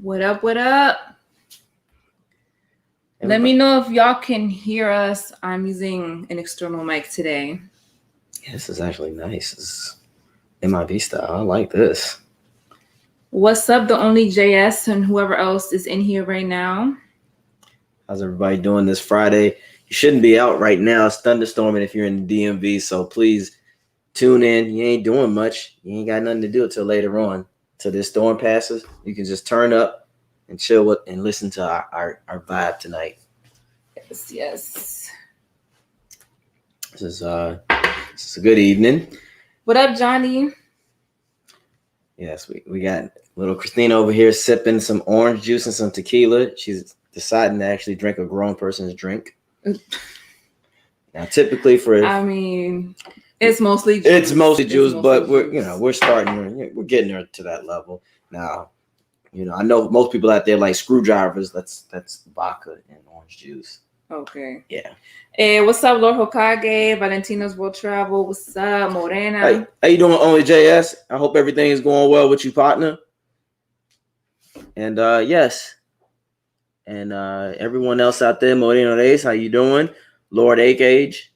What up? What up? Let me know if y'all can hear us. I'm using an external mic today. Yeah, this is actually nice. This is MIB style. I like this. What's up, the only JS and whoever else is in here right now? How's everybody doing this Friday? You shouldn't be out right now. It's thunderstorming if you're in the DMV, so please tune in. You ain't doing much. You ain't got nothing to do until later on. Till this storm passes, you can just turn up and chill with and listen to our vibe tonight. Yes. This is a good evening. What up, Johnny? Yes, we got little Christina over here sipping some orange juice and some tequila. She's deciding to actually drink a grown person's drink. Now, typically it's mostly juice. But we're getting her to that level now. I know most people out there like screwdrivers. That's vodka and orange juice. Okay. Yeah. Hey, what's up, Lord Hokage? Valentina's World Travel. What's up, Morena? Hey, how you doing, Only JS? I hope everything is going well with you, partner. And yes. And everyone else out there, Moreno Reyes, how you doing? Lord Hokage,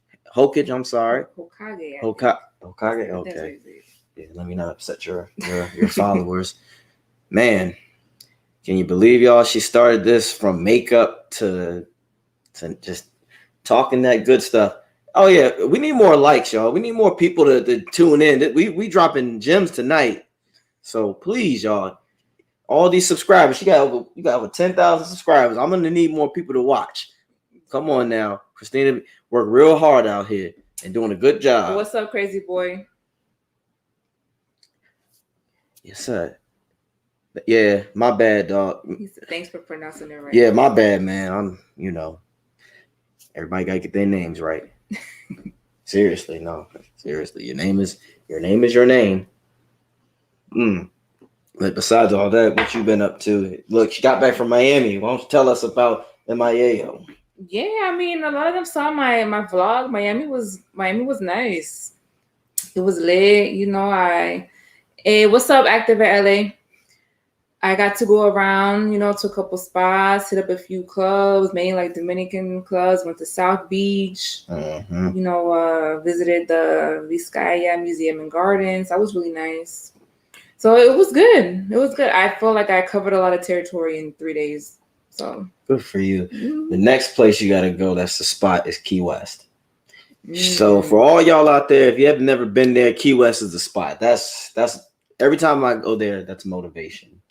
I'm sorry. Hokage. Okay. Yeah, let me not upset your followers. Man, can you believe y'all? She started this from makeup to just talking that good stuff. Oh yeah, we need more likes, y'all. We need more people to tune in. We dropping gems tonight. So please, y'all, all these subscribers, you got over 10,000 subscribers. I'm gonna need more people to watch. Come on now, Christina, work real hard out here and doing a good job. What's up, crazy boy? Yes, sir. Yeah, my bad, dog. Thanks for pronouncing it right. Yeah, my bad, man. Everybody gotta get their names right. Seriously, your name is your name. But besides all that, what you been up to? Look, she got back from Miami. Why don't you tell us about MIAO? Yeah, a lot of them saw my vlog. Miami was nice. It was lit, Hey, what's up, Active at LA? I got to go around, to a couple spots, hit up a few clubs, mainly like Dominican clubs, went to South Beach, visited the Vizcaya Museum and Gardens. That was really nice. So it was good. I feel like I covered a lot of territory in 3 days. So good for you. Mm-hmm. The next place you got to go, that's the spot, is Key West. So for all y'all out there, if you have never been there, Key West is the spot. That's every time I go there, that's motivation.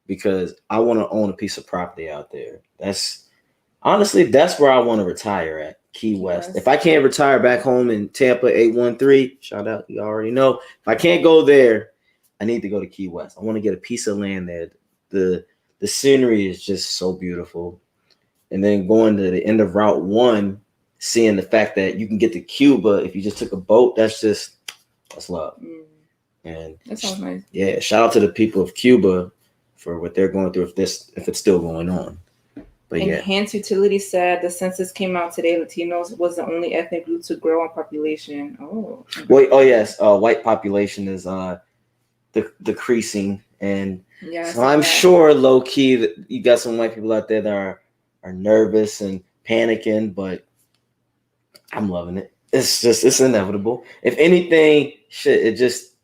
Because I want to own a piece of property out there. That's where I want to retire at, Key West. If I can't retire back home in Tampa 813, shout out, you already know. If I can't go there, I need to go to Key West. I want to get a piece of land there. The scenery is just so beautiful. And then going to the end of Route 1, seeing the fact that you can get to Cuba if you just took a boat, that's love. And that sounds nice. Yeah, shout out to the people of Cuba for what they're going through if it's still going on. But Enhanced Utility said the census came out today. Latinos was the only ethnic group to grow in population. Oh. Wait, yes. White population is decreasing, and so I'm sure low key that you got some white people out there that are nervous and panicking, but I'm loving it. It's inevitable. If anything, it's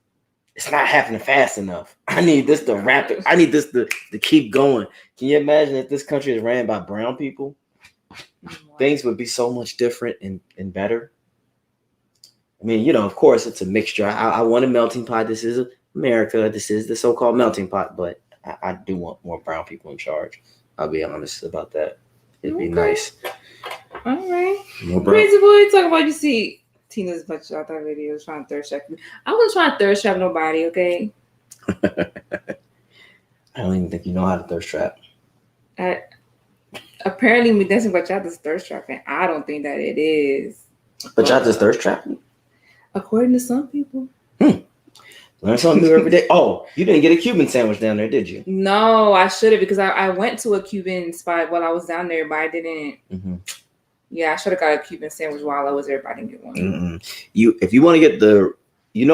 not happening fast enough. I need this to wrap it. I need this to keep going. Can you imagine if this country is ran by brown people? Things would be so much different and better. Of course, it's a mixture. I want a melting pot. This is America. This is the so-called melting pot, but I do want more brown people in charge. I'll be honest about that. It'd be nice. All right. Crazy boy, talk about you see Tina's bunch of other videos trying to thirst trap me. I wasn't trying to thirst trap nobody, okay? I don't even think you know how to thirst trap. Apparently, me dancing bachata is thirst trapping. I don't think that it is. Bachata is thirst trapping? According to some people. Learn something new every day. Oh, you didn't get a Cuban sandwich down there, did you? No, I should have, because I went to a Cuban spot while I was down there, but I didn't. Mm-hmm. Yeah, I should have got a Cuban sandwich while I was there, but I didn't get one. If you want to get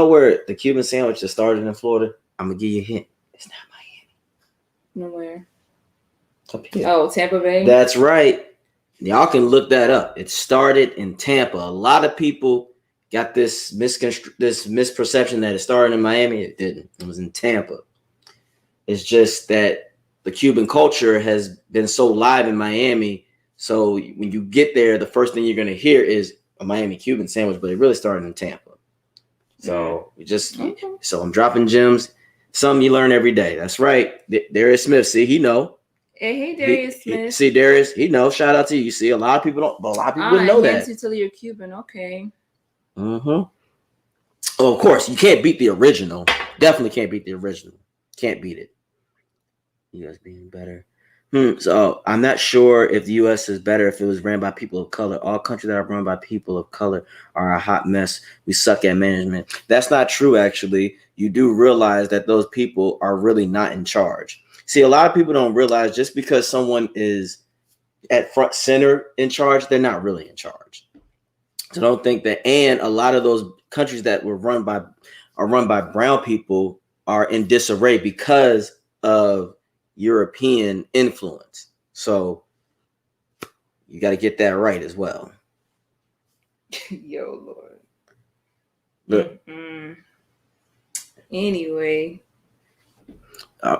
where the Cuban sandwich that started in Florida, I'm gonna give you a hint. It's not Miami. Nowhere. Up here. Oh, Tampa Bay. That's right. Y'all can look that up. It started in Tampa. A lot of people got this misperception that it started in Miami. It didn't. It was in Tampa. It's just that the Cuban culture has been so live in Miami. So when you get there, the first thing you're going to hear is a Miami Cuban sandwich, but it really started in Tampa. So so I'm dropping gems. Some you learn every day. That's right. Darius Smith. See, he know. Hey, Darius Smith. See, Darius, he knows. Shout out to you. You see, a lot of people don't, but a lot of people wouldn't know that. You tell you're Cuban. Okay. Oh, of course, you can't beat the original. Definitely can't beat the original. Can't beat it. U.S. being better. So I'm not sure if the U.S. is better if it was ran by people of color. All countries that are run by people of color are a hot mess. We suck at management. That's not true, actually. You do realize that those people are really not in charge. See, a lot of people don't realize just because someone is at front center in charge, they're not really in charge. So don't think that. And a lot of those countries that are run by brown people are in disarray because of European influence. So you got to get that right as well. Yo, Lord. Look. Anyway.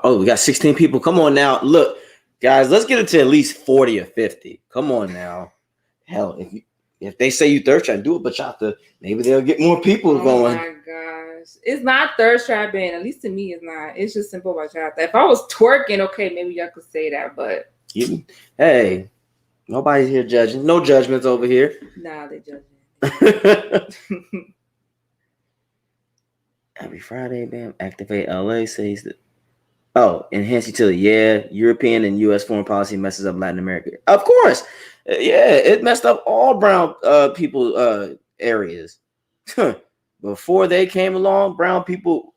We got 16 people. Come on now. Look, guys, let's get it to at least 40 or 50. Come on now. Hell, if they say you thirst trap, do it, but y'all maybe they'll get more people going. Oh my gosh. It's not thirst trapping. At least to me, it's not. It's just simple bachata. If I was twerking, okay, maybe y'all could say that, but hey, nobody's here judging. No judgments over here. Nah, they judging. Every Friday, bam. Activate LA says that. Oh, enhance utility. Yeah, European and U.S. foreign policy messes up Latin America. Of course. Yeah, it messed up all brown people areas. Before they came along, brown people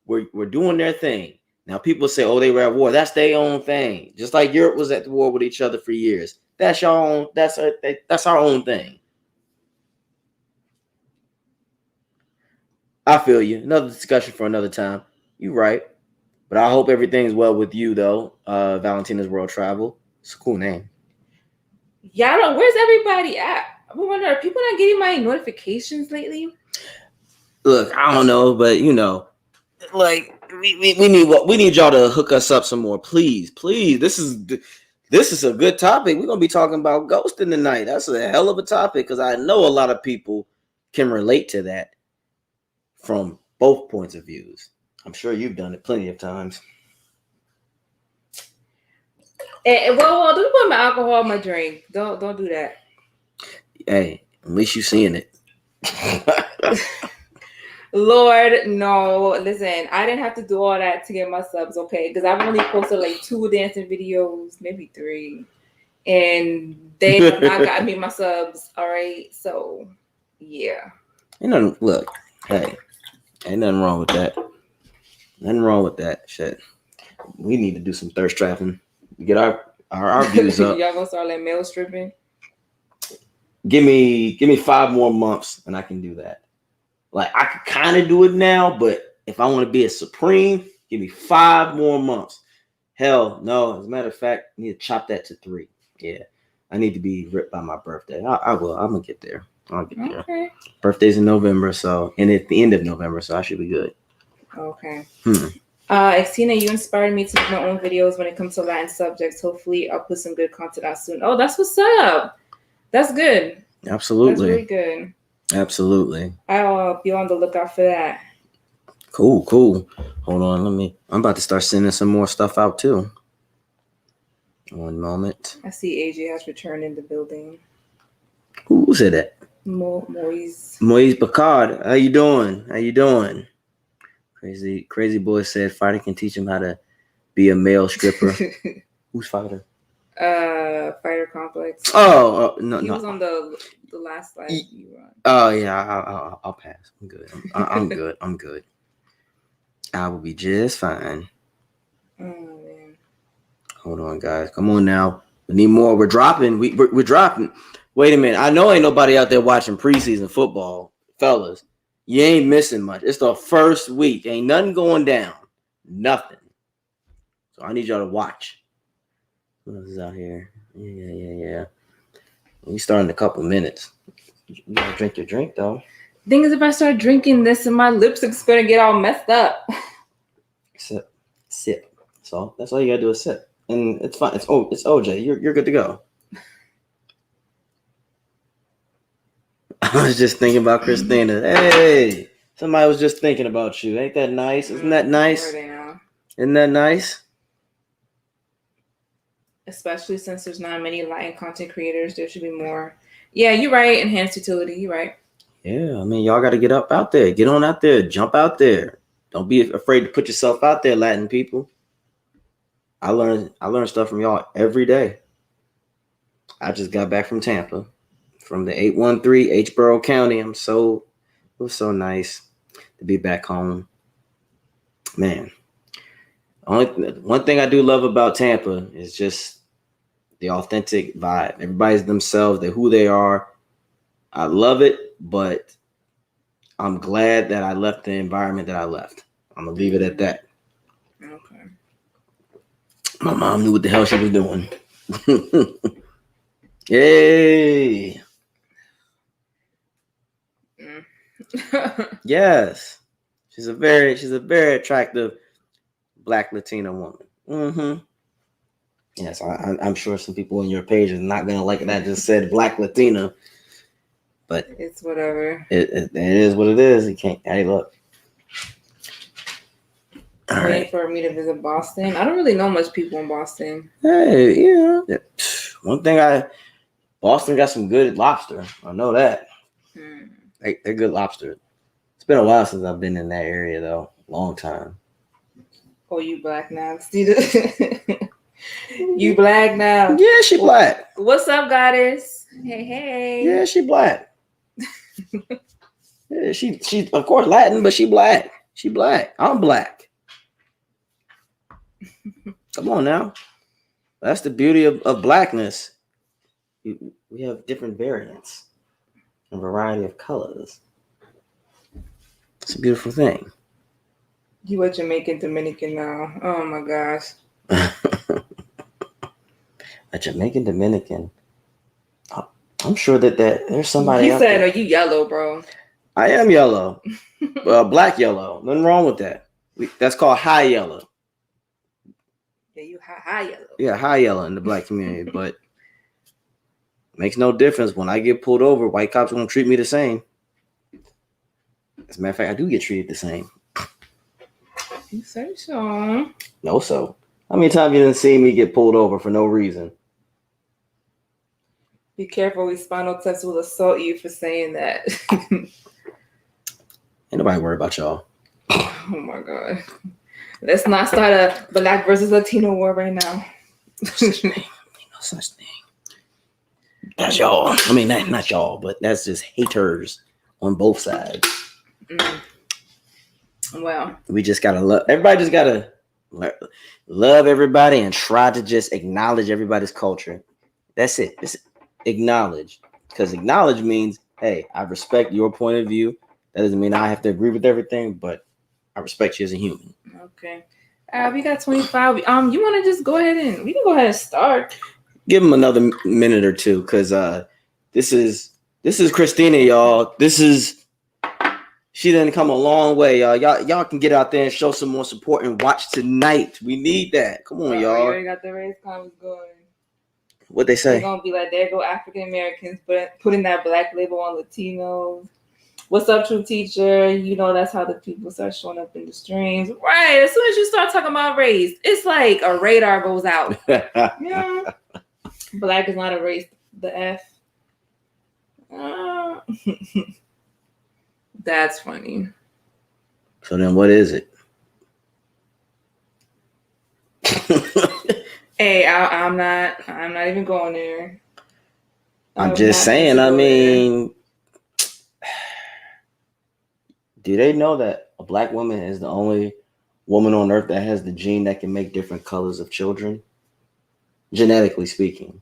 were doing their thing. Now people say, oh, they were at war. That's their own thing. Just like Europe was at war with each other for years. That's your own. That's our own thing. I feel you. Another discussion for another time. You're right. But I hope everything's well with you, though. Valentina's World Travel. It's a cool name. Yeah, where's everybody at? I wonder, are people not getting my notifications lately? Look, I don't know, but like we need y'all to hook us up some more, please. This is a good topic. We're gonna be talking about ghosting tonight. That's a hell of a topic because I know a lot of people can relate to that from both points of views. I'm sure you've done it plenty of times. Well, don't put my alcohol in my drink. Don't do that. Hey, at least you seeing it. Lord, no. Listen, I didn't have to do all that to get my subs, okay? Because I've only posted like 2 dancing videos, maybe 3. And they have not got me my subs, all right? So, yeah. Look, hey, ain't nothing wrong with that. Nothing wrong with that shit. We need to do some thirst trapping. Get our views up. Y'all gonna start like mail stripping? Give me 5 more months and I can do that. Like I can kind of do it now, but if I want to be a supreme, give me 5 more months. Hell no. As a matter of fact, I need to chop that to 3. Yeah. I need to be ripped by my birthday. I will. I'm gonna get there. I'll get there. Okay. Birthday's in November, and at the end of November, so I should be good. Okay. Xtina, you inspired me to make my own videos when it comes to Latin subjects. Hopefully, I'll put some good content out soon. Oh, that's what's up. That's good. Absolutely. That's really good. Absolutely. I'll be on the lookout for that. Cool. Hold on, I'm about to start sending some more stuff out too. One moment. I see AJ has returned in the building. Who said that? Moise Picard. How you doing? Crazy boy said Fighter can teach him how to be a male stripper. Who's Fighter? Fighter Complex. Oh no, he was on the last slide you were on. Oh yeah, I'll pass. I'm good. I'm good. I'm good. I will be just fine. Oh man. Hold on, guys. Come on now. We need more. We're dropping. We're dropping. Wait a minute. I know ain't nobody out there watching preseason football, fellas. You ain't missing much. It's the first week. Ain't nothing going down. Nothing. So I need y'all to watch. What else is out here? Yeah. We start in a couple minutes. You gotta drink your drink though. Thing is, if I start drinking this, and my lipstick's gonna get all messed up. Sip. So that's all you gotta do is sip, and it's fine. It's OJ. You're good to go. I was just thinking about Christina. Hey, somebody was just thinking about you. Ain't that nice? Isn't that nice? Isn't that nice? Especially since there's not many Latin content creators, there should be more. Yeah, you're right. Enhanced utility. You're right. Yeah, I mean, y'all got to get up out there. Get on out there. Jump out there. Don't be afraid to put yourself out there, Latin people. I learn stuff from y'all every day. I just got back from Tampa, from the 813 H-Borough County. It was so nice to be back home. Man, one thing I do love about Tampa is just the authentic vibe. Everybody's themselves. They're who they are. I love it, but I'm glad that I left the environment that I left. I'm going to leave it at that. Okay. My mom knew what the hell she was doing. Yay. Yes. She's a very attractive Black Latina woman. Mm-hmm. Yes, I'm sure some people on your page are not going to like it. I just said Black Latina. But it's whatever. It is what it is. You can't. Hey, look. All right. For me to visit Boston. I don't really know much people in Boston. Hey, yeah. One thing Boston got some good lobster. I know that. They're good lobster. It's been a while since I've been in that area though. Long time. Oh, you Black now? You Black now? Yeah, she Black. What's up, goddess? Hey. Yeah, she Black. Yeah, she of course Latin, but she Black. She Black. I'm Black. Come on now. That's the beauty of Blackness. We have different variants, a variety of colors. It's a beautiful thing. You a Jamaican Dominican now. Oh my gosh. A Jamaican Dominican. I'm sure that there's somebody. He said, "Are you yellow, bro?" I am yellow. Black yellow. Nothing wrong with that. That's called high yellow. Yeah, you high yellow. Yeah, high yellow in the Black community, but makes no difference. When I get pulled over, white cops won't treat me the same. As a matter of fact, I do get treated the same. You say so. No, so. How many times you didn't see me get pulled over for no reason? Be careful, Spinal Test will assault you for saying that. Ain't nobody worried about y'all. Oh my God. Let's not start a Black versus Latino war right now. No such thing. No such thing. That's y'all. I mean, not y'all, but that's just haters on both sides. Well, we just gotta love. Everybody just gotta love everybody and try to just acknowledge everybody's culture. That's it. Just acknowledge, because acknowledge means, hey, I respect your point of view. That doesn't mean I have to agree with everything, but I respect you as a human. Okay. We got 25. You want to just go ahead and start. Give them another minute or two, because this is Christina, y'all. She done come a long way, y'all. Y'all can get out there and show some more support and watch tonight. We need that. Come on, y'all. You already got the race comments going. What they say? They're gonna be like, there go African Americans, but putting that Black label on Latinos. What's up, true teacher? You know that's how the people start showing up in the streams. Right. As soon as you start talking about race, it's like a radar goes out. Yeah. Black is not a race. The F. That's funny. So then what is it? Hey, I'm not even going there. I'm just saying, I mean, do they know that a Black woman is the only woman on earth that has the gene that can make different colors of children? Genetically speaking.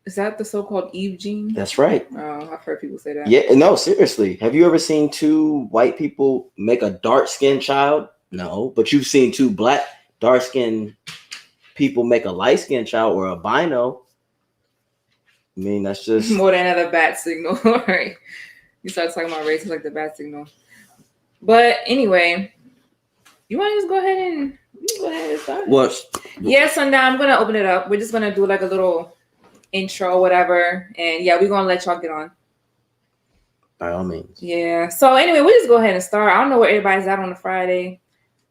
Is that the so-called Eve gene? That's right. Oh, I've heard people say that. Yeah, no, seriously. Have you ever seen two white people make a dark-skinned child? No, but you've seen two Black dark-skinned people make a light skinned child or albino, I mean, that's just more than another bat signal. Right? You start talking about race, it's like the bat signal. But anyway, you want to just go ahead and start? What? Yeah, so now I'm gonna open it up. We're just gonna do like a little intro, whatever, and yeah, we're gonna let y'all get on. By all means. Yeah. So anyway, we just go ahead and start. I don't know where everybody's at on a Friday.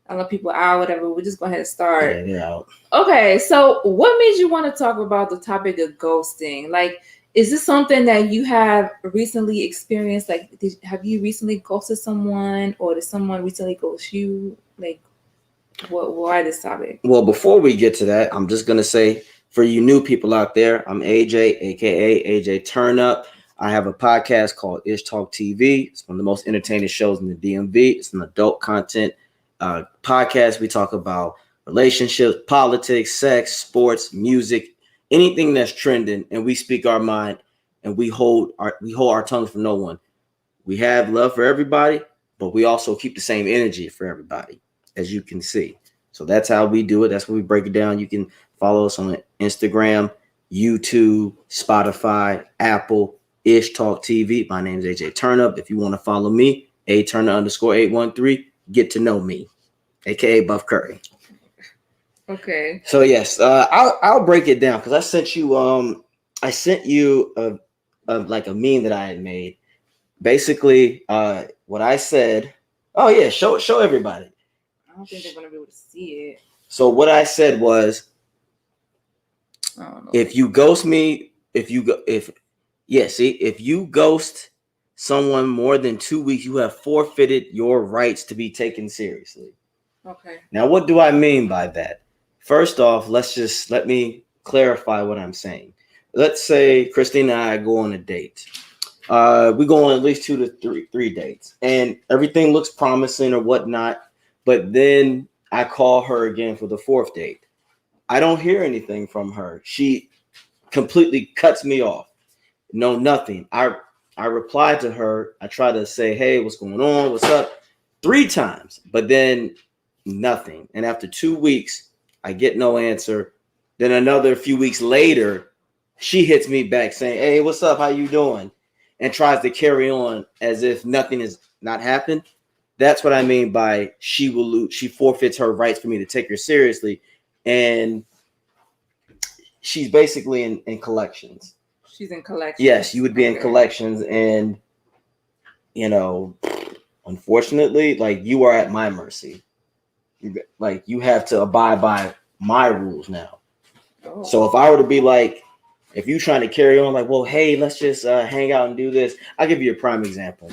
I know people out, whatever. We just go ahead and start. Yeah, they're out. Okay, so what made you want to talk about the topic of ghosting? Like, is this something that you have recently experienced? Like, have you recently ghosted someone, or did someone recently ghost you? Like, why this topic? Well, before we get to that, I'm just gonna say for you new people out there, I'm AJ, aka AJ Turnup. I have a podcast called Ish Talk TV. It's one of the most entertaining shows in the DMV. It's an adult content podcast. We talk about relationships, politics, sex, sports, music, anything that's trending, and we speak our mind and we hold our tongue for no one. We have love for everybody, but we also keep the same energy for everybody, as you can see. So that's how we do it. That's what we break it down. You can follow us on Instagram, YouTube, Spotify, Apple, Ish Talk TV. My name is AJ Turnup. If you want to follow me, _813, get to know me, aka Buff Curry. Okay. So yes, I'll break it down because I sent you a like a meme that I had made. Basically, what I said. Oh yeah, show everybody. I don't think they're gonna be able to see it. So what I said was, if you ghost me, if you ghost someone more than 2 weeks, you have forfeited your rights to be taken seriously. Okay. Now, what do I mean by that? First off, let me clarify what I'm saying. Let's say Christina and I go on a date. We go on at least 2 to 3 dates, and everything looks promising or whatnot. But then I call her again for the 4th date. I don't hear anything from her. She completely cuts me off. No, nothing. I reply to her. I try to say, hey, what's going on? What's up? 3 times, but then nothing. And after 2 weeks, I get no answer. Then another few weeks later, she hits me back saying, hey, what's up? How you doing? And tries to carry on as if nothing has not happened. That's what I mean by she will lose. She forfeits her rights for me to take her seriously. And she's basically in collections. She's in collections. Yes, you would be in collections. And, unfortunately, like, you are at my mercy. Like, you have to abide by my rules now. Oh. So if I were to be like, if you're trying to carry on, like, well, hey, let's just hang out and do this. I'll give you a prime example.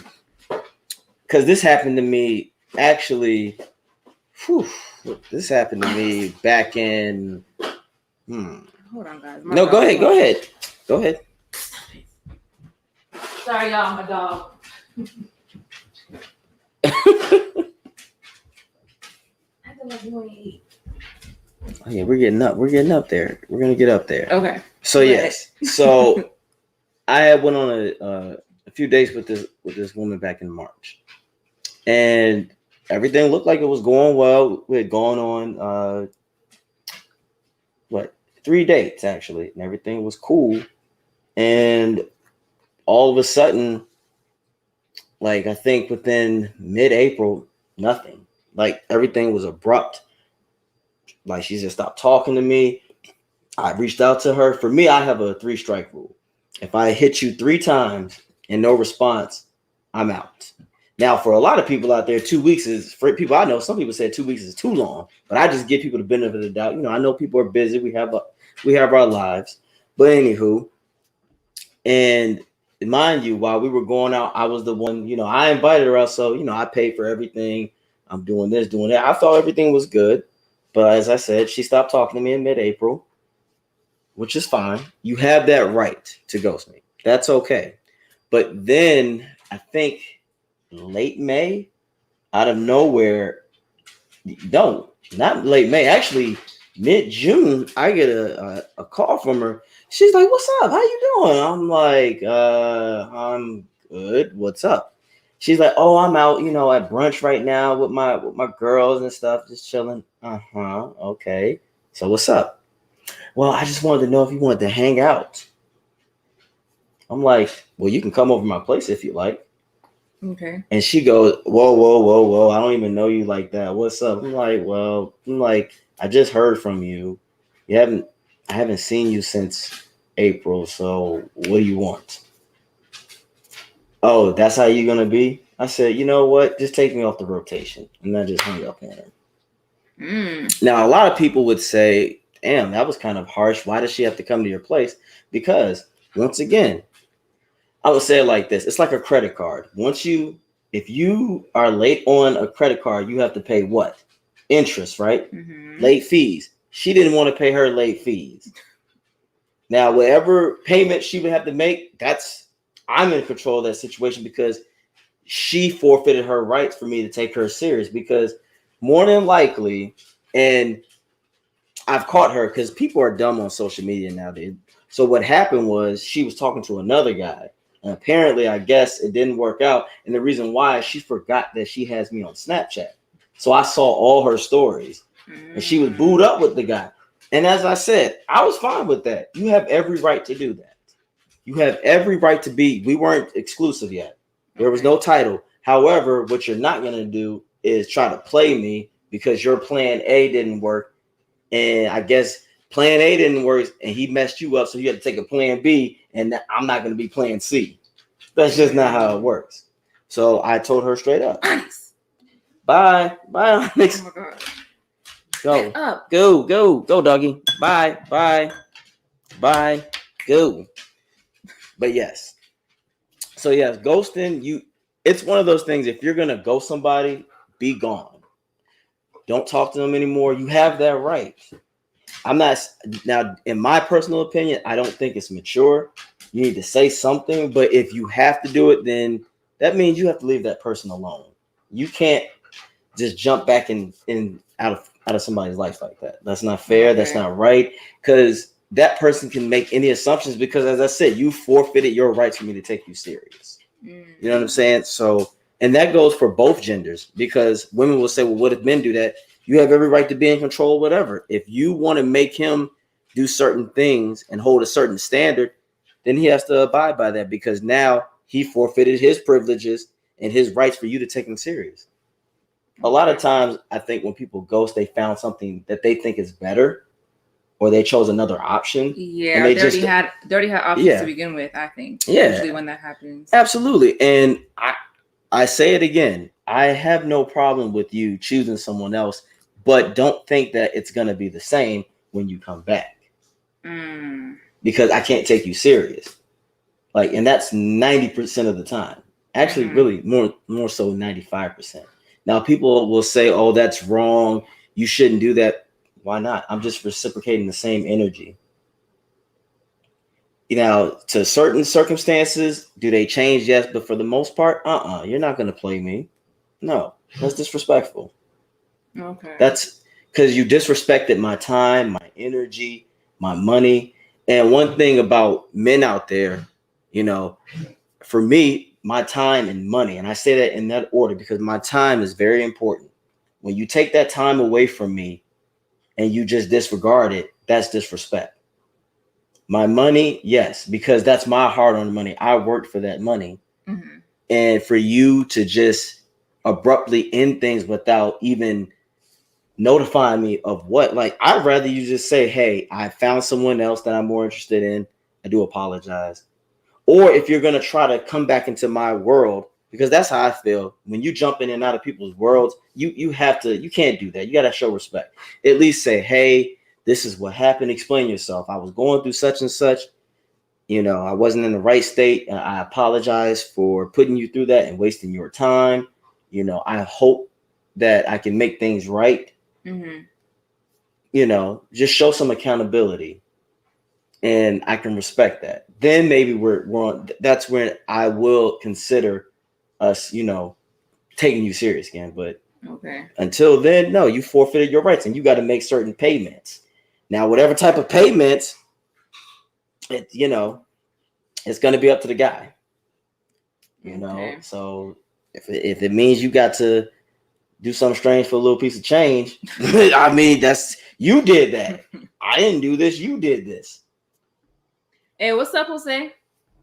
Because this happened to me, actually, this happened to me back in, Hold on, guys. No, go ahead. Sorry, y'all, my dog. Oh, yeah, we're getting up there. We're going to get up there. Okay. So, yes. So, I had went on a few dates with this woman back in March. And everything looked like it was going well. We had gone on 3 dates actually, and everything was cool. And all of a sudden, like, I think within mid-April, nothing. Like, everything was abrupt. Like, she just stopped talking to me. I reached out to her. For me, I have a 3-strike rule. If I hit you 3 times and no response, I'm out. Now, for a lot of people out there, 2 weeks is, for people I know, some people say 2 weeks is too long. But I just give people the benefit of the doubt. I know people are busy. We have our lives. But anywho, and mind you, while we were going out, I was the one, I invited her out. So, I paid for everything. I'm doing this, doing that. I thought everything was good. But as I said, she stopped talking to me in mid-April, which is fine. You have that right to ghost me. That's okay. But then I think late May, out of nowhere, no, not late May, actually mid-June, I get a call from her. She's like, what's up? How you doing? I'm like, I'm good. What's up? She's like, oh, I'm out, at brunch right now with my girls and stuff, just chilling. Okay. So what's up? well, I just wanted to know if you wanted to hang out. I'm like, well, you can come over my place if you like. Okay. And she goes, whoa, whoa, whoa, whoa. I don't even know you like that. What's up? I'm like, I just heard from you. I haven't seen you since April. So what do you want? Oh, that's how you're going to be? I said, you know what? Just take me off the rotation. And I just hung up on her. Now, a lot of people would say, damn, that was kind of harsh. Why does she have to come to your place? Because once again, I would say it like this. It's like a credit card. If you are late on a credit card, you have to pay what? Interest, right? Mm-hmm. Late fees. She didn't want to pay her late fees. Now, whatever payment she would have to make, I'm in control of that situation because she forfeited her rights for me to take her serious because more than likely, and I've caught her because people are dumb on social media nowadays. So what happened was she was talking to another guy. And apparently, I guess it didn't work out. And the reason why, she forgot that she has me on Snapchat. So I saw all her stories. And she was booed up with the guy. And as I said, I was fine with that. You have every right to do that. You have every right to be. We weren't exclusive yet. There was no title. However, what you're not going to do is try to play me because your plan A didn't work. And I guess plan A didn't work and he messed you up. So you had to take a plan B. And I'm not going to be plan C. That's just not how it works. So I told her straight up. Onyx. Bye. Bye, Onyx. Oh my God. Go. Up. Go. Go. Go, doggy. Bye. Bye. Bye. Go. But yes. So yes, ghosting, it's one of those things. If you're gonna ghost somebody, be gone. Don't talk to them anymore. You have that right. I'm not now, in my personal opinion, I don't think it's mature. You need to say something, but if you have to do it, then that means you have to leave that person alone. You can't just jump back in out of somebody's life like that. That's not fair. That's not right. Because that person can make any assumptions because, as I said, you forfeited your rights for me to take you serious. You know what I'm saying? So, and that goes for both genders because women will say, well, what if men do that? You have every right to be in control of whatever. If you want to make him do certain things and hold a certain standard, then he has to abide by that because now he forfeited his privileges and his rights for you to take him serious. A lot of times, I think when people ghost, they found something that they think is better or they chose another option. Yeah, and they already had options to begin with, I think. Yeah. Usually when that happens. Absolutely. And I say it again. I have no problem with you choosing someone else, but don't think that it's going to be the same when you come back. Because I can't take you serious. Like, and that's 90% of the time. Actually, really more so 95%. Now, people will say, oh, that's wrong. You shouldn't do that. Why not? I'm just reciprocating the same energy. You know, to certain circumstances, do they change? Yes, but for the most part, you're not going to play me. No, that's disrespectful. Okay. That's because you disrespected my time, my energy, my money. And one thing about men out there, you know, for me, my time and money, and I say that in that order because my time is very important. When you take that time away from me and you just disregard it, that's disrespect. My money, yes, because that's my hard-earned money. I worked for that money. And for you to just abruptly end things without even notifying me of what, like, I'd rather you just say, hey, I found someone else that I'm more interested in. I do apologize. Or if you're going to try to come back into my world, because that's how I feel. When you jump in and out of people's worlds, you can't do that. You got to show respect. At least say, hey, this is what happened. Explain yourself. I was going through such and such. You know, I wasn't in the right state. I apologize for putting you through that and wasting your time. You know, I hope that I can make things right. You know, just show some accountability. And I can respect that. Then maybe we're on. That's when I will consider us, you know, taking you serious again. But until then, no, you forfeited your rights, and you got to make certain payments. Now, whatever type of payments, you know, it's going to be up to the guy. You know, so if it means you got to do something strange for a little piece of change. I mean, that's you did that. I didn't do this. You did this. Hey, what's up, Jose?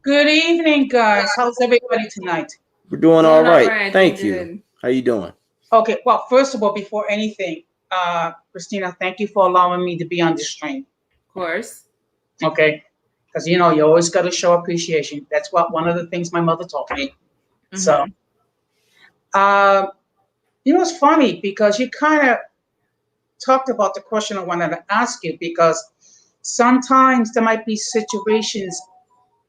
Good evening, guys. How's everybody tonight? We're doing all Doing all right. right, doing Thank you. good. How you doing? Okay, well, first of all, before anything, Christina, thank you for allowing me to be on this stream. Of course. Okay, because you always got to show appreciation. That's what one of the things my mother taught me. So, Mm-hmm. uh, it's funny because you kind of talked about the question I wanted to ask you because sometimes there might be situations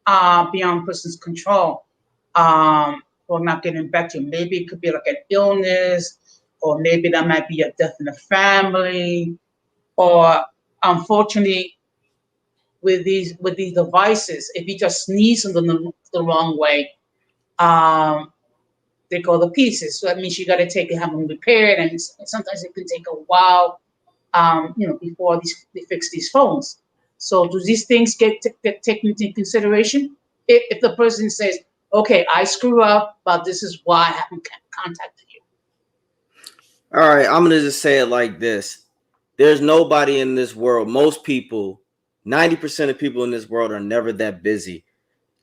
beyond person's control. Or not getting back to you. Maybe it could be like an illness, or maybe that might be a death in the family, or unfortunately, with these devices, if you just sneeze in the wrong way, um, they go to pieces. So that means you got to have them repaired, and sometimes it can take a while, before they fix these phones. So do these things get taken into consideration? If the person says, "Okay, I screw up, but this is why I haven't contacted you." All right, I'm gonna just say it like this. There's nobody in this world, most people, 90% of people in this world are never that busy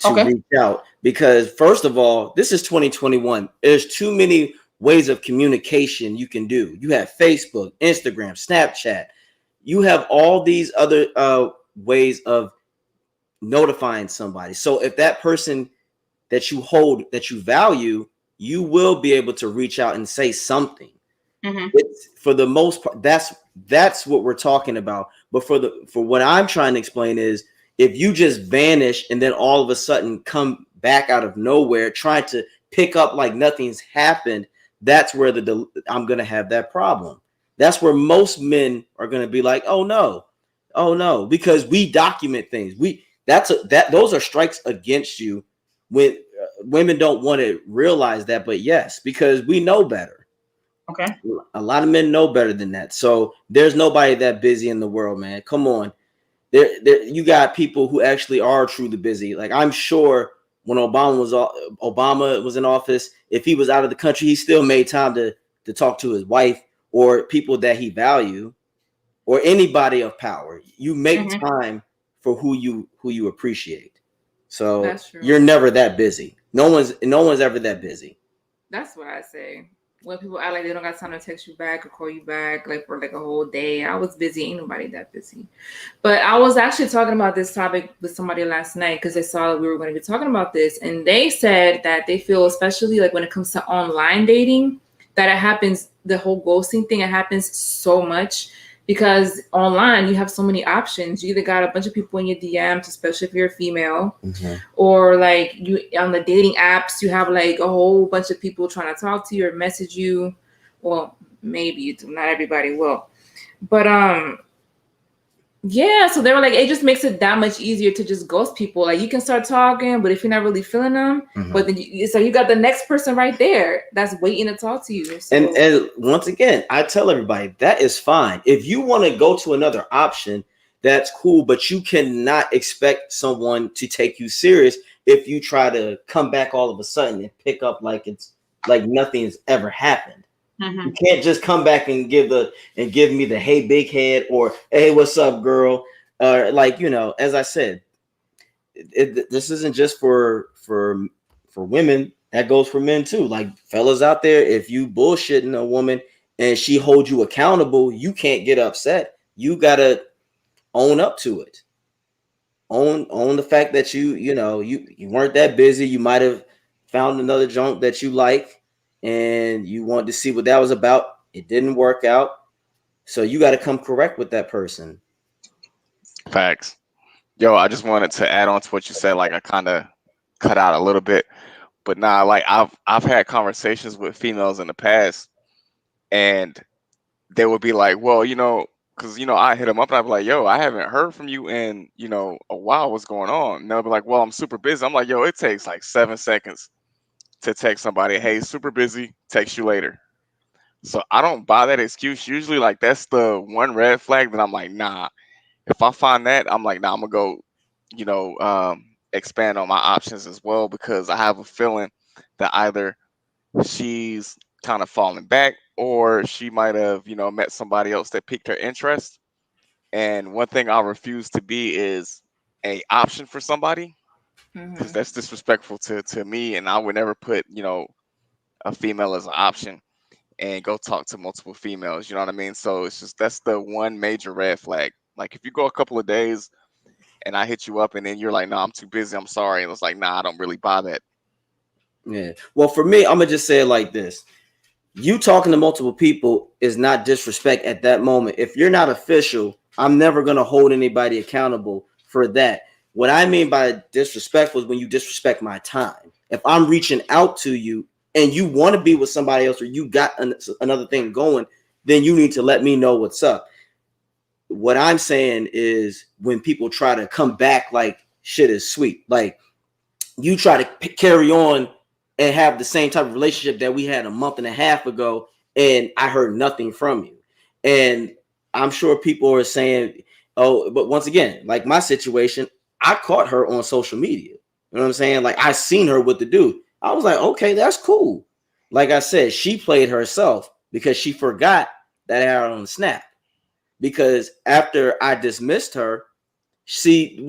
to Okay. reach out because first of all, this is 2021. There's too many ways of communication you can do. You have Facebook, Instagram, Snapchat. You have all these other ways of notifying somebody. So if that person that you hold, that you value, you will be able to reach out and say something. Mm-hmm. It's, for the most part, that's what we're talking about. But for what I'm trying to explain is if you just vanish and then all of a sudden come back out of nowhere trying to pick up like nothing's happened, that's where I'm gonna have that problem. That's where most men are gonna be like, oh no, because we document things. Those are strikes against you when women don't want to realize that, but yes, because we know better. Okay. A lot of men know better than that. So there's nobody that busy in the world, man. Come on. You got people who actually are truly busy. Like I'm sure when Obama was in office, if he was out of the country, he still made time to talk to his wife or people that he value or anybody of power. You make Mm-hmm. time for who you appreciate. So That's true. you're never that busy. No one's ever that busy. That's what I say. When people act like they don't got time to text you back or call you back like for like a whole day. I was busy. Ain't nobody that busy. But I was actually talking about this topic with somebody last night because they saw that we were going to be talking about this. And they said that they feel, especially like when it comes to online dating, that it happens, the whole ghosting thing, it happens so much because online you have so many options. You either got a bunch of people in your DMs, especially if you're a female, Mm-hmm. or like you on the dating apps, you have like a whole bunch of people trying to talk to you or message you. Well, maybe you do. Not everybody will. But yeah, so they were like, it just makes it that much easier to just ghost people. Like you can start talking, but if you're not really feeling them, but then so you got the next person right there that's waiting to talk to you. So. And once again, I tell everybody that is fine. If you want to go to another option, that's cool, but you cannot expect someone to take you serious if you try to come back all of a sudden and pick up like it's like nothing's ever happened. Mm-hmm. You can't just come back and give me the hey big head or hey what's up girl, like as I said, this isn't just for women. That goes for men too. Like fellas out there, if you bullshitting a woman and she holds you accountable, you can't get upset. You gotta own up to it. Own the fact that you weren't that busy. You might have found another junk that you like and you wanted to see what that was about. It didn't work out. So you got to come correct with that person. Facts. Yo, I just wanted to add on to what you said. Like I kind of cut out a little bit, but nah, like I've had conversations with females in the past, and they would be like, well, because I hit them up and I'd be like, yo, I haven't heard from you in a while. What's going on? And they'll be like, well, I'm super busy. I'm like, yo, it takes like 7 seconds to text somebody, hey, super busy, text you later. So I don't buy that excuse. Usually, like that's the one red flag that I'm like, nah. If I find that, I'm like, nah, I'm gonna go, expand on my options as well because I have a feeling that either she's kind of falling back, or she might have, met somebody else that piqued her interest. And one thing I refuse to be is a option for somebody, because Mm-hmm. that's disrespectful to me, and I would never put, a female as an option and go talk to multiple females. You know what I mean? So it's just that's the one major red flag. Like if you go a couple of days and I hit you up and then you're like, no, I'm too busy, I'm sorry. And it's like, nah, I don't really buy that. Yeah. Well, for me, I'm gonna just say it like this: you talking to multiple people is not disrespect at that moment. If you're not official, I'm never gonna hold anybody accountable for that. What I mean by disrespectful is when you disrespect my time. If I'm reaching out to you and you want to be with somebody else or you got another thing going, then you need to let me know what's up. What I'm saying is when people try to come back like shit is sweet, like you try to carry on and have the same type of relationship that we had a month and a half ago, and I heard nothing from you. And I'm sure people are saying, oh, but once again, like my situation, I caught her on social media. You know what I'm saying? Like I seen her with the dude. I was like, okay, that's cool. Like I said, she played herself because she forgot that I had her on Snap. Because after I dismissed her, see,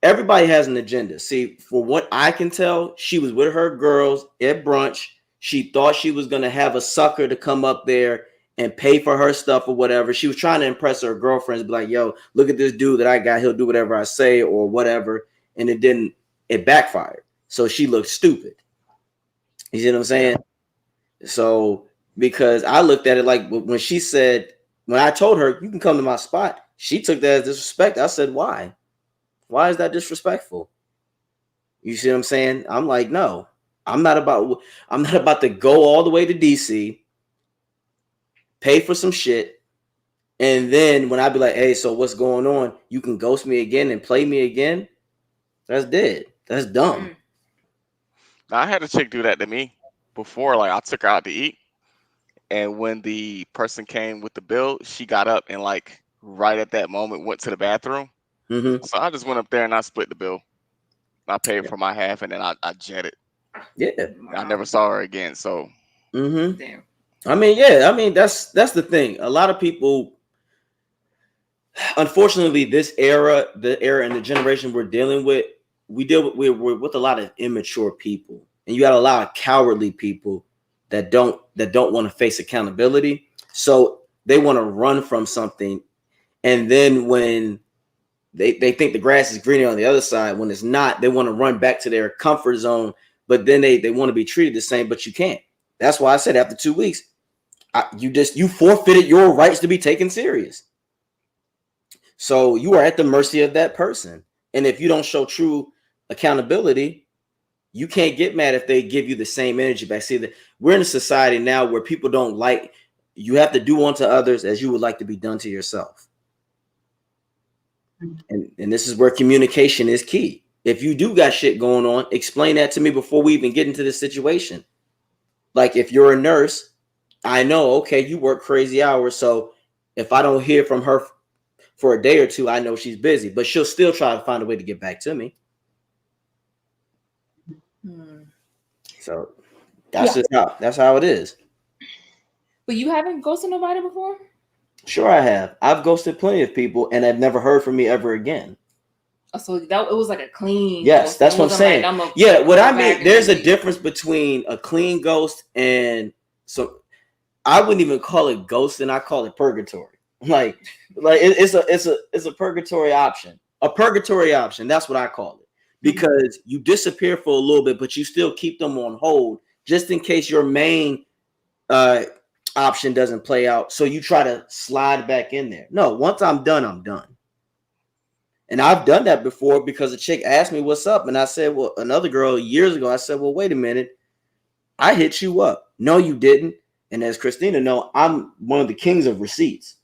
everybody has an agenda. See, for what I can tell, she was with her girls at brunch. She thought she was going to have a sucker to come up there and pay for her stuff or whatever. She was trying to impress her girlfriends, be like, yo, look at this dude that I got. He'll do whatever I say or whatever. And it backfired. So she looked stupid. You see what I'm saying? So, because I looked at it like when she said, when I told her, you can come to my spot, she took that as disrespect. I said, why? Why is that disrespectful? You see what I'm saying? I'm like, no, I'm not about to go all the way to DC, pay for some shit, and then when I be like, hey, so what's going on? You can ghost me again and play me again. That's dead. That's dumb. Now, I had a chick do that to me before. Like I took her out to eat, and when the person came with the bill, she got up and like right at that moment went to the bathroom. Mm-hmm. So I just went up there and I split the bill. I paid for my half, and then I jetted. Yeah. I never saw her again. So Mm-hmm. Damn. I mean, yeah. I mean, that's the thing. A lot of people, unfortunately, the era and the generation we're dealing with, we're with a lot of immature people, and you got a lot of cowardly people that don't want to face accountability. So they want to run from something, and then when they think the grass is greener on the other side, when it's not, they want to run back to their comfort zone. But then they want to be treated the same, but you can't. That's why I said after 2 weeks, you forfeited your rights to be taken serious. So you are at the mercy of that person. And if you don't show true accountability, you can't get mad if they give you the same energy back. See, that we're in a society now where people don't like, you have to do unto others as you would like to be done to yourself. And this is where communication is key. If you do got shit going on, explain that to me before we even get into this situation. Like if you're a nurse, I know, okay, you work crazy hours. So if I don't hear from her for a day or two, I know she's busy, but she'll still try to find a way to get back to me. So that's how it is. But you haven't ghosted nobody before? Sure, I have. I've ghosted plenty of people, and I've never heard from me ever again. Oh, so it was like a clean. Yes, ghost. that's what I'm saying. Yeah, what I mean, there's a difference between a clean ghost and so I wouldn't even call it ghosting. I call it purgatory. Like it's a purgatory option. A purgatory option. That's what I call it. Because you disappear for a little bit, but you still keep them on hold just in case your main option doesn't play out. So you try to slide back in there. No, once I'm done, I'm done. And I've done that before because a chick asked me what's up. And I said, well, another girl years ago, I said, well, wait a minute. I hit you up. No, you didn't. And as Christina know, I'm one of the kings of receipts.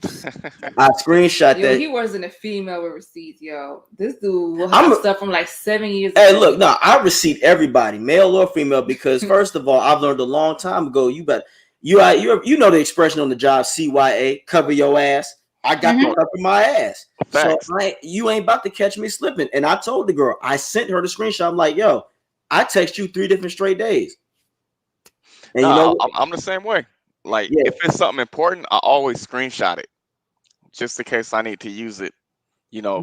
I screenshot that. He wasn't a female with receipts, yo. This dude will have stuff from like 7 years ago. Hey, look, no, I receipt everybody, male or female, because first of all, I've learned a long time ago. You know the expression on the job, CYA, cover your ass. I got to cover my ass. Facts. So you ain't about to catch me slipping. And I told the girl, I sent her the screenshot. I'm like, yo, I text you 3 different straight days. And you No, know, I'm the same way. Like yeah, if it's something important, I always screenshot it just in case I need to use it,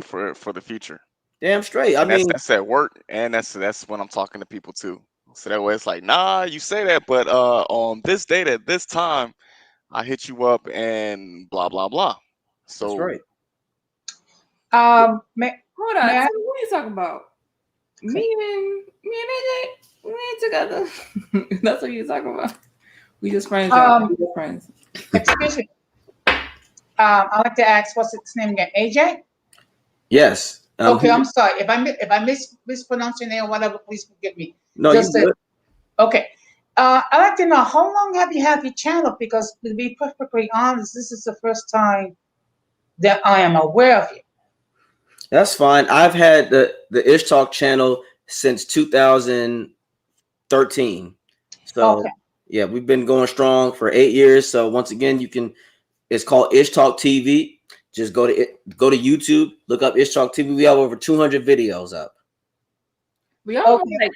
for the future. damn straight. I And that's mean, that's at work, and that's when I'm talking to people too. So that way it's like, nah, you say that, but on this date at this time, I hit you up and blah blah blah. that's So right. May, Hold may on. I? So what are you talking about? Okay. Me and AJ, we ain't together. That's what you're talking about. We just friends, y'all. Um, We just friends. excuse me. I'd like to ask, what's its name again? AJ? Yes. Okay, I'm sorry if I mispronounce your name or whatever. Please forgive me. No, you Just good. okay. I'd like to know how long have you had your channel? Because to be perfectly honest, this is the first time that I am aware of you. That's fine. I've had the Ish Talk channel since 2013. Okay. So yeah, we've been going strong for 8 years. So once again, you can. It's called Ish Talk TV. Just go to YouTube, look up Ish Talk TV. We have over 200 videos up. We all more Okay. like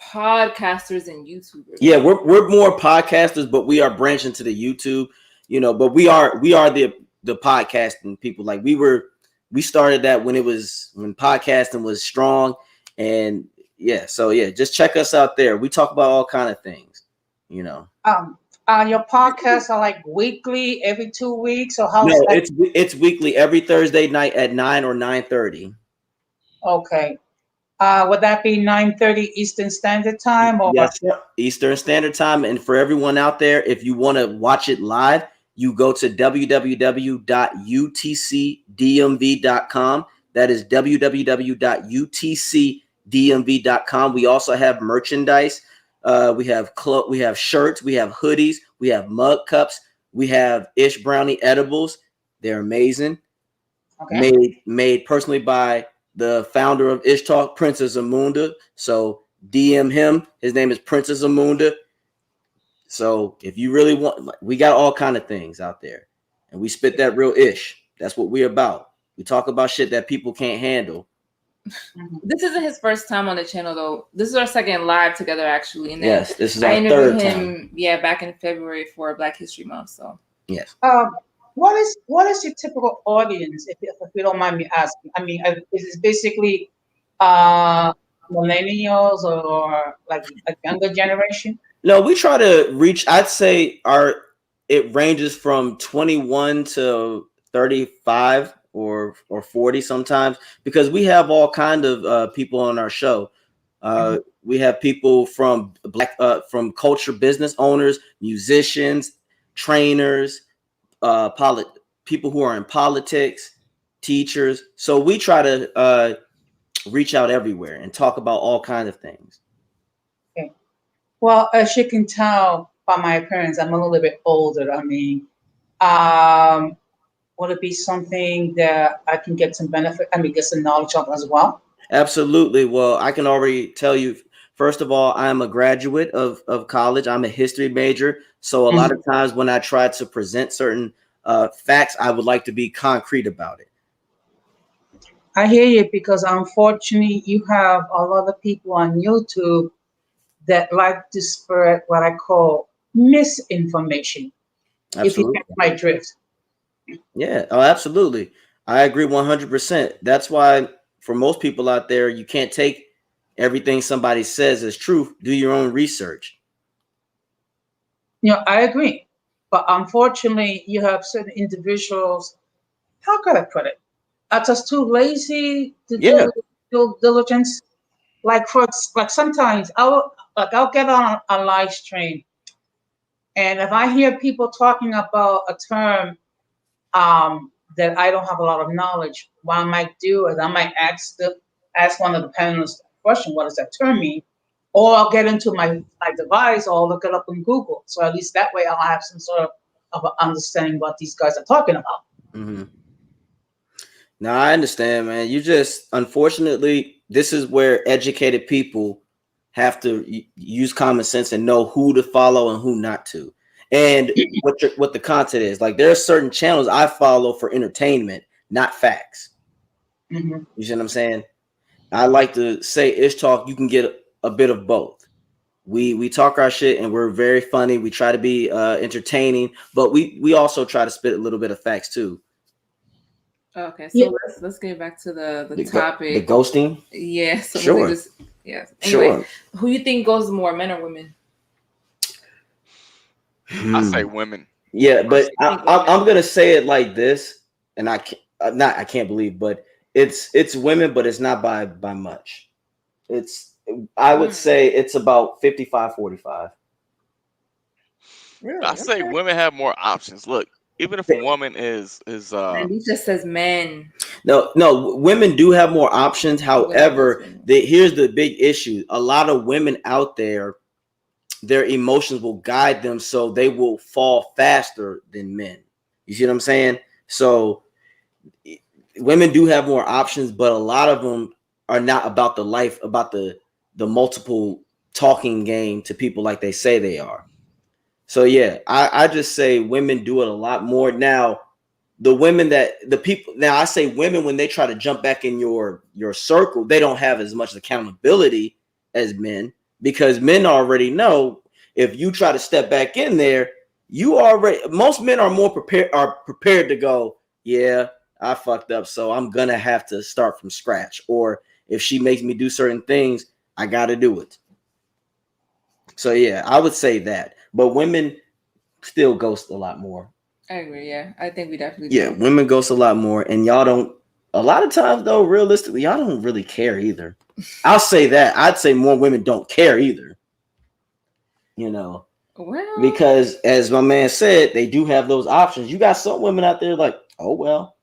podcasters and YouTubers. Yeah, we're more podcasters, but we are branching to the YouTube. But we are the podcasting people. Like we started that when podcasting was strong, and yeah. So yeah, just check us out there. We talk about all kind of things. You know. Um, your podcasts are like weekly, every 2 weeks, or how's No, that? it's weekly, every Thursday night at 9 or 9:30. Okay. Would that be 9:30 Eastern Standard Time or? Yes, sir. Eastern Standard Time. And for everyone out there, if you want to watch it live, you go to www.utcdmv.com. That is www.utcdmv.com. We also have merchandise. We have shirts, we have hoodies, we have mug cups, we have Ish Brownie edibles. They're amazing. Okay. Made personally by the founder of Ish Talk, Princess Amunda. So DM him. His name is Princess Amunda. So if you really want, we got all kind of things out there, and we spit that real ish. That's what we're about. We talk about shit that people can't handle. Mhm. This isn't his first time on the channel though. This is our second live together actually. And then Yes, this is I our interviewed third him, time. back in February for Black History Month. So Yes. What is your typical audience, if you don't mind me asking? I mean, is it basically uh, millennials or like a younger generation? No, we try to reach. I'd say it ranges from 21 to 35 or 40 sometimes, because we have all kind of people on our show. Mhm. We have people from culture business owners, musicians, trainers, people who are in politics, teachers. So we try to reach out everywhere and talk about all kinds of things. Okay. Well, as you can tell by my appearance, I'm a little bit older. I mean, um, would it be something that I can get some benefit? I mean, get some knowledge of as well? Absolutely. Well, I can already tell you, first of all, I'm a graduate of college. I'm a history major. So a lot Mhm. of times when I try to present certain facts, I would like to be concrete about it. I hear you because unfortunately, you have a lot of people on YouTube that like to spread what I call misinformation, if you catch Absolutely. my drift. Yeah. Oh, absolutely. I agree 100%. That's why for most people out there, you can't take everything somebody says as truth. Do your own research. I agree. But unfortunately, you have certain individuals, how could I put it? Are just too lazy to Yeah. do due diligence. Like sometimes I'll get on a live stream, and if I hear people talking about a term that I don't have a lot of knowledge, what I might do is I might ask one of the panelists a question, what does that term mean? Or I'll get into my device or I'll look it up on Google. So at least that way I'll have some sort of understanding what these guys are talking about. Mm-hmm. Now I understand, man. You just unfortunately, this is where educated people have to use common sense and know who to follow and who not to, and what the content is. Like there are certain channels I follow for entertainment, not facts. Hmm. You see what I'm saying? I like to say Ish Talk. You can get a bit of both. We talk our shit and we're very funny. We try to be entertaining, but we also try to spit a little bit of facts too. Okay, Yeah. so let's get back to the The topic. ghosting. Yeah, so let me Sure. just Anyway, Sure. who you think goes more, men or women? I say women. Yeah, but I think I'm gonna say it like this, and I can't I can't believe, but it's women, but it's not by much. It's I would say it's about 55-45. Really? I say Okay. women have more options. Look, even if a woman is And he just says men. No, women do have more options. However, Women. here's the big issue: a lot of women out there, their emotions will guide them, so they will fall faster than men. You see what I'm saying? So women do have more options, but a lot of them are not about the life, about the multiple talking game to people like they say they are. So yeah, I just say women do it a lot more now. The women that the people now, I say women, when they try to jump back in your circle, they don't have as much accountability as men, because men already know if you try to step back in there, you already, most men are more prepared to go, yeah, I fucked up, so I'm gonna have to start from scratch, or if she makes me do certain things, I gotta do it. So yeah, I would say that, but women still ghost a lot more. I agree. Yeah, I think we definitely Yeah, do. women ghost a lot more, and y'all don't. A lot of times, though, realistically, y'all don't really care either. I'll say that. I'd say more women don't care either. You know, Well, because as my man said, they do have those options. You got some women out there like, oh well,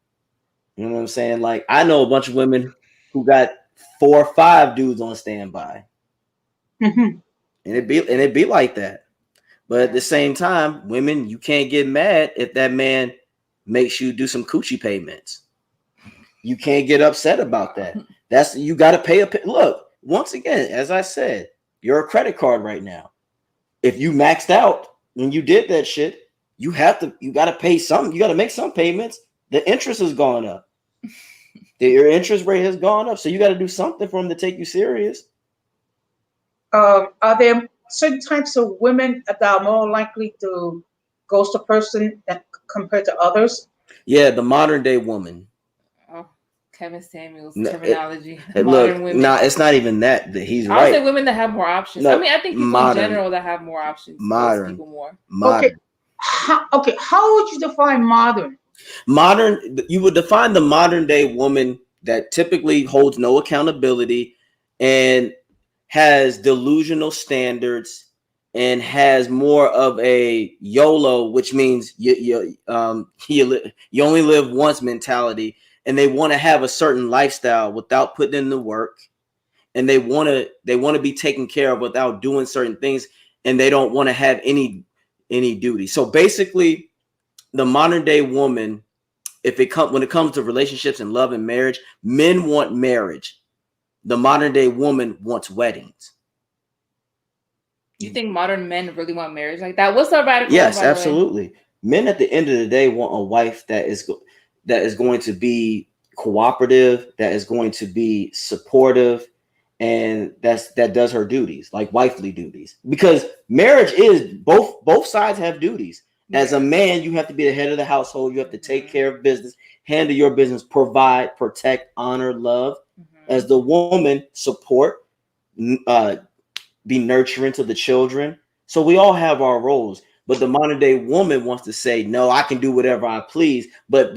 you know what I'm saying? Like, I know a bunch of women who got 4 or 5 dudes on standby, Mhm. and it be like that. But at the same time, women, you can't get mad if that man makes you do some coochie payments. You can't get upset about that. That's, you got to pay look. Once again, as I said, you're a credit card right now. If you maxed out when you did that shit, you got to pay some. You got to make some payments. The interest has gone up. Your interest rate has gone up, so you got to do something for them to take you serious. Are there certain types of women that are more likely to ghost a person than, compared to others? Yeah, the modern day woman. oh, Kevin Samuels N- it- terminology. Look, Modern women. nah, it's not even that. He's I would say right. women that have more options. No, I mean, I think people in modern, general that have more options ghost modern, people more. Okay. modern. Okay. How would you define modern? Modern, you would define the modern day woman that typically holds no accountability and has delusional standards and has more of a YOLO, which means you only live once mentality, and they want to have a certain lifestyle without putting in the work, and they want to be taken care of without doing certain things, and they don't want to have any duty. So basically, the modern day woman, when it comes to relationships and love and marriage, men want marriage. The modern day woman wants weddings. You think modern men really want marriage like that? What's the radical? Yes, by absolutely. Men at the end of the day want a wife that is going to be cooperative, that is going to be supportive, and that does her duties, like wifely duties. Because marriage is both sides have duties. As a man, you have to be the head of the household. You have to take care of business, handle your business, provide, protect, honor, love. As the woman, support, uh, be nurturing to the children. So we all have our roles. But the modern day woman wants to say, no, I can do whatever I please, but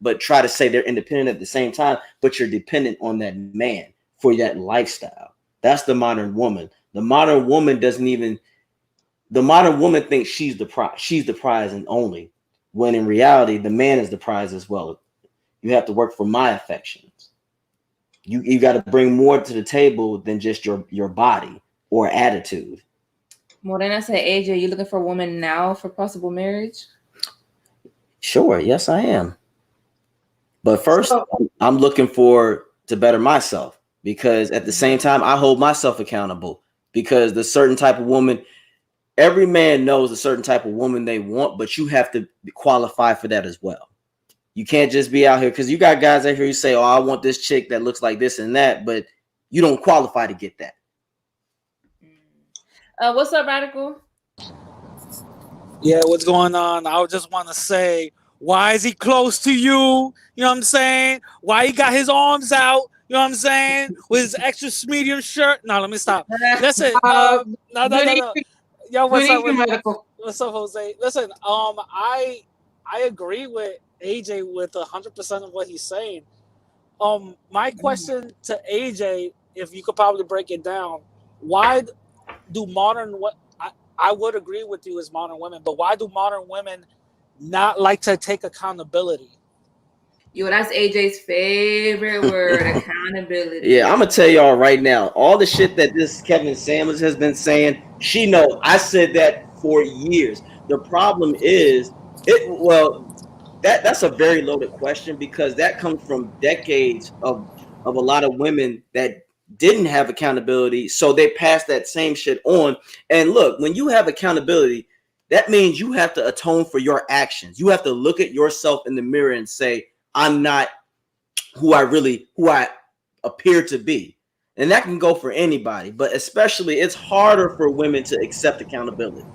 but try to say they're independent at the same time, but you're dependent on that man for that lifestyle. That's the modern woman. The modern woman thinks she's the prize. She's the prize and only, when in reality, the man is the prize as well. You have to work for my affections. You got to bring more to the table than just your body or attitude. Morena said, AJ, you looking for a woman now for possible marriage? Sure, yes, I am. But first, So, I'm looking to better myself, because at the same time, I hold myself accountable, because the certain type of woman, every man knows a certain type of woman they want, but you have to qualify for that as well. You can't just be out here, because you got guys out here who say, oh, I want this chick that looks like this and that, but you don't qualify to get that. What's up, Radical? Yeah, what's going on? I just want to say, why is he close to you? You know what I'm saying? Why he got his arms out? You know what I'm saying? With his extra medium shirt. No, let me stop. Listen, Uh, no, no, good no, no. evening, Yo, good what's up? evening, medical. What's up, Jose? Listen, I agree with AJ with 100% of what he's saying. My question to AJ, if you could probably break it down, why do modern what I would agree with you as modern women, but why do modern women not like to take accountability? Yo, that's AJ's favorite word, accountability. Yeah, I'm gonna tell y'all right now, all the shit that this Kevin Samuels has been saying, she know I said that for years. The problem is that's a very loaded question because that comes from decades of a lot of women that didn't have accountability, so they passed that same shit on. And look, when you have accountability, that means you have to atone for your actions. You have to look at yourself in the mirror and say, I'm not who I appear to be. And that can go for anybody, but especially it's harder for women to accept accountability.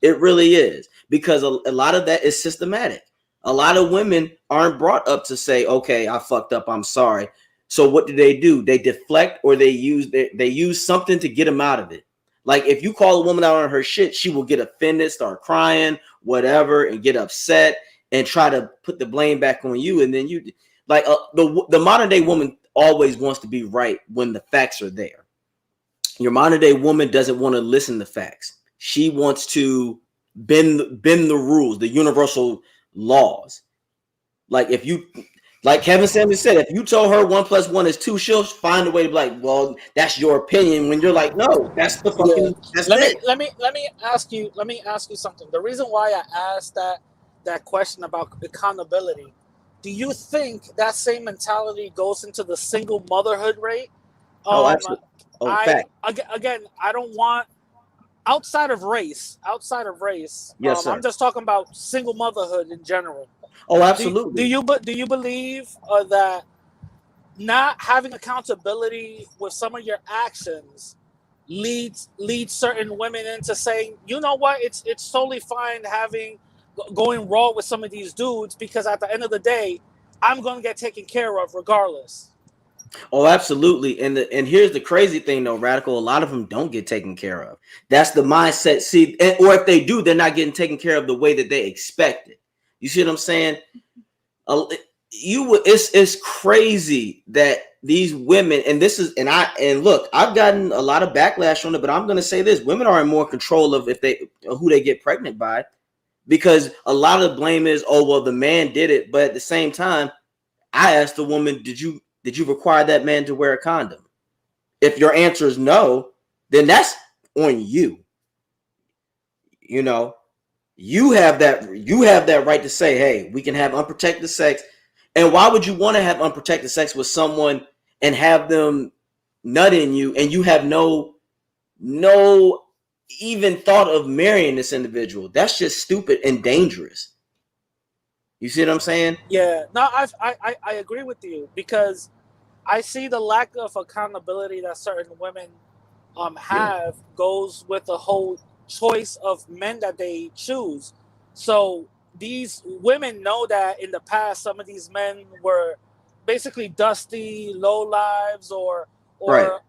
It really is because a lot of that is systematic. A lot of women aren't brought up to say, "Okay, I fucked up. I'm sorry." So what do? They deflect or they use something to get them out of it. Like if you call a woman out on her shit, she will get offended, start crying, whatever, and get upset and try to put the blame back on you. And then you like the modern day woman always wants to be right when the facts are there. Your modern day woman doesn't want to listen to facts. She wants to bend the rules, the universal laws. Like if you, like Kevin Samuels said, if you told her 1+1 is 2, she'll find a way to be like, well, that's your opinion. When you're like, no, that's the Yeah. fucking, that's Let it. me ask you something. The reason why I asked that question about accountability, do you think that same mentality goes into the single motherhood rate? Oh, Um, absolutely. Oh, fact. again, I don't want outside of race. Yes, I'm sir. just talking about single motherhood in general. Oh, Do absolutely. you believe that not having accountability with some of your actions leads certain women into saying, you know what, it's totally fine having going raw with some of these dudes because at the end of the day, I'm going to get taken care of regardless. Oh, absolutely. And here's the crazy thing though, Radical. A lot of them don't get taken care of. That's the mindset. See, or if they do, they're not getting taken care of the way that they expected. You see what I'm saying? It's crazy that these women, and this is and look, I've gotten a lot of backlash on it, but I'm gonna say this: women are in more control of if they who they get pregnant by, because a lot of the blame is, oh well, the man did it, but at the same time, I asked the woman, did you require that man to wear a condom? If your answer is no, then that's on you. You know, you have that right to say, hey, we can have unprotected sex. And why would you want to have unprotected sex with someone and have them nut in you and you have no even thought of marrying this individual? That's just stupid and dangerous. You see what I'm saying? Yeah, no, I agree with you because I see the lack of accountability that certain women Yeah. have goes with the whole choice of men that they choose. So these women know that in the past, some of these men were basically dusty, low lives, Right. or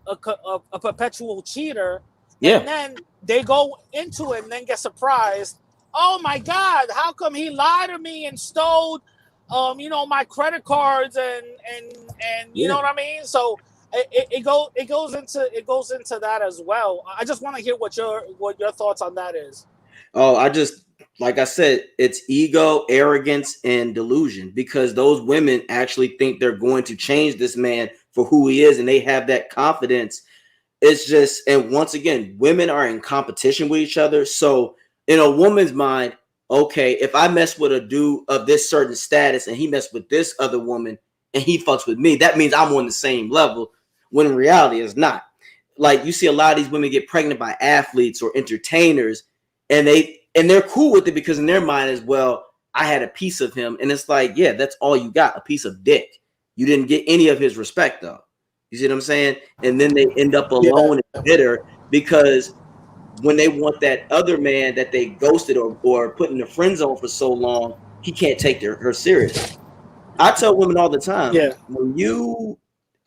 a perpetual cheater, and Yeah. then they go into it and then get surprised. Oh my God! How come he lied to me and stole, my credit cards and you know Yeah. what I mean? So it goes into that as well. I just want to hear what your thoughts on that is. Oh, like I said, it's ego, arrogance, and delusion because those women actually think they're going to change this man for who he is, and they have that confidence. It's just, and once again, women are in competition with each other. So, in a woman's mind, okay, if I mess with a dude of this certain status and he messed with this other woman and he fucks with me, that means I'm on the same level. When in reality, it's not. Like you see a lot of these women get pregnant by athletes or entertainers, and they're cool with it because in their mind as well, I had a piece of him, and it's like, yeah, that's all you got, a piece of dick. You didn't get any of his respect though. You see what I'm saying? And then they end up Yeah, alone and bitter because when they want that other man that they ghosted or put in the friend zone for so long, he can't take her seriously. I tell women all the time, Yeah. when you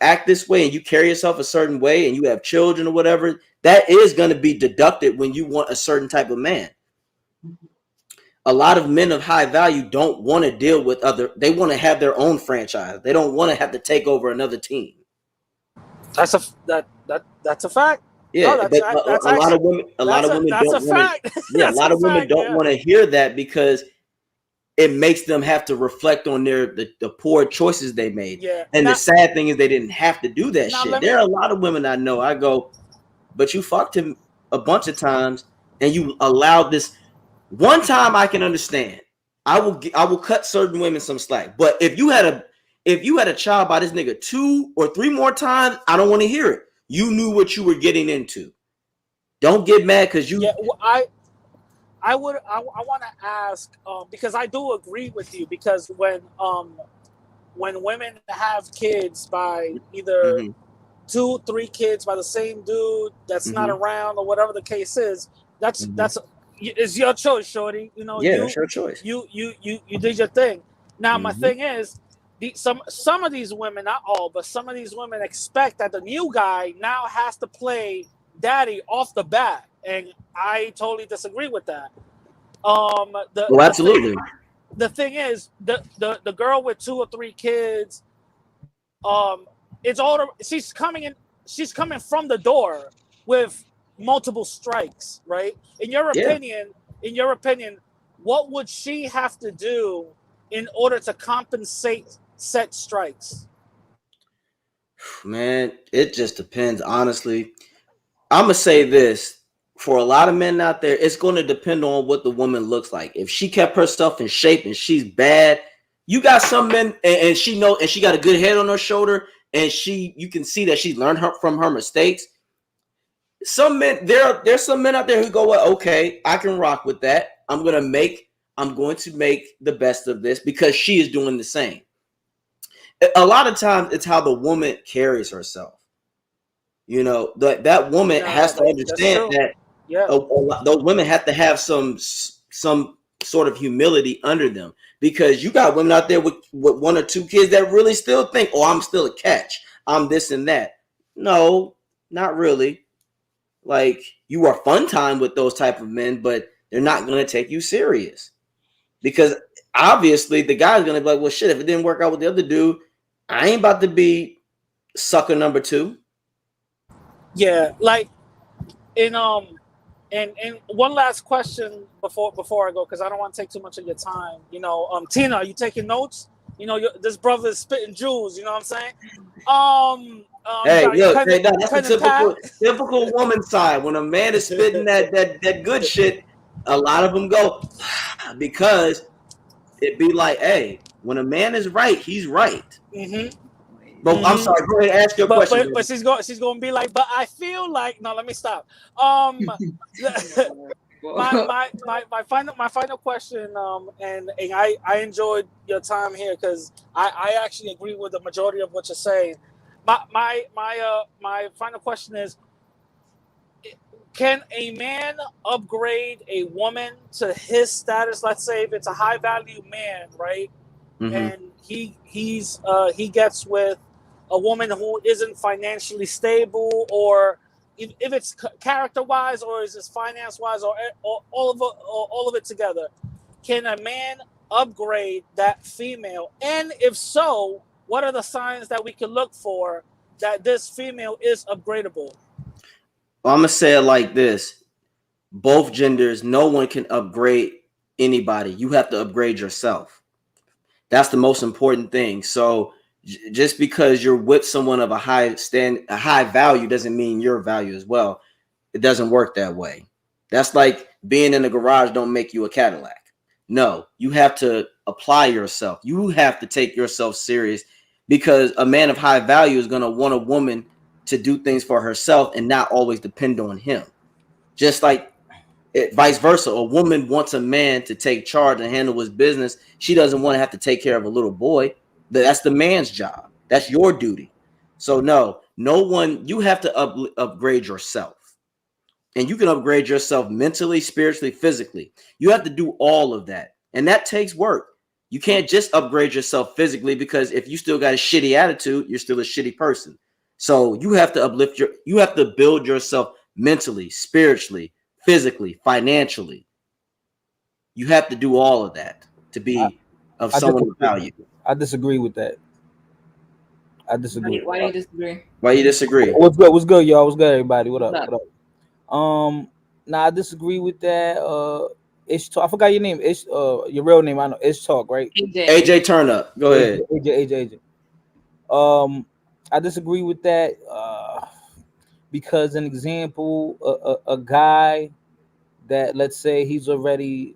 act this way and you carry yourself a certain way and you have children or whatever, that is going to be deducted when you want a certain type of man. A lot of men of high value don't want to deal with they want to have their own franchise. They don't want to have to take over another team. That's a fact. Yeah, No, but that's a lot actually of women, that's a don't want fact. to. Yeah, a That's lot a of women fact. don't Yeah. want to hear that because it makes them have to reflect on the poor choices they made. Yeah. And the sad thing is they didn't have to do that Now shit. let There me. are a lot of women I know. I go, but you fucked him a bunch of times and you allowed this. One time I can understand. I will cut certain women some slack. But if you had a child by this nigga 2 or 3 more times, I don't want to hear it. You knew what you were getting into. Don't get mad because you. Yeah. I want to ask because I do agree with you because when women have kids by either Mhm, 2, 3 kids by the same dude that's not mhm, around or whatever the case is, mhm. that's it's your choice, shorty. You know, Yeah, that's your choice. you did your thing. Now my Mhm. thing is, some of these women, not all, but some of these women expect that the new guy now has to play daddy off the bat, and I totally disagree with that. Oh, absolutely. The thing is, the girl with 2 or 3 kids, um, it's older. She's coming from the door with multiple strikes, right? Yeah. In your opinion, what would she have to do in order to compensate set strikes? Man, it just depends, honestly. I'm gonna say this for a lot of men out there, it's going to depend on what the woman looks like. If she kept herself in shape and she's bad, you got some men and she know and she got a good head on her shoulder and you can see that she learned from her mistakes. Some men there's some men out there who go, well, okay, I can rock with that. I'm going to make the best of this because she is doing the same. A lot of times it's how the woman carries herself. You know, that woman Nah, has to that's understand true. that Yeah. those women have to have some sort of humility under them because you got women out there with 1 or 2 kids that really still think, oh, I'm still a catch. I'm this and that. No, not really. Like you are fun time with those type of men, but they're not going to take you serious because obviously the guy's going to be like, well, shit, if it didn't work out with the other dude, I ain't about to be sucker number 2. Yeah. Like in and one last question before I go because I don't want to take too much of your time. You know, Tina, are you taking notes? You know, this brother is spitting jewels. You know what I'm saying? You Hey, got your look, hey, that's the pen and pad. typical woman side. When a man is spitting that good shit, a lot of them go because it be like, hey, when a man is right, he's right. Mm-hmm. But I'm Mm-hmm. sorry, go ahead, ask your question, But brother. she's going to be like, but I feel like no. Let me stop. Um, my final question. And I enjoyed your time here because I actually agree with the majority of what you're saying. My final question is: can a man upgrade a woman to his status? Let's say if it's a high value man, right? Mm-hmm. And he gets with a woman who isn't financially stable, or if it's character wise, or is it finance wise, or all of it together. Can a man upgrade that female? And if so, what are the signs that we can look for that this female is upgradable? Well, I'm gonna say it like this: both genders, no one can upgrade anybody. You have to upgrade yourself. That's the most important thing. So just because you're with someone of a high value doesn't mean your value as well. It doesn't work that way. That's like being in the garage don't make you a Cadillac. No, you have to apply yourself. You have to take yourself serious because a man of high value is going to want a woman to do things for herself and not always depend on him. Just like vice versa, a woman wants a man to take charge and handle his business. She doesn't want to have to take care of a little boy. That's the man's job. That's your duty. So no one. You have to upgrade yourself. and you can upgrade yourself mentally, spiritually, physically. You have to do all of that, and that takes work. You can't just upgrade yourself physically, because if you still got a shitty attitude, you're still a shitty person. So you have to you have to build yourself mentally, spiritually, physically, financially. You have to do all of that to be of I someone of disagree. value. I disagree with that. I disagree. Why do you disagree? Why you disagree? What's good? What's good, y'all? What's good, everybody? What up? What's up? What up? Nah, I disagree with that. Ish talk. I forgot your name. Ish. Your real name. I know. Ish talk, right? AJ. AJ, turn up. Go ahead. AJ. I disagree with that. Because an example, a guy that, let's say, he's already,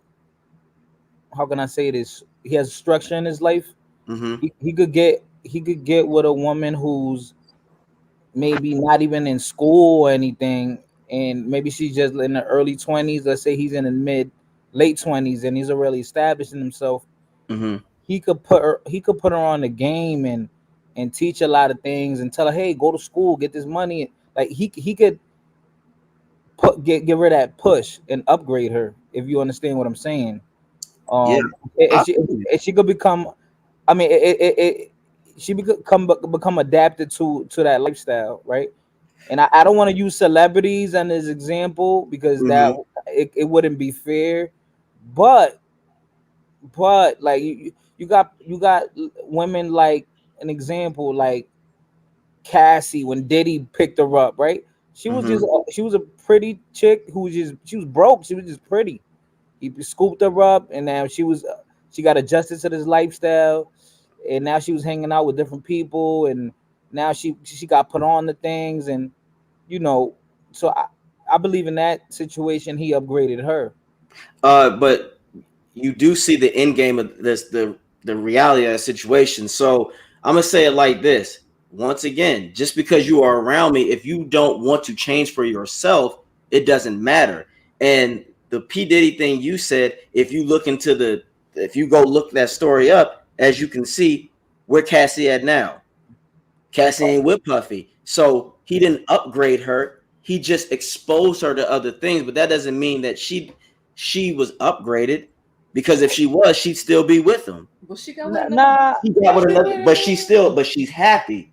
how can I say this? He has structure in his life. Mm-hmm. He could get with a woman who's maybe not even in school or anything, and maybe she's just in the early 20s. Let's say he's in the late 20s, and he's already establishing himself. Mm-hmm. He could put her on the game and teach a lot of things and tell her, hey, go to school, get this money. Like he could get rid of that push and upgrade her, if you understand what I'm saying. Yeah. She could become, I mean, she become adapted to that lifestyle, right? And I don't want to use celebrities as an example, because that Mm-hmm. it wouldn't be fair. But like you got women, like an example, like Cassie, when Diddy picked her up, right? She was Mm-hmm. just she was a pretty chick who was just, she was broke. She was just pretty. He scooped her up, and now she got adjusted to this lifestyle, and now she was hanging out with different people, and now she got put on the things, and you know, so I believe in that situation he upgraded her. But you do see the end game of this, the reality of the situation. So I'm gonna say it like this. Once again, just because you are around me, if you don't want to change for yourself, it doesn't matter. And the P. Diddy thing you said, if you go look that story up, as you can see, where Cassie at now? Cassie ain't with Puffy. So he didn't upgrade her. He just exposed her to other things. But that doesn't mean that she was upgraded, because if she was, she'd still be with him. Well, she got with Nah, She got with another, but she's happy.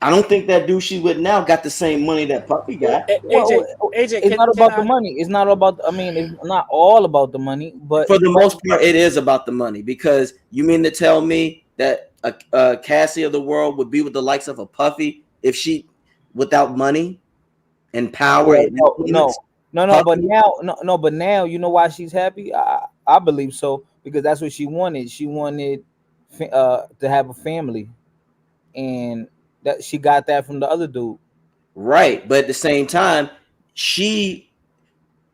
I don't think that dude she's with now got the same money that Puffy got. well, AJ, it's not about the money. It's not about. I mean, it's not all about the money, but For the most part, it is about the money, because you mean to tell me that a Cassie of the world would be with the likes of a Puffy if she, without money and power well, and influence? no. But Puffy, now, no. But now, you know why she's happy? I believe so, because that's what she wanted. She wanted to have a family, and that she got that from the other dude. right? But at the same time, she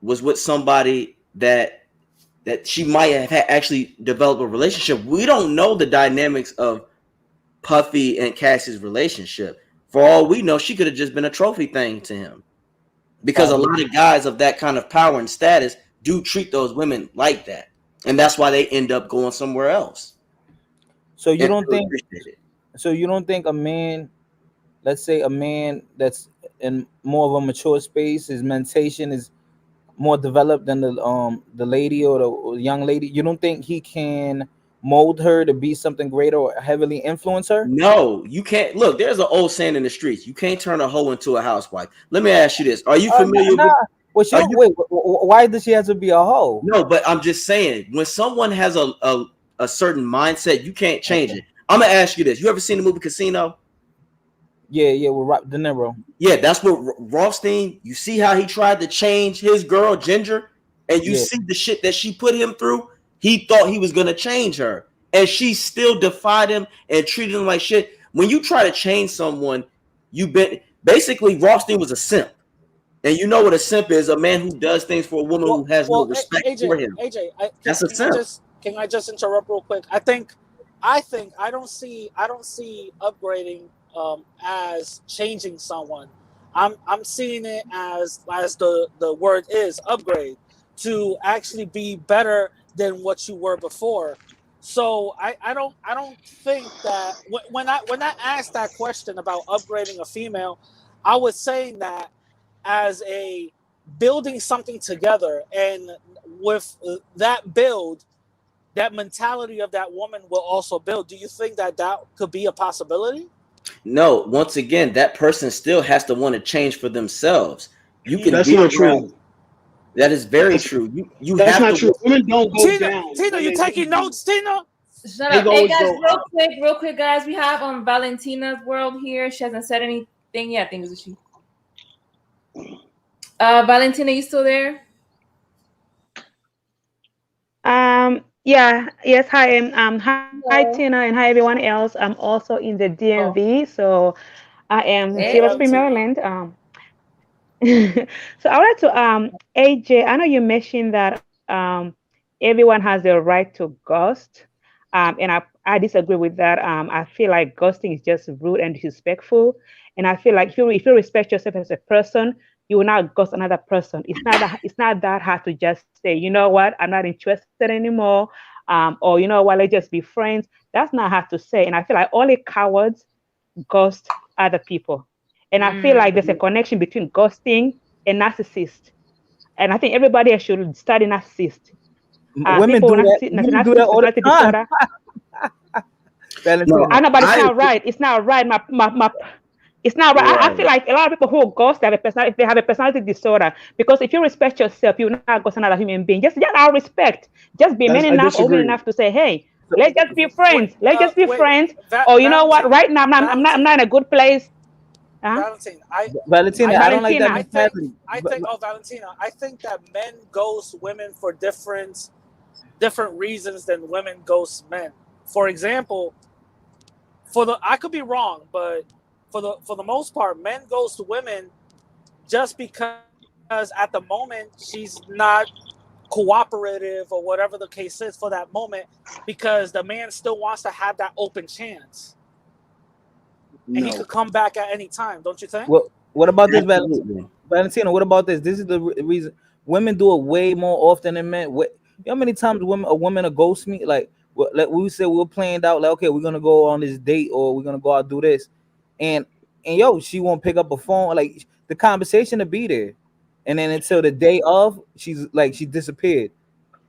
was with somebody that she might have actually developed a relationship. We don't know the dynamics of Puffy and Cassie's relationship. For all we know, she could have just been a trophy thing to him. Because a Probably. lot of guys of that kind of power and status do treat those women like that. And that's why they end up going somewhere else So you and don't feel think? appreciated. So you don't think a man, let's say a man that's in more of a mature space, his mentation is more developed than the lady or the young lady. You don't think he can mold her to be something greater or heavily influence her? No, you can't. Look, there's an old saying in the streets: you can't turn a hoe into a housewife. Let me ask you this: Are you familiar Nah. with? Well, she Are don't you wait. Why does she have to be a hoe? No, but I'm just saying, when someone has a certain mindset, you can't change Okay. it. I'm gonna ask you this: You ever seen the movie Casino? Yeah, with De Niro. Yeah, that's what Rothstein. You see how he tried to change his girl Ginger, and you Yeah. see the shit that she put him through. He thought he was gonna change her, and she still defied him and treated him like shit. When you try to change someone, you've been basically Rothstein was a simp, and you know what a simp is: a man who does things for a woman who has no respect for him. That's a simp. can I just interrupt real quick? I don't see upgrading as changing someone. I'm seeing it as the word is upgrade, to actually be better than what you were before. So I don't think that when I asked that question about upgrading a female, I was saying that as a building something together, and with that build, that mentality of that woman will also build. Do you think that could be a possibility? No, once again, that person still has to want to change for themselves. You can That's be not around. true. That is very That's true. You that's have not to true. want. Women don't go Tina, down Tina, when you they taking leave you. notes, Tina? Shut They up. Hey always guys, go up. real quick, guys. We have Valentina's world here. She hasn't said anything yet. I think is she. Valentina, you still there? Yeah, yes, hi, hi Tina, and hi Hello. everyone else. I'm also in the DMV, Oh, so I am in Silver hey, Spring, Hey. Maryland. Valentina. So I wanted to AJ, I know you mentioned that everyone has the right to ghost. And I disagree with that. I feel like ghosting is just rude and disrespectful. And I feel like if you respect yourself as a person, you will not ghost another person. It's not that hard to just say, you know what, I'm not interested anymore. Or you know what, let's just be friends. That's not hard to say. And I feel like only cowards ghost other people. And I feel like there's a Mm. connection between ghosting and narcissist. And I think everybody should study narcissist. Women People do with that. narcissistic Women do that all the personality time. disorder. No, Valentina. I know, but it's I not right. It's not right. It's not right. I feel right. like a lot of people who ghost have a personality, they have a personality disorder. Because if you respect yourself, you will not ghost another human being. Just out of respect. Just be man That's I enough or woman disagree. enough to say, hey, So, let's just be friends. Let's just be Wait, friends. Or you know what? Valentine, Right now, I'm not Valentine, in a good place. Huh? Valentine. Valentina, I I don't think, like that Valentina. I think, mentality. oh, Valentina, I think that men ghost women for different reasons than women ghost men. For example, I could be wrong, but for the most part, men ghost women just because at the moment she's not cooperative or whatever the case is for that moment, because the man still wants to have that open chance, and he could No. come back at any time. Don't you think? What about this, Absolutely. Valentina? What about this? This is the reason women do it way more often than men. You know how many times a woman will ghost me? Like we say we're planned out, like, okay, we're gonna go on this date or we're gonna go out do this, and yo, she won't pick up a phone. Like the conversation to be there, and then until the day of, she disappeared.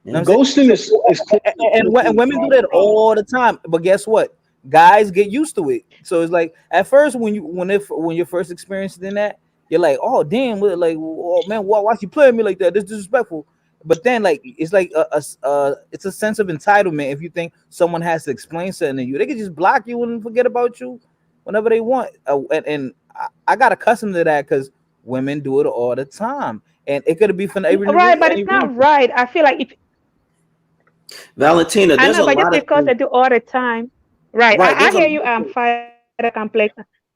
You know what I'm Yeah. saying? Ghosting So, is and clearly women do that problem. all the time. But guess what? Guys get used to it. So it's like at first when you're first experiencing that, you're like, oh damn, like, oh man, why she playing me like that? This is disrespectful. But then like it's like it's a sense of entitlement if you think someone has to explain something to you. They can just block you and forget about you whenever they want. I got accustomed to that because women do it all the time, and it could be for Right, but any it's not reason. right. I feel like if Valentina, I there's know, a but just lot of because things. they do all the time. Right. Right. I There's a hear lot you, of things. Fire Complex.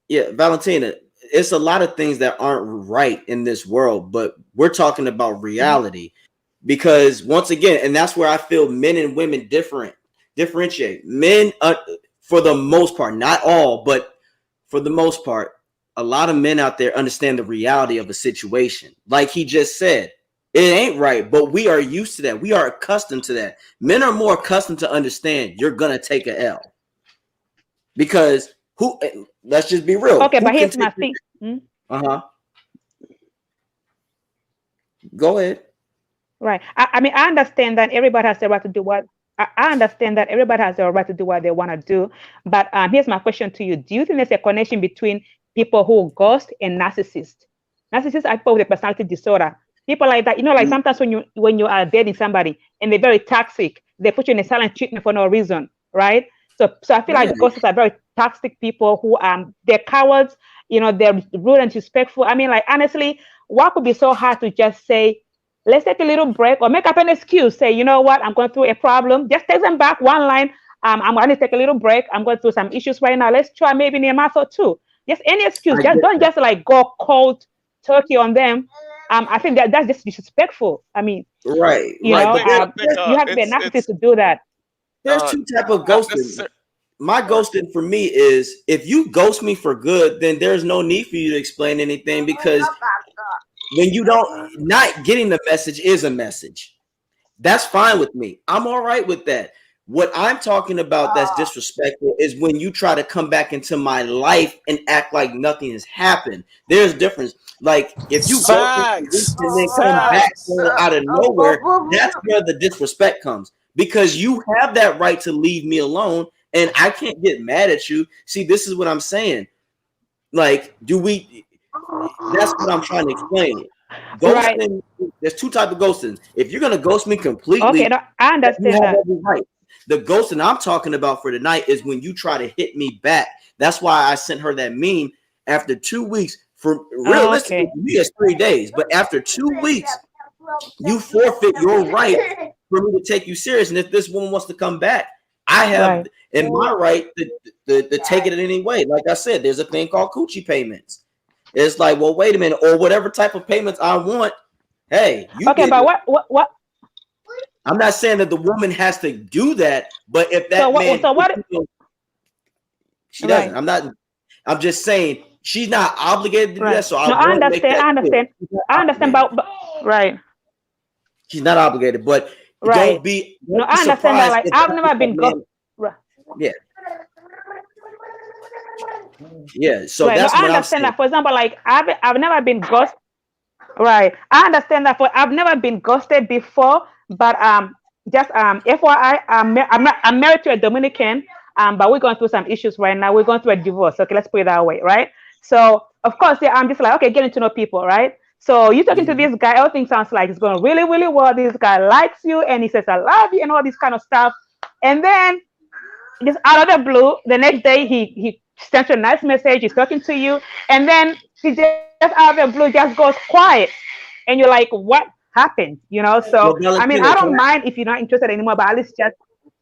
Yeah, Valentina, it's a lot of things that aren't right in this world, but we're talking about Mhm. reality because once again, and that's where I feel men and women differentiate. Men, for the most part, not all, but for the most part, a lot of men out there understand the reality of a situation. Like he just said, it ain't right, but we are used to that. We are accustomed to that. Men are more accustomed to understand you're gonna take a L because who? Let's just be real. Okay, Who but can here's take? my thing. Mhm. Uh-huh. Go ahead. Right. I mean, I understand that everybody has the right to do what I understand that everybody has the right to do what they want to do. But here's my question to you. Do you think there's a connection between people who ghost and narcissists? Narcissists are people with a personality disorder. People like that, like Mm, sometimes when you are dating somebody and they're very toxic, they put you in a silent treatment for no reason, right? So I feel yeah, like ghosts are very toxic people who they're cowards, they're rude and disrespectful. I mean, like honestly, what could be so hard to just say, let's take a little break or make up an excuse. Say, you know what, I'm going through a problem. Just take them back one line. I'm going to take a little break. I'm going through some issues right now. Let's try maybe in a month or two. Just any excuse. I Just get don't that. just like go cold turkey on them. I think that's just disrespectful. I mean, Right, I right. But think I think you have to be a narcissist to do that. there's two type of not ghosting. necessarily. My ghosting for me is if you ghost me for good, then there's no need for you to explain anything because when you don't not getting the message is a message. That's fine with me. I'm all right with that. What I'm talking about that's disrespectful is when you try to come back into my life and act like nothing has happened. There's a difference. Like if you go for 2 weeks Facts. and then come back Facts. out of nowhere, that's where the disrespect comes. Because you have that right to leave me alone, and I can't get mad at you. See, this is what I'm saying. Like, that's what I'm trying to explain. Right. Ghosting, there's two types of ghosting. If you're gonna ghost me Okay, completely, no, I you understand have that. every right. The ghosting I'm talking about for tonight is when you try to hit me back. That's why I sent her that meme after 2 weeks. For realistically, Okay. for me, it's 3 days. But after 2 weeks, you forfeit your right for me to take you serious. And if this woman wants to come back, I have Right. in my right to take it in any way. Like I said, there's a thing called coochie payments. It's like, well, wait a minute, or whatever type of payments I want. Hey, you Okay, get but it. what I'm not saying that the woman has to do that, but if so that what man, so what she doesn't. right. I'm just saying she's not obligated to do that. Right. So I No, I want to make understand. that I clear. understand. She's not I understand obligated. but right. She's not obligated, but Right. No, don't be I understand that. surprised Like if I've that's never what that been man. right. Yeah, yeah. So Right. No, that's I what I'm understand saying. that. For example, like I've never been ghosted. Right. I understand that. For I've never been ghosted before, but just FYI, I'm married to a Dominican, but we're going through some issues right now. We're going through a divorce. Okay, let's put it that way, right? So of course, yeah, I'm just like, okay, getting to know people, right? So you talking to Mhm. this guy, everything sounds like it's going really, really well. This guy likes you and he says I love you and all this kind of stuff. And then just out of the blue, the next day he sent you a nice message, he's talking to you, and then he just out of the blue just goes quiet. And you're like, what happened? So Well, I mean, I don't Valentina, can mind I? if you're not interested anymore, but at least just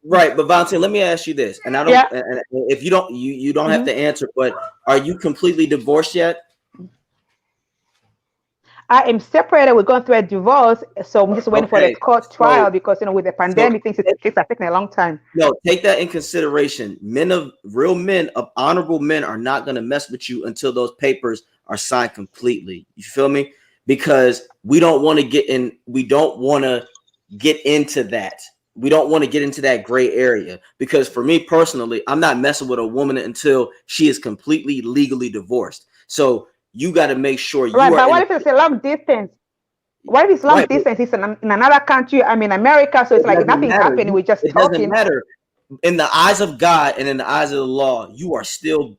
Right, but Valentina, let me ask you this, and I don't. yeah. And if you don't, you don't have Hmm. to answer. But are you completely divorced yet? I am separated. We're going through a divorce, so I'm just waiting for the Okay, court trial so because with the so pandemic, things are taking a long time. no, take that in consideration. Real men of honorable men are not going to mess with you until those papers are signed completely. You feel me? Because we don't want to get in. We don't want to get into that. We don't want to get into that gray area. Because for me personally, I'm not messing with a woman until she is completely legally divorced. So you got to make sure you Right, are but in what a if it's a long distance? What if it's long right. distance? It's in another country. I'm in America, so it's It like doesn't nothing's matter. happening. We're just It doesn't talking. matter. In the eyes of God and in the eyes of the law, you are still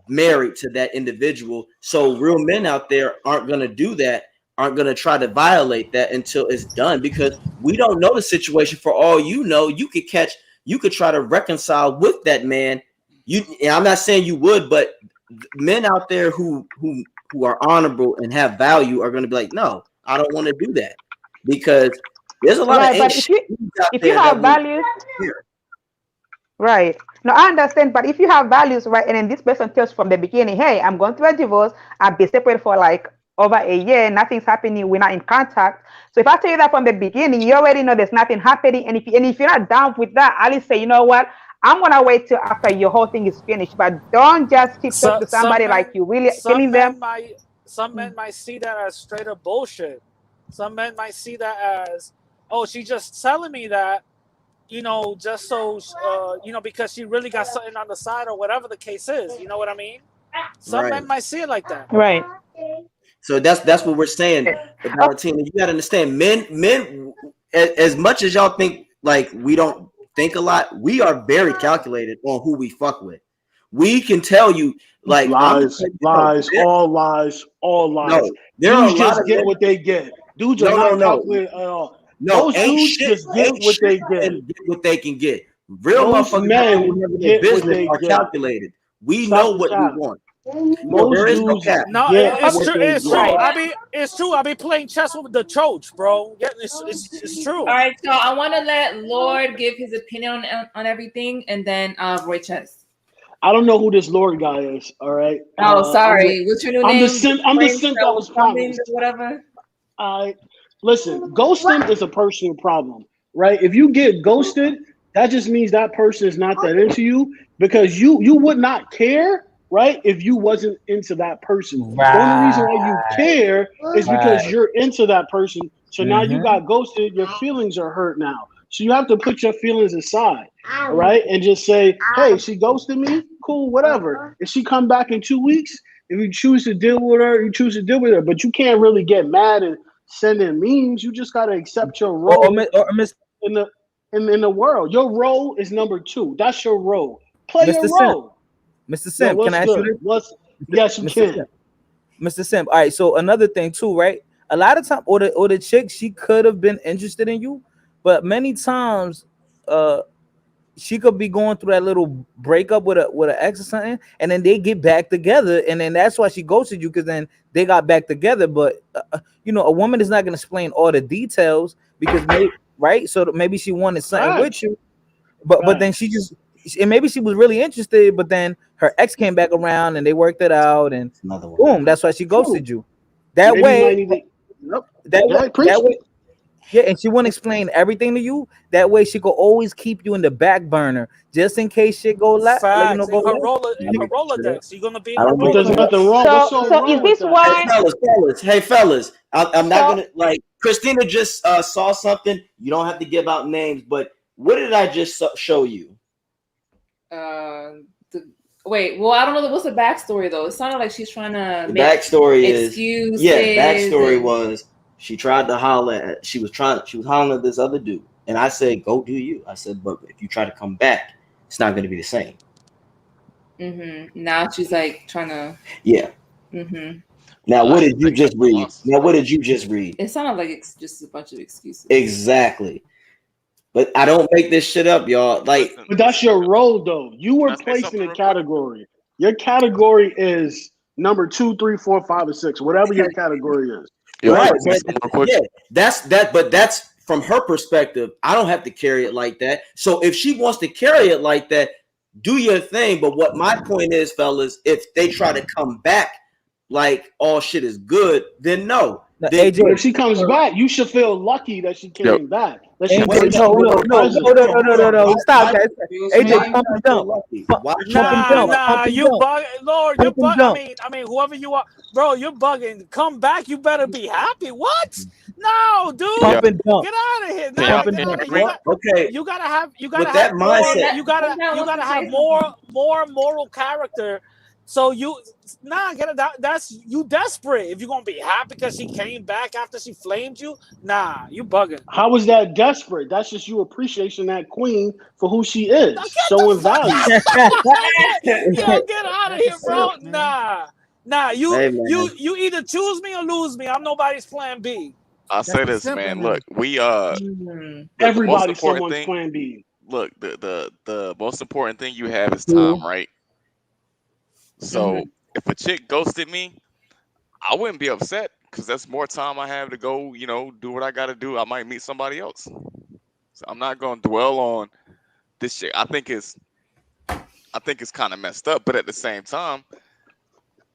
married to that individual. So real men out there aren't going to do that, aren't going to try to violate that until it's done because we don't know the situation. For all you know, you could try to reconcile with that man. And I'm not saying you would, but men out there who are honorable and have value are going to be like, no, I don't want to do that because there's a lot of Right, ain't but shit out if you there that have will values, here. right. No, I understand, but if you have values, right, and then this person tells from the beginning, hey, I'm going through a divorce, I've been separated for like over a year, nothing's happening, we're not in contact. So if I tell you that from the beginning, you already know there's nothing happening. And if you're not down with that, at least say, you know what, I'm gonna wait till after your whole thing is finished. But don't just keep talking So to somebody like you really some feeling them. men might some men might see that as straight up bullshit. Some men might see that as, oh, she's just telling me that, just so because she really got something on the side or whatever the case is. You know what I mean? Some Right. men might see it like that. Right. So that's what we're saying, Okay. Valentina. You got to understand, men, as much as y'all think like we don't think a lot, we are very calculated on who we fuck with. We can tell you, like I'm just Lies, letting you know, lies, all lies, all lies. no, there are a Dudes lot just of get men. what they get. Dudes are No, no, not no, calculated at all. no. Most dudes just get Ain't what shit they get. and get what they can get. Real Most motherfuckers out there men who never their get what business they are get. calculated. We know Stop the what we cap. want. So there Most is no dudes cap. No, get Okay. what they it's get. true. Right. It's true. I be playing chess with the choach, bro. Yeah, it's All true. right, so I want to let Lord give his opinion on everything, and then Roy Chess. I don't know who this Lord guy is. All right. Oh, I'm sorry. What's your new I'm the name? simp. I'm the Prince simp that that was was coming or promised. whatever. I listen. Ghosting is a personal problem, right? If you get ghosted, that just means that person is not that into you because you would not care, right? If you wasn't into that person. The only reason Right, why you care is because right. you're into that person. So now you Mm-hmm. got ghosted. Your feelings are hurt now. So you have to put your feelings aside, all right, and just say, hey, she ghosted me, cool, whatever. If she come back in 2 weeks, if you choose to deal with her, you choose to deal with her. But you can't really get mad and send in memes. You just gotta accept your role in the in the world. Your role is number 2. That's your role. Play Mr. your Simp. role. Mr. Yo, Simp, can what's I ask you good? this? Yes, you Mr. can. Simp. Mr. Simp. All right. So another thing too, right? A lot of time, or the chick, she could have been interested in you, but many times, she could be going through that little breakup with an ex or something, and then they get back together, and then that's why she ghosted you, because then they got back together. But a woman is not going to explain all the details, because maybe, right? So maybe she wanted something with Facts. you, but then Facts. and maybe she was really interested, but then her ex came back around and they worked it out, and Another one. boom, that's why she ghosted True. you. That Maybe you might way, need to. Yep. that way, Yeah, preach. yeah, and she wouldn't explain everything to you. That way, she could always keep you in the back burner, just in case shit go Facts. go In her left. in her Rolodex, you're gonna be in I her don't But give a there's fuck. Rolodex. nothing wrong. What's so So is wrong with this that? Hey why? fellas, I'm not So gonna like. Christina just saw something. You don't have to give out names, but what did I just show you? Wait, well, I don't know what's the backstory though. It sounded like she's trying to The make backstory excuses. backstory was she tried to holler at. She was hollering at this other dude, and I said, "Go do you." I said, "But if you try to come back, it's not going to be the same." Now she's like trying to. Yeah. Now, what did you just read? Now, what did you just read? It sounded like it's just a bunch of excuses. Exactly. But I don't make this shit up, y'all. Like, But that's your role, though. You were Can I say placed something in a real quick? category. Your category is number 2, 3, 4, 5, or 6, whatever your category is. Yo, right? can I say something real quick? Yeah, that's that. But that's from her perspective. I don't have to carry it like that. So if she wants to carry it like that, do your thing. But what my point is, fellas, if they try to come back like all shit is good, then no. Now, Then, But if AJ, she comes back, you should feel lucky that she Yo, came back. That she AJ, came back with a present. no, stop, guys. Excuse AJ, me? pump and dump, Why pump and Nah, dump, pump nah, and you dump, bug, Lord, you pump and bug. dump. I mean, whoever you are, bro, you're bugging. Come back, you better be happy. What? No, dude, Yeah. Pump and dump. get out of here. Can Nah, y'all get and out dump. of here. What? Okay, You gotta have with that more. mindset, You gotta have more moral character. So get it. That's you desperate. If you're gonna be happy because she came back after she flamed you, nah, you bugging. How was that desperate? That's just you appreciating that queen for who she is, Now get the showing fuck value. Yo, get out of here, bro. Nah. hey man, You either choose me or lose me. I'm nobody's plan B. I'll say this, man. Look, we the most Everybody's important someone's thing. plan B. Look, the most important thing you have is time, right? So if a chick ghosted me, I wouldn't be upset because that's more time I have to go, do what I got to do. I might meet somebody else. So I'm not going to dwell on this shit. I think it's kind of messed up, but at the same time,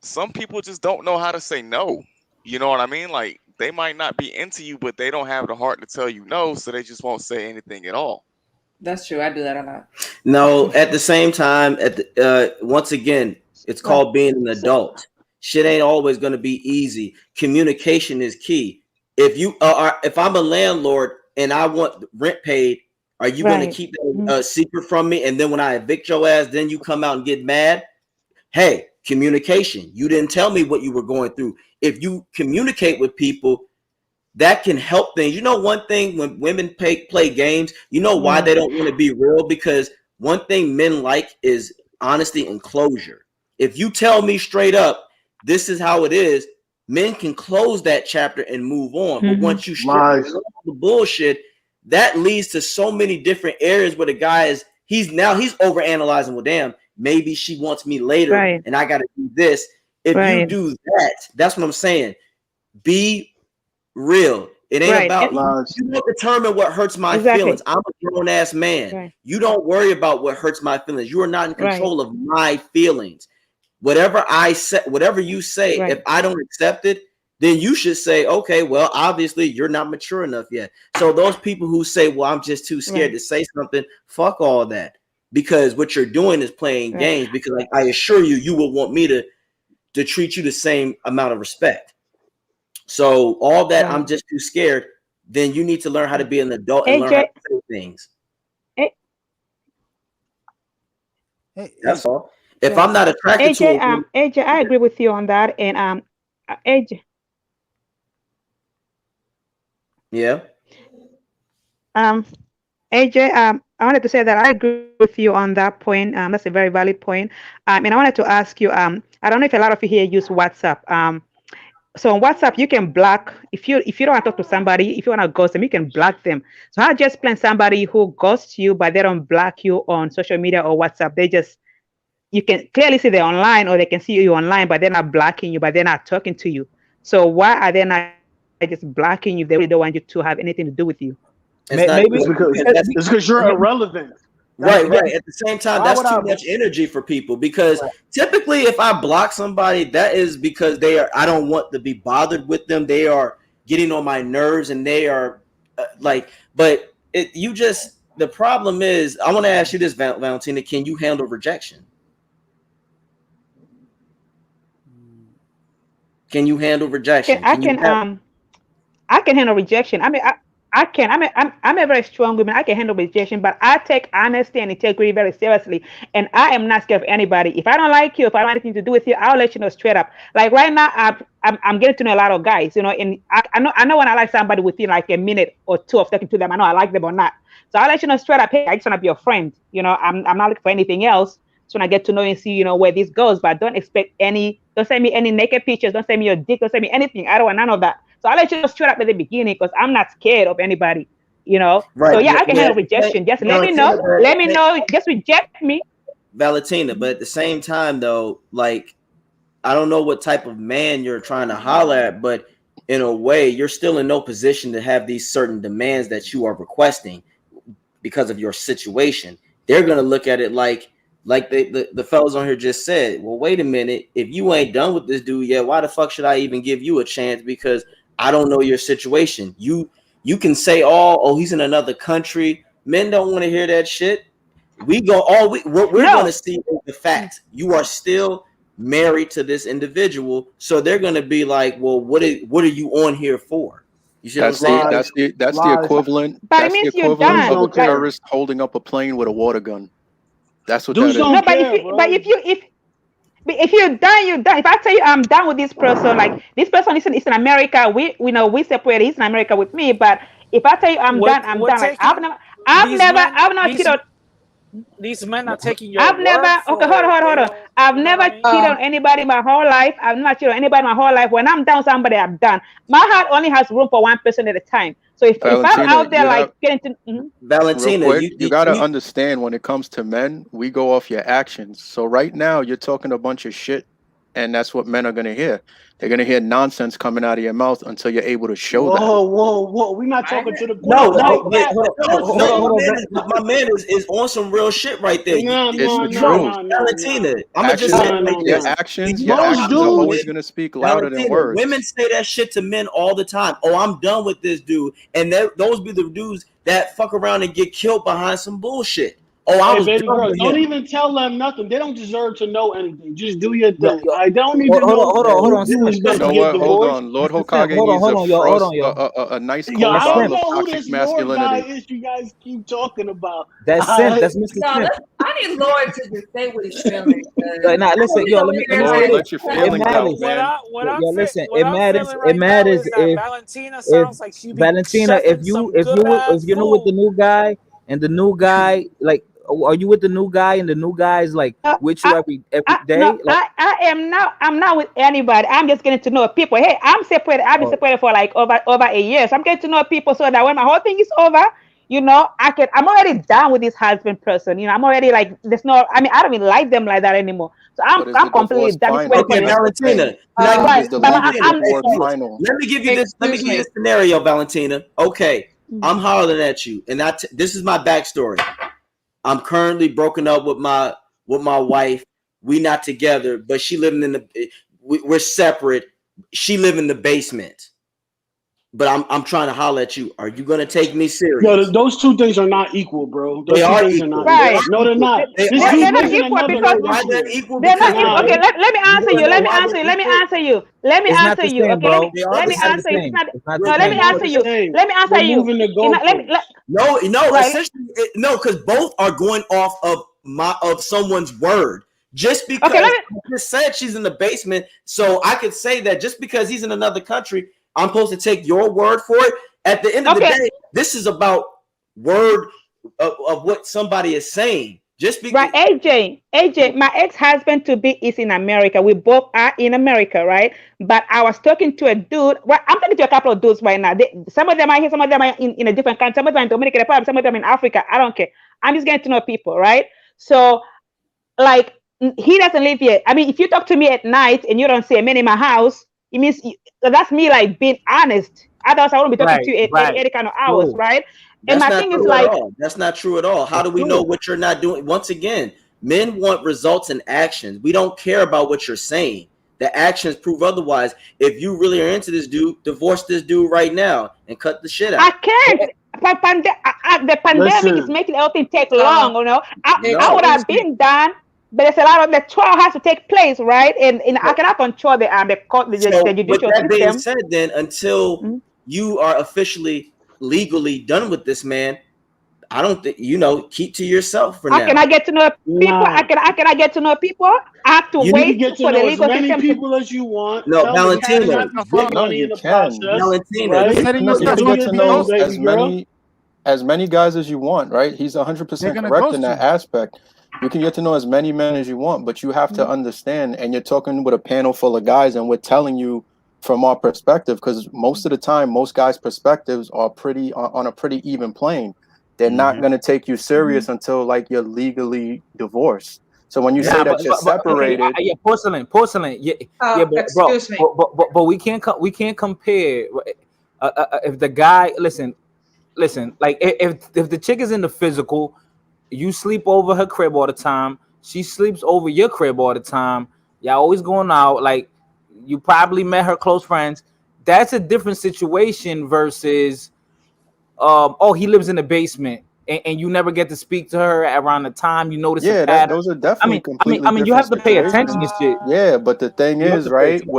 some people just don't know how to say no. You know what I mean? Like they might not be into you, but they don't have the heart to tell you no, so they just won't say anything at all. That's true. I do that a lot. no. At the same time, once again, it's called being an adult. Shit ain't always going to be easy. Communication is key. If I'm a landlord and I want rent paid, are you going to keep that secret from me? And then when I evict your ass, then you come out and get mad? Hey, communication. You didn't tell me what you were going through. If you communicate with people, that can help things. You know, one thing when women play games, you know why they don't want to be real? Because one thing men like is honesty and closure. If you tell me straight up, this is how it is, men can close that chapter and move on. But once you share the bullshit, that leads to so many different areas where the guy he's overanalyzing. Well, damn, maybe she wants me later and I got to do this. If you do that, that's what I'm saying. Be real. It ain't about you don't determine what hurts my feelings. I'm a grown ass man. You don't worry about what hurts my feelings. You are not in control of my feelings. Whatever I say, whatever you say, if I don't accept it, then you should say, okay, well, obviously you're not mature enough yet. So those people who say, well, I'm just too scared to say something, fuck all that. Because what you're doing is playing games. Because like, I assure you, you will want me to treat you the same amount of respect. So all that I'm just too scared. then you need to learn how to be an adult and learn how to AJ, say things. A- That's all. If Yeah. I'm not attracted to a AJ, woman, AJ, I agree with you on that, and AJ, yeah. um, AJ, I wanted to say that I agree with you on that point. That's a very valid point. And I wanted to ask you, I don't know if a lot of you here use WhatsApp. So on WhatsApp, you can block if you don't want to talk to somebody, if you want to ghost them, you can block them. So I just plan somebody who ghosts you, but they don't block you on social media or WhatsApp. They just you can clearly see they're online, or they can see you online, but they're not blocking you, but they're not talking to you. So why are they not just blocking you if they really don't want you to have anything to do with you? It's not Maybe It's because because that's you're irrelevant. That's right, why. right. At the same time, why that's would I? too much energy for people because typically, if I block somebody, that is because they are. I don't want to be bothered with them. They are getting on my nerves, and they are like. But you just the problem is. I want to ask you this, Valentina. Can you handle rejection? Can you handle rejection? I Can you can have I can handle rejection. I can. I'm a very strong woman. I can handle rejection, but I take honesty and integrity very seriously. And I am not scared of anybody. If I don't like you, if I don't want anything to do with you, I'll let you know straight up. Like right now, I'm getting to know a lot of guys, and I know when I like somebody within like a minute or two of talking to them, I know I like them or not. So I'll let you know straight up, hey, I just want to be your friend. I'm not looking for anything else. So when I get to know you and see, where this goes, but don't send me any naked pictures, don't send me your dick, don't send me anything. I don't want none of that. So I'll let you know straight up at the beginning because I'm not scared of anybody. So right? yeah, I can Yeah, handle rejection. Just let me Valentina, know. Let me know. Just reject me. Valentina. But at the same time, though, like I don't know what type of man you're trying to holler at, but in a way, you're still in no position to have these certain demands that you are requesting because of your situation. They're gonna look at it like the fellas on here just said. Well, wait a minute. If you ain't done with this dude yet, why the fuck should I even give you a chance? Because I don't know your situation. You can say oh he's in another country. Men don't want to hear that shit. What we're gonna No, see is the facts. You are still married to this individual, so they're gonna be like, well, what are you on here for? You see what I'm That's the saying? Lies, that's the that's the lies. equivalent. but it That's the means you're equivalent Dudes of a done. don't Like care. terrorist holding up a plane with a water gun. That's what that Dudes is. don't no, but if care, you but bro. if you're done, you're done. If I tell you I'm done with this person, like this person is in America, we know we separated. He's in America with me, but if I tell you I'm We're done. Like taking I've never, I've not these cheated. men are taking your I've never. word Okay, for it. hold They on. don't, I've you know what never I mean? cheated on anybody my whole life. I've not cheated on anybody my whole life. When I'm down with somebody, I'm done. My heart only has room for one person at a time. So if I'm Valentina, out there you have like getting to, mhm. real Valentina, quick, you, you you, got to you understand when it comes to men, we go off your actions. So right now, you're talking a bunch of shit, and that's what men are going to hear. They're going to hear nonsense coming out of your mouth until you're able to show that. Whoa, whoa, whoa. We're not I talking to hear. the no, point. no, Like No, wait, that. hold on, hold no, on, hold on. my man is on some real shit right there. No, It's no, the no, truth. no, no, no. Valentina, I'm gonna just say Actions, it No, like no, your this. no. These actions, your Most actions are motherfucking always dudes, going women, to speak louder than Valentina, women words. say that shit to men all the time. Oh, I'm done with this dude, and those be the dudes that fuck around and get killed behind some bullshit. Oh, I hey, was baby done girl, with don't him. even tell them nothing. They don't deserve to know anything. Just do your yo, thing. yo, I don't need hold to on, know hold on, hold on, you Sim, was You supposed to know Sim, get what? Hold divorced. on. Lord Sim, Hokage needs hold to on, yo, hold frost on, yo. a nice Yeah, cold I bottle don't Sim, of know who toxic this Lord guy masculinity. is you guys keep talking about. that's Sim, that's Mr. No, Sim. I need Lord to just say what he's feeling. Now I listen, don't yo, over let me here say Lord, like, this. let your It feelings out, matters. What man. I listen, what It I'm matters. feeling It right now matters is that if Valentina if sounds like she be Valentina, chefing some good if ass you're not with the food. new guy and the new guy, like, are you with the new guy and the new guy is like No, with you every no, day? Like, I am not. I'm not with anybody. I'm just getting to know people. Hey, I'm separated. I've been oh, separated for like over a year. So I'm getting to know people so that when my whole thing is over, I can. I'm already done with this husband person. I'm already like there's no. I mean, I don't even like them like that anymore. So But is I'm the completely divorce done. Just waiting final? for Okay, the next. That's the Valentina, thing. can I give Right, you Is the but legal I'm. divorce excuse? final? Let me give you this. Let me excuse give you me. this scenario, Valentina. Okay, I'm hollering at you, and this is my backstory. I'm currently broken up with my wife. We not together, but she living in we're separate. She live in the basement. but I'm trying to holler at you. Are you gonna take me Yo, serious? those two things are not equal, bro. Those They two are things are equal. not They equal. are Right. No, they're equal. not. They This are dude's They're not making equal. equal another You know because why they're issue. equal? they're not Because equal. Nah, Okay, LA. let me You answer wanna you. know Let me why answer they're you. Let me equal? answer you. Let me It's not answer the you. same, Okay, bro. They are let the me It's not same. the answer you. It's same. not. It's not the No, it's let me same. not answer the you. same. Let me answer We're you. moving the Let, goalposts. No. right. Essentially, no, because both are going off of someone's word. Just Okay, because I just said she's in the basement, so I could say that just because he's in another country, I'm supposed to take your word for it. At the end of the okay. day, this is about word of what somebody is saying. Just Right, because, AJ, my ex-husband to be is in America. We both are in America, right? But I was talking to a dude. Well, I'm talking to a couple of dudes right now. Some of them are here, some of them are in a different country, some of them are in Dominican Republic, some of them in Africa. I don't care. I'm just getting to know people, right? So, like, he doesn't live here. I mean, if you talk to me at night and you don't see a man in my house, it means that's me like being honest. Otherwise, I won't be talking Right, to you at right. any kind of hours, True. right? And that's my not thing is true at like, all. That's not true at all. How It's do we know true. what you're not doing? Once again, men want results and actions. We don't care about what you're saying. The actions prove otherwise. If you really are into this dude, divorce this dude right now and cut the shit I out. can't. The pandemic is Listen, making everything take long. You know, I would No. have been done, but there's a lot of the trial has to take place, right? And I So, cannot control the court, the so with judicial that being system. said, then until Mhm. you are officially legally done with this man, I don't think keep to yourself for How can I now. get to know people? nah. How can I get to know people? I have to You You can wait get to for the know as legal many system to. people as you want. no Hell, you can Valentina. even Shut have the to This, spend fuck No, up. money you in the can. process, Valentina. They're right? This getting No, you you as If can you get long to get know paid, ghost you. as baby girl. many guys as you want, right? He's They're 100% gonna correct in ghost that you. aspect. You can get to know as many men as you want, but you have to understand, and you're talking with a panel full of guys, and we're telling you from our perspective, because most of the time, most guys' perspectives are pretty on a pretty even plane. They're not going to take you serious until like you're legally divorced. So when you Yeah. say Nah, that you're but okay, separated, yeah, porcelain, yeah, yeah, but bro, Excuse me. but we can't compare. If the guy, listen, like if the chick is in the physical, you sleep over her crib all the time. She sleeps over your crib all the time. Y'all always going out. Like you probably met her close friends. That's a different situation versus oh, he lives in the basement and you never get to speak to her around the time you notice a yeah, that pattern. those are definitely I completely mean, you different have to pay attention to situations. shit. Yeah, but the thing You have is, to pay right, attention.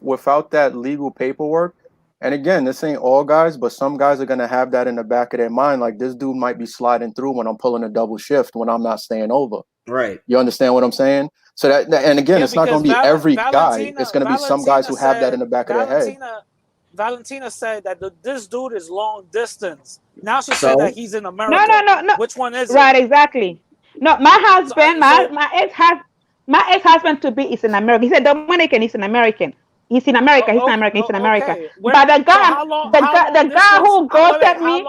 without that legal paperwork, and again, this ain't all guys, but some guys are gonna have that in the back of their mind, like this dude might be sliding through when I'm pulling a double shift when I'm not staying over. Right. You understand what I'm saying? So and again, Yeah, it's not because gonna be every guy. It's gonna be some guys who have that in the back of their head. Valentina said that this dude is long distance. Now she said that So he's in No, America. no, no, no. Which one is it? Right, exactly. No, my So, husband, so my ex husband to be is an American. He's a Dominican. He's an American. He's in America. He's an American. He's in America. okay. But Where? So how long the guy distance? who Wait, wait. ghosted me,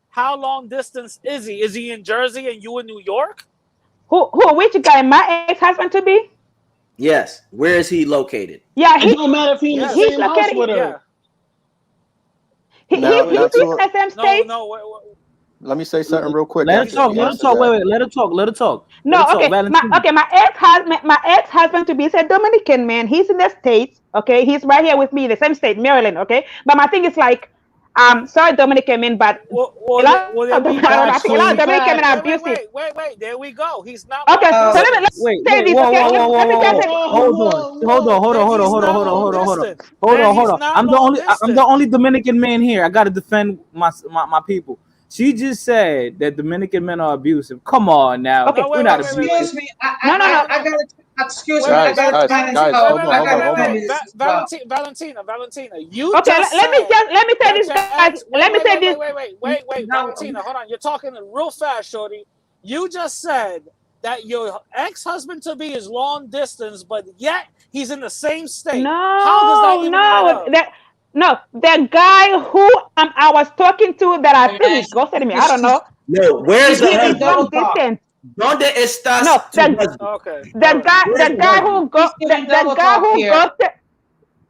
How long distance is he? Is he in Jersey and you in New York? which guy? My ex husband to be? yes, where is he located? Yeah, It don't matter if he in the he's Yes. same house located. with her. Yeah. He's Now, Wait. now he's in to the same No. state. No. let me say something real quick Let her after talk. she Let her answers talk. that. Wait. Let her talk. Let her talk. Let her No, talk. okay. Valentina. My ex husband to be is a Dominican man. He's in the States. Okay, he's right here with me in the same state, Maryland. Okay, but my thing is like, sorry, Dominican men, but a lot of Will there be I don't know. I think a lot of Factually, reciprocity? Dominican men are facts. abusive. Wait. There we go. He's not Okay, long so let me distance. say Wait. this. Whoa. Okay, Whoa. Whoa. let Whoa. me Whoa. just say, Whoa, Hold on. whoa, Hold on. whoa. Hold on. Then Hold on. he's Hold on. not Hold on. long Hold on. Hold on. distance. Hold Then on. Hold he's on. not long distance. I'm the only Dominican man here. I gotta defend my people. She just said that Dominican men are abusive. Come on now. okay, No, We're not abusive. Excuse me. I, no, no, I, no. I, I gotta. Excuse me. I Guys, gotta guys, find this guys, out. hold on, I hold on, gotta hold find on. this as well. Valentina. You Okay, just said let me say that this, your guys. ex. Let me say this. No, Valentina. Hold on. You're talking real fast, shorty. You just said that your ex-husband to be is long distance, but yet he's in the same state. How does that No, even add no, up? the guy who I was talking to that I think man, he ghosted me. I don't she's know. No, where's she's the He is giving husband? double long talk. distance. ¿Dónde estás No, tu husband? Okay, all right. Where's the husband? She's giving double talk here.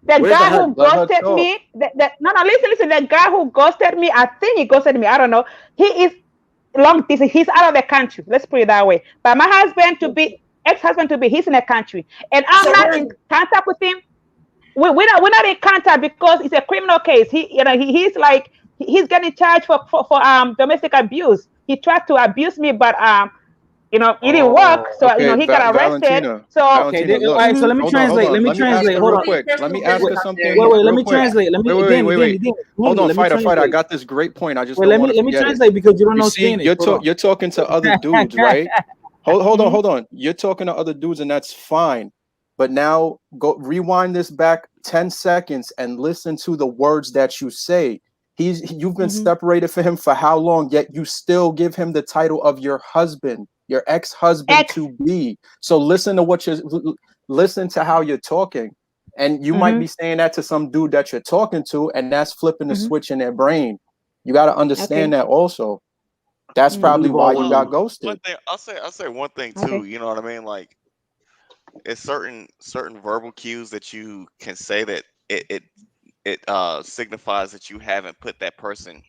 the Where's the guy who husband? Let her ghosted talk. me. No, no, listen. The guy who ghosted me, I think he ghosted me. I don't know. He is long distance. He's out of the country. Let's put it that way. But my ex-husband to be, he's in the country, and I'm So not in contact with him. we're not in contact because it's a criminal case. He's like he's getting charged for domestic abuse. He tried to abuse me, but it didn't work. Oh, So okay. he got arrested. Valentina. So Okay, Valentina, all look. right. So let me Hold on, hold translate. on. Let me Let me ask translate. her Hold real on. quick. Let me ask her something Wait, let real me quick. translate. Let me Wait. Hold on, let me fighter. I translate. got this great point. I just Wait, don't want to let me forget it. translate because you don't You know see, Spanish. Hold on. you're talking to other dudes, right? Hold on. You're talking to other dudes, and that's fine. But now go rewind this back 10 seconds and listen to the words that you say. You've been separated from him for how long, yet you still give him the title of your husband, your ex-husband to be. So listen to how you're talking. And you might be saying that to some dude that you're talking to, and that's flipping the switch in their brain. You got to understand that also. That's probably why you got ghosted. One thing I'll say one thing too. You know what I mean? Like, it's certain verbal cues that you can say that it signifies that you haven't put that person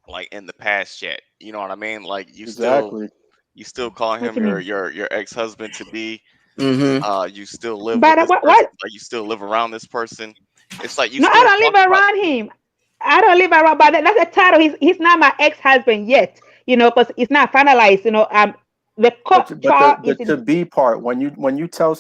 like in the past yet. You know what I mean? Like you still call him your ex-husband to be. You still live with this person. Like you still live around this person. It's like you No, still I don't live around him. I don't live around, but that's a title. He's not my ex-husband yet, because it's not finalized. The court trial is the to be part when you tell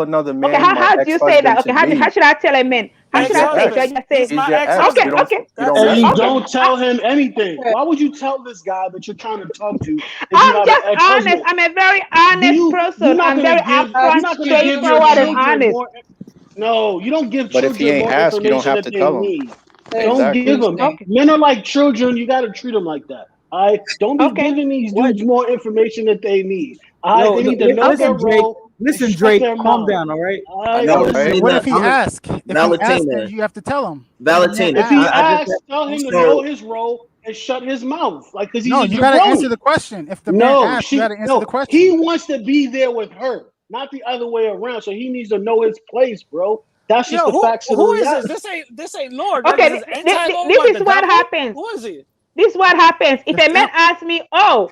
another man okay. How do you say that? Okay, how should I tell a man? How should I say? Should I just say he's your ex. okay? And you don't tell him anything. Why would you tell this guy that you're trying to talk to if you I'm have just an ex-husband? honest. I'm a very honest person. I'm very upfront, straightforward, and honest. No, you don't give But if he children ain't more asked, you don't information have that to they tell him. need. Don't Exactly. give them. Okay. Men are like children. You got to treat them like that. All right. Don't be Okay. giving these dudes more information that they need. All right. They need to know their Drake. role. Listen, shut Drake, their calm mouth. down, all right? All No, right. right? What if he asks? If he asks, Valentina. then you have to tell him. Valentina. If he I just asks, tell him to know his role and shut his mouth, like because he's No, a you jabroni. gotta answer the question. If the man asks, you gotta answer the question. He wants to be there with her, not the other way around. So he needs to know his place, bro. That's just the facts of the who is reality. this ain't Lord. Okay, This is this is what happens. Who is he? This is what happens. If a man asks me, "Oh,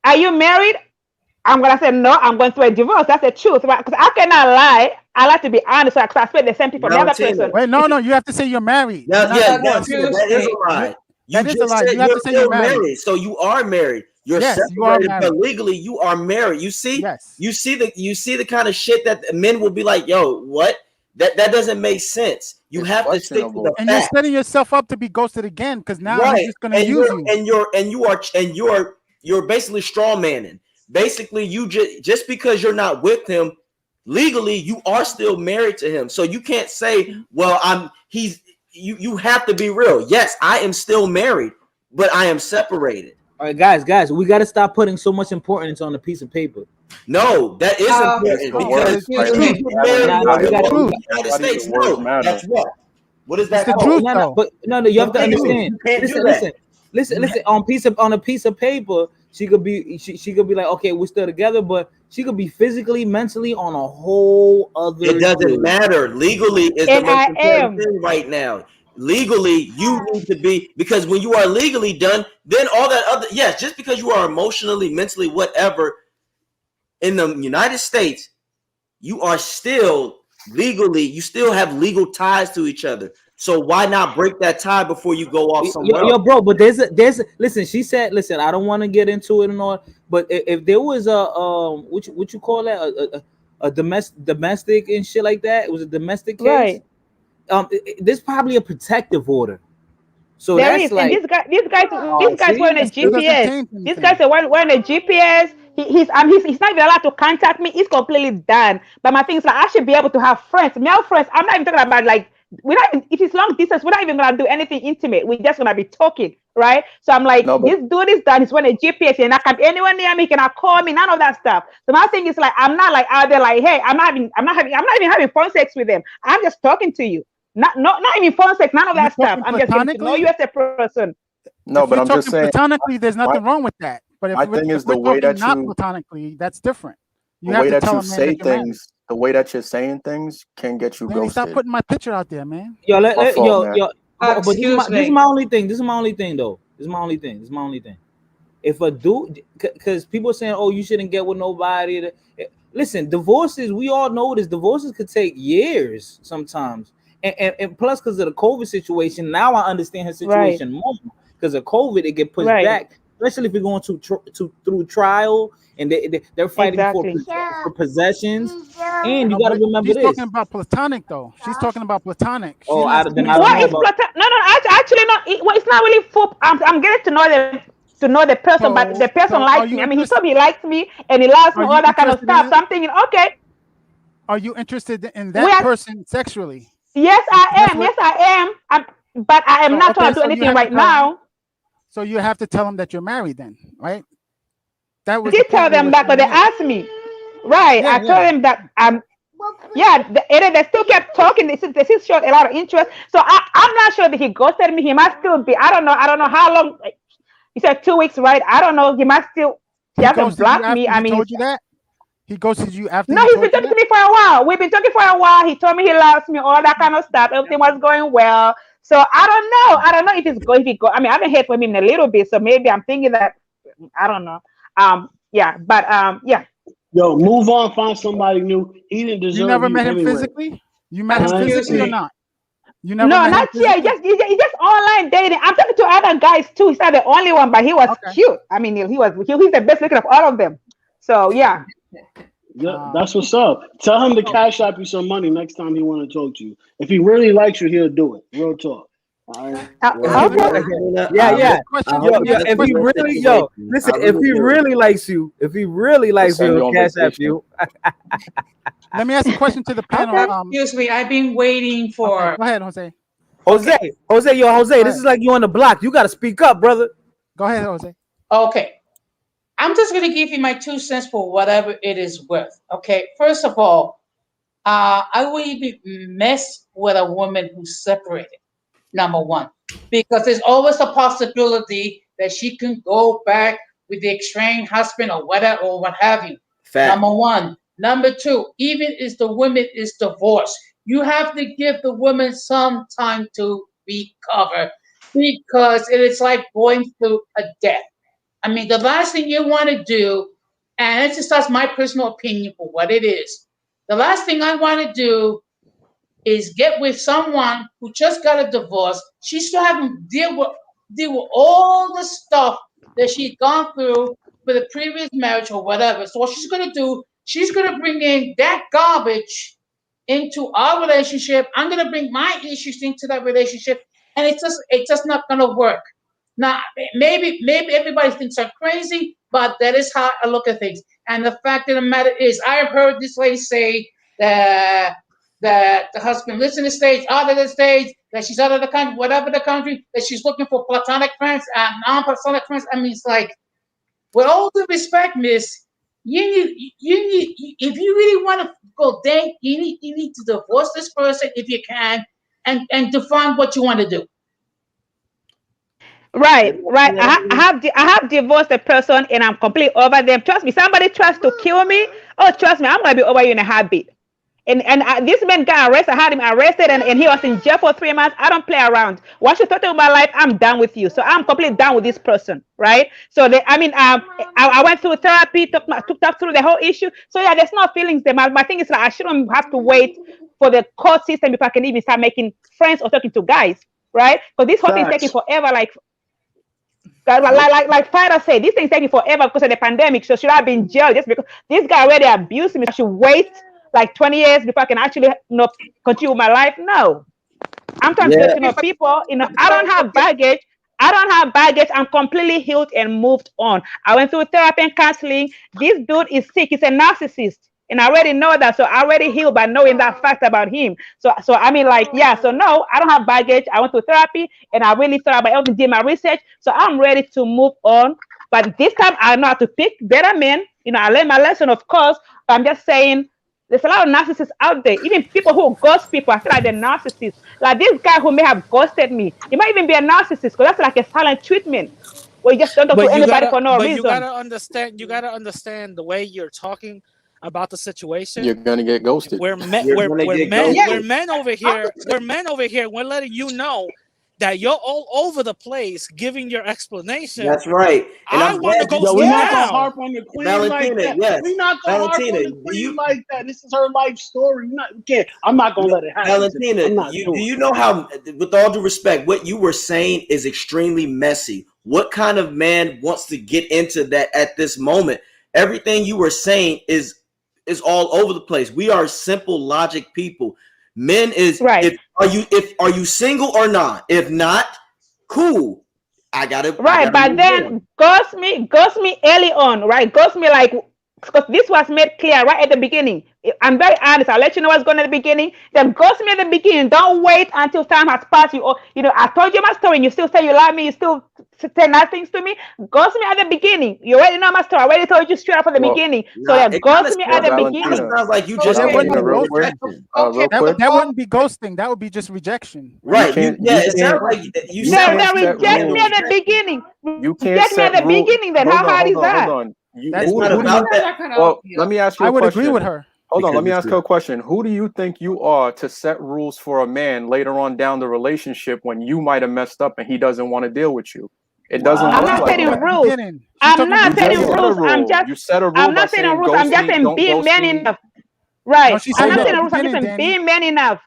are you married?" I'm gonna say no. I'm going through a divorce. That's the truth, right? Because I cannot lie. I like to be honest. Because I expect the same people. The other person. Wait, no, you have to say you're married. Valentina, that is a lie. That is a lie. You have to say you're married. So you are married. You're separated, but legally you are married. You see? Yes. You see the kind of shit that men will be like, yo, what? That doesn't make sense. You have to stick to the and facts. you're setting yourself up to be ghosted again because now he's just gonna use you. You're basically straw manning. Basically, you just because you're not with him legally, you are still married to him. So you can't say, well, you have to be real. Yes, I am still married, but I am separated. All right, guys, we got to stop putting so much importance on a piece of paper. No, that is important because you can't get married in the United States. No, that's what. What is that? It's the truth, though. But no, you have to understand. Listen. On a piece of paper, she could be like, okay, we're still together, but she could be physically, mentally on a whole other. It doesn't matter. Legally is the most important thing right now. Legally, you need to be, because when you are legally done, then all that other, just because you are emotionally, mentally, whatever, in the United States, you are still legally, you still have legal ties to each other. So why not break that tie before you go off somewhere else? Yo, bro, but there's listen, she said, listen, I don't want to get into it and all, but if there was a what you call that, a domestic and shit like that, it was a domestic case, right? There's probably a protective order. So there that's is, like, and these guys wearing a GPS. These guys are wearing a GPS. He's not even allowed to contact me. He's completely done. But my thing is, like, I should be able to have friends, male friends. I'm not even talking about like, if it's long distance, we're not even gonna do anything intimate. We're just gonna be talking, right? So I'm like, this dude is done. He's wearing a GPS, and I can't be anywhere near me. He cannot call me. None of that stuff. So my thing is like, I'm not like out there like, hey, I'm not even having phone sex with them. I'm just talking to you. Not even phone sex. None of that stuff. I'm just getting to know you as a person. No, but I'm just saying, platonically, there's nothing wrong with that. But if we're talking not platonically, that's different. The way that you say things, the way that you're saying things can get you ghosted. Stop putting my picture out there, man. But this is my only thing. This is my only thing, though. This is my only thing. If a dude, because people are saying, oh, you shouldn't get with nobody. Listen, divorces, we all know this. Divorces could take years sometimes. And plus, because of the COVID situation, now I understand her situation more. Because of COVID, it get pushed back, especially if you're going through trial and they're fighting for possessions. And you got to remember she's this. talking about platonic, though. She's talking about platonic. She's Oh, not then I don't know about. No, actually, not. It's not really full. I'm getting to know the person, but the person likes me. I mean, he told me he likes me and he loves me, all that kind of stuff. So I'm thinking, okay. Are you interested in that person sexually? Yes, I am. Yes, I am. But I am not trying to do anything right now. So you have to tell them that you're married, then, right? That was. I did tell them that, but they asked me. Right, I told them that they still kept talking. They still showed a lot of interest. So I'm not sure that he ghosted me. He might still be. I don't know how long. He said 2 weeks, right? I don't know. He might still. He hasn't blocked me. I mean, he told you that. He ghosted you after. No, he's been talking to me for a while. We've been talking for a while. He told me he loves me, all that kind of stuff. Everything was going well. So I don't know if it's going. I mean, I haven't heard from him in a little bit. So maybe I'm thinking that. I don't know. Yeah. Yo, move on. Find somebody new. He didn't deserve you. You never met him anyway. physically? You met him physically or not? You never no, not yet. He just online dating. I'm talking to other guys too. He's not the only one, but he was cute. I mean, he's the best looking of all of them. So yeah. Yeah, that's what's up. Tell him to cash out you some money next time he want to talk to you. If he really likes you, he'll do it. Real talk. All right. Yeah. If he really, listen. If he really likes you, he'll cash out you. Let me ask a question to the panel. Excuse me, I've been waiting for. Okay, go ahead, Jose. Jose, this is like you on the block. You got to speak up, brother. Go ahead, Jose. Okay. I'm just going to give you my 2 cents for whatever it is worth. Okay. First of all, I wouldn't even mess with a woman who's separated. Number one, because there's always a possibility that she can go back with the estranged husband or whatever or what have you. Number one. Number two, even if the woman is divorced, you have to give the woman some time to recover because it is like going through a death. I mean, the last thing you want to do, and that's my personal opinion for what it is. The last thing I want to do is get with someone who just got a divorce. She's still having to deal with all the stuff that she's gone through with a previous marriage or whatever. So what she's going to do, she's going to bring in that garbage into our relationship. I'm going to bring my issues into that relationship, and it's just not going to work. Now, maybe everybody thinks I'm crazy, but that is how I look at things. And the fact of the matter is, I've heard this lady say that the husband lives in the States, out of the States, that she's out of the country, whatever the country, that she's looking for platonic friends, non-platonic friends. I mean, it's like, with all due respect, miss, you need, if you really want to go date, you need to divorce this person if you can, and define what you want to do. Right. I have divorced a person and I'm completely over them. Trust me, somebody tries to kill me. Oh, trust me, I'm gonna be over you in a heartbeat. And this man got arrested. I had him arrested, and he was in jail for 3 months. I don't play around. Once you talk about my life, I'm done with you. So I'm completely done with this person, right? So I went through therapy, took through the whole issue. So yeah, there's no feelings there. My thing is like I shouldn't have to wait for the court system before I can even start making friends or talking to guys, right? Because this whole thing is taking forever. Like Fighter said, this thing's taking forever because of the pandemic. So should I be in jail just because this guy already abused me? I should wait like 20 years before I can actually continue my life? No. I'm trying to get to know people. I don't have baggage. I'm completely healed and moved on. I went through therapy and counseling. This dude is sick. He's a narcissist. And I already know that. So I already healed by knowing that fact about him. So I mean, like, yeah. So no, I don't have baggage. I went to therapy and I really thought about everything, did my research. So I'm ready to move on. But this time I know how to pick better men. I learned my lesson, of course. But I'm just saying, there's a lot of narcissists out there. Even people who ghost people, I feel like they're narcissists. Like this guy who may have ghosted me, he might even be a narcissist because that's like a silent treatment where you just don't talk to anybody for no reason. You gotta understand the way you're talking about the situation. You're gonna get ghosted. We're men over here. We're letting you know that you're all over the place giving your explanation. That's right. And I want to go Yo, we're not gonna down. harp on the queen Valentina, like that. yes. We're not gonna Valentina, harp on the queen like that. This is her life story. You can't. I'm not gonna let it happen. Valentina, I'm not do doing you know how, with all due respect, what you were saying is extremely messy. What kind of man wants to get into that at this moment? Everything you were saying is all over the place. We are simple logic people. Men is Right. if are you single or not? If not, cool. I gotta but then ghost me early on, right? Ghost me like, because this was made clear right at the beginning. I'm very honest. I'll let you know what's going on at the beginning. Then ghost me at the beginning. Don't wait until time has passed. I told you my story and you still say you love me. You still say nice things to me. Ghost me at the beginning. You already know my story. I already told you straight up at the beginning. So ghost me at the beginning. Sounds like you just that wouldn't be real ghosting. quick. That wouldn't be ghosting. That would be just rejection. Right. It sounds like you sound like reject me at the beginning. You can't Reject me at the beginning. Then how hard is that? Hold on. It's not about that. Well, let me ask you a question. I would agree with her. Hold on, let me ask you a question. Who do you think you are to set rules for a man later on down the relationship when you might have messed up and he doesn't want to deal with you? It doesn't I'm look not like setting that. rules. I'm not setting rules. You set a rule. I'm not setting rules. I'm just being man enough. Right. I'm not setting rules. I'm just being man enough.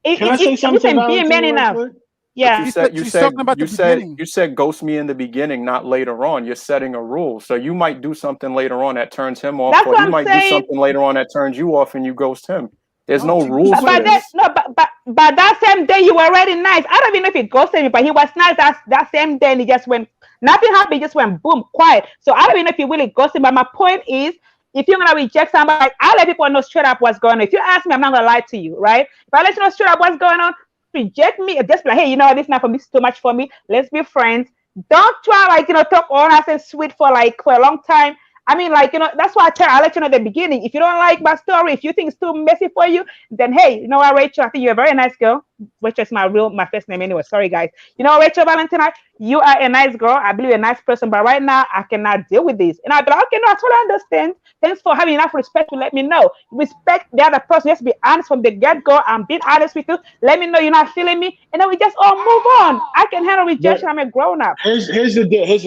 Can I say something? Being man enough. Yeah. You said ghost me in the beginning, not later on. You're setting a rule. So you might do something later on that turns him off, or he might do something later on that turns you off and you ghost him. There's no rules for this. But that same day you were already nice. I don't even know if he ghosted me, but he was nice that same day and he just went, nothing happened, he just went boom, quiet. So I don't even know if he really ghosted, but my point is, if you're gonna reject somebody, like, I let people know straight up what's going on. If you ask me, I'm not gonna lie to you, right? If I let you know straight up what's going on, reject me, just be like, hey, this is not for me, it's too much for me. Let's be friends. Don't try talk all nice and sweet for a long time. I mean, that's why I let you know at the beginning. If you don't like my story, if you think it's too messy for you, then hey, you know what, Rachel? I think you're a very nice girl. Rachel is my first name anyway. Sorry, guys. You know, Rachel Valentina, you are a nice girl. I believe you're a nice person, but right now I cannot deal with this. And I'll be like, okay, no, I totally understand. Thanks for having enough respect to let me know. Respect the other person. Just be honest from the get-go. I'm being honest with you. Let me know you're not feeling me, and then we just all move on. I can handle rejection. I'm a grown-up. Here's the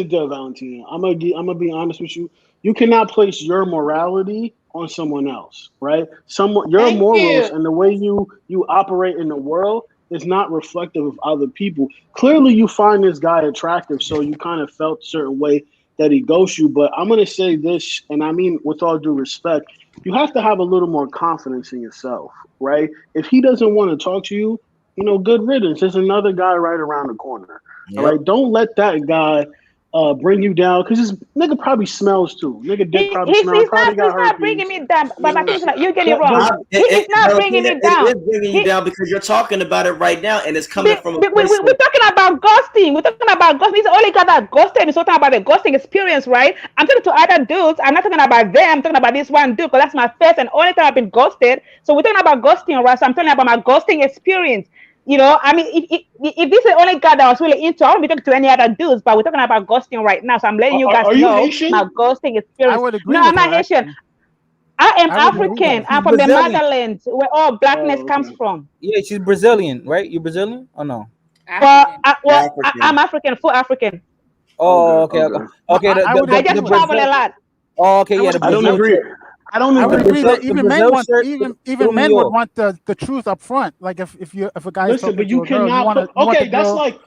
deal, Valentina. I'm gonna be honest with you. You cannot place your morality on someone else, right? Your morals and the way you operate in the world is not reflective of other people. Clearly, you find this guy attractive, so you kind of felt a certain way that he ghosts you. But I'm gonna say this, and I mean with all due respect, you have to have a little more confidence in yourself, right? If he doesn't want to talk to you, good riddance. There's another guy right around the corner. Yep. All right, don't let that guy bring you down, because this nigga probably smells too. Nigga dick probably smells. He's not bringing me down. But my thing is, you're getting it wrong. He's not bringing me down. It is bringing you down because you're talking about it right now, and it's coming from a place. We're talking about ghosting. We're talking about ghosting. He's the only guy that ghosted. He's talking about the ghosting experience, right? I'm talking to other dudes. I'm not talking about them. I'm talking about this one dude, because that's my first and only time I've been ghosted. So we're talking about ghosting, right? So I'm talking about my ghosting experience. I mean, if this is the only guy that I was really into, I won't be talking to any other dudes, but we're talking about ghosting right now. So I'm letting you guys know my ghosting experience. I would agree no, with I'm not Haitian. I am African. I'm from Brazilian. the motherland where all blackness comes from. Yeah, she's Brazilian, right? You Brazilian or no? I'm African, full African. Oh, okay. I just travel a lot. Oh, okay, yeah. I don't agree. I would agree that even men would want the truth up front. Like if a guy is listen, but to you a girl, cannot. That's like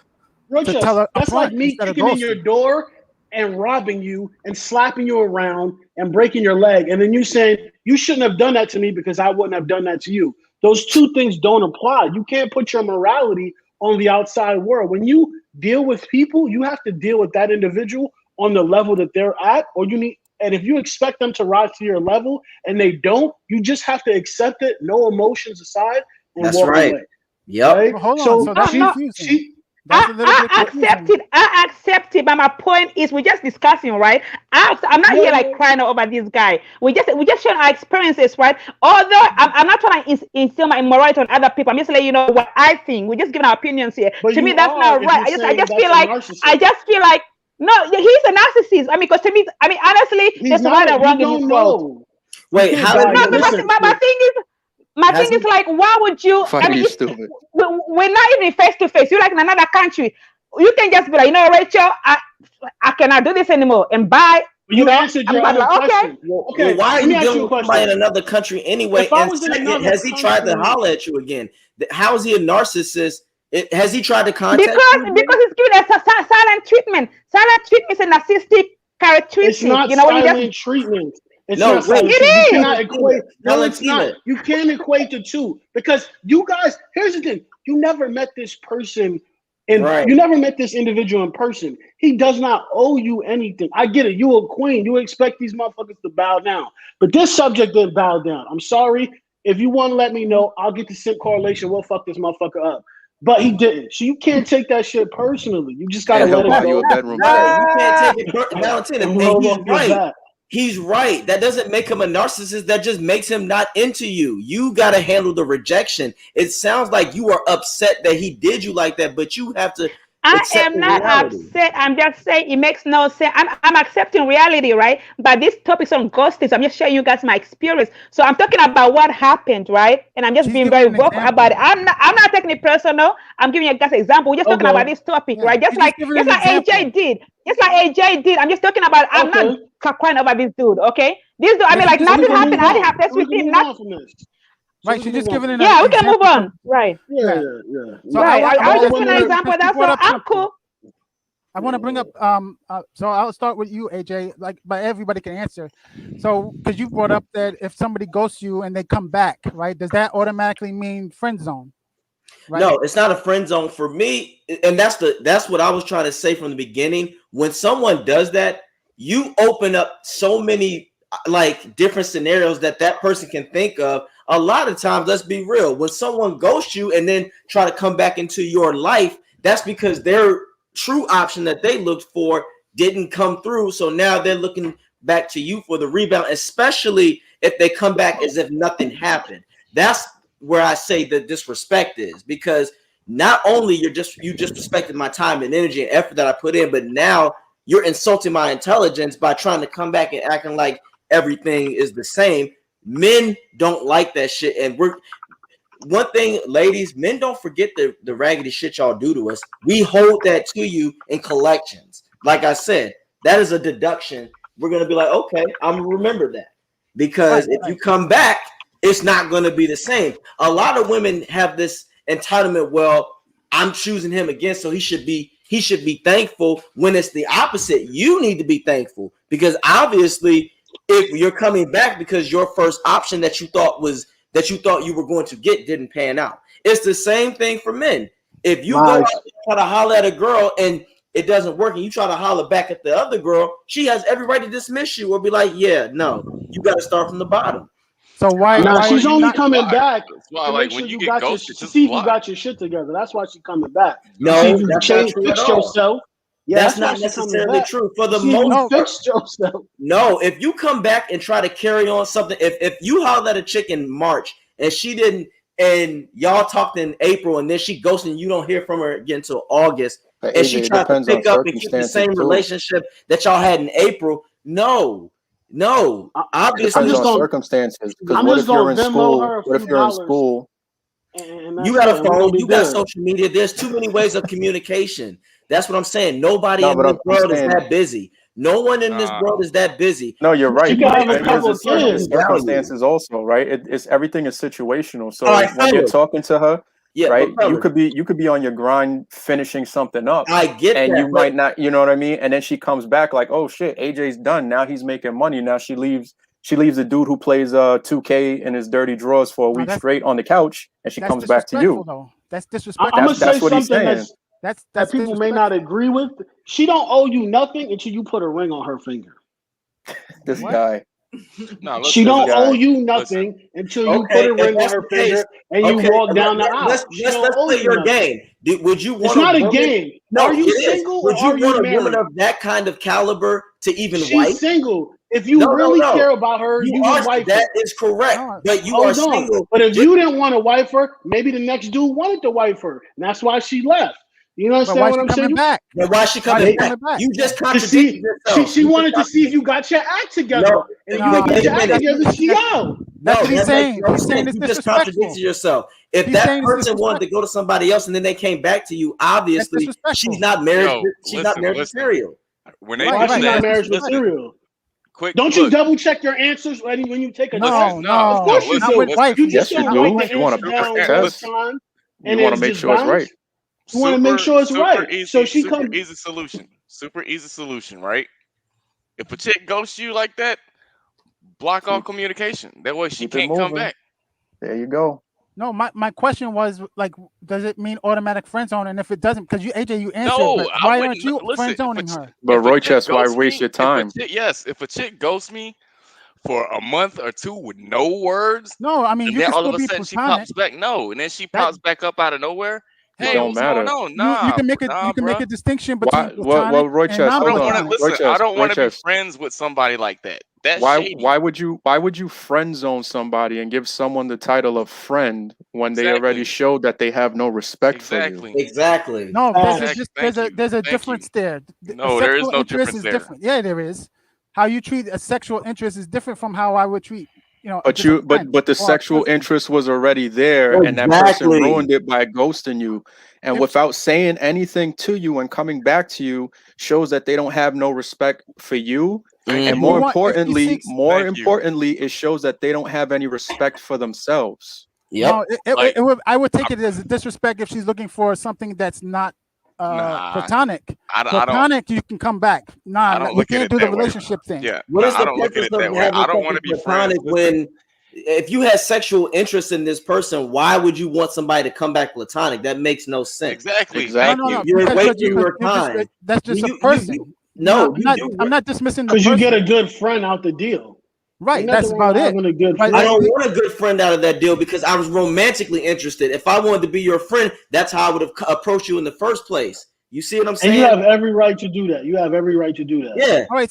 Rochester. That's like me kicking in your ghosting. door and robbing you and slapping you around and breaking your leg, and then you saying you shouldn't have done that to me because I wouldn't have done that to you. Those two things don't apply. You can't put your morality on the outside world. When you deal with people, you have to deal with that individual on the level that they're at, and if you expect them to rise to your level and they don't, you just have to accept it, no emotions aside, and That's walk right. away. Yep. Right? Well, hold on. So that's confusing. I accept it, but my point is we're just discussing, right? I'm not here like crying over this guy. We just sharing our experiences, right? Although I'm not trying to instill my immorality on other people. I'm just letting you know what I think. We're just giving our opinions here. To me, that's not right. I just feel like no, he's a narcissist. I mean, because to me, honestly, there's right and wrong in this world. Wait, how? My thing is, My thing is like, why would you? Funny, I mean, you stupid. we're not even face to face. You're like in another country. You can just be like, Rachel, I cannot do this anymore, and bye. You answered your own question. Okay, why are you dealing with somebody in another country anyway? And second, has he tried to holler at you again? How is he a narcissist? Has he tried to contact you? Because he's giving us a silent treatment. Silent treatment is a narcissistic characteristic. It's not silent treatment. It's not silent treatment. You cannot equate. No, it's not. You can't equate the two because you guys. Here's the thing: you never met this person. And you never met this individual in person. He does not owe you anything. I get it. You a queen. You expect these motherfuckers to bow down. But this subject didn't bow down. I'm sorry. If you want to let me know, I'll get the simp correlation. We'll fuck this motherfucker up. But he didn't. So you can't take that shit personally. You just got to let it go. You can't take it Valentina. He's right. That doesn't make him a narcissist. That just makes him not into you. You got to handle the rejection. It sounds like you are upset that he did you like that, but you have to. I am not upset. I'm just saying it makes no sense. I'm accepting reality, right? But this topic is on ghosting. So I'm just sharing you guys my experience. So I'm talking about what happened, right? And I'm just being very vocal about it. I'm not taking it personal. I'm giving you guys an example. We're just talking about this topic, right? Just like AJ did. Just like AJ did. I'm just talking about. I'm not crying over this dude. Okay, this dude. I mean, like nothing happened. I didn't have sex with him. Right, she's just giving it. Yeah, we can move on. Right. Yeah. So right. I was just giving an example. That's all. I'm cool. I want to bring up. So I'll start with you, AJ. But everybody can answer. So, because you brought up that if somebody ghosts you and they come back, right? Does that automatically mean friend zone? Right? No, it's not a friend zone for me. And that's what I was trying to say from the beginning. When someone does that, you open up so many different scenarios that person can think of. A lot of times, let's be real, when someone ghosts you and then try to come back into your life, that's because their true option that they looked for didn't come through. So now they're looking back to you for the rebound, especially if they come back as if nothing happened. That's where I say the disrespect is, because not only you disrespected my time and energy and effort that I put in, but now you're insulting my intelligence by trying to come back and acting like everything is the same. Men don't like that shit. And one thing, ladies, men don't forget the raggedy shit y'all do to us. We hold that to you in collections. Like I said, that is a deduction. We're going to be like, okay, I'm going to remember that. Because if you come back, it's not going to be the same. A lot of women have this entitlement. Well, I'm choosing him again, so he should be thankful, when it's the opposite. You need to be thankful, because obviously if you're coming back because your first option that you thought you were going to get didn't pan out. It's the same thing for men. If you go out and try to holler at a girl and it doesn't work, and you try to holler back at the other girl, she has every right to dismiss you or be like, yeah, no, you got to start from the bottom. So why? No, she's only coming back to make sure you got your shit together. That's why she's coming back. No, that's fixed yourself. Yeah, that's not necessarily true. For the most part, no. If you come back and try to carry on something, if you hollered at a chick in March and she didn't, and y'all talked in April, and then she ghosted and you don't hear from her again until August, and she tried to pick up and keep the same relationship that y'all had in April, no. Obviously, I'm just on circumstances. Because what if you're in school? You got a phone, you got social media. There's too many ways of communication. That's what I'm saying. Nobody in this world is that busy. No one in this world is that busy. No, you're right. You have a couple of circumstances also, right? It's everything is situational. So when you're talking to her, right, you could be on your grind finishing something up. I get and that, you might not, you know what I mean? And then she comes back like, oh shit, AJ's done. Now he's making money. Now she leaves the dude who plays 2K in his dirty drawers for a week straight on the couch, and she comes back to you. Though. That's disrespectful. I'm gonna say something that people may not agree with. She don't owe you nothing until you put a ring on her finger. This guy. No, she don't owe you nothing until you put a ring on her finger and you walk down the aisle. Let's play your game. Would you want? It's not a game. No, are you single? Would you want a woman of that kind of caliber to even wife? She's single. If you really care about her, you would wife her. That is correct. But you are single. But if you didn't want to wife her, maybe the next dude wanted to wife her, and that's why she left. You understand what I'm saying? Back? Then why is she coming back? You just contradicted yourself. She wanted to see if you got your act together. And if you get your act together, she out. That's what he's that makes saying. no He's saying sense. it's You just disrespectful. contradicted yourself. If He's that saying it's person wanted to disrespectful. go to somebody else and then they came back to you, That's obviously disrespectful. she's not marriage. Yo, She's not marriage listen. material. When they Right, Why do is she right. not that, That's marriage disrespectful. material? quick Don't you look. double check your answers when you take a test? No, No, Of no, course you not do. with listen. wifey. You just Yes, you don't do. write the You want answer to Super, pass the down one test. time You and want to then make just sure it's bounce. right. You want to make sure it's right. So she Super come. easy solution. Super easy solution, right? If a chick ghosts you like that, block all Keep communication. That way she keep it can't come moving. back. There you go. No, my question was like, does it mean automatic friend zone? And if it doesn't, because you AJ, you answered, No, but I why wouldn't. aren't you Listen, friend zoning her? But if a Roy chick Chess, why ghosts waste me, your time? if a chick ghosts me for a month or two with no words, No, I mean and you then can all of still a be sudden she platonic. pops back. No, and then she That pops back up out of nowhere. It Hey, don't what's going matter. on? you can make it. Nah, You can make bruh. a distinction Why? between platonic Well, Roy and Chess, I hold don't on. want to non-platonic. Roy listen. I Chess, don't Roy want to be Chess. friends with somebody like that. That's shady. Why would you friend zone somebody and give someone the title of friend when they already Exactly. showed that they have no respect for you? Exactly. Exactly. No, Exactly. there's Thank a you. there's a Thank you. difference there. A No, there is sexual no interest difference is there. different. Yeah, there is. How you treat a sexual interest is different from how I would treat, But just a friend but the or a sexual cousin. interest was already there, and that person Exactly. ruined it by ghosting you. And If without saying anything to you and coming back to you shows that they don't have no respect for you. Thank if And you. he more want, if he importantly, seeks, Thank you. it shows that they don't have any respect for themselves. Yep. no, Like, I would take it as a disrespect if she's looking for something that's not nah, platonic. I don't. Platonic, you can come back. I Nah, don't we look at can't it do the that way. relationship thing. Yeah, What no, is I the don't look at purpose it of that way. having I don't want something to be friends. platonic Listen, when, if you had sexual interest in this person, why would you want somebody to come back platonic? That makes no sense. exactly. No, Thank no, Exactly. no. you. You're Because wasting your you're just time. that's just a You person. no, you I'm do. not dismissing the Because you get a person. good friend out the deal. Ain't Right, nothing that's wrong about with it. having a good But I friend. don't want a good friend out of that deal because I was romantically interested. If I wanted to be your friend, that's how I would have approached you in the first place. You see what I'm And you saying? have every right to do that. You have every right to do that. Yeah. all right,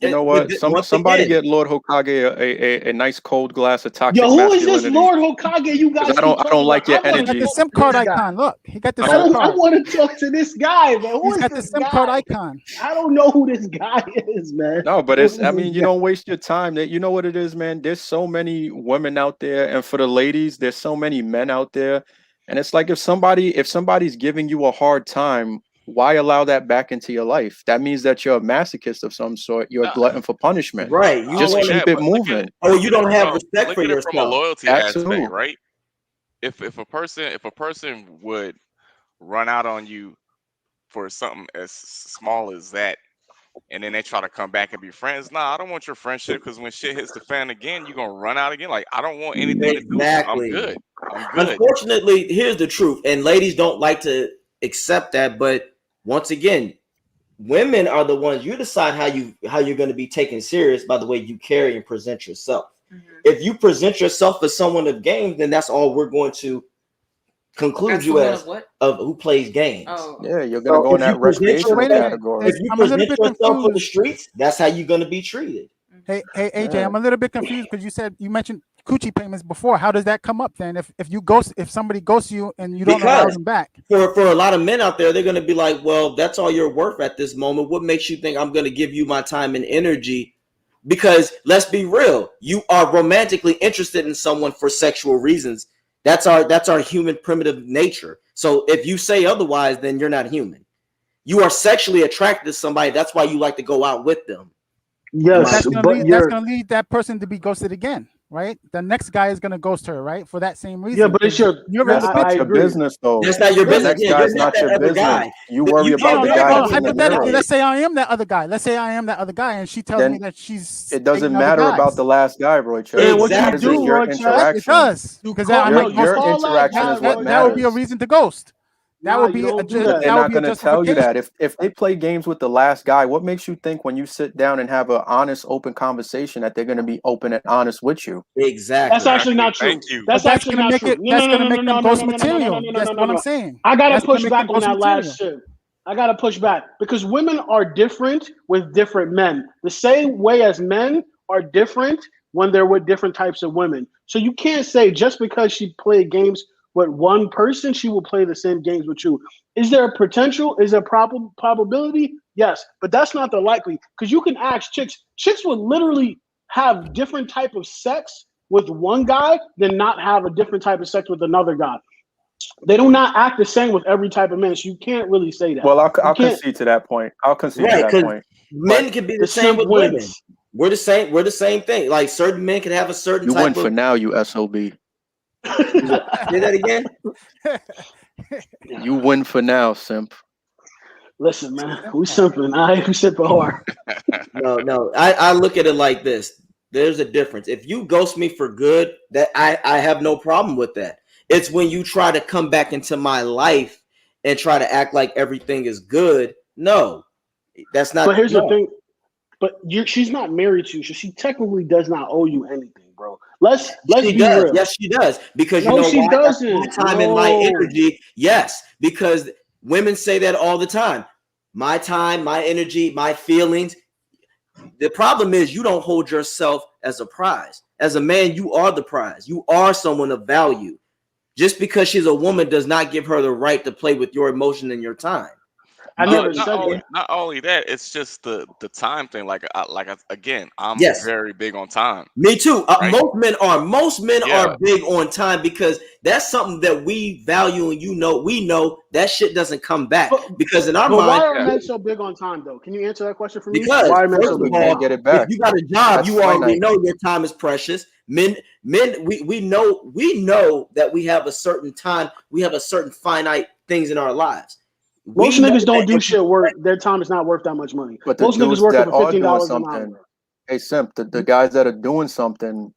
You know But what? once Somebody again, get Lord Hokage a nice cold glass of Yo, toxic who is this masculinity, Lord Hokage you because guys I keep don't talking about? like your I want he got to the energy. talk SIM to card this guy. icon. Look, he got the I SIM don't. I card. want to talk to this guy, man. Who He's is got the this SIM card guy? icon. I don't know who this guy is, man. No, but Who it's. I is this mean, you guy? don't waste your time. That you know what it is, man. There's so many women out there, and for the ladies, there's so many men out there, and it's like if somebody's giving you a hard time, why allow that back into your life? That means that you're a masochist of some sort. You're a Nah, glutton for punishment. right? You not Just only want to, keep that, it but moving. or you don't have respect look for at it from a yourself. loyalty aspect, Absolutely. right? If a person would run out on you for something as small as that, and then they try to come back and be friends. Nah, I don't want your friendship because when shit hits the fan again, you're gonna run out again. Like I don't want anything to do with you. I'm Exactly. good. I'm good. Unfortunately, here's the truth, and ladies don't like to accept that. But once again, women are the ones you decide how you're going to be taken serious by the way you carry and present yourself. If you present yourself as someone of game, then that's all we're going to conclude That's you someone as of what? of who plays games. Oh, Yeah, you're gonna So go in if you that present So wait recreational a minute. yourself, category. if you I'm a little present bit yourself for the confused. streets, that's how you're going to be treated. Hey, AJ, Yeah. I'm a little bit confused because you mentioned coochie payments before. How does that come up then? If somebody ghosts you and you don't allow Because them back? for a lot of men out there, they're going to be like, well, that's all you're worth at this moment. What makes you think I'm going to give you my time and energy? Because let's be real, you are romantically interested in someone for sexual reasons. That's our human primitive nature. So if you say otherwise, then you're not human. You are sexually attracted to somebody. That's why you like to go out with them. But Yes, but that's you're gonna lead that person to be ghosted again, right? The next guy is gonna ghost her, right? For that same reason. yeah, but it's 'Cause your. you're in That's the I not picture. your agree. business, though. That's not your The business. next Yeah, you're guy's not not that your other business. guy. You worry You about can't the look guy at No, it that's in the hypothetically, mirror. let's say I am that other guy. Let's say I am that other guy, and she tells me Then that she's it dating doesn't other matter about guys. the last guy, Roy Chess. And What what you matters is do, Exactly. your Roy Chess, It interaction. does you because call I'm no, like you Your ghosted. call that interaction guy, is what Roy That would be a matters. reason to ghost. That Nah, would you be don't do that. But they're that would not be a going to tell you that. justification. If they play games with the last guy, what makes you think when you sit down and have an honest, open conversation that they're going to be open and honest with you? That's Exactly. actually Exactly. not true. Thank you. But That's actually not true. No, that's no, no, gonna no, no, make them no, no, ghost no, no, no, no, no, material. no, That's no, no, what I'm no. saying. I gotta That's gonna push make them back on ghost that last material. shit. I gotta push back because women are different with different men. The same way as men are different when they're with different types of women. So you can't say just because she played games with one person, she will play the same games with you. Is there a potential? Is there a probability? Yes, but that's not the likely. Because you can ask chicks. Chicks would literally have different type of sex with one guy than not have a different type of sex with another guy. They do not act the same with every type of man. So you can't really say that. Well, I'll You can't. concede to that point. I'll concede to Right, that because point. men But can be The the same simp with women. wins. We're the same. We're the same thing. Like certain men can have a certain you win type for of. now, you SOB. Say that again. You win for now, simp. Listen, man, we simping. We simping hard. No. I look at it like this. There's a difference. If you ghost me for good, that I have no problem with that. It's when you try to come back into my life and try to act like everything is good. No, that's not. But here's the No, thing. But she's not married to you, so she technically does not owe you anything, bro. Let's she be does. real. Yes, she does. Because you No, know she why? That's my doesn't. time and my No. energy. Yes, because women say that all the time. My time, my energy, my feelings. The problem is you don't hold yourself as a prize. As a man, you are the prize. You are someone of value. Just because she's a woman does not give her the right to play with your emotion and your time. I Not, never not said only that. not only that, it's just the time thing. Again, I'm Yes, very big on time. me too. Right? Most men Yeah. are big on time because that's something that we value, and we know that shit doesn't come back But, because in our but why mind. are Yeah. men so big on time, though? Can you answer that question for me? Because Why are men first so of big You on all, can't time? get it if back. you got a job, That's you already finite. know your time is precious. Men, we know that we have a certain time, we have a certain finite things in our lives. Most We know niggas don't that do if you shit worth. Their time is not worth that much money. But the Most niggas dudes working that for are doing $15 an something, hour. hey simp, the guys that are doing something,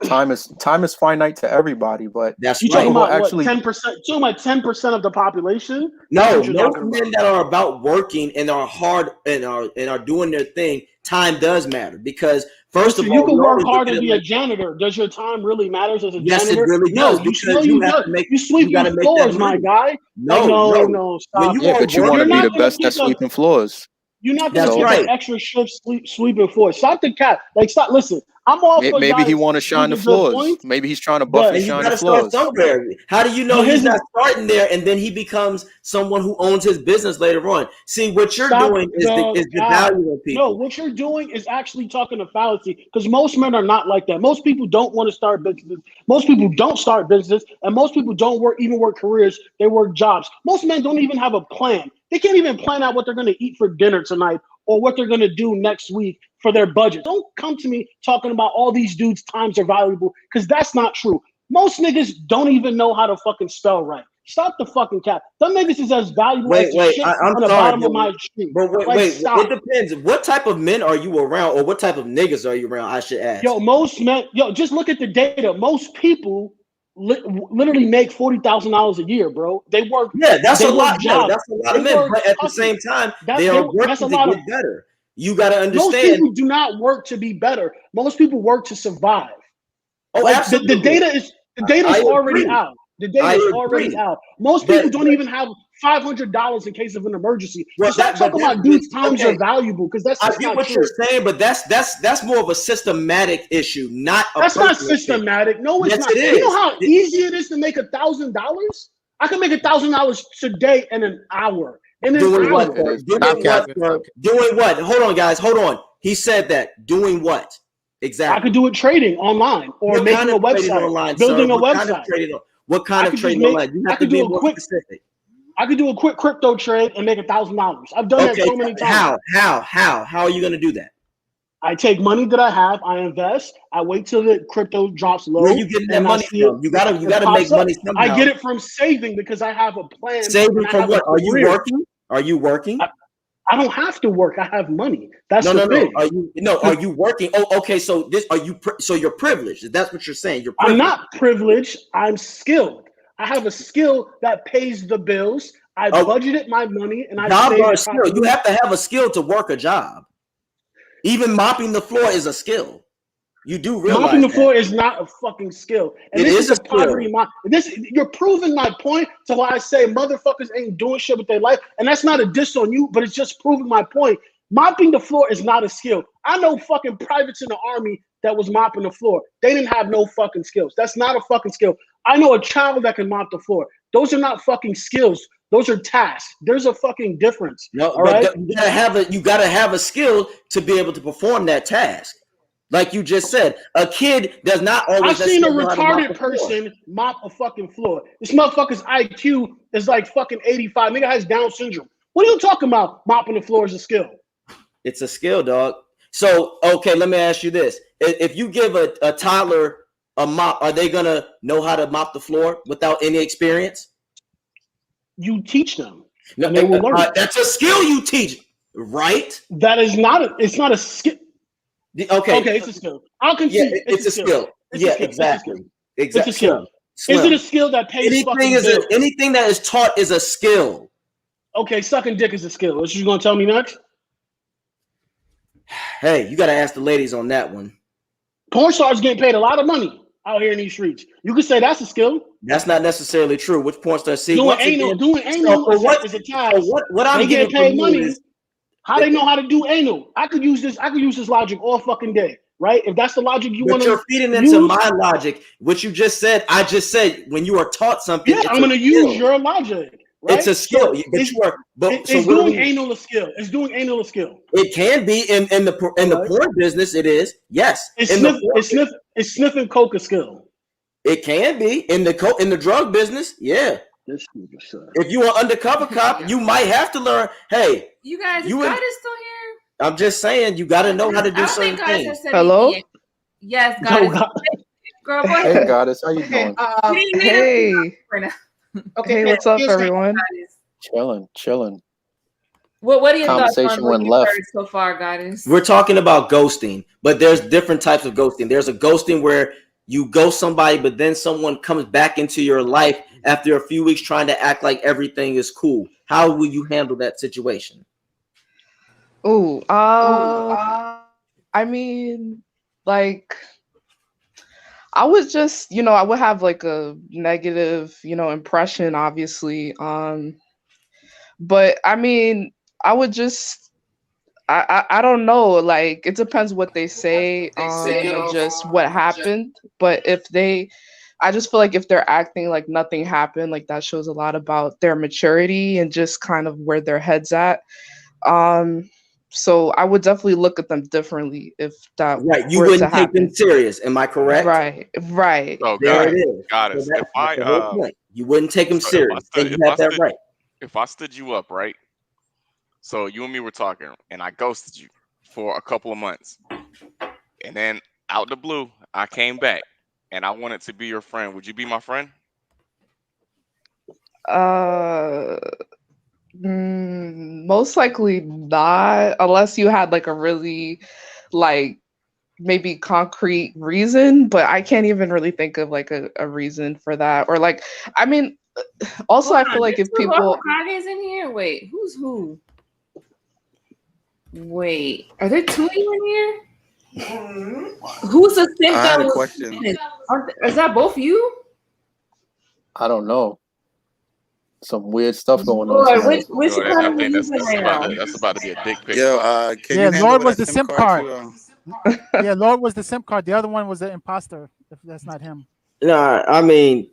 time is finite to everybody. But that's You right. talking people about what? actually 10%? Talking about 10% of the population? That's No, what you're most talking men about. that are about working and are hard and are doing their thing, time does matter because first of Listen, you all, we can work always look hard at and it be a like janitor. Does your time really matters as a yes, it janitor? really No, does you no, because you you have don't. to make You you got sweeping to make that floors, my money. guy. Like No. no, When stop you it. yeah, are but you want You're to be working, not the gonna best at pick up. sweeping floors. You're not gonna that's So pick up right. extra shifts sweeping floors. Stop the cat. Like stop. Listen, I'm all for maybe he guys want to shine the making good floors. points, Maybe he's trying to buff but and And you shine got the to start floors. somewhere. How do you know but he's here's not the starting there and then he becomes someone who owns his business later on? See, what you're stop doing is the cap. devaluing No, people. what you're doing is actually talking a fallacy because most men are not like that. Most people don't want to start businesses. Most people don't start businesses, and most people don't work careers. They work jobs. Most men don't even have a plan. They can't even plan out what they're going to eat for dinner tonight or what they're going to do next week for their budget. Don't come to me talking about all these dudes' times are valuable because that's not true. Most niggas don't even know how to fucking spell right. Stop the fucking cap. Them niggas is as valuable as the Wait. shit I'm on the sorry, bottom of my shoe. but Like, wait. stop. It depends. What type of men are you around, or what type of niggas are you around? I should ask. Yo, most men, just look at the data. Most people literally make $40,000 a year, bro. They work Yeah, that's a lot. Yeah, jobs. that's a lot They of men. work But at the hustles. same time, That they they are that's a working to lot of. get better. You got to Most understand. people do not work to be better. Most people work to survive. Oh, Like the absolutely. data I is already agree. out. The data I is already agree. out. Most But people don't even have $500 in case of an emergency. So well, stop talking about but dudes' times okay. are valuable because that's I just get not what you're true. saying, but that's more of a systematic issue, not a That's not personal thing. systematic. No, it's Yes, not. it You know is. how easy it is to make $1,000? I can make $1,000 today in an hour. In an Doing what, It hour. sir? is Stop Doing pretty what, easy. capping. sir? Stop capping. Doing what? Hold on, guys. Hold on. He said that. Doing what? I could Exactly. do it trading online or What kind making a of trading website, online, sir? building a website. What kind I of could just trading make. online? You I have to could be do a more quick. specific. I could do a quick crypto trade and make $1,000. I've done that Okay. so many times. How are you going to do that? I take money that I have, I invest, I wait till the crypto drops Where are low, you getting that and I money see from? You it gotta make pops up. money I somehow. get it from saving because I have a plan Saving and I from have a what? Are you career. working? Are you working? I don't have to work. I have money. That's No, the no, no. thing. Are you working? Oh, okay. So you're privileged. That's what you're saying. You're I'm privileged. not privileged. I'm skilled. I have a skill that pays the bills. I Oh, budgeted my money and I jobs are saved a skill. You properly. have to have a skill to work a job. Even mopping the floor is a skill. You do Mopping realize the that. floor is not a fucking skill. And It this is is a a poverty skill. mind. You're proving my point to why I say motherfuckers ain't doing shit with their life. And that's not a diss on you, but it's just proving my point. Mopping the floor is not a skill. I know fucking privates in the army that was mopping the floor. They didn't have no fucking skills. That's not a fucking skill. I know a child that can mop the floor. Those are not fucking skills. Those are tasks. There's a fucking difference. No, All but right. you gotta have a skill to be able to perform that task. Like you just said, a kid does not always. I've seen a necessarily know how to mop retarded the floor. person mop a fucking floor. This motherfucker's IQ is like fucking 85. Nigga has Down syndrome. What are you talking about? Mopping the floor is a skill. It's a skill, dog. So, okay, let me ask you this. If you give a toddler a mop, are they going to know how to mop the floor without any experience? You teach them. No, and they will learn. That's a skill you teach, right? That is not it's not a skill. Okay. Okay, it's a skill. I'll concede. Yeah, it's a skill. Yeah, exactly. It's a skill. Slim. Is it a skill that pays anything that is taught is a skill. Okay, sucking dick is a skill. What you gonna tell me next? Hey, you gotta ask the ladies on that one. Porn stars getting paid a lot of money out here in these streets. You could say that's a skill. That's not necessarily true. Which porn stars see? Doing anal is a task. What I'm they getting get paid money. is, how they know how to do anal? I could use this logic all fucking day, right? If that's the logic you want to you're feeding into my logic. What you just said, I just said when you are taught something. Yeah, I'm gonna use your logic. Right? It's a skill. So it's doing anal a skill. It's doing anal a skill. It can be in the porn business. It is, yes. It's sniffing coke a skill. It can be in the drug business. Yeah. If you are undercover cop, you might have to learn. Hey, you guys, is still here? I'm just saying, you got to know how to do certain things. Hello. Yes, Goddess. Girl, go ahead. Hey, Goddess, how you doing? Hey. Okay, hey, what's up, everyone? Chilling. What are your thoughts on what went left so far, Goddess? We're talking about ghosting, but there's different types of ghosting. There's a ghosting where you ghost somebody, but then someone comes back into your life after a few weeks trying to act like everything is cool. How will you handle that situation? I mean, like, I would just, I would have like a negative, impression, obviously. But I mean, I would just, I don't know, like, it depends what they say and just what happened. But I just feel like if they're acting like nothing happened, like that shows a lot about their maturity and just kind of where their head's at. So I would definitely look at them differently if that right. You wouldn't take them serious. Am I correct? Right. Oh, there it is. Got it. So you wouldn't take them serious. And you have that right. If I stood you up, right? So you and me were talking, and I ghosted you for a couple of months, and then out the blue, I came back, and I wanted to be your friend. Would you be my friend? Most likely not, unless you had like a really like maybe concrete reason, but I can't even really think of like a reason for that. Or like, I mean, also I feel like if people Kage's in here, wait, who's who? Wait, are there two of you in here? Who's the simp? I had a question. Is that both you? I don't know. Some weird stuff going on. Which I think that's about to be a dick pic. Yo, Lord was the simp card. Yeah, Lord was the simp card. The other one was the imposter. If that's not him. No, I mean,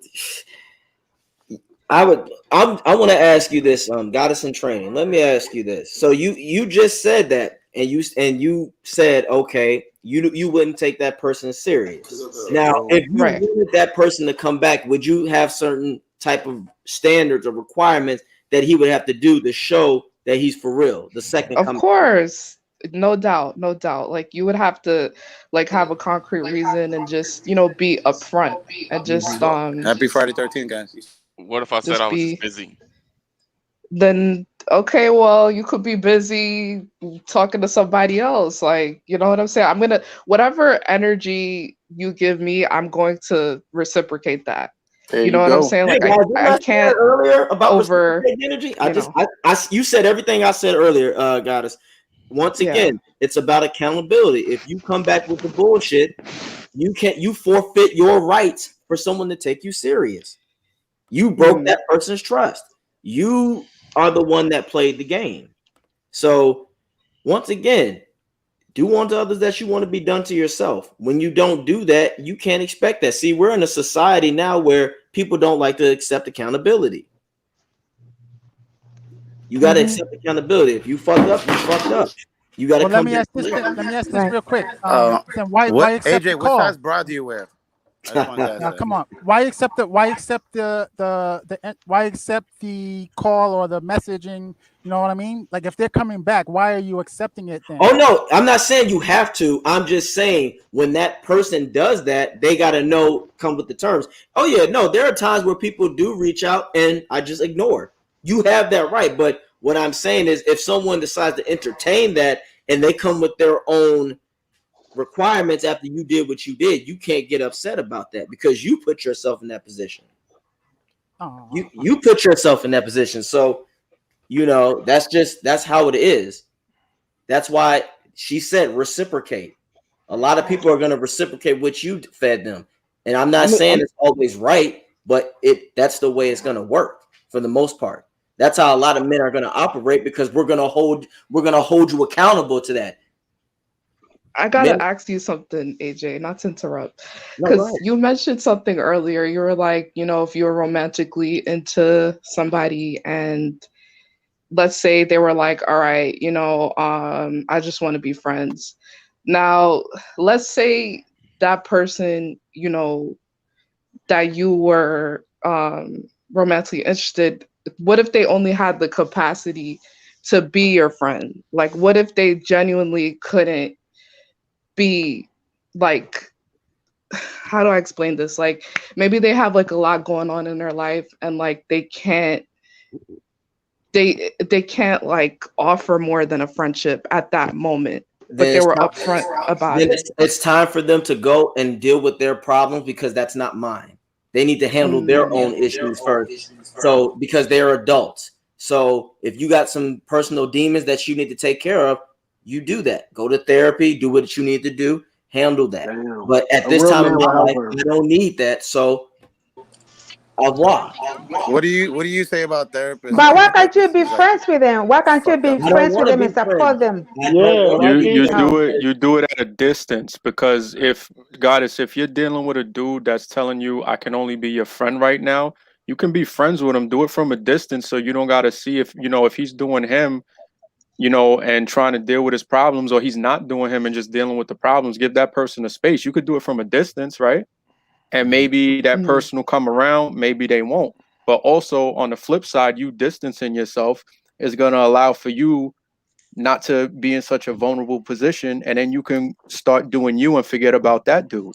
I want to ask you this, Goddess in Training. Let me ask you this. So you just said that, and you said, okay, you wouldn't take that person serious. Now, if you wanted that person to come back, would you have certain type of standards or requirements that he would have to do to show that he's for real? The second, of course, no doubt. Like you would have to like have a concrete reason and just be upfront and just Happy Friday 13th, guys. What if I said I was just busy? Then okay, well, you could be busy talking to somebody else. Like, you know what I'm saying? I'm gonna whatever energy you give me, I'm going to reciprocate that. You know what I'm saying? Like I can't earlier about over energy. You said everything I said earlier, Goddess. Once again, it's about accountability. If you come back with the bullshit, you forfeit your rights for someone to take you serious. You broke that person's trust. You are the one that played the game. So once again, do unto others that you want to be done to yourself. When you don't do that, you can't expect that. See, we're in a society now where people don't like to accept accountability. You got to accept accountability. If you fucked up, you fucked up. You got to Well, let come me to ask this. Let me ask this Right. real quick. Then What why accept AJ? the What size call? bra do you wear? I just wanted to ask Now, that. come on. Why accept why accept the call or the messaging? You know what I mean? Like if they're coming back, why are you accepting it then? Oh no, I'm not saying you have to. I'm just saying when that person does that, they got to know, come with the terms. Oh yeah, no, there are times where people do reach out and I just ignore. You have that right, but what I'm saying is if someone decides to entertain that and they come with their own requirements after you did what you did, you can't get upset about that because you put yourself in that position. Oh, You put yourself in that position. So, that's how it is. That's why she said reciprocate. A lot of people are going to reciprocate what you fed them. And I'm not saying it's always right, but that's the way it's going to work for the most part. That's how a lot of men are going to operate because we're going to hold you accountable to that. I Men, gotta ask you something, AJ, not to interrupt, no, go because ahead. you mentioned something earlier. You were like, if you were romantically into somebody and let's say they were like, all right, I just want to be friends. Now, let's say that person, that you were romantically interested, what if they only had the capacity to be your friend? Like, what if they genuinely couldn't be like, how do I explain this? Like maybe they have like a lot going on in their life and like they can't like offer more than a friendship at that moment, but Then they it's were time, upfront about then it. it's time for them to go and deal with their problems because that's not mine. They need to handle their Mm, own issues first. So because they're adults. So if you got some personal demons that you need to take care of, you do that. Go to therapy, do what you need to do, handle that. Damn. But at A this real time in man will my help life, her. I don't need that. So au revoir. What do you say about therapists But saying why that can't you be therapist is like friends with them? Why can't you fucked be up? I don't friends with want to them be and support friends. them? Yeah, why can't You Oh, do it at a distance because if you're dealing with a dude that's telling you I can only be your friend right now, you can be friends with him. Do it from a distance so you don't got to see if he's doing him, and trying to deal with his problems, or he's not doing him and just dealing with the problems. Give that person a space. You could do it from a distance, right? And maybe that mm, person will come around, maybe they won't. But also on the flip side, you distancing yourself is going to allow for you not to be in such a vulnerable position, and then you can start doing you and forget about that dude.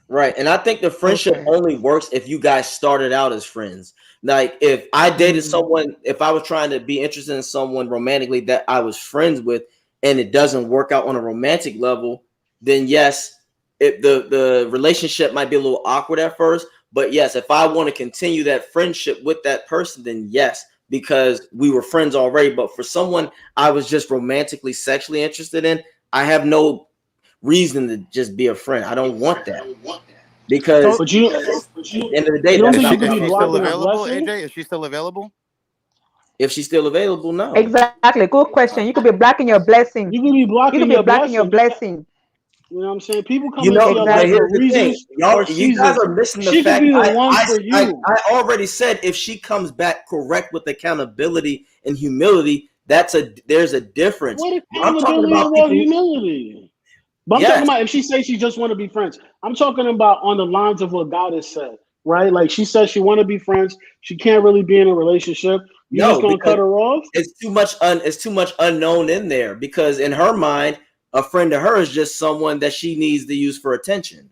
Right. And I think the friendship okay. only works if you guys started out as friends. Like if I dated Mm, someone, if I was trying to be interested in someone romantically that I was friends with and it doesn't work out on a romantic level, then yes, the relationship might be a little awkward at first. But yes, if I want to continue that friendship with that person, then yes, because we were friends already. But for someone I was just romantically, sexually interested in, I have no reason to just be a friend. I don't want that because so But you at the end of the day, you don't that's Is think she not you what could is I be she was still blocking doing. a available, blessing? AJ? Is she still available? If she's still available, no. exactly. Good question. You could be blocking your blessing. You could be You could blocking be your blocking your blessing. blessing. You know what I'm saying? People come You into know, your but life Exactly. for here's the thing, reasons y'all. or You guys seasons. are missing the She could fact. be the one for you. I already said if she comes back correct with accountability and humility, there's a difference. What I'm talking accountability about or people. humility? But I'm talking Yes, about if she says she just want to be friends. I'm talking about on the lines of what God has said, right? Like she says she want to be friends. She can't really be in a relationship. You just no, gonna because cut her off? it's too much unknown in there. Because in her mind, a friend to her is just someone that she needs to use for attention.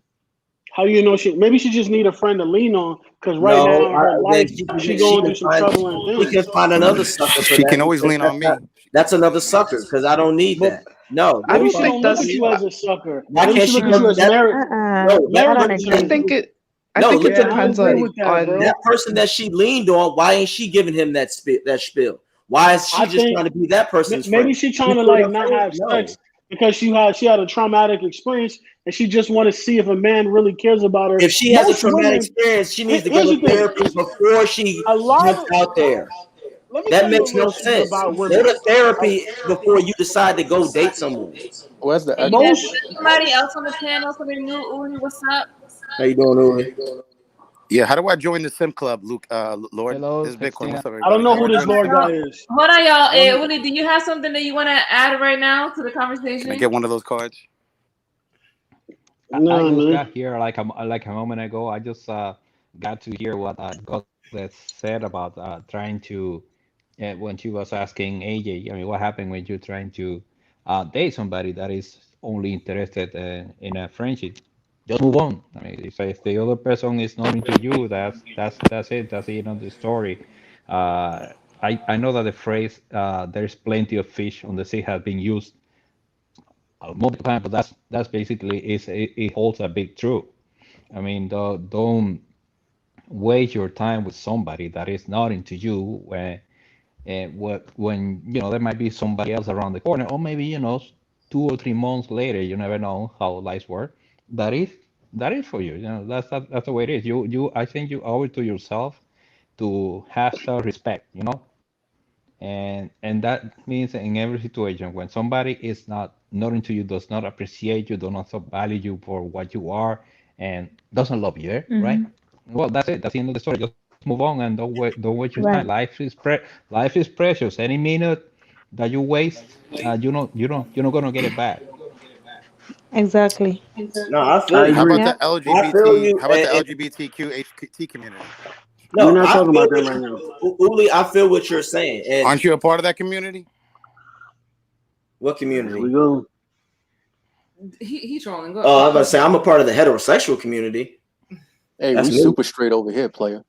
How do you know she? Maybe she just need a friend to lean on because right No, now in her then life she she going can through some find troubling she can things. find another sucker for She that can always because lean on me. that's another sucker because I don't need But that. No, I that's maybe don't she fine. think don't look at that's you as a sucker. Why Maybe can't she she look at you come? as That merit. no, that I Merit don't to I person. agree. think you. it I No, think it listen. Yeah, I don't depends agree on with that, on bro. That person that she leaned on. Why ain't she giving him that spiel? Why is I she just think trying to be that person's maybe friend? she You trying to see what like I'm not saying? have No. sex because she had a traumatic experience and she just want to see if a man really cares about her. If she has a Most traumatic women, experience, she needs to go here's to the thing: therapy before she a lot jumps of out there. let me That tell you a makes little no secret sense. about Go women. to therapy before you decide to go date someone. Where's the Hey, Jeff, is echo? Most there somebody else on the panel? Somebody new? Uli, what's up? How you doing, Uli? Yeah, how do I join the Sim Club, Luke? Lord, Hello, this is Bitcoin. Xtina. What's up, I don't everybody? know How do who I this join the Lord Sim guy Club? is. Hold on, y'all. I don't, Willie, do you have something that you want to add right now to the Can I conversation? get one of those cards? I no, just man. got here like a moment ago. I just got to hear what Goddess said about trying to when she was asking AJ. I mean, what happened when you're trying to date somebody that is only interested in a friendship? Just move on. I mean, if the other person is not into you, that's it. That's the end of the story. I know that the phrase "there's plenty of fish on the sea" has been used multiple times, but that's basically it holds a big truth. I mean, don't waste your time with somebody that is not into you when there might be somebody else around the corner, or maybe 2 or 3 months later, you never know how lives work. That is that is for you. That's the way it is. I think you owe it to yourself to have self-respect. And that means in every situation when somebody is not into you, does not appreciate you, does not value you for what you are, and doesn't love you, right? Well, that's it. That's the end of the story. Just move on and don't waste your time. Right. Life is precious. Any minute that you waste, you're not gonna get it back. Exactly. No, I I feel How you. about agree. the Yep. I feel LGBT? you. How about the LGBTQ community? We're No, not I talking feel about that right now. Uli, I feel what you're saying. And Aren't you a part of that community? what Here we community? go. He trolling. Go. Oh, I was about to say I'm a part of the heterosexual community. Hey, That's we me. super straight over here, player.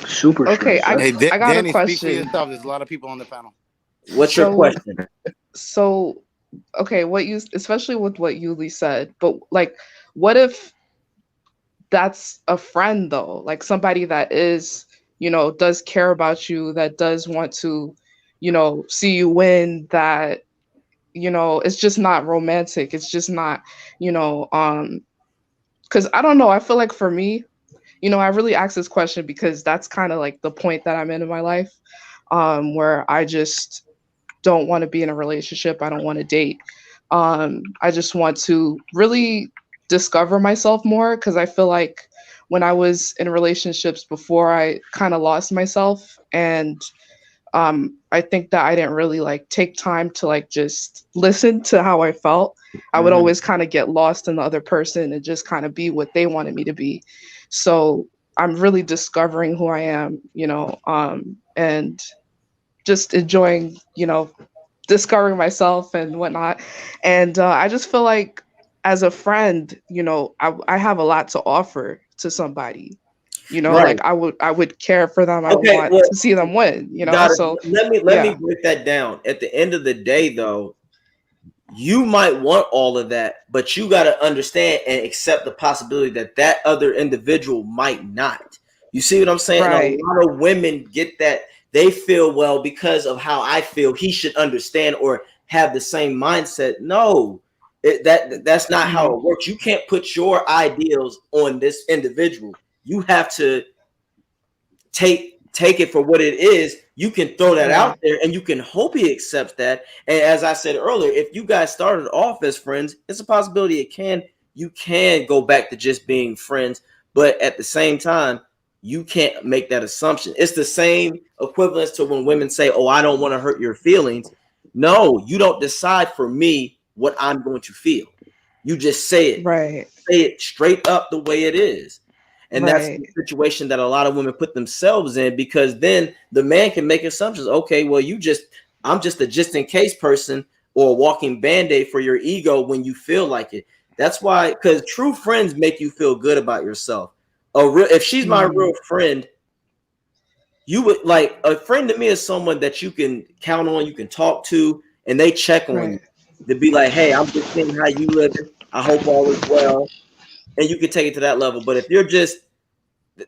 Super Okay, straight. Hey, I got a Danny, speak for question. yourself. There's a lot of people on the panel. What's your So question? so okay, especially with what Yuli said, but like what if that's a friend though? Like somebody that does care about you, that does want to, see you win, that it's just not romantic. It's just not, because I don't know. I feel like for me, I really asked this question because that's kind of like the point that I'm in my life, where I just don't want to be in a relationship. I don't want to date. I just want to really discover myself more because I feel like when I was in relationships before, I kind of lost myself. And I think that I didn't really like take time to like just listen to how I felt. I would Mhm. always kind of get lost in the other person and just kind of be what they wanted me to be. So I'm really discovering who I am, and just enjoying, discovering myself and whatnot. And I just feel like as a friend, I have a lot to offer to somebody. Right. Like I would care for them. I would Okay. want Well, to see them win. got it. So Let me yeah, break that down. At the end of the day, though, you might want all of that, but you got to understand and accept the possibility that that other individual might not. You see what I'm saying? And a right, lot of women get that they feel, well, because of how I feel, he should understand or have the same mindset. No, that's not how hmm, it works. You can't put your ideals on this individual. You have to take it for what it is. You can throw that out right, there and you can hope he accepts that. And as I said earlier, if you guys started off as friends, it's a possibility you can go back to just being friends, but at the same time, you can't make that assumption. It's the same equivalence to when women say, "Oh, I don't want to hurt your feelings." No, you don't decide for me what I'm going to feel. You just right, say it straight up the way it is. And that's right, the situation that a lot of women put themselves in, because then the man can make assumptions. Okay, well, I'm just a just in case person or a walking band-aid for your ego when you feel like it. That's why, because true friends make you feel good about yourself. If she's my hmm, real friend, you would like a friend to me is someone that you can count on, you can talk to, and they check on you right, to be like, hey, I'm just seeing how you living. I hope all is well, and you can take it to that level. But if you're just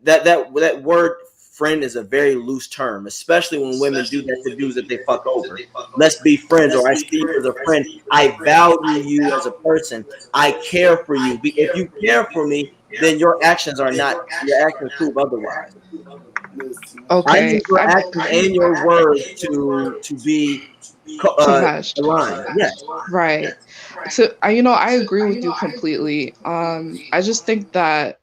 that word friend is a very loose term, especially when women do that to dudes that they fuck over. Let's be friends, or I see you as a friend. I value you as a person. I care for you. If you care for me, then your actions are not your actions prove otherwise. I okay. need your actions and your words to be To mesh, aligned. Yes. right. So I agree with you completely. I just think that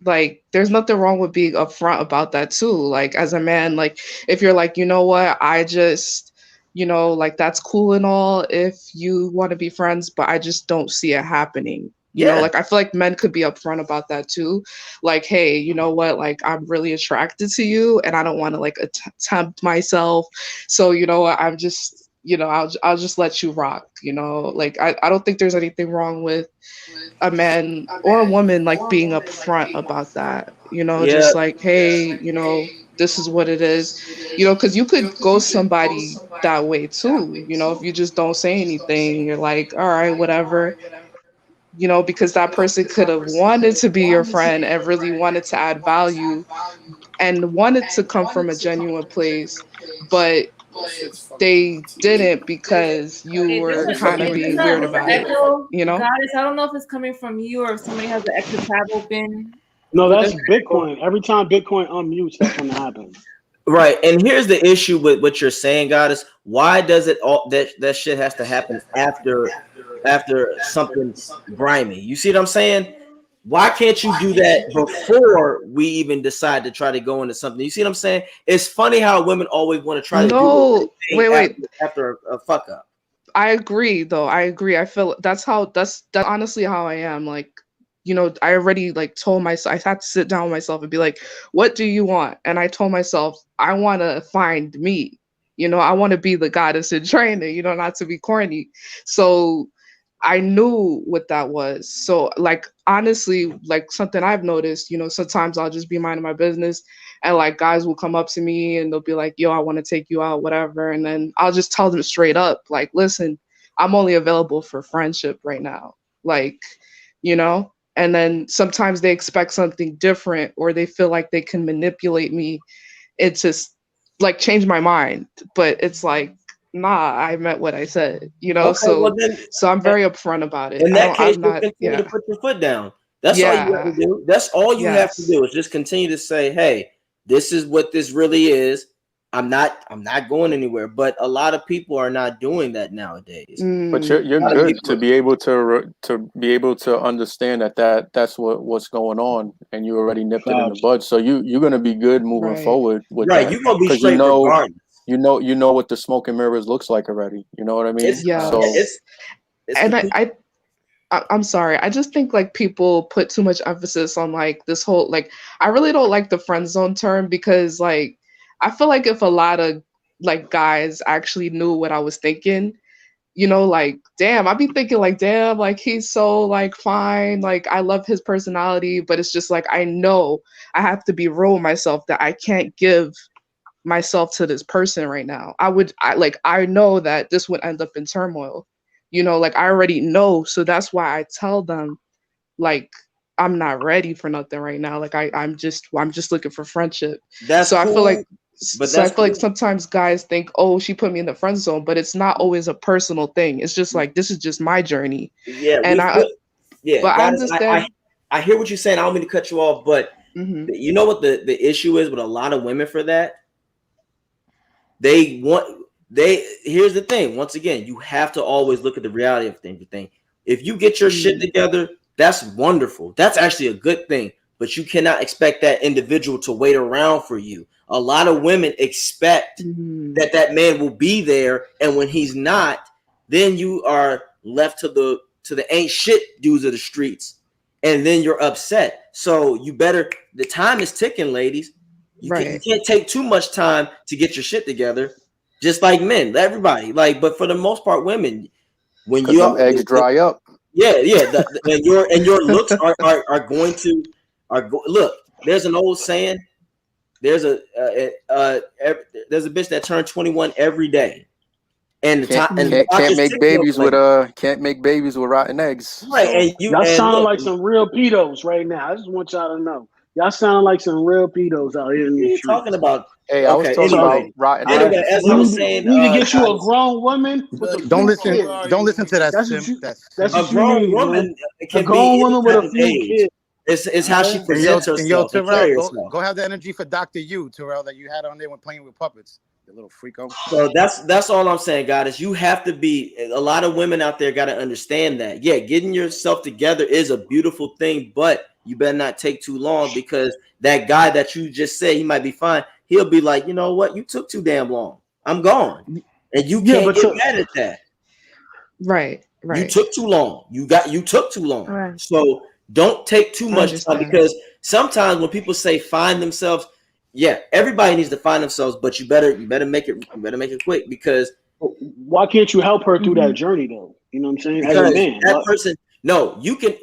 Like, there's nothing wrong with being upfront about that too. Like, as a man, like, if you're like, you know what, I just, like, that's cool and all if you want to be friends, but I just don't see it happening. Yeah. Like, I feel like men could be upfront about that too. Like, hey, you know what, like, I'm really attracted to you and I don't want to like attempt myself. So, you know what, I'm just, I'll just let you rock, like, I don't think there's anything wrong with a man or a woman like being upfront about that, Yeah. just like, hey, this is what it is, because you could ghost somebody that way too, if you just don't say anything, you're like, all right, whatever, because that person could have wanted to be your friend and really wanted to add value and wanted to come from a genuine place, but they didn't because you Okay, there's were It's a kind fucking of there's being a weird ridiculous. there's an about it, echo, you know? Goddess. I don't know if it's coming from you or if somebody has the extra tab open. No, But that's there's an echo. Bitcoin. Every time Bitcoin unmutes, that's when it happens. Right. And here's the issue with what you're saying, Goddess. Why does it all that shit has to happen after something's grimy? You see what I'm saying? Why can't you do that before we even decide to try to go into something? You see what I'm saying? It's funny how women always want to try to do No, anything wait. after a fuck up. I agree though. I agree. I feel that's honestly how I am. Like, I already like told myself I had to sit down with myself and be like, what do you want? And I told myself, I want to find me. I want to be the goddess in training, not to be corny. So I knew what that was. So, like, honestly, like something I've noticed, sometimes I'll just be minding my business and like guys will come up to me and they'll be like, yo, I want to take you out, whatever. And then I'll just tell them straight up, like, listen, I'm only available for friendship right now. Like, and then sometimes they expect something different or they feel like they can manipulate me. It's just like change my mind. But it's like, nah, I meant what I said, Okay, well so then I'm very upfront about it. in that case, I'm you'll not, continue to yeah. put your foot down. That's all you have Yeah. to do. That's all you have to Yes. do is just continue to say, "Hey, this is what this really is. I'm not going anywhere." But a lot of people are not doing that nowadays. But Mm, you're A lot of good to people, be able to be able to understand that's what's going on, and you already nipped it in the Facts. bud. So you're gonna be good moving right. forward with right? that You're gonna be because straight regardless. you know what the smoke and mirrors looks like already. You know what I mean? It's So Yes. it's the And people. I'm sorry. I just think like people put too much emphasis on like this whole like I really don't like the friend zone term because like I feel like if a lot of like guys actually knew what I was thinking, like damn, I'd be thinking like damn, like he's so like fine, like I love his personality, but it's just like I know I have to be real with myself that I can't give myself to this person right now. I know that this would end up in turmoil. Like I already know. So that's why I tell them like I'm not ready for nothing right now. Like I'm just looking for friendship. That's So I feel like cool, but that's cool. sometimes guys think, oh, she put me in the friend zone, but it's not always a personal thing. It's just like this is just my journey. Yeah, And yeah, but I guys. understand. I hear what you're saying. I don't mean to cut you off, but Hmm. you know what the issue is with a lot of women for that? They want here's the thing. Once again, you have to always look at the reality of everything. If you get your shit Mm, together, that's wonderful. That's actually a good thing. But you cannot expect that individual to wait around for you. A lot of women expect mm, that man will be there, and when he's not, then you are left to the ain't shit dudes of the streets, and then you're upset. So you better, the time is ticking, ladies. You right. can't take too much time to get your shit together. Just like men, everybody, like, but for the most part, women, when because you them eggs dry up. yeah, and your looks are going to look. There's an old saying. There's there's a bitch that turned 21 every day, and the Can't time and the can't clock can't is make ticking over, babies with lady. rotten eggs. Right, So Y'all and sound look, like some real pedos right now. I just want y'all to know. Y'all sound like some real pedos out here in what are these you talking streets. about? hey, I was Okay, talking So anyway, about rotten I, as eggs. I you was need, saying, you need to get you a guys, grown woman with a Don't few listen. kids. Don't listen to that That's what simp. you. That That's simp. a what you grown need, man. woman A can be grown any woman with type a of few age. kids. It's how she All right. presents And yo, herself and Terrell, carry go herself. go have the energy for Dr. U, Terrell, that you had on there when playing with puppets. You little freako. So that's all I'm saying, guys. You have to be. A lot of women out there got to understand that. Yeah, getting yourself together is a beautiful thing, but you better not take too long, because that guy that you just said he might be fine, he'll be like, you know what, you took too damn long, I'm gone, and you Yeah, can't but get mad at that. Right. You Right. took too long. You took too long. Right. So don't take too I much time, understand. because sometimes when people say find themselves, yeah, everybody needs to find themselves, but you better make it quick, because why can't you help her through that Mm-hmm. journey though? You know what I'm saying? As a man, that person, no, you can,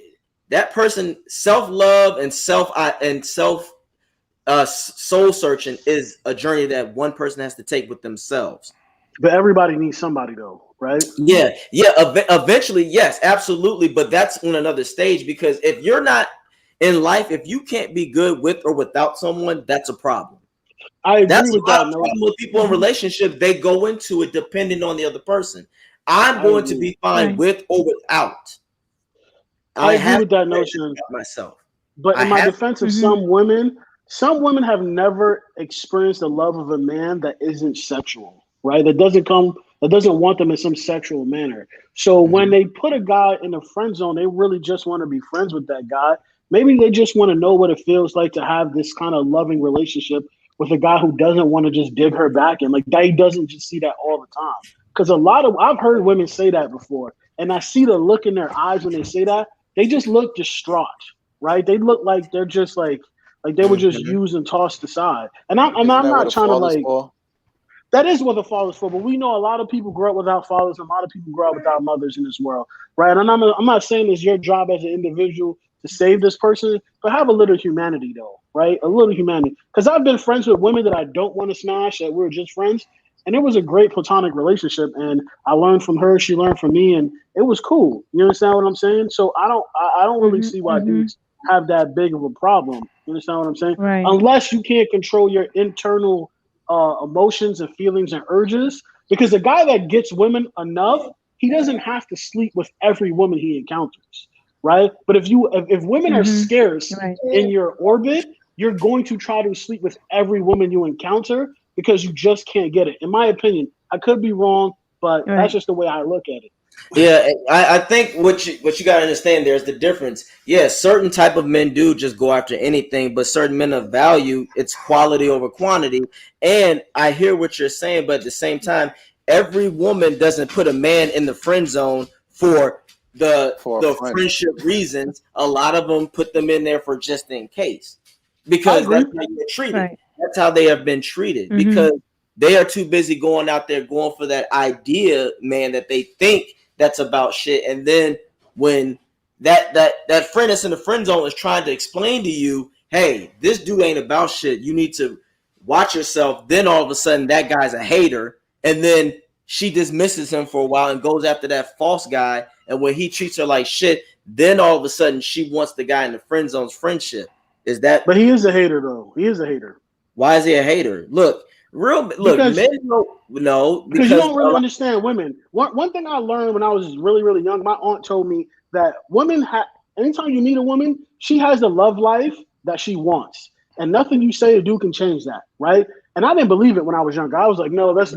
that person, self-love and self soul searching is a journey that one person has to take with themselves. but everybody needs somebody though, right? Yeah, eventually, yes, absolutely, but that's on another stage, because if you're not in life, if you can't be good with or without someone, that's a problem. I agree That's with a lot that. of No, problem with people in relationships. They go into it depending on the other person. I'm I going to agree. be fine Right. with or without. I I agree have with to that figure this notion. out myself. But I in my have defense of Mm-hmm. some women have never experienced the love of a man that isn't sexual, right? That doesn't want them in some sexual manner. So when Mhm. they put a guy in the friend zone, they really just want to be friends with that guy. Maybe they just want to know what it feels like to have this kind of loving relationship with a guy who doesn't want to just dig her back and like that. He doesn't just see that all the time. Because I've heard women say that before, and I see the look in their eyes when they say that. They just look distraught, right? They look like they're just like they were just Mhm. used and tossed aside. And Isn't I'm that what not a trying to father's like for? that is what the father's for. But we know a lot of people grow up without fathers, and a lot of people grow up without mothers in this world, right? And I'm not saying it's your job as an individual to save this person, but have a little humanity though, right? A little humanity. Because I've been friends with women that I don't want to smash, that we're just friends, and it was a great platonic relationship. And I learned from her, she learned from me, and it was cool. You understand what I'm saying? So I don't really Mm-hmm. see why Mm-hmm. dudes have that big of a problem. You understand what I'm saying? Right. Unless you can't control your internal emotions and feelings and urges. Because the guy that gets women enough, he doesn't have to sleep with every woman he encounters, right? But if women are Mm-hmm. scarce Right. in your orbit, you're going to try to sleep with every woman you encounter because you just can't get it. In my opinion, I could be wrong, but that's Right. just the way I look at it. Yeah, I think what you gotta understand, there's the difference. Yeah, certain type of men do just go after anything, but certain men of value, it's quality over quantity. And I hear what you're saying, but at the same time, every woman doesn't put a man in the friend zone for For a the friend. friendship reasons. A lot of them put them in there for just in case, I because agree. that's how you're treated. Right. That's how they have been treated, Mm-hmm. because they are too busy going out there going for that idea man that they think that's about shit. And then when that friend that's in the friend zone is trying to explain to you, hey, this dude ain't about shit, you need to watch yourself, then all of a sudden that guy's a hater, and then she dismisses him for a while and goes after that false guy, and when he treats her like shit, then all of a sudden she wants the guy in the friend zone's friendship. Is that, But he is a hater though. He is a hater. why is he a hater? Look, Because men don't know, you because don't really understand women. One thing I learned when I was really really young, my aunt told me that women have. Anytime you meet a woman, she has the love life that she wants, and nothing you say or do can change that, right? And I didn't believe it when I was younger. I was like, no, there's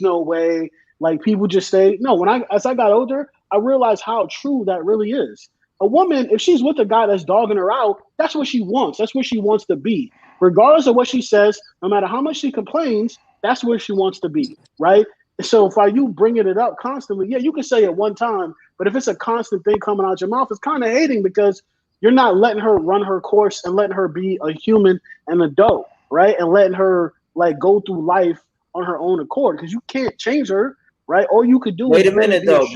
no way. Like people just say no. As I got older, I realized how true that really is. A woman, if she's with a guy that's dogging her out, that's what she wants. That's where she wants to be, regardless of what she says. No matter how much she complains, that's where she wants to be, right? So if you bringing it up constantly, yeah, you can say it one time, but if it's a constant thing coming out your mouth, it's kind of hating because you're not letting her run her course and letting her be a human and adult, right? And letting her like go through life on her own accord because you can't change her, right? All you could do wait is a really minute be a though,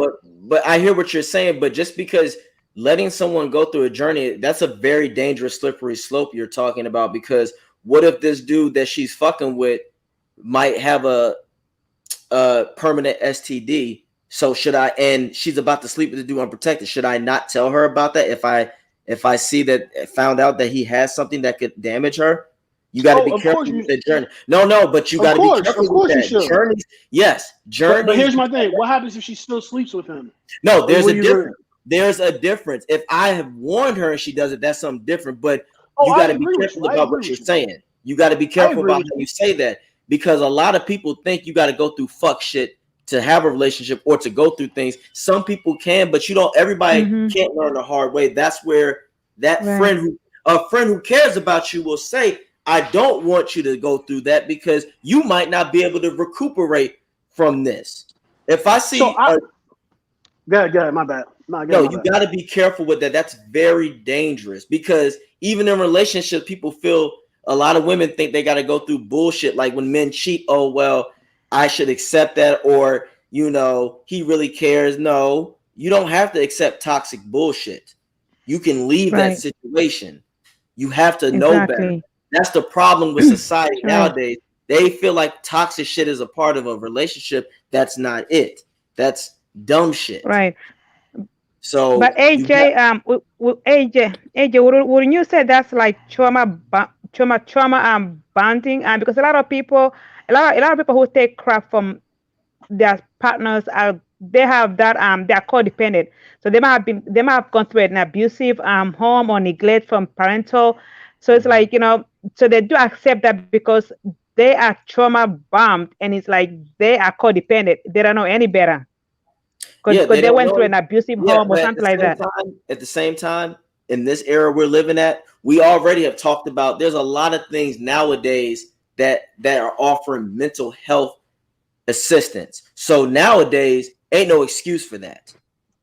but I hear what you're saying, but just because letting someone go through a journey, that's a very dangerous slippery slope you're talking about, because what if this dude that she's fucking with might have a permanent STD? So should I, and she's about to sleep with the dude unprotected, should I not tell her about that if I see that, found out that he has something that could damage her? You got to oh, be of course careful with you, the journey. No, but you got to be of careful with course you that. should. Journeys, yes, But journeys. here's my thing: what happens if she still sleeps with him? No, Or there's will a you? difference. There's a difference. If I have warned her and she does it, that's something different. But Oh, you I got to be agree with you. careful I about agree what you're with you. saying. You got to be I careful agree about with how you. you say that, because a lot of people think you got to go through fuck shit to have a relationship or to go through things. Some people can, but you don't. Everybody Mm-hmm. can't learn the hard way. That's where that friend Right. who A friend who cares about you will say, I don't want you to go through that because you might not be able to recuperate from this. If I see So go ahead, my bad. No, you got to be careful with that. That's very dangerous because even in relationships, people feel a lot of women think they got to go through bullshit. Like when men cheat, oh, well, I should accept that, or, he really cares. No, you don't have to accept toxic bullshit. You can leave that Right. situation. You have to know better. Exactly. That's the problem with society Right. nowadays. They feel like toxic shit is a part of a relationship. That's not it. That's dumb shit. Right. So But AJ, AJ, wouldn't you say that's like trauma bonding? Because a lot of people, a lot of people who take crap from their partners they have that they are codependent. So they might have gone through an abusive home or neglect from parental. So it's like, so they do accept that because they are trauma bombed, and it's like they are codependent. They don't know any better Yeah, because they they don't went through know. an abusive Yeah, home or but something like that. at the same time, in this era we're living at, we already have talked about. There's a lot of things nowadays that are offering mental health assistance. So nowadays, ain't no excuse for that.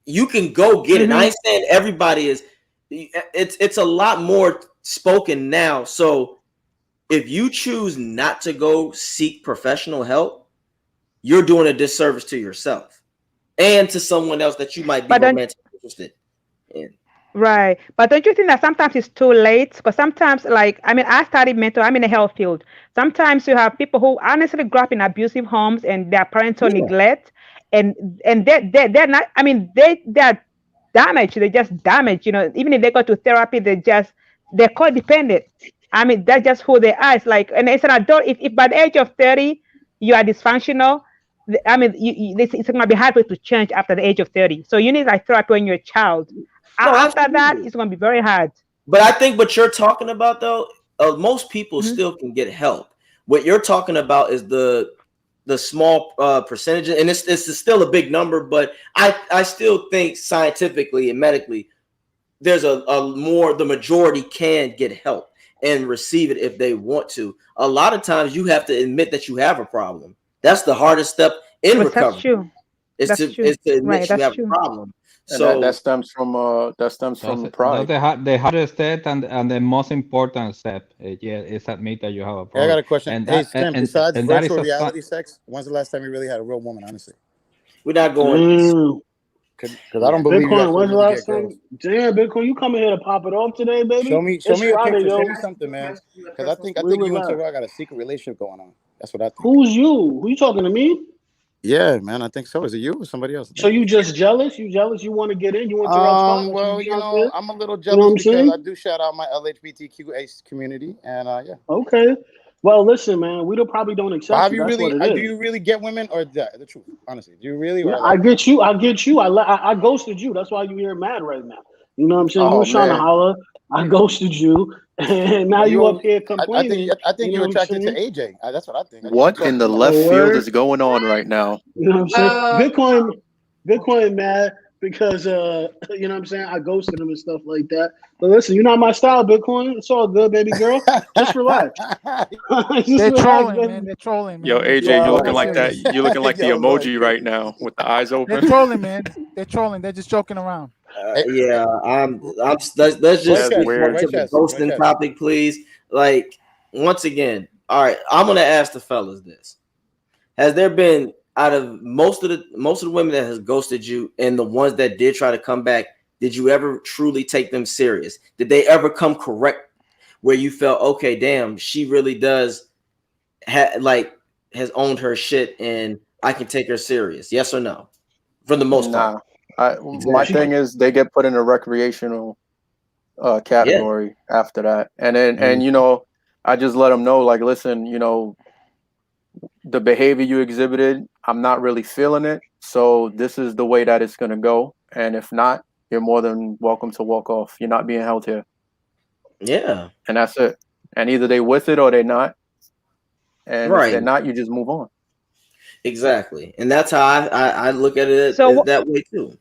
You can go get it. And I ain't saying everybody is. It's a lot more spoken now. So if you choose not to go seek professional help, you're doing a disservice to yourself and to someone else that you might be But don't romantically interested in. Right. But don't you think that sometimes it's too late? Because sometimes, like, I mean, I studied mental, I'm in the health field. Sometimes you have people who honestly grew up in abusive homes and their parental Yeah. neglect, and they're not, I mean, they're damaged. They just damaged, even if they go to therapy, they're codependent. I mean, that's just who they are. It's like, and it's an adult, if by the age of 30, you are dysfunctional, I mean, it's going to be hard for you to change after the age of 30. So you need like therapy when you're a child. No, After that, absolutely. it's going to be very hard. But I think what you're talking about, though, most people Mhm. still can get help. What you're talking about is the small percentage, and it's still a big number. But I still think scientifically and medically, there's the majority can get help and receive it if they want to. A lot of times, you have to admit that you have a problem. That's the hardest step in But that's recovery. true. Is That's to true. admit Right. you That's have a true. problem. And that So stems from That's pride. the hardest step and the most important step. Yeah, is admit that you have a Hey, I got problem, a question. and Hey, that Stem, besides and that is virtual a reality sex, when's the last time you really had a real woman, honestly? we're not going. Damn. Because I don't believe you Bitcoin, actually when's the really last get girls. time? Damn, Bitcoin, you coming here to pop it off today, baby? Show It's me a Friday, picture. Show yo. me something, man. Because I Where you think you live and at? Terrell got a secret relationship going on. That's what I think. Who's you? Who you talking to me? Yeah, man, I think so. Is it you or somebody else? So you just jealous? You jealous? You want to get in? You want Terrell spot like you Well, be out there? I'm a little You know what jealous I'm because I saying? do shout out my LHBTQ community, and yeah. Okay. Well, listen, man. We don't probably don't But accept have you. you That's what really? it Do is. you really get women, or the truth? Honestly, do you really, Yeah, or I like? get you. I get you. I ghosted you. That's why you here mad right now. You know what I'm saying? You Oh was trying to man, holler. I ghosted you, and now Well, you up you, here complaining. I You think know you're what I'm attracted to saying? AJ. That's what I think. You what talk in too the much. left Oh, field word. is going on right now? You know what I'm saying? Bitcoin mad because you know what I'm saying? I ghosted him and stuff like that. But listen, you're not my style, Bitcoin. It's all good, baby girl. Just relax. Just They're relax, trolling, baby. man. They're trolling, Yo, man. They're AJ, you trolling. Yo, They're looking not like that? serious. You looking like the Yo, Lord, emoji right now with the eyes They're open. trolling, man. They're trolling. They're just joking around. Yeah, let's just Right That's stick chest, more weird. right to the chest, right ghosting chest. topic, please. Like, once again, all right, I'm gonna ask the fellas this: has there been, out of most of the women that has ghosted you and the ones that did try to come back, did you ever truly take them serious? Did they ever come correct where you felt, okay, damn, she really does has owned her shit and I can take her serious? Yes or no? For the most part. Nah, my Exactly. thing is they get put in a recreational Yeah. category after that, and then Mhm. I just let them know, like, listen, the behavior you exhibited, I'm not really feeling it, so this is the way that it's gonna go, and if not, you're more than welcome to walk off. You're not being held here, Yeah. and that's it. And either they with it or they're not, and if they're Right. not, you just move on. Exactly. And that's how I look at it So, that way too.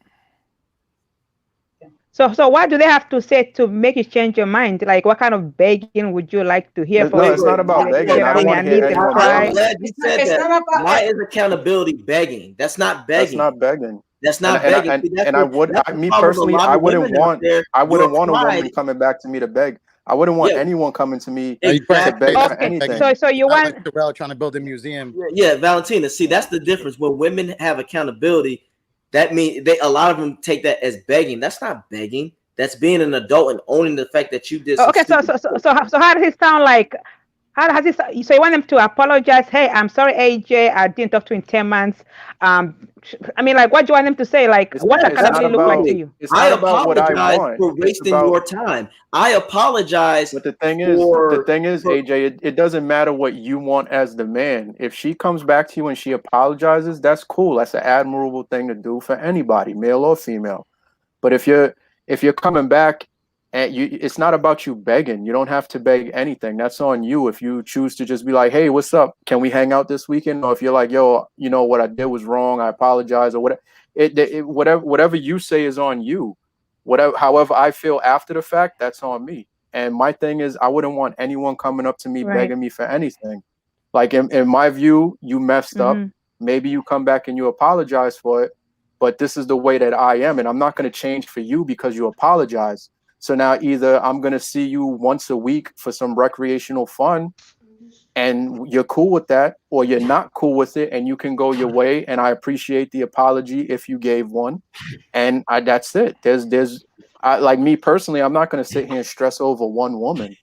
So what do they have to say to make you change your mind? Like, what kind of begging would you like to hear for No, you it's to not say, about begging. I I don't mean, want I to hear need to anyone I'm cry? begging. glad you said It's that. not about Why is accountability begging? That's not That's begging. not begging. That's And not and I begging. See, and I would that's the me problem with a personally, lot of women out there. I Your wouldn't want a pride, woman coming back to me to beg. I wouldn't want yeah, anyone coming to me Now you trying to to say exactly. beg that's for not Okay, begging. anything. so you Not like want Terrell trying to build a museum. Yeah, Valentina. See, that's the difference. When women have accountability, that means a lot of them take that as begging. That's not begging. That's being an adult and owning the fact that you did some okay, stupid shit. so how does it sound like? How does it? So you want them to apologize? Hey, I'm sorry, AJ. I didn't talk to you in 10 months. I mean, like, what do you want them to say? Like, what's accountability look like to you? I Not about what I apologize want. for It's wasting about your time. I apologize But the for, thing is, for AJ, it doesn't matter what you want as the man. If she comes back to you and she apologizes, that's cool. That's an admirable thing to do for anybody, male or female. But if you're coming back and it's not about you begging. You don't have to beg anything. That's on you. If you choose to just be like, hey, what's up? Can we hang out this weekend? Or if you're like, yo, you know what I did was wrong. I apologize or whatever. Whatever you say is on you. However I feel after the fact, that's on me. And my thing is, I wouldn't want anyone coming up to me Right. begging me for anything. Like in my view, you messed up. Mm-hmm. Maybe you come back and you apologize for it, but this is the way that I am, and I'm not going to change for you because you apologize. So now either I'm going to see you once a week for some recreational fun, and you're cool with that, or you're not cool with it, and you can go your way. And I appreciate the apology if you gave one, and that's it. Like me personally, I'm not going to sit here and stress over one woman.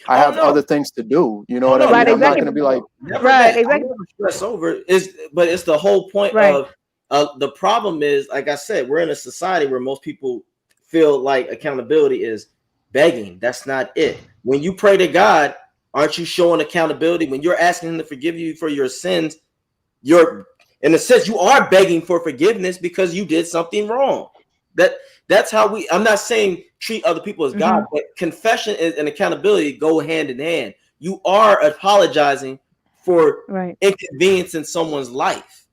I oh have other no, things to do. You know oh what I no, mean? Right. I'm not Exactly. going to be like, never Right. that. I Exactly. never stress over but it's the whole point Right. of the problem is, like I said, we're in a society where most people feel like accountability is begging. That's not it. When you pray to God, aren't you showing accountability? When you're asking him to forgive you for your sins, you're, in a sense, you are begging for forgiveness because you did something wrong. That's how I'm not saying treat other people as God, Mm-hmm. but confession and accountability go hand in hand. You are apologizing for Right. inconveniencing someone's life.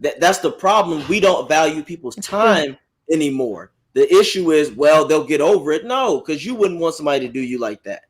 That's the problem. We don't value people's It's true. time anymore. The issue is, well, they'll get over it. No, because you wouldn't want somebody to do you like that.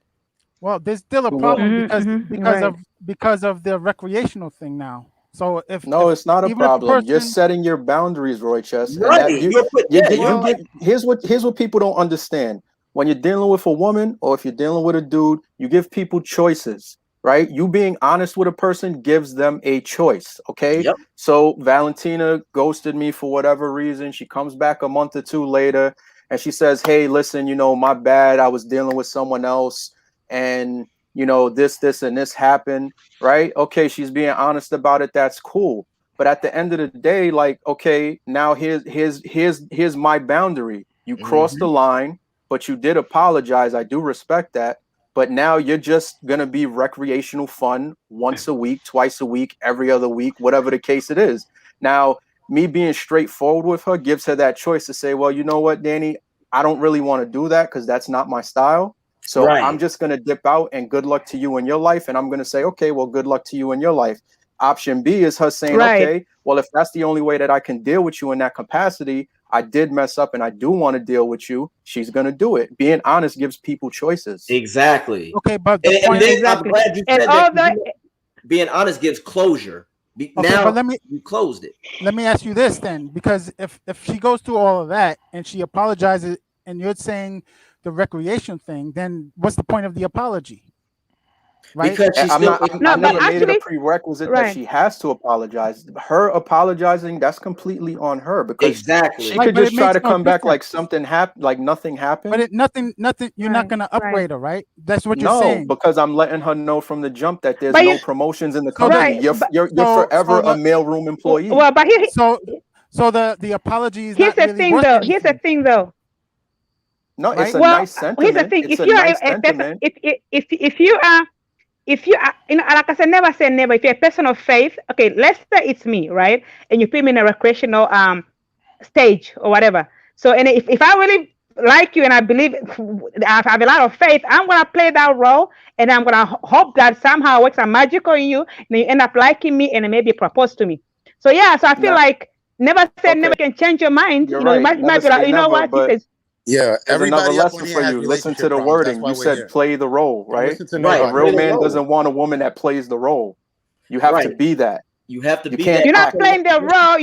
Well, there's still a you what? problem Mm-hmm. Mm-hmm. Right. because of the recreational thing now. So No, if it's not a even if a problem. You're person, setting your boundaries, Roy Chess, and Right. that You're put, yeah, you you're well, get. like, Here's what people don't understand. When you're dealing with a woman or if you're dealing with a dude, you give people choices, right? You being honest with a person gives them a choice. Okay. yep. So Valentina ghosted me for whatever reason. She comes back a month or two later and she says, hey, listen, my bad. I was dealing with someone else, and this and this happened. Right. Okay. She's being honest about it. That's cool. But at the end of the day, like, okay, now here's my boundary. You crossed the Mm-hmm. line, but you did apologize. I do respect that. But now you're just gonna be recreational fun once a week, twice a week, every other week, whatever the case it is. Now, me being straightforward with her gives her that choice to say, well, you know what, Danny, I don't really want to do that because that's not my style. So I'm Right. just gonna dip out and good luck to you in your life. And I'm gonna say, okay, well, good luck to you in your life. Option B is her saying, Right. okay, well, if that's the only way that I can deal with you in that capacity, I did mess up and I do want to deal with you. She's going to do it. Being honest gives people choices. Exactly. okay, but the And point, then I'm Exactly. glad you And said that, all 'cause the being honest gives closure. okay, but Now you closed it. let me ask you this then, because if she goes through all of that and she apologizes, and you're saying the recreation thing, then what's the point of the apology, right? Because she's I'm still not. I no, but never made it a actually, prerequisite that right. she has to apologize. Her apologizing, that's completely on her because she exactly. Right, could but it just try makes to no come back like difference. something happened, like nothing But happened. nothing. You're not Right. gonna Right. upgrade her, right? That's what you're No, saying. because I'm letting her know from the jump that there's But no you promotions in the So the company. right. You're But you're you're forever a the mailroom employee. well, but so so the apology is here's not the really thing worth though. Here's the anything, thing though. No, it's right? a Well, nice here's the sentiment. thing. It's If a you are nice a person, sentiment. if you are, like I said, never say never. If you're a person of faith, okay, let's say it's me, right? And you put me in a recreational stage or whatever. So, and if I really like you and I believe I have a lot of faith, I'm gonna play that role, and I'm gonna hope that somehow works a magical in you, and you end up liking me and maybe propose to me. So yeah, so I feel Now, like never say never. okay, You can change your mind. you're You right. might Never be like, say you know never, what, this but is Yeah, There's another everybody up on lesson here for has you. Listen to relationship the problems. That's wording. why You we're said here. play the role, Don't right? listen to Right. A nobody. real Play the man role. doesn't want a woman that plays the role. You have to Right. be that. You have to You be can't that. You're not act. playing the role.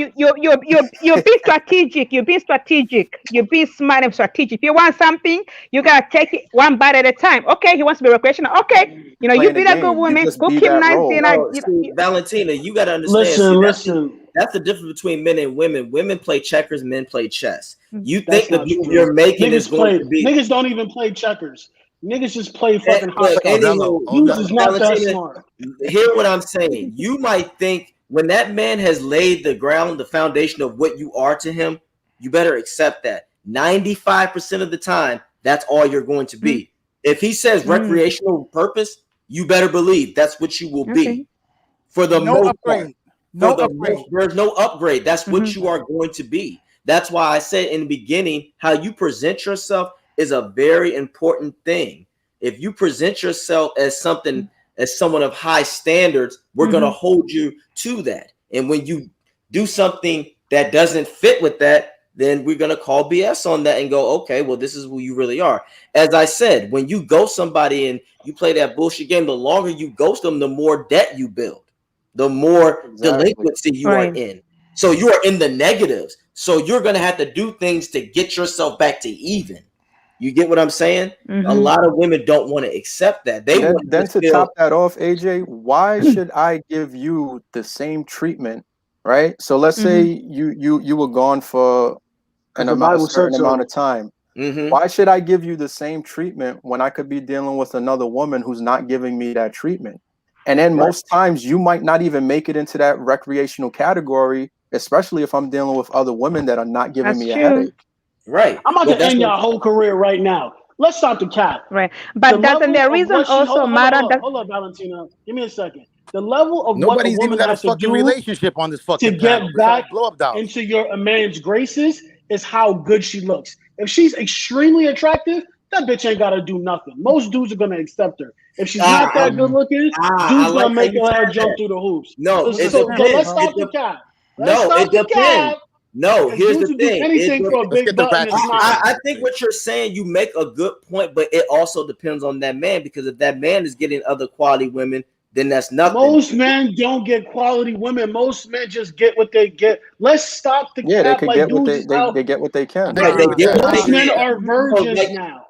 You're being strategic. You're being strategic. You're being smart and strategic. If you want something, you gotta take it one bite at a time. Okay, he wants to be recreational. Okay, you Playing the be a good game. You woman. just be Cook him that nice role. dinner. No, see, Valentina, you got to understand. Listen, See, listen. that's the difference between men and women. Women play checkers, men play chess. You think That's the not move true. you're making is going to be. Niggas don't even play checkers. Niggas just play fucking But hopscotch. anywho, Dudes is not that Valentina, smart. hear what I'm saying. You might think when that man has laid the ground, the foundation of what you are to him, you better accept that. 95% of the time, that's all you're going to be. If he says recreational purpose, you better believe that's what you will be. For the No most upgrade. part. No For the upgrade. most, there's no upgrade. That's what you are going to be. That's why I said in the beginning, how you present yourself is a very important thing. If you present yourself as something, as someone of high standards, we're going to hold you to that. And when you do something that doesn't fit with that, then we're going to call BS on that and go, okay, well, this is who you really are. As I said, when you ghost somebody and you play that bullshit game, the longer you ghost them, the more debt you build, the more delinquency you are in. So you are in the negatives. So you're going to have to do things to get yourself back to even. You get what I'm saying? A lot of women don't want to accept that. They want Then to feel, top that off, AJ, why should I give you the same treatment, right? So let's say you were gone for a certain amount of time. Why should I give you the same treatment when I could be dealing with another woman who's not giving me that treatment? And then most times you might not even make it into that recreational category, especially if I'm dealing with other women that are not giving me a headache. Right. I'm about to end your whole career right now. Let's stop the cap. Right. But doesn't the reason also matter? Hold up, Valentina. Give me a second. The level of what a Nobody's even woman got a has to fucking do relationship on this to fucking get panel. back Blow up dolls. into a man's graces is how good she looks. If she's extremely attractive, that bitch ain't gotta do nothing. Most dudes are gonna accept her. If she's not that good looking, dudes gonna make her jump through the hoops. No, But it depends. let's stop the cap. Let's No, stop it the depends. cap. No, Because here's dudes the will do thing. anything for a Let's big get the butt and a ratchet shit smile. I think what you're saying, you make a good point, but it also depends on that man, because if that man is getting other quality women, then that's nothing. Most men don't get quality women. Most men just get what they get. Let's stop the Yeah, they cap. could like get what dudes they get what they can. Right, they get what Most they men get. are virgins now.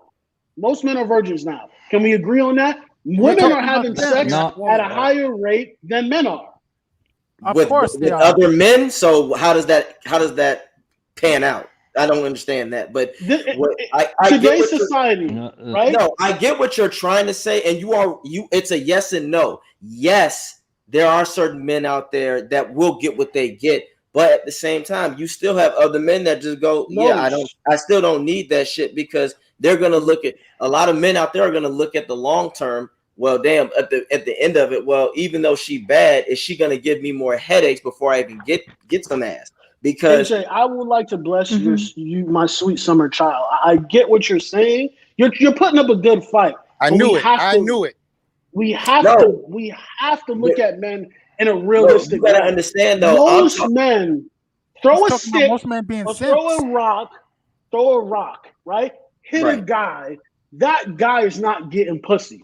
Most men are virgins now. Can we agree on that? Women are having sex at a higher rate than men are. Of course they with are. other men. So how does that pan out? I don't understand that, but I Today's get society, right? No, I get what you're trying to say, and it's a yes and no. Yes, there are certain men out there that will get what they get, but at the same time, you still have other men that just go, I still don't need that shit, because they're gonna look at, a lot of men out there are gonna look at the long term. Well, damn, at the end of it, well, even though she bad, is she gonna give me more headaches before I even get some ass? Because AJ, I would like to bless you, my sweet summer child. I get what you're saying. You're putting up a good fight. I knew it. We have to look at men in a realistic you gotta way. understand though. Most men throw a stick most men being or throw a rock, right? Hit a guy. That guy is not getting pussy.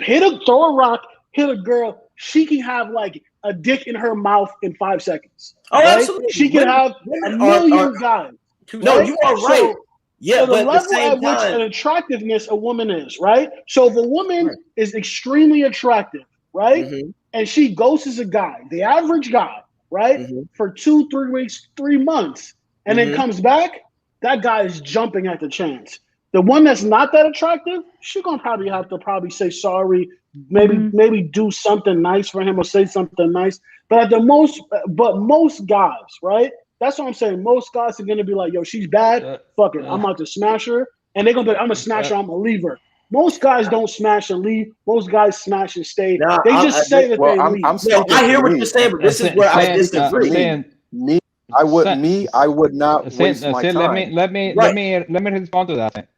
Throw a rock, hit a girl. She can have like a dick in her mouth in 5 seconds. Oh, right? absolutely. She can have a million guys. No, you are right. So the level at which an attractiveness a woman is, right? So if a woman is extremely attractive, right? And she ghosts a guy, the average guy, right? For 2, 3 weeks, 3 months, and then comes back, that guy is jumping at the chance. The one that's not that attractive, she's gonna probably have to say sorry, maybe do something nice for him or say something nice. But most guys, right? That's what I'm saying. Most guys are gonna be like, yo, she's bad. Fuck it. I'm about to smash her. And they're gonna be like, I'm gonna smash her, I'm gonna leave her. Most guys don't smash and leave. Most guys smash and stay. They just say that they leave. I hear what you're saying, but this is where I disagree. I would not waste my time. Let me respond to that.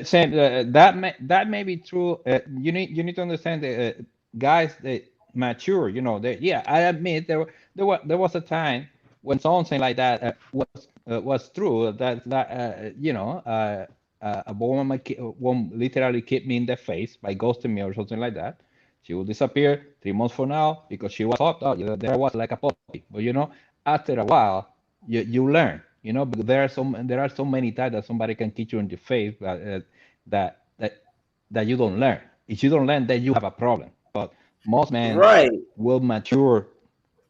Sam, that may be true. You need to understand that guys that mature. I admit there was a time when someone saying like that was was true, that you know, a woman won't literally keep me in the face by ghosting me or something like that. She will disappear 3 months from now because she was hot. Oh, there was like a puppy. But you know, after a while, you learn. You know, because there are so many times that somebody can kick you in the face that that you don't learn. If you don't learn, then you have a problem. But most men Right, will mature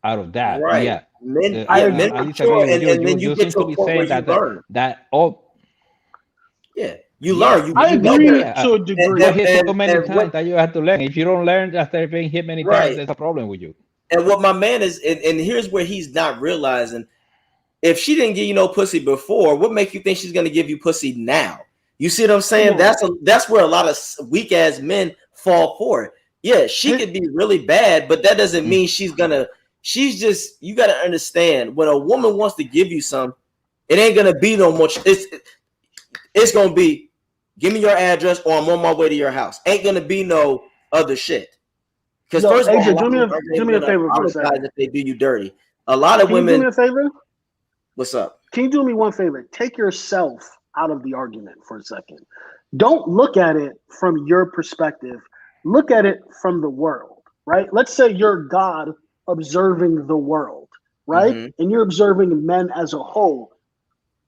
out of that. And right. yeah, Men, I yeah, agree. men I disagree mature, with you. and You then you you get seem to to a be point where saying you that learn. that all Yeah, you yeah learn. I You know yeah agree better. to a And degree. got and hit so and, many and what times that you have to learn. If you don't learn after being hit many times, right. there's a problem with you. And what my man is, and here's where he's not realizing. If she didn't give you no pussy before, what make you think she's gonna give you pussy now? You see what I'm Come saying? on. That's where a lot of weak ass men fall for it. Yeah, she Hit, could be really bad, but that doesn't Mm. mean she's gonna. She's just, you gotta understand, when a woman wants to give you some, it ain't gonna be no much. It's gonna be, give me your address or I'm on my way to your house. Ain't gonna be no other shit. Because yo, first of all, a AJ, lot of women aren't do even me a gonna favor for a apologize second. if they do you dirty. A lot of Can you do me women, a favor? what's up? Can you do me one favor? Take yourself out of the argument for a second. Don't look at it from your perspective. Look at it from the world, right? Let's say you're God observing the world, right? Mm-hmm. And you're observing men as a whole.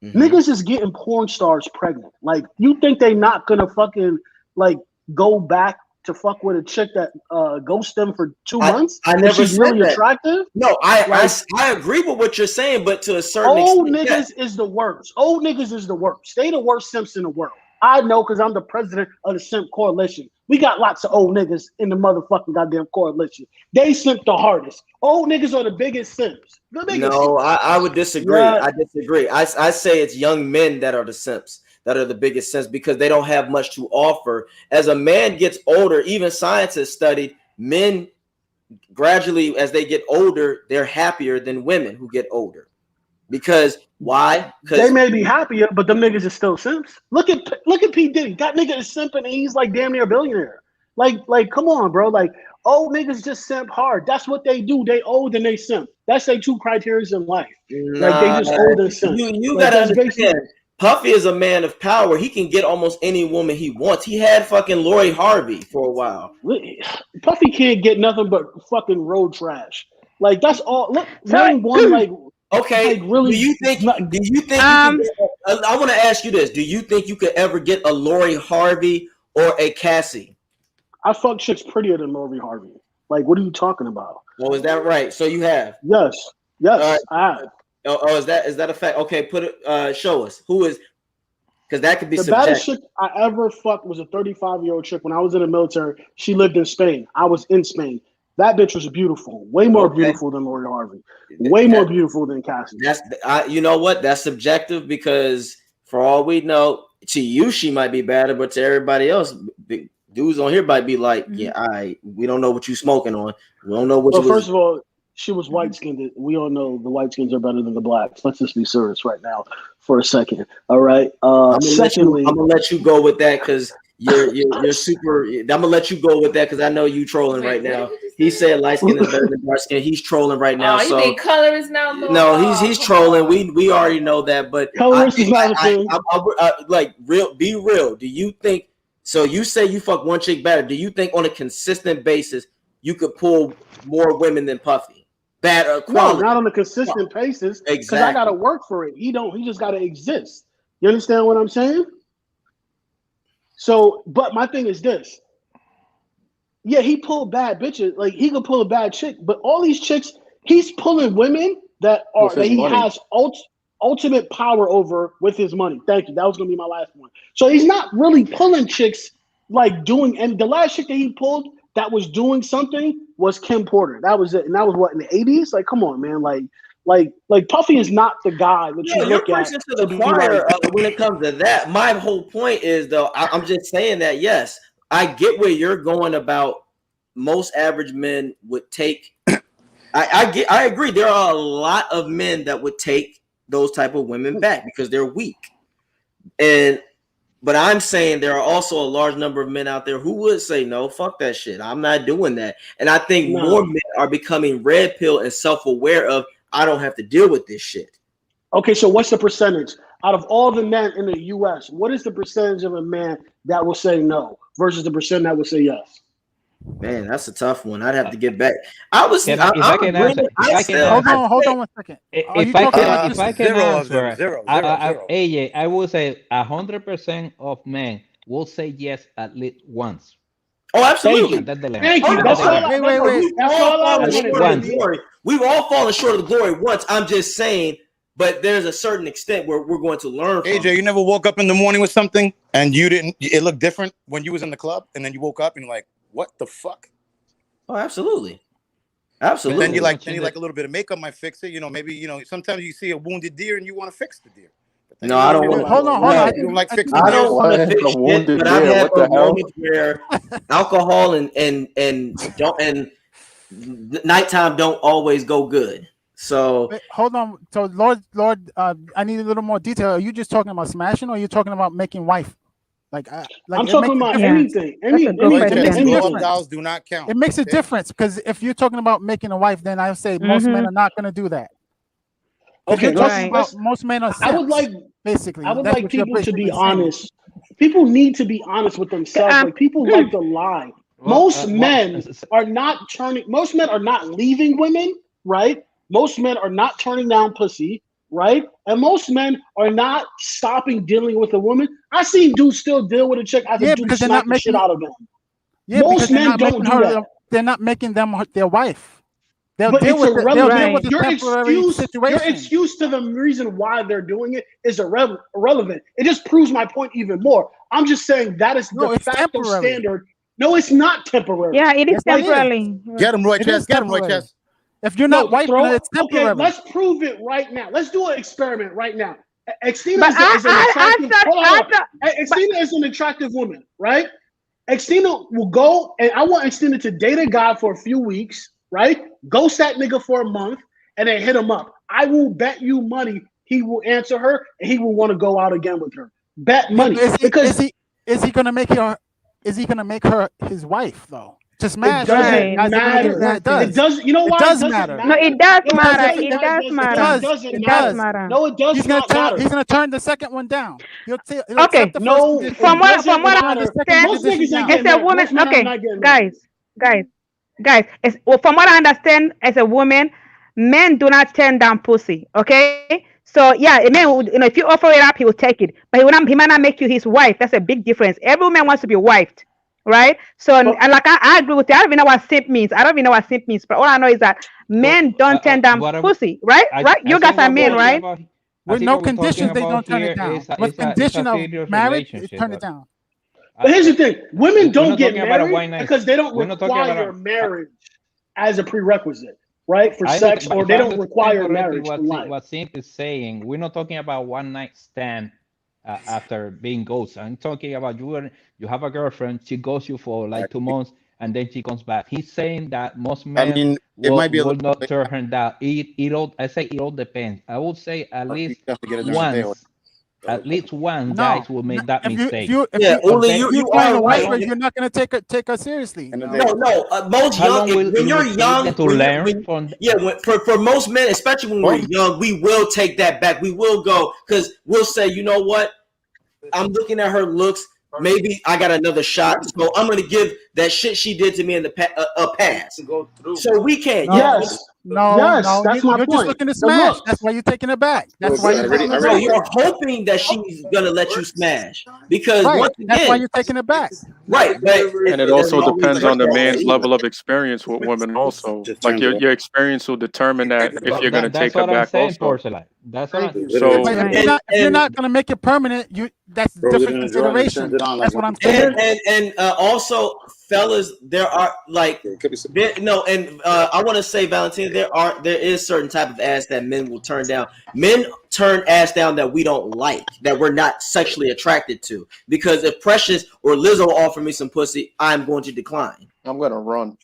Mm-hmm. Niggas is getting porn stars pregnant. Like, you think they not gonna fucking like go back to fuck with a chick that ghosts them for 2 months I if never she's said really that. attractive? No, Like, I agree with what you're saying, but to a certain old extent, yes. niggas is the worst. Old niggas is the worst. They the worst simps in the world. I know because I'm the president of the simp coalition. We got lots of old niggas in the motherfucking goddamn coalition. They simp the hardest. Old niggas are the biggest simps. The biggest No, simps. I would disagree. Yeah. I disagree. I say it's young men that are the simps, that are the biggest simps, because they don't have much to offer. As a man gets older, even science has studied men gradually, as they get older, they're happier than women who get older. Because why? They Because may be happier, but them niggas is still simps. Look at P. Diddy. That nigga is simping and he's like damn near a billionaire. Like come on, bro. Like old niggas just simp hard. That's what they do. They old and they simp. That's their two criteria in life. Like they nah, just old and simp. you Like gotta that's basically. understand. Puffy is a man of power. He can get almost any woman he wants. He had fucking Lori Harvey for a while. Puffy can't get nothing but fucking road trash. Like that's all. Look, So name one like Okay, really. do you think you could um get, I want to ask you this. Do you think you could ever get a Lori Harvey or a Cassie? I fuck chicks prettier than Lori Harvey. Like, what are you talking about? Oh, is that right? So you have. Yes, All right. I have. Oh, is that a fact? Okay, put it show us. Who is, because that could be The baddest subjective. chick I ever fucked was a 35-year-old chick when I was in the military. She lived in Spain. I was in Spain. That bitch was beautiful. Way more Okay. beautiful than Lori Harvey. Way more beautiful than Cassie. That's you know what? That's subjective, because for all we know, to you she might be better, but to everybody else, the dudes on here might be like, yeah, we don't know what you smoking on. We don't know what Well, you was. first of all, she was white skinned. We all know the white skins are better than the blacks. Let's just be serious right now for a second. All right. Secondly, I'm gonna let you go with that because you're super. I'm gonna let you go with that because I know you trolling right now. He said light skin is better than dark skin. He's trolling right now. Oh, you think color is now? No, he's trolling. We already know that, but colorist is not a thing. like real. Be real. Do you think? So you say you fuck one chick better. Do you think on a consistent basis you could pull more women than Puffy? Bad quality. No, not on a consistent basis. Because Exactly. I gotta work for it. He just gotta exist. You understand what I'm saying? So, but my thing is this. Yeah, he pulled bad bitches. Like he could pull a bad chick, but all these chicks, he's pulling women that he has ultimate power over with his money. Thank you. That was gonna be my last one. So he's not really pulling chicks like doing. And the last chick that he pulled that was doing something was Kim Porter. That was it, and that was what in the 80s. Like, come on, man. Like Puffy is not the guy that you you're look at preaching to the be choir like, when it comes to that. My whole point is, though, I'm just saying that yes, I get where you're going about. Most average men would take. I agree. There are a lot of men that would take those type of women back because they're weak, but I'm saying there are also a large number of men out there who would say no, fuck that shit. I'm not doing that. And I think more men are becoming red pill and self-aware of I don't have to deal with this shit. Okay, so what's the percentage out of all the men in the U.S.? What is the percentage of a man that will say no versus the percent that will say yes? Man, that's a tough one. I'd have to get back. I was. Can I, if I I'm can agreeing. answer, if I can Hold answer, on, hold on one second. Are you if I talking can, about if just I can Zero of them. answer, Zero. AJ, I will say 100% of men will say yes at least once. Oh, Thank absolutely. you. And that's the limit. Thank Oh you. no, That's That's the all. limit. wait. we've That's all all I fallen At wanted, least short of the once. baby. glory. We've all fallen short of the glory once. I'm just saying, but there's a certain extent where we're going to learn from. AJ, you never woke up in the morning with something and you didn't. It looked different when you was in the club, and then you woke up and you're like, "What the fuck?" Oh, absolutely, But absolutely. then you like a little bit of makeup might fix it. You know, maybe sometimes you see a wounded deer and you want to fix the deer. But then No, I don't you want don't to. like, Hold on. No, you don't like I fixing think I deers. don't want to What? fix A shit. wounded But I've deer? had What the those hell? moments where alcohol and nighttime don't always go good. So wait, hold on. So Lord, I need a little more detail. Are you just talking about smashing, or are you talking about making wife? Like I'm it makes talking a about difference. Yeah, anything. that's a good Blow your It makes chest. a question. Blow up difference. dolls do not count. It makes a Okay? difference because if you're talking about making a wife, then I say most men are not going to do that. Because Okay, you're talking Right. about most men are I would simps, like basically. I would That's like what you're people to be basically saying. honest. People need to be honest with themselves. Um, Like people like to lie. Well, Most men are not turning. Most men are not leaving women, right? Most men are not turning down pussy, right? And most men are not stopping dealing with a woman. I seen dudes still deal with a chick after Yeah, dude because they're smack not the shit making. out of them. Yeah, because Most they're men not don't making do her. that. They're not making them their wife. They'll But deal it's with it. They'll deal irrelevant. with right. the Your temporary excuse, your situation. excuse to the reason why they're doing it is irrelevant. It just proves my point even more. I'm just saying that is No, de it's facto temporary. standard. No, it's not temporary. Yeah, it is Yes, it is. temporarily. Get him, Roy It is Chest. Get him, Roy temporary. Chest. If you're No, not wiping throw it, it. it's Okay, temporary. let's prove it right now. Let's do an experiment right now. Xtina But is an attractive. Hold I on. thought, but Xtina is an attractive woman, right? Xtina will go, and I want Xtina to date a guy for a few weeks, right? Ghost that nigga for a month, and then hit him up. I will bet you money he will answer her, and he will want to go out again with her. Bet Yeah, money, but is because he gonna make her? Is he gonna make her his wife though? To it smash, yeah, doesn't right. guys are gonna do. Yeah, matter. it It does. does. You know It why it does doesn't matter No, matter? it does No, because matter. I'll if tell you It why does it matter. does, doesn't it matter. does. Matter. No, it does He's not matter. turn the second one down. He'll accept Okay. the first No, condition. it From doesn't what I Turn the matter. second understand, Most condition niggas ain't down. as getting a married. woman, Most men are okay, not getting married. guys, well, from what I understand, as a woman, men do not turn down pussy. Okay, so yeah, a man, if you offer it up, he will take it, but he might not make you his wife. That's a big difference. Every woman wants to be wifed, right? So, and But like I agree with you. I don't even know what simp means. I don't even know what simp means, but all I know is that well, men don't turn down what pussy, right? Right? I You guys think are what we're men, well, talking right? about, I With think no what we're talking conditions, they about don't turn here it down. With is a condition of serious marriage, they relationship. turn it down. but here's the thing: women We're don't not get talking about a married one night. because they don't We're not talking about require a. marriage as a prerequisite, right? For I don't. sex, But or if they I don't understand require correctly, marriage for life. what Simp is saying, we're not talking about one night stand after being ghosted. I'm talking about you have a girlfriend, she ghosts you for like 2 months, and then she comes back. He's saying that most I men mean, it might be a will little. not turn her down. It all. I say it all depends. I would say at You least have to get it during the day. once. At least one No, guys will make that if you mistake. yeah, But Uli, then if you you find are a how wife, right. where long? you're not gonna take her seriously. In the No. day. No. Most How young. long will When it you're will take them young, to learn from? yeah, for most men, especially when we're Well, young, we will take that back. We will go because we'll say, you know what? I'm looking at her looks. Maybe I got another shot, so I'm gonna give that shit she did to me in the a pass. So we can't. Yeah, No, Yes, yes, no. that's my You're just point. looking to The smash. That's looks. why you're taking it back. That's why you're taking it no, back. you're hoping that she's gonna let you smash because Right. once That's why again, you're taking it back. right, but And it it doesn't also always depends work on the that way man's either. level of experience with women also. just Like turns it your off. experience will determine that if you're gonna That's take her what I'm back saying, also. Porcelain. That's what Thank I'm. you. So But Right. if you're and not gonna make it permanent, that's a Throws it different in the drawer and then turns consideration. it on like That's when what I'm you saying. and also, fellas, there are like it could be some no, and I want to say, Valentina, there is certain type of ass that men will turn down. Men turn ass down that we don't like, that we're not sexually attracted to. Because if Precious or Lizzo offer me some pussy, I'm going to decline. I'm gonna run.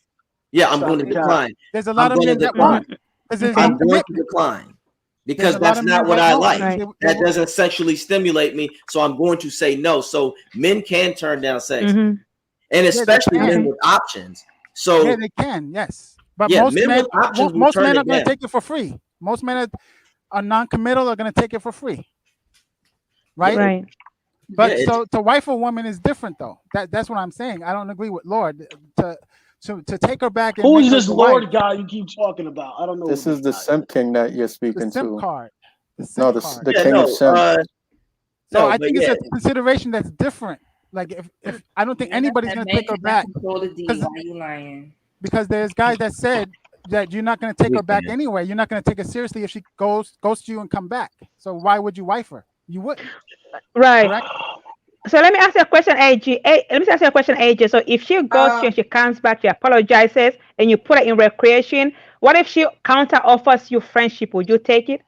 Yeah, I'm going Stop to the cap. decline. There's a I'm lot of going to men that decline. won't because there's Okay. no I'm going to commitment. decline There's because a lot that's of not men what that I won't like. because Right. That doesn't sexually stimulate me, so I'm going to say no. So men can turn down sex, Mm-hmm. and yeah, they especially men can. Okay. with options. Yeah, So they can. Yes, but yeah, men with options will most turn men are it gonna down. take it for free. Most men are are non-committal are going to take it for free, right? Right. But Yeah, so to wife a woman is different though. That's what I'm saying. I don't agree with Lord to take her back and Who make is her this your wife. Lord guy you keep talking about? I don't know This who is this the guy is. simp king that you're The speaking simp to. card. The No, simp card. the yeah, king of simp. So no, I but think it's yeah, a consideration that's different. Like if I don't think Yeah, anybody's that gonna man take her cannot back control the D. because Why you lying? there's guys that said that you're not gonna take her we back can. anyway. You're not gonna take her seriously if she ghosts you and come back. So why would you wife her? You wouldn't, Right. correct? So let me ask you a question, AJ. Let me ask you a question, AJ. So if she goes you and she comes back, she apologizes, and you put her in recreation, what if she counter offers you friendship? Would you take it?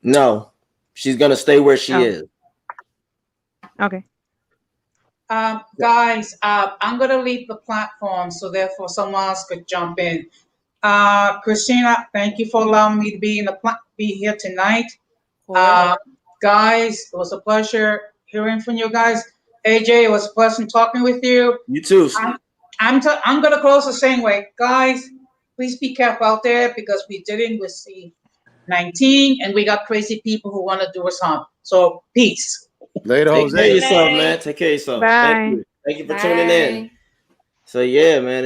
No, she's gonna stay where she Oh, is. okay. Guys, I'm gonna leave the platform so therefore someone else could jump in. Christina, thank you for allowing me to be here tonight. Guys, it was a pleasure hearing from you guys. AJ, it was a pleasure talking with you. You too. I'm gonna close the same way, guys. Please be careful out there because we're dealing with C-19 and we got crazy people who want to do us harm. So peace. Later, Take care of Jose. yourself, man. Take care of yourself. Thank Bye. you. Thank you for tuning in. Bye. So yeah, man,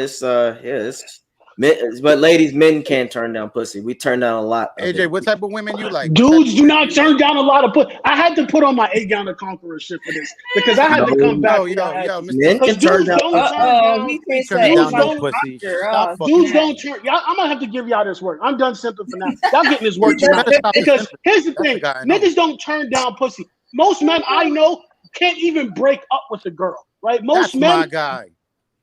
but ladies, men can't turn down pussy. We turn down a lot of AJ, it. what type of women you like? What type of Dudes do women not you turn like? down a lot of put. I had to put on my 8 gallon conqueror shit for this because I had to come No, back Yo, for yo, y'all yo, asses. men Mr. Because can turn dudes down don't pussy. turn down. He We can turning say Dudes down no much don't. pussy. doctor. Stop Oh, fucking. Dudes snap. don't turn. Y'all, I'm gonna have to give y'all this work. I'm done simping for now. Y'all getting this work You tonight. better stop the Because simping. here's the That's the thing: guy I know. niggas don't turn down pussy. Most men I know can't even break up with a girl. Right? That's my guy.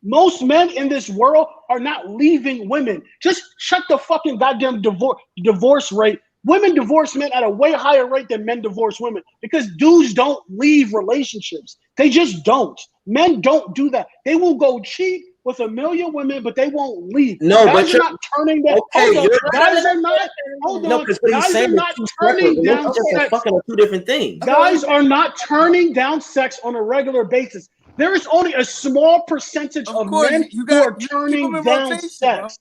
Most men in this world are not leaving women. Just check the fucking goddamn divorce rate. Women divorce men at a way higher rate than men divorce women because dudes don't leave relationships. They just don't. Men don't do that. They will go cheat with 1,000,000 women, but they won't leave. No, but Guys are you're not turning that. okay. Hold on. You're Guys are not. Hold no, on. because what he's Guys saying are is not two separate. turning down Relationships and sex. fucking are two different things. Guys are not turning down sex on a regular basis. There is only a small percentage of course, men you who got are you keep them turning in down rotation, bro. sex.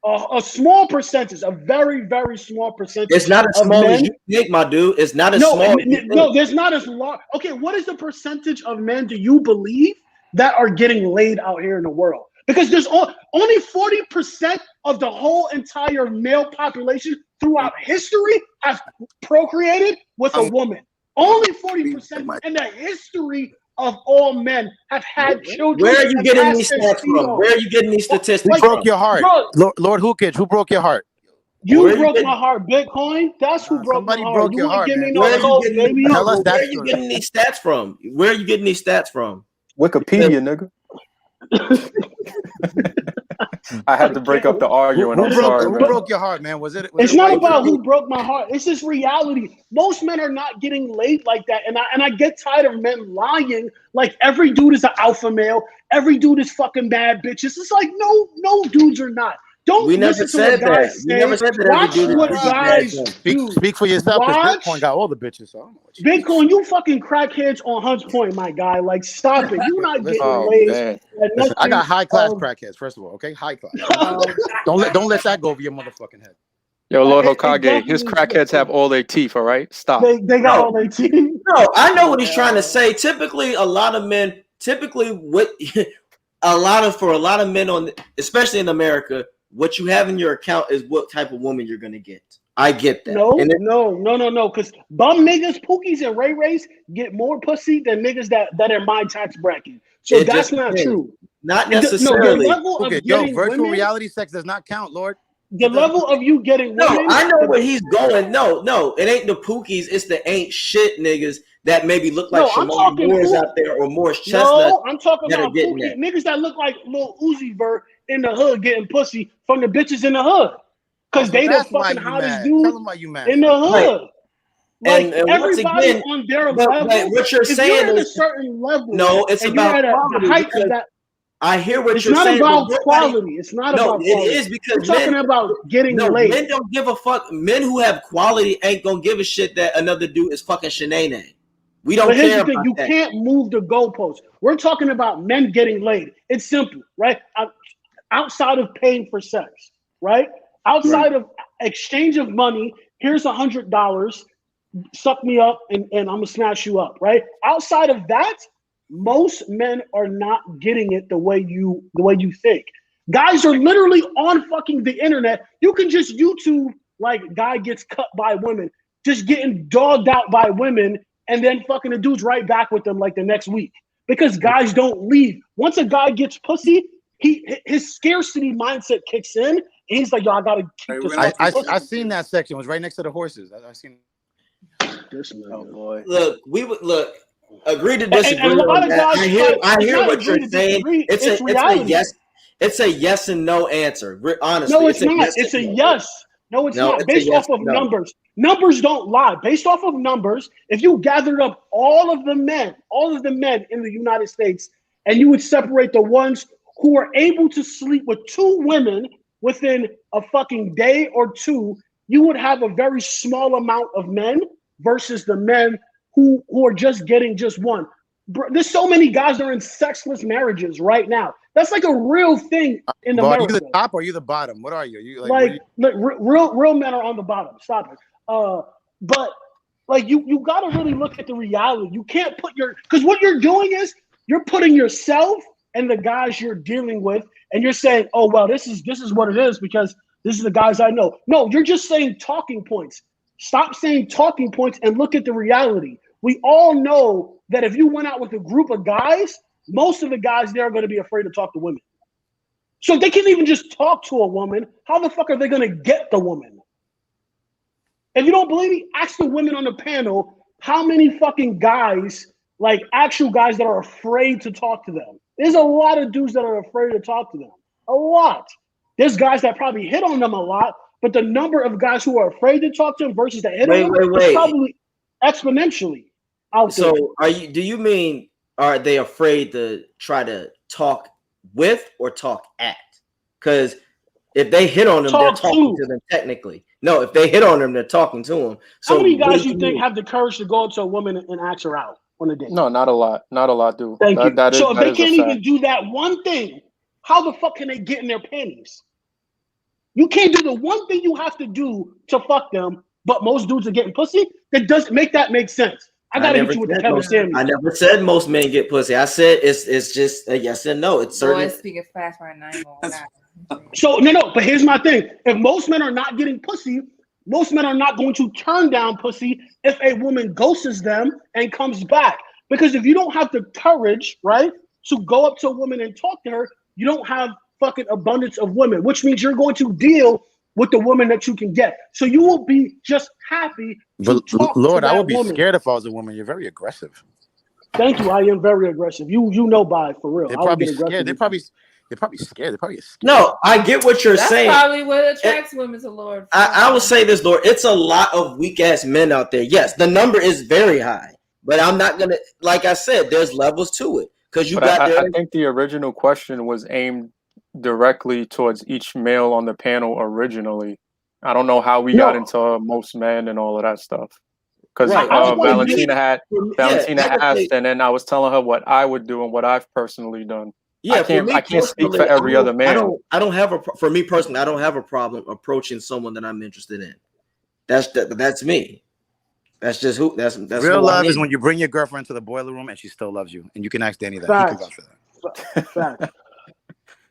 A small percentage, a very, very small percentage It's not as of small as men. you think, my dude. It's not as No, small as you think. no, there's not as large. Okay, what is the percentage of men do you believe that are getting laid out here in the world? Because there's only 40% of the whole entire male population throughout history have procreated with a woman. Only 40% in the history of all men have had children. Where are you and getting passed these their stats seed from? on. Where are you getting these statistics Who Like, broke from? your heart? bro, Lord Hookage, who broke your heart? you Where are you broke getting? my heart. Bitcoin, that's who broke my Somebody heart. broke You your ain't heart, give me man. no Where are you coke, getting? baby. No, Tell us but that where are you story. getting these stats from? Where are you getting these stats from? Wikipedia, nigga. I had to break up the arguing. I'm sorry, Who man. broke your heart, man? Was it It's a not white about girl? who broke my heart. It's just reality. Most men are not getting laid like that, and I get tired of men lying. Like every dude is an alpha male. Every dude is fucking bad bitches. It's like no dudes are not. Don't We never listen to what said guys that. We say. never said that every Watch dude what is bad. guys do. Speak for yourself, because Watch Bitcoin got all the bitches. So I don't know what you Bitcoin. You fucking crackheads on Hunts Point, my guy. Like stop it. You're not listen, getting Oh laid. man. At listen. I got nothing high class of- crackheads. First of all, okay, high class. Oh, Don't let that go over your motherfucking head. Yo, Lord it Hokage, his definitely- crackheads have all their teeth, all right? Stop. They got all their teeth. No, I know what he's trying to say. Typically, a lot of men, what for a lot of men especially in America, what you have in your account is what type of woman you're gonna get. I get that. No, And no. Because bum niggas, Pookies, and Ray Rays get more pussy than niggas that are my tax bracket. So it that's just not depends. true. Not Your necessarily. level Okay, of yo, getting virtual women, reality sex does not count, Lord. the level of you getting No, women. I know where he's going. No, it ain't the Pookies. It's the ain't shit niggas that maybe look like No, I'm Shimon talking Moores Pookie. out there or Morris Chestnut No, I'm talking that are about getting Pookie that. niggas that look like Lil Uzi Vert in the hood getting pussy from the bitches in the hood. Oh, Because so they the that's why fucking you hottest mad. dude Tell them why you mad, in the son. Right. hood. Like And once everybody again, on their but level. what you're If saying you're at a is certain level, no, it's and you're about at the quality height because of that, I hear what it's you're not saying, but about quality. It's not no, about it quality. is because We're talking about getting laid. men don't give a fuck. Men who have quality ain't gonna give a shit that another dude is fucking Shanae. We don't But here's care the thing: about you that. can't move the goalposts. We're talking about men getting laid. It's simple, right? Outside of paying for sex, right? Outside of exchange of money, here's $100, suck me up, and I'm gonna smash you up, right? Outside of that, most men are not getting it the way you think. Guys are literally on fucking the internet. You can just YouTube like guy gets cut by women, just getting dogged out by women, and then fucking the dude's right back with them like the next week. Because guys don't leave. Once a guy gets pussy, his scarcity mindset kicks in, and he's like, yo, I gotta keep this fucking pussy. I seen that section. It was right next to the horses. I seen. This man. Oh boy. Look, we would look. Agree to disagree. And a lot of guys, I hear what you're saying. It's a yes. It's a yes and no answer. Honestly, no, it's not. Yes, it's a yes. No, it's not. Based off of numbers. Numbers don't lie. Based off of numbers, if you gathered up all of the men in the United States, and you would separate the ones who are able to sleep with 2 women within a fucking day or 2, you would have a very small amount of men versus the men who are just getting just one. There's so many guys that are in sexless marriages right now. That's like a real thing in America. Are you the top or are you the bottom? What are you? You real men are on the bottom. Stop it. But like you got to really look at the reality. You can't put because what you're doing is you're putting yourself and the guys you're dealing with, and you're saying, oh well, this is what it is because this is the guys I know. No, you're just saying talking points. Stop saying talking points and look at the reality. We all know that if you went out with a group of guys, most of the guys there are going to be afraid to talk to women. So if they can't even just talk to a woman, how the fuck are they going to get the woman? If you don't believe me, ask the women on the panel how many fucking guys, like actual guys that are afraid to talk to them. There's a lot of dudes that are afraid to talk to them. A lot. There's guys that probably hit on them a lot, but the number of guys who are afraid to talk to them versus that hit on them is probably exponentially out there. So do you mean are they afraid to try to talk with or talk at? Because if they hit on them, they're talking to them technically. No, if they hit on them, they're talking to them. So how many guys you think have the courage to go up to a woman and ask her out on a date? No, not a lot. Not a lot do. Thank you. So if they can't even do that one thing, how the fuck can they get in their panties? You can't do the one thing you have to do to fuck them, but most dudes are getting pussy. That doesn't make sense. I gotta hit you with the Kevin Samuels. I never said most men get pussy. I said it's just a yes and no. It's certain. Boy, speaking fast right now. So no, but here's my thing. If most men are not getting pussy, most men are not going to turn down pussy if a woman ghosts them and comes back. Because if you don't have the courage, right, to go up to a woman and talk to her, you don't have fucking abundance of women, which means you're going to deal with the woman that you can get. So you will be just happy. But Lord, I would be scared if I was a woman. You're very aggressive. Thank you. I am very aggressive. You know by for real. They're probably scared. They're probably scared. They're probably scared. No, I get what you're saying. That's probably what attracts women to Lord. I will say this, Lord. It's a lot of weak ass men out there. Yes, the number is very high, but I'm not gonna. Like I said, there's levels to it because you got. I think the original question was aimed directly towards each male on the panel originally. I don't know how we got into most men and all of that stuff. Because Valentina asked, and then I was telling her what I would do and what I've personally done. Yeah, I can't speak for every other man. I don't have for me personally, I don't have a problem approaching someone that I'm interested in. That's me. That's just who. That's real love is when you bring your girlfriend to the boiler room and she still loves you, and you can ask Danny that. He can vouch for that. Fact.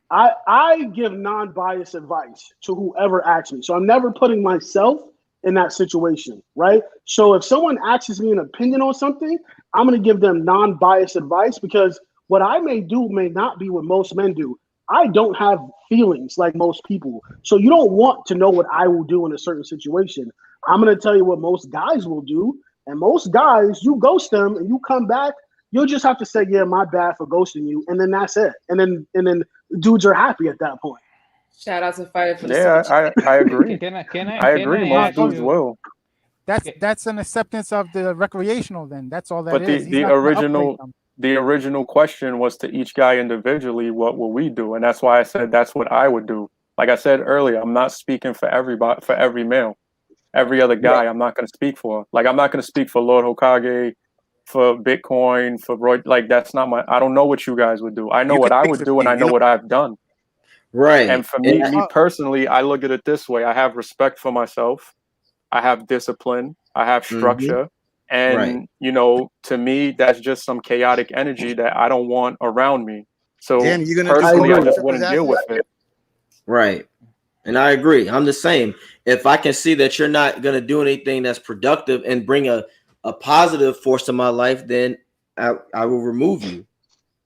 I give non-biased advice to whoever asks me. So I'm never putting myself in that situation, right? So if someone asks me an opinion on something, I'm going to give them non-biased advice because what I may do may not be what most men do. I don't have feelings like most people. So you don't want to know what I will do in a certain situation. I'm going to tell you what most guys will do. And most guys, you ghost them and you come back, you'll just have to say, yeah, my bad for ghosting you. And then that's it. And then dudes are happy at that point. Shout out to Fighter for the I agree. I agree. Most dudes will. That's an acceptance of the recreational. Then that's all that is. But the original question was to each guy individually. What will we do? And that's why I said that's what I would do. Like I said earlier, I'm not speaking for everybody, for every male, every other guy. I'm not going to speak for. Like I'm not going to speak for Lord Hokage, for Bitcoin, for Roy. Like that's not my. I don't know what you guys would do. I know what I would do, and I know what I've done. Right. And for me personally, I look at it this way. I have respect for myself. I have discipline, I have structure. Right. And, you know, to me, that's just some chaotic energy that I don't want around me. So Danny, you gonna do personally, I cocaine just up his wouldn't deal with asses? it. Right. And I agree. I'm the same. If I can see that you're not going to do anything that's productive and bring a positive force to my life, then I will remove you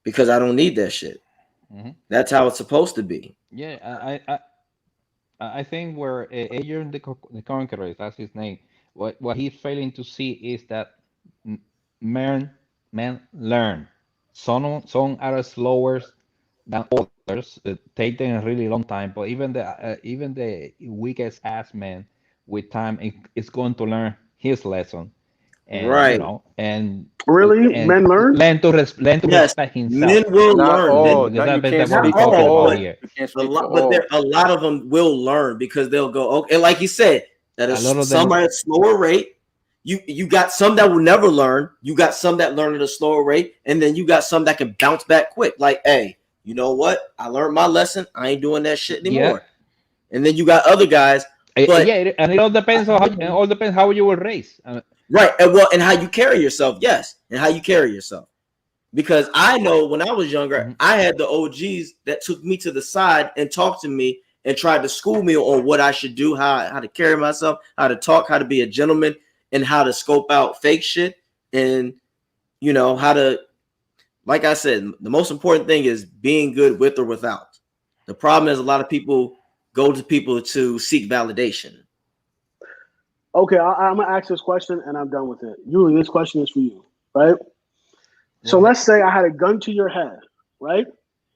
because I don't need that shit. That's how it's supposed to be. Yeah, I think where Adrian the Conqueror, that's his name, what he's failing to see is that men learn. Some are slower than others. It take them a really long time, but even the weakest ass man with time is going to learn his lesson, and Right. and Really, men learn. learn to Yes, respect himself. men will Not learn. all. Because You can't that's what we're Not speak for talking all, about but all. here. You can't a speak for lot. But all. there a lot of them will learn because they'll go. Okay, and like you said, that A is lot of some them, are at a slower rate. You got some that will never learn. You got some that learn at a slower rate, and then you got some that can bounce back quick. Like, hey, you know what? I learned my lesson. I ain't doing that shit yeah, anymore. And then you got other guys, but yeah, and it all depends on how you were raised. right, and well, and how you carry yourself. Yes, and how you carry yourself. Because I know when I was younger, I had the OGs that took me to the side and talked to me and tried to school me on what I should do, how to carry myself, how to talk, how to be a gentleman, and how to scope out fake shit, and how to, like I said, the most important thing is being good with or without. The problem is a lot of people go to people to seek validation. Okay, I'm gonna ask this question and I'm done with it. Yuli, this question is for you, right? So let's say I had a gun to your head, right?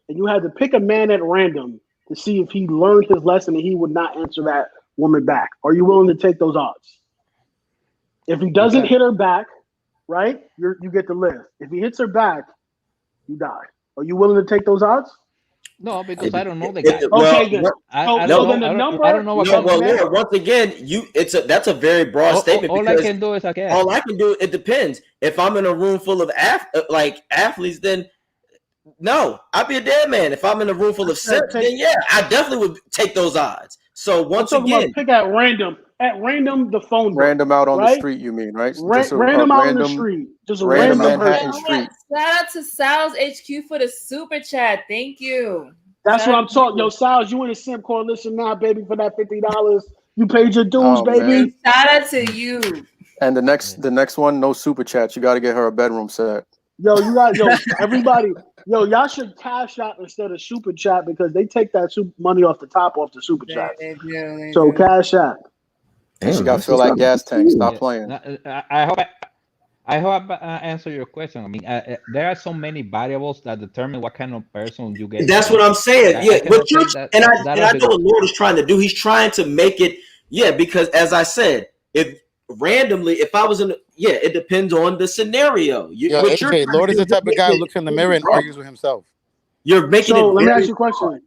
And you had to pick a man at random to see if he learned his lesson and he would not answer that woman back. Are you willing to take those odds? If he doesn't hit her back, right, you get to live. If he hits her back, you die. Are you willing to take those odds? No, because I don't know the guy. Okay, then. I So don't then know. the I don't number. know what No, kind of well, man. Lord, once again, that's a very broad statement All I because can do is I guess. all I can do, it depends. If I'm in a room full of athletes, then no, I'd be a dead man. If I'm in a room full of simps, then yeah, I definitely would take those odds. So I'm once talking again, about pick at random. At random, the phone book. Random out on the Right? street, you mean, right? Just a Random out on the random, street. Just a random random Manhattan person. street. Shout out to Sal's HQ for the super chat. Thank you. That's Shout what out I'm to talking. you. Yo, Styles, you in the Simp Coalition now, baby, for that $50. You paid your dues, Oh baby. man. Shout out to you. And the next one, no super chats. You got to get her a bedroom set. Yo, everybody, y'all should cash out instead of super chat because they take that money off the super chat. So cash out. And she got to fill that gas tank. Stop playing. I hope I answer your question. I mean, there are so many variables that determine what kind of person you get. that's what I'm saying. Yeah, I cannot say and I know what Lord is trying to do. He's trying to make it, because as I said, if randomly, if I was it depends on the scenario. Yo, AJ, Lord is the type of guy who looks in the mirror and argues with himself. You're making So it. let me ask you a question.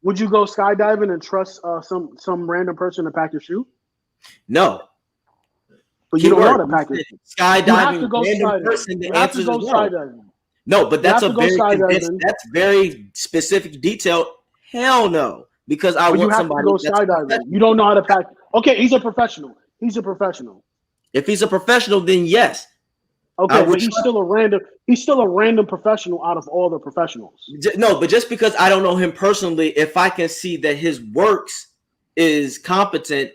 Would you go skydiving and trust some random person to pack your shoe? No. But you don't know how to pack it. Skydiving. You have to go random skydiving. person. The You have to answer go is no. skydiving. No, but that's that's very specific detail. Hell no, because I want somebody to go skydiving. You don't know how to pack. Okay, he's a professional. If he's a professional, then yes. Okay, but he's still a random professional out of all the professionals. No, but just because I don't know him personally, if I can see that his works is competent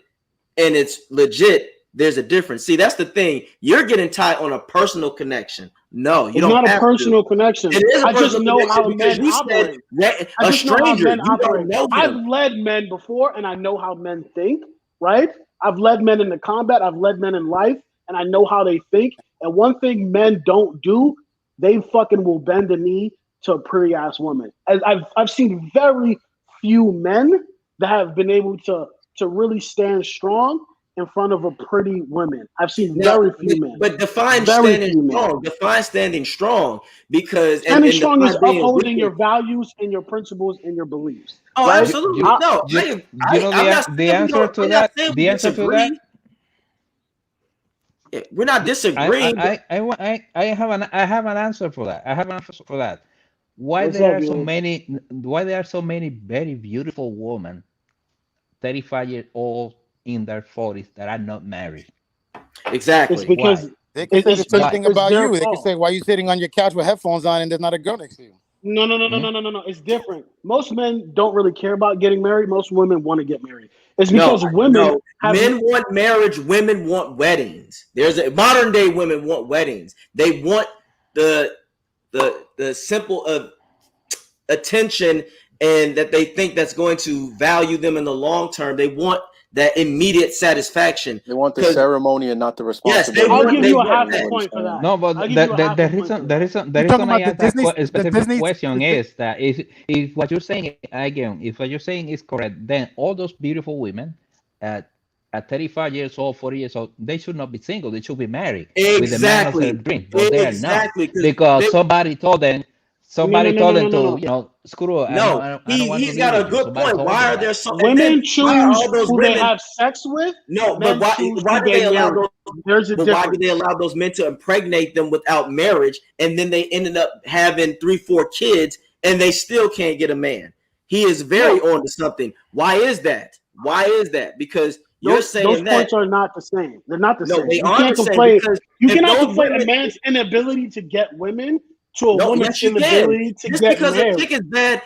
and it's legit, there's a difference. See, that's the thing. You're getting tied on a personal connection. No, you don't. It's not a personal connection. I just know how men operate. I just know how men operate. I've led men before, and I know how men think. Right? I've led men into combat. I've led men in life, and I know how they think. And one thing men don't do, they fucking will bend the knee to a pretty ass woman. I've seen very few men that have been able to really stand strong in front of a pretty woman. I've seen very few men. But define standing strong. Define standing strong, because standing strong is upholding your values and your principles and your beliefs. Oh, right? absolutely. No, the answer to that. The answer to that. We're not disagreeing. I have an answer for that. I have an answer for that. Why there are so many very beautiful women, 35 years old, in their 40s that are not married? Exactly. It's because They can say the same thing it's about their you. They can fault. say, "Why you sitting on your couch with headphones on and there's not a girl next to you?" No. It's different. Most men don't really care about getting married. Most women want to get married. It's No, because women have men want marriage. Women want weddings. Modern day women want weddings. They want the simple attention, and that they think that's going to value them in the long term. They want that immediate satisfaction. They want the ceremony and not the Yes, responsibility. I'll give you a half That's a what point he's for saying. that. No, but I'll give you a half a point for that. the talking reason I about the asked that Disney, the specific Disney, question the, is that if what you're saying again, if what you're saying is correct, then all those beautiful women at 35 years old, 40 years old, they should not be single. They should be married with the man of their exactly, dream, but they are not exactly, because they, somebody told them. Somebody told them to, screw it. no, I don't want to he's be got a with you. good Somebody point. told Why them are that. there so? And then Women why are choose all those who they women? have sex with. No, but Men why choose do who they they allow marry. those? There's a But why do difference. they allow those men to impregnate them without marriage, and then they ended up having 3-4 kids, and they still can't get a man? He is very on to something. Why is that? Why is that? Because you're saying Those that points are not the same. They're not the no, same. they You are can't the same. conflate. Because You if cannot those conflate women, a man's inability to get women to a no, woman's yes, you can. inability to Just get because a married. chick is bad,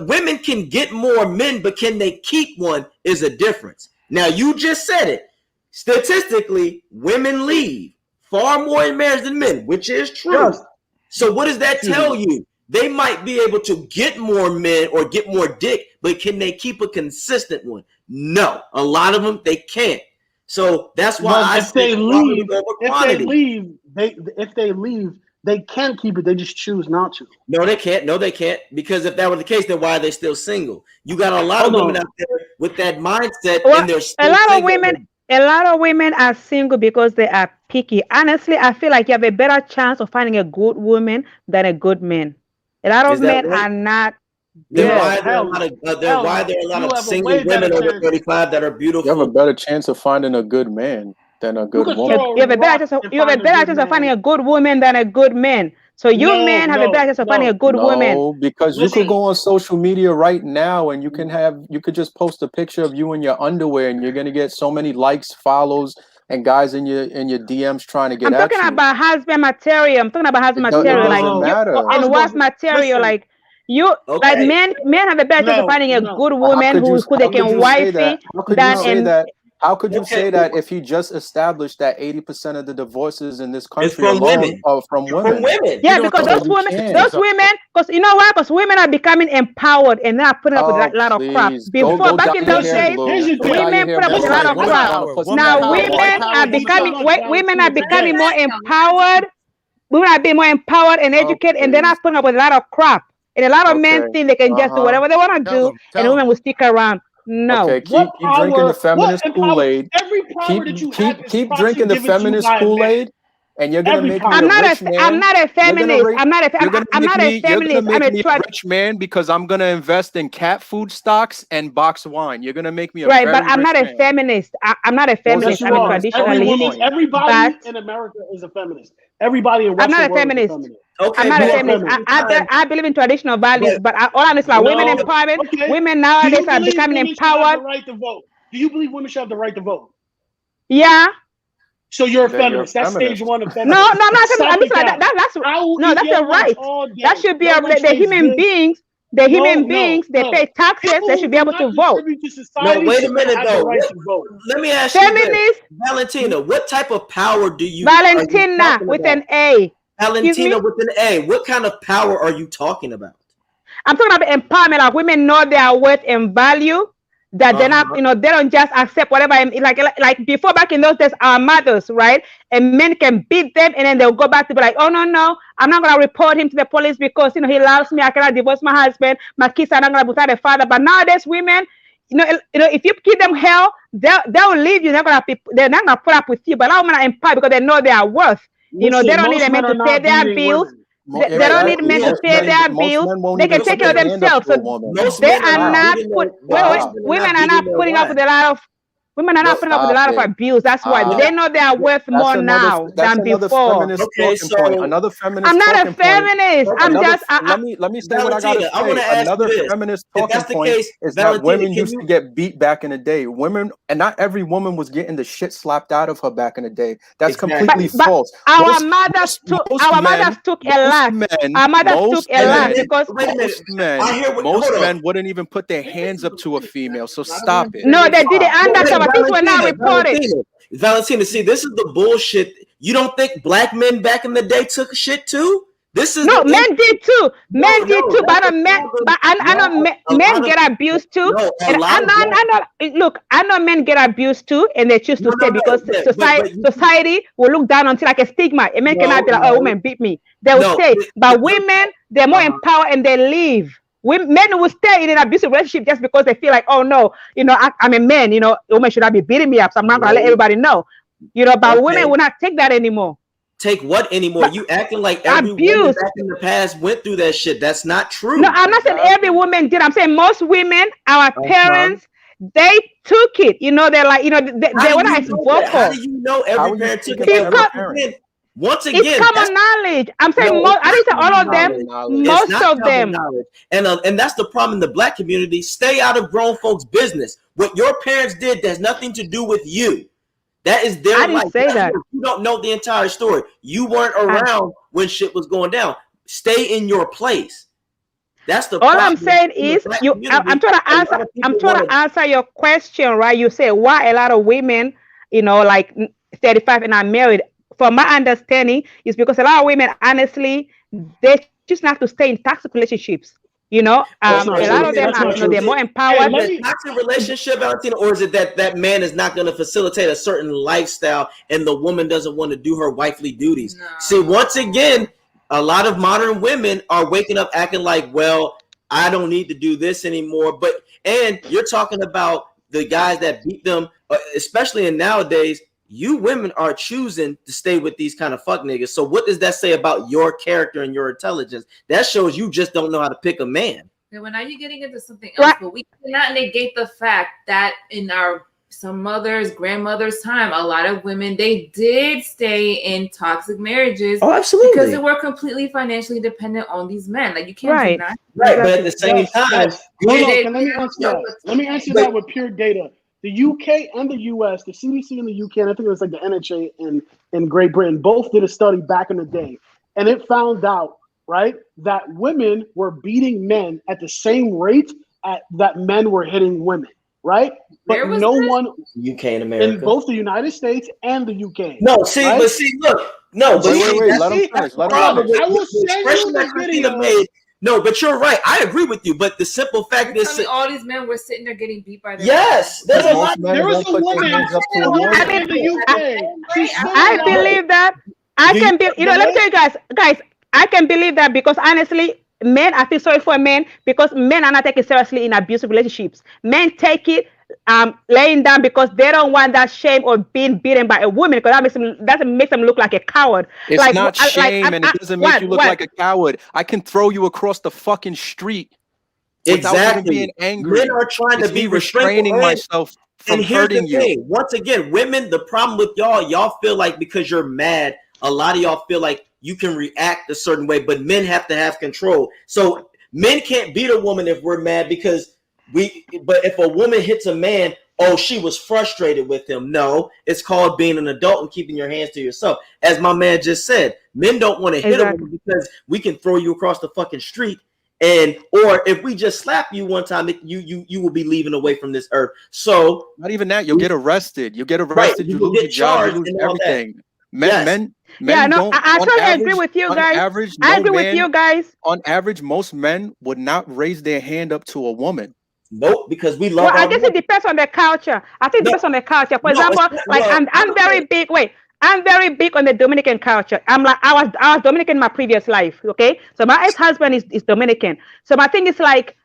women can get more men, but can they keep one is a difference. Now you just said it. Statistically, women leave far more in marriage than men, which is true. Yes. So what does that tell you? They might be able to get more men or get more dick, but can they keep a consistent one? No, a lot of them they can't. So that's why I if say they quality leave, over quantity. if they leave, they can keep it. They just choose not to. No, they can't. No, they can't. Because if that were the case, then why are they still single? You got a lot of women out there with that mindset, Well, and they're a still lot of single. women, a lot of women are single because they are picky. Honestly, I feel like you have a better chance of finding a good woman than a good man. A lot of Is that men right? are not. Then Yes. why are there a lot of why are there a lot You of have a single way better women over chance. 35 that are You have a beautiful? better chance of finding a good man than a You good could woman. throw You have a a better rock chance of, and you have a find a better good chance of finding man. a good woman than a good man. So you men have a better chance of finding a good woman. No, because you could go on social media right now and you could just post a picture of you in your underwear and you're gonna get so many likes, follows, and guys in your DMs trying to get I'm at talking you. about husband material. I'm talking about husband It material. Like doesn't you matter. and wife material. Listen. Like you, like men have a better chance of finding a good woman who they can wifey How could than you say and that? How could you say that if he just established that 80% of the divorces in this It's country from alone women. are from women? From women. yeah, because So you can't. because you know why? Because women are becoming empowered and not putting up with a lot of crap. Please Before, go back dye in your those hair days, blue. Go dye your women hair put up blue with a and lot get of women crap. trying to pussy Now you. women are becoming empowered. Women are being more empowered and Oh, educated, and they're please. not putting up with a lot of crap. And a lot of men Okay. think they can just do whatever they want to do, and women will stick around. No. Okay, keep drinking the feminist Kool-Aid. Every power that you have is Keep partially drinking the given to you feminist by a man. Kool-Aid, and you're gonna Every make me power. a rich man. I'm not a feminist. I'm not a You're gonna I'm make not a me. You're gonna feminist. I'm make a me a rich man because I'm gonna invest in cat food stocks and box wine. You're gonna make me a right, very but I'm rich not a man. feminist. I'm not a Well, feminist. yes, I'm you a are. traditionalist. Everybody But in America is a feminist. Everybody in I'm Western not a world is a feminist. feminist. Okay, I'm not You a are feminist. feminist. I believe in traditional values, but all I'm saying, like women No. empowerment. Okay. Women Do nowadays you are believe becoming women should have the empowered. right to vote? Do you believe women should have the right to vote? Yeah. So you're a Then you're a feminist. That's stage feminist. one of feminism. No, I'm not saying. Stop I'm it just like down. that's I will no, eat that's your a lunch right. all day. That should be Your lunch the tastes human good. beings. The human beings they No. pay taxes. People They who should be do able not to vote. contribute to No, society wait a should not minute have the though. right to vote. Let me ask you this, Feminist Valentina. What type of power are you Valentina talking with about? an A. Excuse Valentina me. with an A. What kind of power are you talking about? I'm talking about empowerment. Like women know their worth and value. That they're not, they don't just accept whatever. Like before, back in those days, our mothers, right? And men can beat them, and then they'll go back to be like, oh no, I'm not gonna report him to the police because he loves me. I cannot divorce my husband. My kids are not gonna be without a father. But nowadays, women, if you give them hell, they'll leave you. They're not gonna put up with you. But now women are empowered because they know their worth. Listen, They don't need most a man men to are pay not their beating bills. women. They don't need men to pay their bills. They can take care of themselves. So Most they men are not beating put. most men women are beating not their putting up with wives. a lot of. Women are not putting up with a lot of abuse. That's why they know they are worth more now than before. Feminist talking point. Another feminist I'm not a talking feminist. point. I'm just. Let me say what I gotta say. Another feminist talking point is that women used to get beat back in the day. Women, and not every woman was getting the shit slapped out of her back in the day. That's completely false. Our mothers took a lot. Our mothers took a lot because most men wouldn't even put their hands up to a female. So stop it. No, they did it under cover. Things were not reported. Valentina, see, this is the bullshit. You don't think black men back in the day took shit too? This is men did too. Men did too, but I know men get abused too. I know men get abused too, and they choose to stay because society will look down until like a stigma. A man cannot be like, oh, women beat me. They will stay. But women, they're more empowered and they leave. Men will stay in an abusive relationship just because they feel like, oh no, I'm a man, a woman should not be beating me up, so I'm not gonna let everybody know. But women will not take that anymore. Take what anymore? You acting like every woman back in the past went through that shit. That's not true. No, I'm not saying every woman did. I'm saying most women, our parents, they took it. They're like, they were not vocal. How do you know every parent took it? Once again, it's common knowledge. I'm saying I didn't say all of them. Most of them. And that's the problem in the black community. Stay out of grown folks' business. What your parents did has nothing to do with you. That is their life. I didn't say that. You don't know the entire story. You weren't around when shit was going down. Stay in your place. That's the all I'm saying is I'm trying to answer your question, right? You say why a lot of women, like 35 and are married. From my understanding, is because a lot of women, honestly, they choose not to stay in toxic relationships. A lot of them they're more empowered. Is it a toxic relationship, Valentina, or is it that man is not going to facilitate a certain lifestyle and the woman doesn't want to do her wifely duties? No. See, once again, a lot of modern women are waking up acting like, well, I don't need to do this anymore. And you're talking about the guys that beat them, especially in nowadays. You women are choosing to stay with these kind of fuck niggas. So what does that say about your character and your intelligence? That shows you just don't know how to pick a man. Well, now you're getting into something else, but we cannot negate the fact that in some mothers, grandmothers' time, a lot of women, they did stay in toxic marriages. Oh, absolutely. Because they were completely financially dependent on these men. Like, you can't deny. Right, but at the same time, let me answer that with pure data. The UK and the US, the CDC in the UK, and I think it was like the NHA in Great Britain, both did a study back in the day. And it found out, right, that women were beating men at the same rate that men were hitting women, right? But no one UK and America. In both the United States and the UK. No, see, right? But see, look. No, but wait, let him finish. I will send you the video. No, but you're right. I agree with you. But the simple fact is, all these men were sitting there getting beat by their yes, there's a lot. There was a woman in the UK. I believe that. I can be. Let me tell you guys. I can believe that because honestly, men. I feel sorry for men because men are not taken seriously in abusive relationships. Men take it. Laying down because they don't want that shame or being beaten by a woman because that makes them look like a coward. It's not shame and it doesn't make you look like a coward. I can throw you across the fucking street without even being angry. Men are trying to be restraining myself from hurting you. Once again, women, the problem with y'all feel like because you're mad, a lot of y'all feel like you can react a certain way, but men have to have control. So men can't beat a woman if we're mad because but if a woman hits a man, oh, she was frustrated with him. No, it's called being an adult and keeping your hands to yourself. As my man just said, men don't want to hit a woman because we can throw you across the fucking street. Or if we just slap you one time, you will be leaving away from this earth. So not even that, you'll get arrested. You lose your job, you lose everything. Men I totally agree with you guys. I agree with you guys. On average, most men would not raise their hand up to a woman. Nope, because we love. Well, I guess it depends on the culture. I think it depends on the culture. For example, like I'm very big. I'm very big on the Dominican culture. I was Dominican in my previous life. Okay, so my ex-husband is Dominican. So my thing is like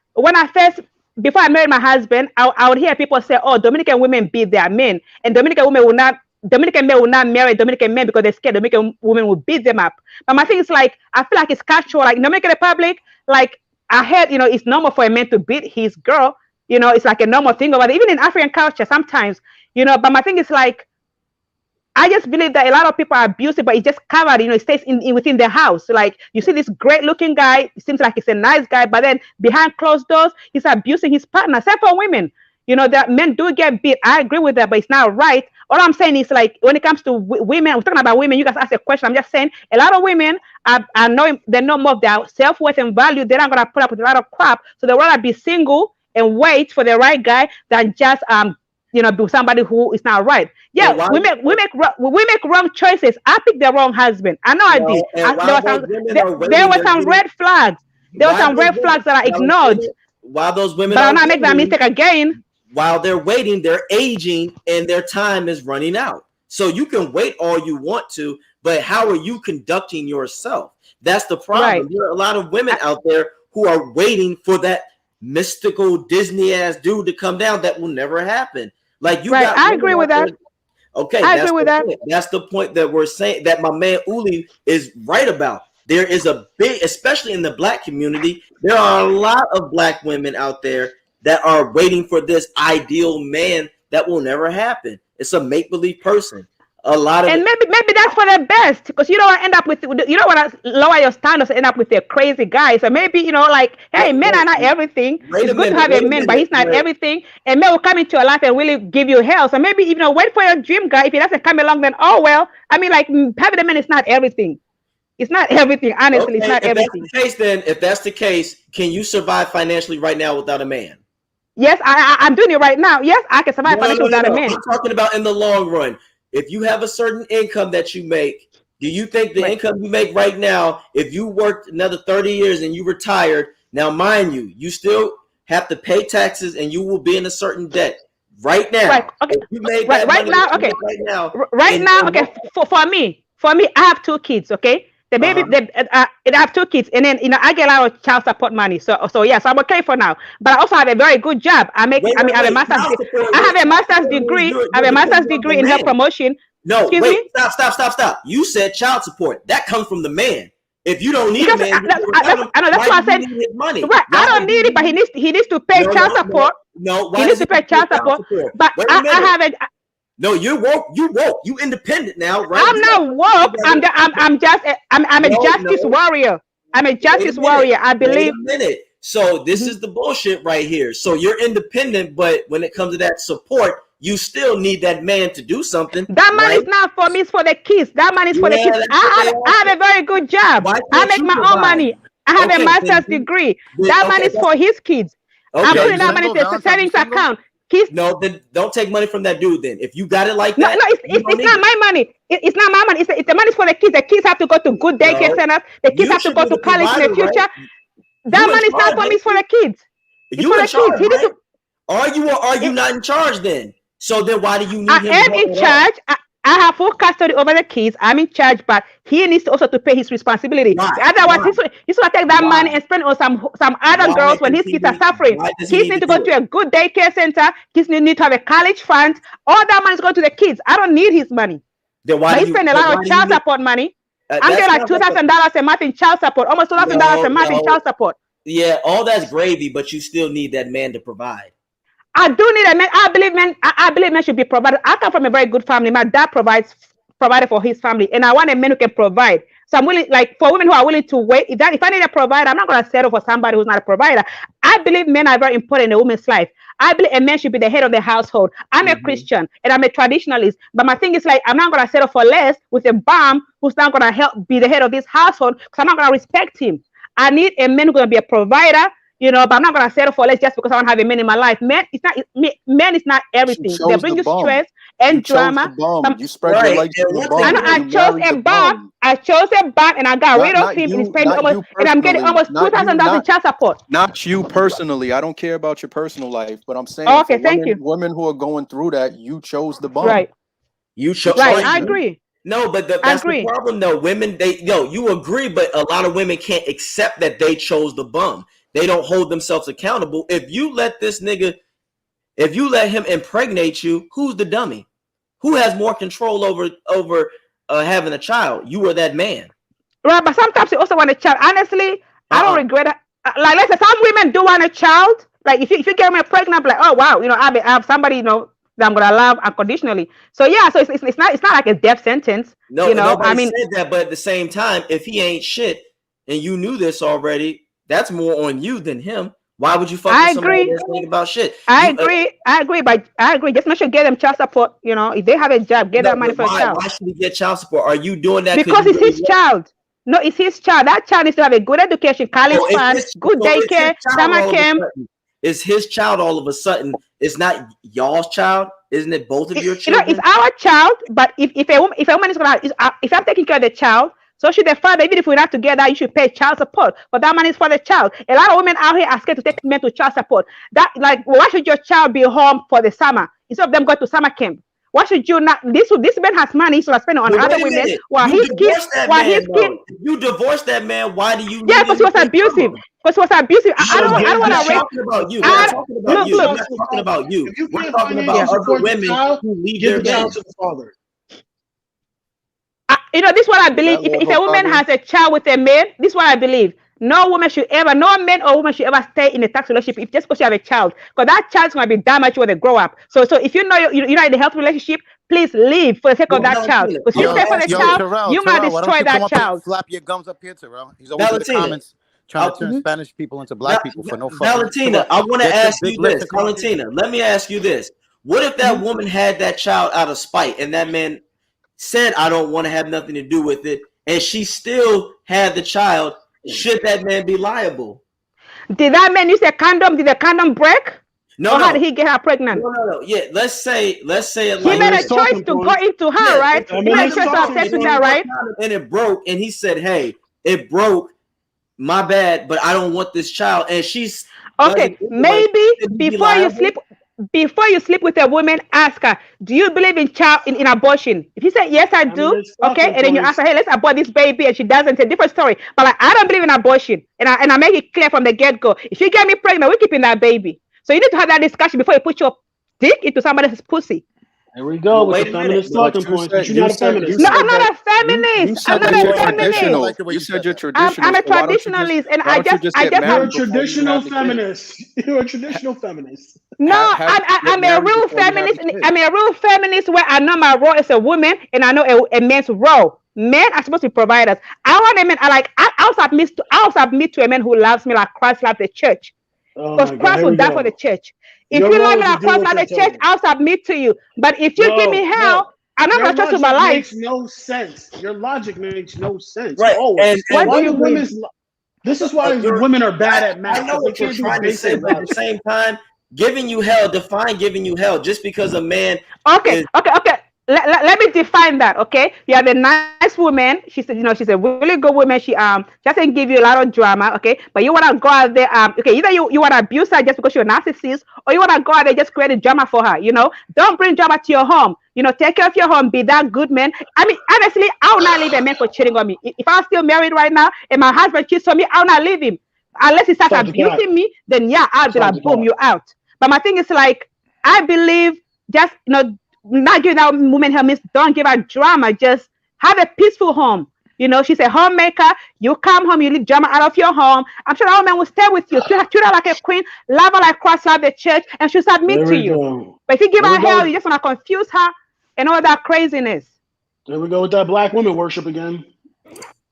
before I married my husband, I would hear people say, "Oh, Dominican women beat their men," and Dominican men will not marry Dominican men because they're scared Dominican women will beat them up. But my thing is like I feel like it's cultural. Like Dominican Republic, like. I heard, it's normal for a man to beat his girl. It's like a normal thing. But even in African culture, sometimes But my thing is like, I just believe that a lot of people are abusive, but it's just covered, it stays in within the house. Like you see this great looking guy, it seems like he's a nice guy, but then behind closed doors, he's abusing his partner. Except for women, that men do get beat. I agree with that, but it's not right. All I'm saying is like when it comes to women, we're talking about women. You guys ask a question. I'm just saying a lot of women are knowing they know more of their self worth and value. They're not gonna put up with a lot of crap, so they rather be single and wait for the right guy than just be somebody who is not right. Yeah, And why, we make wrong choices. I picked the wrong husband. I know I did. and There while was those some women there, are there waiting, were they're some getting red flags. There were while some those red women flags that I now ignored. while those women But are I'm not making that waiting, mistake again. while they're waiting, they're aging and their time is running out. So you can wait all you want to, but how are you conducting yourself? That's the problem. Right. There are a lot of women out there who are waiting for that mystical Disney ass dude to come down. That will never happen. Like you Right. got I women agree with out there. that. Okay, I that's agree with the that. point. That's the point that we're saying that my man Uli is right about. There is a big, especially in the black community, there are a lot of black women out there that are waiting for this ideal man that will never happen. It's a make-believe person. A lot of And it. maybe that's for the best, because you don't want to end up with, lower your standards and end up with a crazy guy. So maybe, like, hey, Wait, men are not everything. wait It's a good to minute. have a Wait a man, but minute. he's not Wait. everything. And men will come into your life and really give you hell. So maybe, wait for your dream guy. If he doesn't come along, then oh well. I mean, like, having a man is not everything. It's not everything. Honestly, it's Okay, not if that's everything. the case, then if that's the case, can you survive financially right now without a man? Yes, I'm doing it right now. Yes, I can survive No, no, financially no, no, without a no. man. I'm talking about in the long run. If you have a certain income that you make, do you think the Right. income you make right now, if you worked another 30 years and you retired, now mind you, you still have to pay taxes and you will be in a certain debt right now. Right. Okay. If you made Right. that Right money now. that you Okay. make right now, Right and now. Okay. For me, I have two kids. Okay. The baby, uh-huh. I have two kids, and then I get a lot of child support money. So yes, I'm okay for now. But I also have a very good job. I make. Wait, I mean, wait, I have a wait. master's. Child support, I wait, have a child master's support means degree. I you're have a master's dependent on the degree in health man. promotion. No, Excuse wait, me. stop. You said child support. That comes from the man. If you don't need a Because man, you don't have him. I know that's Why why I do you said. need his money? Right. I Why don't do need you it, but he need? needs to pay child support. No. He Why needs does he to pay need to child pay child support. support? But Wait a I minute. have a. No, you're woke. You woke. You independent now, right? I'm You got not woke. together. I'm a justice No. warrior. I'm a Wait a justice minute. warrior. I Wait a believe. minute. So this Mhm. is the bullshit right here. So you're independent, but when it comes to that support, you still need that man to do something, That money right? is not for me. It's for the kids. That money is for the Yeah, kids. that's what I they have, I all have a very good job. Why I can't make you my own provide? money. I have a Okay, master's degree. That money okay, is for his kids. I'm Yo, okay. putting you that money single, to a Valentine's? You savings single? account. Kids. No, then don't take money from that dude. Then if you got it like No, that, no, you don't it's need not it. my money. It's not my money. It's the money for the kids. The kids have to go to good daycare No, centers. The kids you have to should go be to the college in the provider, right? future. That You in money is not charge, for me. ain't It's for you? the kids. It's You for in the kids. charge, He needs right? to. Are you or are you It, not in charge then? So then why do you I need him to am help in at all? charge. I have full custody over the kids. I'm in charge, but he needs to also to pay his responsibility. Why? Otherwise, Why? he's gonna take that Why? money and spend it on some other Why girls when does his he kids are need? suffering. Why does he Kids need need to to go do to it? a good daycare center. Kids need to have a college fund. All that money is going to the kids. I don't need his money, Then why but do he you? spend a Then lot why of do you child need? support money. I'm That getting like sounds like a $2,000 a month in child support, almost $2,000 a month in no. child support. Yeah, all that's gravy, but you still need that man to provide. I do need a man. I believe men should be provided. I come from a very good family. My dad provided for his family, and I want a man who can provide. So I'm willing, like for women who are willing to wait. If I need a provider, I'm not going to settle for somebody who's not a provider. I believe men are very important in a woman's life. I believe a man should be the head of the household. I'm a Mm-hmm. Christian and I'm a traditionalist, but my thing is like I'm not going to settle for less with a bum who's not going to help be the head of this household because I'm not going to respect him. I need a man who's going to be a provider, but I'm not gonna settle for less just because I don't have a man in my life. Men is not You everything. They chose the bring you bum. stress You and chose the drama. bum. You spread your Right. legs to And the one I thing know bum. you I You chose married a the bum. bum. I chose a bum and I got rid of Not him and he's you, paying me not almost you and I'm getting personally. almost two Not you, thousand dollars in not child support. not you personally. I don't care about your personal life, but I'm saying Okay, for thank you. women who are going through that, you chose the bum. Right, you You show right. right. chose I him. agree. No, but I that's the agree. problem though. Women, you agree, but a lot of women can't accept that they chose the bum. They don't hold themselves accountable. If you let him impregnate you, who's the dummy? Who has more control over having a child? You or that man? Right, but sometimes you also want a child. Honestly, I don't Uh-uh. regret it. Like let's say some women do want a child. Like if you get me pregnant, I'm like, oh wow, I have somebody, that I'm gonna love unconditionally. So yeah, so it's not like a death sentence. No, You know, I nobody mean, said that, but at the same time, if he ain't shit and you knew this already, that's more on you than him. Why would you fuck with I somebody agree. that's thinking about shit? I You agree. I agree. But I agree. Just make sure you get them child support. You know, if they have a job, get no, that money but for a child. why should he get child support? Are you doing that because Because you it's really his want? child. No, it's his child. That child needs to have a good education, college So fund, good it's his daycare, child summer all of a camp. sudden. It's his child all of a sudden. It's not y'all's child, isn't it? Both of your You know, it's children. our child. But if a woman is gonna, if I'm taking care of the child, so should the father. Even if we're not together, you should pay child support. But that money is for the child. A lot of women out here are scared to take men to child support. That like, why should your child be home for the summer instead of them going to summer camp? Why should you not? This man has money, so I spend it on But other wait a women minute, while you his kid, divorced that while his man kid. though. If you divorced that man, why do you Yeah, need because he was anything from abusive. him? Because he was abusive. I So don't. I give don't I'm want the not to raise. child talking about you. I'm I not support. talking Give about the look, you. I'm look. child not to the talking father. about you. If you We're can't talking about Yeah. financially other support the women child, who leave give their the child men. to the father. You know, this is what I Is believe. that If, Lord if a woman Hokage? has a child with a man, this is what I believe. No woman should ever, no man or woman should ever stay in a toxic relationship if just because you have a child, because that child's gonna be damaged when they grow up. So if you know you're not in a healthy relationship, please leave for the sake of Well, that child. Valentina, Because I if you want Yo, stay to for ask the you yo, this. child, Terrell, you might Terrell, why don't destroy you come that up and child. flap your gums up here, Terrell? He's always in the Valentina, comments trying I, to turn Spanish people into Va- black people for no fucking reason. Come Valentina, on, I want to get your ask big you lips this. and come up here. Valentina, let me ask you this. What if that woman had that child out of spite and that man said, I don't want to have nothing to do with it, and she still had the child? Should that man be liable? Did that man use a condom? Did the condom break? No, Or how did no. he get her pregnant? No. Yeah, let's say it He like made a Feminist this. choice talking to go points. into her, Yeah, right? if He the made a Feminist choice to have condom, talking sex if with he her, points. wore a right? condom and it broke, and he said, "Hey, it broke. My bad, but I don't want this child," and she's doesn't Okay, like, maybe should he be before you liable? sleep, with a woman, ask her, do you believe in child in abortion? If you say yes, I do, Feminist okay, talking and then you ask points. her, hey, let's abort this baby, and she doesn't, it's a different story. But like, I don't believe in abortion, and I make it clear from the get go. If you get me pregnant, we're keeping that baby. So you need to have that discussion before you put your dick into somebody else's pussy. There we go Well, with the wait a minute. feminist But talking you points. But said you're you not a said you No, feminist. I'm said that not a you feminist. I'm said not that I a you're like the way you said. I feminist. like the way traditional. You you said said you're that. traditional. I'm a So traditionalist, and why don't you just I get just You're have a married before you even traditional have the kid? feminist. You're a traditional feminist. no, Get I'm a married real before you have the feminist. kid. I'm a real feminist where I know my role as a woman and I know a man's role. Men are supposed to be providers. I want a man. I'll submit to a man who loves me like Christ loved the church. Oh Because my God, Christ here will we die for the go. church. If Your you love role me is to like do Christ what loved you're the church, told. I'll submit to you. But if you give me No, hell, no. I'm not Your gonna trust you with my logic life. makes no sense. Your logic makes no sense. Right, Always. What do Why you do mean? women's? This is why you're. women are bad at I math know because they what you're can't do trying to say, basic but at the logic. same time, giving you hell, define giving you hell. Just because a man Okay, is okay. Let me define that. Okay, you have a nice woman. She's a really good woman. She doesn't give you a lot of drama. Okay, but you wanna go out there. Okay, either you wanna abuse her just because you're a narcissist, or you wanna go out there just create a drama for her. Don't bring drama to your home. Take care of your home. Be that good man. I mean, honestly, I will not leave a man for cheating on me. If I'm still married right now and my husband cheats on me, I will not leave him unless he starts Stop the cap. abusing me. Then yeah, I'll be Stop the like, boom, cap. you out. But my thing is like, I believe just not giving that woman her means don't give her drama. Just have a peaceful home. She's a homemaker. You come home, you leave drama out of your home. I'm sure that woman will stay with you. Treat her like a queen, love her like Christ loved the church, and she'll submit There to we you. go. But if you give There we her hell, go. you just want to confuse her and all that craziness. There we go with that black woman worship again.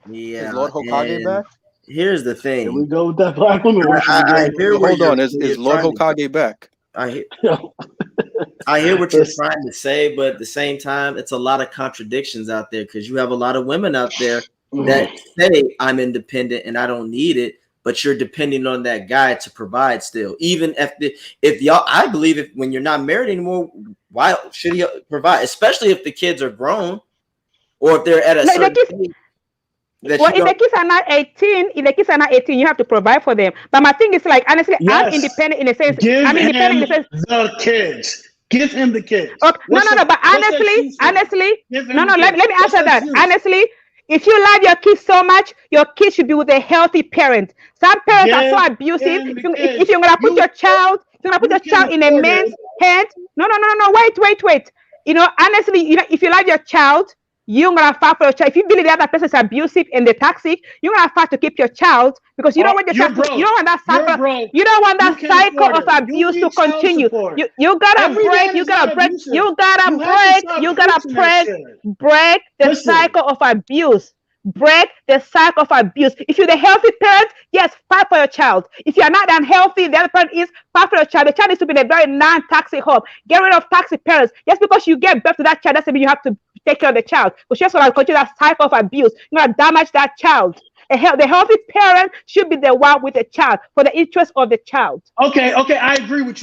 Is yeah, Lord Hokage and back? here's the There we thing. go with that black woman worship I again. hear where Hold on. Is you're Lord trying to go. Hokage back? I hear what you're Listen, trying to say, but at the same time, it's a lot of contradictions out there because you have a lot of women out there that say I'm independent and I don't need it, but you're depending on that guy to provide still. Even if y'all, I believe if when you're not married anymore, why should he provide? Especially if the kids are grown or if they're at a No, certain age that well, you if the don't. kids are not 18, you have to provide for them. But my thing is like, honestly, I'm yes, independent in a sense. give I'm independent him in a sense. the kids. Give him the kids. Okay, no. But What's that shoe saying? honestly, Give him no. the Let kids. me What's answer that that. shoe? Honestly, if you love your kids so much, your kids should be with a healthy parent. Some parents are Give so abusive. him the If kids. you're gonna put your child, Can't in a afford man's it. hand. No. Wait. Honestly, if you love your child, you're gonna fight for your child. If you believe the other person is abusive and they're toxic, you're gonna fight to keep your child because you don't want your You're child. broke. You don't want that You're cycle. broke. You don't want You that can't cycle afford of it. You abuse to need child continue. support. You gotta Every break. man You is not gotta break. abusive. You gotta You have to break. stop You gotta preaching that break. shit. Break the Listen. cycle of abuse. Break the cycle of abuse. If you're the healthy parent, yes, fight for your child. If you're not unhealthy, the other parent is, fight for your child. The child needs to be in a very non-toxic home. Get rid of toxic parents. Just because you get birth to that child doesn't mean you have to take care of the child. Because just going to continue that cycle of abuse, you're going to damage that child. The healthy parent should be the one with the child for the interest of the child. Okay, I agree with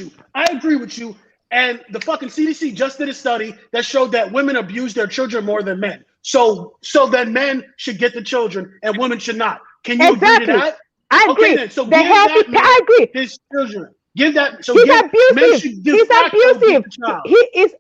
you. And the fucking CDC just did a study that showed that women abuse their children more than men. So then men should get the children and women should not. Can you agree to that? I agree. Okay, then. So The give healthy that man I agree. his children. Give that. So He's give, abusive. men should de He's facto abusive. get the child. He is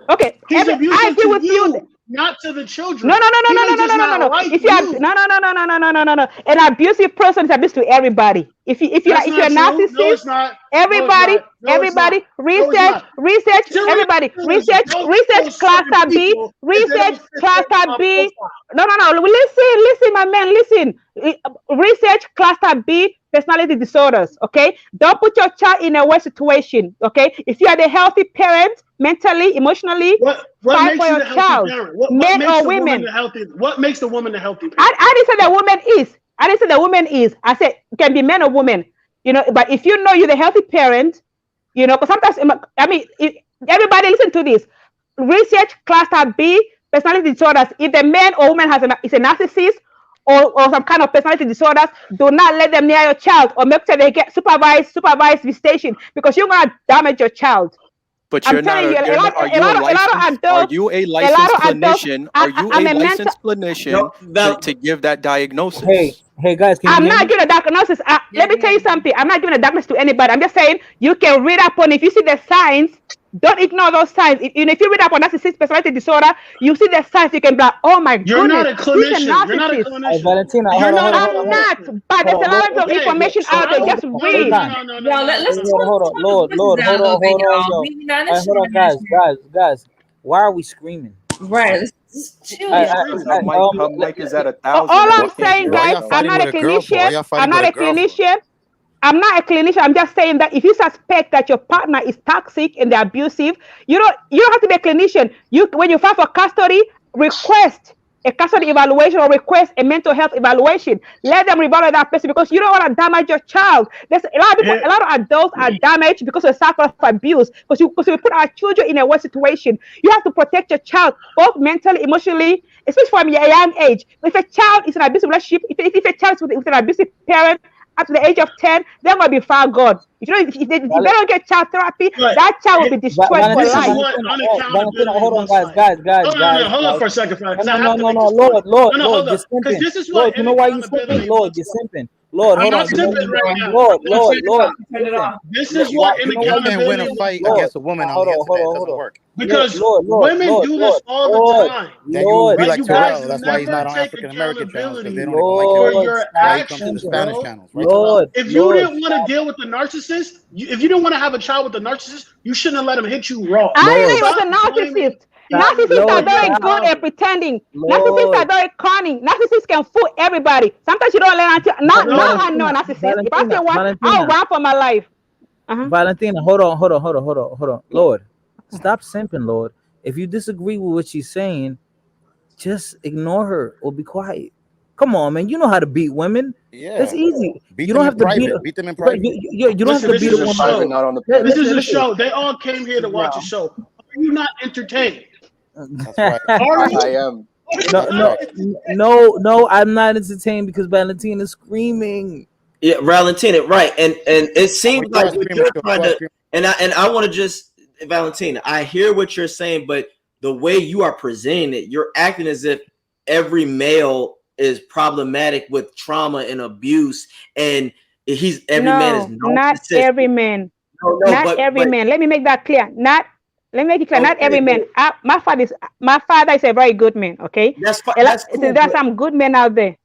okay. He's I abusive agree to with you. not to the children. No. He may just not like If you have you. no. An abusive person is abusive to everybody. If you're That's a not true. No, narcissist, it's not. everybody, research, everybody, research cluster B, research cluster B. No. Listen, my man, listen. Research cluster B personality disorders. Okay, don't put your child in a worse situation. Okay, if you are the healthy parent, mentally, emotionally, What fight makes for you your the healthy child, parent? What men makes or the women. woman the healthy? What makes the woman the healthy parent? I didn't say the woman is. I didn't say the woman is. I said it can be men or women. But if you know you're the healthy parent, because sometimes everybody listen to this. Research cluster B personality disorders. If the man or woman is a narcissist or some kind of personality disorders, do not let them near your child or make sure they get supervised visitation because you're gonna damage your child. But you're not. Are you a licensed clinician? Are you a licensed clinician to give that diagnosis? Hey guys, can you I'm hear not me? giving a diagnosis. Let me tell you something. I'm not giving a diagnosis to anybody. I'm just saying you can read up on it. If you see the signs, don't ignore those signs. If you read up on narcissistic personality disorder, you see the signs. You can be like, oh my goodness, You're not a clinician. You're not a clinician. Hey, Valentina, You're hold on. I'm not, but there's a lot of information out there. Just read. No, let's Hold on, Lord, hold on, yo. Hold on, guys. Why are we screaming? Right. Let's chill. Her mic is at 1,000. All I'm saying, guys, I'm not a clinician. I'm not a clinician. I'm not a clinician. I'm just saying that if you suspect that your partner is toxic and they're abusive, you don't have to be a clinician. When you file for custody, request a custody evaluation or request a mental health evaluation. Let them evaluate that person because you don't want to damage your child. There's a lot of people, a lot of adults are damaged because of the cycle of abuse. Because we put our children in a worse situation. You have to protect your child both mentally, emotionally, especially from a young age. If a child is in an abusive relationship, if a child is with an abusive parent up to the age of 10, they're going to be far gone. If they don't get child therapy, that child will be destroyed for life. Hold on, guys. Hold on for a second, Frank. No, Lord, you're simping. This is Lord, what you know why you're simping? Lord, you're simping. Lord, hold on. I'm not simping right now. Lord. This is what inaccountability. You can't win a fight against a woman on the internet. It doesn't work. Because women do this all the time. Then you will be like You guys Terrell. That's why he's not on never take African American channels because they don't accountability even like him. for your Why he comes to the actions, Spanish bro. channels, right, Terrell? If you didn't want to deal with the narcissist, if you didn't want to have a child with the narcissist, you shouldn't have let him hit you raw. I didn't know he was a narcissist. Narcissists are very good at pretending. Narcissists are very cunning. Narcissists can fool everybody. Sometimes you don't learn until now I know a narcissist. If I say one, I'll run for my life. Valentina, hold on. Lord, stop simping, Lord. If you disagree with what she's saying, just ignore her or be quiet. Come on, man. You know how to beat women. Yeah, that's easy. You don't have to beat them in private. You don't have to beat a woman. This is a show. They all came here to watch a show. Are you not entertained? That's right. I am. No, I'm not entertained because Valentina's screaming. Yeah, Valentina, right. And it seems like you're trying to, and I want to just, Valentina, I hear what you're saying, but the way you are presenting it, you're acting as if every male is problematic with trauma and abuse, and every man is not every man. Not every man. Let me make that clear. Let me make it clear. Not every man. My father is a very good man. Okay, that's cool, there's some good men out there.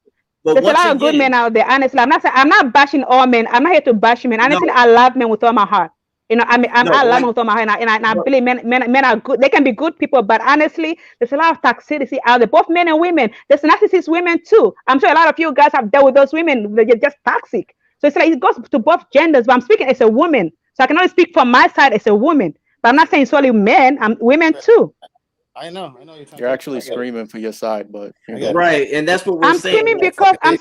There's a lot of good men out there. Honestly, I'm not bashing all men. I'm not here to bash men. Honestly, I love men with all my heart. You know, I mean, No, I love like, them with my heart, and I but- believe men are good. They can be good people, but honestly, there's a lot of toxicity out there, both men and women. There's narcissist women too. I'm sure a lot of you guys have dealt with those women. They're just toxic. So it's like it goes to both genders. But I'm speaking as a woman, so I can only speak from my side as a woman. But I'm not saying it's only men. I'm women too. I know. You're actually screaming for your side, but I get it. right, and that's what we're I'm saying. screaming because I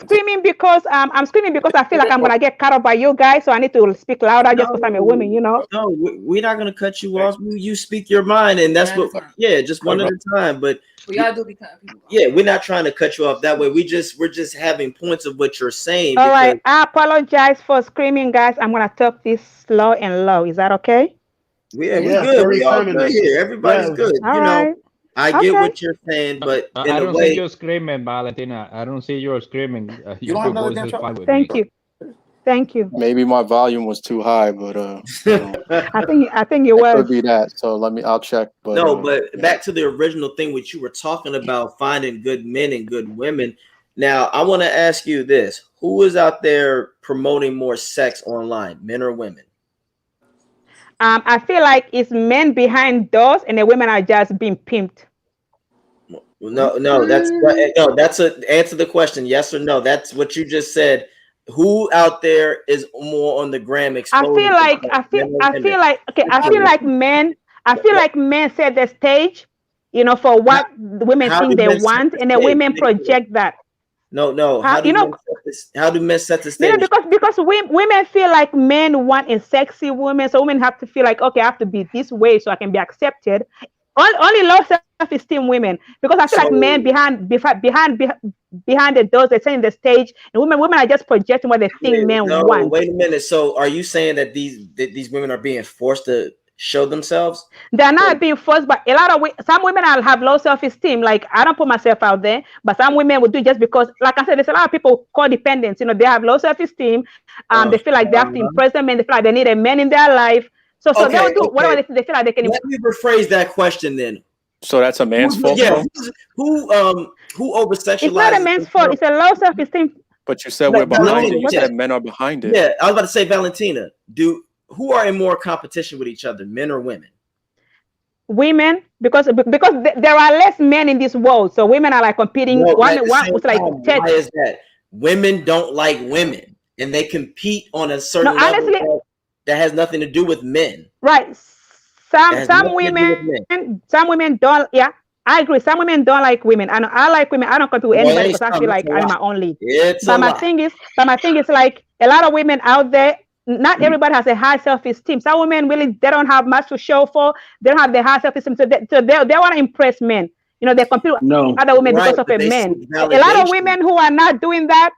feel like I'm gonna get cut off by you guys, so I need to speak louder just because I'm a woman, you know. No, we're not gonna cut you off. You speak your mind, and that's what. Yeah, just one at a time. But y'all do be cutting people off. yeah, we're not trying to cut you off that way. We're just having points of what you're saying. All right, I apologize for screaming, guys. I'm gonna talk this slow and low. Is that okay? Yeah, we're good. We all good here. Everybody's good. All you right. know, I get what you're saying, but in I a don't way, see you screaming, Valentina. I don't see you screaming. You don't have another voice damn is shot? fine with Thank me. you. Thank you. maybe my volume was too high, but you know, I think it it was. could be that. So I'll check. But no, but back to the original thing, which you were talking about, finding good men and good women. Now, I want to ask you this: who is out there promoting more sex online, men or women? I feel like it's men behind doors and the women are just being pimped. No, that's a answer the question, yes or no. That's what you just said. Who out there is more on the gram exposing? I feel like men. I feel like men set the stage, you know, for what the women think they want, and the women project that. No. How do men set the stage? Because women feel like men want a sexy woman, so women have to feel like, okay, I have to be this way so I can be accepted. Only low self-esteem women, because I feel like men behind the doors, they're setting the stage, and women are just projecting what they think men want. Wait a minute. So, are you saying that these women are being forced to show themselves? They're not being forced, but some women have low self-esteem. Like, I don't put myself out there, but some women would do just because, like I said, there's a lot of people codependent. You know, they have low self-esteem. They feel like they have to impress them, and they feel like they need a man in their life. So they will do whatever they feel like they can. Let me rephrase that question then. So that's a man's fault. Yeah. Who over sexualizes? It's not a man's fault. It's a low self-esteem. But you said we're behind it. You said men are behind it. Yeah, I was about to say, Valentina, who are in more competition with each other, men or women? Women, because there are less men in this world, so women are like competing. Why is that? Women don't like women, and they compete on a certain level that has nothing to do with men. Right. Some women don't. Yeah, I agree. Some women don't like women. I like women. I don't compete with anybody because I feel like I'm my own lead. But my thing is like a lot of women out there. Not everybody has a high self-esteem. Some women really, they don't have much to show for. They don't have the high self-esteem, so they want to impress men. You know, they compete with other women because of a man. A lot of women who are not doing that.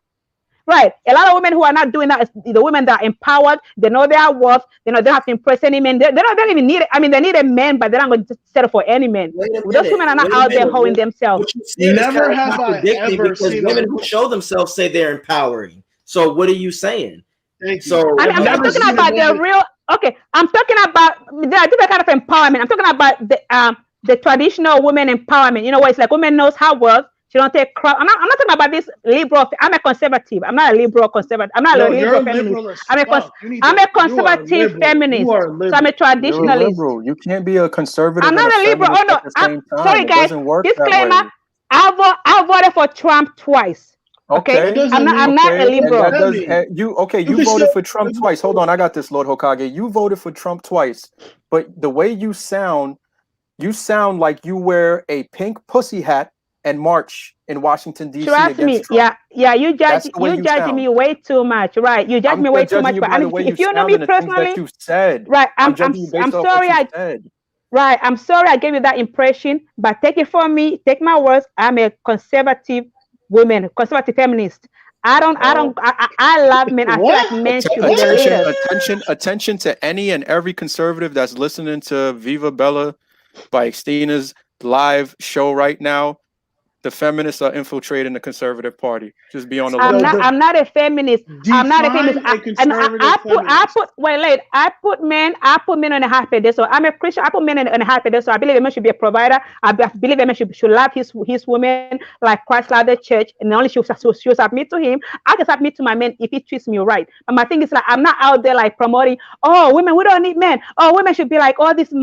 Right. A lot of women who are not doing that is the women that are empowered. They know their worth. They know they don't have to impress any man. They don't even need it. I mean, they need a man, but they're not going to settle for any man. Those women are not out there holding themselves. Never have I ever seen women who show themselves say they're empowering. So what are you saying? So I'm talking about the real. Okay, I'm talking about there are different kind of empowerment. I'm talking about the traditional women empowerment. You know, where it's like women knows her worth. She don't take crap. I'm not talking about this liberal. I'm a conservative. I'm not a liberal conservative. I'm not a liberal feminist. I'm a conservative feminist. So I'm a traditionalist. You're a liberal. You can't be a conservative. I'm not a liberal. Oh no. Sorry guys. Disclaimer. I voted for Trump twice. Okay. I'm not a liberal. You voted for Trump twice. Hold on, I got this, Lord Hokage. You voted for Trump twice, but the way you sound like you wear a pink pussy hat and march in Washington D.C. Trust me, Trump. Yeah. You judge me way too much, right? You judge me way too much. But if you know me personally, right? I'm sorry. I'm sorry I gave you that impression, but take it from me. Take my words. I'm a conservative woman, conservative feminist. I love men. I feel like men should be leaders. Attention to any and every conservative that's listening to Viva Bella by Xtina's live show right now. The feminists are infiltrating the conservative party. Just be on the I'm lookout. not. I'm not a feminist. I'm not a feminist. Define a conservative feminist. I put men. I put men on a high pedestal. I'm a Christian. I put men on a high pedestal. I believe a man should be a provider. I believe a man should love his woman like Christ loved the church, and only she'll submit to him. I can submit to my man if he treats me right. But my thing is like I'm not out there like promoting. Oh, women, we don't need men. Oh, women should be like all these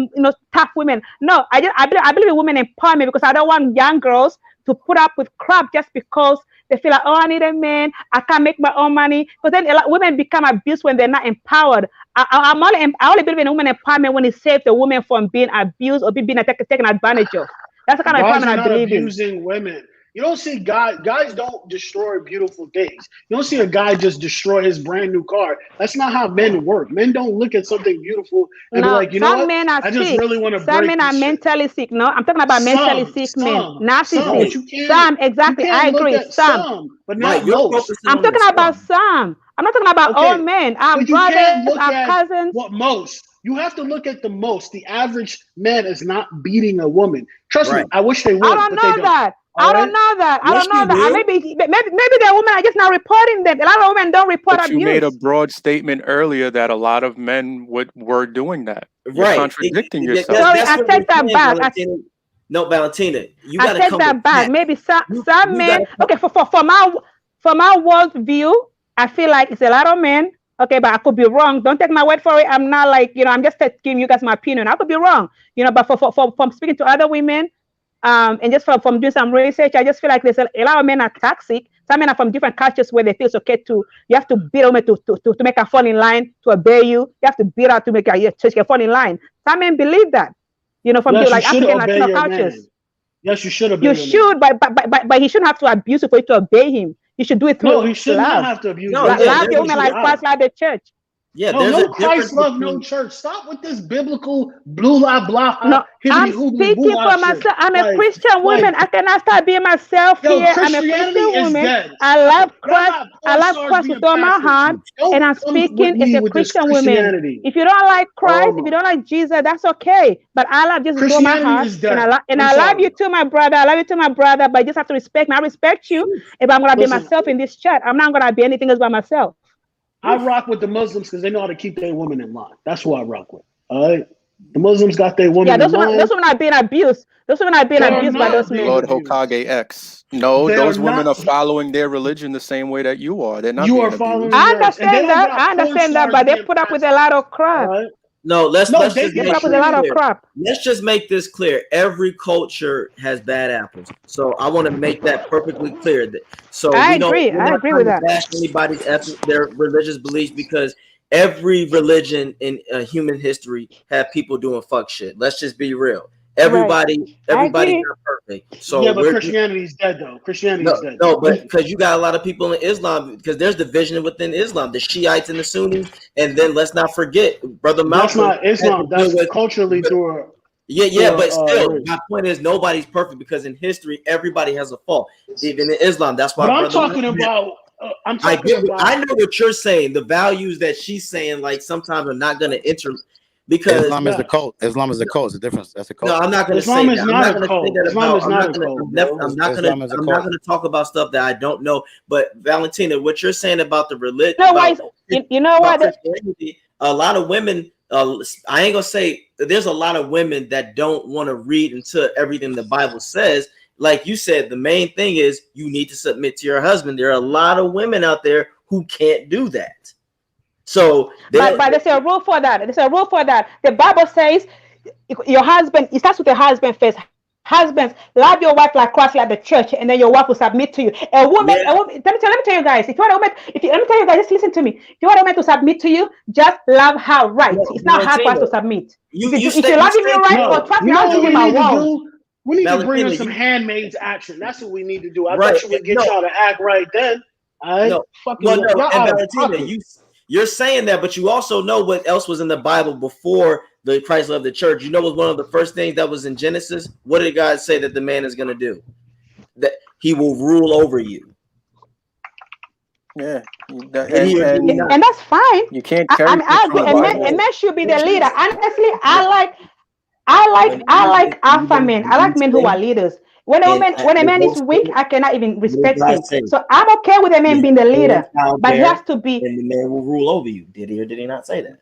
tough women. No, I believe in women empowerment because I don't want young girls to put up with crap just because they feel like, oh, I need a man, I can't make my own money. But then a lot women become abused when they're not empowered. I only believe in women empowerment when it saves the woman from being abused or being taken advantage of. That's the kind of Guys empowerment are I not believe in. abusing women. You don't see guys don't destroy beautiful things. You don't see a guy just destroy his brand new car. That's not how men work. Men don't look at something beautiful and be No, like, you know some what? men are I just sick. really want to Some break men are this shit. mentally sick. No, I'm talking about mentally sick men. Some, but Narcissists. you can't. Some, exactly. You I can't look agree. at Some. some, but Right, not you're most. focusing I'm on the talking about some. some. I'm not talking about all Okay, men. Our but you can't brothers, look our at cousins. what most. You have to look at the most. The average man is not beating a woman. Trust Right. me, I wish they would, I don't but they know don't. that. All I don't right? know that. I Yes, don't know you that. will. Maybe the women are just not reporting them. A lot of women don't report But you made a abuse. broad statement earlier that a lot of men were doing that. You're Right. contradicting That's, yourself. Sorry, that's I what take we're that saying, back. Valentina. No, Valentina, you I got to take come with that back. facts. Maybe some You men. gotta come. Okay, for my world view, I feel like it's a lot of men. Okay, but I could be wrong. Don't take my word for it. I'm not like I'm just giving you guys my opinion. I could be wrong. But from speaking to other women, and just from doing some research, I just feel like there's a lot of men are toxic. Some men are from different cultures where they feel it's okay you have to beat a woman to make her fall in line to obey you. You have to beat her to make her fall in line. Some men believe that, from Yes, you like should African obey Latino your cultures. man. Yes, you should obey You your man. should, but he shouldn't have to abuse you for you to obey him. You should do it through No, he should not love. have to abuse No, your Like, yeah, man. love That's your there's what woman you like Christ loved the church. yeah, No, there's no a difference Christ love, no between. church. Stop with this biblical blah blah No, hibbity I'm hoobly speaking boo for shit. myself. I'm a Christian Like, woman. I cannot start being myself yo, here. I'm a Christianity Christian is woman. dead. I Stop love it. Y'all Christ. got I porn love stars Christ being with all my pastors. heart. Don't And I'm come with speaking as me a with this Christian woman. Christianity. If you don't like Christ, Oh if my. you don't like Jesus, that's okay. But I love Jesus with all my Christianity heart. is And dead. I'm I love sorry. you too, my brother. I love you too, my brother. But you just have to respect me. I respect you. If I'm gonna be Listen, myself in this chat, I'm not gonna be anything else by myself. I rock with the Muslims because they know how to keep their women in line. That's who I rock with. All right. The Muslims got their women Yeah, in line. those women are being abused. Those women are being They are abused by not those being men. Lord abused. Hokage X. No, They those are women not. are following their religion the same way that you are. They're not You being are following abused. I theirs, and they understand don't that. got I porn understand that, stars but they being put up with a pastors. lot of All crap. right. No, let's No, just they make They they put up with a lot of clear. crap. Let's just make this clear. Every culture has bad apples. So I want to make that perfectly clear. So I we're agree. I not agree trying with to that. bash anybody's their religious beliefs because every religion in human history have people doing fuck shit. Let's just be real. Everybody's agree. not perfect. So Yeah, but we're Christianity is dead though. Christianity is dead. no, but because you got a lot of people in Islam, because there's division within Islam, the Shiites and the Sunnis, and then let's not forget, Brother That's Malcolm not had to Islam. deal That's with. culturally through But still, race. my point is nobody's perfect because in history everybody has a fault. Even in Islam, that's why. But I'm Brother talking Malcolm had- about. I know what you're saying. The values that she's saying, like sometimes are not going to enter because Islam is the cult. Islam is the cult. It's a difference. That's a no, cult. I'm not going to say Islam that. is I'm not not a going to say cult. that Islam about. is not a cult, bro. I'm not Islam is a I'm cult. not going to talk about stuff that I don't know. But Valentina, what you're saying about the religion, You know why? You know about what? Christianity, a lot of women. I ain't gonna say there's a lot of women that don't want to read into everything the Bible says. Like you said, the main thing is you need to submit to your husband. There are a lot of women out there who can't do that. So, But there's a rule for that. There's a rule for that. The Bible says your husband. It starts with the husband first. Husbands, love your wife like Christ loved the church, and then your wife will submit to you. A woman, let me tell you guys. If you want a woman, let me tell you guys, just listen to me. If you want a woman to submit to you, just love her right. It's not hard for us to submit. If you're loving me right, or trust me, I'll give you my word. We need to bring in some handmaids action. That's what we need to do. I Right. bet you would get y'all to act right then. No, you're saying that, but you also know what else was in the Bible before the Christ loved the church. You know what one of the first things that was in Genesis? What did God say that the man is going to do? That he will rule over you. Yeah, and that's fine. You can't I agree. A man should be the leader. Honestly, I like alpha men. I like men who are leaders. when And a man is most weak, I cannot even what did respect God him. say? So I'm okay with a man Let being the the man leader, but he has childbear, to be. and the man will rule over you. Did he or did he not say that?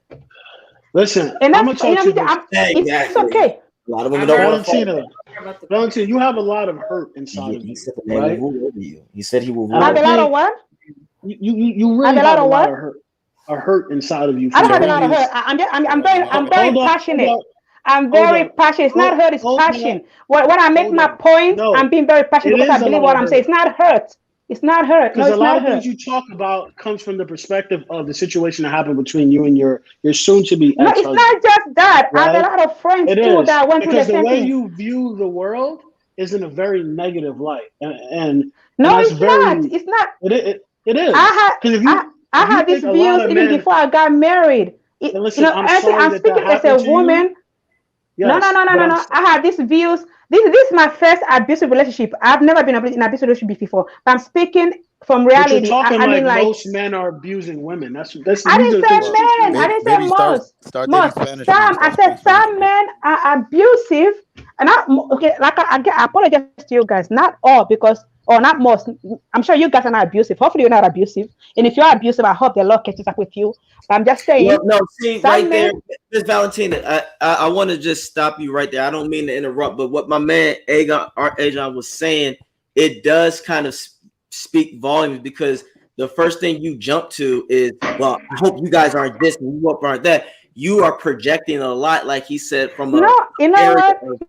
Listen, And I'm that's gonna talk to you this. it's Exactly. okay. A lot of I women don't heard, want to fight Valentina, that. I heard about the Valentina, you have a lot of hurt inside of He you, said the man will right? rule over you. He said he will And rule I have I over a lot of think what? you I have really a lot have a of lot what? of hurt inside of you I from don't the have a lot of hurt. previous. I'm very Hold passionate. on, I'm hold very on, passionate. It's not hurt, it's hold on, passion. When I make hold my on. point, I'm No, being very passionate it because I is a believe lot what of I'm hurt saying. It's not hurt. It's not hurt. No, because a it's lot not of things hurt. you talk about comes from the perspective of the situation that happened between you and your soon to be No, it's ex-husband, not just that. I have a right? lot of friends It too is that went through the because the same way thing. you view the world is in a very negative light, and No, that's it's not. very It's not. it I is had because I if you had these think a lot views of even men before I got married. and listen, I'm Honestly, sorry I'm that that speaking as a happened to you. woman. No, no, Yes, no, no, but no, no. I had these views. This is my first abusive relationship. I've never been in an abusive relationship before. But I'm speaking from but you're reality. talking I mean, like like, most men are abusing women. That's I these didn't are the say things she's men. I saying. didn't say Maybe most. start dating Most. Spanish women. Some. I Start said speaking Spanish some with them. men are abusive. And okay, like I apologize to you guys. Not all, because, or not most. I'm sure you guys are not abusive. Hopefully, you're not abusive. And if you're abusive, I hope the Lord catches up with you. But I'm just saying, Well, no, see some right there, men. Miss Valentina. I want to just stop you right there. I don't mean to interrupt, but what my man Ajon was saying, it does kind of speak volumes because the first thing you jump to is, well, I hope you guys aren't this and you aren't that. You are projecting a lot, like he said, from No, a you know area what? of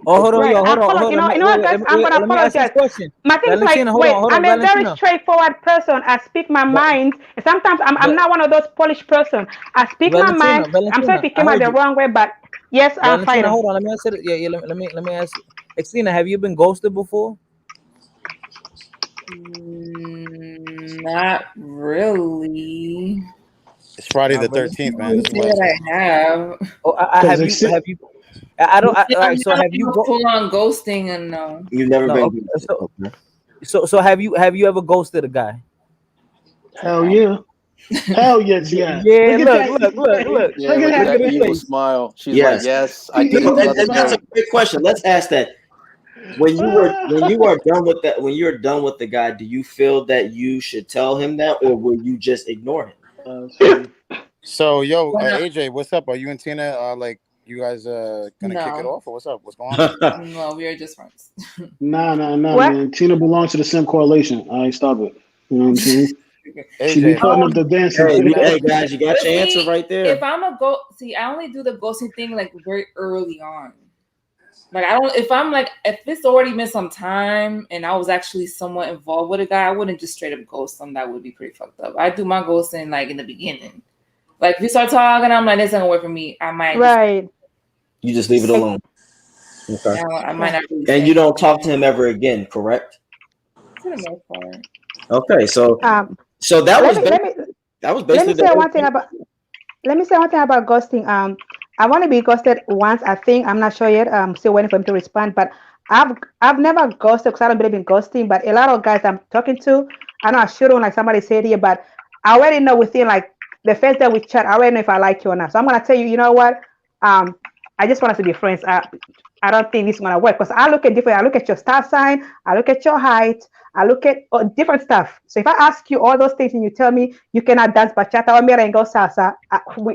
Oh, hold on, Right. yo, hold on, hold on. You know what, guys? I'm gonna Let me ask this apologize. question. My thing is like, Valentina, wait, hold on, I'm a very Valentina. straightforward person. I speak my mind. And sometimes I'm not one of those polished person. I speak my mind. I'm sorry if it I came out heard the you. wrong way, but yes, I'm Valentina, fighter. hold on. Let me answer it. Yeah, let me ask you. Xtina, have you been ghosted before? not really. It's Friday the Not really. 13th, I man. This wouldn't is say wild. that I have. Oh, I Because have you. Have you? I don't. All right. So have you go? Full on ghosting and no. you've never No. been. Okay, Okay. so have you ever ghosted a guy? Hell yeah. Hell yes, yeah. Yeah. Look at Look. that. Yeah, Look look at at Look that. at that his evil face. smile. She's like, Yes. yes, I did So, it the other and that's a day. great question. Let's ask that. When you are done with that, when you're done with the guy, do you feel that you should tell him that, or will you just ignore him? So, yo, Well, no, AJ, what's up? Are you and Tina like you guys gonna kick it no, off, or what's up? What's going on? no, we are just friends. Nah, What? man. Tina belongs to the sim correlation. All right, stop it. You know what I'm saying? She be AJ, putting up the dancing. Hey guys, you got But your answer see, right there. if I'm a go, see, I only do the ghosting thing like very early on. Like I don't, if I'm like, if it's already been some time and I was actually somewhat involved with a guy, I wouldn't just straight up ghost them. That would be pretty fucked up. I do my ghosting like in the beginning. Like if we start talking, I'm like, this ain't gonna work for me. I might just, Right. You just leave it alone. Okay. I might not really And say you don't talk to anything him ever again, correct? for the most part. Okay, so Um. that Let was me let me let basically me the say whole one thing about. Let me say one thing about ghosting. I want to be ghosted once. I think I'm not sure yet. I'm still waiting for him to respond. But I've never ghosted because I don't believe in ghosting. But a lot of guys I'm talking to, I know I shouldn't, like somebody said here, but I already know within like the first day we chat, I already know if I like you or not. So I'm gonna tell you, you know what? Um, I just want us to be friends. I don't think this is gonna work because I look at different. I look at your star sign. I look at your height. I look at different stuff. So if I ask you all those things and you tell me you cannot dance bachata or merengue salsa,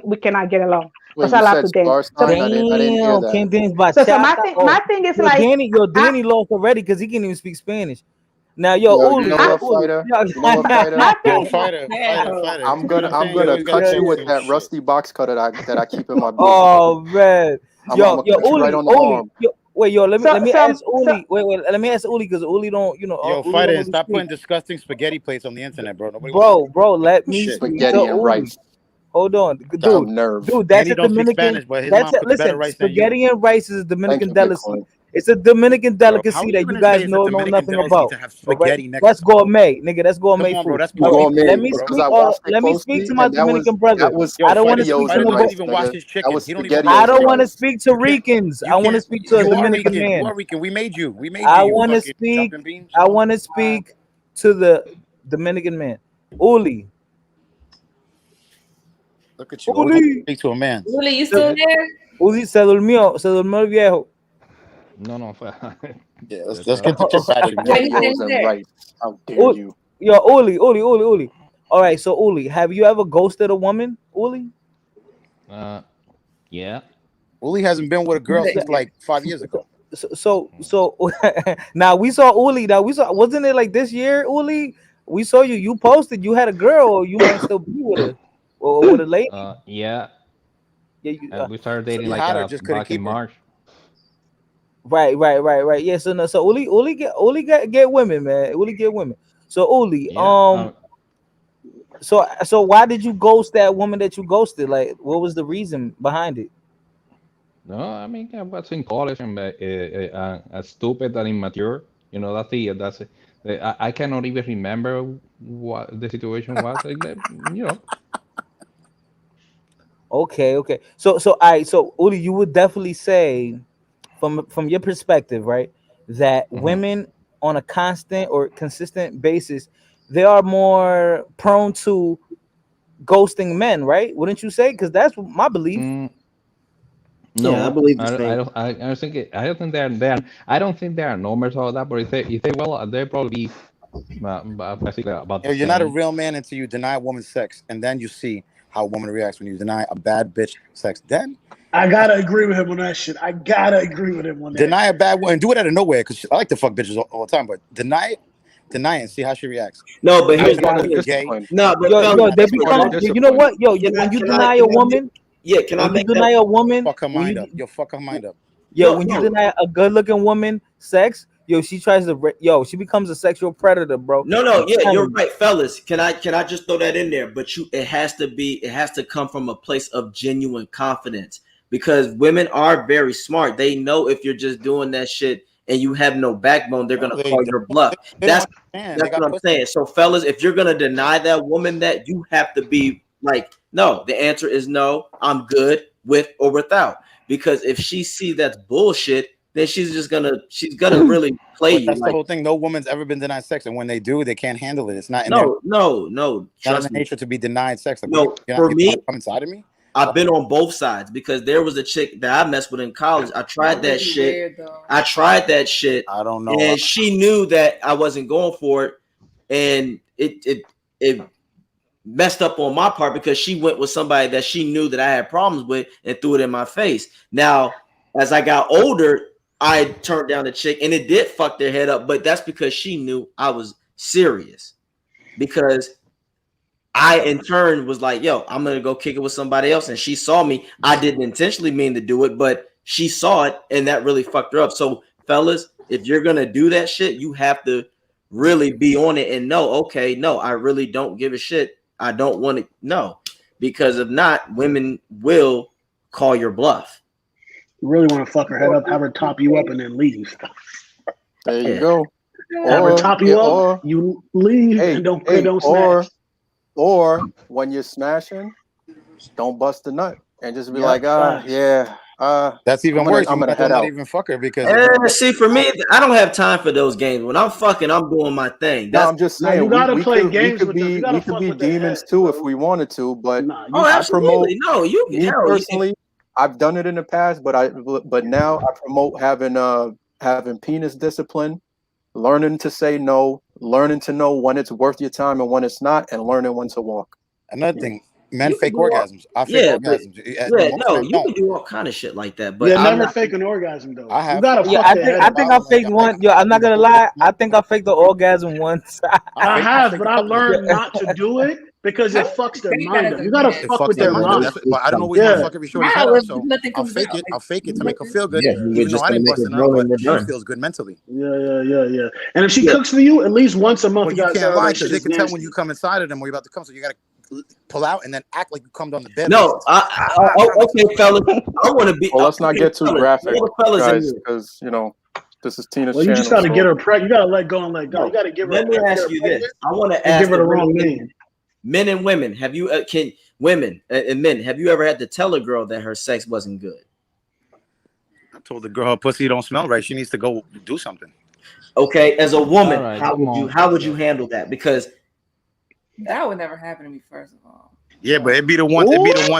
we cannot get along Wait, because you I love said to dance. star So sign? I didn't hear Damn, that. can't dance so my bachata. thing Oh, my thing is like I, Danny lost already because he can't even speak Spanish. Now, yo, Yo, you Uli, know I yo, what, Uli, fighter? yo, You know what, fighter? my Yo, thing fighter. I'm You know what gonna I'm I'm saying? You gonna always gotta cut tell you me with some that shit. rusty box cutter that I keep in my booth. oh man, I'm yo, gonna cut you right on the Uli, arm. yo, wait, yo, let me so ask so Uli. Wait, let me ask Uli because Uli don't, Yo, Uli don't fighter, and really stop speak. putting disgusting spaghetti plates on the internet, bro. Nobody wants to see Bro, let me shit. speak to Spaghetti and Uli. rice. Hold on, The dude. nerve. That's Danny a don't speak Dominican. Spanish, but his That's mom a cooks better listen. rice than you, Spaghetti and rice is a Thank Dominican you, delicacy. Bitcoin. It's a Dominican bro. How are delicacy you that you gonna guys say it's a know Dominican nothing delicacy about. to have All right, spaghetti next that's to food? gourmet, nigga. That's Come gourmet on, bro. food. That's All right, Puerto let Gourmet, Rican, me bro. because speak. I watched it Let me speak closely, to my and Dominican brother. that was I don't want to speak spaghettios to Fighter and no. doesn't rice, even wash nigga. his That chicken. was He don't even I wash his spaghettios and don't want chicken. to rice. speak to Ricans. You I want to can't. speak to a You are Dominican Rican. You man. are Rican. We made you. We made you. I You want to fucking speak. jumping beans. I want to speak to the Dominican man. Uli. Look at you. Always want to Uli. speak to a man. Really, you still there? Uli se durmió el viejo. No. Yeah, That's let's get back to music. Tomatoes and rice. How dare Uli, you? yo, Uli. All right, so Uli, have you ever ghosted a woman, Uli? Yeah. Uli hasn't been with a girl since like 5 years ago. So now we saw Uli. Now we saw, wasn't it like this year, Uli? We saw you. You posted you had a girl, or you might still be with her, or with a lady. Yeah. Yeah, And we started So dating you like had her, just couldn't back in keep her. March. Right. Yeah. So no, so Uli get women, man. Uli get women. So Uli, Yeah. so why did you ghost that woman that you ghosted? Like, what was the reason behind it? No, I mean I was in college and stupid and immature. You know that's it. I cannot even remember what the situation was. Like, you know. Okay. So I so Uli, you would definitely say, from your perspective, right, that Mhm. women on a constant or consistent basis, they are more prone to ghosting men, right? Wouldn't you say? Because that's my belief. Mm, Yeah, I no, believe the I same. don't. I don't think it, I don't think they're. I don't think there are numbers of that. But if they will, they probably be basically about Yeah, the you're not a same. real man until you deny a woman sex, and then you see how a woman reacts when you deny a bad bitch sex. Then I gotta agree with him on that shit. I gotta agree with him on that. deny a bad woman, do it out of nowhere. Because I like to fuck bitches all the time, but deny it, and see how she reacts. No, but Not here's That's the telling part her of thing. you're gay. discipline. No, but Yo, fellas, yo, they That's part of become. You know discipline. what? Yo, can I when you can I deny a can I make woman, can I when you make that deny a woman, Fuck her when mind up. you You'll fuck her mind up. yo, no when you no deny a good-looking woman sex, yo, she tries to, she becomes a sexual predator, bro. no I'm yeah, you're telling you. right, fellas. Can I just throw that in there? But it has to come from a place of genuine confidence because women are very smart. They know if you're just doing that shit and you have no backbone, they're No, gonna they call don't. your bluff. They don't That's understand. They that's got what I'm pussy. saying. So fellas, if you're gonna deny that woman that, you have to be like, no, the answer is no, I'm good with or without. Because if she sees that's bullshit, then she's gonna really play But you. that's the Like, whole thing. No woman's ever been denied sex, and when they do, they can't handle it. It's no, not in trust their me. nature to be denied sex. Like, what? No, You're not, for you don't me, want to come inside of me? I've been on both sides because there was a chick that I messed with in college. I tried that shit. Weird though. I tried that shit, I don't know. and she knew that I wasn't going for it, and it messed up on my part because she went with somebody that she knew that I had problems with and threw it in my face. Now, as I got older, I turned down the chick, and it did fuck their head up, but that's because she knew I was serious. Because I in turn was like, yo, I'm gonna go kick it with somebody else. And she saw me. I didn't intentionally mean to do it, but she saw it and that really fucked her up. So, fellas, if you're gonna do that shit, you have to really be on it and know, okay, no, I really don't give a shit. I don't want to know. Because if not, women will call your bluff. You really want to fuck her head up, have her top you up, and then leave. There you Yeah. go. Have her Or top yeah, you up, you leave, and don't smash. or when you're smashing, don't bust the nut and just be Yep, like, facts. yeah, That's I'm even gonna worse. You I'm gonna might as well head not out. even fuck her because if you See, for me, I don't have time for those games. When I'm fucking, I'm doing my thing. No, That's I'm just Now you saying gotta we play could we games could with them. You be gotta we could fuck be with their demons heads, too if bro. we wanted to, but Nah, oh, you I promote absolutely. No, you me hell, personally. I've done it in the past, but now I promote having penis discipline, learning to say no, learning to know when it's worth your time and when it's not, and learning when to walk. another thing, men you can fake do all, orgasms. I fake yeah, but orgasms. yeah, Most no, men you don't. can do all kind of shit like that. But Yeah, I'm never not. fake an orgasm though. I You have. gotta Yeah, fuck I their think head I up. think I faked one. Yo, I'm not gonna lie. I think I faked the orgasm once. I I have, faked but a I couple of them. learned not to do it because it I fucks would their say that mind as up. a You gotta man. It fuck fucks with their their mind up. mind. That's but I don't always want to Yeah. fuck every shorty's head How up, if so nothing comes out? Like I'll fake it to make her nothing. feel good, Yeah, we were even though just I gonna didn't make bust it a nut, roll and but we're she done. feels good mentally. Yeah. And if she Yeah, cooks for you, at least once a month, Well, you you gotta can't tell her lie that because shit they is can tell when you nasty. come inside of them or you're about to come, so you gotta pull out and then act like you come on the bed no, first. okay, fellas, I want to be Well, let's not okay, get too fellas, graphic, all the fellas in guys, here. because this is Tina's Well, you just channel. gotta get So her pregnant. You gotta let go and let God. You No, gotta give her let me get ask her you this. pregnant I want to and give ask her the the real wrong name. men and women. Have you can women and men? Have you ever had to tell a girl that her sex wasn't good? I told the girl her pussy don't smell right. She needs to go do something. Okay, as a All woman, right, come on. how would you handle that? Because That would never happen to me. First of all, Yeah, but it be the ones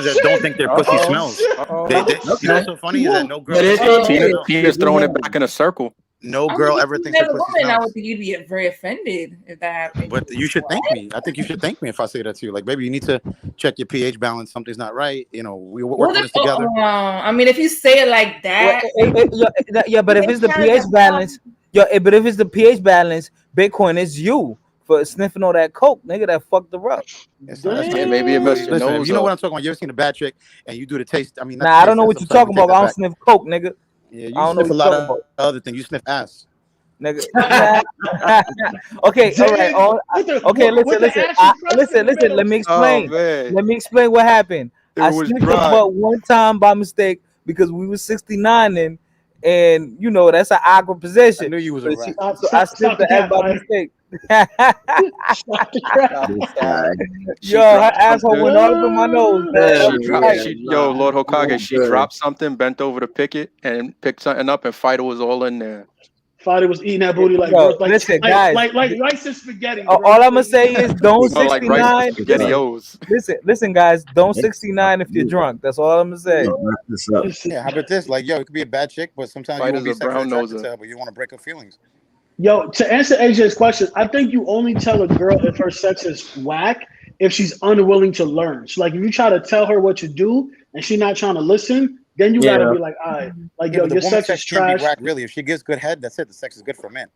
that don't think their pussy Uh-oh. smells. Uh-oh. You know Okay. what's so funny is that no girl But thinks it, their pussy Tina, smells. Tina's throwing it back in a circle. No I girl mean, if ever you thinks her met a pussy woman, I smells. would think you'd be very offended if that happened. But you should thank me. I think you should thank me if I say that to you. Like, baby, you need to check your pH balance. Something's not right. You know, we work Well, on this together. I mean, if you say it like Well, that, yeah, but if it's the pH balance, but if it's the pH balance, Bitcoin is you for sniffing all that coke, nigga, that fucked her up. It's not, Yeah, maybe you messed your listen, nose you know up. what I'm talking about. You ever seen a bad chick and you do the taste? I mean, not Nah, I the don't taste know test. what I'm you're sorry, let talking me take about. I that don't back. sniff coke, nigga. Yeah, I you don't know sniff a what lot you're talking of about, other things. You sniff ass. nigga. Okay, all right. Okay, listen. Let me Oh explain. man, Let me explain what happened. it I was sniffed her dry. butt one time by mistake because we was 69 and you know that's an awkward I position. knew you was a So, rat. so I sniffed the ass by mistake. Stop the crap. this guy. Yo, She her dropped asshole something. went all up in my nose, man. That She was dropped. tight. Lord Hokage. That's She good. dropped something, bent over to pick it, and picked something up, and Fido was all in there. Father was eating that booty like Yo, listen, guys. like rice and spaghetti. All I'm gonna say is don't Smell like rice and 69. spaghettios. Listen, guys. Don't It's 69 if you're drunk. That's all I'm gonna say. wrap this up. Yeah, how about this? Like, yo, it could be a bad chick, but sometimes you won't Fido's be a sexually brown attracted noser. to her, but you want to break her feelings. Yo, to answer AJ's question, I think you only tell a girl if her sex is whack if she's unwilling to learn. So, like, if you try to tell her what to do and she's not trying to listen, then you gotta Yeah. be like, all right, like, Yeah, yo, but the your woman's sex is sex can't be trash. whack, really. If she gives good head, that's it. The sex is good for men.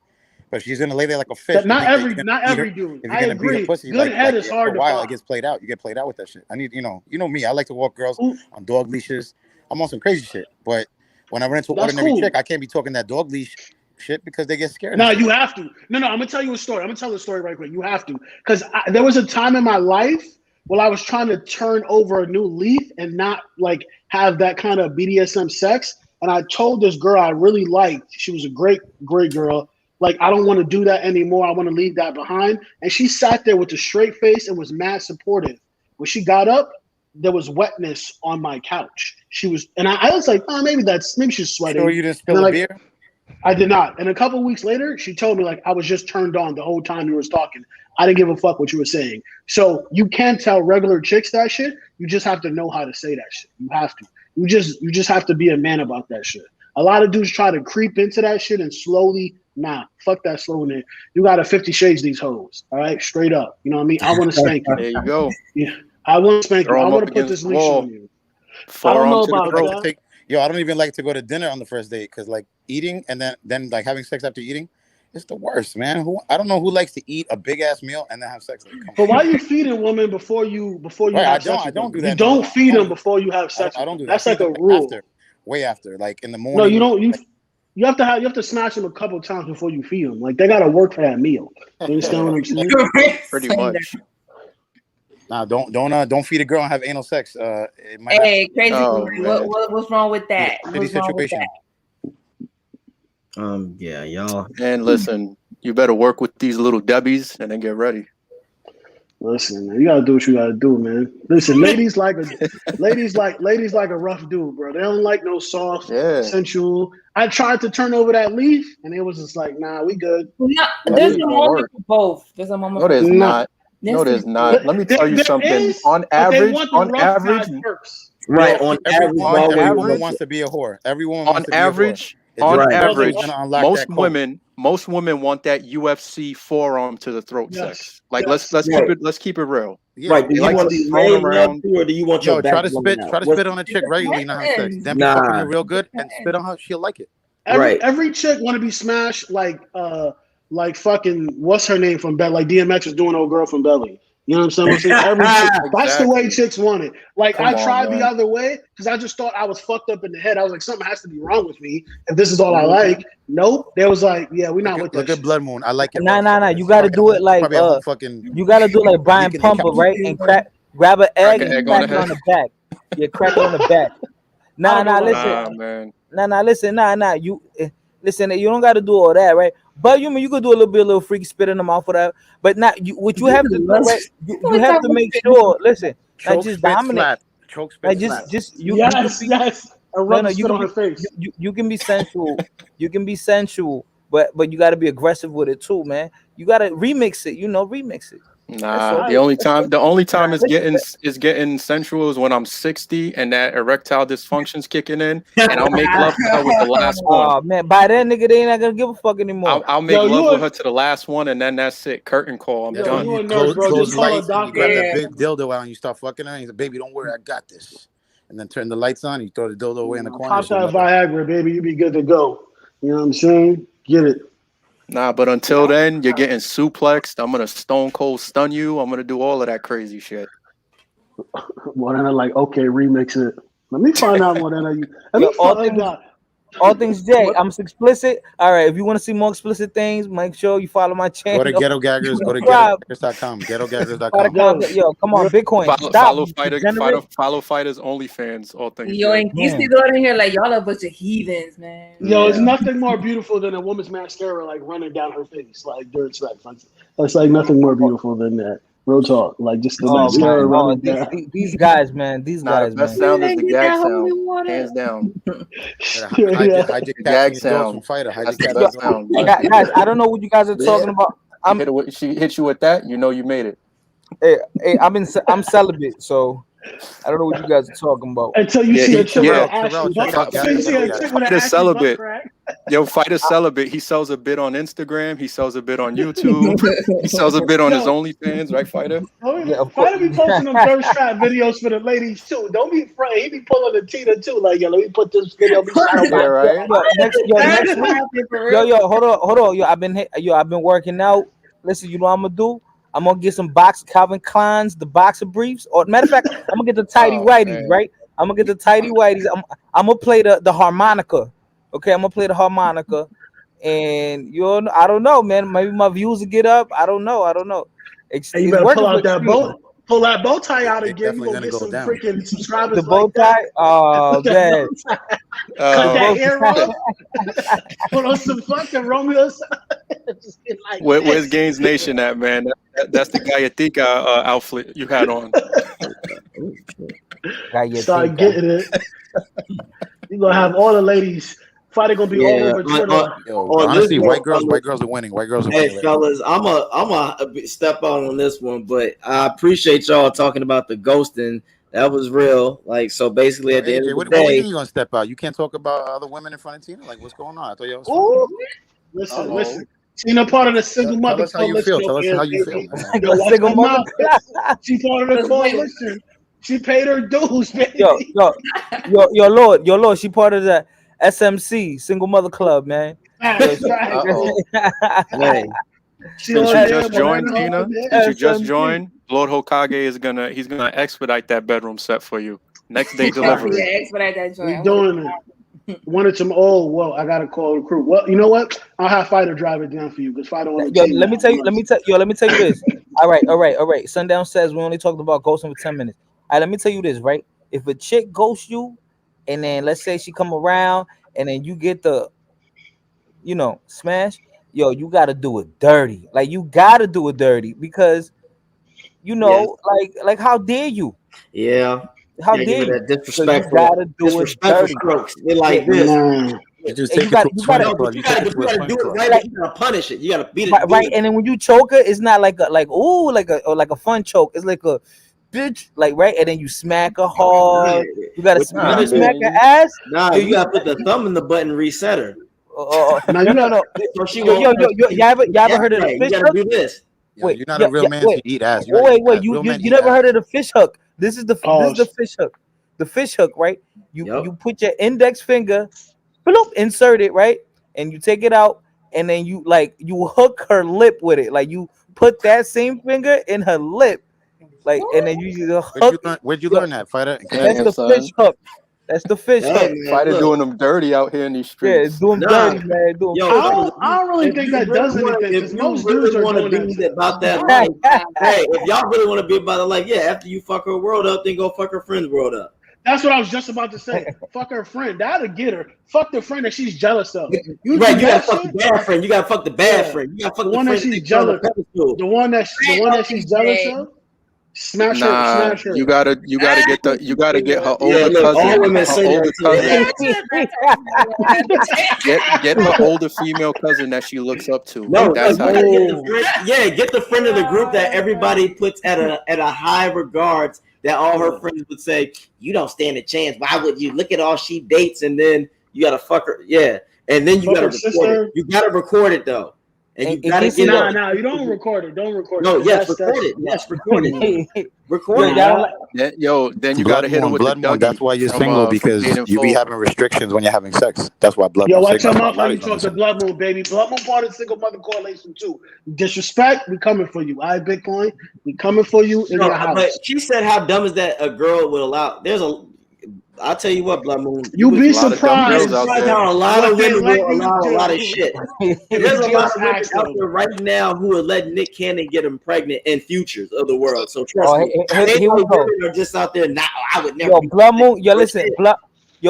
But if she's gonna lay there like a fish, That not to think that every you're not gonna beat her, every dude. if I you're gonna beat her agree. pussy, Good head is after hard a to while, it find. gets played out. You get played out with that shit. I need, you know me. I like to walk girls Ooh, on dog leashes. I'm on some crazy shit. But when I run into an that's ordinary cool. chick, I can't be talking that dog leash shit because they get scared and No, shit. you have to. No, I'm gonna tell you a story. I'm gonna tell the story right quick. You have to, because there was a time in my life when I was trying to turn over a new leaf and not like have that kind of BDSM sex. And I told this girl I really liked. She was a great girl. Like, I don't want to do that anymore. I want to leave that behind. And she sat there with a straight face and was mad supportive. When she got up, there was wetness on my couch. She was, and I was like, oh, maybe she's sweating. Sure, you didn't And spill then, a like, beer. I did not. And a couple of weeks later, she told me like I was just turned on the whole time you was talking. I didn't give a fuck what you were saying. So you can't tell regular chicks that shit. You just have to know how to say that shit. You have to. You just have to be a man about that shit. A lot of dudes try to creep into that shit and slowly, fuck that slow in there. You got to 50 shades these hoes. All right, straight up. You know what I mean? I want to spank you. There you go. Yeah, I want to spank you. Throw I him want up to put against this the leash wall. on you. I don't Forearm know to the about throat. that. I don't even like to go to dinner on the first date because like eating and then like having sex after eating, it's the worst, man. I don't know who likes to eat a big ass meal and then have sex. Like, come But on. why you feeding women before you Right, have sex with don't them? do You that no don't more. feed them before you have sex I with don't them. do that. I That's feed like a them like rule. after, way after, like in the No, morning. you don't. You have to smash them a couple times before you feed them. Like they gotta work for that meal. You understand what I'm saying? Pretty much. Nah, don't feed a girl and have anal sex. It might not. Hey, crazy. Oh, man. What's wrong with that? Shitty What's wrong with situation. that? Yeah, y'all. And listen, you better work with these little Debbies and then get ready. Listen, man, you gotta do what you gotta do, man. Listen, ladies like a rough dude, bro. They don't like no soft, Yeah. sensual. I tried to turn over that leaf, and it was just like, nah, we good. No, That there's ain't a gonna moment work. for both. There's a moment No, for there's both. not. Yes, No, there's not. Let me tell you There something. is, On but they average, want the rough guy first. Right. Yo, On average, on every always woman average, wants to be a whore. Every woman on wants to be a whore. average, It on just Right. depends average, who's gonna unlock most that code. women want that UFC forearm to the throat Yes, sex. Like yes. let's keep it real. Yeah, Right. Do They you like want to to be thrown laying up around. to, or do you want your yo, back blowing try out? to What's spit on a chick regularly, not have sex. Then be Nah. fucking her real good and spit on her. She'll like it. Right. Every chick want to be smashed like fucking what's her name from Belly? Like DMX was doing old girl from Belly. You know what I'm saying? Every chick, that's the way chicks want it. Like Come I on, tried the man. other way because I just thought I was fucked up in the head. I was like, something has to be wrong with me if this is all I like. Nope. They was like, yeah, we're not with that Look at shit. Blood Moon. I like it. Nah. rough. You gotta do it like Probably at home fucking. you gotta do like Brian leaking the Pumper, couch. right? And grab an egg and egg on crack the it on head. the back. Yeah, crack it on the back. Nah, listen. Man. Listen. You listen. You don't gotta do all that, right? But you could do a little freaky spit in the mouth for that. But not you. What you have to do, right? You have to make sure. Listen, not Choke, just spit, dominate. slap. Choke, spit, Like slap. just you. Yes, You can be, yes. And rub the you spit can on her be, face. you can be sensual. You can be sensual, but you got to be aggressive with it too, man. You got to remix it. Remix it. Nah, all. the only time it's getting sensual is when I'm 60 and that erectile dysfunction's kicking in, and I'll make love to her with the last one. Oh man, by then nigga, they ain't not gonna give a fuck anymore. I'll make love with her to the last one, and then that's it. Curtain call. I'm That's done. when you you a nurse, bro. close Just the call a lights and you doctor. grab that Yeah. big dildo out and you start fucking her. And you say, "Baby, don't worry, I got this." And then turn the lights on. You throw the dildo away in the corner. Pop She'll that never. Viagra, baby. You be good to go. You know what I'm saying? Get it. Nah, but until then, you're getting suplexed. I'm gonna stone cold stun you. I'm gonna do all of that crazy shit. Morena, like, okay, remix it. Let me find out, Morena. Let Yo, me find out. all things Jay. I'm explicit. All right, if you want to see more explicit things, make sure you follow my channel. Go to Ghetto Gaggers. Go to Subscribe. GhettoGaggers.com. GhettoGaggers.com. Try to contact- Yo, come on, Bitcoin. Stop. Follow Degenerate. fighters OnlyFans. All things. Yo, Jay. and you see the in here like y'all a bunch of heathens, man. Yo, it's nothing more beautiful than a woman's mascara like running down her face, like during sex. That's like nothing more beautiful than that. Real talk, like just the Oh mascara man, running down. these guys, man, these Nah, guys, the best man. sound is the gag sound, hands down. Hide your The cats gag and your dogs sound. from fighter. Hide That's your the cats best and sound. Guys, I don't know what you guys are talking about. She hit you with that, you know you made it. Hey, I'm celibate, so I don't know what you guys are talking about. Until you see a chick with an ashy Terrell, butt. check out Until you see a Ghetto chick with an Fighter ashy butt celibate. crack. Yo, Fighter celibate. He sells a bit on Instagram. He sells a bit on YouTube. He sells a bit on his OnlyFans, right, Fighter? Yeah, of course. Fighter be posting them thirst trap videos for the ladies too. Don't be afraid. He be pulling the Tina too. Like, yo, let me put this video. Be shadow Yeah, right. Next week. Yo, hold on. Yo, I've been working out. Listen, you know what I'm gonna do? I'm gonna get some Calvin Klein's, the boxer briefs. Or matter of fact, I'm gonna get the tighty whities, right? I'm gonna get the tighty whities. I'm gonna play the harmonica. Okay, I'm gonna play the harmonica. And I don't know, man. Maybe my views will get up. I don't know. It's And you better working pull out for that Extreme. pull that bow tie out They again. You definitely gonna get gonna go some down. freaking subscribers The bow like tie. that. Oh Put that man. bow tie. Cut that hair off. Put on some fucking Romeo. Just get like Where's this. Gaines Nation at, man? That's the Gallatica outfit you had on. Start getting it. You gonna have all the ladies. Fighter gonna be all over Twitter. Honestly, white girls are winning. White girls are winning. Hey, fellas, I'm a step out on this one, but I appreciate y'all talking about the ghosting. That was real. Like, so basically, at the end of the What day, you gonna step out? You can't talk about other women in front of Tina. Like, what's going on? I thought y'all was Listen, listen. Tina part of the single Tell mother us how you coalition. feel. Tell us how you feel. Yo, watch your mouth. She part of the coalition. She paid her dues, baby. Your Lord. She part of the SMC, Single Mother Club, man. Right. Hey, since you just joined, Tina, since you just joined, Lord Hokage is gonna expedite that bedroom set for you. Next day delivery. Yeah, expedite that joint. We doing it. Wanted some. Oh well, I gotta call the crew. Well, you know what? I'll have Fighter drive it down for you because Fighter on the team. Let me tell you this. All right. Sundown says we only talked about ghosting for 10 minutes. All right, let me tell you this, right? If a chick ghosts you, and then let's say she come around, and then you get the, smash. Yo, you gotta do it dirty. Like you gotta do it dirty because, like how dare you? Yeah. How dare you? That disrespectful, so you gotta do it dirty. strokes. They like this. You just take it to a swing club. You gotta do it right. Like, you gotta punish it. You gotta beat it. Right. And then when you choke her, it's not like a fun choke. It's like a bitch, like right. And then you smack her hard. You gotta smack her ass. Nah, you gotta put the thumb in the button, reset her. No. Y'all ever heard of the fish hook? You gotta do this. Wait, you're not a real man to eat ass. Wait. You never heard of the fish hook? This is the fish hook. The fish hook, right? You put your index finger, bloop, insert it, right, and you take it out, and then you hook her lip with it. Like you put that same finger in her lip, like, and then you hook. Where'd you learn that, Fighter? That's the fish hook. That's the fish hook. Fighter doing them dirty out here in these streets. Yeah, it's doing dirty, man. I don't really think that does anything because most dudes are want to doing be about that life. Hey, if y'all really want to be about the life, yeah, after you fuck her world up, then go fuck her friend's world up. That's what I was just about to say. Fuck her friend. That'll get her. Fuck the friend that she's jealous of. You gotta fuck the bad friend. You gotta fuck the bad friend. You gotta fuck the one that she's jealous. The one that she's jealous of. Smash her. Nah, Smash her. you gotta get her Yeah, older look, all cousin. women Her say older that too. cousin. Get her older female cousin that she looks up to. No, That's you how gotta you. get the friend. Yeah, get the friend of the group that everybody puts at a high regards. That all her friends would say, "You don't stand a chance. Why would you? Look at all she dates, and then you gotta fuck her." Yeah, and then you Fuck gotta her record sister. it. You gotta record it though, and you And gotta Kissy, get Nah, it. nah, you don't record it. Don't record it. No, 'Cause yes, that's record it. Yes, record it. Record yo, it. y'all Then you gotta hit her with the Blood moon. That's Dougie why you're from single, from because Paid in you be Full. having restrictions when you're having sex. That's why blood Yo, moon watch single. your That's why a mouth lot when of you these women talk to single. Blood Moon, baby. Blood Moon part of single mother correlation too. Disrespect, we coming for you. All right, Bitcoin, we coming for you in No, your house. but she said, "How dumb is that? A girl would allow." I'll tell you what, Blood Moon. You be A lot of dumb girls out surprised there. How a lot what of they women let will you allow a lot of do. shit. There's a lot Just of women ask out them. there right now who will let Nick Cannon get them pregnant in futures of the world. So trust Oh, me, here we all go. women are just out there. Nah, I would never. Yo, Be Blood Moon. Yo, Real listen, shit.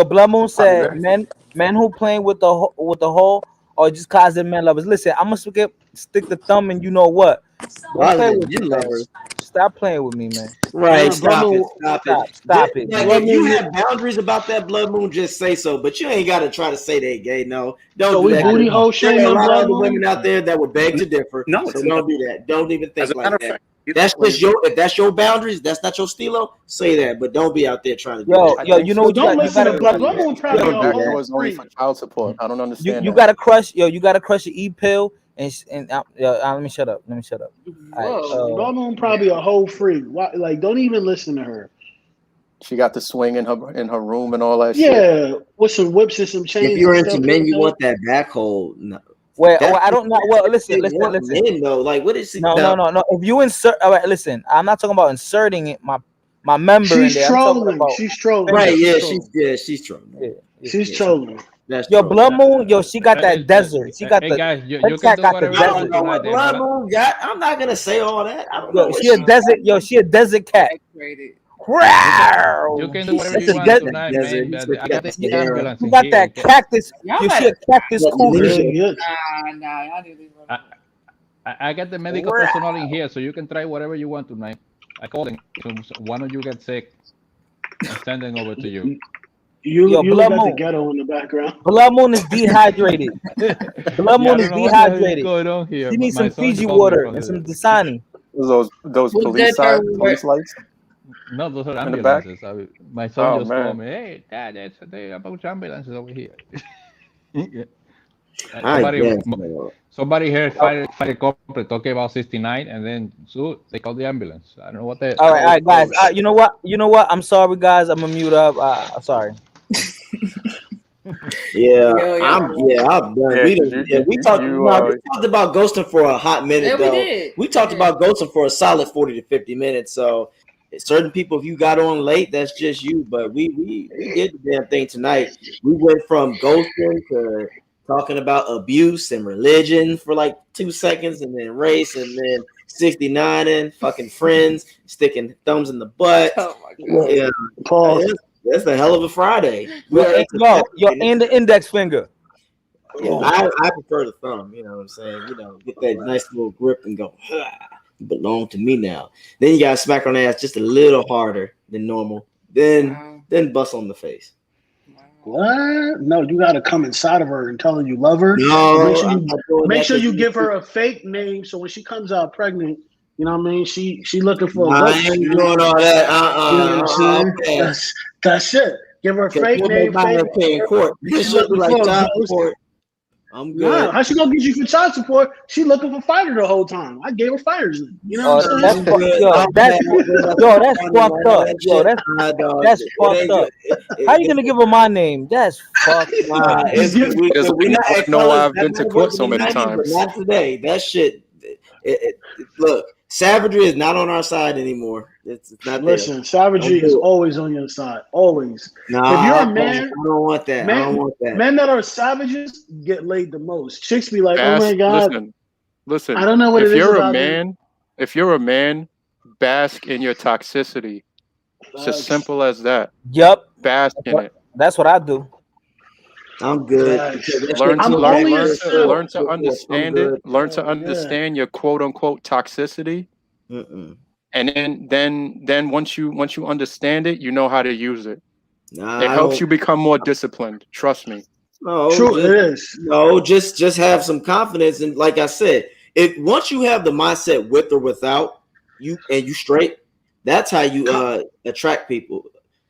Blood Moon said Probably men who playing with the hole or just closet men lovers. Listen, I'm gonna stick the thumb and you know what? Don't play Closet with me, men man. lovers. Stop playing with me, man. Right, Blood stop it, Moon, stop it. Stop it, Like, man. if you have boundaries about that, Blood Moon, just say so. But you ain't got to try to say they gay. No, don't so do we that. booty hole There are a shaming lot of Blood other Moon. women out there that would beg to differ. No, So it's don't do that. Don't even as think a matter like of that. fact. That's just if that's your boundaries, that's not your stilo, say that. But don't be out there trying to do Yo, that. yo, you know So what you don't got? You listen to gotta, Blood. Blood Moon probably Don't a do Back that. whole doors only freak. for child support. I don't understand you that. gotta crush, you gotta crush your pill and let me shut up. Let me shut up. Blood Moon probably a whole freak. Why, like, don't even listen to her. She got the swing in her room and all that shit. Yeah, with some whips and some If chains you're and into stuff. men, you want that back hole. No. Well, That's I don't know. Well, listen. Men though. Like, what is it? No. If you insert, all right, listen. I'm not talking about inserting it. My member in She's there. I'm talking trolling. about She's trolling. Right? Yeah, trolling. she's trolling. Yeah. She's trolling. That's Yo, true. Blood Moon. Yo, she got that desert. She got Hey the. guys, you Her can cat do got the whatever you I want don't desert. know what tonight, Blood Moon got. I'm not gonna say all that. I don't know Yo, what she a desert. Yo, she a desert cat. You can do He whatever said you she want got that tonight, desert. man. He But said I she got got the the Sahara. ambulance You in got here. that cactus. Yo, she a cactus cougar. I got the medical personnel in here, so you can try whatever you want tonight. I call them. So one of you gets sick, I'm sending over to you. You Yo, look Blood at the Moon. ghetto in the background. Blood Moon is dehydrated. Blood Yeah, I Moon is don't know what the hell is dehydrated. going on here. She needs My some son Fiji called me water from and some the. Dasani. Those police lights No, those are in the back. ambulances. My son Oh just called man. me. Hey, Dad, there are a bunch of ambulances over here. Yeah. I guess. So. Somebody here fired a corporate talking about 69, and then so they called the ambulance. I don't know what they. All right, guys. You know what? I'm sorry, guys. I'm gonna mute up. Sorry. Yeah, I'm done. We talked. We talked about ghosting for a hot minute, Yeah, we though. did. We talked about ghosting for a solid 40 to 50 minutes. So, certain people, if you got on late, that's just you. But we did the damn thing tonight. We went from ghosting to talking about abuse and religion for like 2 seconds, and then race, and then 69 and fucking friends sticking thumbs in the butt. Oh my God. Yeah, Pause. that's a hell of a Friday. Yo, and the index finger. Yeah, I prefer the thumb. You know what I'm saying? Get that nice little grip and go. You belong to me now. Then you gotta smack on the ass just a little harder than normal. Then bust on the face. What? No, you gotta come inside of her and tell her you love her. No, make sure you give her a fake name so when she comes out pregnant, you know what I mean? She looking for a ghost. I ain't doing all that. You know what I'm saying? Okay. That's it. Give her a fake name. In court. She's looking for a ghost. I'm good. Nah, how she gonna get you for child support? She looking for fighter the whole time. I gave her fighters. You know what I'm saying? That's fucked up. Yo, that's fucked up. How you gonna give her my name? That's fucked up. We not know why I've been to court so many 90s, times. But not today. That shit. Look, savagery is not on our side anymore. It's not. Listen, savagery is always on your side. Always. Nah, if you're a man, I don't want that. I don't want that. Men that are savages get laid the most. Chicks be like, "Oh my god." Listen. I don't know what if it is you're about a man, if you're a man, bask in your toxicity. It's as simple as that. Yep. Bask in it. That's what I do. I'm good. Learn to understand it. Learn to understand your quote unquote toxicity, and and then once you understand it, you know how to use it. Nah, It helps you become more disciplined. Trust me. No, True, it is. No, just have some confidence, and like I said, if once you have the mindset with or without you, and you straight, that's how you attract people.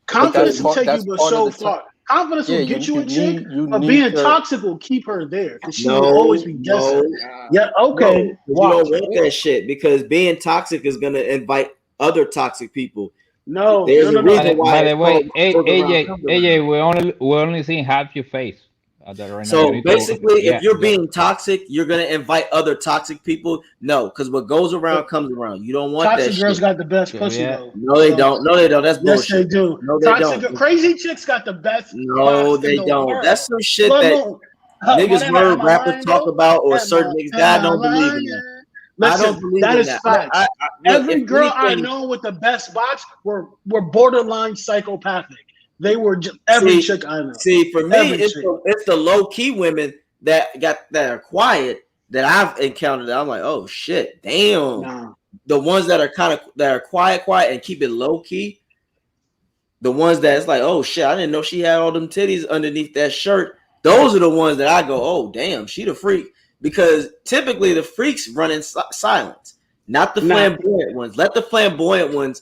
Confidence will part- take that's you but part of so the far. Confidence Yeah, will get you a chick, you but need being to. toxic will keep her there because she will No, always be guessing. Yeah, okay, no, 'cause you watch. don't want that shit because being toxic is gonna invite other toxic people. No, There's a reason why By it's the way, called what goes around comes around. AJ, we only seeing half your face right now. You So need to, basically, yeah, if you're being toxic, you're gonna invite other toxic people. No, because what goes around comes around. You don't want that Toxic girls shit. got the best So, pussy yeah. though. No, they So, don't. No, they don't. That's yes, they bullshit. do. No, they Toxic, don't. crazy chicks got the best No, box in they the don't. world. That's some shit Look, that look. niggas Morena, heard am I rappers lying talk though? about or certain niggas. I Am I don't believe in that. lying? I don't Listen, believe that in is that. facts. Look, Every if girl I anything, know with the best box were borderline psychopathic. They were just every chick I know. See, for me, Every it's chick. the low key women that are quiet that I've encountered. That I'm like, oh shit, damn. Nah. The ones that are quiet, and keep it low key. The ones that it's like, oh shit, I didn't know she had all them titties underneath that shirt. Those are the ones that I go, oh damn, she the freak. Because typically the freaks run in silence, not the flamboyant ones. Let the flamboyant ones.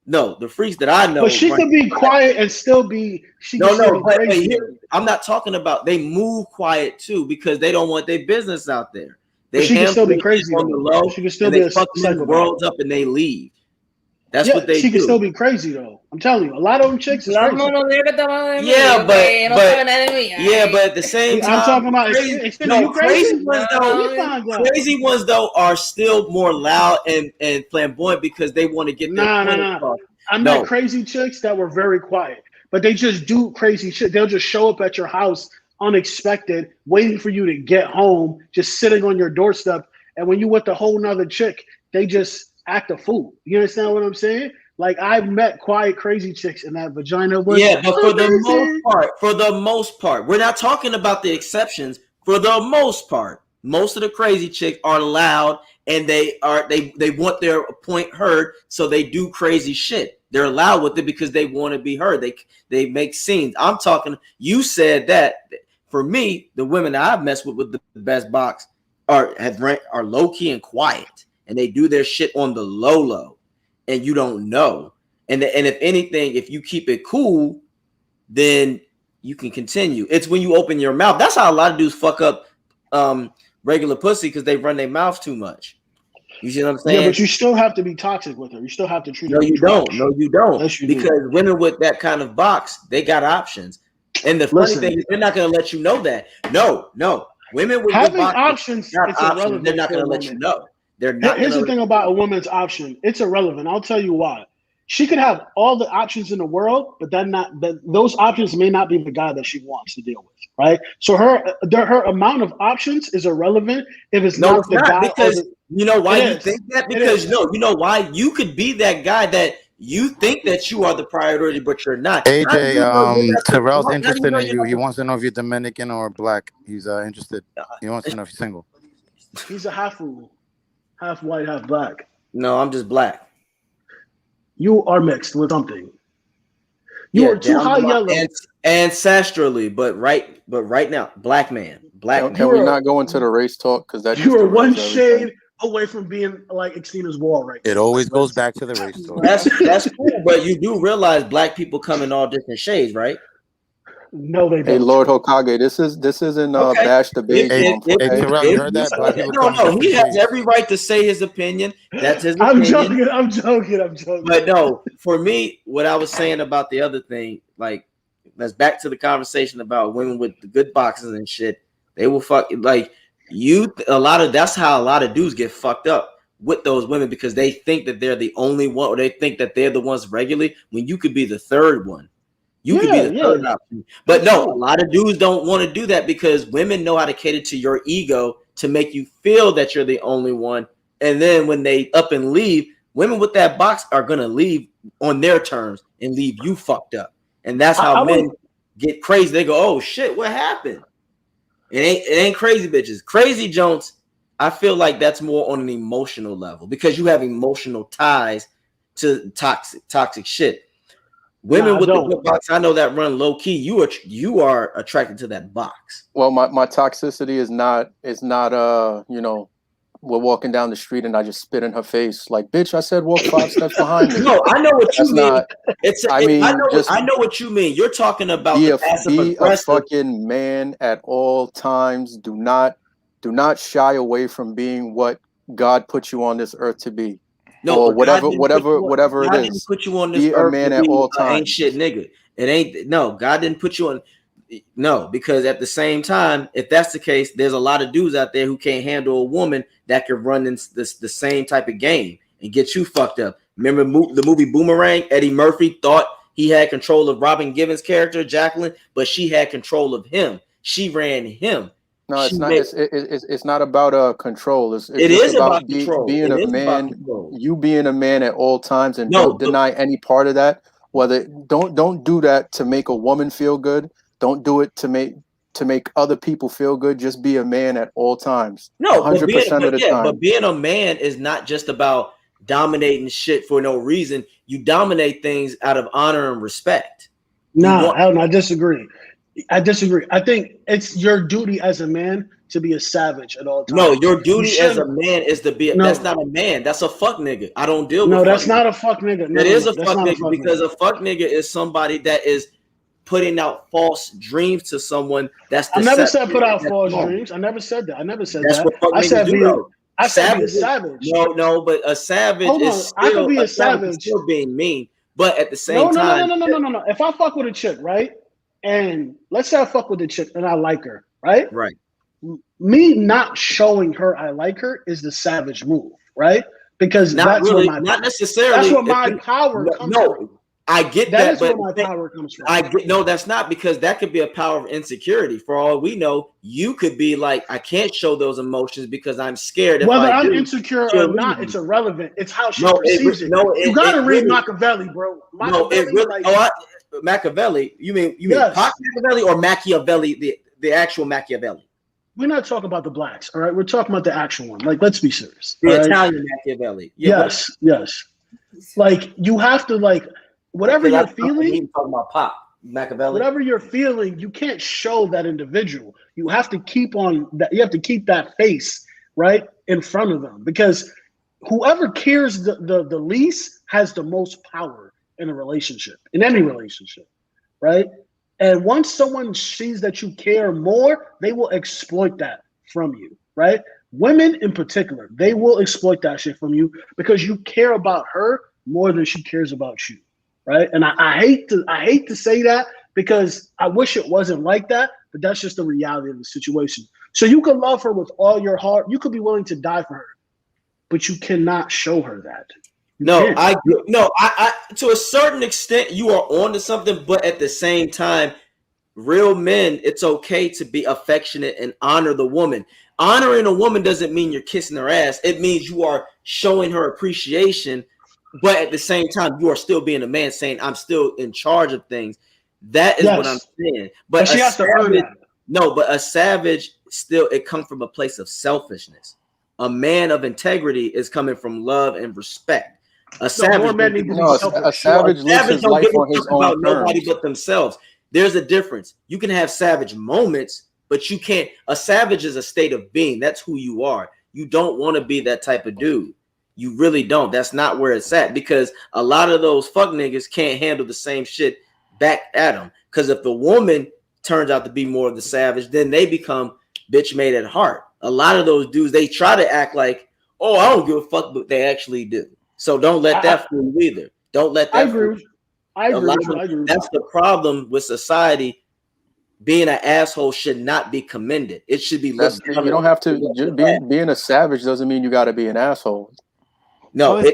No, the freaks that I know. But she could be quiet and still be. But crazy. here, I'm not talking about. They move quiet too because they don't want their business out there. They she can still be handle crazy on the though. low, She can still and be they a fuck men's psychopath. worlds up and they leave. That's Yeah, what they she do. can still be crazy though. I'm telling you, a lot of them chicks is crazy. Yeah, but at the same time, I'm talking about crazy, you crazy? Crazy ones though are still more loud and flamboyant because they want to get their point across. I met crazy chicks that were very quiet, but they just do crazy shit. They'll just show up at your house unexpected, waiting for you to get home, just sitting on your doorstep. And when you with a whole nother chick, they just act a fool. You understand what I'm saying? Like I've met quiet, crazy chicks, and that vagina was but for the most part, we're not talking about the exceptions. For the most part, most of the crazy chicks are loud and they want their point heard, so they do crazy shit. They're loud with it because they want to be heard. They make scenes. I'm talking. You said that. For me, the women that I've messed with the best box are low key and quiet, and they do their shit on the low, and you don't know. And if anything, if you keep it cool, then you can continue. It's when you open your mouth. That's how a lot of dudes fuck up regular pussy because they run their mouth too much. You see what I'm saying? Yeah, but you still have to be toxic with her. You still have to treat her. No, you don't. Yes, you because do. Women with that kind of box, they got options. And the funny thing is, they're not going to let you know that. No. Women with having boxes, options, it's irrelevant. they're not going to let you know. They're not. Here's the thing about a woman's option: it's irrelevant. I'll tell you why. She could have all the options in the world, but those options may not be the guy that she wants to deal with, right? So her amount of options is irrelevant if it's not the guy. Because you know why you think that? Because you know why you could be that guy that you think that you are the priority, but you're not. AJ, Terrell's interested in you. He wants to know if you're Dominican or black. He's interested. He wants to know if you're single. He's a half white, half black. No, I'm just black. You are mixed with something. You are too high yellow. Ancestrally, but right now, black man. Can we not go into the race talk? Because that you are one shade away from being like Xtina's wall right now. It always goes back to the race talk. That's cool, but you do realize black people come in all different shades, right? No, they don't. Hey, Lord Hokage, this isn't bash debate. Terrell, you heard that? Black people No, he has every right to say his opinion. That's his opinion. I'm joking. But no, for me, what I was saying about the other thing, like, let's back to the conversation about women with the good boxes and shit. They will fuck like you. That's how a lot of dudes get fucked up with those women because they think that they're the only one, or they think that they're the ones regularly when you could be the third one. You could be the third option. But no, a lot of dudes don't want to do that because women know how to cater to your ego to make you feel that you're the only one. And then when they up and leave, women with that box are going to leave on their terms and leave you fucked up. And that's how men get crazy. They go, oh shit, what happened? It ain't crazy bitches. Crazy Jones, I feel like that's more on an emotional level because you have emotional ties to toxic shit. Women with the good box, I know that run low key. You are attracted to that box. Well, my toxicity is not you know, we're walking down the street and I just spit in her face like, bitch, I said walk 5 steps behind me. No, I know what you mean. I know what you mean. You're talking about be the passive aggressive. a fucking man at all times. Do not shy away from being what God put you on this earth to be. No, or whatever it God is. didn't put you on this be a earth man to at be all an times. ain't shit nigga. It ain't. No, God didn't put you on. No, because at the same time, if that's the case, there's a lot of dudes out there who can't handle a woman that can run in the same type of game and get you fucked up. Remember the movie Boomerang? Eddie Murphy thought he had control of Robin Givens' character, Jacqueline, but she had control of him. She ran him. No, it's not. It's not about control. It's it just is about control. being a man. You being a man at all times, and don't deny any part of that. Whether don't do that to make a woman feel good. Don't do it to make other people feel good. Just be a man at all times. No, 100% of the time. But being a man is not just about dominating shit for no reason. You dominate things out of honor and respect. Nah, I disagree. I think it's your duty as a man to be a savage at all times. No, your duty as a man is to be. That's not a man. That's a fuck nigga. I don't deal with. No, that's not a fuck nigga. That is a fuck nigga because a fuck nigga is somebody that is putting out false dreams to someone. I never said put out false dreams. I never said that. That's what fuck I said do, though. I said be a savage. No, but a savage is still, I could be a savage. Still being mean, but at the same time, no. If I fuck with a chick, right, and let's say I fuck with a chick and I like her, right, me not showing her I like her is the savage move, right? Because not necessarily. That's where my power comes from. I get that, but where my power comes from. No, that's not, because that could be a power of insecurity. For all we know, you could be like, I can't show those emotions because I'm scared. Whether I'm insecure or not, it's irrelevant. It's how she perceives it. You gotta read Machiavelli, bro. Machiavelli. You mean Machiavelli or Machiavelli, the actual Machiavelli? We're not talking about the blacks, all right? We're talking about the actual one. Like, let's be serious. The Italian Machiavelli. Yes. Like, you have to, like, whatever you're feeling. Talking about Pop Machiavelli. Whatever you're feeling, you can't show that individual. You have to keep on that. You have to keep that face right in front of them, because whoever cares the least has the most power in a relationship, in any relationship, right? And once someone sees that you care more, they will exploit that from you, right? Women in particular, they will exploit that shit from you because you care about her more than she cares about you, right? And I hate to say that, because I wish it wasn't like that, but that's just the reality of the situation. So you can love her with all your heart. You could be willing to die for her, but you cannot show her that. I to a certain extent you are on to something, but at the same time, real men, it's okay to be affectionate and honor the woman. Honoring a woman doesn't mean you're kissing her ass. It means you are showing her appreciation, but at the same time, you are still being a man, saying I'm still in charge of things. That is what I'm saying. But she has to earn that. No, but a savage still, it comes from a place of selfishness. A man of integrity is coming from love and respect. A savage lives his life on his own terms. Nobody but themselves. There's a difference. You can have savage moments, but you can't. A savage is a state of being. That's who you are. You don't want to be that type of dude. You really don't. That's not where it's at, because a lot of those fuck niggas can't handle the same shit back at them. Because if the woman turns out to be more of the savage, then they become bitch made at heart. A lot of those dudes, they try to act like, oh, I don't give a fuck, but they actually do. So don't let that fool you either. Don't let that fool you. I agree. That's the problem with society. Being an asshole should not be commended. It should be. You don't have to. Being a savage doesn't mean you got to be an asshole. No, as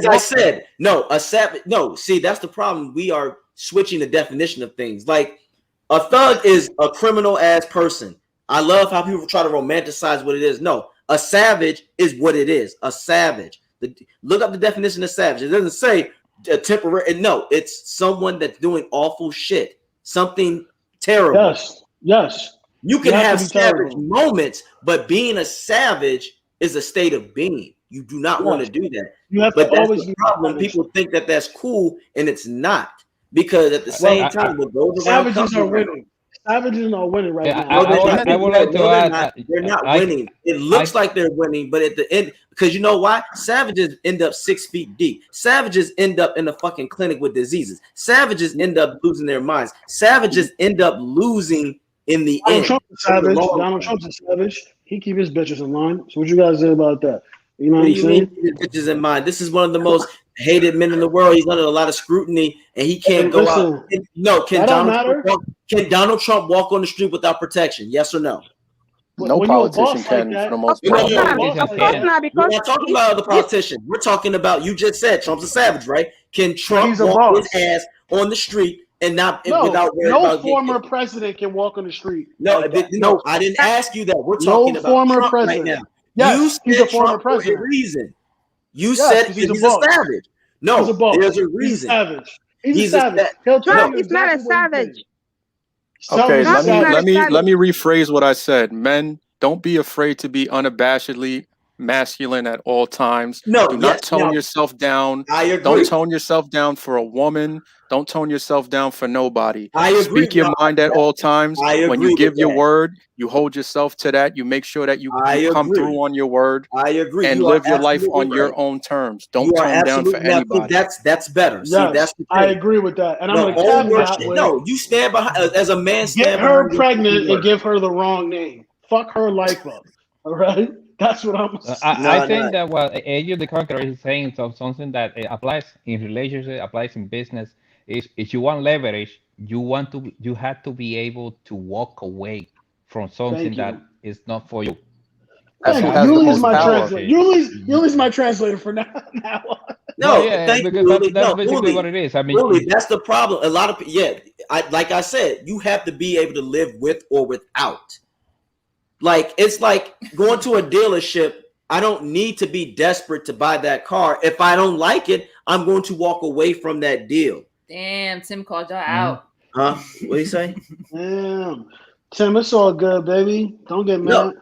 I said, a savage. No, see, that's the problem. We are switching the definition of things. Like, a thug is a criminal ass person. I love how people try to romanticize what it is. No, a savage is what it is. A savage. Look up the definition of savage. It doesn't say a temporary. No, it's someone that's doing awful shit. Something terrible. Yes. You can have savage moments, but being a savage is a state of being. You do not want to do that. You have but to that's always the be problem. savage. People think that that's cool, and it's not. Because at the same time, what goes around savages comes are around. winning. Savages are winning right now. I would like to add. They're not winning. It looks like they're winning, but at the end, because you know why? Savages end up 6 feet deep. Savages end up in the fucking clinic with diseases. Savages end up losing their minds. Savages end up losing in the Donald end. Trump is savage. Donald Trump's a savage. He keep his bitches in line. So what you guys say about that? You know What what do I'm you saying? mean, bitches in mind? This is one of the most hated men in the world. He's under a lot of scrutiny, and he can't go out. No, can Donald Trump walk on the street without protection? Yes or no? No politician can, for the most part. We're not talking about other politicians. We're talking about, you just said Trump's a savage, right? Can Trump walk his ass on the street and not without worrying no about former president can walk on the street. No, like that. no, I didn't ask you that. We're talking about former Trump president. right now. Yes, You he's said a former Trump president. for a reason. You Yes, said 'cause he's he's a a boss. savage. No, He's a boss. there's a He's a reason. savage. He's a savage. He'll tell Trump you is not a exactly what he savage. did. Okay, Trump is not a savage. let me rephrase what I said. Men, don't be afraid to be unabashedly masculine at all times. No, do not tone yourself down. I agree. Don't tone yourself down for a woman. Don't tone yourself down for nobody. I agree. Speak your mind at all times. I When agree you give with your that. word, you hold yourself to that. You make sure that you come agree. through on your word. I agree. And You are live your life absolutely on your right. own terms. Don't You are tone down for absolutely now, anybody. That's better. See, Yes, that's the thing. I agree with that. And I'm The going to old caveat word- with no, you stand behind as a man. get Stand her behind your pregnant word. and give her the wrong name. Fuck her life up. All right? That's what I'm saying. I think that what Age of the Conqueror is saying is something that applies in relationship, applies in business. Is if you want leverage, you have to be able to walk away from something that is not for you. Thank you. Yuli's my translator. Yuli's my translator for now. No, yeah, thank because you. that's basically what it is. I mean, really, that's the problem. A lot of like I said, you have to be able to live with or without. Like it's like going to a dealership. I don't need to be desperate to buy that car. If I don't like it, I'm going to walk away from that deal. Damn, Tim called y'all out. Huh? What do you say? Damn. Tim, it's all good, baby. Don't get mad.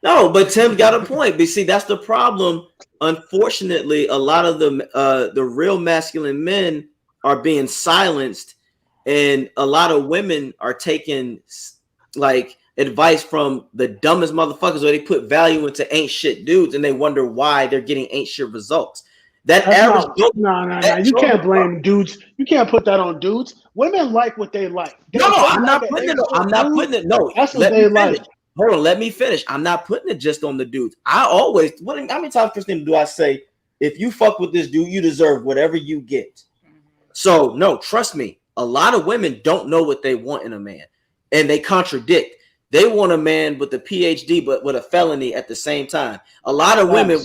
No, but Tim got a point. But see, that's the problem. Unfortunately, a lot of the real masculine men are being silenced, and a lot of women are taking like advice from the dumbest motherfuckers, where they put value into ain't shit dudes, and they wonder why they're getting ain't shit results. That's average. No. You can't blame dudes. You can't put that on dudes. Women like what they like. No, I'm not putting it. I'm not putting it. No, that's what they like. Hold on, let me finish. I'm not putting it just on the dudes. I always, how many times, Christina, do I say, if you fuck with this dude, you deserve whatever you get? So, no, trust me. A lot of women don't know what they want in a man, and they contradict. They want a man with a PhD, but with a felony at the same time. A lot of women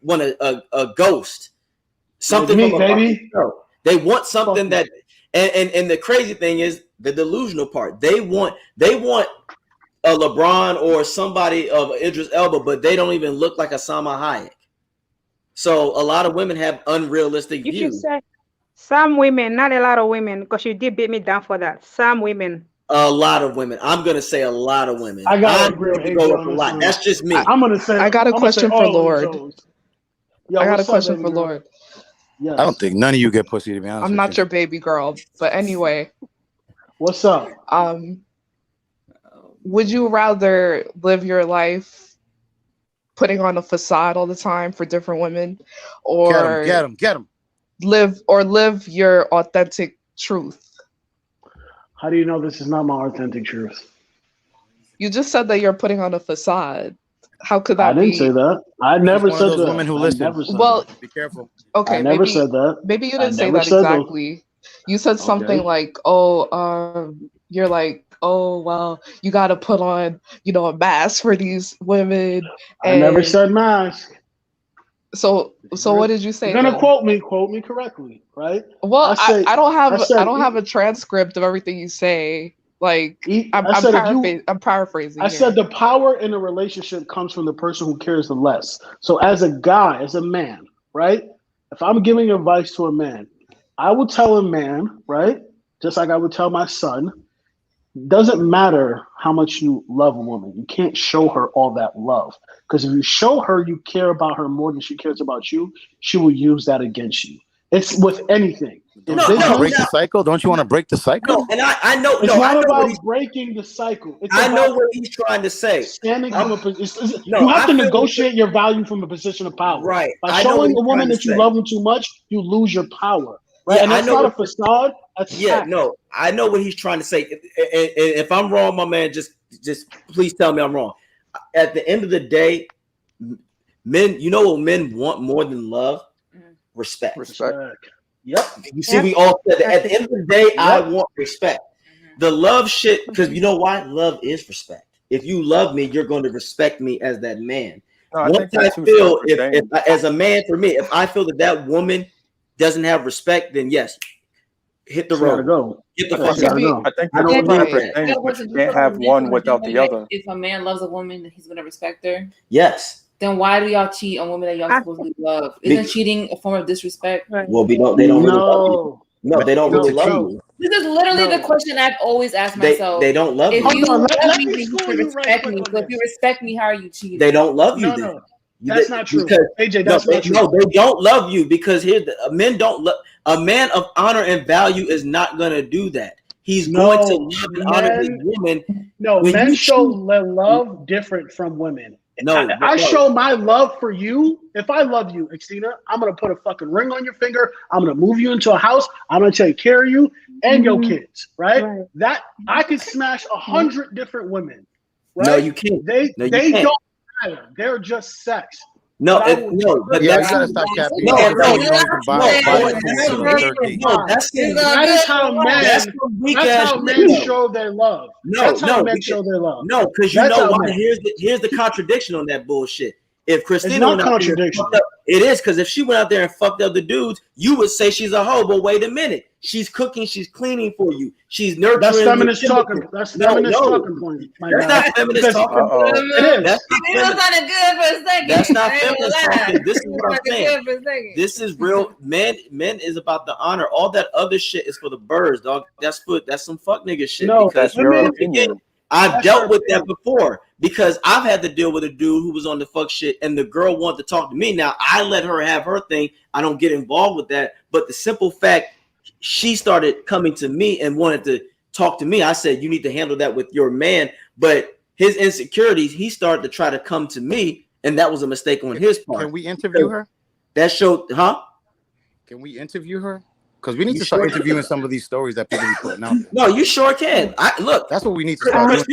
want a ghost, something like from a baby. Show. They want something that, and the crazy thing is the delusional part. They want a LeBron or somebody of Idris Elba, but they don't even look like a Salma Hayek. So a lot of women have unrealistic views. You should say some women, not a lot of women, because you did beat me down for that. Some women. A lot of women. I'm gonna say a lot of women. I gotta agree with go with a lot. That's just me. I'm gonna say. I got a question for Lord. Yo, I got a question for Lord. Yes. I don't think none of you get pussy, to be honest. I'm not your baby girl, but anyway. What's up? Would you rather live your life putting on a facade all the time for different women, or get them, live your authentic truth? How do you know this is not my authentic truth? You just said that you're putting on a facade. How could that be? I didn't say that. I never said that. Women who listen. Well, be careful. Okay, I never said that. Maybe you didn't say that exactly. You said something like, you're like, oh, well, you got to put on, a mask for these women. And I never said mask. So what did you say? You're gonna quote me correctly, right? Well, I don't have a transcript of everything you say. Like I'm paraphrasing. I said the power in a relationship comes from the person who cares the less. So as a guy, as a man, right? If I'm giving advice to a man, I would tell a man, right? Just like I would tell my son, doesn't matter how much you love a woman. You can't show her all that love. Because if you show her you care about her more than she cares about you, she will use that against you. It's with anything. Don't you want to break the cycle? Don't you want to break the cycle? No, and I know. It's No, I not know about breaking the cycle. It's I know about what he's trying to say. standing from a position. No, you have I to feel negotiate your value from a position of power. Right. By I know what showing he's a woman trying to that you say. love them too much, you lose your power. Right. Yeah, And I that's know not a what- facade. That's Yeah, fact. no, I know what he's trying to say. And if I'm wrong, my man, just please tell me I'm wrong. At the end of the day, men, you know what men want more than love? Respect. Yep. You see, we all said that. At the end of the day, I want respect. The love shit, because you know why? Love is respect. If you love me, you're going to respect me as that man. No, I Once think I they're two feel, separate if things. as a man, for me, if I feel that woman doesn't have respect, then yes, hit the She gotta road. go. Get the Yeah, fuck she gotta out. go. I think I they're don't two need separate that. things, but you can't have one without the other. If a man loves a woman, then he's gonna respect her. Yes. Then why do y'all cheat on women that y'all supposedly love? Isn't cheating a form of disrespect? Well, they don't really love you. No, they don't really love you. This is literally the question I've always asked myself. They don't love if you. you Hold on, love let me, me then you school should you right respect quick me. on So if this. you respect me, how are you cheating? They don't love you. No, then. no. That's not true. Because, AJ, that's not true. No, they don't love you because men don't love. A man of honor and value is not going to do that. He's going to love and honor his woman. No, When men you show choose- love different from women. No, I show my love for you. If I love you, Xtina, I'm gonna put a fucking ring on your finger. I'm gonna move you into a house. I'm gonna take care of you and your kids. Right? That I could smash 100 different women. Right? No, you can't. They No, you they can't. don't matter. They're just sex. No, But I will but Yeah, that's you gotta stop capping. No, You know no, you don't even buy a tool to the third date. No, that's that is how men. That's how men show their love. That's how men show their love. No, because you That's know how why. men. Here's the contradiction on that bullshit. If Christina It's not went out there and contradiction. fucked up, it is, because if she went out there and fucked up the dudes, you would say she's a hoe. But wait a minute, she's cooking, she's cleaning for you, she's nurturing. That's feminist your talking. children. That's feminist talking point. That's not feminist talking. It is. That's It was sounded good for a second. That's not I ain't gonna feminist lie. talking. This is It what I'm sounded saying. good for a second. This is real. Men is about the honor. All that other shit is for the birds, dog. That's some fuck nigga shit. No, because that's your women- opinion. I've That's dealt your with that opinion. before because I've had to deal with a dude who was on the fuck shit and the girl wanted to talk to me. Now I let her have her thing. I don't get involved with that. But the simple fact she started coming to me and wanted to talk to me, I said, you need to handle that with your man. But his insecurities, he started to try to come to me, and that was a mistake on his part. Can we interview her? That showed, huh? Can we interview her? Because we need You to start sure interviewing some of these stories that people be putting out there. No, you sure can. Look. That's what we need to start doing.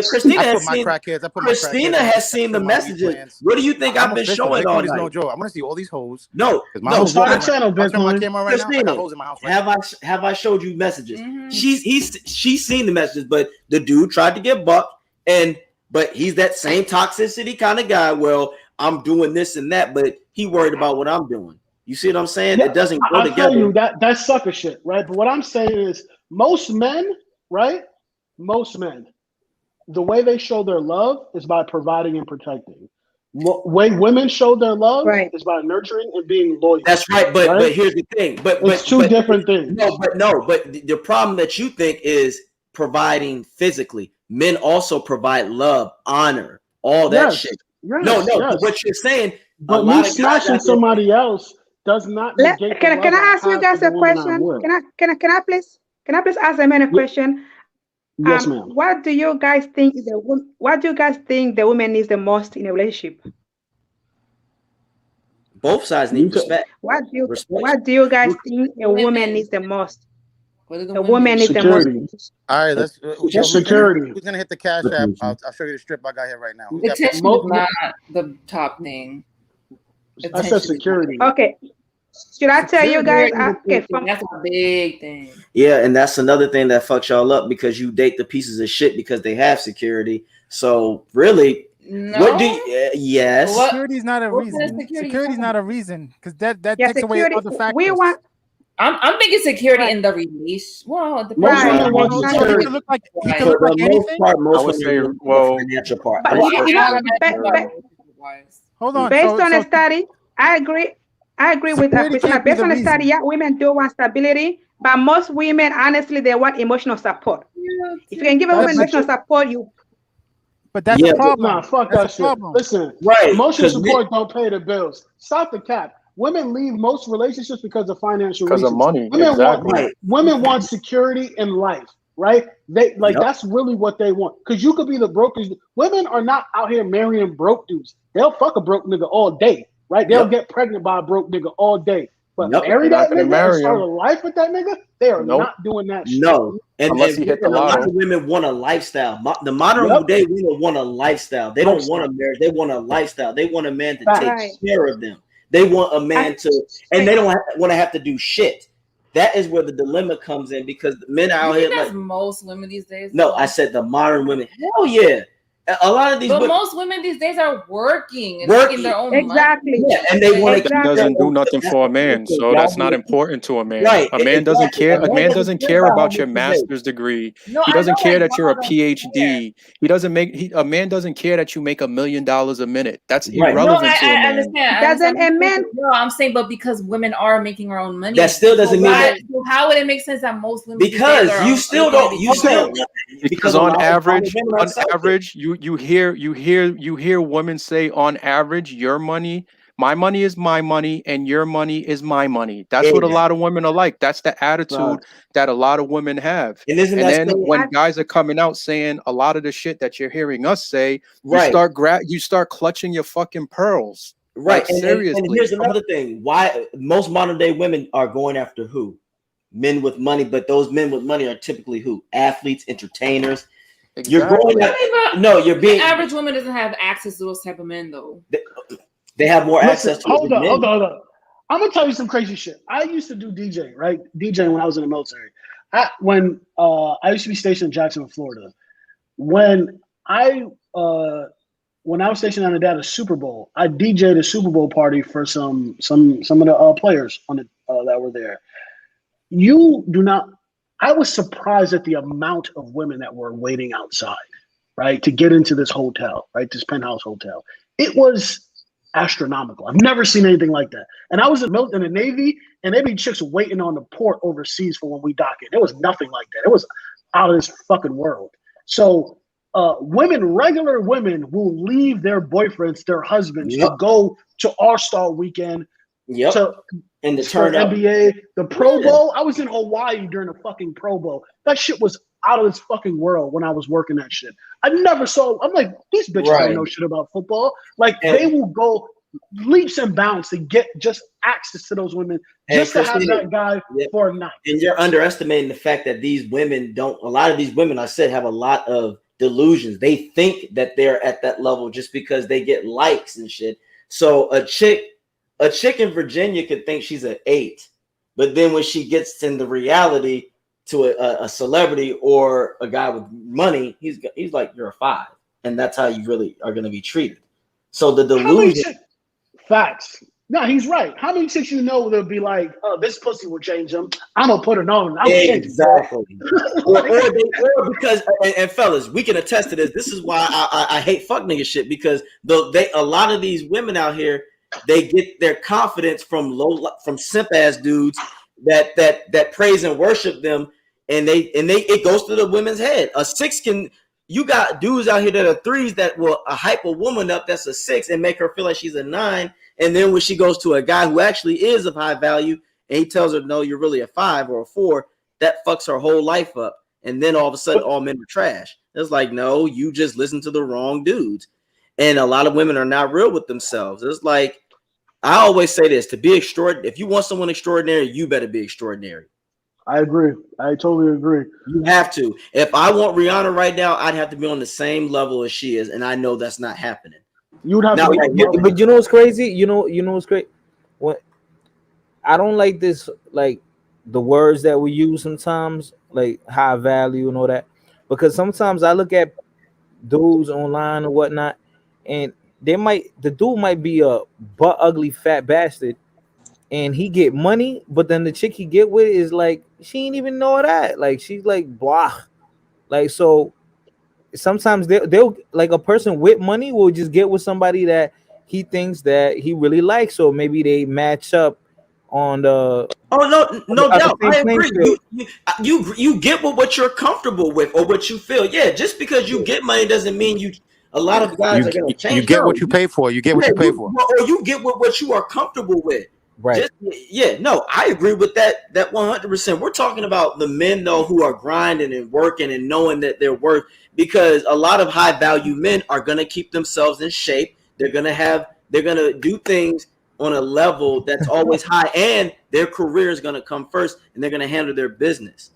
Christina I has put my seen. crackheads. I put Christina my crackheads has seen the on my messages. plans. What do you think I've been official. showing all Bitcoin is night? no joke. I want to see all these hoes. No, my no. hoes Start a walking channel, around. I'll turn my Bitcoin. camera right now. I Christina, got hoes in my house right have I showed you messages? Mhm. She's seen the messages, but the dude tried to get buck, but he's that same toxicity kind of guy. Well, I'm doing this and that, but he worried about what I'm doing. You see what I'm saying? Yeah, It doesn't go I'll together. tell you that's sucker shit, right? But what I'm saying is most men, right? Most men, the way they show their love is by providing and protecting. Way women show their love is by nurturing and being loyal. That's right, but here's the thing. It's two different things. But the problem that you think is providing physically. Men also provide love, honor, all that shit. Yes, No, yes. what you're saying. But me smashing somebody else does not negate. Can I ask you guys a question? Can I please ask the man a question? Yes, ma'am. What do you guys think the woman needs the most in a relationship? Both sides need respect. What do you guys think a woman needs the most? A woman needs the Security. most. All right, let's security. Who's gonna hit the cash app? I'll show you the strip I got here right now. Who's got Attention is not the top thing. I said security. Okay. Should I tell you guys? Okay, that's a big thing. Yeah, and that's another thing that fucks y'all up because you date the pieces of shit because they have security. So really, no. What do you, yes? Security is not a reason. Security is not a reason because that takes away other factors. We want. I'm thinking security in the release. Well, it depends. Most women want He security. could look like For the most part, I would say, well, financial part. But Hold on. Based on a study, I agree with security Christina. can't be Based the on a study, reason. yeah, women do want stability, But most women, honestly, they want emotional support. If you can give a That's woman but, emotional support, you but that's a Yeah, but Nah, problem. fuck That's a that shit. problem. Listen, right, emotional because support don't pay the bills. Stop the cap. Women leave most relationships because of financial Because of reasons. money, exactly. right, Women want security in life, right? They like yep, that's really what they want. Because you could be the brokest. Women are not out here marrying broke dudes. They'll fuck a broke nigga all day, right? They'll yep, get pregnant by a broke nigga all day. But yep. But marry they're not that gonna nigga and marry start a him. life with that nigga, they are Nope. not doing that shit. No, Unless he hit the and a lot lotto. of women want a lifestyle. The modern Yep, day women want a lifestyle. They don't want a lifestyle. marriage. They want a lifestyle. They want a man to take right. Facts. care of them. They want a I man to, and they don't want to have to do shit. That is where the dilemma comes in because the men You out think here that's like. most women these days? No, Though? I said the modern women. Hell yeah, a lot of these But women most women these days are working and making working. their own money. exactly, Yeah, and they want to That keep their exactly. doesn't do own. nothing That's for a the other man, thing. so Y'all that's not want to keep important to a man. right. A man doesn't Exactly. A care. A man man doesn't doesn't care care about how about much your you make. master's degree. No, He I know doesn't care that that you're a y'all don't care. PhD. He doesn't make. A man doesn't care that you make $1 million a minute. That's Right. No, irrelevant to a I man. understand. I Doesn't understand. a man? No, I'm saying, but because women are making their own That money, still so doesn't mean that why? So how would it make sense that most women these days because you still looking to don't. be You still Okay, selfish? because Because a lot of women are selfish. you hear women say on average, your money, my money is my money, and your money is my money. That's what a lot of women are like. That's the attitude facts. that a lot of women have. And isn't And that then still when I, guys are coming out saying a lot of the shit that you're hearing us say, right? you start clutching your fucking pearls. Right. Like And seriously. here's another thing. Why most modern day women are going after who? Men with money, but those men with money are typically who? Athletes, entertainers. You're going Exactly. at I mean, no, you're but the being average woman doesn't have access to those type of men, though. they have more Listen, access to it hold than on, hold men. on, hold on. I'm gonna tell you some crazy shit. I used to do DJ, right? DJing when I was in the military. I used to be stationed in Jacksonville, Florida. When I uh, when I was stationed on the data Super Bowl, I DJed a Super Bowl party for some of the players on the that were there. You do not. I was surprised at the amount of women that were waiting outside, right, to get into this hotel, right, this penthouse hotel. It was astronomical. I've never seen anything like that. And I was in the Navy, and there be chicks waiting on the port overseas for when we dock it. There was nothing like that. It was out of this fucking world. So regular women will leave their boyfriends, their husbands, to Yep. go to All Star Weekend, Yep. to And to for turn up. NBA, the Pro Yeah. Bowl. I was in Hawaii during the fucking Pro Bowl. That shit was out of this fucking world when I was working that shit. I never saw. I'm like, these bitches don't Right. know shit about football. Like they And will go leaps and bounds to get just access to those women, just to have Christina, that guy yep. for a night. And you're underestimating the fact that these women don't. A lot of these women, I said, have a lot of delusions. They think that they're at that level just because they get likes and shit. So a chick in Virginia could think she's an 8, but then when she gets into reality to a celebrity or a guy with money, he's like you're a 5, and that's how you really are going to be treated. So the How many delusion. chicks? Facts. No, he's right. How many chicks you know they'll be like, "Oh, this pussy will change him. I'm gonna put it on. I'm changing." Exactly. or because and fellas, we can attest to this. This is why I hate fuck nigga shit because a lot of these women out here they get their confidence from simp ass dudes that praise and worship them, and they it goes to the women's head. A 6 can. You got dudes out here that are 3s that will hype a woman up that's a 6 and make her feel like she's a 9, and then when she goes to a guy who actually is of high value and he tells her, no, you're really a 5 or a 4, that fucks her whole life up. And then all of a sudden, all men are trash. It's like, no, you just listen to the wrong dudes. And a lot of women are not real with themselves. It's like, I always say this, to be extraordinary, if you want someone extraordinary, you better be extraordinary. I agree. I totally agree. You have to. If I want Rihanna right now, I'd have to be on the same level as she is. And I know that's not happening. You would have to Not be right now. But you know what's crazy? You know what's great? What I don't like this, like the words that we use sometimes, like high value and all that, because sometimes I look at dudes online or whatnot, and the dude might be a butt ugly fat bastard, and he get money, but then the chick he get with is like she ain't even know that, like she's like blah, like so. Sometimes they'll like a person with money will just get with somebody that he thinks that he really likes, so maybe they match up on the Oh no on the doubt. same I playing agree. field. You get what you're comfortable with or what you feel. Yeah, just because you get money doesn't mean you. A lot of guys are gonna You change. get No, what you pay for. You get what you pay for. or you get what you are comfortable with. Right. No, I agree with that 100%. We're talking about the men though who are grinding and working and knowing that they're worth, because a lot of high value men are gonna keep themselves in shape. They're gonna do things on a level that's always high, and their career is gonna come first, and they're gonna handle their business.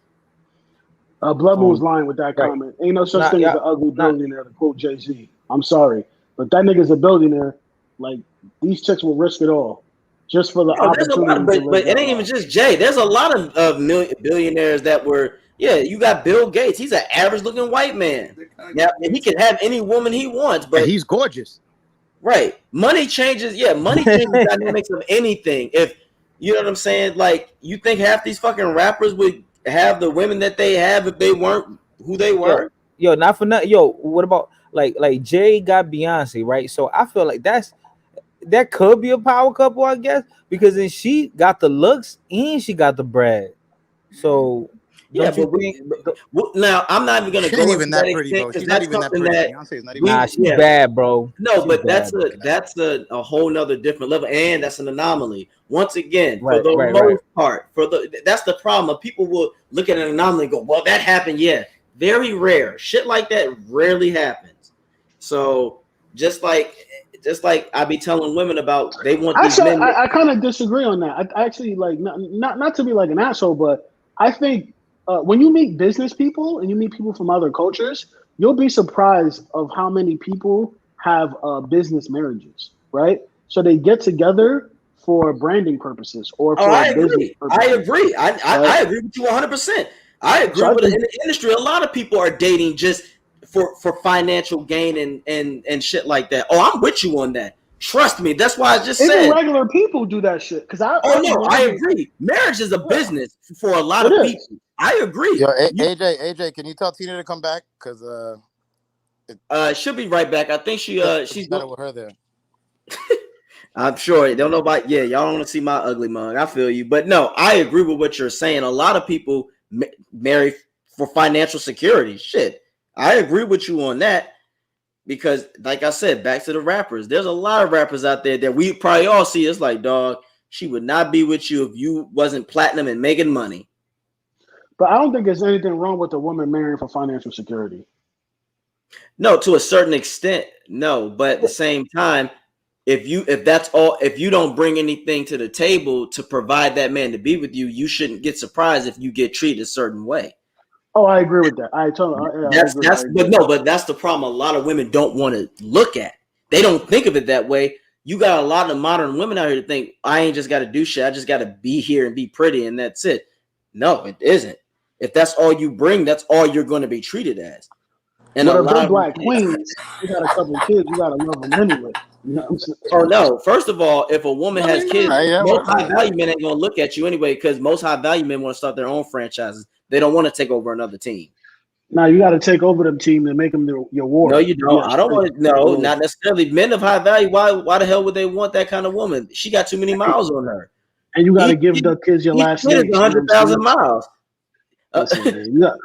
Blood Moon's lying with that Right. comment. Ain't no such Not thing as yeah. an ugly Not billionaire, to quote Jay-Z. I'm sorry, but that nigga's a billionaire. Like, these chicks will risk it all just for the No, there's a lot, opportunity to live but it that ain't even life. just Jay. There's a lot of billionaires that were. Yeah, you got Bill Gates. He's an average looking white man. Yeah, and he can have any woman he wants, but And he's gorgeous. right, money changes. Yeah, money changes dynamics of anything. If you know what I'm saying, like you think half these fucking rappers would have the women that they have if they weren't who they were? yo, not for nothing. Yo, what about like Jay got Beyonce, right? So I feel like that could be a power couple, I guess, because then she got the looks and she got the bread. So Yeah, don't you but think? now I'm not even gonna She ain't go even into that that pretty, extent bro. because She's not that's even that something pretty. that Beyonce is not even. Nah, she's bad, bro. No, She's but bad. that's a whole nother different level, and that's an anomaly. Once again, for Right, the right, most part, that's the problem. People will look at an anomaly and go, "Well, that happened." Yeah, very rare. Shit like that rarely happens. So just like I be telling women about, they want these Actually, men. I kind of disagree on that. I actually, like, not to be like an asshole, but I think when you meet business people and you meet people from other cultures, you'll be surprised of how many people have business marriages, right? So they get together for branding purposes or Oh, for I business agree. I purposes. agree. Right? I agree with you 100%. I agree So I with it. In think the industry, a lot of people are dating just for financial gain and shit like that. Oh, I'm with you on that. Trust me. That's why I just even said. regular people do that shit. Because I Oh no, I literally, agree. Marriage is a yeah, business for a lot it of is. people. I agree. Yo, AJ, can you tell Tina to come back? Because She'll be right back. I think she's better going. with her there. I'm sure. Don't know about. Yeah, y'all don't want to see my ugly mug. I feel you, but no, I agree with what you're saying. A lot of people marry for financial security. Shit, I agree with you on that. Because, like I said, back to the rappers, there's a lot of rappers out there that we probably all see. It's like, dog, she would not be with you if you wasn't platinum and making money. But I don't think there's anything wrong with a woman marrying for financial security. No, to a certain extent, no. But at the same time, if you don't bring anything to the table to provide that man to be with you, you shouldn't get surprised if you get treated a certain way. Oh, I agree with that. I agree. But that's the problem. A lot of women don't want to look at. They don't think of it that way. You got a lot of modern women out here to think, I ain't just got to do shit. I just got to be here and be pretty, and that's it. No, it isn't. If that's all you bring, that's all you're going to be treated as. And With a a lot big of them black queen, you got a couple of kids, you got to love them anyway. You know what I'm saying? Oh no! First of all, if a woman has kids, Yeah, most high value men ain't gonna look at you anyway, because most high value men want to start their own franchises. They don't want to take over another team. Now you got to take over them team and make them your war. No, you don't. Yes, I don't want to. No, yeah. not necessarily. Men of high value. Why the hell would they want that kind of woman? She got too many miles on her. And you got to give the kids your last Each kid name. is 100,000 miles. Listen, man,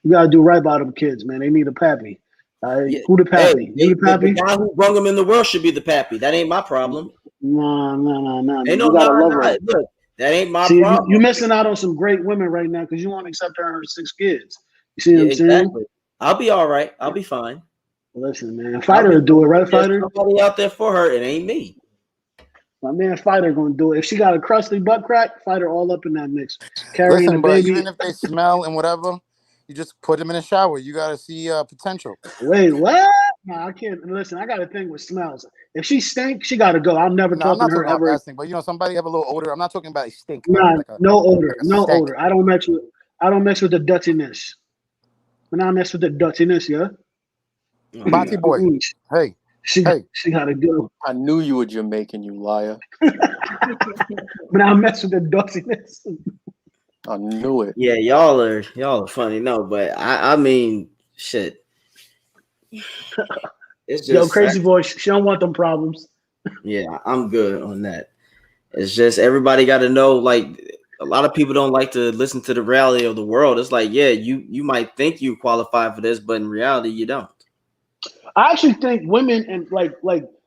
you got to do right by them kids, man. They need a pappy. Yeah. Who the pappy? Hey, You the pappy? the guy who brung them in the world should be the pappy. That ain't my problem. No. Ain't You no, got to love her. Look, that ain't my See, problem. you're missing out on some great women right now because you won't accept her and her 6 kids. You see what I'm saying? Exactly. I'll be all right. I'll be fine. Listen, man. Fighter will do it, right, Fighter? There's somebody out there for her. It ain't me. My man Fighter gonna do it. If she got a crusty butt crack, Fighter all up in that mix. Carrying Listen, the but baby. even if they smell and whatever, you just put them in the shower. You got to see potential. Wait, what? No, I can't. Listen, I got a thing with smells. If she stink, she got to go. I'm never No, I'm talking not to her talking about ever. that stink, but somebody have a little odor. I'm not talking about a stink. Nah, Like no odor, no stank. odor. I don't mess with the dirtiness. When I mess with the dirtiness, yeah. Bati boy. Hey. She got to go. I knew you were Jamaican, you liar. When I mess with the dirtiness. I knew it. Yeah, y'all are funny. No, but I mean, shit. It's just Yo, crazy boy. She don't want them problems. Yeah, I'm good on that. It's just everybody got to know. Like a lot of people don't like to listen to the reality of the world. It's like, yeah, you might think you qualify for this, but in reality, you don't. I actually think women and like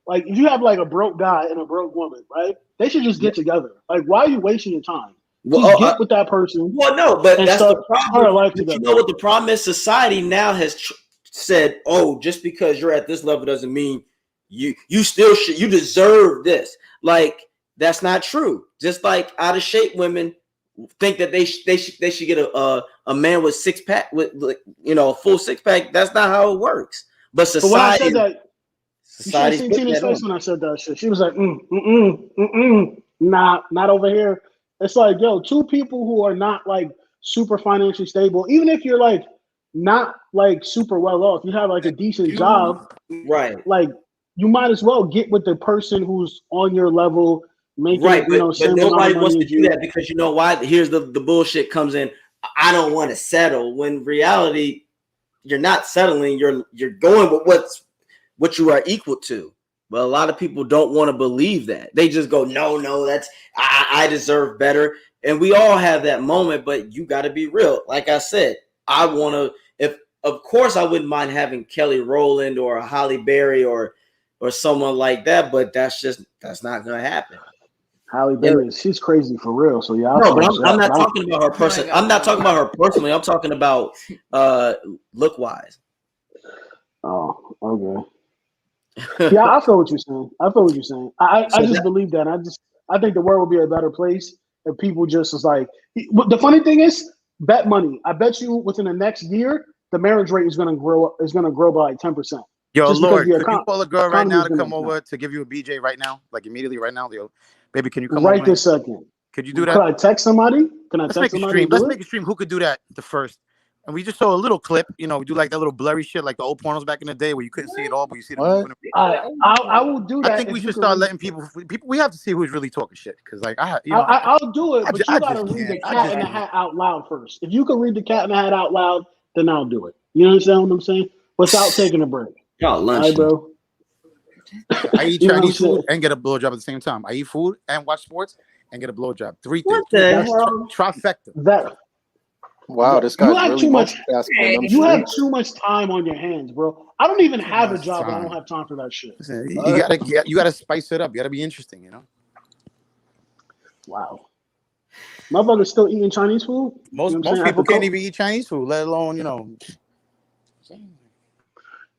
if you have like a broke guy and a broke woman, right? They should just get together. Like, why are you wasting your time? Well, Just get with that person well, no, but and that's the start a problem. life But you together. know what the problem is? Society now has said, "Oh, just because you're at this level doesn't mean you still should. You deserve this." Like that's not true. Just like out of shape women think that they should get a man with six pack with a full six pack. That's not how it works. But But when I society, said that, you should have society's seen putting Tina's that face on. when I said that shit. She was like, nah, not over here. It's like, yo, two people who are not like super financially stable, even if you're like not like super well off, you have like a decent job, Right. like you might as well get with the person who's on your level, making Right, but same amount nobody of wants money to as do you. that because you know why? Here's the bullshit comes in. I don't want to settle. When reality, you're not settling. You're going with what you are equal to. But a lot of people don't want to believe that. They just go, no, that's I deserve better. And we all have that moment, but you got to be real. Like I said, I want to. If of course I wouldn't mind having Kelly Rowland or a Holly Berry or someone like that, but that's not gonna happen. Halle Berry, she's crazy for real. So yeah, I No, but fuck with I'm that. not talking about her person. I'm not talking about her personally. I'm talking about look wise. Oh, okay. Yeah, I feel what you're saying. I So just believe that. I think the world would be a better place if people just was like. The funny thing is, bet money. I bet you within the next year, the marriage rate is going to grow. Is going to grow by like 10%. Yo, Just because Lord, the could you call a girl right economy now is to going come to over to give you a BJ right now? Like immediately right now? Yo, baby, can you come right over here? this second. Could you do Could that? I text somebody? Can I Let's text make a somebody stream. and Let's do it? make a stream. Who could do that the first? And we just saw a little clip. You know, we do like that little blurry shit, like the old pornos back in the day where you couldn't see it all, but you see them What? moving. I will do I that think if we you should can start read. letting people. We have to see who's really talking shit. Because like I'll do it, but you I got to just read the can't. I Cat just in the can't. Hat out loud first. If you can read the Cat in the Hat out loud, then I'll do it. You understand what I'm saying? Without taking a break. Y'all All right, lunching. bro. I eat You know what I'm Chinese food saying? and get a blowjob at the same time. I eat food and watch sports and get a blowjob. Three What things. the That's hell? Trifecta. that. Wow, this You guy's have really too much. multitasking. Them You have streets. too much time on your hands, bro. I don't even Too have a much job, but I don't time. have time for that shit. Listen, All right? you gotta spice it up. You gotta be interesting. You know. Wow. Motherfuckers still eating Chinese food? You know what I'm Most saying? people After can't COVID. even eat Chinese food, let alone You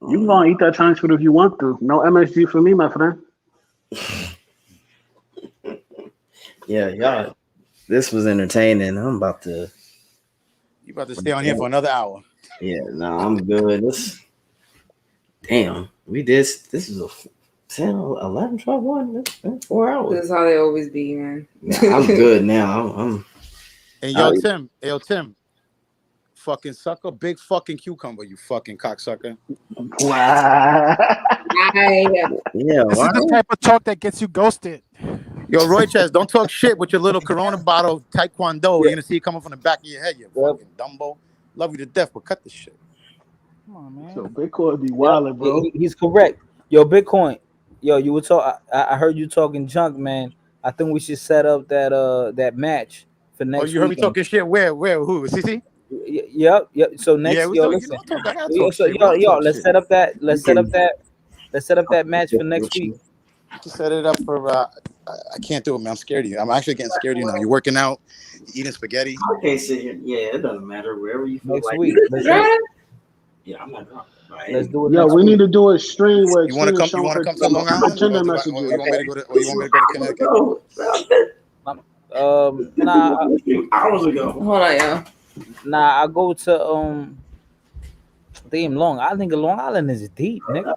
can go and eat that Chinese food if you want to. No MSG for me, my friend. Yeah, y'all. This was entertaining. I'm about to. You about to stay on here for another hour. Yeah, no, I'm good. Damn, we did. This is a 10, 11, 12, 1. That's 4 hours. That's how they always be, man. Nah, I'm good now. I'm And yo, Tim, fucking sucker, big fucking cucumber, you fucking cocksucker. Wow. yeah. This is the type of talk that gets you ghosted. Yo, Roy Chess, don't talk shit with your little Corona bottle of Taekwondo. You're gonna see it coming from the back of your head, you fucking Dumbo. Love you to death, but cut this shit. Come on, man. So Bitcoin be wildin', bro. He's correct. Yo, Bitcoin. Yo, you were I heard you talking junk, man. I think we should set up that match for next. Oh, you heard me talking shit? Where? Who? CC? Yep. So next, Yeah, yo, you listen. know, I gotta talk So shit. let's set up that. Let's set up that match for next week. Just set it up for. I can't do it, man. I'm scared of you. I'm actually getting scared of you now. You're working out, eating spaghetti. I can't sit here. Yeah, it doesn't matter wherever you feel Next like. week. Yeah, I'm not going. Let's do it. Yo, next we week. need to do a stream where You want to Xtina come? show You want her to come to Long Island? agenda Or messages. you want me to go to? Or you want me to go to Connecticut? Nah. Hours ago. Hold on, y'all. Nah, I go to damn Long. I think Long Island is deep, nigga.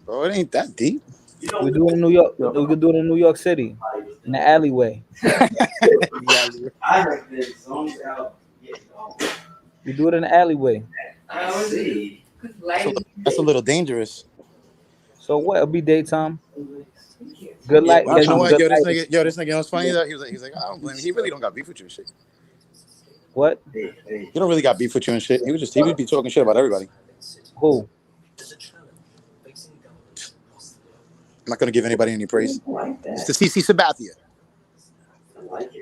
Bro, it ain't that deep. We do it in New York. We could do it in New York City, in the alleyway. We do it in the alleyway. That's a little dangerous. So what? It'll be daytime. Good light. You know what? Yo, this nigga, you know what's funny? He's like, I don't blame him. He really don't got beef with you and shit. What? He don't really got beef with you and shit. He would be talking shit about everybody. Who? not gonna give anybody any praise. It's the CC Sabathia.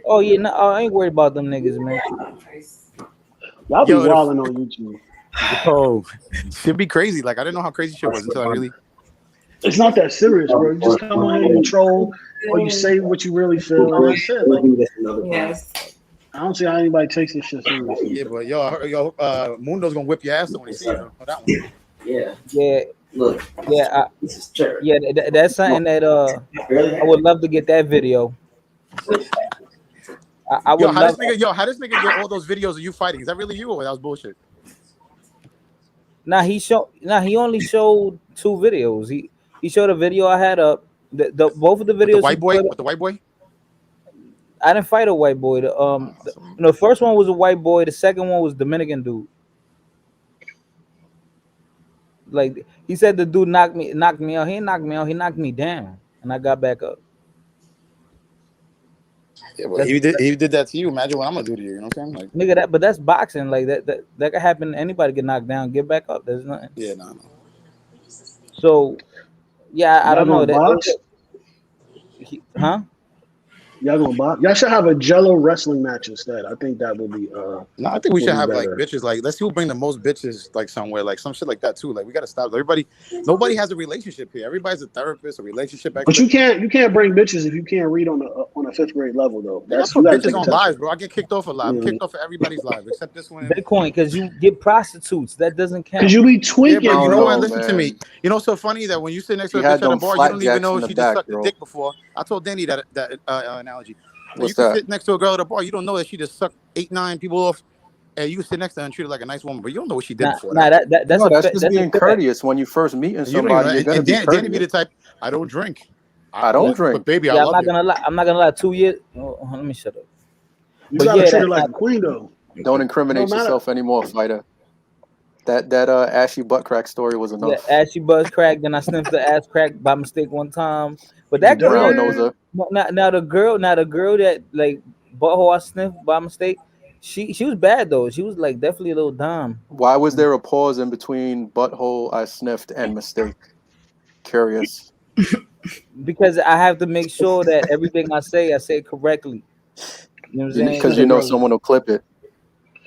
Oh yeah, no, I ain't worried about them niggas, man. Y'all be Yo, wilding on YouTube. Yo, should be crazy. Like I didn't know how crazy shit was until I really. It's not that serious, bro. You just come on here, you troll, or you say what you really feel, and that's it. Like, Yes. I don't see how anybody takes this shit seriously. Yeah, but Mundo's gonna whip your ass when he sees you. Know that one. Yeah. Yeah, Look, yeah, this is church. yeah. That's something that I would love to get that video. I would How love. this nigga get all those videos of you fighting? Is that really you or that was bullshit? Nah, he only showed 2 videos. He showed a video I had up. The both of the With the videos white boy? With the white boy? I didn't fight a white boy. The first one was a white boy. The second one was Dominican dude. Like he said, the dude knocked me out. He didn't knock me out. He knocked me down, and I got back up. Yeah, but he did that to you. Imagine what I'm gonna do to you. You know what I'm saying? Like, nigga, but that's boxing. Like that could happen. Anybody get knocked down, get back up. There's nothing. Yeah, no. So, yeah, I don't know. Box? Huh? Y'all gonna box? Y'all should have a Jello wrestling match instead. I think that would be. No, I think we should have better. like bitches. Like, let's see who bring the most bitches like somewhere, like some shit like that too. Like, we gotta stop. Nobody has a relationship here. Everybody's a therapist, a relationship expert. But you can't bring bitches if you can't read on a 5th grade level though. That's for bitches on lives, bro. I get kicked off a lot. I'm kicked off of everybody's lives except this one. Bitcoin, because you get prostitutes. That doesn't count. Because you be tweaking. Yeah, but you know what? No, Listen to me. You know, so funny that when you sit next to a She bitch had at a them bar, you don't even flapjacks know in the she just back, sucked a bro. dick before. I told Danny that analogy. What's you can that? sit next to a girl at a bar, you don't know that she just sucked 8, 9 people off, and you sit next to her and treat her like a nice woman, but you don't know what she did before that. That's just being courteous when you first meeting somebody. You're gonna be courteous. Danny be the type. I don't drink. I don't drink. But baby, Yeah, I love I'm not gonna lie. 2 years. Let me shut up. You gotta treat her like a queen though. Don't incriminate yourself anymore, fighter. That ashy butt crack story was enough. Yeah, ashy butt crack. Then I sniffed the ass crack by mistake one time. But that girl, Brown noser. now the girl that like butthole I sniffed by mistake, she was bad though. She was like definitely a little dumb. Why was there a pause in between butthole I sniffed and mistake? Curious. Because I have to make sure that everything I say correctly. You know what I'm saying? Because you know someone will clip it.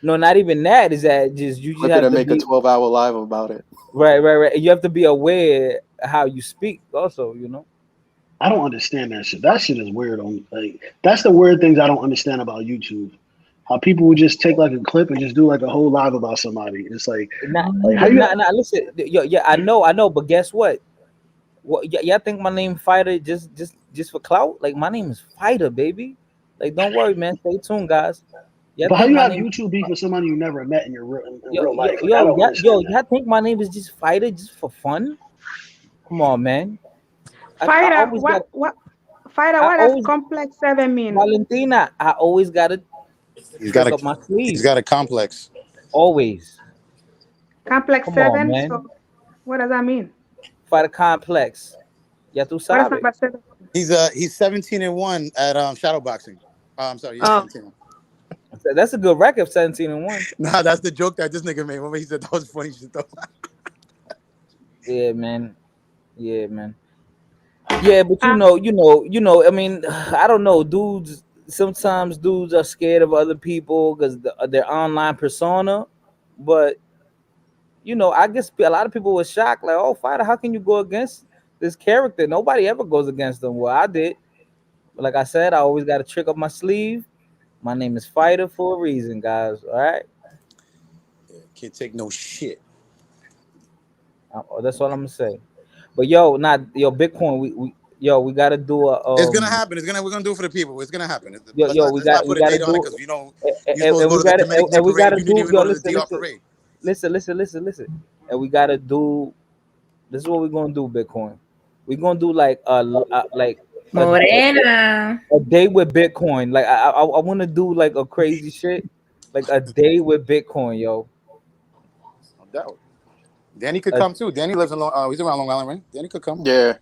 No, not even that. Is that just you just Clip have it and to make a 12-hour live about it. Right. You have to be aware how you speak also, you know. I don't understand that shit. That shit is weird. That's the weird things I don't understand about YouTube. How people would just take like a clip and just do like a whole live about somebody. It's like, listen, yeah, I know, but guess what? Y'all think my name Fighter just for clout? Like my name is Fighter, baby. Like don't worry, man. Stay tuned, guys. But how you have YouTube beef with somebody you never met in real life? Y'all think my name is just Fighter just for fun? Come on, man. Fighter, what does complex 7 mean? Valentina, I always gotta up my sleeve. He's got a complex. Always. Complex Come 7? on, man. So what does that mean? Fighter complex. Ya tú sabes. He's 17-1 at shadow boxing. I'm sorry, 17. That's a good record, 17-1. Nah, that's the joke that this nigga made. Remember he said that was funny shit though. Yeah, man. Yeah, but you know. I mean, I don't know, dudes. Sometimes dudes are scared of other people because their online persona. But you know, I guess a lot of people were shocked, like, "Oh, Fighter, how can you go against this character? Nobody ever goes against them." Well, I did. But like I said, I always got a trick up my sleeve. My name is Fighter for a reason, guys. All right. Yeah, can't take no shit. That's all I'm gonna say. But Bitcoin, we gotta do a. It's gonna happen. We're gonna do it for the people. It's gonna happen. We gotta do because you know you're supposed to go to the Dominican parade. You didn't even go to the DR parade. Listen. And we gotta do. This is what we're gonna do, Bitcoin. We're gonna do like Morena. A day with Bitcoin. Like I want to do like a crazy shit, like a day with Bitcoin, yo. No doubt. Danny could come too. Danny lives in he's around Long Island, right? Danny could come. Yeah.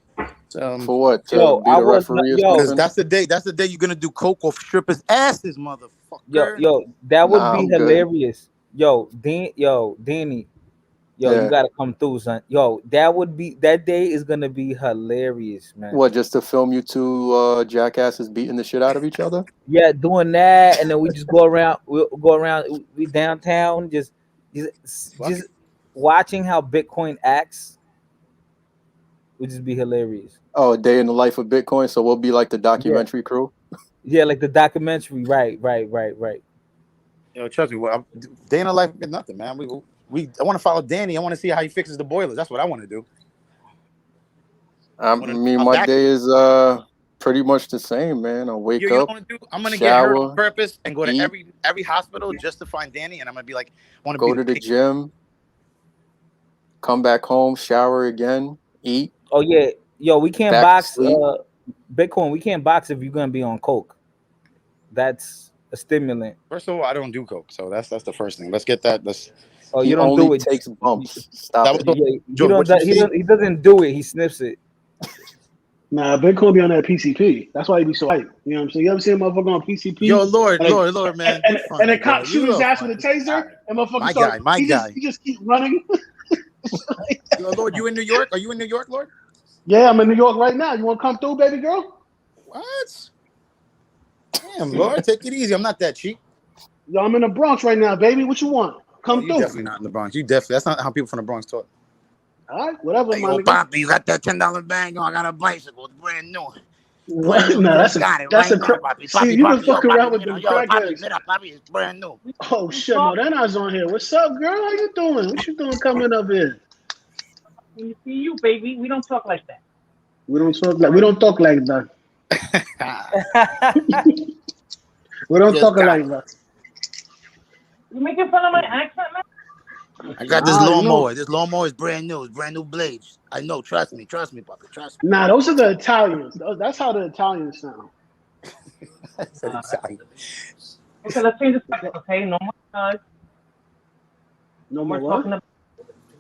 For what? Be the referee? Because that's the day. That's the day you're gonna do coke off strippers' asses, motherfucker. Yo, that would be hilarious. Danny, Yo, you Yeah. gotta come through, son. Yo, that day is gonna be hilarious, man. What, just to film you two jackasses beating the shit out of each other? Yeah, doing that, and then we just go around. We'll go around. We downtown, Fuck just it. watching how Bitcoin acts would just be hilarious. Oh, a day in the life of Bitcoin. So we'll be like the Yeah, documentary crew. yeah, like the documentary. Right. Yo, trust me. Day in the life is nothing, man. I want to follow Danny. I want to see how he fixes the boilers. That's what I want to do. I mean, I'm my back. day is pretty much the same, man. I You wake know up, what I'm gonna do? I'm gonna get hurt on shower, purpose and go to eat, every hospital just to find Danny, and I'm gonna be like, I want to be go the to the pig. gym, come back home, shower again, eat, Oh yeah, yo, we can't back to box. sleep. Bitcoin. We can't box if you're gonna be on coke. That's a stimulant. First of all, I don't do coke, so that's the first thing. Let's get that. Oh, He you don't only do it. takes bumps. Stop That was it. the Yeah, he George. don't. What you He see? don't. He doesn't do it. He sniffs it. Nah, Bitcoin be on that PCP. That's why he be so hype. You know what I'm saying? You ever see a motherfucker on Yo, PCP? Lord, And, Lord, Lord, man, you and funny, the bro. cop shoot You his are ass with a funny. All taser, right. and motherfucker My start. guy, my guy. He just keep running. Yo, Lord, you in New York? Are you in New York, Lord? Yeah, I'm in New York right now. You want to come through, baby girl? What? Damn, Lord, take it easy. I'm not that cheap. Yo, I'm in the Bronx right now, baby. What you want? Oh, Come you through. definitely not in the Bronx. You definitely. That's not how people from the Bronx talk. All right, whatever, Hey, my yo, nigga. Poppy, you got that $10 bag? Oh, I got a bicycle. It's brand new. Brand What? new. No, You just got it that's right a now, crack. Poppy. See, Poppy, you been Poppy. Yo, fucking Poppy, around with mira, them yo, Poppy, crackheads. mira, Poppy. It's brand new. Oh shit, Morena's on here. What's up, girl? How you doing? What you doing coming up here? When you see you, baby, we don't talk like that. We don't talk like that. We don't Just talk got like it. that. You making fun of my accent, man? I got this Nah, you know. lawnmower. This lawnmower is brand new. It's brand new blades. I know. Trust me, Poppy. Trust me. Nah, those are the Italians. That's how the Italians sound. I said Italian. Okay, let's change the subject. Okay, no more No more we're what? talking about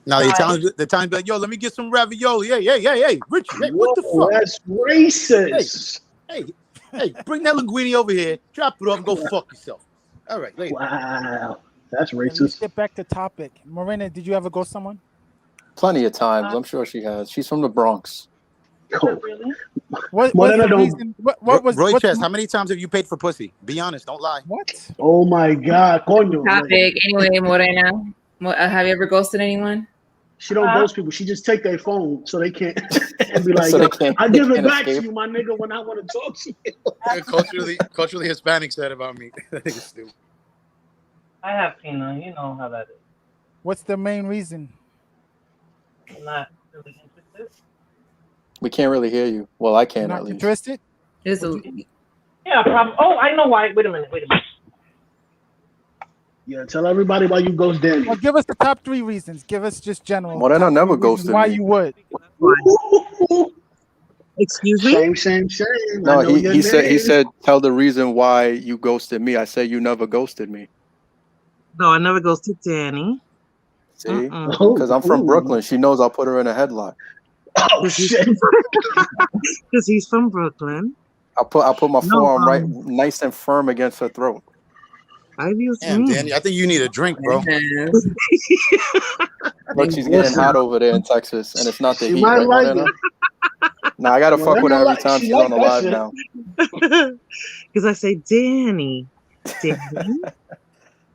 Now guys. the Italians be like, yo, let me get some ravioli. Hey, Richie. Hey, what the Whoa, fuck? that's Hey, racist. bring that linguine over here. Drop it off and go fuck yourself. All right, later. Wow, that's Yeah, let's racist. get back to topic. Morena, did you ever ghost someone? Plenty of times. I'm sure she has. She's from the Bronx. Cool. Really? What was Morena the don't. reason? What was Roy what? Chess, how many times have you paid for pussy? Be honest. Don't lie. What? Oh my God, coño. Like, Topic. Anyway, Morena, have you ever ghosted anyone? she don't ghost people. She just take their phone so they can't and be like, So "Yo, I they give it can't back to escape. you, my nigga, when I want to talk to you." Culturally Hispanic said about me. That nigga's stupid. I have Tina. You know how that is. What's the main reason? I'm not really interested. We can't really hear you. Well, I You're can at not least. interested? There's Would a, you- Yeah, probably. Oh, I know why. Wait a minute. Yeah, tell everybody why you ghost Danny. Well, give us the top 3 reasons. Give us just general. Morena top never 3 reasons ghosted why me. you would. Excuse me? Shame. No, I know your he name. said tell the reason why you ghosted me. I said you never ghosted me. No, I never ghosted Danny. See? Oh, Because I'm from Brooklyn. She knows I'll put her in a headlock. Oh shit. Because he's from Brooklyn. I put my No, forearm right nice and firm against her throat. I've used Damn, Danny, I think you need a drink, bro. Look, she's getting Listen. hot over there in Texas, and it's not the She heat, might right, like Morena? it. Nah, I gotta fuck with her every time She she's like on the that live shit. now. Because I say, Danny.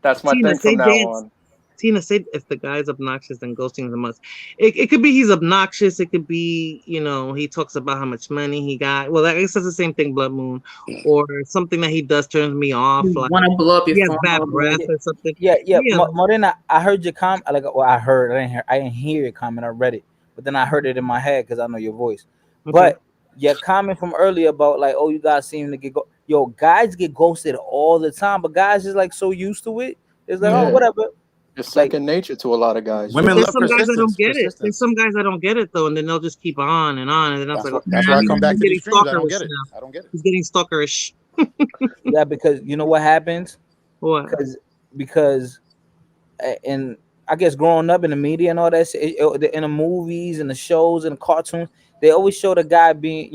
That's my Tina, thing say from now dance. on. Tina, say if the guy's obnoxious, then ghosting is a must. It could be he's obnoxious. It could be, he talks about how much money he got. Well, I guess that's the same thing, Blood Moon. Or something that he does turns me off. You Like want to blow up your he has phone bad over breath it. or something. Yeah. Yeah. Morena, I heard your comment. I heard. I didn't hear your comment. I read it, but then I heard it in my head because I know your voice. Okay. But your comment from earlier about like, oh, you guys seem to get yo, guys get ghosted all the time, but guys is like so used to it. It's like, oh, Yeah. whatever. It's second nature to a lot of guys. Women There's love some guys that don't persistence. get it. There's some guys that don't get it though, and then they'll just keep on, and then I was like, That's why I he's come back to getting these streams. I don't stalkerish get it. now. I don't get it. He's getting stalkerish. Yeah, because you know what happens? What? Because and I guess growing up in the media and all that shit, in the movies and the shows and the cartoons, they always show the guy being,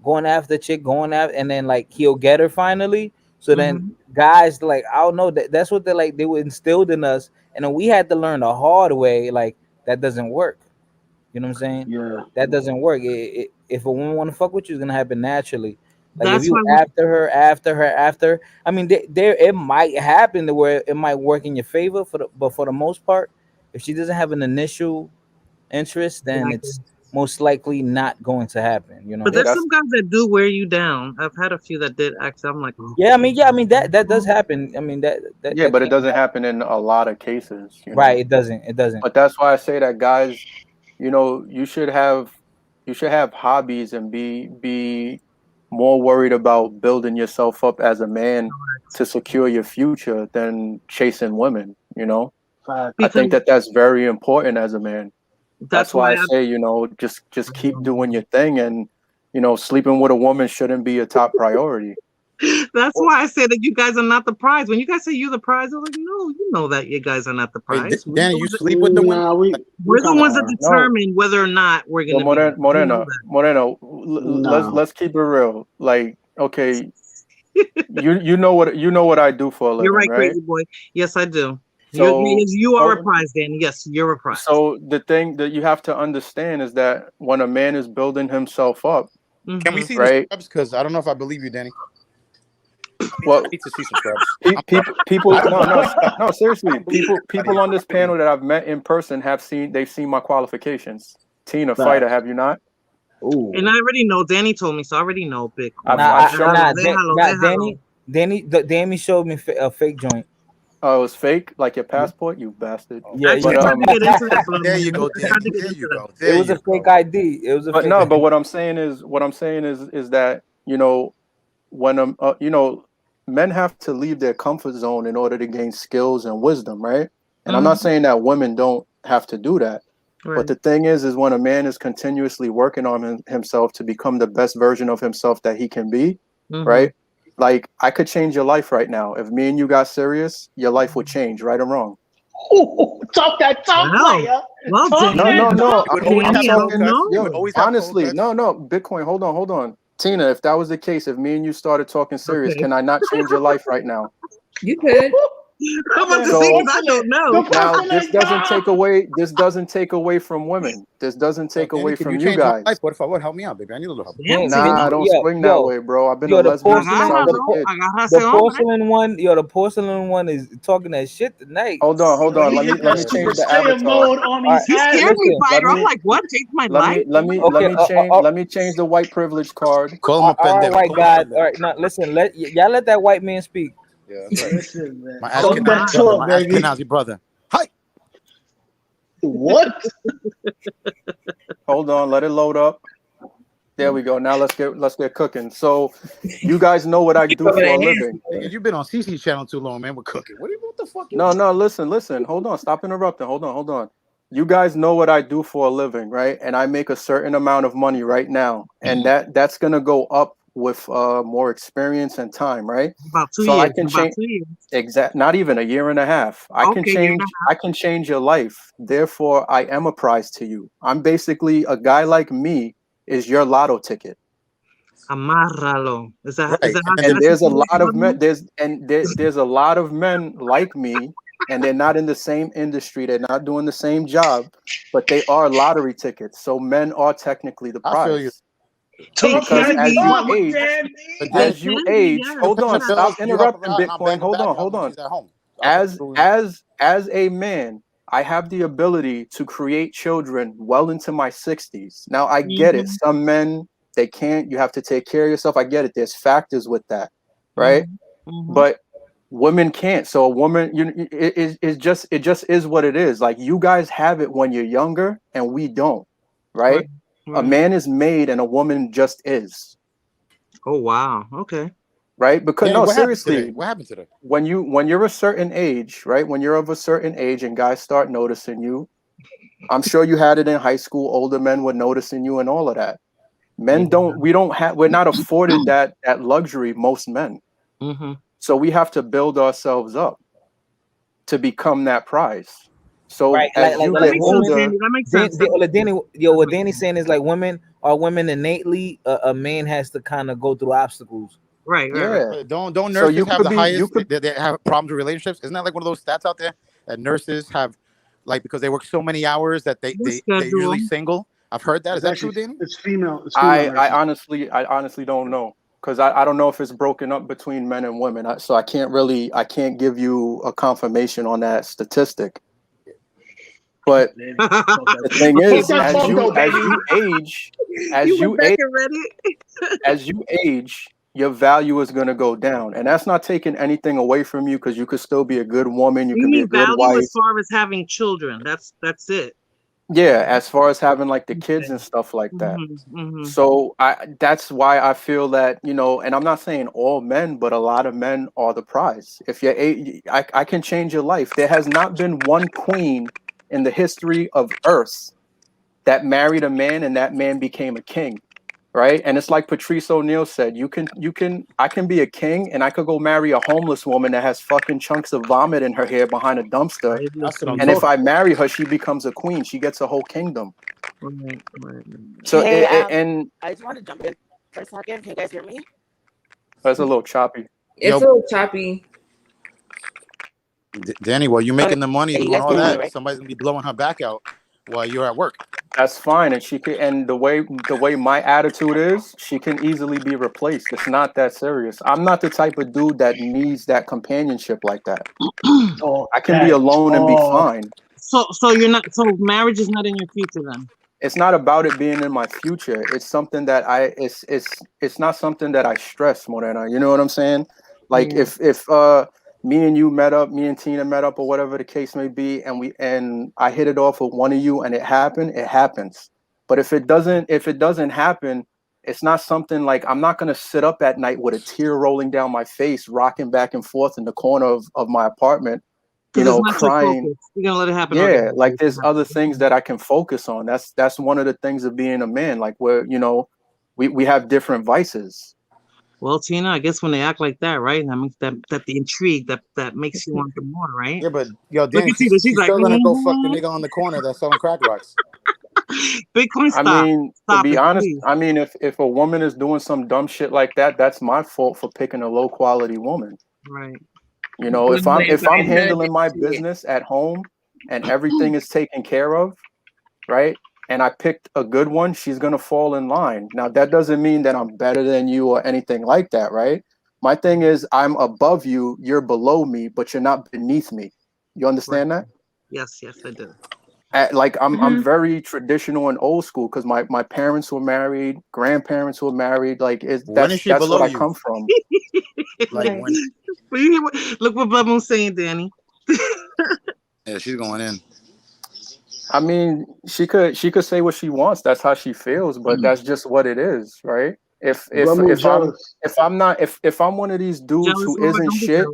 going after the chick, going after, and then like he'll get her finally. So then guys like, I don't know, that's what they were instilled in us, and then we had to learn the hard way. Like that doesn't work. You know what I'm saying? Yeah. That doesn't work. If a woman want to fuck with you, it's gonna happen naturally. Like if That's you why we after, I mean, there it might happen to where it might work in your favor but for the most part, if she doesn't have an initial interest, then exactly. it's most likely not going to happen. You But know? Yeah, there's that's some guys that do wear you down. I've had a few that did actually. I'm like, oh, Yeah, I mean that does happen. I mean yeah, that but it can doesn't happen. happen in a lot of cases, you Right? know. It doesn't. But that's why I say that guys, you know, you should have hobbies and be more worried about building yourself up as a man to secure your future than chasing women, you know. Facts. I think because that that's very important as a man. That's that's why why I say, you know, just keep doing your thing, and you know, sleeping with a woman shouldn't be a top priority. that's why I say that you guys are not the prize. When you guys say you're the prize, I'm like, no, you know that you guys are not the Wait, prize. Danny, you sleep with the women? Nah, Like, we We're the kind of ones that are. No, determine whether or not we're well, gonna be. You know Moreno, Nah. let's keep it real. Like, okay, you know what I do for a You're living, right, right? crazy boy. Yes, I do. So, You are a so, prize, Danny. Yes, you're a prize. so the thing that you have to understand is that when a man is building himself up, can we Mm-hmm. see the right? scrubs? Because I don't know if I believe you, Danny. I Well, need to see some scrubs. I'm sorry. people, I don't believe no, I seriously, don't believe everybody people in on my this panel opinion. that I've met in person they've seen my qualifications. Tina, fighter, Facts. have you not? And Ooh. I already know. Danny told me, so I already know Bitcoin. Nah, I've shown nah, him. Déjalo, nah, déjalo. Danny showed me a fake joint. Oh, it was fake, like your passport, you bastard. Yeah, Actually, But yeah. I tried to get into that, Blood There you Moon. go, I tried to Danny. get There into you that. go. It There was a you fake go. ID. It was a but fake no, but ID. what I'm saying is that, you know, when you know, men have to leave their comfort zone in order to gain skills and wisdom, right? And I'm not Mm-hmm. saying that women don't have to do that. But Right. the thing is when a man is continuously working on himself to become the best version of himself that he can be, Mm-hmm. right? Like, I could change your life right now. If me and you got serious, your life would change, right or wrong. Ooh, talk that talk, Well, player. well, Talk No, that no, Danny, no. talk, You would always I'm Danny, have I cold don't talking, cuts. You know. would yo, always have cold honestly, cuts. no. Bitcoin, hold on. Tina, if that was the case, if me and you started talking serious, Okay. can I not change your life right now? You could. I'm about The to say because So I don't porcelain, the know. now porcelain god. this doesn't take away from women. This doesn't Yo, take Danny, away can you from you change my life? guys. Por favor, help me out, baby. I need a little help. Damn, Danny, Tina. Nah, I don't yo, swing that yo, way, bro. I've been a yo, the lesbian since I porcelain, was the a Agárralo, por- kid. agárrase, the hombre. porcelain one, yo, the porcelain one is talking that shit tonight. Hold Yo, on. he hit Let that me Yeah. Super change the Saiyan avatar. mode on All these right, He scared hands. me, listen. Let Fighter. I'm me like, what? Change my life? Oh my let Okay, me change the white privilege card. Call him a all right, pendejo. white Call him a guy. All pendejo. right, now listen. Y'all let that white man speak. Yeah, that's right. Listen, man. My Oh Talk Ashkenazi that my. brother. talk, My baby. Ashkenazi brother. Hi. What? Hold on, let it load up. There we go. Now let's get cooking. So, you guys know what I do Over for a there. living. Nigga, you've been on CC channel too long, man. We're cooking. What the fuck you No, no, listen. Hold on. Stop interrupting. Hold on. You guys know what I do for a living, right? And I make a certain amount of money right now. And that's gonna go up with more experience and time, right? About two So I years. can About change 2 years. not even a year and a half. Okay, year and a I can change your life. Therefore, I am a prize to you. I'm basically a guy like me is your lotto ticket. Amárralo. Is right? that And then And how there's a you work, lot of Blood men Moon? there's a lot of men like me, and they're not in the same industry, they're not doing the same job, but they are lottery tickets, so men are technically the I feel you. prize. They Talk Because can that be. talk, Danny. They as you can be, age, yes. You're hold paying on, the stop bills. You help her interrupting. out, and I'm Bitcoin, banging hold on, back out hold when on. she's at home. I'll come through. You know. As a man, I have the ability to create children well into my 60s. Now, I get it, Mm-hmm. some men, they can't, you have to take care of yourself. I get it, there's factors with that, right? Mm-hmm. Mm-hmm. But women can't. So a woman, it just is what it is. Like, you guys have it when you're younger and we don't, Right. right? A Right. man is made and a woman just is, Oh wow. Okay. right? Because Danny, no, what happened today? seriously, What happened today? when you're a certain age, right? When you're of a certain age and guys start noticing you, I'm sure you had it in high school. Older men were noticing you and all of that. Yeah. We're not afforded that luxury, most men. Mm-hmm. So we have to build ourselves up to become that prize. So Right, as you That get like makes sense, women. older, Danny. That makes sense. Danny, yo, what Danny's saying is like women innately. A man has to kind of go through obstacles. Right. Right. Right. yeah. Don't So nurses you have could the be, you highest? could, They have problems with relationships. Isn't that like one of those stats out there that nurses have like because they work so many hours that they're usually single. I've heard that. Is that true, Danny? It's female. It's female I honestly don't know, because I don't know if it's broken up between men and women. So I can't give you a confirmation on that statistic. But the thing is, as you age, your value is going to go down, and that's not taking anything away from you, because you could still be a good woman. You You could be a mean good value wife. as far as having children? That's it. Yeah, as far as having like the kids and stuff like that. So that's why I feel that, and I'm not saying all men, but a lot of men are the prize. If I can change your life. There has not been one queen in the history of Earth that married a man and that man became a king. Right. And it's like Patrice O'Neal said, I can be a king and I could go marry a homeless woman that has fucking chunks of vomit in her hair behind a dumpster. And if I marry her, she becomes a queen. She gets a whole kingdom. So, and I just want to jump in for a second. Can you guys hear me? that's a little choppy. It's a little choppy. Danny, while you're making the money doing yes, all that, right? somebody's gonna be blowing her back out while you're at work. That's fine, and the way my attitude is, she can easily be replaced. It's not that serious. I'm not the type of dude that needs that companionship like that. I can be alone and be fine. So you're not. So marriage is not in your future then. It's not about it being in my future. It's something that it's not something that I stress, Morena. You know what I'm saying? Like if me and Tina met up, or whatever the case may be, and I hit it off with one of you and it happened, it happens. But if it doesn't happen, it's not something like I'm not gonna sit up at night with a tear rolling down my face, rocking back and forth in the corner of my apartment, crying. You're gonna let it happen. Yeah, like there's other things that I can focus on. That's one of the things of being a man. Like we have different vices. Well, Tina, I guess when they act like that, right? That makes that the intrigue that makes you want them more, right? Yeah, but yo, Danny, she's still gonna go fuck the nigga on the corner that's selling crack rocks. Bitcoin, stop. I mean, stop to be it, honest, please. I mean, if a woman is doing some dumb shit like that, that's my fault for picking a low quality woman. Right. If I'm handling my business at home and everything is taken care of, right? And I picked a good one, she's gonna fall in line. Now that doesn't mean that I'm better than you or anything like that, right? My thing is I'm above you, you're below me, but you're not beneath me. You understand that? Yes, I do. I'm very traditional and old school because my parents were married, grandparents were married. Like that's what I come from. Like when? Look what Blood Moon's saying, Danny. Yeah, she's going in. I mean, she could say what she wants. That's how she feels, but that's just what it is, right? If I'm one of these dudes who isn't shit,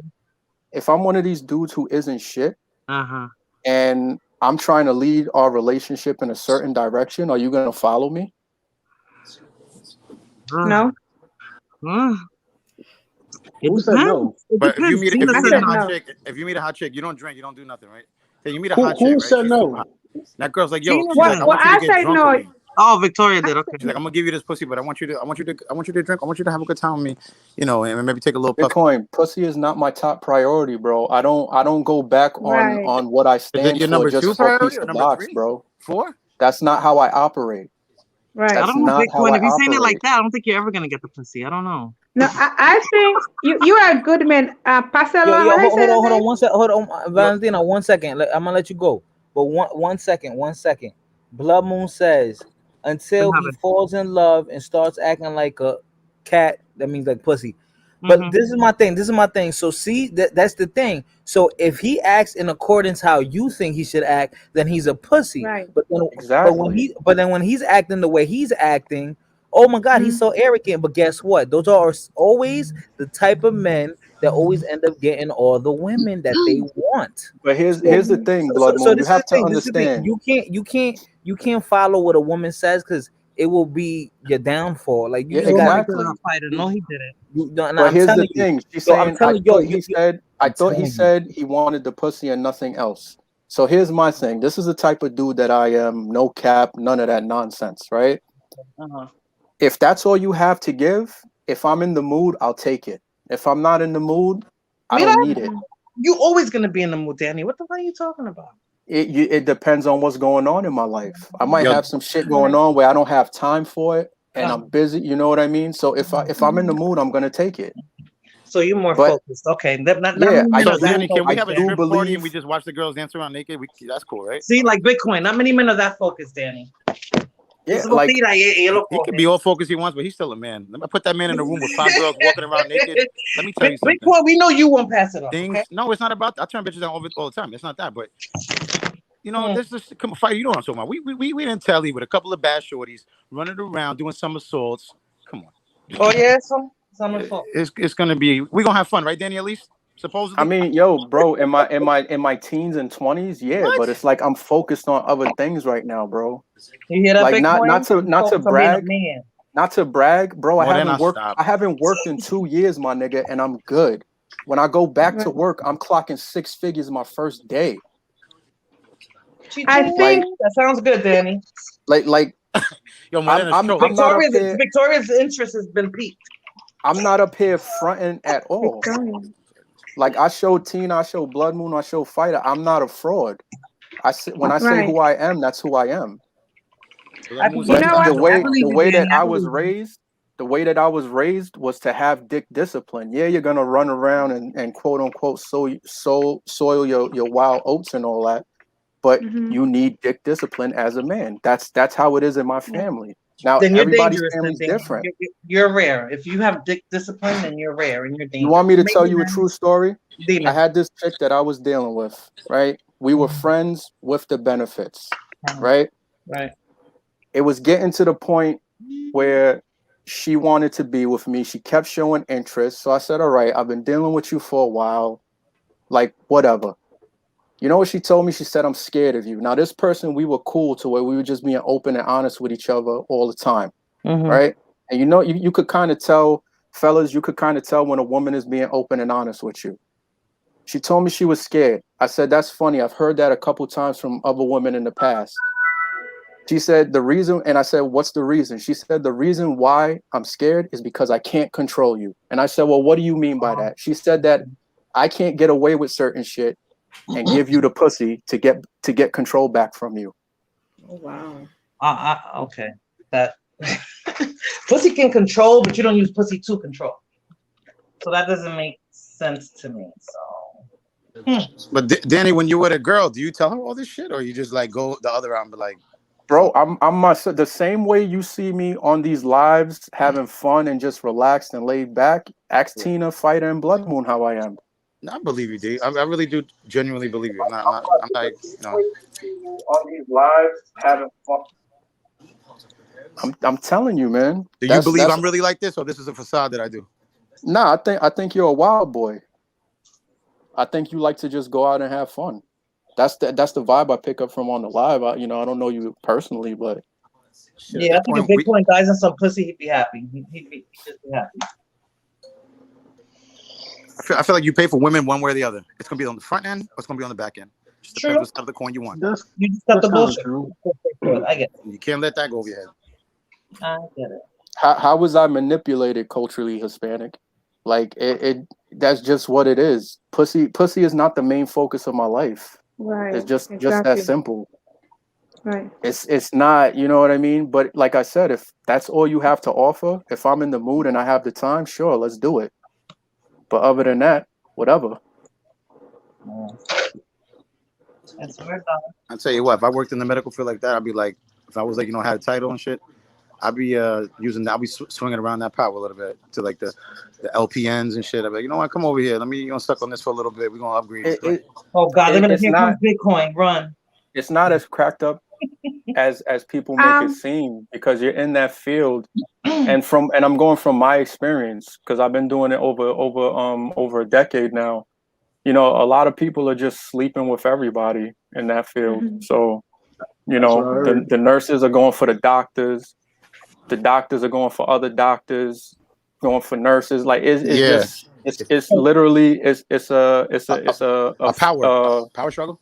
if I'm one of these dudes who isn't shit, and I'm trying to lead our relationship in a certain direction, are you gonna follow me? No. Who said no? But if you meet a hot chick, you don't drink, you don't do nothing, right? So you meet a hot chick, right? Who said no? That girl's like, yo, she's Well, like, I want you to get said drunk no. with me. Oh, Victoria did. Okay. She's like, I'm gonna give you this pussy, but I want you to drink. I want you to have a good time with me, and maybe take a little puff. Bitcoin, pussy is not my top priority, bro. I don't go back on what I stand for just for a piece of box, bro. 4? That's not how I operate. Right. That's I don't know, not how Bitcoin. I If you're saying it like operate. that, I don't think you're ever gonna get the pussy. I don't know. No, I think you are a good man. Pastor, Yo, hold on, one second. Hold on, Valentina, 1 second. I'm gonna let you go, but one second. Blood Moon says until he falls in love and starts acting like a cat, that means like pussy. But this is my thing. So see, that's the thing. So if he acts in accordance how you think he should act, then he's a pussy. Right. But then when he's acting the way he's acting, oh my God, he's so arrogant. But guess what? Those are always the type of men that always end up getting all the women that they want. But here's the thing, Blood Moon. You have to understand. You can't follow what a woman says because it will be your downfall. Like you exactly. No, he didn't. But here's the thing. She's saying, I thought he said he wanted the pussy and nothing else. So here's my thing. This is the type of dude that I am. No cap, none of that nonsense, right? If that's all you have to give, if I'm in the mood, I'll take it. If I'm not in the mood, I don't need it. You're always gonna be in the mood, Danny. What the hell are you talking about? It depends on what's going on in my life. I might Yo, have some shit going on where I don't have time for it, and I'm busy. You know what I mean? So if I'm in the mood, I'm gonna take it. So you're more But focused. Okay. Not yeah, many I men so are that Danny, do can we I have a focused. do strip party and we believe. just watch the girls dance around naked? That's cool, right? See, like Bitcoin. Not many men are that focused, Danny. Yeah, Eso lo like tira y él lo He could coge. be all focused he wants, but he's still a man. Let me put that man in a room with 5 girls walking around naked. Let me tell you something. Bitcoin, we know you won't pass it up, Things. okay? No, it's not about. I turn bitches down all the time. It's not that, but there's just come fight. You know what I'm talking about? We didn't tell you with a couple of bad shorties running around doing somersaults. Come on. Oh yeah, somersault. It's gonna be. We gonna have fun, right, Danny? At least I supposedly. mean, yo, bro, in my teens and 20s, yeah, What? but it's like I'm focused on other things right now, bro. You hear that, Like not Bitcoin? to You not to focus on being a brag, man. not to brag, bro. Morena, stop. I haven't worked in 2 years, my nigga, and I'm good. When I go back to work, I'm clocking 6 figures my first day. I Like, think That sounds good, Danny. like Yo, Morena's I'm trolling. not up here. Victoria's interest has been piqued. I'm not up here fronting at all. Victoria. Like I show Tina, I show Blood Moon, I show Fighter. I'm not a fraud. When I say Right. who I am, that's who I am. I Moon's You But like know that what? the too. I way believe the you, way Danny. that I I believe was you. raised, the way that I was raised was to have dick discipline. Yeah, you're gonna run around and quote unquote soil your wild oats and all that, but Hmm. you need dick discipline as a man. That's how it is in my family. Now Then you're everybody's dangerous, then, family's Danny. different. You're rare. If you have dick discipline, then you're rare and you're You dangerous. want me to tell Maybe you a then, true story? I demon. had this chick that I was dealing with, right? We were friends with the benefits, right? Right. It was getting to the point where she wanted to be with me. She kept showing interest. So I said, all right, I've been dealing with you for a while. Like, whatever. You know what she told me? She said, I'm scared of you. Now, this person, we were cool to where we were just being open and honest with each other all the time, right? And you could kind of tell, fellas, you could kind of tell when a woman is being open and honest with you. She told me she was scared. I said, that's funny. I've heard that a couple times from other women in the past. She said the reason, and I said, what's the reason? She said, the reason why I'm scared is because I can't control you. And I said, well, what do you mean by that? She said that I can't get away with certain shit and give you the pussy to get control back from you. Oh wow. Okay. That pussy can control, but you don't use pussy to control. So that doesn't make sense to me. So But Danny, when you with a girl, do you tell her all this shit, or you just like go the other round, and be like, bro, I'm myself. The same way you see me on these lives having fun and just relaxed and laid back. Ask Tina, Fighter, and Blood Moon how I am. I believe you, D. I really do genuinely believe you. I'm like, no. On these lives having fun. I'm telling you, man. Do you believe I'm really like this, or this is a facade that I do? Nah, I think you're a wild boy. I think you like to just go out and have fun. That's the vibe I pick up from on the live. I don't know you personally, but yeah, I think if Bitcoin dies in some pussy, he'd be happy. He'd just be happy. I feel like you pay for women one way or the other. It's gonna be on the front end, or it's gonna be on the back end. Just depends what side of the coin you want. You just got the bullshit. I get it. You can't let that go over your head. I get it. how was I manipulated culturally Hispanic? Like it that's just what it is. Pussy is not the main focus of my life. Right. It's just Exactly. that simple. Right. It's not, you know what I mean? But like I said, if that's all you have to offer, if I'm in the mood and I have the time, sure, let's do it. But other than that, whatever. I'll tell you what, if I worked in the medical field like that, I'd be like, if I was like, had a title and shit, I'd be I'll be swinging around that power a little bit to like the LPNs and shit. I'd be like, you know what, come over here. Let me, stuck on this for a little bit. We're gonna upgrade. Oh God, they're gonna hear comes Bitcoin. Run. It's not as cracked up as people make it seem, because you're in that field, and I'm going from my experience, because I've been doing it over a decade now. A lot of people are just sleeping with everybody in that field. Mm-hmm. So, the nurses are going for the doctors are going for other doctors, going for nurses. Like it's literally it's a power struggle.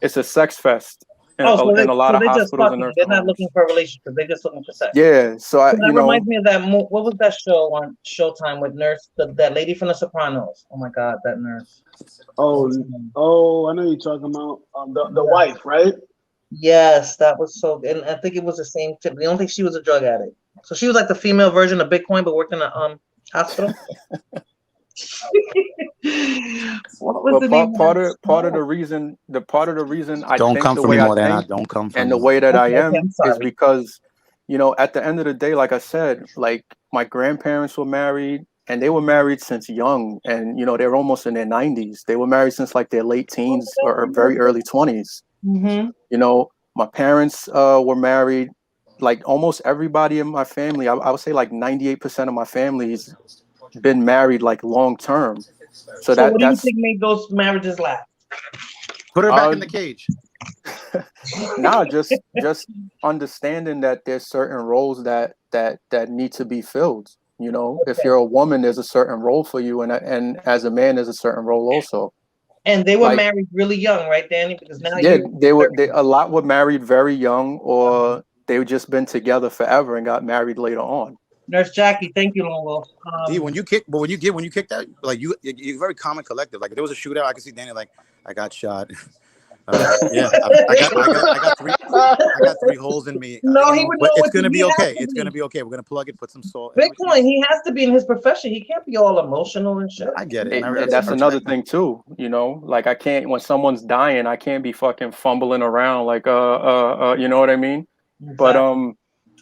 It's a sex fest. Oh, so in a lot of they just hospitals and fucking. They're nursing not homes. looking for a relationship. They're just looking for sex. Yeah, so So that reminds me of that. What was that show on Showtime with that lady from The Sopranos? Oh my God, that nurse. Oh, I know you're talking about the wife, right? Yes, that was so. And I think it was the same tip. The only thing, she was a drug addict. So she was like the female version of Bitcoin, but worked in a hospital. What was the name? Part of the reason I Don't think come the for me, way I Morena. think Don't come for and me. the way that I Okay, am I'm is sorry. because, at the end of the day, like I said, like my grandparents were married and they were married since young, and they're almost in their 90s. They were married since like their late teens or very early 20s. Mm-hmm. My parents were married. Like almost everybody in my family, I would say like 98% of my family's been married like long term. So So what do you that's think made those marriages last? Put her back in the cage. Nah, just understanding that there's certain roles that need to be filled. If you're a woman, there's a certain role for you, and as a man, there's a certain role also. And they were Like, married really young, right, Danny? Because now yeah, you a lot were married very young, or they've just been together forever and got married later on. Nurse Jackie, thank you, Long Wolf. D, when you kick that, like you're very calm and collective. Like if there was a shootout, I could see Danny like, I got shot. Yeah, I got three holes in me. No, he would but know it's what gonna to be be. okay. It's gonna be okay. We're gonna plug it, put some salt. Bitcoin, he has to be in his profession. He can't be all emotional and shit. I get it. And that's another thing too. Like I can't, when someone's dying, I can't be fucking fumbling around like you know what I mean? Exactly.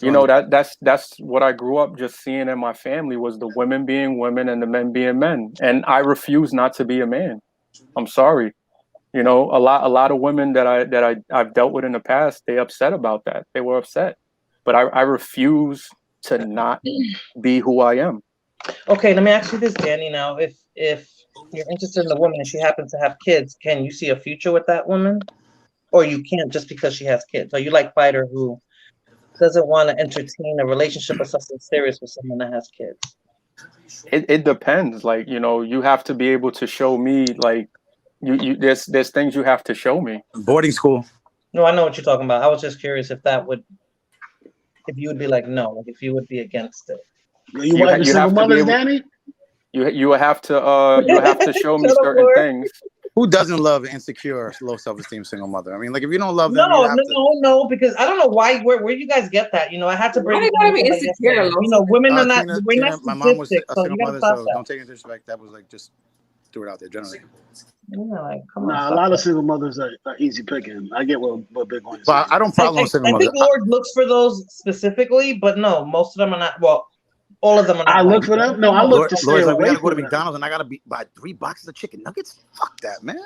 But that's what I grew up just seeing in my family, was the women being women and the men being men, and I refuse not to be a man. I'm sorry. A lot of women that I've dealt with in the past, they upset about that. They were upset, but I refuse to not be who I am. Okay, let me ask you this, Danny. Now, if you're interested in the woman and she happens to have kids, can you see a future with that woman, or you can't just because she has kids? Are you like Fighter, who doesn't want to entertain a relationship or something serious with someone that has kids? It depends. Like, you have to be able to show me, like, there's things you have to show me. Boarding school. No, I know what you're talking about. I was just curious if you would be like, no, like if you would be against it. You wife single mothers, Danny? You have to show me certain things. Who doesn't love insecure, low self-esteem single mother? I mean, like if you don't love them, no, because I don't know where you guys get that. I had to break it down. Insecure, women are not. We're Tina, not my mom was a statistics, so single you gotta mother, stop so that. don't take it disrespect. That was like just threw it out there generally. Come on, a lot of single mothers are easy picking. I get what Bitcoin is. But I don't problem with single I mothers. think Lord looks for those specifically, but no, most of them are not. Well, all of them are not. I look for them. No, I look to stay Lord's like, we away gotta go to from them. McDonald's and I gotta buy 3 boxes of chicken nuggets. Fuck that, man.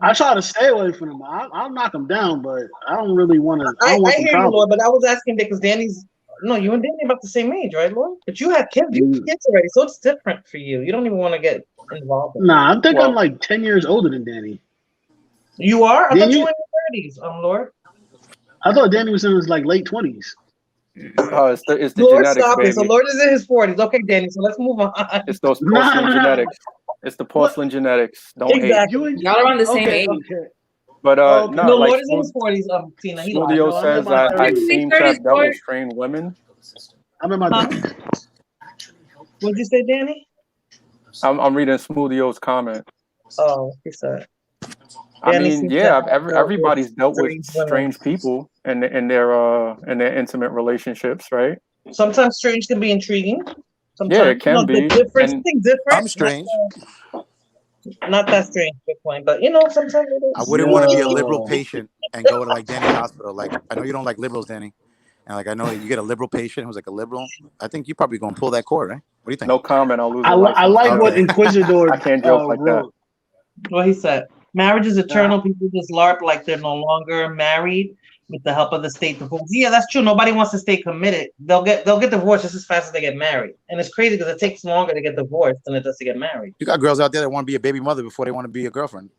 I try to stay away from them. I'll knock them down, but I don't really want to. I don't want I hear you, Lord, but I was asking because Danny's. No, you and Danny are about the same age, right, Lord? But you have kids. You have kids already, so it's different for you. You don't even want to get involved. Nah, I think I'm like 10 years older than Danny. You are? I thought you were in your 30s, Lord. I thought Danny was in his like late 20s. It's the Lord, genetics, stop baby. it. So Lord is in his 40s. Okay, Danny. So let's move on. It's those porcelain genetics. It's the porcelain genetics. Don't exactly. hate. Y'all are on the same age. Okay. But no, like Lord is in his 40s. Tina, he lied. Smoothio says, I seem to have dealt with strange women. I'm in my. What'd you say, Danny? I'm reading Smoothio's comment. Oh, he said. I mean, yeah, everybody's dealt with strange people in their intimate relationships, right? Sometimes strange can be intriguing. Sometimes, yeah, it can be. Different. I'm strange. Not that strange, Bitcoin, but sometimes it is. I wouldn't want to be a liberal patient and go to like Danny's hospital. Like I know you don't like liberals, Danny, and like I know you get a liberal patient who's like a liberal. I think you're probably gonna pull that cord, right? What do you think? No comment. I'll lose. I like what Inquisitor. I can't joke like that. What he said. Marriage is eternal. People just LARP like they're no longer married with the help of the state divorce. Yeah, that's true. Nobody wants to stay committed. They'll get divorced just as fast as they get married. And it's crazy because it takes longer to get divorced than it does to get married. You got girls out there that want to be a baby mother before they want to be a girlfriend.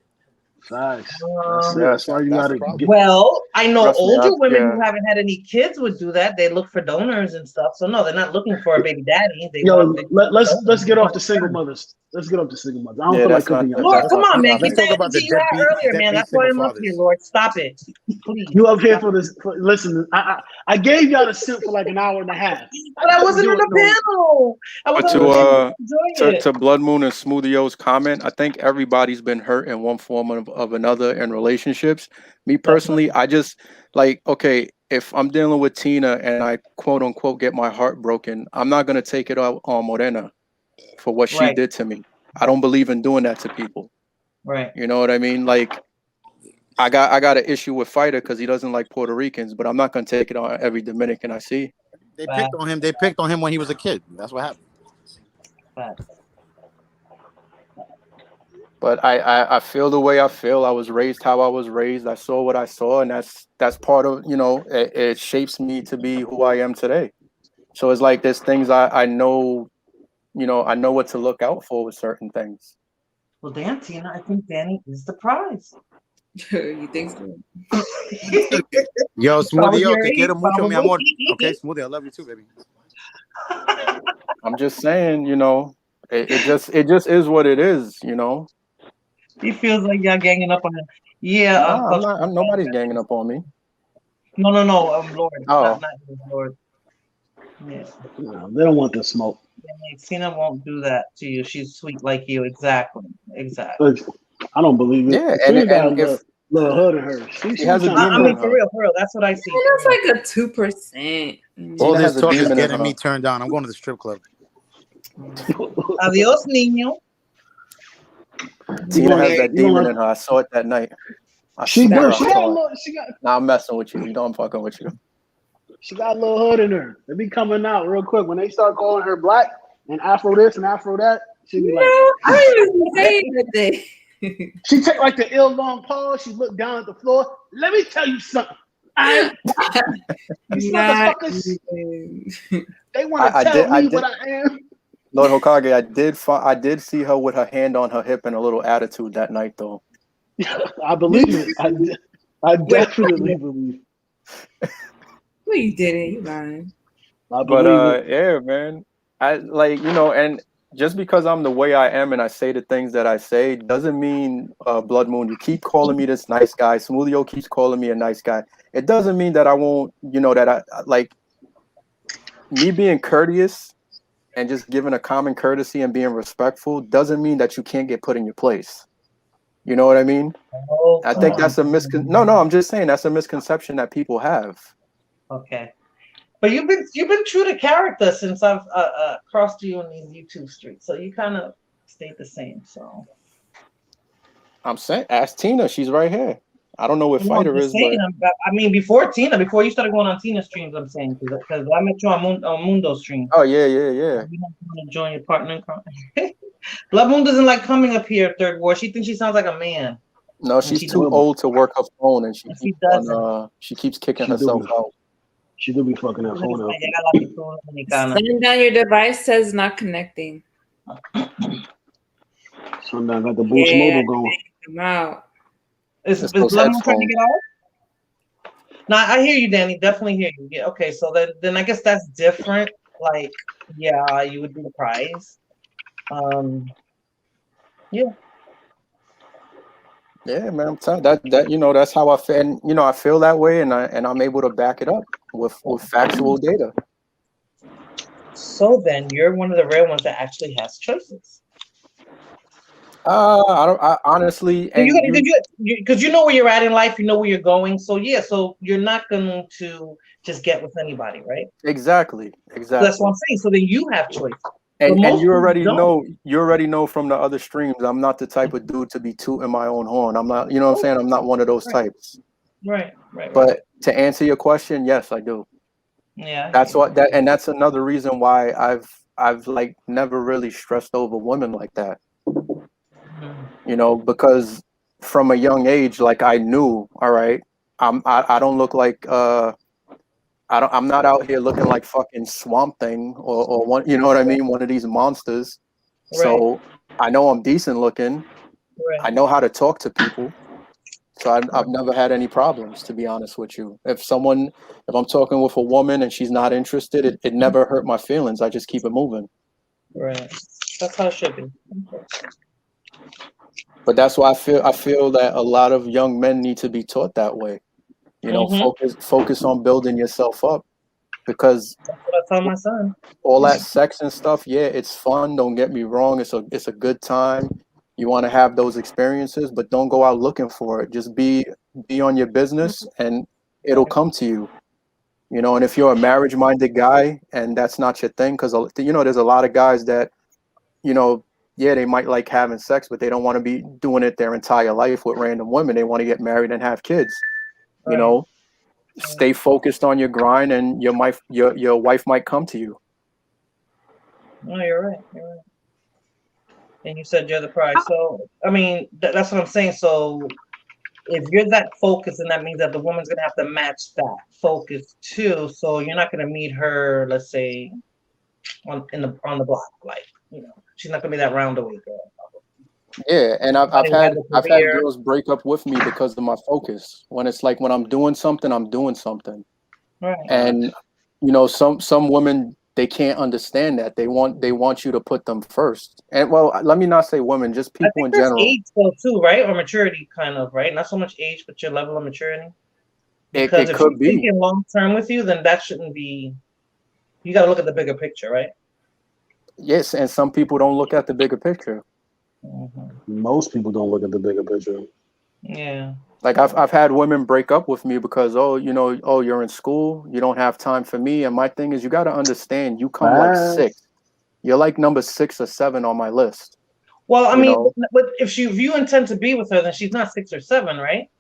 Facts. That's it. Yeah, That's why you that's the gotta problem. get. Well, I know Trust me, older women yeah. who haven't had any kids would do that. They look for donors and stuff. So no, they're not looking for a baby daddy. They Yo, want the let's donors. get off the single mothers. Let's get off the single mothers. I don't Yeah, feel like that's cooking not y'all Lord, that's today. come not on, the man. Let's Keep topic. talk that about the energy you had earlier, man. deadbeat That's why single I'm up here, fathers. Lord. Stop it. Please. You up here Stop. listen, I gave y'all the simp for like an hour and a half. But I couldn't wasn't do on it the no panel. I was But on the panel enjoying it. to Blood Moon and Smoothio's comment, I think everybody's been hurt in one form of another in relationships. Me personally, I just like, okay, if I'm dealing with Tina and I quote unquote get my heart broken, I'm not gonna take it out on Morena for what she Right. did to me. I don't believe in doing that to people. Right. You know what I mean? Like I got an issue with Fighter because he doesn't like Puerto Ricans, but I'm not gonna take it on every Dominican I see. They picked on him. They picked on him when he was a kid. That's what happened. But I feel the way I feel. I was raised how I was raised. I saw what I saw, and that's part of, you know, it shapes me to be who I am today. So it's like there's things I know, you know, I know what to look out for with certain things. Well, damn, Tina, I think Danny is the prize. You think so? Yo, Smoothie, yo, te quiero mucho, mi amor. Probably. Okay, Smoothie, I love you too, baby. I'm just saying, you know, it just is what it is, you know. He feels like y'all ganging up on him. Yeah, No, I'm not. Nobody's ganging up on me. No, Lord. Oh. Not Lord. Yeah. No, they don't want the smoke. Tina won't do that to you. She's sweet like you. Exactly. Look, I don't believe it. Yeah, Tina got and a if little hood in her. She has a trying to demon in for her. real. That's what I see. And that's like a 2%. All Tina this has a talk is demon in getting her. me turned on. I'm going to the strip club. Adios, niño. Tina has that demon in her. I saw it that night. I She swear do. I She got a saw it. little. She got. Nah, I'm messing with you. You know I'm fucking with you. She got a little hood in her. They be coming out real quick when they start calling her black and Afro this and Afro that. She be like, I didn't even say anything. she take like the ill long pause. She look down at the floor. Let me tell you something. These motherfuckers, they want to tell me what I am. Lord Hokage, I did see her with her hand on her hip and a little attitude that night, though. I believe it. I definitely believe it. No, you didn't. You lying. But yeah, man. I like, you know, and just because I'm the way I am and I say the things that I say doesn't mean, Blood Moon, you keep calling me this nice guy. Smoothio keeps calling me a nice guy. It doesn't mean that I won't, you know, that I like me being courteous and just giving a common courtesy and being respectful doesn't mean that you can't get put in your place. You know what I mean? Oh, I think that's a No, I'm just saying that's a misconception that people have. Okay. But you've been true to character since I've crossed you on these YouTube streets, so you kind of stayed the same. So I'm saying, ask Tina. She's right here. I don't know what Fighter is, but I mean, before you started going on Tina streams, I'm saying because I met you on Mundo stream. Oh yeah. You don't want to join your partner in crime. Blood Moon doesn't like coming up here, Third War. She thinks she sounds like a man. No, she's too old to work her phone, and she keeps kicking herself out. She do be fucking her phone up. Sending down your device says not connecting. Sundown got the Boost Mobile going. Come out. Is Blood Moon trying to get out? No, I hear you, Danny. Definitely hear you. Yeah, okay, so then I guess that's different. Like, yeah, you would be the prize. Yeah. Yeah, man. I'm telling that you know that's how I feel. And, you know, I feel that way, and I'm able to back it up with factual data. So then you're one of the rare ones that actually has choices. I honestly, and because you know where you're at in life, you know where you're going. So yeah, so you're not going to just get with anybody, right? Exactly. So that's what I'm saying. So then you have choices. And you already know from the other streams, I'm not the type of dude to be tooting my own horn. I'm not, you know what I'm saying? I'm not one of those types. Right. But to answer your question, yes, I do. Yeah. That's that's another reason why I've like never really stressed over women like that. You know, because from a young age, like I knew, all right, I don't look like I'm not out here looking like fucking Swamp Thing or one, you know what I mean? One of these monsters. Right. So I know I'm decent looking. Right. I know how to talk to people. So I've never had any problems, to be honest with you. If I'm talking with a woman and she's not interested, it never hurt my feelings. I just keep it moving. Right. That's how it should be. But that's why I feel that a lot of young men need to be taught that way. You know, focus on building yourself up, because That's what I tell my son. all that sex and stuff, yeah, it's fun. Don't get me wrong. It's a good time. You want to have those experiences, but don't go out looking for it. Just be on your business and it'll come to you. You know, and if you're a marriage-minded guy and that's not your thing, because, you know, there's a lot of guys that, you know, yeah, they might like having sex, but they don't want to be doing it their entire life with random women. They want to get married and have kids. You know, stay focused on your grind, and your wife might come to you. No, you're right. You're right. And you said you're the prize. So, I mean, that's what I'm saying. So, if you're that focused, then that means that the woman's gonna have to match that focus too. So you're not gonna meet her, let's say, on the block, like, you know, she's not gonna be that roundaway girl. Yeah, and I've Somebody who has had a career. girls break up with me because of my focus. When it's like, when I'm doing something, I'm doing something. Right. And you know, some women, they can't understand that. They want you to put them first. And well, let me not say women, just I people think in there's general. age though too, right? Or maturity, kind of, right? Not so much age, but your level of maturity. It Because if could she's be. thinking long term with you, then that shouldn't be. You got to look at the bigger picture, right? Yes, and some people don't look at the bigger picture. Most people don't look at the bigger picture. Yeah. Like I've had women break up with me because, oh, you know, oh, you're in school, you don't have time for me. And my thing is, you got to understand, you come like six. You're like number 6 or 7 on my list. Well, I You mean, know? but if you intend to be with her, then she's not 6 or 7, right?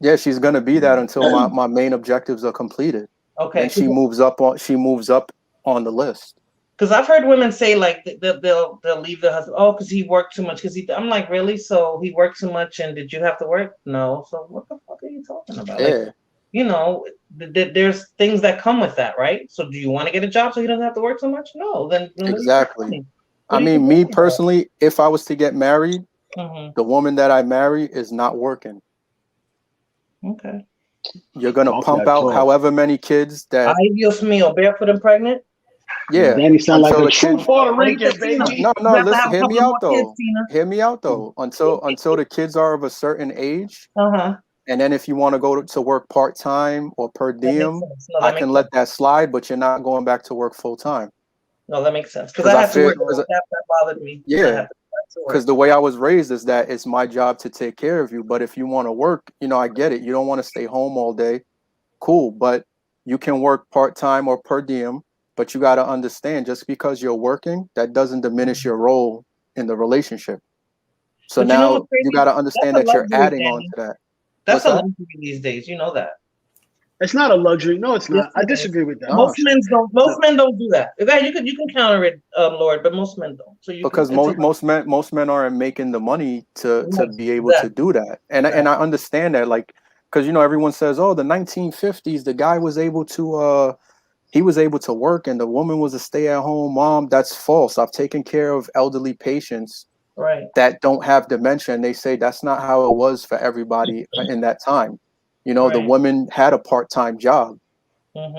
Yeah, she's gonna be that until my main objectives are completed. Okay. Then she moves up on the list. Because I've heard women say like they'll leave their husband. Oh, because he worked too much. Because I'm like, really? So he worked too much, and did you have to work? No. So what the fuck are you talking about? Yeah. Like, you know, there's things that come with that, right? So do you want to get a job so he doesn't have to work so much? No. Then Exactly. I mean, me personally, if I was to get married, the woman that I marry is not working. Okay. You're gonna pump out however many kids that. Ay, Dios mío, barefoot and pregnant. Yeah. Danny sound like until a the true kid- Puerto Rican, baby. No, listen, hear me out though. Hear me out though. Until the kids are of a certain age. And then if you want to go to work part-time or per diem, I can let that slide, but you're not going back to work full-time. No, that makes sense. Because I had to work. That bothered me. Yeah. Because the way I was raised is that it's my job to take care of you. But if you want to work, you know, I get it. You don't want to stay home all day. Cool. But you can work part-time or per diem. But you got to understand, just because you're working, that doesn't diminish your role in the relationship. So now you got to understand that you're adding on to that. That's a luxury these days. You know that. It's not a luxury. No, it's not. I disagree with that. Most men don't. Most men don't do that. You can counter it, Lord, but most men don't. So because most men aren't making the money to be able to do that, and I understand that, like, because you know everyone says, oh, the 1950s, the guy was able to he was able to work and the woman was a stay-at-home mom. That's false. I've taken care of elderly patients that don't have dementia, and they say that's not how it was for everybody in that time. You know, the woman had a part-time job,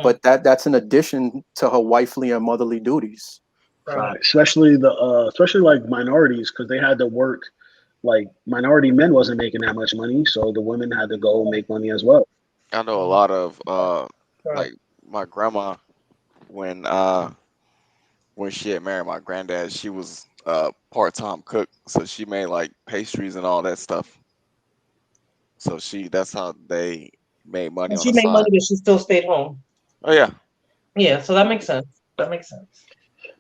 but that's in addition to her wifely and motherly duties. Right. Especially like minorities, because they had to work. Like minority men wasn't making that much money, so the women had to go make money as well. I know a lot of like my grandma when she had married my granddad, she was part-time cook, so she made like pastries and all that stuff. So that's how they made money. She made money, but she still stayed home. Oh yeah. Yeah, so that makes sense. That makes sense.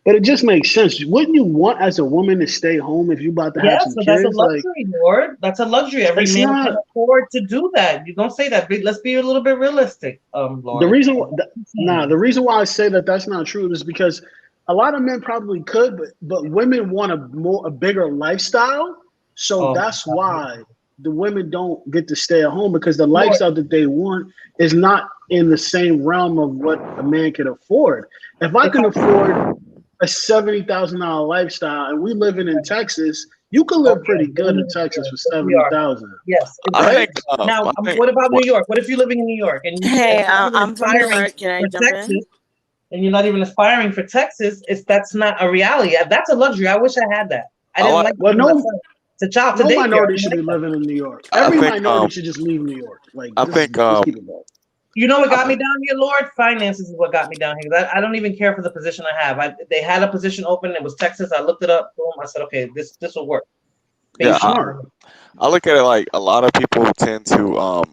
But it just makes sense. Wouldn't you want as a woman to stay home if you about to have some kids? That's a luxury, Lord. That's a luxury. Every man can afford to do that. You don't say that. Let's be a little bit realistic, Lord. The reason why I say that that's not true is because a lot of men probably could, but women want a bigger lifestyle. So that's why the women don't get to stay at home, because the lifestyle that they want is not in the same realm of what a man can afford. If I can afford a $70,000 lifestyle and we living in Texas You can live Okay, pretty then good you in live Texas good. for Yes, we are. 70,000. Yes, I right. think Now, I think what about New what York? What if you're living in New York and Hey, you're not even I'm from New aspiring York. Can I for jump in? Texas, and you're not even aspiring for Texas? That's not a reality. That's a luxury. I wish I had that. I I didn't like like Well, giving no, myself to child to no daycare. I minority didn't should like be that. living in New York. I Every think minority should just leave New York. Like, I think let's keep it going. You know what I, got me down here, Lord? Finances is what got me down here. I don't even care for the position I have. They had a position open. It was Texas. I looked it up. Boom. I said, okay, this will work. You yeah, Based on smart. I look at it like a lot of people tend to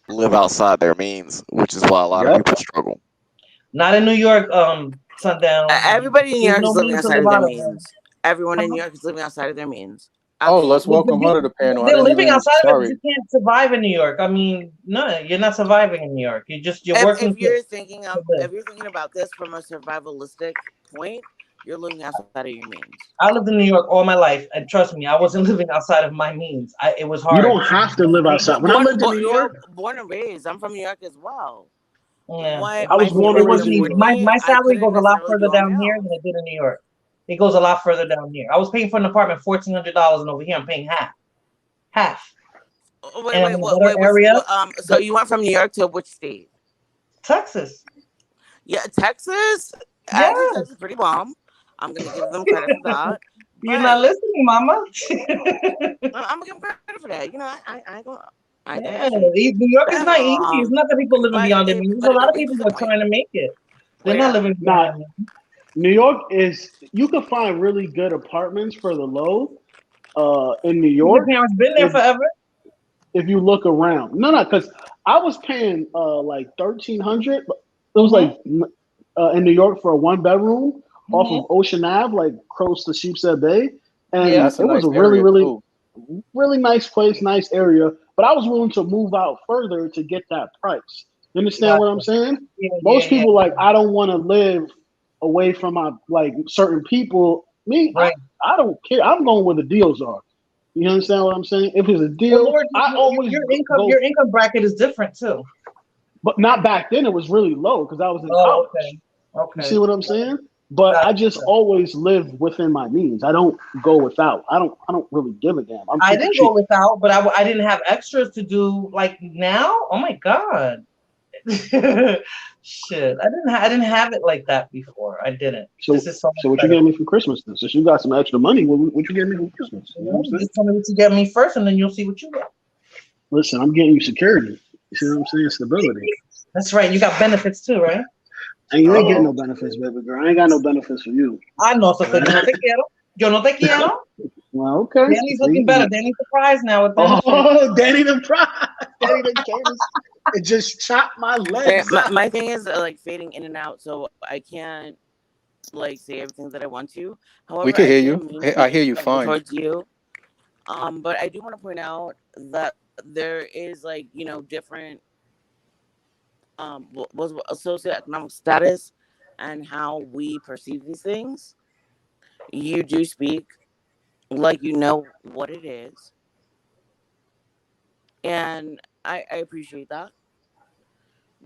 live outside their means, which is why a lot of Yep. people struggle. not in New York, Sundown. Everybody in New There's York no is living means to outside live of their out of there. means. Everyone in New York is living outside of their means. Oh, let's Absolutely. welcome her to the panel. I They're didn't living even. outside of it, but Sorry. you can't survive in New York. I mean, no, you're not surviving in New York. You're working If you're to thinking live. if you're thinking about this from a survivalistic point, you're living outside of your means. I lived in New York all my life, and trust me, I wasn't living outside of my means. It was You hard. don't have to live outside. When I lived in New York, Born and raised. I'm from New York as well. Yeah, What I my was born it and family could raised in wasn't New afford even. York. me, My I salary couldn't goes a lot necessarily further do on down my here own. than it did in New York. It goes a lot further down here. I was paying for an apartment $1,400, and over here I'm paying half. Wait, And I'm wait, in a what? better Wait, area. so you went from New York to which state? Texas. Yeah, Texas. Actually, Yes. Texas is pretty bomb. I'm gonna give them credit for that. You're not But listening, Mama. I'm gonna give them credit for that. You know, I Yeah, appreciate you. New York is But not easy. It's not that people living beyond their means. There's a but lot of it people reaches who a are point trying to make it. They're not where living beyond Nah, their means. New York is, you can find really good apartments for the low in New Your York parents been there if forever. if you look around. No, because I was paying like 1,300. It was Mm-hmm. like in New York for a one bedroom off Mm-hmm. of Ocean Ave, like close to Sheepshead Bay, Yeah. and That's a it was nice a really, area really, too. really nice place, nice area. But I was willing to move out further to get that price. You understand what I'm Gotcha. saying? Yeah. Most people like, I don't want to live away from my like certain people. Me, Right. I don't care. I'm going where the deals are. You understand what I'm saying? If it's a Well, deal, Lord, I always your go. income bracket is different too. But not back then. It was really low because I was in Oh, college. You see okay. what I'm saying? But I just Gotcha. always live within my means. I don't go without. I don't really give a damn. I'm I super didn't cheap. go without, but I didn't have extras to do like now. Oh my God. Shit. I didn't have it like that before. I didn't. So This is so so much what you better. getting me for Christmas then? Since you got some extra money, what you getting me for Christmas? You know what I'm You saying? just tell me what you get me first, and then you'll see what you get. Listen, I'm getting you security. You see what I'm saying? Stability. That's right. You got benefits too, right? And you ain't getting Oh, no benefits, baby girl. I ain't got no benefits for you. I know, so All yo no right? te quiero. Yo no te quiero. Well, okay. Danny's looking better. See? Danny's surprised now with benefits. Oh, Danny the prize. Danny the came and just chopped my Okay, legs my, off. my thing is like fading in and out, so I can't like say everything that I want to. We However, can I hear didn't you. mean I it hear you fine. towards you. But I do want to point out that there is like different was socioeconomic status and how we perceive these things. You do speak like you know what it is, and I appreciate that.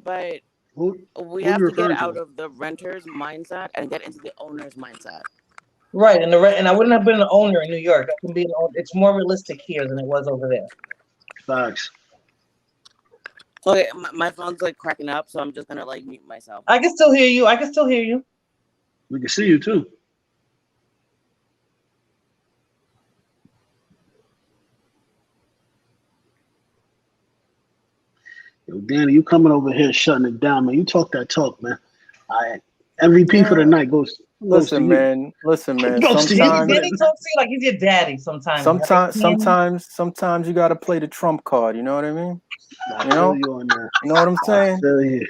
But we Who have you to get referring out to? of the renter's mindset and get into the owner's mindset. Right, and and I wouldn't have been an owner in New York. I can be an owner. It's more realistic here than it was over there. Facts. Okay, my phone's like cracking up, so I'm just gonna like mute myself. I can still hear you. I can still hear you. We can see you too. Yo, Danny, you coming over here shutting it down, man. You talk that talk, man. All right. MVP for the night goes to Listen, you. man. Listen, man. Goes to Danny, you. Sometimes, Danny talks to you like he's your daddy sometimes. sometimes you gotta play the trump card. You know what I mean? I You feel know? you on that. You know what I'm I saying? feel you.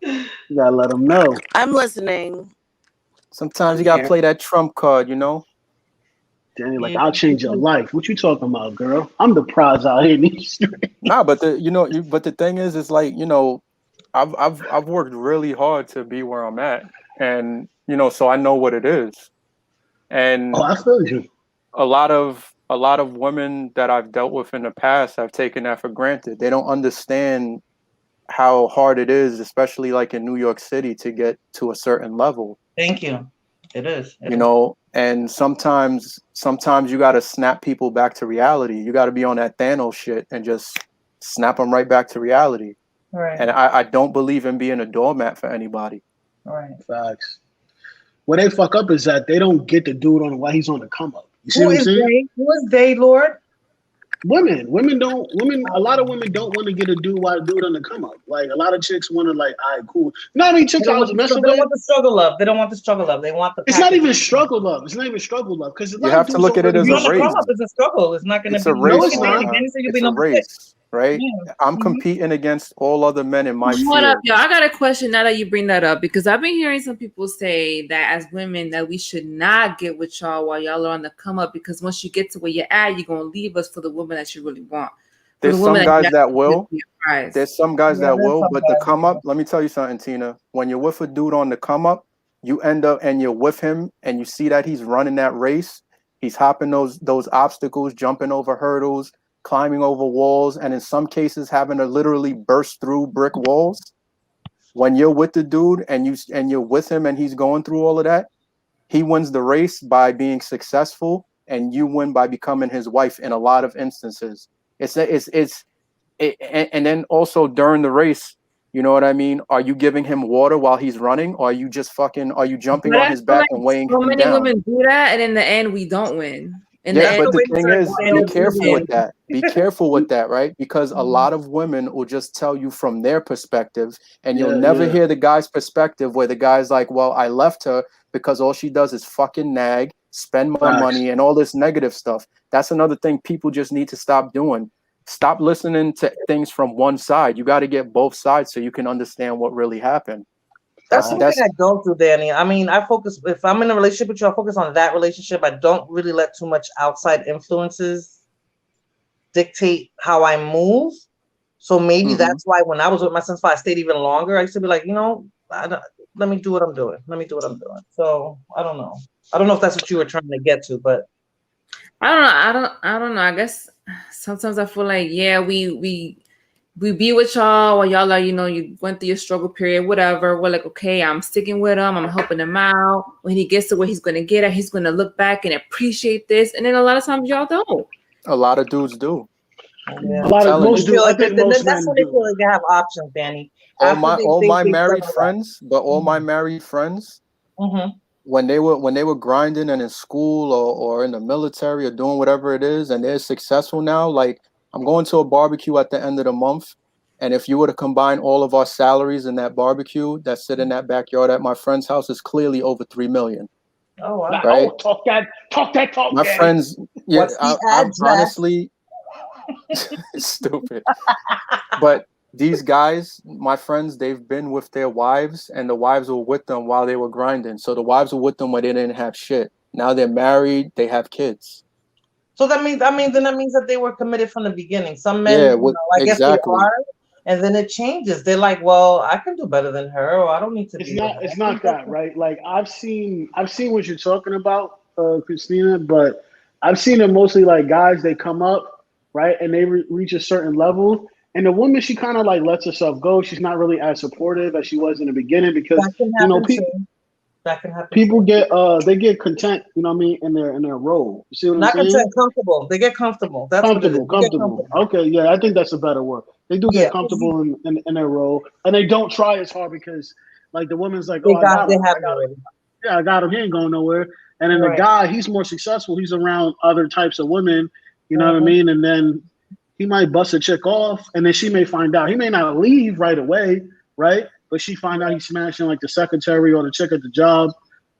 You gotta let them know. I'm listening. Sometimes I'm you gotta here. play that trump card. You know? Danny, like, I'll change your life. What you talking about, girl? I'm the prize out here in these streets. Nah, but the thing is like I've worked really hard to be where I'm at, and so I know what it is. Oh, And I feel you. a lot of women that I've dealt with in the past have taken that for granted. They don't understand how hard it is, especially like in New York City, to get to a certain level. Thank you. It is. You know, and sometimes you got to snap people back to reality. You got to be on that Thanos shit and just snap them right back to reality. Right. And I don't believe in being a doormat for anybody. Right. Facts. Where they fuck up is that they don't get the dude on why he's on the come up. You see Who what I'm is saying? they? Who is they, Lord? Women don't. A lot of women don't want to get a dude while a dude on the come up. Like a lot of chicks want to like, all right, cool. You know how many They chicks don't I want was messing they don't with? want the struggle love. They don't want the struggle love. They want the It's not package. even struggle love. It's not even struggle love because a You lot of have to dudes look don't at it really as If be you're a on the come race. up, it's a struggle. It's not going to It's be. a No, race, it's Look at not. Danny. Danny said you'll be It's a number 6. race, right? Yeah. I'm Mhm. competing against all other men in my Hold up, field. y'all. I got a question now that you bring that up because I've been hearing some people say that as women that we should not get with y'all while y'all are on the come up because once you get to where you're at, you're gonna leave us for the woman that you really want. For the There's woman some that you guys that actually give will. your prize. There's some guys Yeah, that there's will, some but the guys. come up, let me tell you something, Tina. When you're with a dude on the come up, you end up and you're with him and you see that he's running that race. He's hopping those obstacles, jumping over hurdles, climbing over walls, and in some cases having to literally burst through brick walls. When you're with the dude and you're with him and he's going through all of that, he wins the race by being successful and you win by becoming his wife in a lot of instances. And then also during the race, you know what I mean? Are you giving him water while he's running? Or are you jumping But on I his feel back like and weighing so him many down? women do that, and in the end, we don't win. In the Yeah, end, but the Wait a thing second. is, we be end up careful with losing. that. Be careful with that, right? Because a lot of women will just tell you from their perspective, and you'll Yeah, never yeah. hear the guy's perspective where the guy's like, well, I left her because all she does is fucking nag, spend my Facts. money, and all this negative stuff. That's another thing people just need to stop doing. Stop listening to things from one side. You got to get both sides so you can understand what really happened. That's something That's I don't do, Danny. I mean, I focus. If I'm in a relationship with you, I focus on that relationship. I don't really let too much outside influences dictate how I move. So maybe mhm. that's why when I was with my son's father, I stayed even longer. I used to be like, let me do what I'm doing. Let me do what I'm doing. So I don't know. I don't know if that's what you were trying to get to, but I don't know. I don't know. I guess sometimes I feel like we be with y'all while y'all are, you went through your struggle period, whatever. We're like, okay, I'm sticking with him. I'm helping him out. When he gets to where he's gonna get at, he's gonna look back and appreciate this. And then a lot of times y'all don't. A lot of dudes do. yeah, A I'm lot of telling they most you. do. feel I like think then most that's men when they feel do. like they have options, Danny. all After my they all think my they've done married all that. friends, but all my married friends, Mm-hmm. when they were grinding and in school or in the military or doing whatever it is, and they're successful now, like I'm going to a barbecue at the end of the month, and if you were to combine all of our salaries in that barbecue that sit in that backyard at my friend's house, is clearly over 3 million, Oh wow. right? Oh, talk, My Danny. friends, yeah, What's the I'm address? honestly stupid. But these guys, my friends, they've been with their wives, and the wives were with them while they were grinding. So the wives were with them when they didn't have shit. Now they're married, they have kids. So that means, then that means that they were committed from the beginning. Some men, Yeah, what I guess they exactly. are, and then it changes. They're like, well, I can do better than her, or I don't need to It's be with not. her. It's I think not that, right? Like I've seen what you're talking about, Christina. But I've seen it mostly like guys. They come up, right, and they reach a certain level, and the woman she kind of like lets herself go. She's not really as supportive as she was in the beginning because that can you know happen pe- too. That can happen people too. get they get content. You know what I mean in their role. You see what I'm Not saying? content, comfortable. They get comfortable. That's what it is. Comfortable, They get comfortable. comfortable. Okay, yeah, I think that's a better word. They do Yeah, get 'cause comfortable in their role, and they don't try as hard because, like, the woman's like, "Oh, they have it already. I got him. He ain't going nowhere." And then the Right. guy, he's more successful. He's around other types of women. You know what I Mm-hmm. mean? And then he might bust a chick off, and then she may find out. He may not leave right away, right? But she find out he's smashing like the secretary or the chick at the job,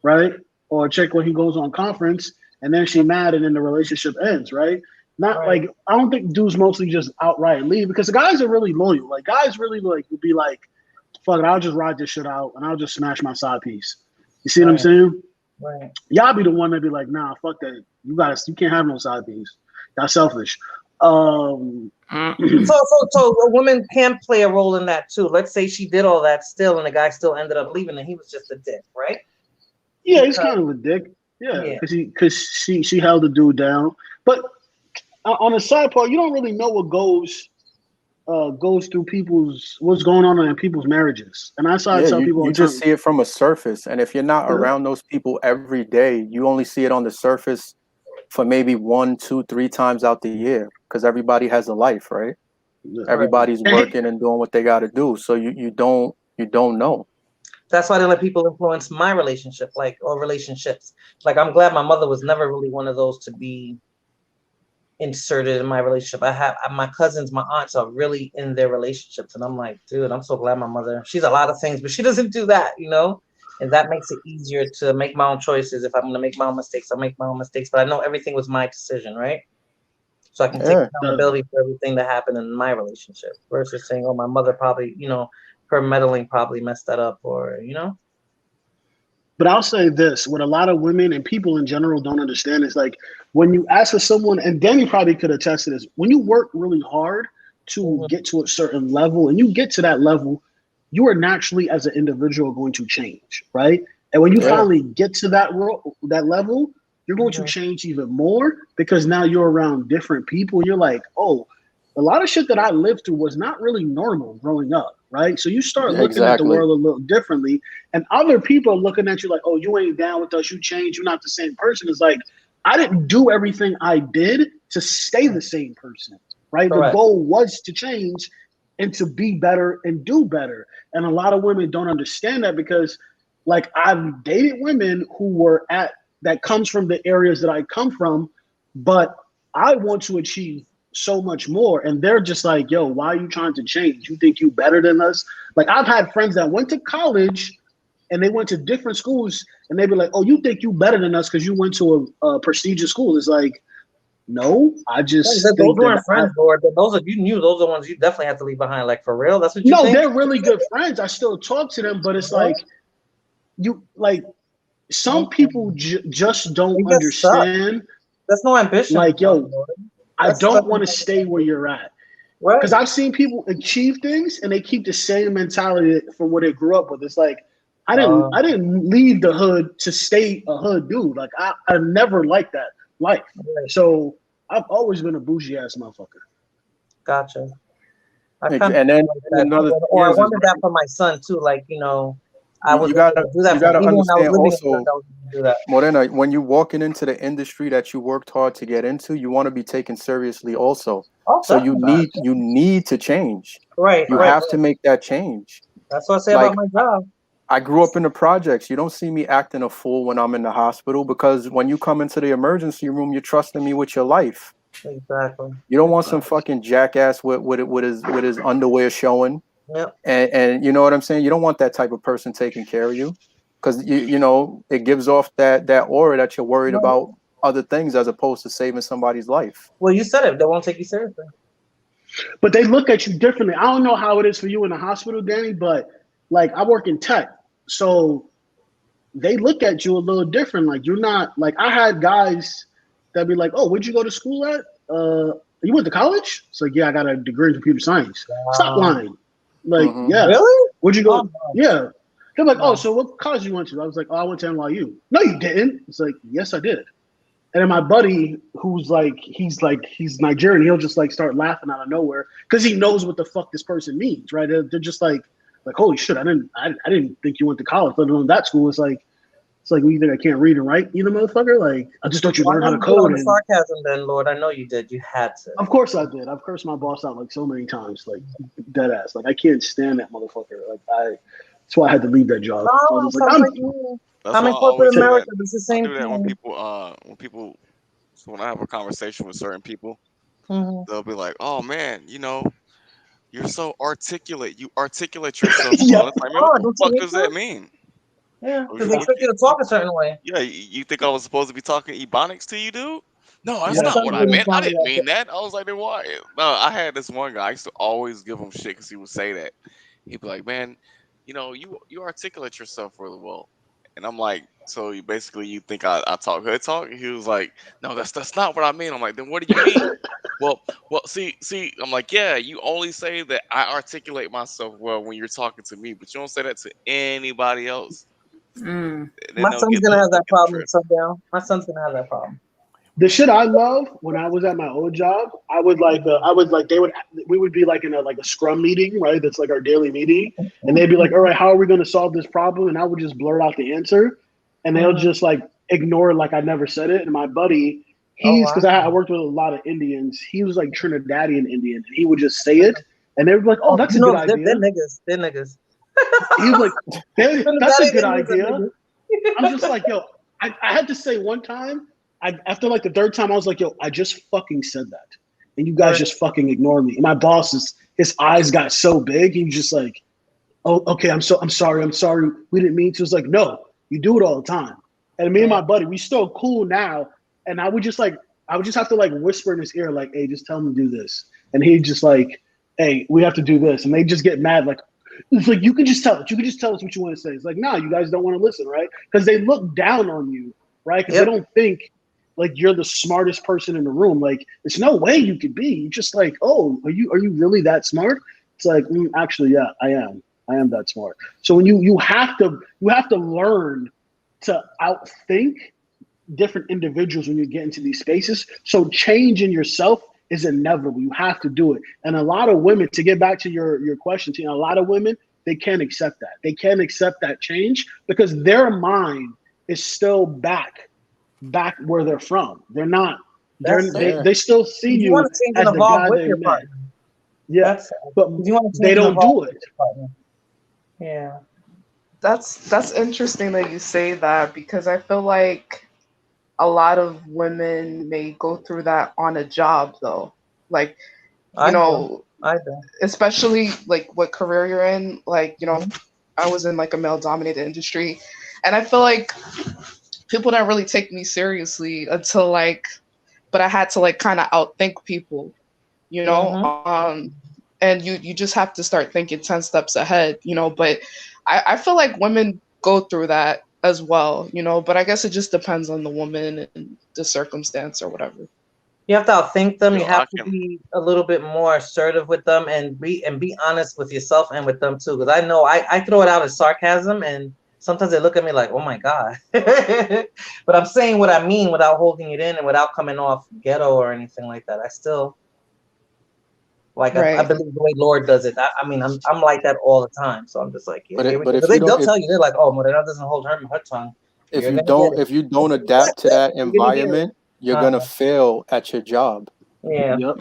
right? Or a chick when he goes on conference, and then she mad, and then the relationship ends, right? Not Right. like I don't think dudes mostly just outright leave because the guys are really loyal. Like guys really like would be like, fuck it, I'll just ride this shit out and I'll just smash my side piece. You see what I'm Right. saying? Right. Y'all be the one that be like, nah, fuck that. You can't have no side piece. That's selfish. So a woman can play a role in that too. Let's say she did all that still, and the guy still ended up leaving, and he was just a dick, right? Yeah, he's kind of a dick. Yeah, Yeah. because she held the dude down. But on the side part, you don't really know what goes goes through what's going on in people's marriages, and that's how I Yeah, tell people all you the just time. see it from a surface, and if you're not Yeah, around those people every day, you only see it on the surface for maybe 1, 2, 3 times out the year, because everybody has a life, right? yeah. Right. Everybody's And working and doing what they got to do, so you don't know. That's why they let people influence my relationship, like or relationships. Like I'm glad my mother was never really one of those to be inserted in my relationship. My cousins, my aunts are really in their relationships, and I'm like, dude, I'm so glad my mother. She's a lot of things, but she doesn't do that, you know. And that makes it easier to make my own choices. If I'm gonna make my own mistakes, I'll make my own mistakes. But I know everything was my decision, right? So I can take Yeah, uh, accountability for everything that happened in my relationship versus saying, oh, my mother probably, her meddling probably messed that up, or but I'll say this: what a lot of women and people in general don't understand is like when you ask for someone, and Danny probably could attest to this. When you work really hard to Mhm. get to a certain level, and you get to that level, you are naturally as an individual going to change, right? And when you yeah, finally get to that level, you're going to Mhm. change even more because now you're around different people. You're like, oh, a lot of shit that I lived through was not really normal growing up, right? So you start looking at the exactly. world a little differently, and other people are looking at you like, oh, you ain't down with us, you changed, you're not the same person. It's like, I didn't do everything I did to stay the same person, right? The Correct. goal was to change and to be better and do better. And a lot of women don't understand that because, like, I've dated women who were at that comes from the areas that I come from, but I want to achieve so much more. And they're just like, yo, why are you trying to change? You think you better than us? Like, I've had friends that went to college and they went to different schools and they'd be like, oh, you think you better than us because you went to a prestigious school. It's like, no, I just Those think that weren't friends, Lord. Those are you knew those are the ones you definitely have to leave behind. Like for real, that's what you no, think? they're really good friends. I still talk to them, but it's What? like, you like some people Mm-mm. just don't You get stuck. understand. That's no ambition, Like, yo, Lord. I That's stuck don't in want to stay where you're at. Because right. I've seen people achieve things and they keep the same mentality from where they grew up with. It's like I Um, didn't leave the hood to stay a hood dude. Like I never liked that life. right. So I've always been a bougie ass motherfucker. Gotcha. I kind of And then feel like that another too, thing or I is wanted that right. for my son too. Like I You, was you able gotta to do you that for him, gotta even when I was understand living in the hood. also, I was able to do that. Morena, when you walking into the industry that you worked hard to get into, you want to be taken seriously also. Oh, So you definitely. need to change. Right, You right, have to right. make that change. That's what I say about Like my job. I grew up in the projects. You don't see me acting a fool when I'm in the hospital because when you come into the emergency room, you're trusting me with your life. Exactly. You don't want some Exactly. fucking jackass with his underwear showing. Yep. And you know what I'm saying? You don't want that type of person taking care of you because you it gives off that aura that you're worried No, about other things as opposed to saving somebody's life. well, you said it. They won't take you seriously. But they look at you differently. I don't know how it is for you in the hospital, Danny, but like I work in tech. So they look at you a little different. Like you're not like I had guys that be like, "Oh, where'd you go to school at? You went to college?" It's like, "Yeah, I got a degree in computer science." Stop lying. Like, Hmm. yeah. Really? Where'd you Oh go? no, Yeah. They're like, "Oh, no. so what college you went to?" I was like, "Oh, I went to NYU." No, you didn't. It's like, "Yes, I did." And then my buddy, who's he's Nigerian, he'll just like start laughing out of nowhere because he knows what the fuck this person means, right? They're just like, holy shit, I didn't think you went to college, let alone that school. It's like, well, you think I can't read and write either, motherfucker? Like, I just thought you Well, I learned know how to you did all code. the And sarcasm, then, Lord. I know you did. You had to. of course I did. I've cursed my boss out like so many times, like dead ass. Like I can't stand that motherfucker. That's why I had to leave that job. I was Oh, just like, sounds I'm like me. That's I'm why in I corporate always do that. America. It's the I same do that thing. when people, so when I have a conversation with certain people, Hmm. they'll be like, "Oh man, you're so articulate. You articulate yourself well." And yep. it's like, man, what Oh, the don't you fuck need does that to? mean? Yeah, What because you, they what expect you, you to talk a certain way. yeah, you think I was supposed to be talking Ebonics to you, dude? No, that's My Yeah. not son's what I gonna meant. I tell me didn't that. mean that. I was like, then why? No, I had this one guy. I used to always give him shit because he would say that. He'd be like, man, you articulate yourself really well. And I'm like, so you think I talk hood talk? And he was like, no, that's not what I mean. I'm like, then what do you mean? Well, see, I'm like, yeah, you only say that I articulate myself well when you're talking to me, but you don't say that to anybody else. Mm. And then My they'll son's get gonna they'll, have they'll that get problem tripped. someday. My son's gonna have that problem. The shit I love when I was at my old job, I would like we would be like in a scrum meeting, right? That's like our daily meeting, and they'd be like, "All right, how are we going to solve this problem?" And I would just blurt out the answer, and they'll just like ignore it like I never said it. And my buddy, because I worked with a lot of Indians, he was like Trinidadian Indian, and he would just say it, and they would be like, "Oh, that's a good idea." They're niggas. They're niggas. He was like, "That's a good idea." I'm just like, yo, I had to say one time. After like the third time, I was like, yo, I just fucking said that. And you guys just fucking ignored me. And my boss, his eyes got so big. He was just like, oh, okay, I'm sorry. We didn't mean to. It's like, no, you do it all the time. And me and my buddy, we still cool now. And I would just have to like whisper in his ear, like, hey, just tell him to do this. And he'd just like, hey, we have to do this. And they just get mad, like, it's like, you can just tell us. You can just tell us what you want to say. It's like, no, you guys don't want to listen, right? Because they look down on you, right? Because they don't think like you're the smartest person in the room. Like, there's no way you could be. You're just like, oh, are you really that smart? It's like, actually, yeah, I am. I am that smart. So when you have to learn to outthink different individuals when you get into these spaces. So change in yourself is inevitable. You have to do it. And a lot of women, to get back to your question, Tina, a lot of women, they can't accept that. They can't accept that change because their mind is still back where they're from. They're not. They still see you as the guy they met. Yeah, but they don't do it. Yeah. That's interesting that you say that because I feel like a lot of women may go through that on a job though. Like, you know, especially like what career you're in, like, you know, I was in like a male dominated industry and I feel like people don't really take me seriously until like, but I had to like kind of outthink people, you know? And you just have to start thinking 10 steps ahead, you know, but I feel like women go through that as well, you know, but I guess it just depends on the woman and the circumstance or whatever. You have to outthink them. You have to be a little bit more assertive with them and be honest with yourself and with them too. Because I know I throw it out as sarcasm and sometimes they look at me like, oh my God. But I'm saying what I mean without holding it in and without coming off ghetto or anything like that. I still I believe the way Lord does it. I mean, I'm like that all the time. So I'm just like, yeah, they'll tell you, they're like, oh, Morena doesn't hold her tongue. If you don't adapt to that environment, you're gonna fail at your job. Yeah. Yep.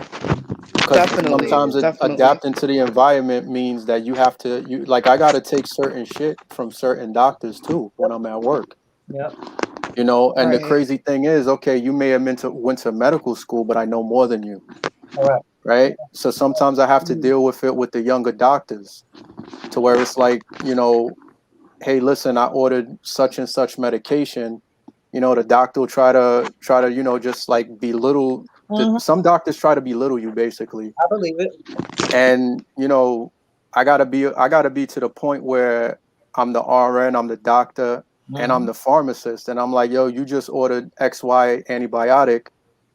Because sometimes adapting to the environment means that you have to like I gotta take certain shit from certain doctors too when I'm at work. Yeah. You know, and the crazy thing is, okay, you may have went to medical school, but I know more than you. Correct. Right? So sometimes I have to deal with it with the younger doctors to where it's like, you know, hey, listen, I ordered such and such medication. You know, the doctor will try to, you know, just like belittle. Some doctors try to belittle you, basically. I believe it. And, you know, I gotta be to the point where I'm the RN, I'm the doctor, and I'm the pharmacist. And I'm like, yo, you just ordered XY antibiotic,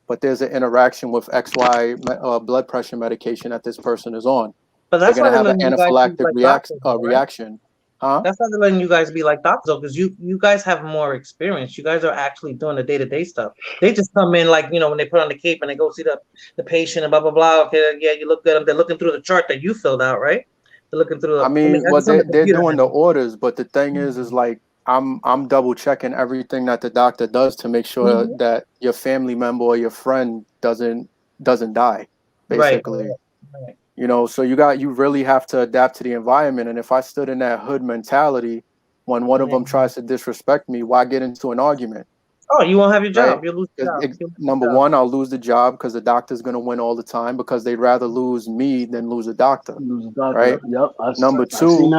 but there's an interaction with XY blood pressure medication that this person is on. But that's they're gonna have an anaphylactic like reaction. Huh? That's not letting you guys be like doctors, though, because you guys have more experience. You guys are actually doing the day-to-day stuff. They just come in like, you know, when they put on the cape and they go see the patient and blah blah blah. Okay, yeah, you look good. They're looking through the chart that you filled out, right? They're looking through. They're doing the orders, but the thing is like I'm double checking everything that the doctor does to make sure that your family member or your friend doesn't die, basically. Right. You know, so you really have to adapt to the environment. And if I stood in that hood mentality, when one of them tries to disrespect me, why get into an argument? Oh, you won't have your job. Right? You'll lose your job. Number one, I'll lose the job because the doctor's going to win all the time because they'd rather lose me than lose a doctor. Right? Yep. Number two,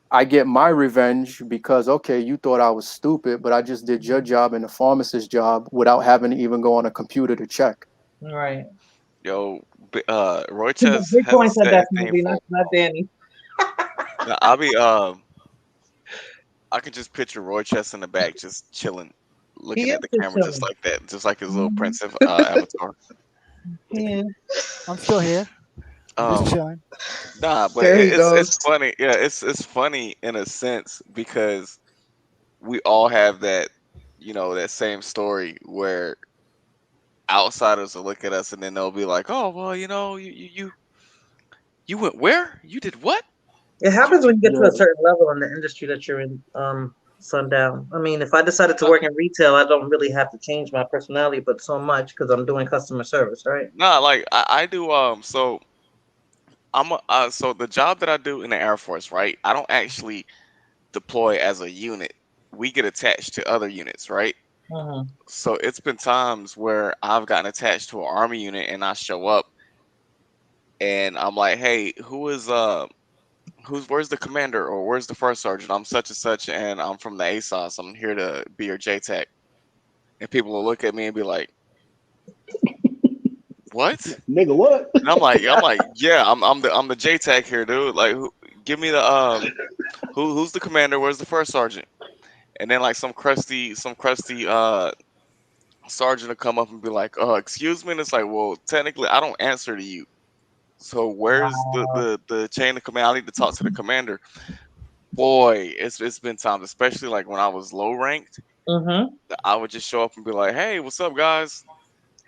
I get my revenge because, okay, you thought I was stupid, but I just did your job and the pharmacist's job without having to even go on a computer to check. Right. Yo, Roy Chess hasn't said that anything not Danny. I'll be I can just picture Roy Chess in the back, just chilling, looking at the camera, just like that, just like his little Prince avatar. Yeah, I'm still here. Just chilling. Nah, but it's funny. Yeah, it's funny in a sense because we all have that, you know, that same story where outsiders will look at us and then they'll be like, "Oh, well, you went where? You did what?" It happens when you get to a Yeah. certain level in the industry that you're in, sundown. I mean, if I decided to work in retail, I don't really have to change my personality, but so much because I'm doing customer service, right? Nah, like I do. So so the job that I do in the Air Force, right? I don't actually deploy as a unit. We get attached to other units, right? Mm-hmm. So it's been times where I've gotten attached to an army unit and I show up and I'm like, "Hey, where's the commander or where's the first sergeant? I'm such and such and I'm from the ASOS. I'm here to be your JTAC." And people will look at me and be like, "What?" Nigga, what? And I'm like, "Yeah, I'm the JTAC here, dude. Like, give me the who's the commander? Where's the first sergeant?" And then like some crusty sergeant will come up and be like, excuse me." And it's like, well, technically I don't answer to you. So where's the Wow. the the chain of command? I need to talk to the commander. Boy, it's been times, especially like when I was low ranked, Mm-hmm. that I would just show up and be like, "Hey, what's up, guys?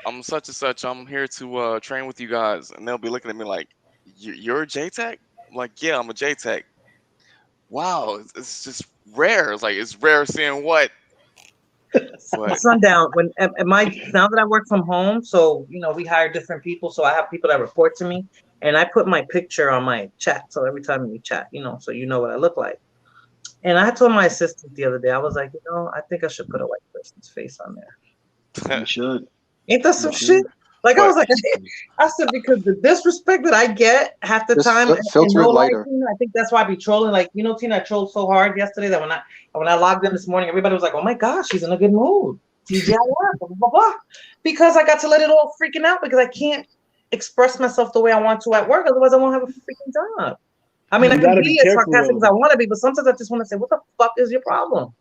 I'm such and such. I'm here to train with you guys." And they'll be looking at me like, You're a JTAC?" I'm like, "Yeah, I'm a JTAC." Wow, it's just rare. It's like it's rare seeing what, but Sundown. When at my now that I work from home, so we hire different people. So I have people that report to me, and I put my picture on my chat. So every time we chat, so you know what I look like. And I told my assistant the other day, I was like, I think I should put a white person's face on there. You should. Ain't that You some should. shit? Like I was but like, I said because the disrespect that I get half the Just time, and filter no it lie, lighter. Tina, I think that's why I be trolling. Like Tina, I trolled so hard yesterday that when I logged in this morning, everybody was like, "Oh my gosh, she's in a good mood." TGIF, blah blah blah, because I got to let it all freaking out because I can't express myself the way I want to at work. Otherwise, I won't have a freaking job. I mean, I You can gotta be be as careful sarcastic as I though. want to be, but sometimes I just want to say, "What the fuck is your problem?"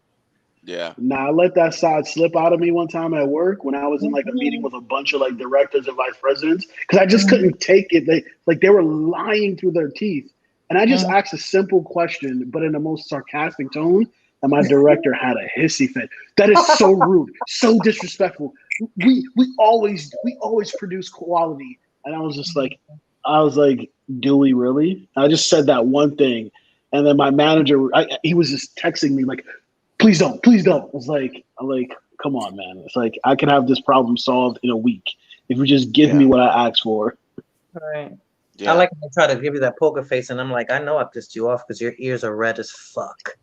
yeah, Nah, I let that side slip out of me one time at work when I was in like a meeting Mhm, with a bunch of like directors and vice presidents because I just mhm, couldn't take it. They were lying through their teeth, and I just mhm. asked a simple question, but in the most sarcastic tone. And my director had a hissy fit. That is so rude, so disrespectful. We always produce quality, and I was like, do we really? I just said that one thing, and then my manager, he was just texting me like, please don't. I'm like, come on, man. It's like I can have this problem solved in a week if you just give me yeah, what I asked for. Right. I yeah. like when they try to give you that poker face, and I'm like, I know I pissed you off because your ears are red as fuck.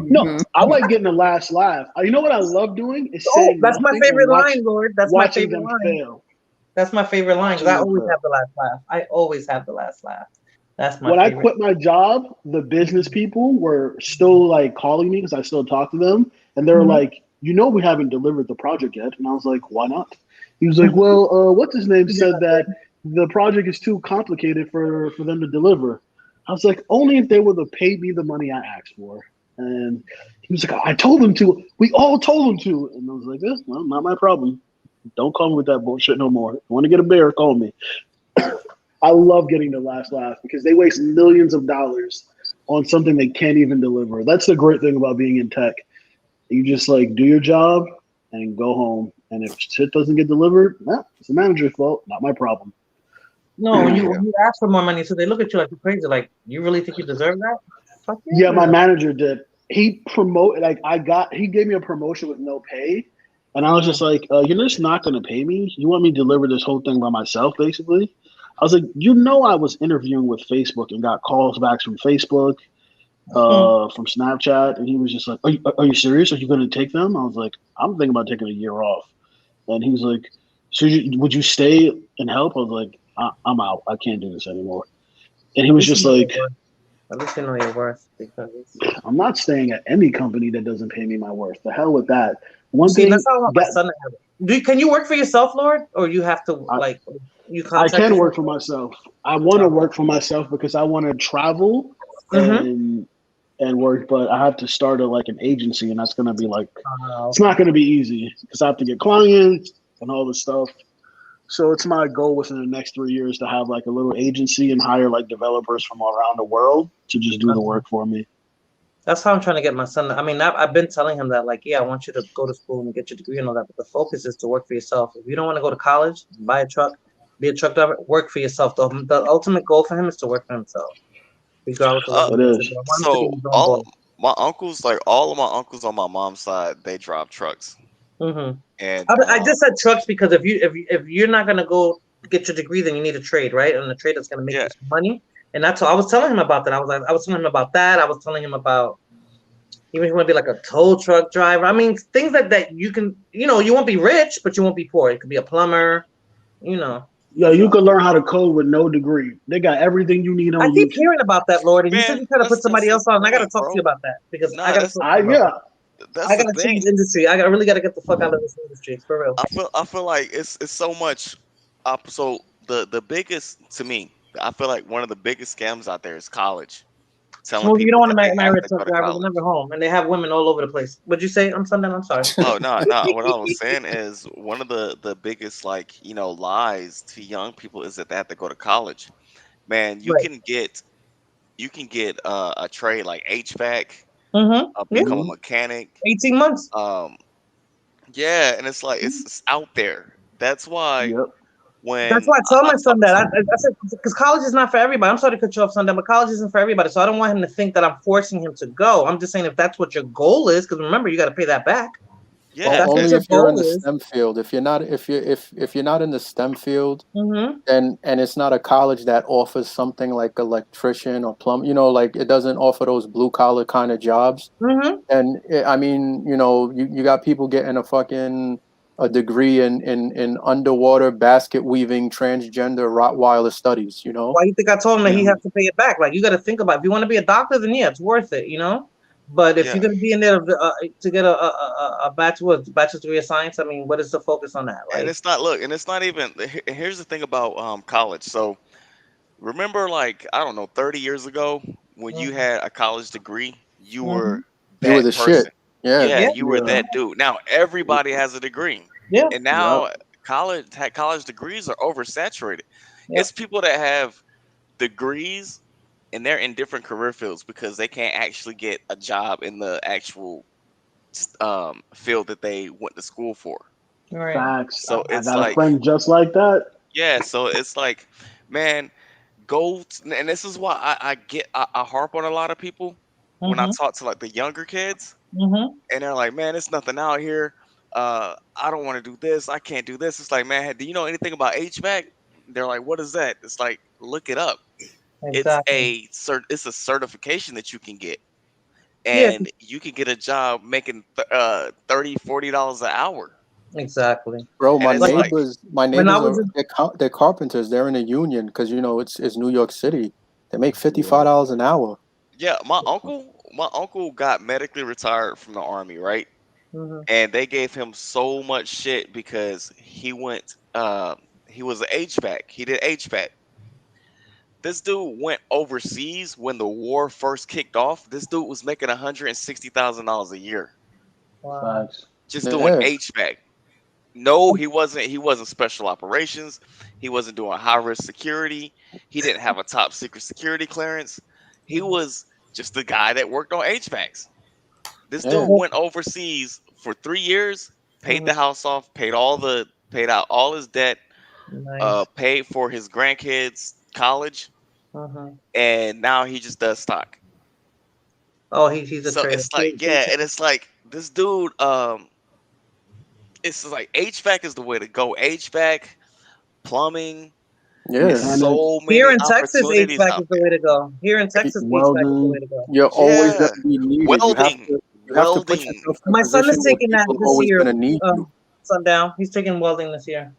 No, Mhm. I like getting the last laugh. You know what I love doing is Oh, saying that's my nothing and favorite line, Lord. That's my watching favorite them line. fail. That's my favorite line because Watching I them always fail. have the last laugh. I always have the last laugh. That's my When I favorite. quit my job, the business people were still like calling me because I still talk to them, and they were Mhm. like, we haven't delivered the project yet," and I was like, "Why not?" He was like, "Well, what's his name said that the project is too complicated for them to deliver." I was like, "Only if they would have paid me the money I asked for." And he was like, "I told them to. We all told them to." And I was like, "Well, not my problem. Don't call me with that bullshit no more. If you want to get a bear, call me." I love getting the last laugh because they waste millions of dollars on something they can't even deliver. That's the great thing about being in tech. You just like do your job and go home. And if shit doesn't get delivered, it's the manager's fault, not my problem. No, when you Yeah. when you ask for more money, so they look at you like you're crazy. Like, you really think you deserve that? Fuck Yeah, my yeah. manager did. He gave me a promotion with no pay. And I was Mhm. just like, you're just not going to pay me? You want me to deliver this whole thing by myself, basically? I was like, I was interviewing with Facebook and got calls back from Facebook, Mhm. from Snapchat, and he was just like, "Are you serious? Are you going to take them?" I was like, "I'm thinking about taking a year off." And he was like, would you stay and help?" I was like, I'm out. I can't do this anymore." And he At was least you just know your like, worth. At least you know your worth because "I'm not staying at any company that doesn't pay me my worth. The hell with that." you One see, that's thing how I want my that son to have it. Can you work for yourself, Lord, or you have to I, like you I contract can yourself? work for myself. I want to Okay. work for myself because I want to travel Mm-hmm. and work, but I have to start like an agency, and that's going to be like, it's Okay. not going to be easy because I have to get clients and all this stuff. So it's my goal within the next 3 years to have like a little agency and hire like developers from all around the world to just do the Okay. work for me. That's how I'm trying to get my son. I mean, I've been telling him that, like, yeah, I want you to go to school and get your degree and all that, but the focus is to work for yourself. If you don't want to go to college, buy a truck, be a truck driver, work for yourself. The ultimate goal for him is to work for himself, regardless of what he It wants to is. do. I want him to So be his own boss. my uncles, like all of my uncles on my mom's side, they drive trucks, Mm-hmm. and I just said trucks because if you're not gonna go get your degree, then you need a trade, right? And the trade that's gonna make yeah, you some money. And that's all I was telling him about that. I was telling him about that. I was telling him about even if you want to be like a tow truck driver. I mean, things that you can, you won't be rich, but you won't be poor. It could be a plumber, you know. Yo, you So can learn how to code with no degree. They got everything you need I on keep YouTube. hearing about that, Lord. And you said man, you try to put that's somebody the else on. I got to point, talk to you bro. about that because I Nah, got to that's talk to I you about yeah. that. that's I the got to thing. change industry. I really got to get the fuck out of this industry for real. I feel like it's so much. So the biggest to me, I feel like one of the biggest scams out there is college, telling Well, you don't people want that to they have marry a to truck go to driver. They're college. never home, and they have women all over the place. What'd you say? I'm Sunday. I'm sorry. Oh no, no. What I was saying is one of the biggest like lies to young people is that they have to go to college. Man, Right. you can get a trade like HVAC, Mm-hmm. Yeah. become a Mhm. mechanic. 18 months. Um, yeah, and it's like it's out there. That's why Yep. That's when why I told I my talk son that. I said, because college is not for everybody. I'm sorry to cut you off, Sunday, but college isn't for everybody. So I don't want him to think that I'm forcing him to go. I'm just saying if that's what your goal is, because remember, you got to pay that back. If yeah, that's what Only your if you're in goal the is, STEM field. If you're not, if you're not in the STEM field, mm-hmm, then and it's not a college that offers something like electrician or plumb, like it doesn't offer those blue collar kind of jobs. mm-hmm. And I mean, you got people getting a degree in underwater basket weaving transgender Rottweiler studies. Why you think I told him that he Yeah. has to pay it back? Like you got to think about it. If you want to be a doctor, then yeah, it's worth it. But if yeah. you're gonna be in there to get a bachelor's degree of science, I mean, what is the focus on that? And Like, it's not look, and it's not even. Here's the thing about college. So remember, like I don't know, 30 years ago, when you mm-hmm, had a college degree, you mm-hmm. were You were that the shit. person. Yeah. Yeah, Yeah, you were Yeah. that dude. Now everybody has a degree, yeah, and Yep. now college degrees are oversaturated. yeah. It's people that have degrees and they're in different career fields because they can't actually get a job in the actual field that they went to school for. Right. Facts. So I it's got a like, friend just like that. yeah, so it's like, man, and this is why I harp on a lot of people when I Mm-hmm, talk to like the younger kids, mm-hmm. and they're like, man, it's nothing out here. I don't want to do this. I can't do this. It's like, man, do you know anything about HVAC? They're like, what is that? It's like, look it up. Exactly. It's a certification that you can get, Yeah, and you can get a job making $30-$40 an hour. exactly. Bro, And my it's Like like, neighbors, my when I neighbors was are in, they're carpenters. They're in a union because it's New York City. They make Yeah. $55 an hour. yeah, my uncle got medically retired from the army, right? mm-hmm, And they gave him so much shit because he was an HVAC. He did HVAC. This dude went overseas when the war first kicked off. This dude was making $160,000 a year wow. Facts. just doing Yeah. HVAC. No, he wasn't. He wasn't special operations. He wasn't doing high risk security. He didn't have a top secret security clearance. He Mhm. was just the guy that worked on HVACs. This Yeah. dude went overseas for 3 years, paid Mhm. the house off, paid out all his debt, Nice. paid for his grandkids' college, Mhm. and now he just does stock. Oh, he's a So trader. it's like, yeah, and it's like this dude, it's like HVAC is the way to go. HVAC, plumbing, it's Yeah. Mechanics, so Here many in Texas, opportunities HVAC out is the way to go. Here in Texas, HVAC is the way welding. to go. You're there. always Yeah, going to be needed. welding, You have to put welding. yourself in a My son position is where taking that people are this always year. going to need you. Sundown. He's taking welding this year.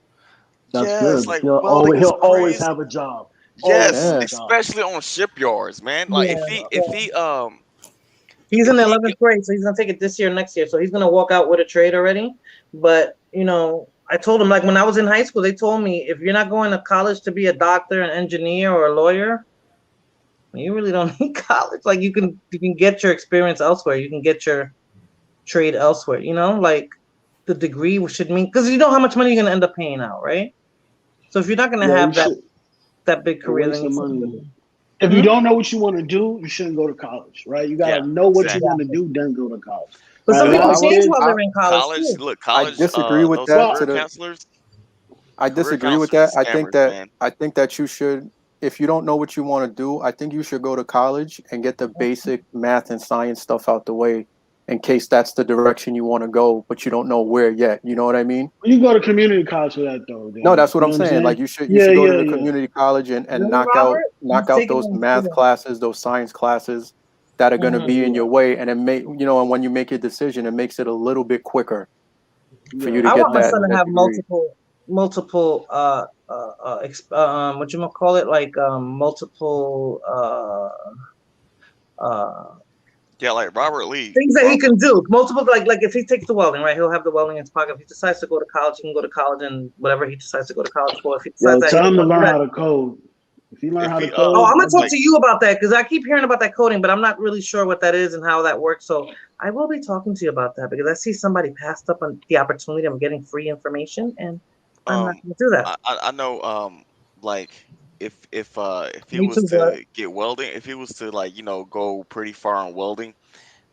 That's Yeah, it's good. like welding He'll is always crazy. have a job. Always Yes, have a Yeah. job. especially on shipyards, man. Like Yeah. He's in if the he 11th grade, so he's gonna take it this year, next year. So he's gonna walk out with a trade already. But I told him like when I was in high school, they told me if you're not going to college to be a doctor, an engineer, or a lawyer, you really don't need college. Like you can get your experience elsewhere. You can get your trade elsewhere. Like the degree should mean because you know how much money you're gonna end up paying out, right? So if you're not gonna Yeah, have that big a career, then waste you of shouldn't money. be. If you don't know what you want to do, you shouldn't go to college, right? You gotta know what you want to do, then go to college. But some Right? A people lot of change kids. while they're in college too. Look, I college. disagree with Those that. career counselors. I Career disagree with counselors that. are scammers, man. I think that you should, if you don't know what you want to do, I think you should go to college and get the basic math and science stuff out the way, in case that's the direction you want to go, but you don't know where yet. You know what I mean? You can go to community college for that though. No, Dan. that's what You I'm know what I'm saying. Like saying? you Yeah, should go to yeah, the yeah. community college and Really, knock Robert? He's out taking those them math students. classes, those science classes that are going to be in your way, and it may, you know, and when you make your decision, it makes it a little bit quicker for you to I get want my son to that have degree. multiple what you call it, like multiple Yeah, like Robert Lee. things that he can do. Multiple, like if he takes the welding, right, he'll have the welding in his pocket. If he decides to go to college, he can go to college and whatever he decides to go to college for. If he decides Yo, that he tell don't him to want to do learn that. how to code. If you learn how to Oh, code, I'm gonna talk like, to you about that because I keep hearing about that coding, but I'm not really sure what that is and how that works. So I will be talking to you about that because I see somebody passed up on the opportunity of getting free information, and I'm not gonna do that. I know. Like if he Me was too, bud. to get welding, if he was to like go pretty far on welding,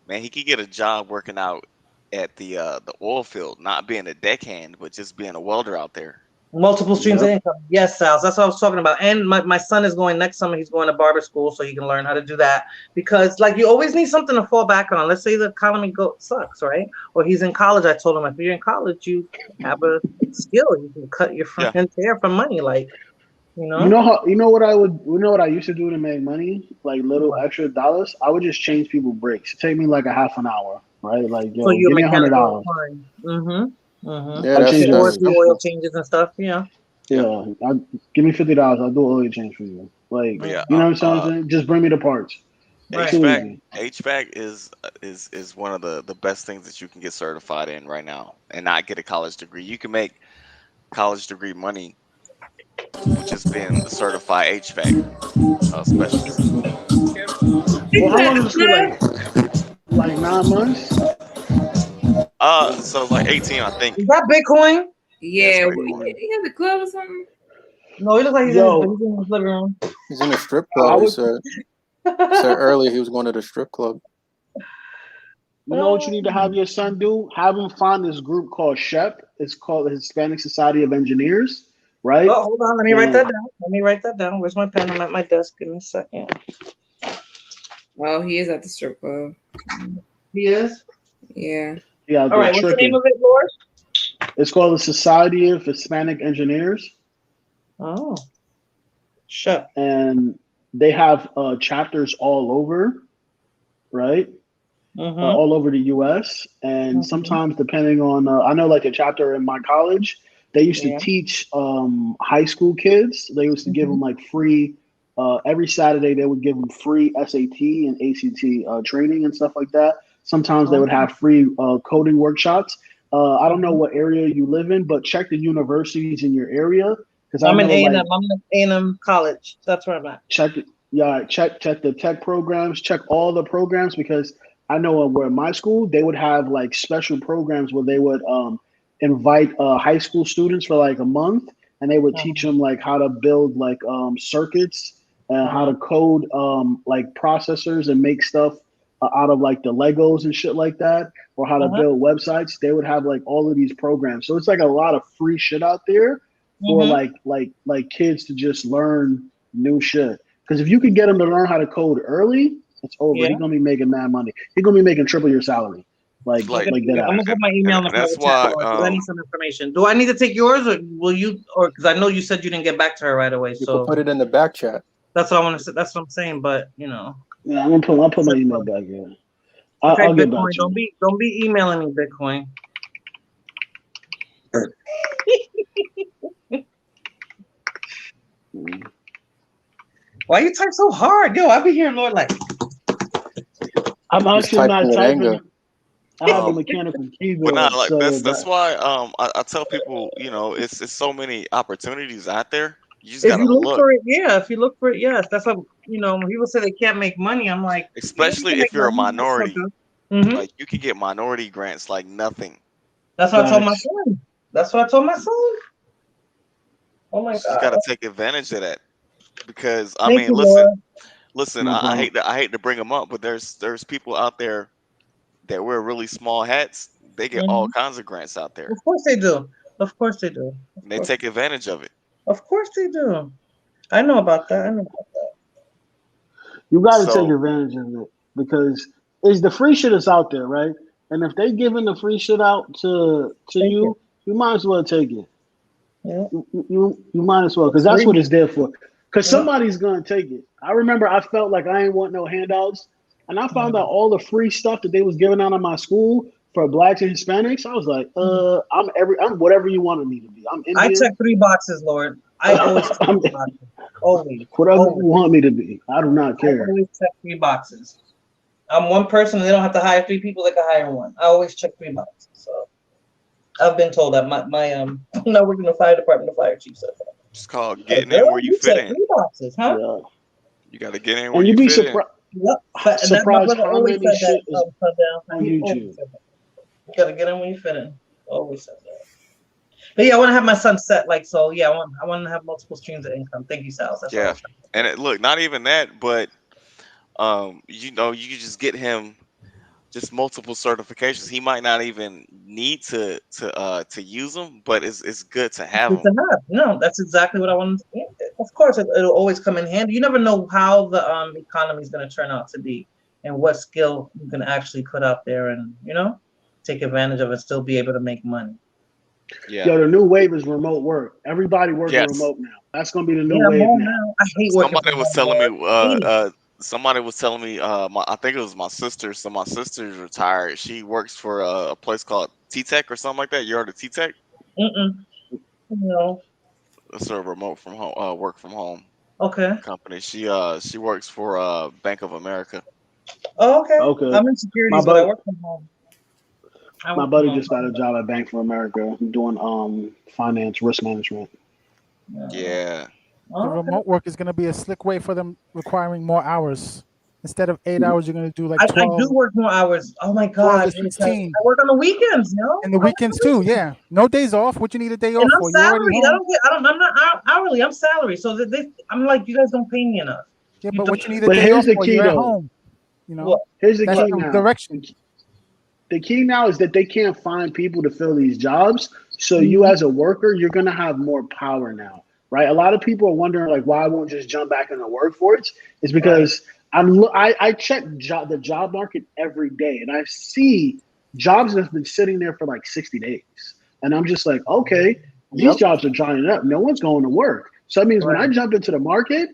man, he could get a job working out at the oil field, not being a deckhand, but just being a welder out there. Multiple streams of income. Yes, Sal. That's what I was talking about. And my son is going next summer. He's going to barber school so he can learn how to do that. Because like you always need something to fall back on. Let's say the economy sucks, right? Or he's in college. I told him if you're in college, you have a skill. You can cut your friend's hair for money. Like, you know. you know what I used to do to make money, like little extra dollars. I would just change people brakes. It take me like a half an hour, right? Like, So yo, you're give me mechanical $100. inclined. Mm-hmm. Mm-hmm. Yeah, I'll that's change your Or oil. do oil changes and stuff. Yeah. Yeah, give me $50. I'll do an oil change for you. Like, But yeah, you know what I'm saying? Just bring me the parts. It's too HVAC easy. HVAC is one of the best things that you can get certified in right now and not get a college degree. You can make college degree money with just being a certified HVAC specialist. Well, how long is the school? Like 9 months? So like 18, I think. Is that Bitcoin? That's Yeah, Bitcoin. he has a club or something. No, he looks like he's in his living room. He's in a strip club. He said earlier he was going to the strip club. You know what you need to have your son do? Have him find this group called SHEP. It's called the Hispanic Society of Engineers, right? Oh, hold on. Let me write that down. Let me write that down. Where's my pen? I'm at my desk. Give me a second. Oh, he is at the strip club. He is? Yeah. Yeah. All right. What's the name of it, Lord? It's called the Society of Hispanic Engineers. Oh. SHEP. And they have chapters all over, right? All over the U.S. And sometimes, depending on, I know like a chapter in my college, they used to teach high school kids. They used to give them like free, every Saturday they would give them free SAT and ACT training and stuff like that. Sometimes they would have free coding workshops. I don't know what area you live in, but check the universities in your area. Because I'm in A&M. like, I'm in A&M College. That's where I'm at. check the tech programs. Check all the programs because I know where my school they would have like special programs where they would invite high school students for like a month and they would teach them like how to build like circuits and how to code like processors and make stuff out of like the Legos and shit like that, or how to build websites. They would have like all of these programs. So it's like a lot of free shit out there for like kids to just learn new shit. Because if you could get them to learn how to code early, it's over. Yeah. He's gonna be making mad money. He's gonna be making triple your salary. Like I'm that. gonna put my email in the that's private why, chat because I need some information. Do I need to take yours, or will you? Or because I know you said you didn't get back to her right away. You So could put it in the back chat. that's what I want to say. That's what I'm saying. But you know. Yeah, I'll put my email back here. Okay, I'll get back Bitcoin. to you. Don't be emailing me, Bitcoin. Why you type so hard? Yo, I be hearing Lord like. I'm actually not typing. I have a Um, mechanical But keyboard. not like So that's why I tell people, it's so many opportunities out there. You just If gotta you look look, for it, yeah. If you look for it, yes. That's what when people say they can't make money. I'm like, yeah, you especially can if make you're a money. minority. Mm-hmm. Like you can get minority grants like nothing. That's what I told my son. That's what I told my son. Oh my You just god. gotta take advantage of that. Because I Thank mean, you, listen, Laura. Listen, No I problem. hate to bring them up, but there's people out there that wear really small hats. They get all Mhm. kinds of grants out there, Of course they do. Of course they do. and they take advantage of it. Of course they do. I know about that. I know about that. You got to take So advantage of it because it's the free shit is out there, right? And if they giving the free shit out to Take it. you might as well take it. Yeah. You might as well because It's that's what free. it's there for. Because Yeah. somebody's gonna take it. I remember I felt like I ain't want no handouts, and I found out Mhm. all the free stuff that they was giving out in my school for blacks and Hispanics. I was like, I'm whatever you wanted me to be. I'm I check Indian. 3 boxes, Lord. I always check I'm 3 boxes. Always. whatever you Always. want me to be. I do not I care. always check 3 boxes. I'm one person. They don't have to hire 3 people. They can hire one. I always check 3 boxes. So I've been told that my I'm not working in the fire department. The fire chief said that. it's called Like, getting in girl, where you you fit check in. 3 boxes, huh? Yeah, You got to get in where and you you'd be fit in. surprised Yep. That my surprised brother how always many said that. shit is Sundown. on He always YouTube. said that. You gotta get in when you fit in. Always said that. But yeah, I want to have my son set like so. Yeah, I want to have multiple streams of income. Thank you, Sal. That's what I Yeah, was trying to and say. look, not even that, but you know, you can just get him just multiple certifications. He might not even need to use them, but it's good to have Good them. to have. No, that's exactly what I want. Of course, it'll always come in handy. You never know how the economy is going to turn out to be, and what skill you can actually put out there, and take advantage of it, still be able to make money. Yeah. Yo, the new wave is remote work. Everybody working Yes. remote now. That's gonna be the new Yeah, wave more now. now. I hate working Somebody from was home, telling me Lord. Hate it. somebody was telling me I think it was my sister. So my sister's retired. She works for a place called T Tech or something like that. You heard of T Tech? Mm-mm. No. It's a remote from home work from home Okay. company. She works for Bank of America. Oh, okay. Okay, I'm in my securities, but I buddy, work from home. I my work from buddy home. just got a job at Bank for America doing finance risk management. Yeah. Yeah. The Oh, okay. remote work is going to be a slick way for them requiring more hours. Instead of 8 hours, you're going to do like I do work more hours. Oh my 12 gosh. to Because 16. I work on the weekends, And the I work on weekends the too, weekends. yeah. No days off. What you need a day And off I'm for? You're already salaried. I home. don't get. I don't. I'm not hourly. I'm salary. So I'm like, you guys don't pay me enough. Yeah, You but don't. what you need a But day here's off the for? key You're at though. home. You What? know, Here's the that's What? key the now. direction. The key now is that they can't find people to fill these jobs. So you Mhm. as a worker, you're gonna have more power now, right? A lot of people are wondering like why I won't just jump back in the workforce. It's Right. because I check the job market every day and I see jobs that have been sitting there for like 60 days. And I'm just like, okay, these Yep. jobs are drying up. No one's going to work. So that means when I Right. jump into the market,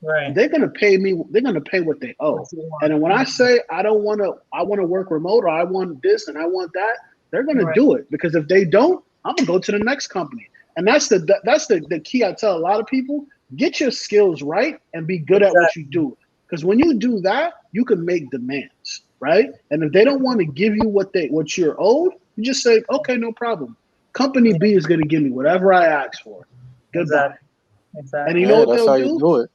Right. they're gonna pay me. They're gonna pay what they What owe. you And want? then when I say I don't want to, I want to work remote, or I want this and I want that, they're gonna Right. do it because if they don't, I'm gonna go to the next company. And that's the key. I tell a lot of people: get your skills right and be good at what you Exactly. do. Because when you do that, you can make demands, right? And if they don't want to give you what you're owed, you just say, okay, no problem. Company Yeah. B is gonna give me whatever I ask for. Goodbye. Exactly. And you Exactly. know Yeah, what that's they'll how you do? do it.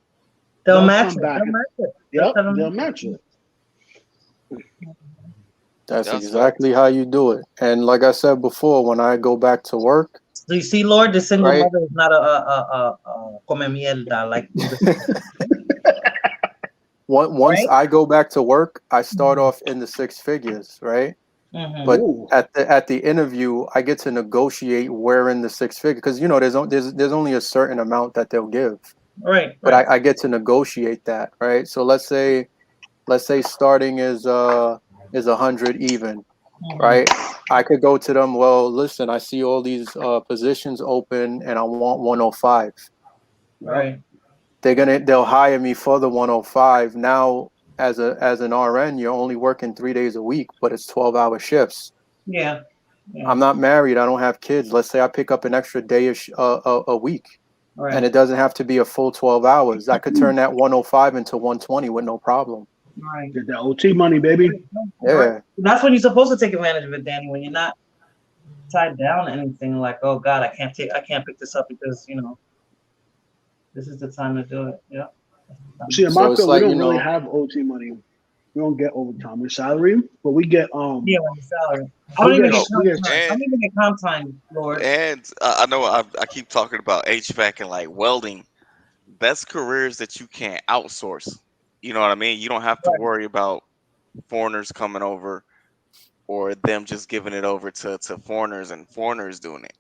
They'll They'll match come it. back. They'll match it. They'll Yep, tell them. they'll match it. That's That's facts. exactly how you do it. And like I said before, when I go back to work, So you see, Lord, the single right? mother is not a come mierda like Once right? I go back to work, I start off in the six figures, right? Mm-hmm. But Ooh. at the interview, I get to negotiate where in the six figure because you know there's only a certain amount that they'll give, Right. but Right. I get to negotiate that, right? So let's say starting is 100 even, Mm-hmm. right? I could go to them. Well, listen, I see all these positions open, and I want 105. Yep. Right. They'll hire me for the 105. Now, as an RN, you're only working 3 days a week, but it's 12-hour shifts. Yeah. Yeah. I'm not married. I don't have kids. Let's say I pick up an extra day a week, and Right. it doesn't have to be a full 12 hours. I could turn that 105 into 120 with no problem. Right. Get that OT money, baby. Right. Yeah. That's when you're supposed to take advantage of it, Danny. When you're not tied down to anything like, oh God, I can't pick this up because this is the time to do it. Yeah. See, in So my it's field, we like, don't really have OT money. We don't get overtime. We're salary, but we get Yeah, when you're salary. I we don't even get get Yo, we comp get time. I and don't even get comp time, Lord. I know I keep talking about HVAC and like welding. That's careers that you can't outsource You know what I mean? You don't have to Right. worry about foreigners coming over or them just giving it over to foreigners and foreigners doing it.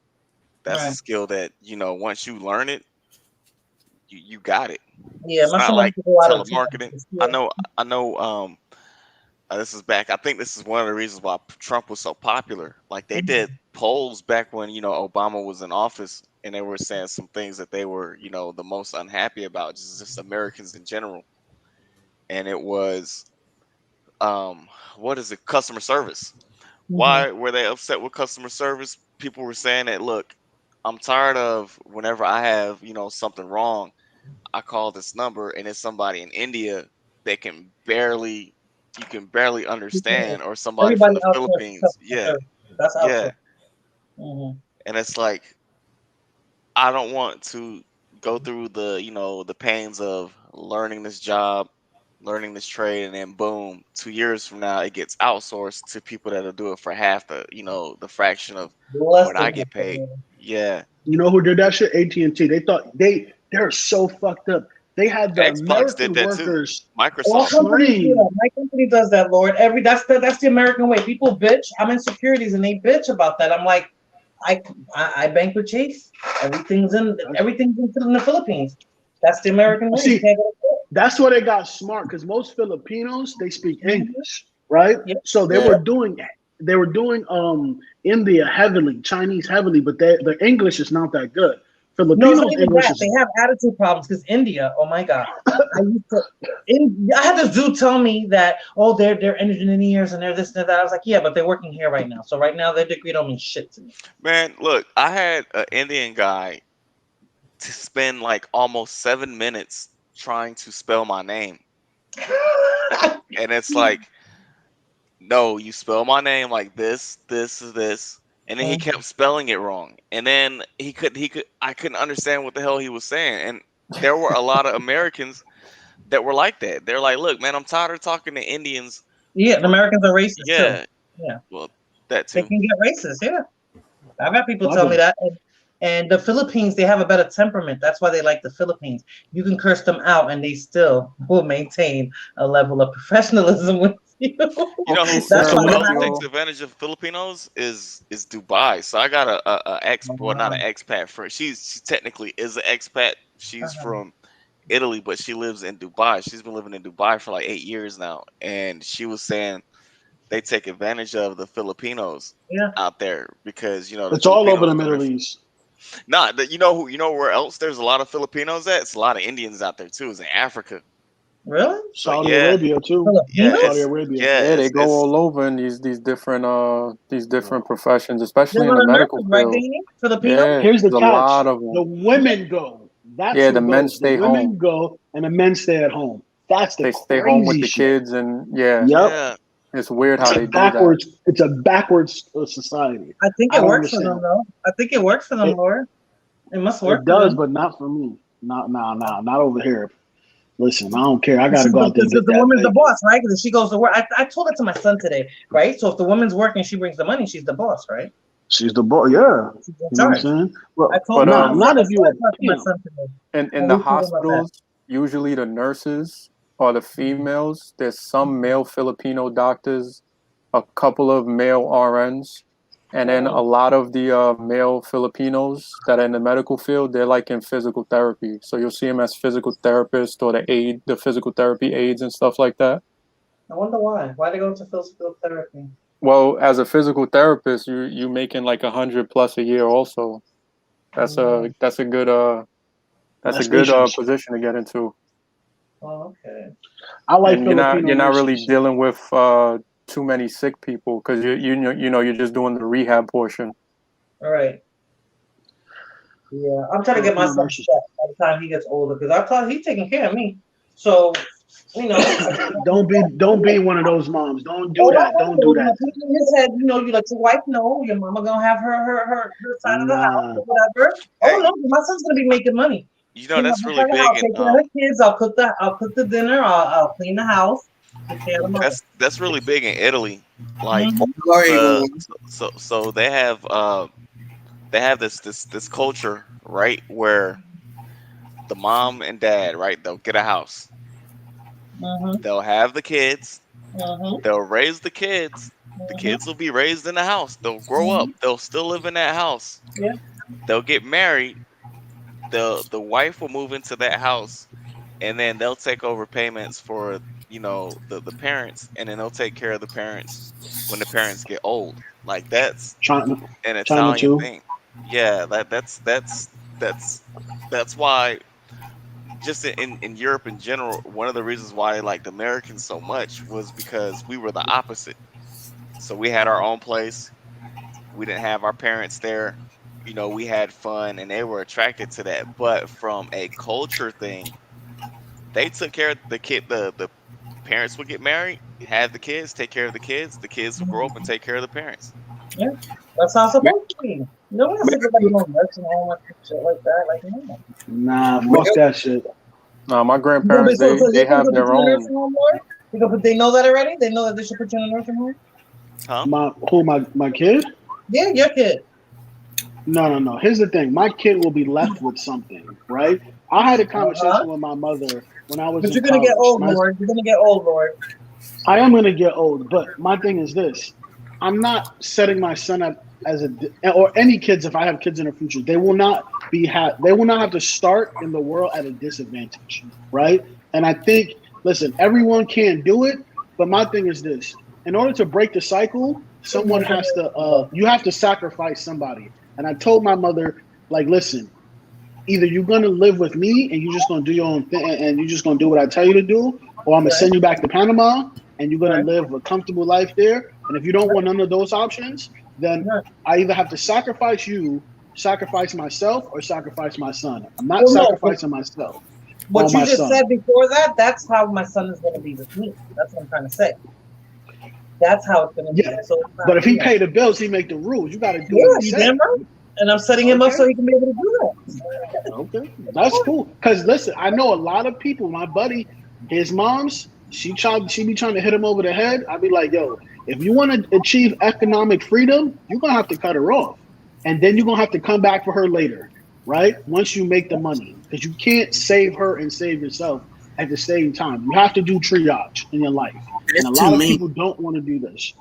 That's a Right. skill that, once you learn it, you got it. Yeah, It's my not son like wanted to go out of telemarketing. I town. know, I know, this is back. I think this is one of the reasons why Trump was so popular. Like they did polls back when, Obama was in office and they were saying some things that they were, the most unhappy about, just Americans in general. And it was what is it? Customer service. Mhm. Why were they upset with customer service? People were saying that, look, I'm tired of whenever I have, something wrong, I call this number and it's somebody in India that you can barely People- understand, or somebody from Everybody the outsources Philippines. customer Yeah, service. That's yeah. outsourced. Hmm. And it's like I don't want to go through the pains of learning this job, learning this trade, and then boom, 2 years from now it gets outsourced to people that'll do it for half the fraction of Less what than I get that. paid. Yeah. You know who did that shit? AT&T. They thought they're so fucked up. They had the Xbox did American that too. workers All Microsoft. companies do that. trained. My company does that, Lord. That's the American way. People bitch. I'm in securities and they bitch about that. I'm like, I bank with Chase. Everything's in the Philippines. That's the American way. You See, can't go to court. that's where they got smart because most Filipinos they speak Mhm. English, right? Yep. So Yeah. they were doing India heavily, Chinese heavily, but their English is not that good. No, it's not Filipinos even English that. is They have attitude problems because India. Oh my God. I had this dude tell me that, oh, they're engineers and they're this and that. I was like, yeah, but they're working here right now. So right now their degree don't mean shit to me. Man, look, I had an Indian guy to spend like almost 7 minutes trying to spell my name. And it's like, no, you spell my name like this is this. And then he kept spelling it wrong. And then I couldn't understand what the hell he was saying. And there were a lot of Americans that were like that. They're like, look, man, I'm tired of talking to Indians Yeah, the for Americans are racist too. yeah, Yeah, well, that they too. can get racist. Yeah, I've had people tell me brother. that. And the Philippines, they have a better temperament. That's why they like the Philippines. You can curse them out, and they still will maintain a level of professionalism with you. You know Okay, That's who why else they're takes Sergio. advantage of Filipinos is Dubai. So I got a ex, well, not not. an expat friend. She technically is an expat. She's from Italy, but she lives in Dubai. She's been living in Dubai for like 8 years now, and she was saying they take advantage of the Filipinos Yeah. out there because the It's all over Filipinos the come in. Middle East. Nah, you know where else there's a lot of Filipinos at? It's a lot of Indians out there too. It's in Africa. Really? So Saudi yeah, Arabia too. yeah, Filipinos? Saudi it's Arabia. yeah, Yeah, they it's go it's all over in these different professions, They're especially in the little medical nurses, right, field. Danny? Filipino? Yeah, Here's the there's a lot catch: of the them. women go. That's Yeah, who the men goes. The stay women home. go, and the men stay at home. That's the They stay home with crazy the shit. kids, and yeah, Yep, yeah. it's weird it's how a they do that. backwards. It's a backwards society. I think I it don't works for them, understand. though. I think it works for them, It Laura. It must it work for does, them. but not for me. Not over here. Listen, I don't care. I got to go out there and Because get the that woman's the bacon. boss, right? Because she goes to work. I told that to my son today, right? So if the woman's working, she brings the money. She's the boss, right? She's the boss. Yeah, She's in you know what I'm charge. saying. I Well, told But him. I not if you a talked to my pimp. son today. in And the we told him about that. hospitals, usually the nurses are the females. There's some male Filipino doctors, a couple of male RNs, and then a lot of the male Filipinos that are in the medical field, they're like in physical therapy. So you'll see them as physical therapists or the physical therapy aides and stuff like that. I wonder why. Why they go to physical therapy? Well, as a physical therapist, you making like 100 plus a year also. That's a that's a good that's a That's good issues. position to get into. Oh, okay. I like And Filipino you're not really nurses. dealing with too many sick people because you're just doing the rehab portion. All right. Yeah, I'm trying to get my Filipino son nurses. set by the time he gets older because I thought he's taking care of me. So, you know, Don't be one of those moms. Don't do all I that. Don't do wanted that. was in his head, you know, you let your wife know your mama gonna have her side of the house Nah. or whatever. Oh Hey, no, my son's gonna be making money. He have that's her really side of the house. big in Take care of the kids. I'll cook the dinner. I'll clean the house. Take care of the mother. that's really big in Italy. Like Mhm. so they have this culture, right, where the mom and dad, right, they'll get a house. Mhm. They'll have the kids. Mhm. They'll raise the kids. The Mhm. kids will be raised in the house. They'll grow up. Mhm. They'll still live in that house. Yeah. They'll get married. The wife will move into that house, and then they'll take over payments for the parents, and then they'll take care of the parents when the parents get old. Like that's China, an China Italian too. thing. Yeah, that's why just in Europe in general, one of the reasons why they liked Americans so much was because we were the opposite. So we had our own place. We didn't have our parents there. We had fun and they were attracted to that. But from a culture thing, they took care of the kid. The parents would get married, have the kids, take care of the kids. The kids would grow up and take care of the parents. Yeah. That's how it's supposed to be. No one has to go back to no nursing home and shit like that. Like no. Nah, fuck that shit. Nah, my You gonna be grandparents so they they're gonna have put their you in a own. nursing home, Lord? They know that already. They know that they should put you in a nursing home. Huh? My kid? Yeah, your kid. No. Here's the thing. My kid will be left with something, right? I had a conversation with my mother when I was But in you're gonna get college. old, Lord. You're gonna get old, Lord. I am gonna get old, but my thing is this: I'm not setting my son up as or any kids. If I have kids in the future, they will not they will not have to start in the world at a disadvantage, right? And I think, listen, everyone can do it, but my thing is this: in order to break the cycle, someone has to. You have to sacrifice somebody. And I told my mother, like, listen, either you're gonna live with me and you're just gonna do your own thing and you're just gonna do what I tell you to do, or I'm gonna Right. send you back to Panama and you're gonna Right. live a comfortable life there. And if you don't want none of those options, then Right. I either have to sacrifice you, sacrifice myself, or sacrifice my son. I'm not Well, no. sacrificing myself What on you my just son. said before that, that's how my son is gonna be with me. That's what I'm trying to say. That's how it's gonna be. Yeah, So it's not, but if he pay the bills, he make the rules. You got to do Yeah, what he you said. damn right. And I'm setting him up so he can be able to do that. Okay, that's cool. Cause listen, I know a lot of people. My buddy, his mom's, she be trying to hit him over the head. I'd be like, yo, if you want to achieve economic freedom, you're gonna have to cut her off, and then you're gonna have to come back for her later, right? Once you make the money, because you can't save her and save yourself at the same time. You have to do triage in your life, and a lot of people don't want to do this.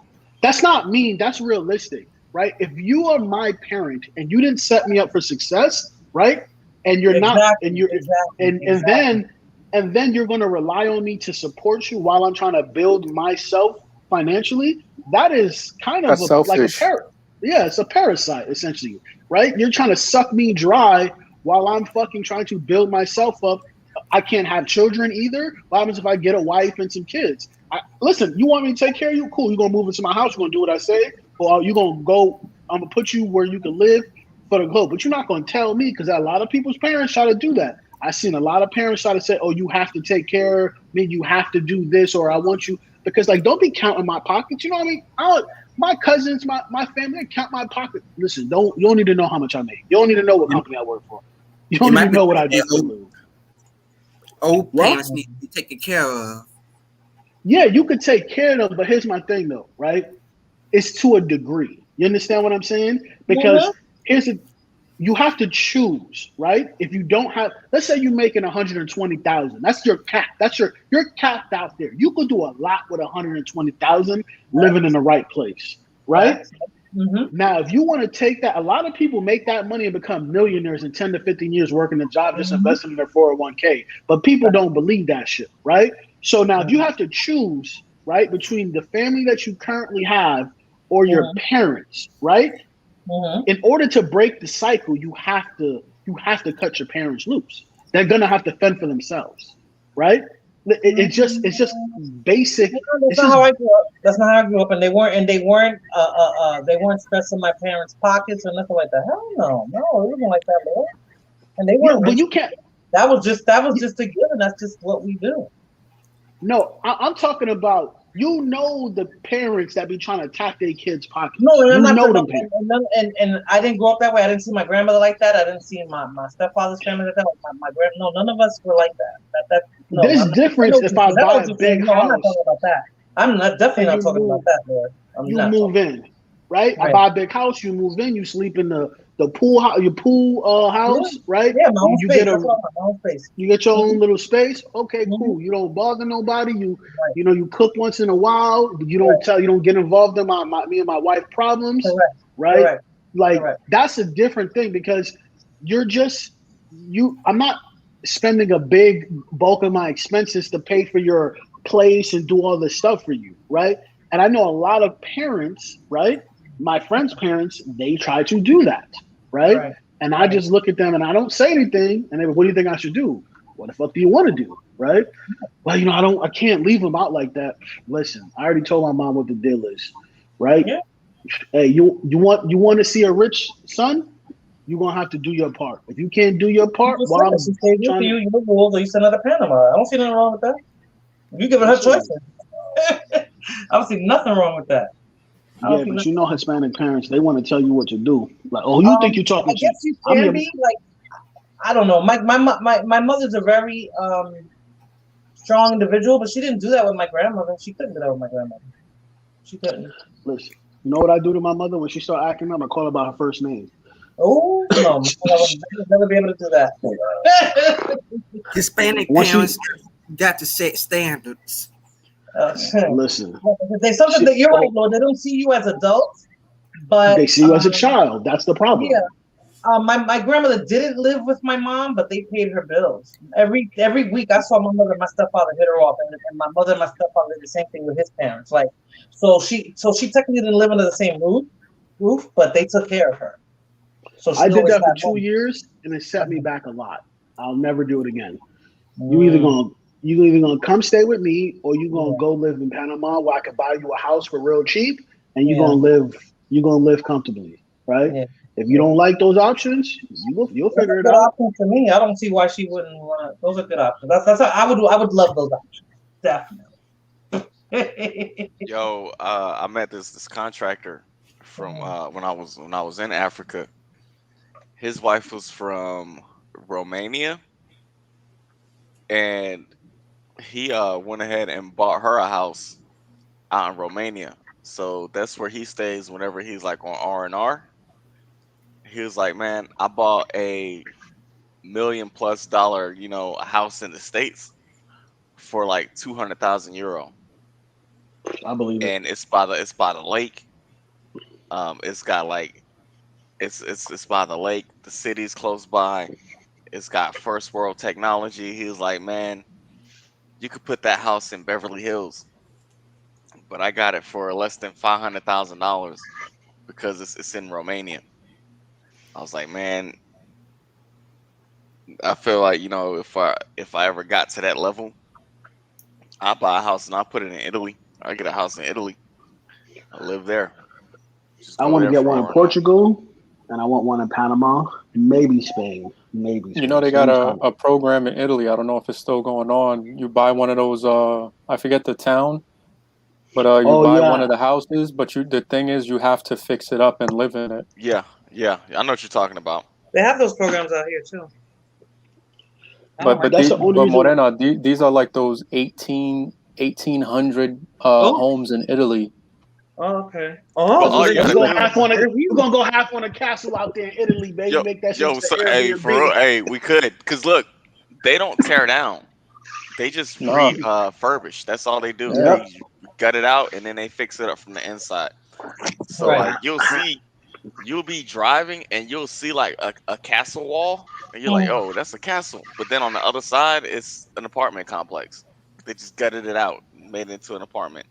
That's not mean. That's realistic, right? If you are my parent and you didn't set me up for success, right? And you're not, and you're, and then you're going to rely on me to support you while I'm trying to build myself financially. That is kind of That's selfish. yeah, it's a parasite essentially, right? You're trying to suck me dry while I'm fucking trying to build myself up. I can't have children either. What happens if I get a wife and some kids? Listen, you want me to take care of you? Cool. You're going to move into my house. You're going to do what I say. Or you're going to go, I'm going to put you where you can live for the globe. But you're not going to tell me, because a lot of people's parents try to do that. I've seen a lot of parents try to say, oh, you have to take care of me. You have to do this, or I want you. Because, like, don't be counting my pockets. You know what I mean? My cousins, my family, they count my pocket. Listen, you don't need to know how much I make. You don't need to know what company I work for. You don't need to know what I do for a living. Old parents need to be taken care of. Yeah, you could take care of them, but here's my thing though, right? It's to a degree. You understand what I'm saying? Because you have to choose, right? If you don't have, let's say you're making 120,000, that's your cap. You're capped out there. You could do a lot with 120,000 living in the right place, right? Mm-hmm. Now, if you want to take that, a lot of people make that money and become millionaires in 10 to 15 years working a job, just investing in their 401k. But people don't believe that shit, right? So now if you have to choose, right, between the family that you currently have or your parents, right? In order to break the cycle, you have to cut your parents loose. They're gonna have to fend for themselves, right? It's just basic. That's not how I grew up. That's not how I grew up, and they weren't stressing my parents' pockets or nothing like that. Hell no, it wasn't like that, boy. And they weren't. But you can't. That was just a given. That's just what we do. No, I'm talking about, the parents that be trying to attack their kids' pockets. No, and I'm not them and I didn't grow up that way. I didn't see my grandmother like that. I didn't see my stepfather's family like that. My no, none of us were like that. No, there's difference if I buy a big house. I'm not talking about that. I'm definitely not talking about that, Lord. You move in, right? I buy a big house, you move in, you sleep in the your pool house, right? Yeah, my own You space. get a That's what I'm my own space. you get your own Mhm. little space. Okay, Mhm. cool. You don't bother nobody. Right. You cook once in a while. But Right. you don't get involved in me and my wife problems, Correct. right? Correct. Like Correct. that's a different thing because you're just I'm not spending a big bulk of my expenses to pay for your place and do all this stuff for you, right? And I know a lot of parents, right? My friends' parents, they try to do that, right? Right. And I Right. just look at them and I don't say anything. And they go, what do you think I should do? What the fuck do you want to do? Right? Well, I can't leave them out like that. Listen, I already told my mom what the deal is, right? Yeah. Hey, you want to see a rich son? You're gonna have to do your part. If you can't do your You part, just while said that. I'm She stayed with trying to, you. You the rules, or you send her to Panama. I don't see nothing wrong with that. You giving her listen, choices. I don't see nothing wrong with that. I don't yeah, see but nothing. Hispanic parents, they want to tell you what to do. Like, oh, you think you're I talking to? guess you I'm can your. be like, I don't know. My mother's a very strong individual, but she didn't do that with my grandmother. She couldn't do that with my grandmother. She couldn't. Listen, you know what I do to my mother when she start acting up? I call her by her first name. Oh no, I would never be able to do that. Hispanic Once she parents got to set standards. listen, There's something that you're right, oh, Lord. They don't see you as adults, but they see you as a child. That's the yeah. problem. My grandmother didn't live with my mom, but they paid her bills. Every week, I saw my mother and my stepfather hit her off, and my mother and my stepfather did the same thing with his parents. Like, so she technically didn't live under the same roof, but they took care of her. So I she did always that for had 2 years, and it set me money. back a lot. I'll never do it again. You either Mm, gonna you either gonna come stay with me, or you gonna yeah, go live in Panama where I could buy you a house for real cheap, and yeah, you gonna live comfortably, right? yeah, If you yeah. don't like those options, you'll Those figure are it good out. options for me. I don't see why she wouldn't want to. Those are good options. That's how I would love those options. Definitely. Yo, I met this contractor from when I was in Africa. His wife was from Romania, and he went ahead and bought her a house out in Romania. So that's where he stays whenever he's like on R&R. He was like, "Man, I bought a $1 million+, house in the States for like 200,000 euro, I believe it. and it's by the lake. It's got like it's by the lake. The city's close by. It's got first world technology." He was like, "Man, you could put that house in Beverly Hills, but I got it for less than $500,000 because it's in Romania." I was like, "Man, I feel like if I ever got to that level, I'll buy a house and I'll put it in Italy. I get a house in Italy. I live there. Just I go want to there get for one in R&R." Portugal, and I want one in Panama, maybe Spain, maybe You know, Spain. they got Spain's kind of a program in Italy. I don't know if it's still going on. You buy one of those, I forget the town, but you oh buy one yeah, of the houses, but the thing is you have to fix it up and live in it. Yeah, yeah, I know what you're talking about. They have those programs out here too. I don't But mind. but that's the only reason. Morena, these are like those 1800 Oh, homes in Italy. oh, okay. But Oh, Cause so all we're you they're gonna gotta go do, half on a they're we're huge. gonna go half on a castle out there in Italy, baby. yo, Make that shit yo, into so, hey, for real, Airbnb. hey, we could, cause look, they don't tear down. They just Nah, furbish. That's all they do. Yep. They gut it out and then they fix it up from the inside. So Right. like you'll be driving and you'll see like a castle wall and you're like, Mm. oh, that's a castle. But then on the other side, it's an apartment complex. They just gutted it out, made it into an apartment.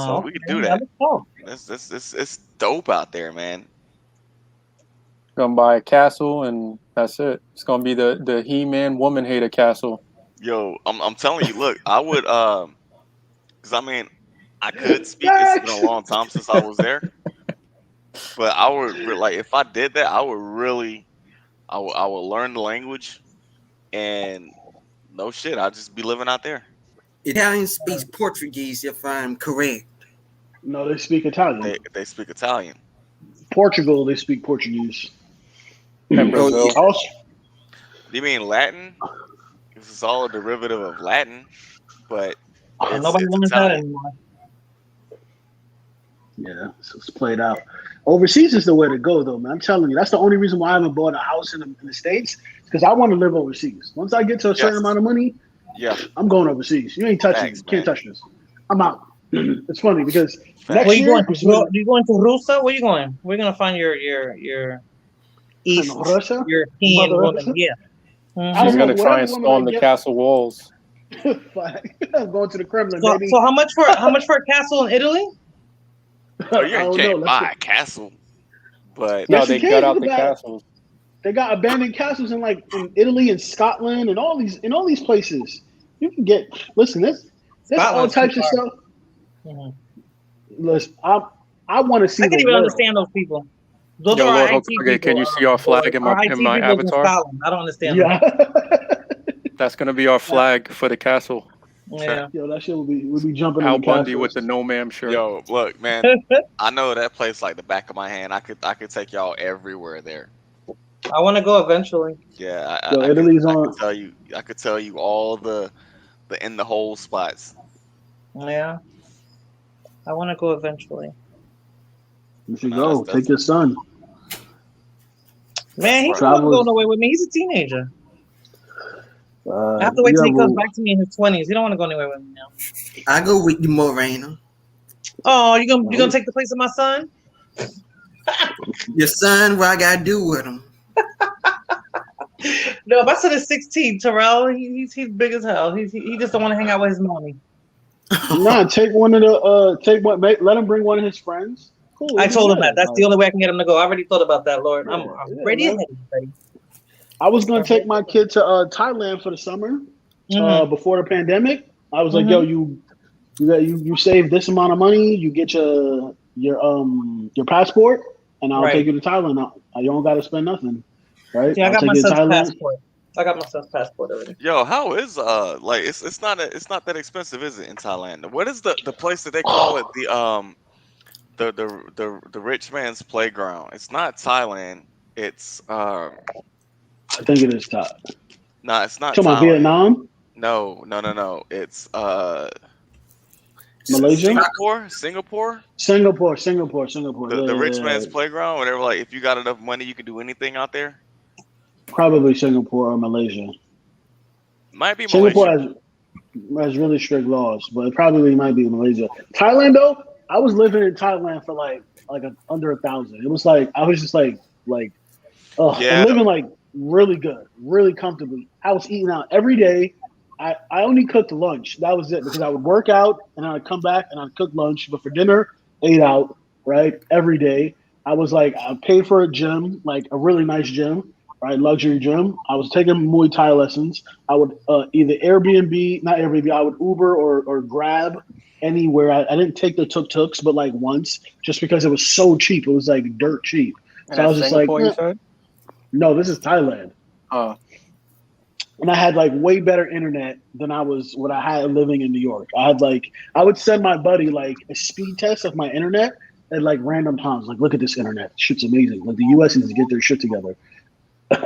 So we Okay. could do That that. looks cool. It's dope out there, man. gonna buy a castle and that's it. It's gonna be the He-Man woman hater castle. Yo, I'm telling you, look, I would because I mean, I could speak. It's been a Facts. long time since I was there, but I would like if I did that, I would really, I would learn the language and no shit, I'd just be living out there. Italian speaks Portuguese, if I'm correct. No, they speak Italian. They speak Italian. Portugal, they speak Portuguese. And Oh yeah. Brazil. Also, Do you mean Latin? This is all a derivative of Latin, but But it's nobody it's learns that Italian. anymore. Yeah, so it's played out. Overseas is the way to go, though, man. I'm telling you, that's the only reason why I haven't bought a house in the States, because I want to live overseas. Once I get to a certain Yes. amount of money, Yeah. I'm going overseas. You ain't touching me. Facts, Can't man. touch this. I'm out. It's funny because Where next Facts. you going year to? I'm spending You going to Rusa? Where you going? We're gonna find your East Russia, European Mother woman. Russia. Yeah. I She's don't Hmm. know, gonna try whatever and woman I storm the get. castle walls. I'm going to the Kremlin, So baby. so how much for a castle in Italy? Oh, I you don't know. can't Let's go. buy a castle, but No, Yes, you they can. gut You out can the buy. castles. They got abandoned castles in Italy and Scotland and all these places. You can get. Listen, there's all Scotland's too types of far. stuff. Hmm. Listen, I want to I see can't the even world. understand those people. Those Yo, are Lord our IT Hokage, can people, you see our boy. flag in my Our IT in my people's in avatar? Scotland. I don't understand them. Yeah, That's gonna be our flag for the castle. Yeah. yo, that shit would be jumping in Al the Bundy with castles. the no ma'am shirt. yo, look, man, I know that place like the back of my hand. I could take y'all everywhere there. I want to go eventually. Yeah, Yo, I could Italy's I could on. tell you all the in the hole spots. Yeah, I want to go eventually. You But should no, go. Take that's your son. Man, he right. don't want to go Travel. nowhere with me. He's a teenager. I have to wait Yeah, till he comes well, back to me in his 20s. He don't want to go anywhere with me now. I go with you, Moreno. Oh, you gonna well, take the place of my son? Your son, what I gotta do with him? No, my son is 16. Terrell, he's big as hell. He just don't want to hang out with his mommy. nah. Take one of the. Take what? Let him bring one of his friends. Cool. I It'll be told him that. good. That's the Like, only way I can get him to go. I already thought about that, Lord. yeah, I'm yeah, ready man. ahead of you, buddy. I was gonna I'm take ready my ahead. kid to Thailand for the summer. Mm-hmm. Before the pandemic, I was like, "Yo, Mm-hmm. you save this amount of money, you get your passport, and I'll take Right. you to Thailand. You don't got to spend nothing, right? See, I I'll got take my you to son's Thailand. passport. I got my son's passport already. Yo, how is like it's not that expensive, is it, in Thailand? What is the place that they call it the rich man's playground? It's not Thailand. It's I think it is Thai. no, it's not Talking about Thailand. Vietnam, No. It's Malaysia, Singapore. Singapore. The rich Yeah, man's playground, whatever. Like if you got enough money, you can do anything out there. probably Singapore or Malaysia. Might be Singapore Malaysia. has really strict laws, but it probably might be Malaysia. Thailand though, I was living in Thailand for under 1,000. It was like I was just like and Yeah, living like really good, really comfortably. I was eating out every day. I only cooked lunch. That was it because I would work out and I'd come back and I'd cook lunch. But for dinner, ate out, right? Every day. I was like, I paid for a gym, like a really nice gym, right? Luxury gym. I was taking Muay Thai lessons. I would either Airbnb, not Airbnb, I would Uber or Grab anywhere. I didn't take the tuk-tuks, but like once, just because it was so cheap. It was like dirt cheap. And So I that's was just like, Singapore, you said? no, this is Thailand. Uh, And I had like way better internet than what I had living in New York. I would send my buddy like a speed test of my internet at like random times. Like, look at this internet. Shit's amazing. Like the US needs to get their shit together.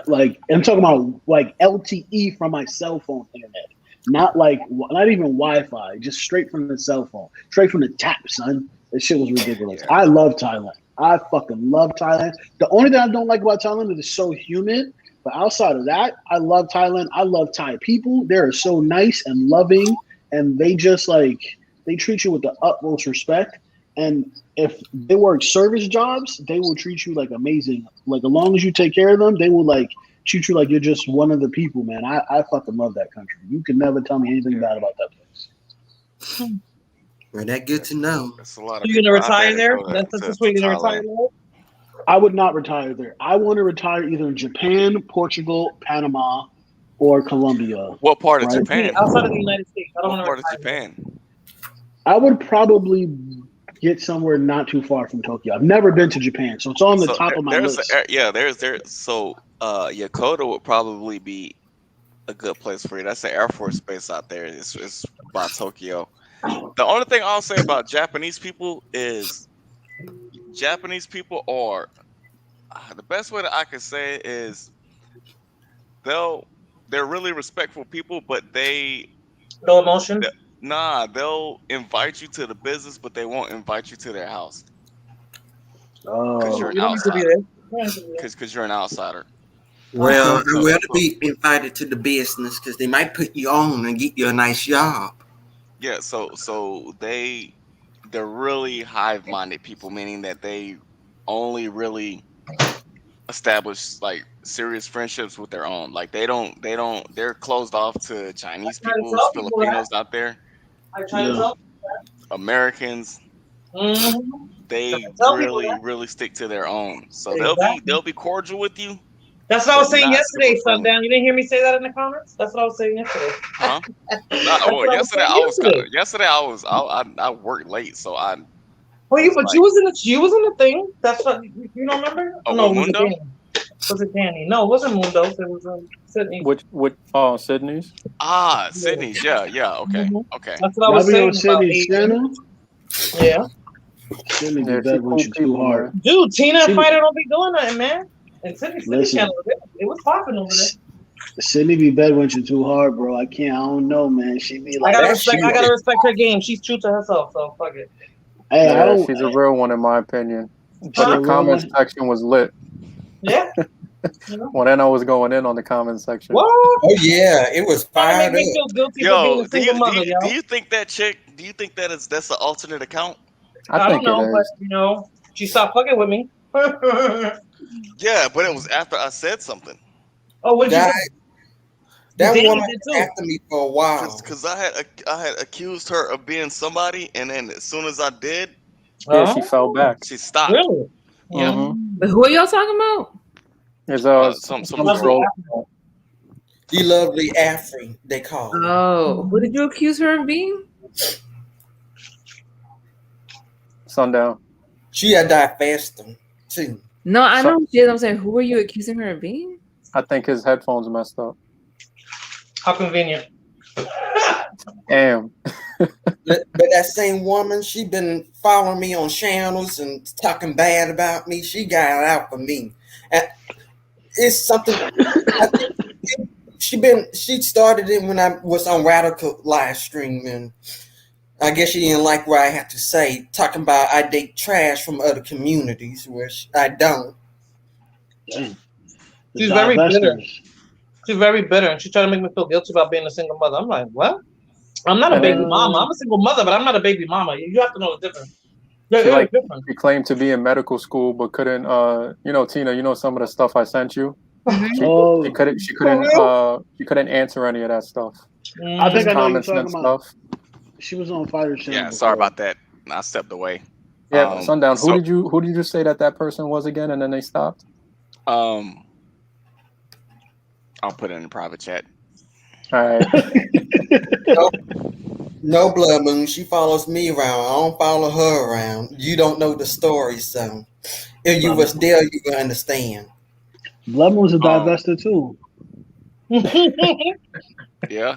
Like I'm talking about like LTE from my cell phone internet. Not even Wi-Fi, just straight from the cell phone. Straight from the tap, son. This shit was ridiculous. yeah. I love Thailand. I fucking love Thailand. The only thing I don't like about Thailand is it's so humid. But outside of that, I love Thailand. I love Thai people. They're so nice and loving, and they just they treat you with the utmost respect. And if they work service jobs, they will treat you like amazing. Like as long as you take care of them, they will like treat you like you're just one of the people, man. I fucking love that country. You can never tell me anything bad about that place. Well, that good to know. That's a lot So of you gonna people out retire there there? that go That's where to you're gonna retire, Thailand. Lord? I would not retire there. I want to retire either in Japan, Portugal, Panama, or Colombia. What part of Right? Japan? Outside of the United States. I don't What want to part of retire there. Japan? I would probably get somewhere not too far from Tokyo. I've never been to Japan, so it's on the So top of my there's list. so Yokota would probably be a good place for you. That's the Air Force base out there. It's by Tokyo. The only thing I'll say about Japanese people is Japanese people are the best way that I can say it is they're really respectful people, but No emotion. they'll invite you to the business, but they won't invite you to their house. Because you're Oh, an You don't need to be outsider. there. You don't need to be there. Because you're an outsider. Well, okay. I So will so be invited to the business because they might put you on and get you a nice job. yeah, so they're really hive-minded people, meaning that they only really establish like serious friendships with their own. Like they're closed off to Chinese I try to peoples, tell people that. Filipinos out there, I try to Yeah. tell Americans. people that. Mm-hmm. Try They to tell people really that. really stick to their own. So Exactly. they'll be cordial with you, That's what I but was saying not super yesterday, friendly. Sundown. You didn't hear me say that in the comments? That's what I was saying yesterday. Huh? No, That's well, what I was saying yesterday. yesterday I worked late, so I Oh, you was but like, you was in the thing. That's what you don't remember? oh, No, with it was Mundo? Danny. Was it Danny? No, it wasn't Mundo. It was Sydney. Which Sydney's? Ah, Yeah. Sydney's. Yeah. Okay, hmm okay. That's what I Y'all was be on saying about Sydney's Asian. channel? Yeah. Sydney be Yeah, she bad when cool you too people, hard. man. Dude, Tina and She be, Fighter don't be doing nothing, man. And Sydney listen, channel, it was popping over there. Sydney be bad when you too hard, bro. I can't. I don't know, man. She be I like, gotta That respect. shit I gotta is respect her game. She's true to herself, so fuck it. hey, I Yeah, don't. she's a real one in my opinion. But She the a real comment one. section was lit. Yeah. You know? When I was going in on the comment section. What? Oh yeah, it was Trying to make fired me up. feel guilty for being Yo, a single mother, do yo. you think that chick? Do you think that's an alternate account? I I don't think it know, but is. she stopped fucking with me. Oh, Yeah, but it was after I said something. what did you say? That that Danny woman did was too. after me for a while. Cause I had accused her of being somebody, and then as soon as I did, Yeah, she fell Oh, back. she stopped. really? Yeah, Mm-hmm. But who are y'all talking about? It's some Lovely girl. troll. Africa. The lovely Afri, they call her. Oh, who did you accuse her of being? Sundown. She had died faster too. No, I So, know who she is. I'm saying, who are you accusing her of being? I think his headphones messed up. How convenient. Damn. But that same woman, she been following me on channels and talking bad about me. She got out for me. And it's something I think she started it when I was on Radical live stream, and I guess she didn't like what I had to say, talking about I date trash from other communities, which I don't. Damn. The She's very bitter. divestors. She's very bitter, and she's trying to make me feel guilty about being a single mother. I'm like, what? I'm not a And baby then mama. I'm a single mother, but I'm not a baby mama. You have to know the difference. There she is a like difference. she claimed to be in medical school but couldn't Tina, some of the stuff I sent you. She Oh, she couldn't answer any of that stuff. I Just think I know you're comments and talking about. stuff. She was on Fighter channel Yeah, sorry before. about that. I stepped away. Yeah, Sundown. So Who did you say that person was again, and then they stopped? I'll put it in the private chat. All right. No blood moon. She follows me around. I don't follow her around. You don't know the story, so if you was there, you would understand. Blood Moon's a divestor too. Yeah.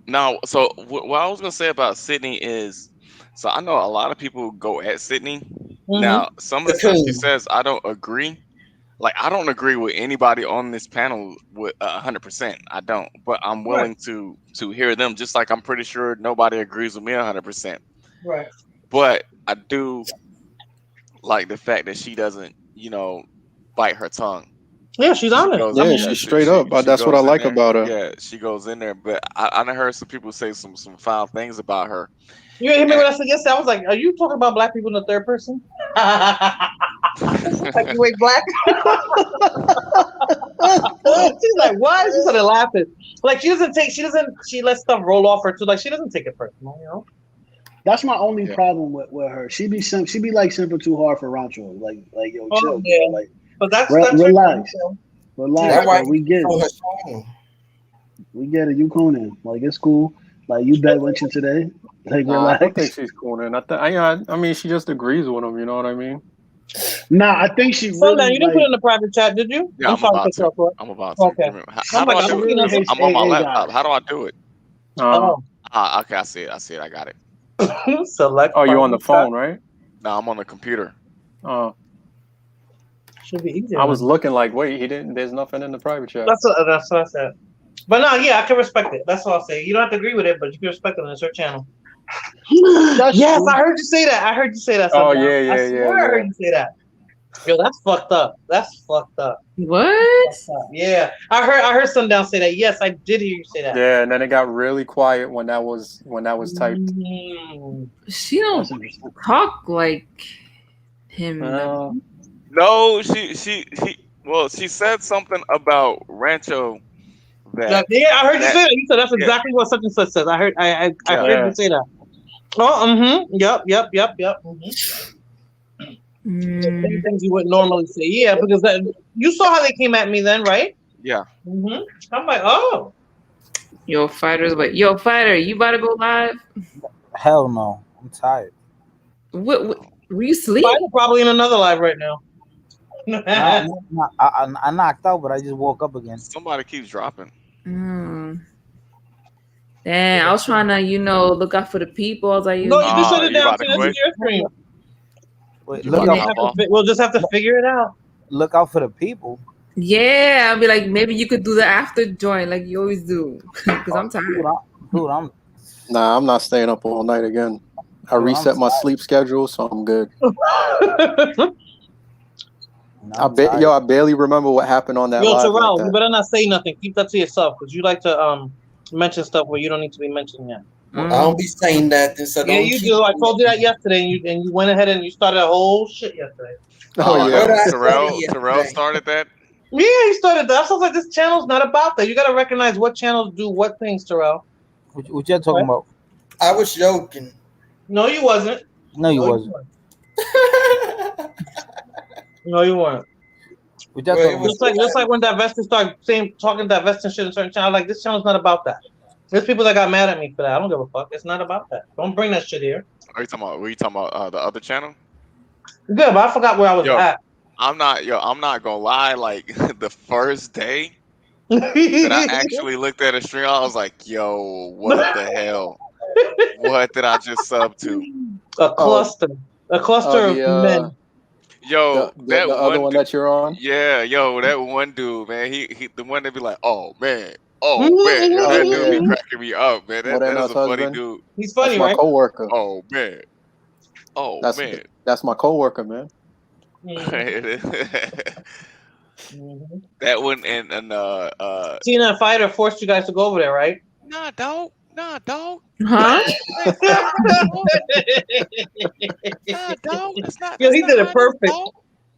Now, so what I was gonna say about Sydney is, so I know a lot of people go at Sydney. Now, some of the stuff she says, I don't agree. Like, I don't agree with anybody on this panel with 100%. I don't, but I'm willing to hear them. Just like I'm pretty sure nobody agrees with me 100%. Right. But I do like the fact that she doesn't, bite her tongue. Yeah, she's honest. Yeah, she's straight up. That's what I like about her. Yeah, she goes in there. But I done heard some people say some foul things about her. You hear me when I said yesterday? I was like, "Are you talking about black people in the third person?" Like you ain't black. She's like, "What?" She started laughing. Like she lets stuff roll off her too. Like she doesn't take it personal, That's my only problem with her. She be like simple too hard for Rancho. Like yo, chill. Yeah. Bro. Like, but that's relax. That's why we get it. We get it. You Conan. Like it's cool. Like you bet with you today. Like relax. I don't think she's Conan. I mean, she just agrees with him. You know what I mean? Nah, I think she really. You didn't put it in the private chat, did you? Yeah, I'm about to. Okay. How do I do it? I'm on my laptop. How do I do it? Okay, I see it. I got it. Select. Oh, you're on the phone, right? No, I'm on the computer. Oh. Should be easier. I was looking like, wait, there's nothing in the private chat. That's what I said. But no, yeah, I can respect it. That's what I'll say. You don't have to agree with it, but you can respect it. It's her channel. Yes, I heard you say that. I heard you say that. Oh Sundown. yeah, I yeah, swear yeah, I heard yeah. you say that. Yo, that's fucked up. That's fucked up. What? Yeah, I heard Sundown say that. Yes, I did hear you say that. Yeah, and then it got really quiet when that was typed. She don't That's interesting. talk like him. Well, No, she said something about Rancho that Yeah, I heard you that say that. You said that's yeah exactly what such and such says. I heard. I yeah. heard you yeah. say that. Oh, Yep. Same things you wouldn't normally say. Yeah, because you saw how they came at me then, right? Yeah. I'm like, oh. Yo, fighters, but yo, fighter, you about to go live? Hell no, I'm tired. What were you sleep? Fighter probably in another live right now. I knocked out, but I just woke up again. Somebody keeps dropping. Damn, I was trying to, look out for the people. I was like, No, you can shut Oh, it you down. about See, to this is quit? your stream. Wait, You look about to out. hop off? We'll just have to figure it out. Look out for the people. yeah, I'll be like, maybe you could do the after joint like you always do, because I'm tired. Dude, I'm Nah, I'm not staying up all night again. I Dude, reset I'm my tired. sleep schedule, so I'm good. I'm tired. I barely remember what happened on that Yo, live like Terrell, you that. better not say nothing. Keep that to yourself, because you like to mention stuff where you don't need to be mentioning that. I don't be saying nothing, so Yeah, don't you keep. do. I told you that yesterday, and you went ahead and you started a whole shit yesterday. Oh Oh, yeah. that What was I say Terrell yesterday? started that. Yeah, he started that. I was like, this channel's not about that. You got to recognize what channels do what things, Terrell. What you talking about? I was joking. No, you wasn't. No, you wasn't. No, you weren't. What y'all Well, it talking was about? Just like when Divestin started talking Divestin shit in certain channels, like this channel's not about that. There's people that got mad at me for that. I don't give a fuck. It's not about that. Don't bring that shit here. Are you talking about? Were you talking about the other channel? Good, but I forgot where I was Yo, at. I'm not gonna lie. Like the first day that I actually looked at a stream, I was like, "Yo, what the hell? What did I just sub to?" A cluster of men. Yo, that the other one one that you're on. Yeah, yo, that one dude, man. He the one that be like, "Oh man, yo, Oh that dude be yeah. cracking me up, man. That is Morena's a funny husband. dude." He's That's funny, my right? coworker. Oh man, oh That's man. that's my coworker, man. That one and Tina and Fighter forced you guys to go over there, right? Nah, dog. Huh? Nah, dog. That's not. Yo, That's he not did how it it is, perfect. dog.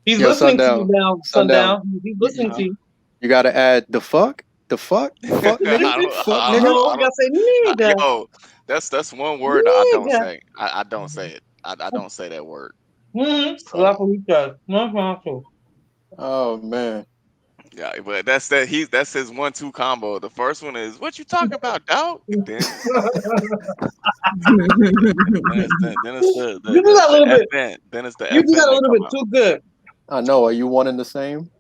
He's Yo, listening to you Sundown. now, Sundown. He's listening to you. You gotta add the fuck, fuck nigga, fuck nigga. No, you gotta say nigga. Yo, that's one word I don't Nigga. say. I don't say it. I don't say that word. So that's what he does. No, Oh man. Yeah, but that's his 1-2 combo. The first one is what you talking about, dog? Then it's the You do that a little bit. FN. Then it's the You do that FN a that little come bit out. too good. I know. Are you one and the same?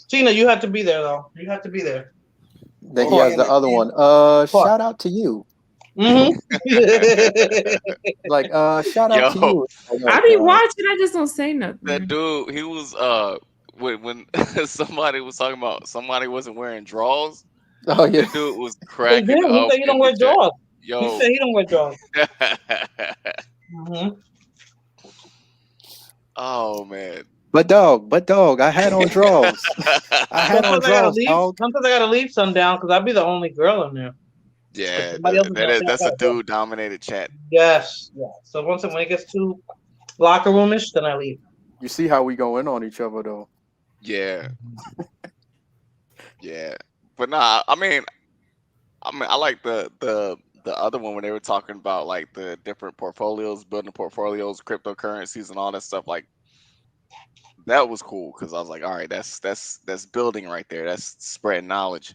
Tina, you have to be there though. You have to be there. Then he has the other one. Shout out to you. Like shout out to you. I be watching. I just don't say nothing. That dude, he was when somebody was talking about somebody wasn't wearing drawers. Oh yeah. The dude was He cracking did. He up. said he don't in wear the chat. drawers. Yo, He said he don't wear drawers. Oh man. But dog, I had on drawers. I had on Sometimes I gotta drawers, leave. dog. Sometimes I gotta leave Sundown because I'll be the only girl in there. Yeah, Somebody else is gonna that's a chat back. dude dominated chat. Yes. Yeah. So when it gets too locker roomish, then I leave. You see how we go in on each other though. Yeah. Yeah. But nah, I mean I like the other one when they were talking about like the different portfolios, building portfolios, cryptocurrencies and all that stuff. Like that was cool because I was like, all right, that's building right there. That's spreading knowledge.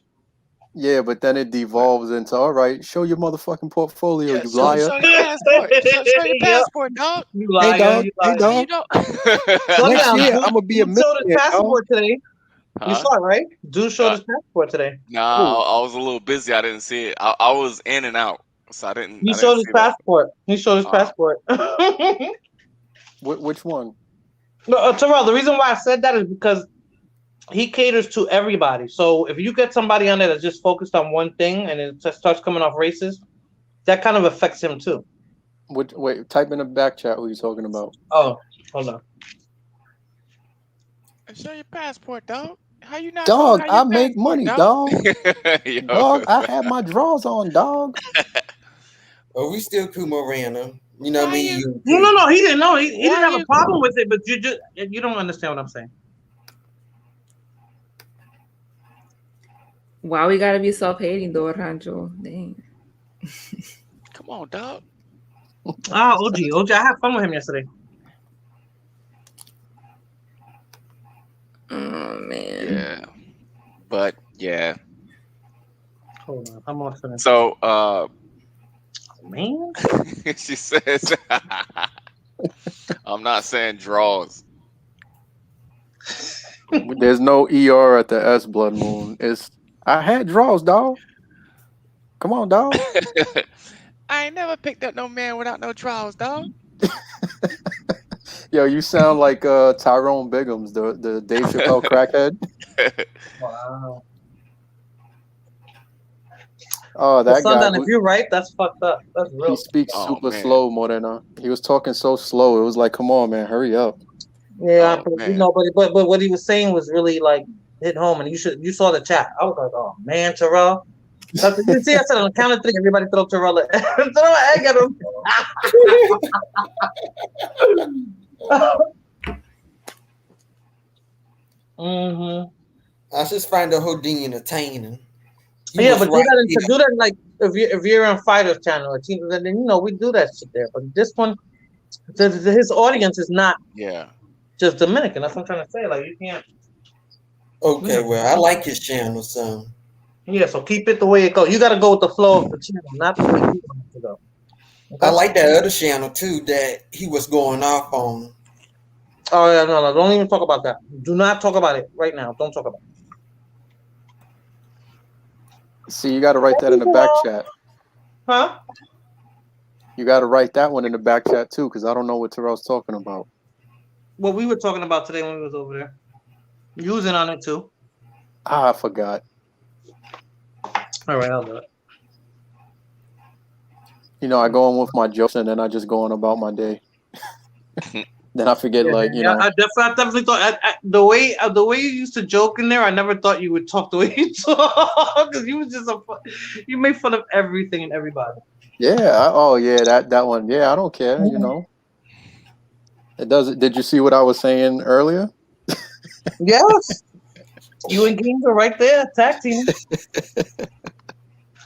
Yeah, but then it devolves into all right, show your motherfucking portfolio, you Show liar. your passport. Show your passport, dog. You Hey liar. dog, You hey liar. dog. You know. Next Sundown, year dude, I'm gonna be a dude showed his millionaire, dog. passport today. You Huh? saw it, right? Dude showed his passport today. Nah, I was a little busy. I didn't see it. I was in and out, so I didn't. He I didn't showed his see that. passport. He showed his passport. Which one? No, Terrell, the reason why I said that is because he caters to everybody. So if you get somebody on there that's just focused on one thing and it just starts coming off racist, that kind of affects him too. Wait, type in the back chat who you talking about. Oh, hold on. Show your passport, dog. How you not showing Dog, how your I make passport, money, dog? dog. Yo. Dog, I have my drawers on, dog. Oh, we still cool, Morano. You know Why me, you? you. No. He didn't know. He didn't Why have a you? problem with it, but you don't understand what I'm saying. Why we gotta be self-hating though, Rancho? Dang. Come on, dog. Ah, OG, I had fun with him yesterday. Oh man. Yeah, but yeah. Hold on, I'm off for So, man. she says, "I'm not saying draws." There's no ER at the S Blood Moon. I had draws, dog. Come on, dog. I ain't never picked up no man without no draws, dog. Yo, you sound like Tyrone Biggums, the Dave Chappelle crackhead. Wow. Oh, Well, that guy. Sundown, if you're right, that's fucked up. That's real. He speaks Oh, super man. slow, Morena. He was talking so slow. It was like, come on, man, hurry up. Yeah, Oh, but man. but what he was saying was really like hit home, and you saw the chat. I was like, oh man, Terrell. You see, I said on the count of three, everybody throw Terrell throw an egg at him. I just find the Houdini entertaining. Yeah, but do that like if you're on Fighter's channel or team, then we do that shit there. But this one, his audience is not just Dominican. That's what I'm trying to say. Like you can't. Okay, well, I like his channel, so. Yeah, so keep it the way it goes. You got to go with the flow of the channel, not the way you want it to go. Okay? I like that other channel too that he was going off on. Oh yeah, no, don't even talk about that. Do not talk about it right now. Don't talk about it. See, you got to write that in the back chat. Huh? You got to write that one in the back chat too, because I don't know what Terrell's talking about. What we were talking about today when we was over there. Using on it too. Ah, I forgot. All right, I'll do it. You know, I go on with my jokes and then I just go on about my day. Then I forget, I definitely thought the way you used to joke in there. I never thought you would talk the way you talk because you was just you made fun of everything and everybody. Yeah. That one. Yeah, I don't care. You know, it doesn't. Did you see what I was saying earlier? Yes. You and Games are right there, tag team.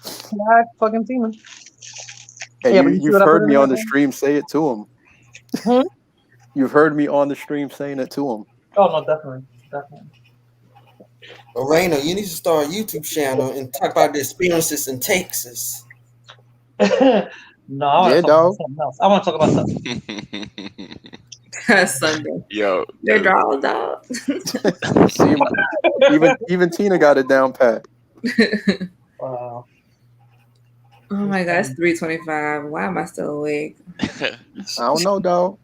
Tag fucking team. Hey, you've heard me on the stream say it to him. Hmm? You've heard me on the stream saying it to him. Oh no, definitely. Raina, you need to start a YouTube channel and talk about the experiences in Texas. No, I want to talk about something else. I want to talk about something. Sunday. Yo, they're draws, dog. See, even Tina got it down pat. Wow. Oh my God, it's 3:25. Why am I still awake? I don't know, dog.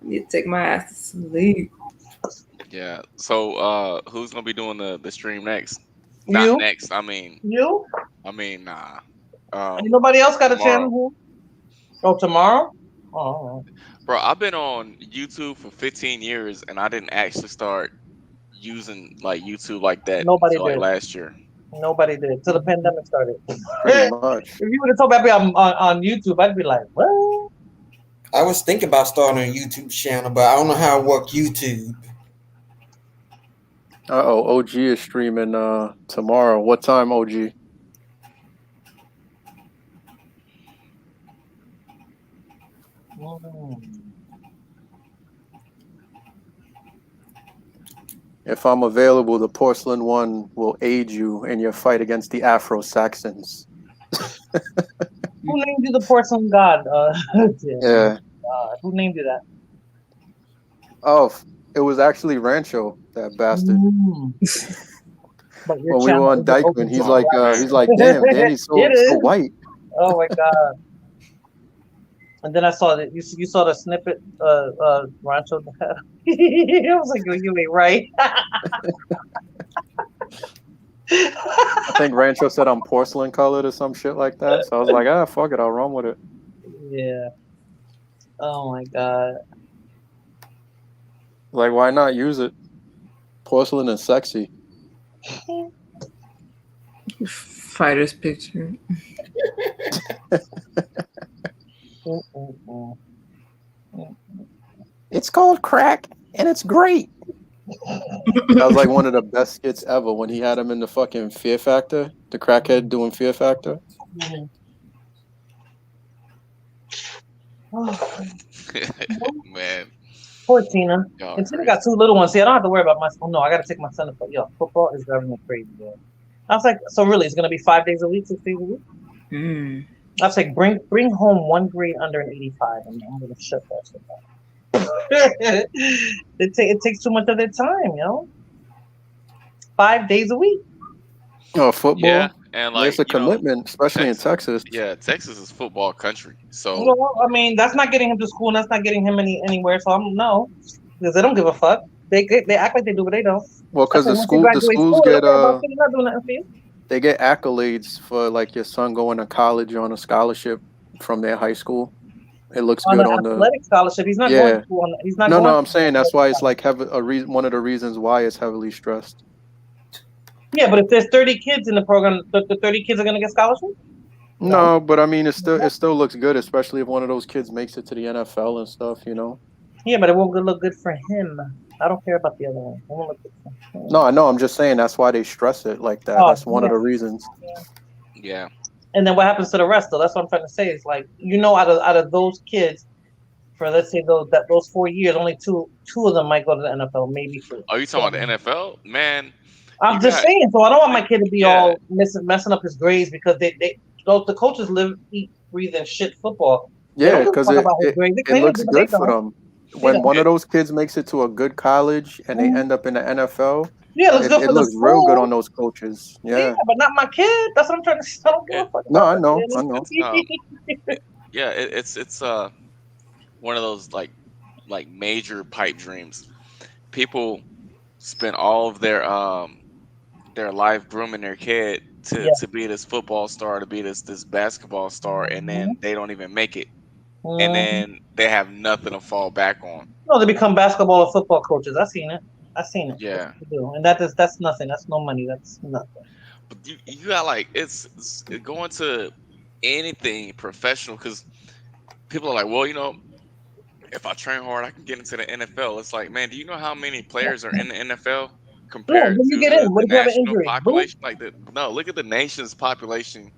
You take my ass to sleep. Yeah. So, who's gonna be doing the stream next? You? Not next. I mean, you. I mean, nah. Nobody else got a tomorrow. channel? Oh, tomorrow? Oh. Bro, I've been on YouTube for 15 years, and I didn't actually start using like YouTube like that Nobody until like did. last year. Nobody did till the pandemic started. Pretty much. If you would have told me I'd be on YouTube, I'd be like, what? I was thinking about starting a YouTube channel, but I don't know how to work YouTube. OG is streaming tomorrow. What time, OG? If I'm available, the Porcelain One will aid you in your fight against the Afro-Saxons. Who named you the porcelain god? Yeah. Who named you that? Oh, it was actually Rancho, that bastard. But When we were on Dykeman, he's like, damn, Danny's so white. Oh my God. And then I saw that you saw the snippet, Rancho. I was like, you ain't right. I think Rancho said I'm porcelain colored or some shit like that. So I was like, fuck it, I'll run with it. Yeah. Oh my god. Like, why not use it? Porcelain is sexy. Fighter's picture. It's called crack, and it's great. That was like one of the best skits ever when he had him in the fucking Fear Factor, the crackhead doing Fear Factor. Man. Poor Tina. Y'all And Tina crazy. got two little ones. See, I don't have to worry about my. Oh no, I got to take my son to play. Yo, football is driving me crazy, bro. I was like, so really, it's gonna be 5 days a week, 6 days a week. I was like, bring home one grade under an 85, and I'm gonna shut that shit down. it takes too much of their time, you know. 5 days a week. Oh, football. Yeah, and like It's a commitment, especially in Texas. Yeah, Texas is football country. So Well, I mean, that's not getting him to school, and that's not getting him anywhere. So I'm no, because they don't give a fuck. They act like they do, but they don't. Well, because Once they graduate schools school, they get don't care about shit. They're not doing nothing for you. they get accolades for like your son going to college on a scholarship from their high school. It looks On good an on the athletic scholarship, he's not going to school. He's not going. No, I'm saying that's why it's like one of the reasons why it's heavily stressed. Yeah, but if there's 30 kids in the program, the 30 kids are going to get scholarships? No, but I mean, it still looks good, especially if one of those kids makes it to the NFL and stuff, you know. Yeah, but it won't look good for him. I don't care about the other one. It won't look good for him. No, I know. I'm just saying that's why they stress it like that. That's one of the reasons. Yeah. And then what happens to the rest, though? That's what I'm trying to say. Is like, you know, out of those kids, for let's say those 4 years, only two of them might go to the NFL, maybe 3. Are you talking about the NFL? Man. I'm just saying. So I don't want my kid to be all messing up his grades because the coaches live, eat, breathe, and shit football. Yeah, because it looks good for them. When one of those kids makes it to a good college and they end up in the NFL, it looks real good on those coaches. Yeah, but not my kid. That's what I'm trying to say. I don't give a fuck. No, I know. Yeah, it's one of those like major pipe dreams. People spend all of their life grooming their kid to be this football star, to be this basketball star, and then they don't even make it. And then they have nothing to fall back on. No, they become basketball or football coaches. I've seen it. Yeah. And that's nothing. That's no money. That's nothing. But you got like it's going to anything professional, because people are like, well, you know, if I train hard, I can get into the NFL. It's like, man, do you know how many players are in the NFL compared to the national population? Look at the nation's population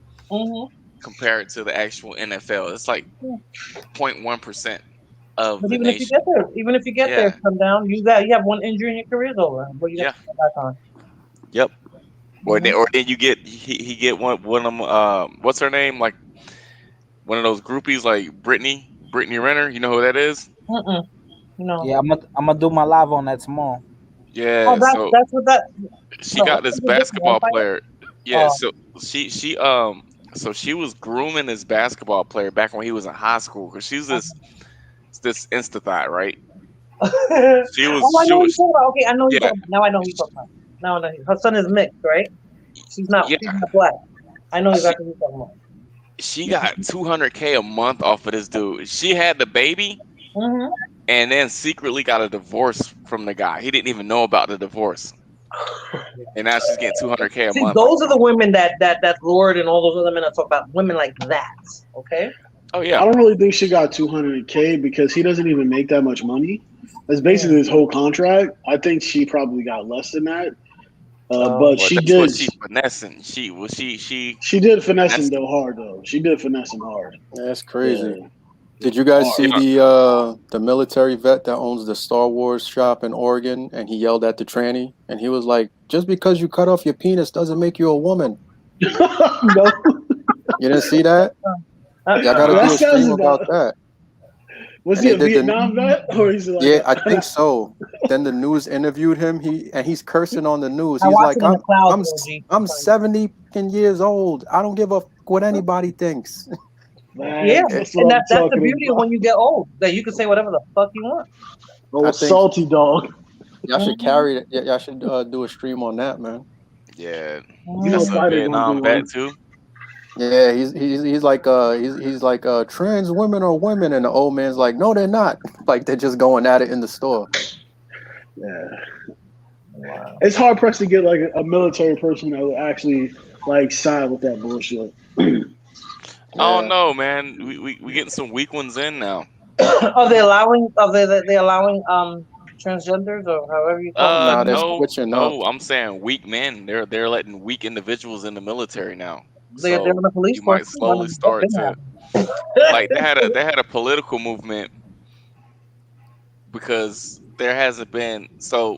compared to the actual NFL. It's like 0.1% of but the even nation. If you get there, come down. You have one injury and your career's over. But you have to come back on. Yep. Or then you get he get one of them. What's her name? Like one of those groupies, like Brittany Renner. You know who that is? No. Yeah, I'm gonna do my live on that tomorrow. Yeah. Oh, that's what that. She got this basketball player. Yeah. So she was grooming this basketball player back when he was in high school, because she's this insta thigh, right? She was. I know you're talking about. Okay, I know you're talking about. Now I know who you're talking about. Now I know. Her son is mixed, right? She's not black. I know exactly who you're talking about. She got $200K a month off of this dude. She had the baby, and then secretly got a divorce from the guy. He didn't even know about the divorce, and now she's getting $200K a month. Those are the women that Lord and all those other men are talking about. Women like that. Okay. Oh yeah. I don't really think she got 200K because he doesn't even make that much money. That's basically his whole contract. I think she probably got less than that. But she did. She finessing. She did finesse him though hard though. She did finesse him hard. That's crazy. Yeah. Did you guys see the military vet that owns the Star Wars shop in Oregon, and he yelled at the tranny, and he was like, "Just because you cut off your penis doesn't make you a woman." No, you didn't see that? Y'all gotta do a stream about that. Was he a Vietnam vet, or is he like? Yeah, I think so. Then the news interviewed him. He's cursing on the news. He's like, "I'm 70 years old. I don't give a what anybody thinks." Man, yeah, and that's the beauty of when you get old, that you can say whatever the fuck you want. Oh, salty dog. Y'all should carry it. Y'all should do a stream on that, man. Yeah, You know, that's a Friday gonna do Vietnam vet one. too. Yeah, he's like trans women are women, and the old man's like, no, they're not. Like they're just going at it in the store. Yeah, Wow. it's hard pressed to get like a military person that would actually like side with that bullshit. I don't Yeah, know, man. We getting some weak ones in now. Are they allowing? Are they allowing transgenders or however you call them? nah, they're Feminine? No, switching up. no. I'm saying weak men. They're letting weak individuals in the military now. They're in So the police you force might too. I slowly mean, what's start been to happening? like they had a political movement because there hasn't been so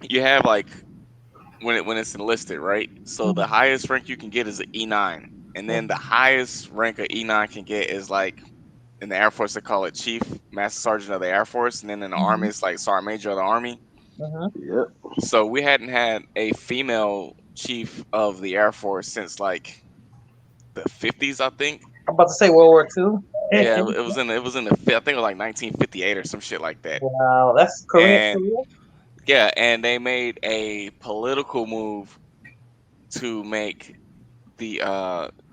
you have like when it's enlisted, right? So the Mhm, highest rank you can get is an E9, and then the mhm, highest rank a E9 can get is like in the Air Force they call it Chief Master Sergeant of the Air Force, and then in the Army mhm, it's like Sergeant Major of the Army. mhm. Yep. So we hadn't had a female chief of the Air Force since like the 50s, I think. I'm about to say World War Two. Yeah, it was in the I think it was like 1958 or some shit like that. Wow, that's Korea. And Korea. yeah, and they made a political move to make the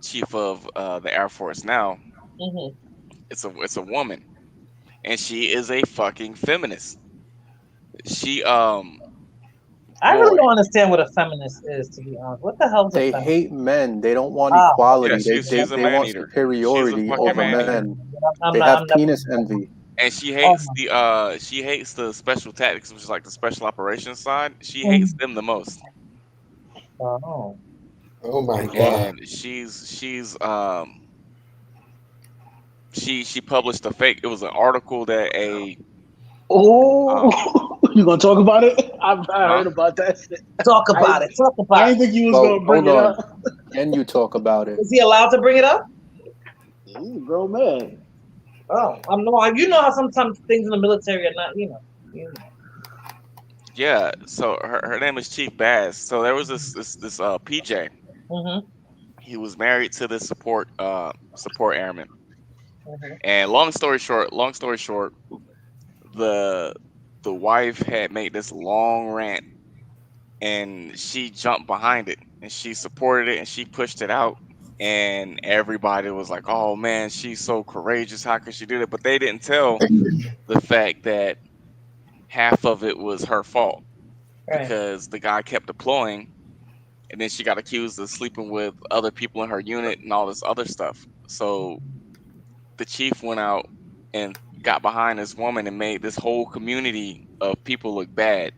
chief of the Air Force now. Hmm. It's a woman, and she is a fucking feminist. She I really boy, don't understand what a feminist is, to be honest. What the hell is a They feminist? hate men. They don't want Ah, yeah, equality. she's a They man want eater. She's a superiority fucking over never man mind. eater. men. I'm They not. have I'm never. penis envy. And Oh my. she hates the special tactics, which is like the special operations side. She hates Mhm. them the most. Oh. Oh my Wow. God. And she published a fake. It was an article that a Oh, um you gonna talk about it? I huh? heard about that shit. Talk I about it. Talk I about it. didn't think you was Well, gonna bring hold it on. up. Can you talk about it? Is he allowed to bring it up? He's a grown man. Oh, I'm no. You know how sometimes things in the military are not. You know. Yeah. So her name is Chief Bass. So there was this PJ. Mhm. He was married to this support airman. Mhm. And long story short, the the wife had made this long rant and she jumped behind it and she supported it and she pushed it out and everybody was like, "Oh man, she's so courageous. How could she do that?" But they didn't tell the fact that half of it was her fault Right. because the guy kept deploying and then she got accused of sleeping with other people in her unit and all this other stuff. So the chief went out and got behind this woman and made this whole community of people look bad.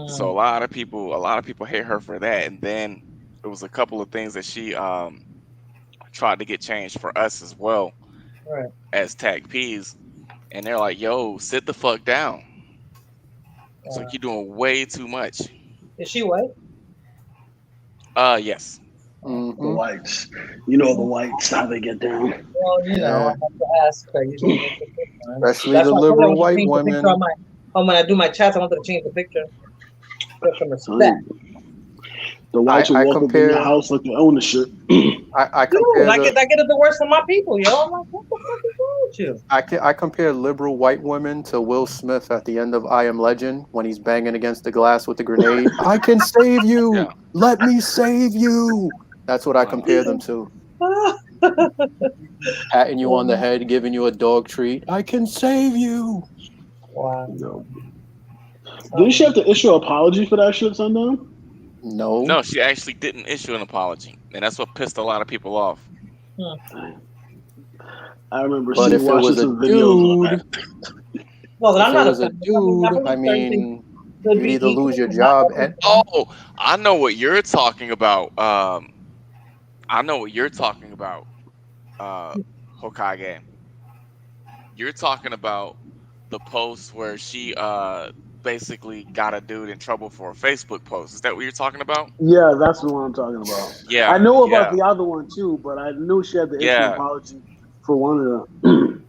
So Mm, a lot of people hate her for that. And then there was a couple of things that she tried to get changed for us as well right. as tag Ps. And they're like, "Yo, sit the fuck down." It's like you're doing way too much. Is she white? Yes. The Mm-hmm. whites. You know the whites, how they get down. Well, Yeah, I have to ask. I usually make the difference. especially That's the why I told you I liberal want to white change the picture on women. my. When I do my chats, I wanted to change the picture. Show some Tell respect. you, the whites will I walk up in your compare house like they own the shit. I Dude, compare the I get it the worst from my people, yo. I'm like, what the fuck is wrong with you? I compare liberal white women to Will Smith at the end of I Am Legend when he's banging against the glass with the grenade. I can save you. Yeah. Let me save you. That's what I Uh, compare them to. Patting you on the head, giving you a dog treat. I can save you. Wow. No. Didn't she have to issue an apology for that shit, Sundown? No. no, she actually didn't issue an apology, and that's what pissed a lot of people off. I remember But if it watching was a some videos on that. dude, No, but if I'm it not a was a feminist. I dude, I believe certain things mean, could you'd be either equal lose your and not job and necessarily. Oh, I know what you're talking about. I know what you're talking about. Hokage. You're talking about the post where she basically got a dude in trouble for a Facebook post. Is that what you're talking about? Yeah, that's the one I'm talking about. I Yeah, know about yeah, the other one too, but I knew she had to issue an yeah. apology for one of them.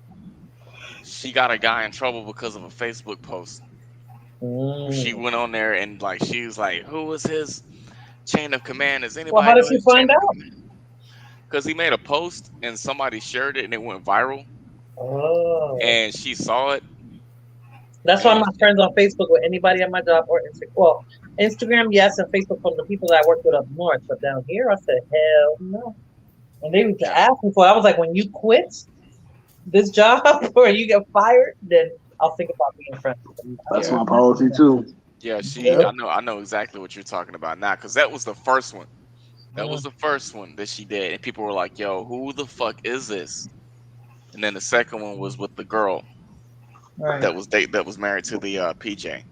She got a guy in trouble because of a Facebook post. She Mm. went on there and like she was like, "Who was his chain of command? Does Well, how anybody did know she his chain find of out? command?" Because he made a post and somebody shared it and it went viral, Oh. and she saw it That's why I'm Yeah, not friends on Facebook with anybody at my job or Instagram. Well, Instagram, yes, and Facebook from the people that I work with up north. But down here, I said, hell no. And they used to yeah. ask me for it. I was like, when you quit this job or you get fired, then I'll think about being friends with them. That's Yeah, my policy too. yeah. She, Yep. I know exactly what you're talking about now, because that was the first one. That was Mm, the first one that she did, and people were like, "Yo, who the fuck is this?" And then the second one was with the girl right. that was married to the PJ,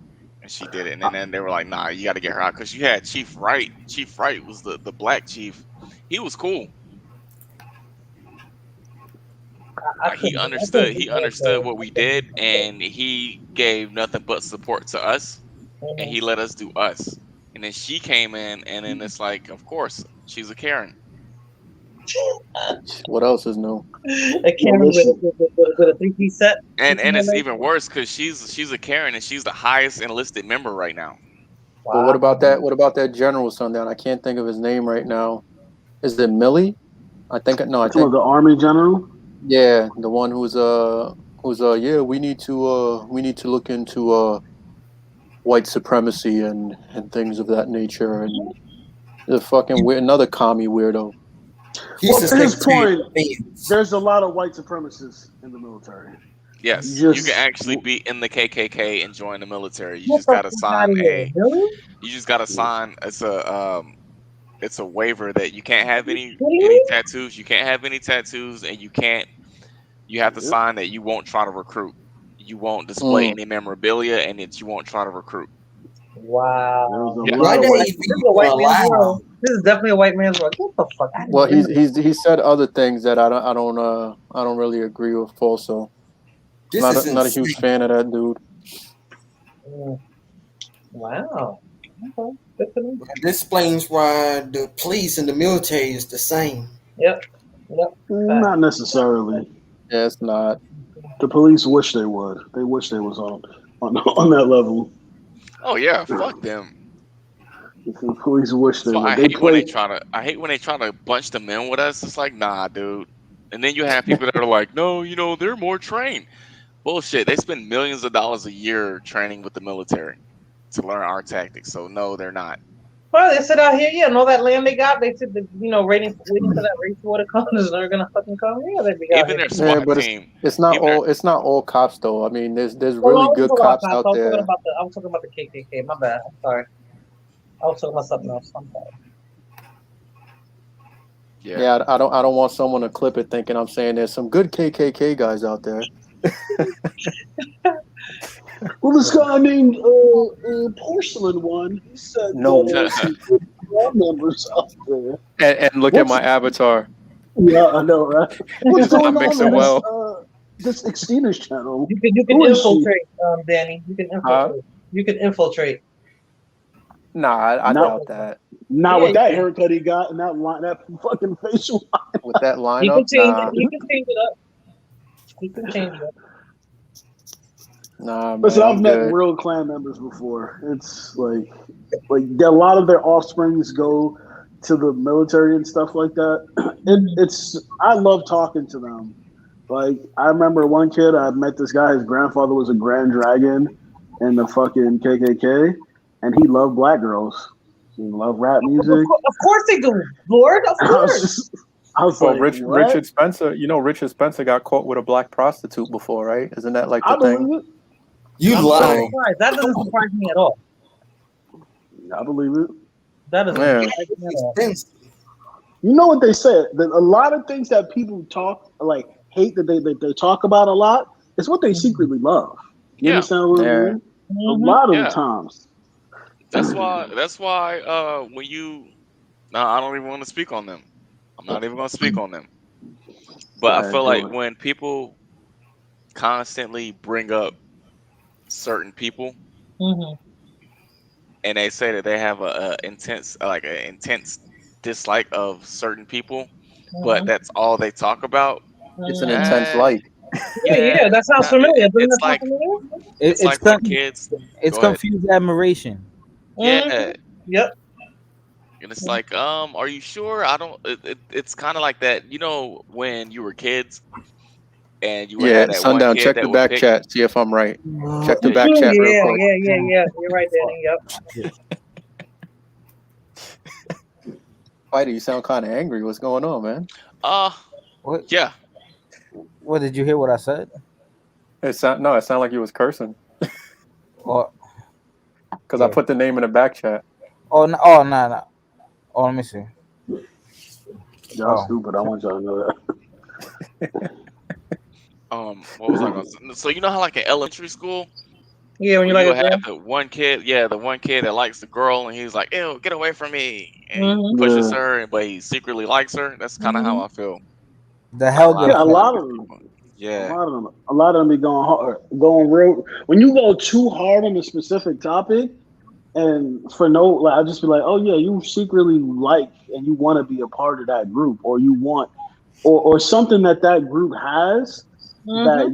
and she did it. And then they were like, "Nah, you got to get her out," because you had Chief Wright. Chief Wright was the black chief. He was cool. I Like couldn't. I couldn't he do understood military. what I we couldn't do did, military. and he gave nothing but support to us, and Mm-hmm. he let us do us. And then she came in, and then it's like, of course, she's a Karen. What else is new? A Well, Karen listen. with a three-piece set. And it's even worse because she's a Karen, and she's the highest enlisted member right now. But what Wow. about that? What about that general sundown? I can't think of his name right now. Is it Millie? I think no. I Some of think the army general. yeah, the one who's yeah. We need to look into white supremacy and things of that nature and the fucking weird another commie weirdo. He's Well, the to his Secretary point, of Defense. there's a lot of white supremacists in the military. Yes, you can Just actually be in the KKK and join the military. You Get just the gotta fuck out sign of here, a. really? You just gotta sign. It's a waiver that you can't have Kidding any me? tattoos. You can't have any tattoos, and you can't. You have to yep. sign that you won't try to recruit. You won't display Mm. any memorabilia, and that you won't try to recruit. There's Wow. a Yeah. lot Why of they white. even This is a white man's allow? world. This is definitely a white man's world. Get the fuck out of Well, here. he said other things that I don't really agree with. Also, This is not a huge insane. fan of that dude. Mm, wow. Okay. Good for me. This explains why the police and the military is the same. Yep. Yep. Fact. Not necessarily. Yeah, it's not. The police wish they would. They wish they was on that level. Oh yeah, fuck them. The police wish That's they why would. I They hate when play. they try to. I hate when they try to bunch them in with us. It's like, nah, dude. And then you have people that are like, no, they're more trained. Bullshit. They spend millions of dollars a year training with the military to learn our tactics. So no, they're not. Well, they sit out here, yeah, and all that land they got, they sit, waiting for that rainwater comes, they're gonna fucking come. Yeah, they be out Even here. their Yeah, SWAT but team. not Even their, all cops though. I mean, there's Well, I really wasn't good talking about cops cops. out there. I was talking about the KKK. My bad. I'm sorry. I was talking about something else. I'm sorry. yeah. Yeah, I don't want someone to clip it thinking I'm saying there's some good KKK guys out there. Well, this guy named Porcelain one. He said No, there's some good club members out there. and look at What's my avatar. Yeah, I know, right? What's I going mix on it in well. this Xtina's channel? You can Who is she? infiltrate, Danny. You can infiltrate. You can infiltrate. Nah, I Not, doubt that. not Yeah, with you that can. haircut he got and that fucking facial line. With that He can lineup, change it. nah, He can change it up. He can change it up. nah, Listen, man, I've I'm met good. real clan members before. It's like a lot of their offsprings go to the military and stuff like that. I love talking to them. Like I remember one kid I met this guy. His grandfather was a Grand Dragon in the fucking KKK, and he loved black girls. He loved rap music. Of course they do, Lord. Of course. I was Well, like, what? Richard Spencer, Richard Spencer got caught with a black prostitute before, right? Isn't that like the I thing? believe it. You I'm lie. not surprised. That doesn't surprise me at all. I believe it. That doesn't Yeah. surprise me at all. Expensive. You know what they said? That a lot of things that people hate that they talk about a lot is what they secretly love. You Yeah. understand what I'm Yeah. saying? A lot of Yeah. the times. That's why. When you. No, I don't even want to speak on them. I'm not even going to speak on them. But I feel like when people constantly bring up certain people Mm-hmm. and they say that they have an intense dislike of certain people, but that's all they talk about. It's an intense like. Yeah, that sounds familiar. Doesn't that sound familiar? It's like when kids. It's Go ahead. confused admiration. Yeah. Yep. And it's like, are you sure? I don't. It's kind of like that. When you were kids, and you would Yeah, have that one Sundown, kid check that the would back pick. chat. See if I'm right. Check the Yeah, back chat real Yeah, quick. yeah. You're right, Danny. Yep. Fighter, you sound kind of angry. What's going on, man? What? Yeah. What did you hear? What I said? It sounded like you was cursing. Or Because I put the name in the back chat. Oh no! Oh no! No. Oh, let me see. Y'all stupid. I want y'all to know that. What was I going to say? So you know how like in elementary school, Yeah, when where you you like a have girl. the one kid, the one kid that likes the girl, and he's like, "Ew, get away from me!" and he Mm-hmm. pushes Yeah. her, but he secretly likes her. That's kind of how I feel. The A Helga lot of Yeah, a effect. lot elementary of them. people. A Yeah. lot of them be going hard, going real. When you go too hard on a specific topic, and for no, like I just be like, oh yeah, you secretly like and you want to be a part of that group, or you want, or something that group has Mm-hmm. that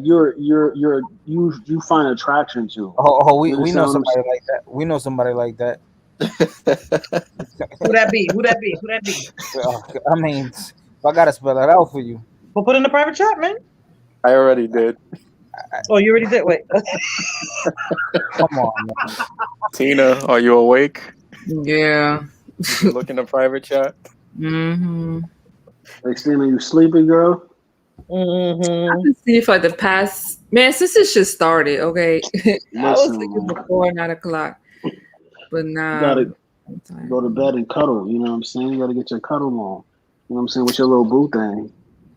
you find attraction to. We You know understand what I'm somebody saying? like that. We know somebody like that. Who that be? Who that be? Who that be? I mean, I gotta spell it out for you. Well, put in the private chat, man. I already did. Oh, you already did. Wait. Come on, man. Tina, are you awake? Yeah. Did you look in the private chat? Mm-hmm. Xtina, you sleeping, girl? Mm-hmm. I've been sleeping for the past since this shit started. Okay, I was Listen, sleeping man, before 9 o'clock, but you now gotta I'm go to tired. bed and cuddle. You know what I'm saying? You gotta get your cuddle on. You know what I'm saying? With your little boo thing.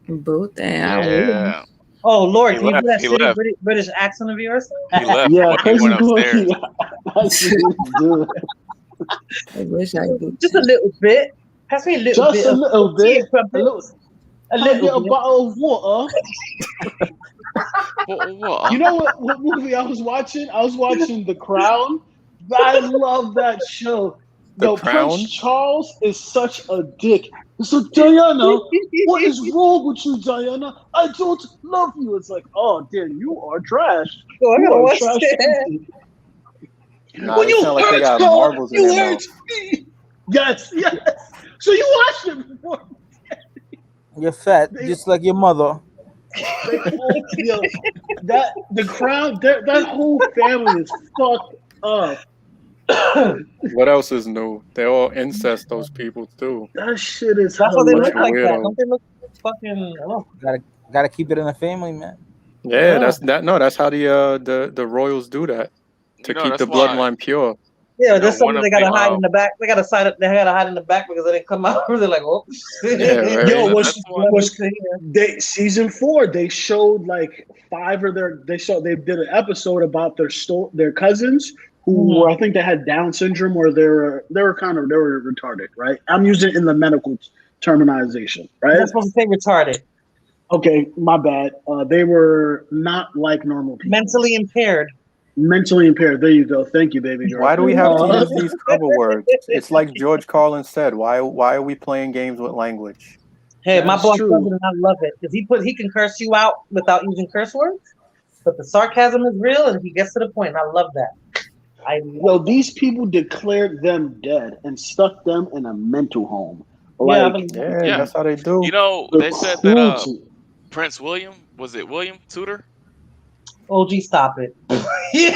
Both and I will. Yeah. Oh Lord, He can you do left. that He shitty left. British accent of yours? He left. Yeah, He cause went you doing upstairs. I see what you doing. I wish I could. Just a little bit. Pass me a little Just bit a of little tea bit. and crumpets. A Can I little get a bit. bottle of water? What? You know what movie I was watching? I was watching The Crown. I love that show. The Yo, Prince Crown? Charles is such a dick. It's like, Diana, what is wrong with you, Diana? I don't love you. It's like, oh, damn, you are trash. Oh, I You gotta are watch trash. that. Nah, When they you sound like they hurt got her, marbles in you their hurt mouth. me. Yes. So you watched it before. You're fat, They, just like your mother. The Crown, that whole family is fucked up. What else is new? They're all incest, those people, too. That shit is That's why they Bunch look of hilarious. like that. weirdos. Don't they look fucking? Oh. Gotta keep it in the family, man. Yeah, that's how the royals do that. To You know, keep that's the why. bloodline pure. Yeah, You know, there's one something of they the gotta hide in the back. They gotta hide in the back because they didn't come out. They're like, oh, Yeah, right. Yo, that's why. they season 4? They showed like 5 of they did an episode about their cousins who were, I think they had Down syndrome or they were retarded, right? I'm using it in the medical terminization, You're right? not supposed to say retarded. Okay, my bad. They were not like normal people. Mentally impaired. Mentally impaired. There you go. Thank you, baby girl. Why do we have to use these cover words? It's like George Carlin said. Why are we playing games with language? Hey, my That's boss true. does not love it because he can curse you out without using curse words, but the sarcasm is real and he gets to the point. And I love that. Yo, these people declared them dead and stuck them in a mental home. Yeah, Like, Yeah. That's how they do. You know, the they said that cruelty. Prince William, was it William Tudor? OG, stop it. You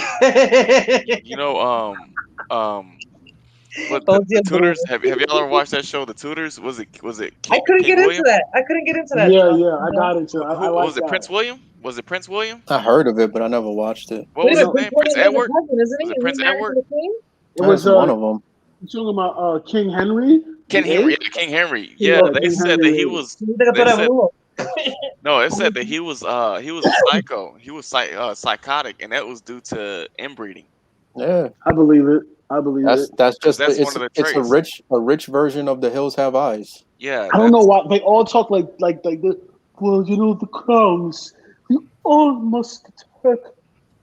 know, what OG the is doing Tudors? Have y'all ever watched that show, The Tudors? Was it I couldn't King get into William? that. I couldn't get into that. Yeah, I got into it. I Who like was it? that. Prince William? Was it Prince William? I heard of it, but I never watched it. What Wait a was minute, his Prince name? Prince William is Edward? a cousin, isn't Was he? it Is he Prince married Edward? to the queen? It was That's one of them. you talking about King Henry King the Henry. Eighth? Yeah, King Henry. Yeah, Yeah, they King said Henry that the he Eighth. was. You think I They thought I said was no. It said that he was a psycho. He was psychotic, and that was due to inbreeding. Yeah, I believe it. I believe it. that's Because just that's one of the it's traits. a rich version of The Hills Have Eyes. Yeah, I don't know that's why they all talk like this. Well, you know the crowns. You all must attack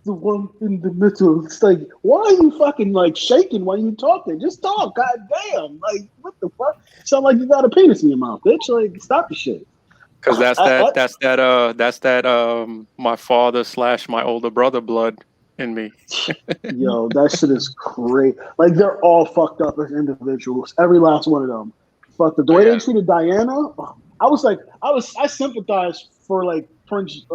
the one in the middle. It's like, why are you fucking like shaking while you talking? Just talk, goddamn! Like, what the fuck? Sound like you got a penis in your mouth, bitch. Like, stop the shit. Because that's that my father / my older brother blood in me. Yo, that shit is great. Like, they're all fucked up as individuals. Every last one of them. Fuck the way they treated Diana. I sympathized for like Prince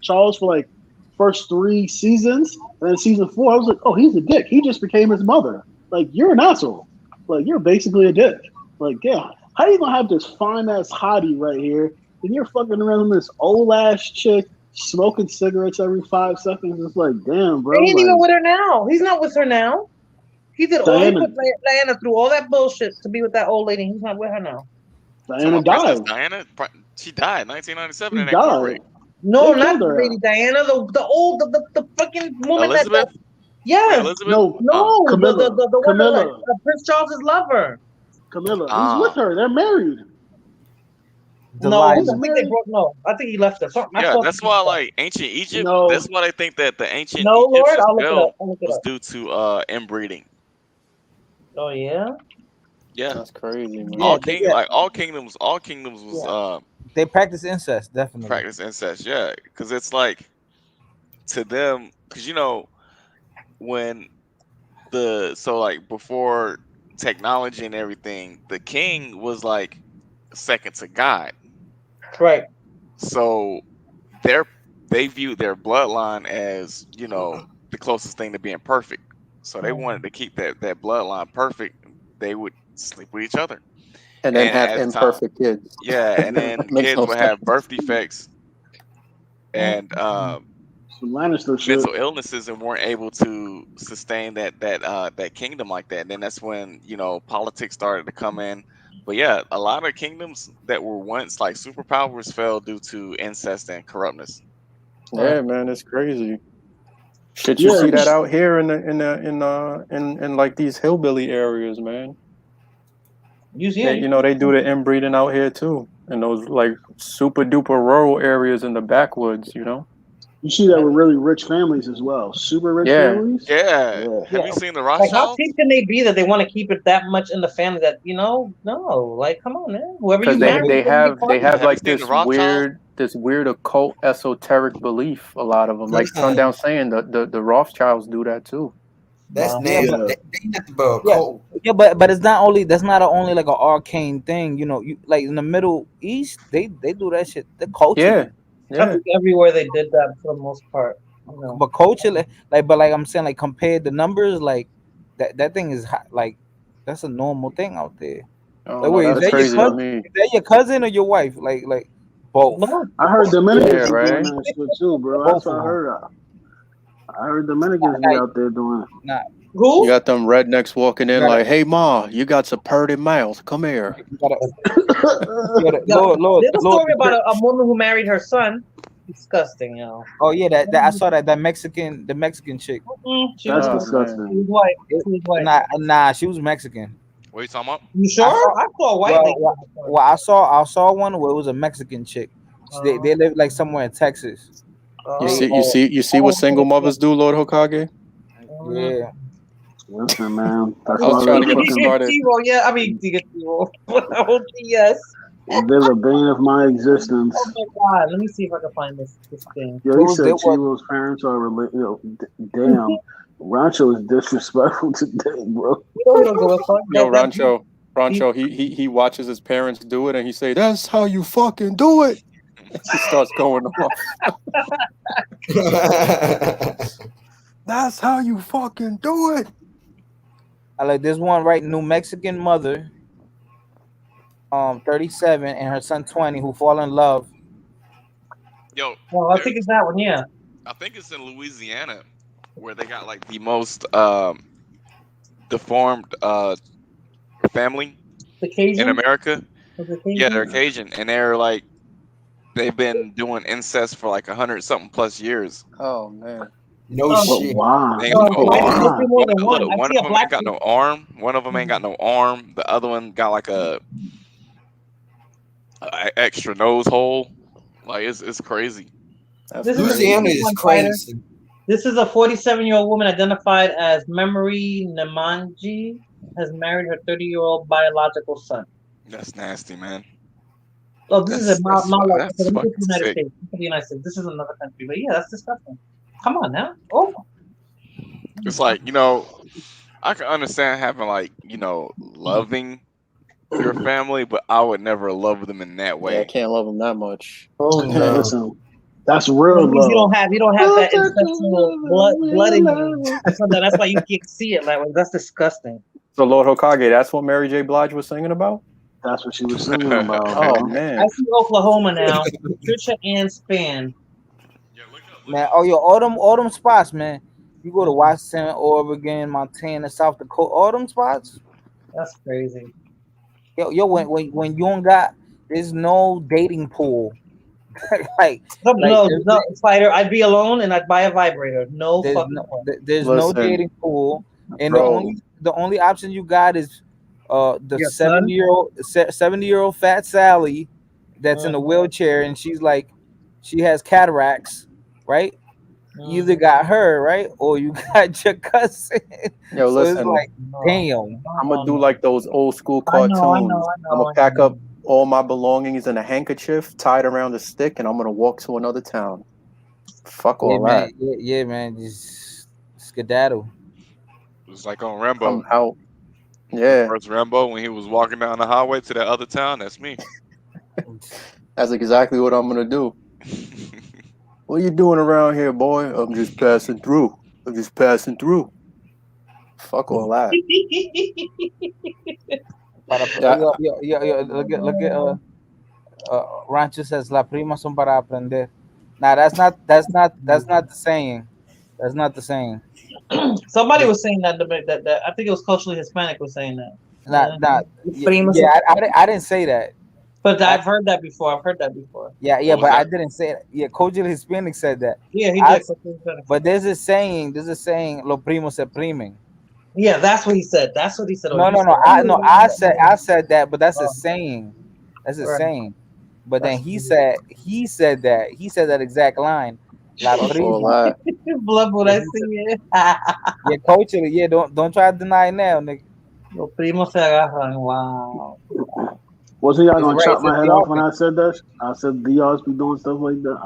Charles for like first 3 seasons, and then season 4, I was like, oh, he's a dick. He just became his mother. Like, you're an asshole. Like, you're basically a dick. Like, yeah, how you gonna have this fine ass hottie right here, and you're fucking around with this old ass chick smoking cigarettes every 5 seconds? It's like, damn, bro. He ain't Like, even with her now. He's not with her now. He did all. He Diana, put Diana through all that bullshit to be with that old lady. He's not with her now. Diana Princess died. Diana, she died in 1997 She in that car died. wreck. No, They not killed her Lady ass. Diana. The fucking woman Elizabeth? that. Yes. Elizabeth? No, No, Camilla. the one that Camilla. Prince Charles's lover. Camilla. He's with Ah. her. They're married. No, I He's Delilah. think they married. broke. No, I think he left her. I Yeah, saw that's something why like that. like ancient Egypt, No, that's why they think that the ancient No, Lord, Egyptian I'll look it up. spell I'll look it was up. due to inbreeding. Oh yeah. Yeah. That's crazy, man. Yeah, All kingdoms was they practice incest, definitely. practice incest, yeah. Cause it's like to them, cause you know, when like before technology and everything, the king was like second to God. Right. So their they viewed their bloodline as, you know, the closest thing to being perfect. So they wanted to keep that bloodline perfect. They would sleep with each other. And then And have as time, imperfect kids. yeah, and then That makes kids no would sense. have birth defects and some Lannister shit. mental illnesses and weren't able to sustain that kingdom like that. And then that's when, you know, politics started to come in. But yeah, a lot of kingdoms that were once like superpowers fell due to incest and corruptness. Yeah, man, it's crazy. Shit, you Yeah, see that out here in like these hillbilly areas, man. You see They, it. you know, they do the inbreeding out here too, in those like super duper rural areas in the backwoods. You know. you see that with really rich families as well. Super rich Yeah, families. Yeah. Yeah. Have Yeah. you seen the Like how Rothschilds? cheap can they be that they want to keep it that much in the family that no, like come on, man. Whoever because you they marry, they you're gonna be have part they of Yeah. have that. Have you like seen the Rothschilds? this weird occult esoteric belief. A lot of them, like Sundown saying, the Rothschilds do that too. That's Wow. Yeah, nasty. but Yeah. They got the bug yeah, cold. yeah, but it's not only that's not only like an arcane thing. You know, you like in the Middle East, they do that shit. They culturally, Yeah, I yeah. think everywhere they did that for the most part. You know. but culturally, but I'm saying, like compared the numbers, like that thing is like that's a normal thing out there. I don't Like, know. wait, is That's that your crazy to cousin? Yeah. me. Is that your cousin or your wife? Like both, No, I heard Yeah, Dominicans be doing right. that shit too, bro. That's both what of I them. heard. I heard Dominicans be Nah, out there doing it. nah, You who? got them rednecks walking you in gotta, like, "Hey, ma, you got some purty mouth. Come here." you gotta, you gotta, Yeah, there's a Lord. story about a woman who married her son. Disgusting, you know. Oh yeah, that I saw that Mexican chick. She was That's Oh white. man. She disgusting. was white. She was white. Nah, she was Mexican. What are you talking about? You I sure? saw I saw a white well, lady. I saw one where it was a Mexican chick. They live like somewhere in Texas. You They see, you see what single mothers do, Lord Hokage. yeah. Listen, man. That's I was why trying to they're get him fucking. started. T-Roll, yeah. I mean, T-Roll. Yes. They're the bane of my existence. Oh my God. Let me see if I can find this thing. Yo, There he was said Chivo's parents are related. Yo, damn. Rancho is disrespectful today, bro. You know, we don't give a fuck. Yo, That Rancho, he watches his parents do it, and he say, "That's how you fucking do it." He starts going off. That's how you fucking do it. I like this one right, New Mexican mother, 37, and her son 20, who fall in love. Yo, well, I think it's that one. Yeah. I think it's in Louisiana where they got like the most deformed family The Cajun. in America. Was it Yeah, Cajun? they're Cajun, and they're like they've been doing incest for like 100 something plus years. Oh man. No Oh, But shit. why? They ain't got no Why arm. did they more than one? Look, I one see of a them black ain't got no arm. One of them ain't got no arm. The other one got like a extra nose hole. Like it's crazy. That's This is a crazy. Louisiana is one fighter. crazy. This is a 47-year-old woman identified as Memory Namanji has married her 30-year-old biological son. That's nasty, man. Oh, this is a That's United fucking sick. States. The United States. This is another country, but yeah, that's disgusting. Come on now. Oh, It's like, you know, I can understand having like, you know, loving your family, but I would never love them in that Yeah, I way. can't love him that much. Oh no. Listen, That's real That means love. you don't have that ancestral blood in you. That's why you can't see it. Like that's disgusting. So Lord Hokage, that's what Mary J. Blige was singing about? That's what she was singing about, Oh bro. man. I see Oklahoma now. Patricia Ann Span. Man, oh yo, all them spots, man. You go to Washington, Oregon, Montana, South Dakota, all them spots. That's crazy. Yo, when you don't got, there's no dating pool. like No, Spider. I'd be alone and I'd buy a vibrator. No there's fucking no way. there's no Listen, dating pool, and bro. the only option you got is the Your son? 70-year-old fat Sally that's in a wheelchair, and she's like, she has cataracts, right? You either got her, right, or you got your cousin. Yo, So it's listen. like, damn. I'm gonna do like those old school I know. cartoons. I'm gonna pack up all my belongings in a handkerchief tied around a stick, and I'm gonna walk to another town. Fuck Yeah, all man. that. Yeah, man. Just skedaddle. It was like on Rambo. I'm out. The Yeah, first Rambo when he was walking down the highway to that other town. That's me. that's exactly what I'm gonna do. What you doing around here, boy? I'm just passing through. I'm just passing through. Fuck all that. Look at Rancho says la prima son para aprender. Nah, that's not the saying. That's not the saying. Somebody was saying that, that I think it was culturally Hispanic was saying that. I didn't say that. But I've heard that before. Yeah, but I didn't say it. Yeah, culturally Hispanic said that. Yeah, he did. But there's a saying, lo primo se primen. Yeah, that's what he said. No, I said that, but that's a saying. That's a saying. But then he said that exact line. La prima. Blood, what I see it. Yeah, culturally, yeah. Don't try to deny it now, nigga. Los primos se agarran. Wow. Wasn't y'all gonna chop It's my a head off when jargon. I said that? I said DRs be doing stuff like that.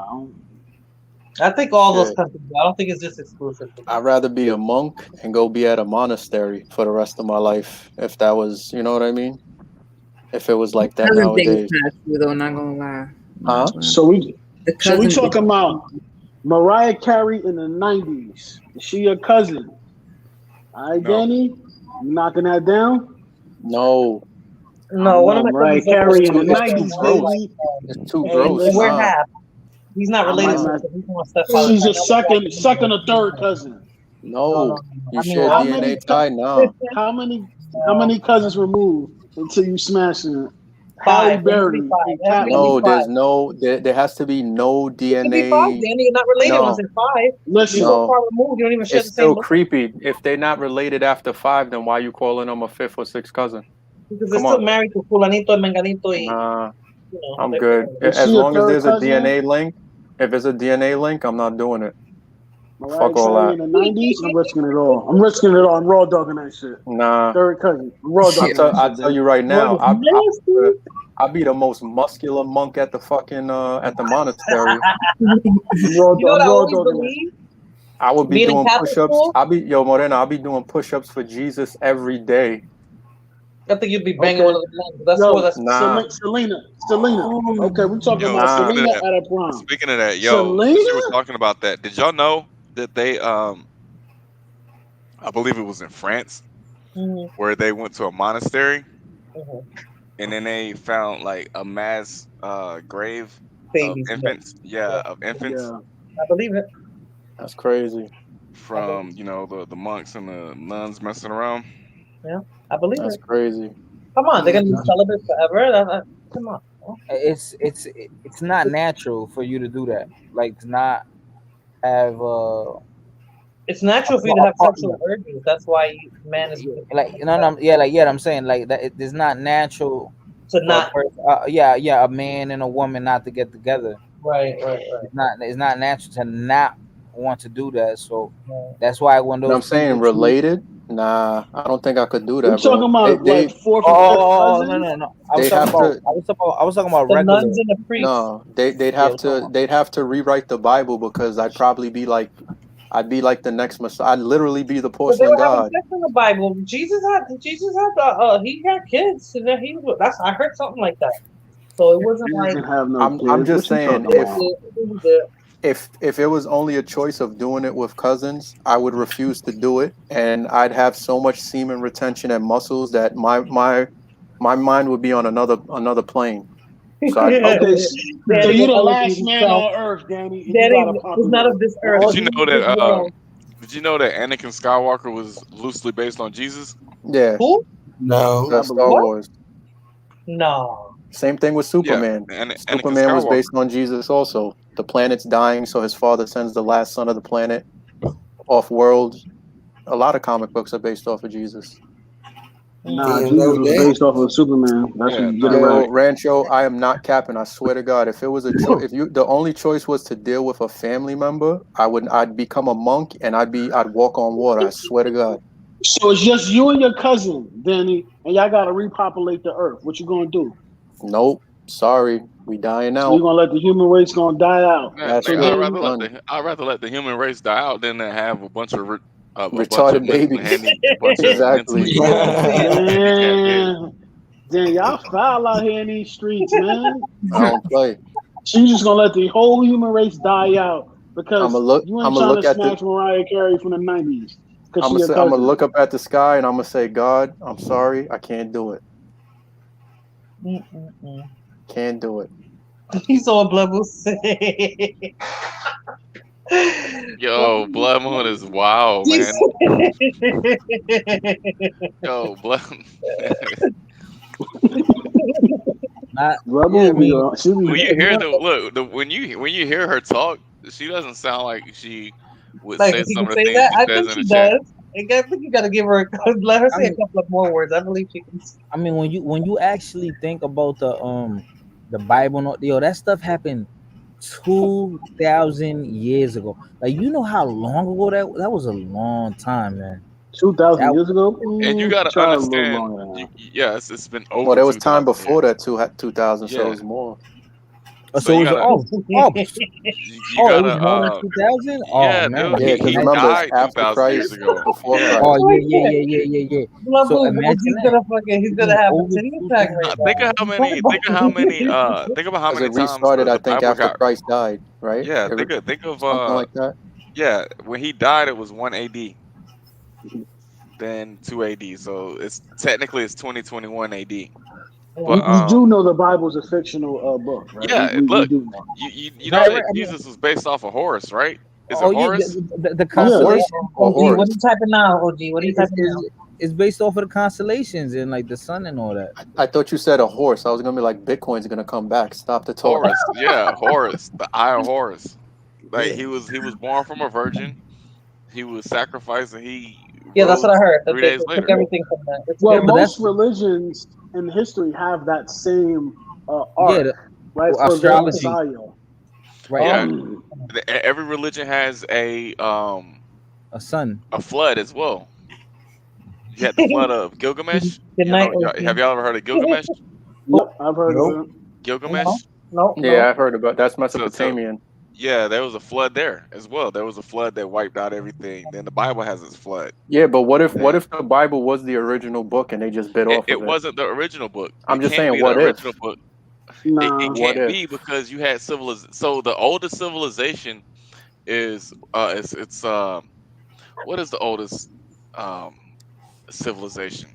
I think all those countries. I don't think it's just exclusive. I'd rather be a monk and go be at a monastery for the rest of my life. If that was, you know what I mean? If it was like that Cousin thing is nowadays. kind of true, though. Not gonna lie. Huh? So we cousin talking about Mariah Carey in the 90s. Is she your cousin? All right, Danny, you knocking that down? No. No, one of my Mariah cousins Carey in the It's 90s, gross. baby. It's too and gross. we're Nah. half. He's not related to us. She's a second or third cousin. No. You share how DNA many tie? No. How many cousins removed until you smashing it? Halle Five. Berry. No, there's no. There has to be no DNA. It could be five, Danny. You're not related No. once it's five. Listen, You're so far removed. You don't even share It's the same still blood. creepy. If they're not related after 5, then why you calling them a 5th or 6th cousin? Because they're Come still on. married to Fulanito and Menganito. Nah, You know, I'm they're good. family. Is As she a long as third there's a cousin? DNA link, if it's a DNA link, I'm not doing it. Mariah Fuck all Carey that. in the 90s, I'm risking it all. I'm risking it all. I'm raw dogging that shit. Nah. Third cousin. I'm raw dogging that I'll shit, tell dude. you right now, I'll be the most muscular monk at the fucking at the monastery. You know what I always believe? I would be Being in doing Catholic push-ups. school? Morena, I'll be doing push-ups for Jesus every day. I think you'd be banging one of the men. That's Nah. Selena. Okay, we're talking Yo, about Nah. Selena at a prom. Speaking of that, Selena? since you were talking about that, did y'all know that they I believe it was in France where they went to a monastery and then they found like a mass grave Babies, of infants. Yeah, of infants. Yeah. I believe it. That's crazy. From the monks and the nuns messing around. Yeah, I believe That's it. crazy. Come on, they're gonna be celibate forever. Come on. It's not natural for you to do that. Like to not have It's natural for you to have sexual urges. That's why man is like I'm saying like that it's not natural to for not a man and a woman not to get together. Right. It's not natural to not want to do that. So that's why when You know those what I'm saying? people Related? Nah, I don't think I could do We're that, bro. talking about like fourth or fifth cousin? No. I was talking about the regular. nuns and the priests. No, they'd have to rewrite the Bible because I'd probably be like the next Messiah. I'd literally be the But they porcelain were having god. sex in the Bible. Jesus had he had kids and then I heard something like that. So it wasn't He like doesn't have no I'm kids. just What you saying talking about? if if it was only a choice of doing it with cousins, I would refuse to do it, and I'd have so much semen retention and muscles that my mind would be on another plane. So I'd Okay, so Danny you're will the elevate last man himself. on Earth, Danny, and you Danny got a is not populate. of this An earth. Did you orgy? He's know of this that? world. Did you know that Anakin Skywalker was loosely based on Jesus? yeah, Who? No. I Star believe it. What? Wars. No. Same thing with Yeah, Superman. Anakin Superman was based Skywalker. on Jesus also. The planet's dying, so his father sends the last son of the planet off world. A lot of comic books are based off of Jesus. Nah, Didn't Jesus know was that. based off of Superman. That's what Yeah, you get it no, Yo, right. like Rancho, I am not capping. I swear to God, if it was a choice, if you the only choice was to deal with a family member, I'd become a monk and I'd walk on water. I swear to God. So it's just you and your cousin, Danny, and y'all got to repopulate the Earth. What you gonna do? Nope. Sorry, we dying So you're out. gonna let the human race gonna die out. That's So it. Danny, Done. I'd rather let the human race die out than to have a bunch of Retarded mentally babies. a bunch of Exactly. mentally handicapped kids. man, y'all foul out here in these streets, man. I don't play. So you just gonna let the whole human race die out because you ain't I'm gonna trying to look at the. smash Mariah Carey from the '90s because she your I'm gonna cousin. look up at the sky and I'm gonna say, God, I'm sorry, I can't do it. Can't do it. He's all blood will say. Yo, Blood Moon is wild, man. Yo, Blood. Rebel Yeah, I will be mean, she'll be When you hear when you hear her talk, she doesn't sound like she would Like, say if you some can of the say things that, she I says think in she the chat. does. I think you got to give her let her I say a mean, couple of more words. I believe she can. I mean, when you actually think about the Bible, yo, that stuff happened 2,000 years ago. Like, you know how long ago that was? A long time, man. 2,000 That years ago. And you got to Try a little understand, longer than that. yes, it's been Well, over there was time 2,000 before years. that too, 2000, so it Yeah, was more. so so it you was gotta it was more than 2,000. Oh yeah, man, dude, Yeah, because he remember, it's died after 2,000 years Christ, ago. before Yeah. Christ. oh Oh, yeah. Blood So Moon, imagine he's that. he's It's gonna been have a over titty attack right 2,000. now. think about how Because many it times restarted, I the think, Bible after got Christ died, right? yeah, think of Something like that. yeah, when he died it was 1 AD, then 2 AD. So it's 2021 AD. But We do know the Bible's a fictional book, right? yeah, We look, do know. you know Right, that right. I mean, Jesus was based off a horse, right? Is it oh yeah, Horus? the A horse constellation or OG, what horse? are you typing now? OG, what are you is, typing now? is is based off of the constellations and like the sun and all that. I thought you said a horse. I was gonna be like, Bitcoin's gonna come back. Stop the talking. Horus, yeah, Horus, the Eye of Horus. Like Yeah. he was born from a virgin. He was sacrificed and he Yeah, that's what I rose heard. That 3 they days took later. everything from that. It's Well, Yeah, but that's most religions in history have that same yeah, arc, right, for their astrology, Messiah. right? Yeah, oh, every religion has A sun. a flood as well. You had the flood of Gilgamesh. good You night, know, OG. have y'all ever heard of Gilgamesh? Yep, I've heard of Nope. it. No, Gilgamesh. Yeah, I've heard about that's So Mesopotamian. yeah, there was a flood there as well. There was a flood that wiped out everything. Then the Bible has its flood. Yeah, but what Then if the Bible was the original book and they just bit off it of it? wasn't the original book. I'm It just can't saying, be the what if? original book. It Nah, What can't if? be because you had So the oldest civilization is it's what is the oldest um civilization?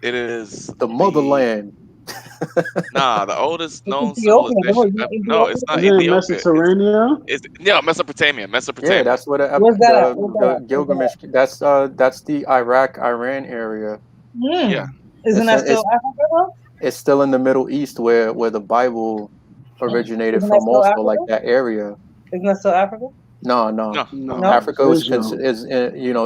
It is The the motherland. the oldest it's known Ethiopia. No, civilization. it's not No, it's Ethiopia. not isn't it Ethiopia. Mesopotamia? It's yeah, Mesopotamia. Yeah, Mesopotamia. that's what Where's that at? Where's that the at? Where's that Gilgamesh. That's the Iraq Iran area. at? Yeah, Isn't that still Africa though? It's still in the Middle East where the Bible originated Isn't that from. still Also, like Africa? that area. Isn't that still Africa? No. No, No. it's Africa Israel. is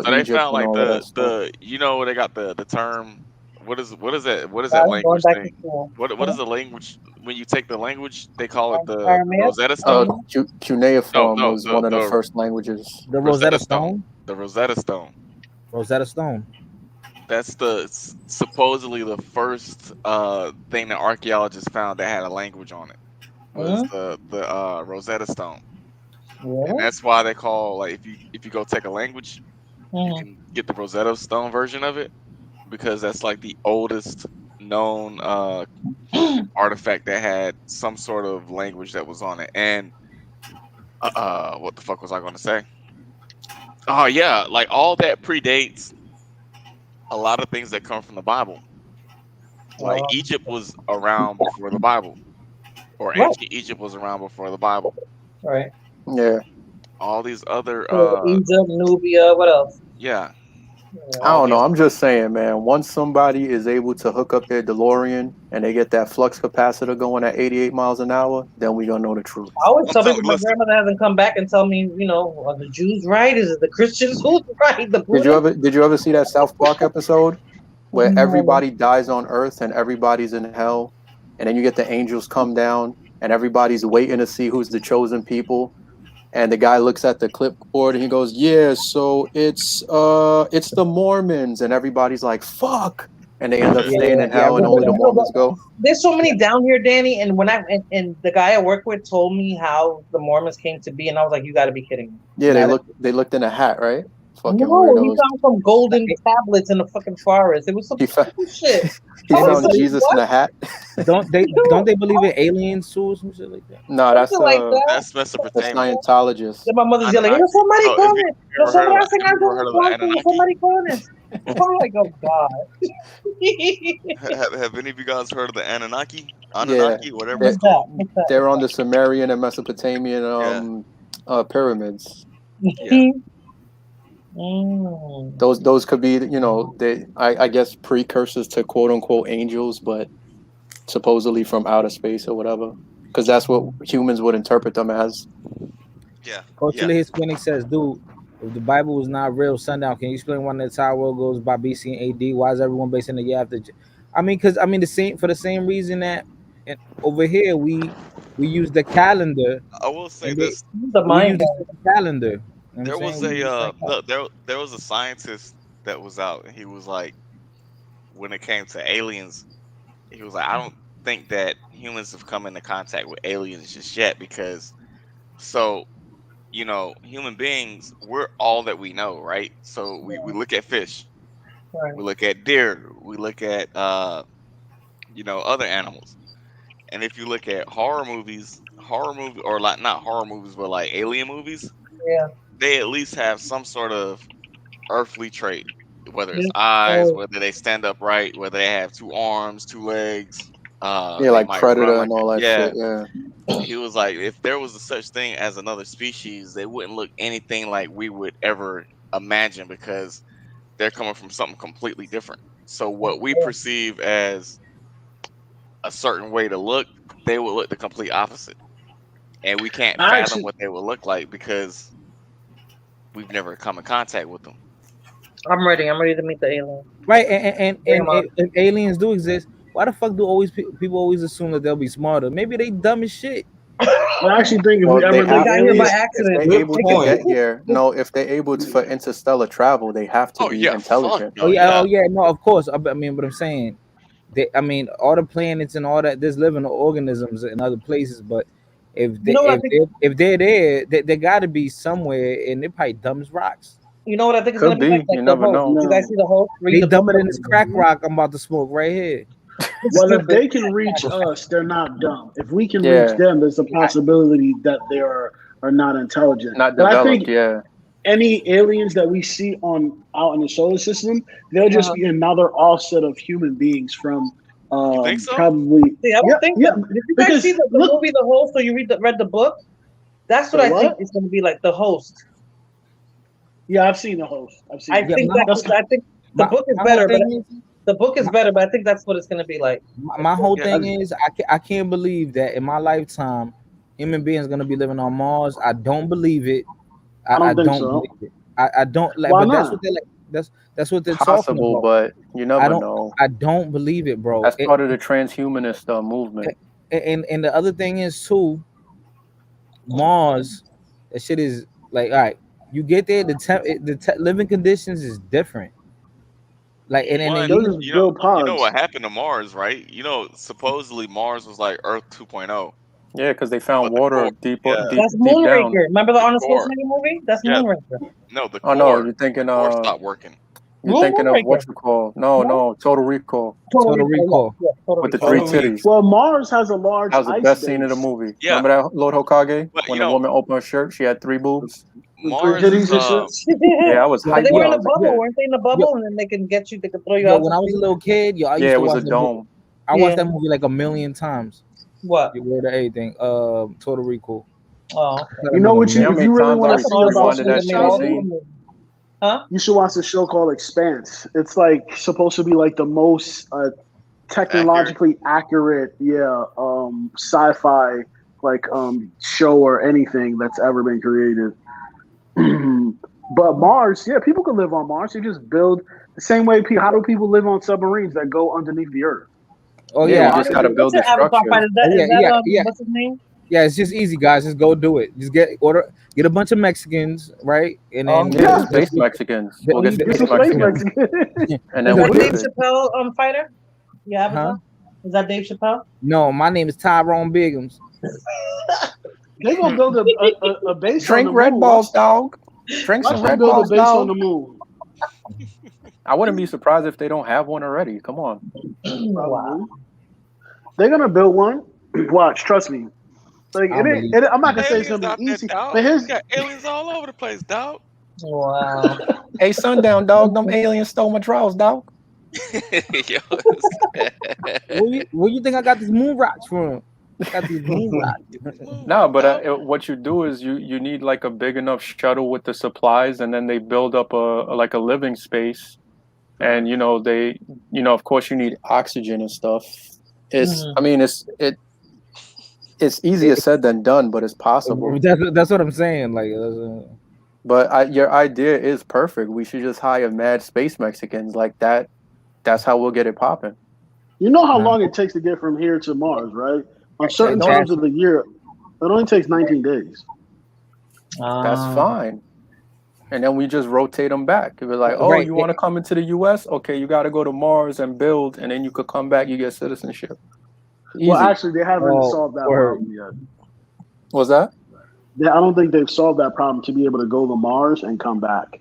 so they Egypt found and like all of that stuff. the they got the term what is that I'm going language back to thing? school. What is the language when you take the language they call it the Aramaic? Rosetta Stone? No, Cuneiform no, was one of the the first languages. The Rosetta Rosetta Stone. Stone. The Rosetta Stone. Rosetta Stone. That's supposedly the first thing that archaeologists found that had a language on it was Hmm? the Rosetta Stone. And Really? that's why they call like if you go take a language, you Hmm. can get the Rosetta Stone version of it because that's like the oldest known artifact that had some sort of language that was on it. And What the fuck was I going to say? Oh yeah, like all that predates a lot of things that come from the Bible. Like Oh, Egypt was around before the Bible, or right, ancient Egypt was around before the Bible. right. Yeah. All these other, So Egypt, Nubia, what else? yeah, I all don't know. these. I'm just saying, man. Once somebody is able to hook up their DeLorean and they get that flux capacitor going at 88 miles an hour, then we gonna know the truth. I always I'm tell people telling. my Listen, grandmother hasn't come back and tell me, are the Jews right? Is it the Christians who's right? The Buddhists? Did you ever see that South Park episode where No. everybody dies on Earth and everybody's in hell, and then you get the angels come down and everybody's waiting to see who's the chosen people, and the guy looks at the clipboard and he goes, "Yeah, so it's the Mormons," and everybody's like, "Fuck," and they end up Yeah, staying in Yeah, I hell, and but only remember the that. Mormons go. there's so many down here, Danny. And and the guy I work with told me how the Mormons came to be, and I was like, you got to be kidding me. Yeah, Nah, they looked in a hat, right? Fucking No, he weirdos. found some golden tablets in the fucking forest. It was some He found stupid shit. he I was found everybody, like, Jesus in what? a hat. don't they believe in aliens too or some shit like that? No, Something like that. that's the Mesopotamia. Scientologists. Then my mother's yelling, Anunnaki. "There's somebody So, calling. ever There's heard somebody of asking have you us ever on heard the of the phone. There's Anunnaki? somebody calling." I'm like, oh god. Have any of you guys heard of the Anunnaki? Yeah, Anunnaki, whatever they, it's What's that? called. What's that? they're on the Sumerian and Mesopotamian Yeah, pyramids. yeah. Mm. Those could be, I guess precursors to quote unquote angels, but supposedly from outer space or whatever, because that's what humans would interpret them as. Yeah, yeah. Culturally Hispanic says, dude, if the Bible was not real, sundown, can you explain why the entire world goes by BC and AD? Why is everyone basing the year after? I mean, because the same for the same reason that over here we use the calendar I will say and they this: The we mind use the guy. same calendar. You know what I'm there saying? was We use a the same calendar. there was a scientist that was out, and he was like, when it came to aliens, he was like, I don't think that humans have come into contact with aliens just yet because so human beings, we're all that we know, right? So we look at fish, Right. we look at deer, we look at other animals. And if you look at horror movie or like not horror movies, but like alien movies, Yeah. they at least have some sort of earthly trait, whether it's Yeah. eyes, Oh, whether they stand upright, whether they have two arms, two legs, Yeah, they like might run Predator like and all that yeah. shit. Yeah, He was like, if there was a such thing as another species, they wouldn't look anything like we would ever imagine because they're coming from something completely different. So what we yeah. perceive as a certain way to look, they would look the complete opposite. And we can't I fathom actually what they would look like because we've never come in contact with them. I'm ready. I'm ready to meet the alien. Right, and Bring him on. if aliens do exist, why the fuck do people always assume that they'll be smarter? Maybe they dumb as shit. I actually think if well, we they ever They meet have got here by aliens, if accident. they're Good able They to could. get point. here. No, if they're able to for interstellar travel, they have to Oh be yeah, fuck intelligent. no, Oh yeah. yeah, no, of course. I mean, but I'm saying, all the planets and all that. There's living organisms in other places, but You know what I think? if they're there, they got to be somewhere, and they're probably dumb as rocks. You know what I think it's gonna Could be like? be. Like You the never host. know. Did you guys no. see the host? Read They the book. dumber than this crack rock I'm about to smoke right here. It's Well, if stupid. they can reach us, they're not dumb. If we can reach Yeah, them, there's a possibility that they are not intelligent. not But I developed. think Yeah, any aliens that we see on out in the solar system, they'll just Uh-huh. be another offset of human beings from You think so? probably See, I yeah, don't think yeah. so. Did you guys see Because the look, movie The Host, or you read the book? That's what the I think what? it's gonna be like. The Host. Yeah, I've seen the host. I've seen I the Yeah, think host. my that's. That's I think the my, book is my whole better, but thing is the book is my, better. But I think that's what it's gonna be like. my whole Yeah. thing is I can't believe that in my lifetime human beings gonna be living on Mars. I don't believe it. I I don't think don't believe so. it. I don't like, Why but that's not? what they're like. That's what they're talking possible, about. but you I never don't know. I don't believe it, bro. That's part of the transhumanist movement. And the other thing is too, Mars, that shit is like, all right, you get there, living conditions is different. Like, and then They'll you just build You know pods. what happened to Mars, right? Supposedly Mars was like Earth 2.0, Yeah, because they found but the core, water deep, yeah, deep, That's deep down. Moonraker. Remember the the Arnold core, Schwarzenegger movie? That's yeah, Moonraker. no, the Oh no, core, stopped working. you're thinking of Moonraker. what you call no, No, no, Total Recall. Total Total Recall. Recall. Yeah, with the three Totally. titties. Well, Mars has a large That was the ice best scene of the base. movie. Yeah. Remember that, Lord Hokage? But When the woman opened her shirt, she had 3 boobs. The three Mars titties is and shit. Yeah, I was But hyped they when were I in a was a bubble, kid. weren't they? In a bubble, and then they can get you. They can throw you Yo, out. when I was a little kid, yo, I used Yeah, to it was watch a that movie. dome. I watched Yeah. that movie like a million times. What? You word of anything. Total Recall. Oh, okay. That You know movie what? You know how If many you really times I want to That's an see awesome about rewinded show. They that space made shit all travel, the scene? movies. Huh? you should watch a show called Expanse. It's like supposed to be like the most technologically accurate, sci-fi like show or anything that's ever been created. But Mars, yeah, people can live on Mars. You just build the same way. How do people live on submarines that go underneath the earth? Oh Yeah, yeah. you just gotta What's build your the avatar fight? structures. Is that Oh, yeah, yeah, yeah. what's his name? Yeah, it's just easy, guys. Just go do it. Just get a bunch of Mexicans, right? And then Yeah, Yeah, space Mexicans. the We'll get only get space some space Mexicans, Mexicans. and Is then that we'll Dave do it. Chappelle fighter? Your avatar? huh? Is that Dave Chappelle? No, my name is Tyrone Biggums. They gonna build a base on Drink the Red moon. Balls, dog. Drink Watch some them Red build a Balls, base on dog. the moon. I wouldn't be surprised if they don't have one already. Come on. Probably. They're gonna build one. Watch, trust me. Like I don't it, believe it, I'm not gonna say it's aliens gonna out be there, easy, dog. but You got aliens all over the place, dog. Wow. Hey, Sundown, dog. Them aliens stole my drawers, dog. Yo, Where you think I got these moon rocks from? I got these moon rocks. No, but what you do is you need like a big enough shuttle with the supplies, and then they build up like a living space, and of course you need oxygen and stuff. I mean, it's easier said than done, but it's possible. That's what I'm saying. Like, But your idea is perfect. We should just hire mad space Mexicans like that. That's how we'll get it popping. you know how long it takes to get from here to Mars, right? On certain don't- times of the year, it only takes 19 days. That's fine. And then we just rotate them back. It was like, oh, Right. you want to come into the U.S.? Okay, you got to go to Mars and build, and then you could come back. You get citizenship. Easy. Well, actually, they haven't Oh, solved that word. problem yet. What's that? I don't think they've solved that problem to be able to go to Mars and come back.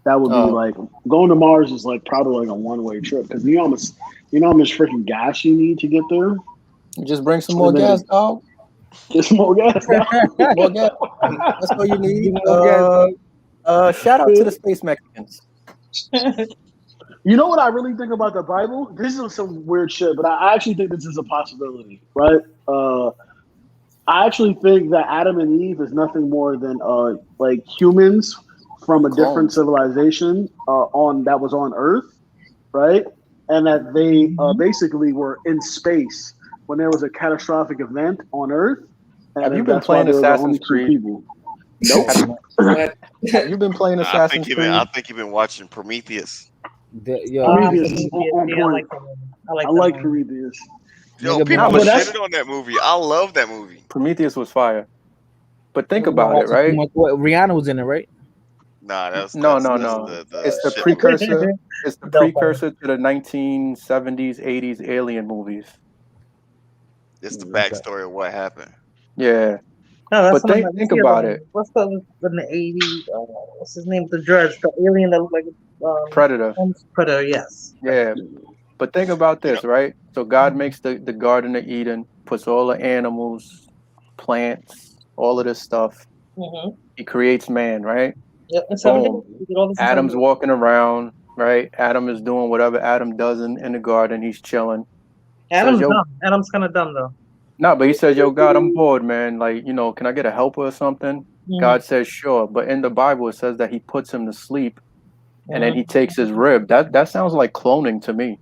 That would be Oh. like going to Mars is like probably like a one-way trip because you know how much freaking gas you need to get there. You just bring some more And then- gas, dog. Just more gas. More gas. That's all you need. More gas, Shout out to the space Mexicans. You know what I really think about the Bible? This is some weird shit, but I actually think this is a possibility, right? I actually think that Adam and Eve is nothing more than like humans from a different Clones. civilization that was on Earth, right? And that they basically were in space when there was a catastrophic event on Earth. And Have you then been that's why playing there were the only Assassin's two Creed? people. Nope. Have you been playing Assassin's Creed? I think you've been watching Prometheus. Yo, Prometheus is Prometheus, on yeah, I point. like that movie. I like I that like movie. Prometheus. Yo, Nigga, people but that's- shitted on that movie. I love that movie. Prometheus was fire. But think you about it, watching too right? much- what, Rihanna was in it, right? Nah, that's No. The It's the shit precursor. It's the No, precursor to the 1970s, 80s alien movies. It's the backstory of what happened. Yeah. No, that's But think about it. What's the in the 80s? What's his name? The Dredge, the alien that looked like Predator. Predator. Yes. Yeah. But think about this, right? So God makes the Garden of Eden, puts all the animals, plants, all of this stuff. Mm-hmm. He creates man, right? Yep. In 7 days. Boom. We did all this in 7 Adam's days. walking around, right? Adam is doing whatever Adam does in the garden. He's chilling. Adam's Says, yo, dumb. Adam's kind of dumb though. no, but he says, yo, God, I'm bored, man. Like, can I get a helper or something? Mhm. God says, sure. But in the Bible, it says that he puts him to sleep and then Mhm. he takes his rib. That sounds like cloning to me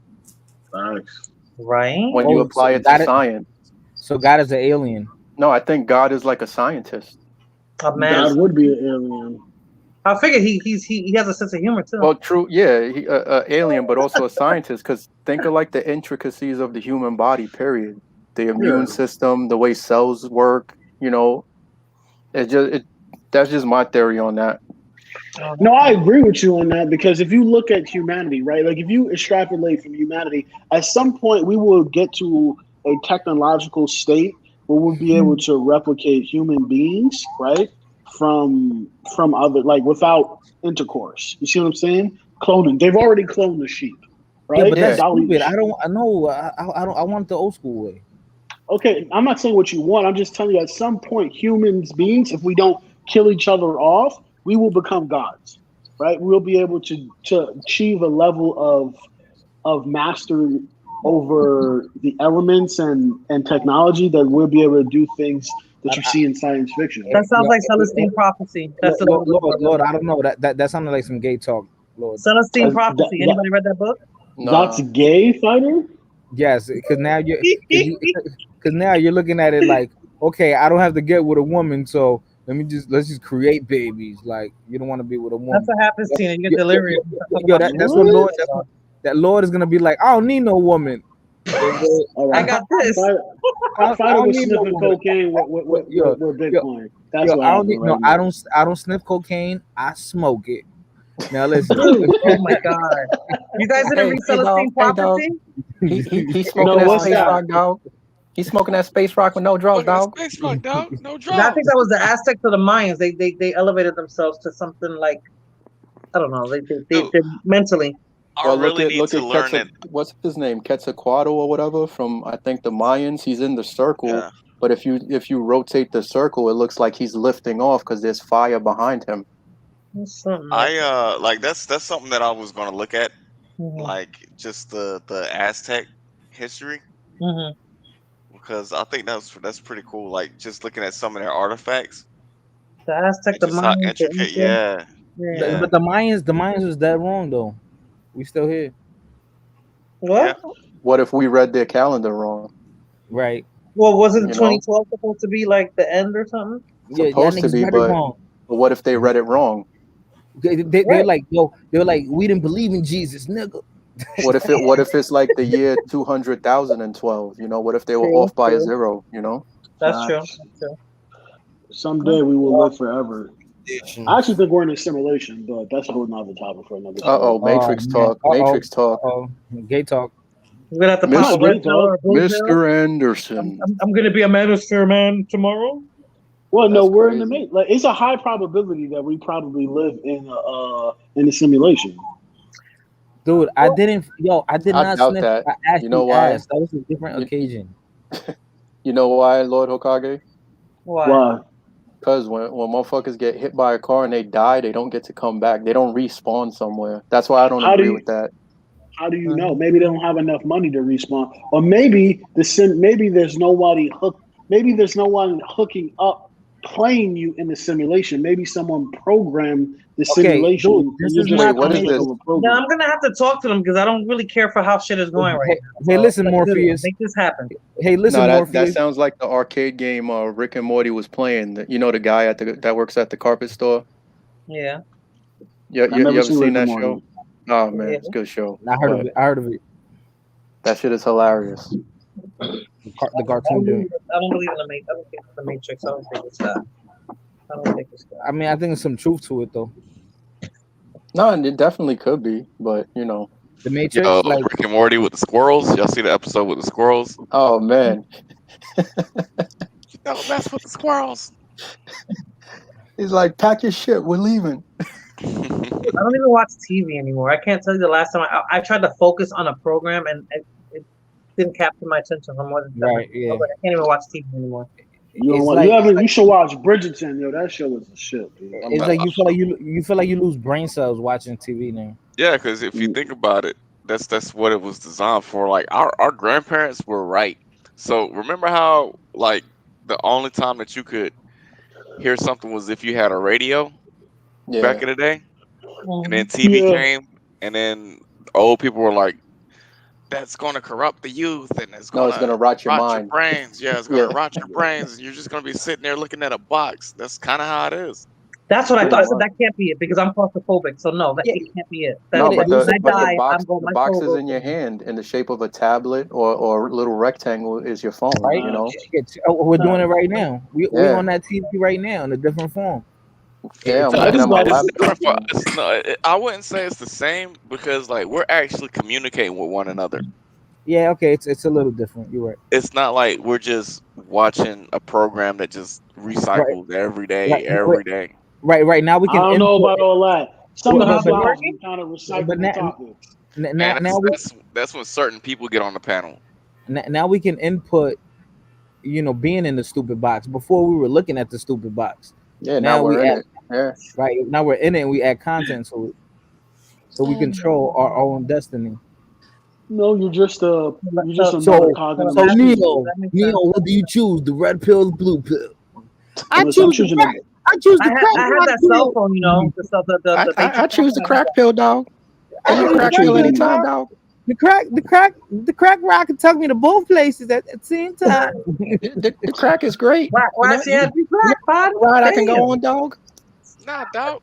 Thanks. Right. when you Oh, apply so it God to is- science. So God is an alien. No, I think God is like a scientist. A man. God would be an alien. I figure he has a sense of humor too. Well, true, yeah, he alien, but also a scientist. Because think of like the intricacies of the human body. Period. The immune Yeah. system, the way cells work. That's just my theory on that. No, I agree with you on that because if you look at humanity, right, like if you extrapolate from humanity, at some point we will get to a technological state where we'll be able to replicate human beings, right, from other, like without intercourse. You see what I'm saying? Cloning. They've already cloned the sheep. right? Yeah, but that's Dolly. stupid. I don't. I know. I don't. I want the old school way. Okay, I'm not saying what you want. I'm just telling you. At some point, humans beings, if we don't kill each other off, we will become gods, right? We'll be able to achieve a level of mastery over the elements and technology that we'll be able to do things that you see in science fiction. That sounds like Celestine prophecy. That's Lord, another book. Lord, I don't know. That sounded like some gay talk, Lord. Celestine prophecy. Anybody read that book? That's gay, fighter. Yes, because now because now you're looking at it like, okay, I don't have to get with a woman, so let's just create babies. Like you don't want to be with a woman. That's what happens, Tina. You get delirious. That's what Lord. That Lord is gonna be like, I don't need no woman. All right. I got this. Fighter was sniffing cocaine with Bitcoin. That's what happened right now. I don't sniff cocaine. I smoke it. Now listen. Dude, oh my god! You guys didn't read Celestine prophecy? He's smoking that space rock, dog. He's smoking that space rock with no drugs, dog. Space rock, dog. No drugs. I think that was the Aztecs or the Mayans. They elevated themselves to something like, I don't know. They mentally. I really need to learn it. What's his name? Quetzalcoatl or whatever from I think the Mayans. He's in the circle, but if you rotate the circle, it looks like he's lifting off because there's fire behind him. I like that's something that I was gonna look at, like just the Aztec history, because I think that's pretty cool. Like just looking at some of their artifacts. The Aztec, the Just how Mayans, intricate, yeah. But the Mayans was dead wrong though. We still here. What? What if we read their calendar wrong? Right. Well, wasn't 2012 supposed to be like the end or something? Supposed to be, but what if they read it wrong? They're like, yo, they're like, we didn't believe in Jesus, nigga. What if it's like the year 200,012? You know, what if they were off by a zero? You know, that's true. That's true. Someday we will live forever. I actually think we're in a simulation, but that's a whole nother topic for another. Matrix talk. Matrix talk. Gay talk. We're gonna have to pop Mr. Anderson. I'm gonna be a minister man tomorrow. Well, no, we're in the main. Like, it's a high probability that we probably live in a simulation. Dude, I did not doubt sniff. that. I actually You know why? asked. That was a different occasion. You know why, Lord Hokage? Why? Because when motherfuckers get hit by a car and they die, they don't get to come back. They don't respawn somewhere. That's why I don't agree with that. How do you know? Maybe they don't have enough money to respawn, or maybe maybe there's nobody Maybe there's no one hooking up, playing you in the simulation. Maybe someone programmed the simulation. What is this? No, I'm gonna have to talk to them because I don't really care for how shit is going right now. Hey, listen, Morpheus. Make this happen. Hey, listen, Morpheus. That sounds like the arcade game Rick and Morty was playing. You know, the guy that works at the carpet store. Yeah. You ever seen that show? Oh man, it's a good show. I heard of it. That shit is hilarious. The cartoon dude. I don't believe in the Matrix. I don't think it's the Matrix. I don't think it's that. I don't think it's that. I mean, I think there's some truth to it though. No, and it definitely could be, but you know, the Matrix, like Rick and Morty with the squirrels. Y'all see the episode with the squirrels? Oh man, don't mess with the squirrels. He's like, pack your shit, we're leaving. I don't even watch TV anymore. I can't tell you the last time I tried to focus on a program and it didn't capture my attention for more than 7 minutes. Yeah. I can't even watch TV anymore. You should watch Bridgerton, yo. That show was a shit, dude. It's like you feel like you lose brain cells watching TV now. Yeah, because if you think about it, that's what it was designed for. Like our grandparents were right. So remember how like the only time that you could hear something was if you had a radio back in the day, and then TV came, and then old people were like, "That's going to corrupt the youth, and it's going to rot your mind, your brains. Yeah, it's going to rot your brains, and you're just going to be sitting there looking at a box." That's kind of how it is. That's what I thought. I said that can't be it because I'm claustrophobic. So no, it can't be it. The box is in your hand in the shape of a tablet or a little rectangle is your phone. Right? You know, we're doing it right now. We're on that TV right now in a different form. Yeah, I wouldn't say it's the same because like we're actually communicating with one another. Yeah, okay, it's a little different. You're right. It's not like we're just watching a program that just recycles every day. Right now we can. I don't know about all that. Some of us kind of recycle topics. Now, And now we that's when certain people get on the panel. now we can input, being in the stupid box. Before we were looking at the stupid box. Yeah, now Now we we're in add, it. Yeah. right now we're in it and we add content to it, so we control our own destiny. No, you're just another So cog in the so machine. Neo, what do you choose? The red pill, or the blue pill? I Listen, I'm choose the choosing crack. I choose the crack. I had rock that cell pill. phone, the basic I choose the phone. crack pill, dog. I Give me a choose the crack crack pill pill, anytime, dog. dog. The crack rock can tuck me to both places at the same time. The crack is great. Why she had you crack, bud? Ride I can go on, dog. Nah, dog.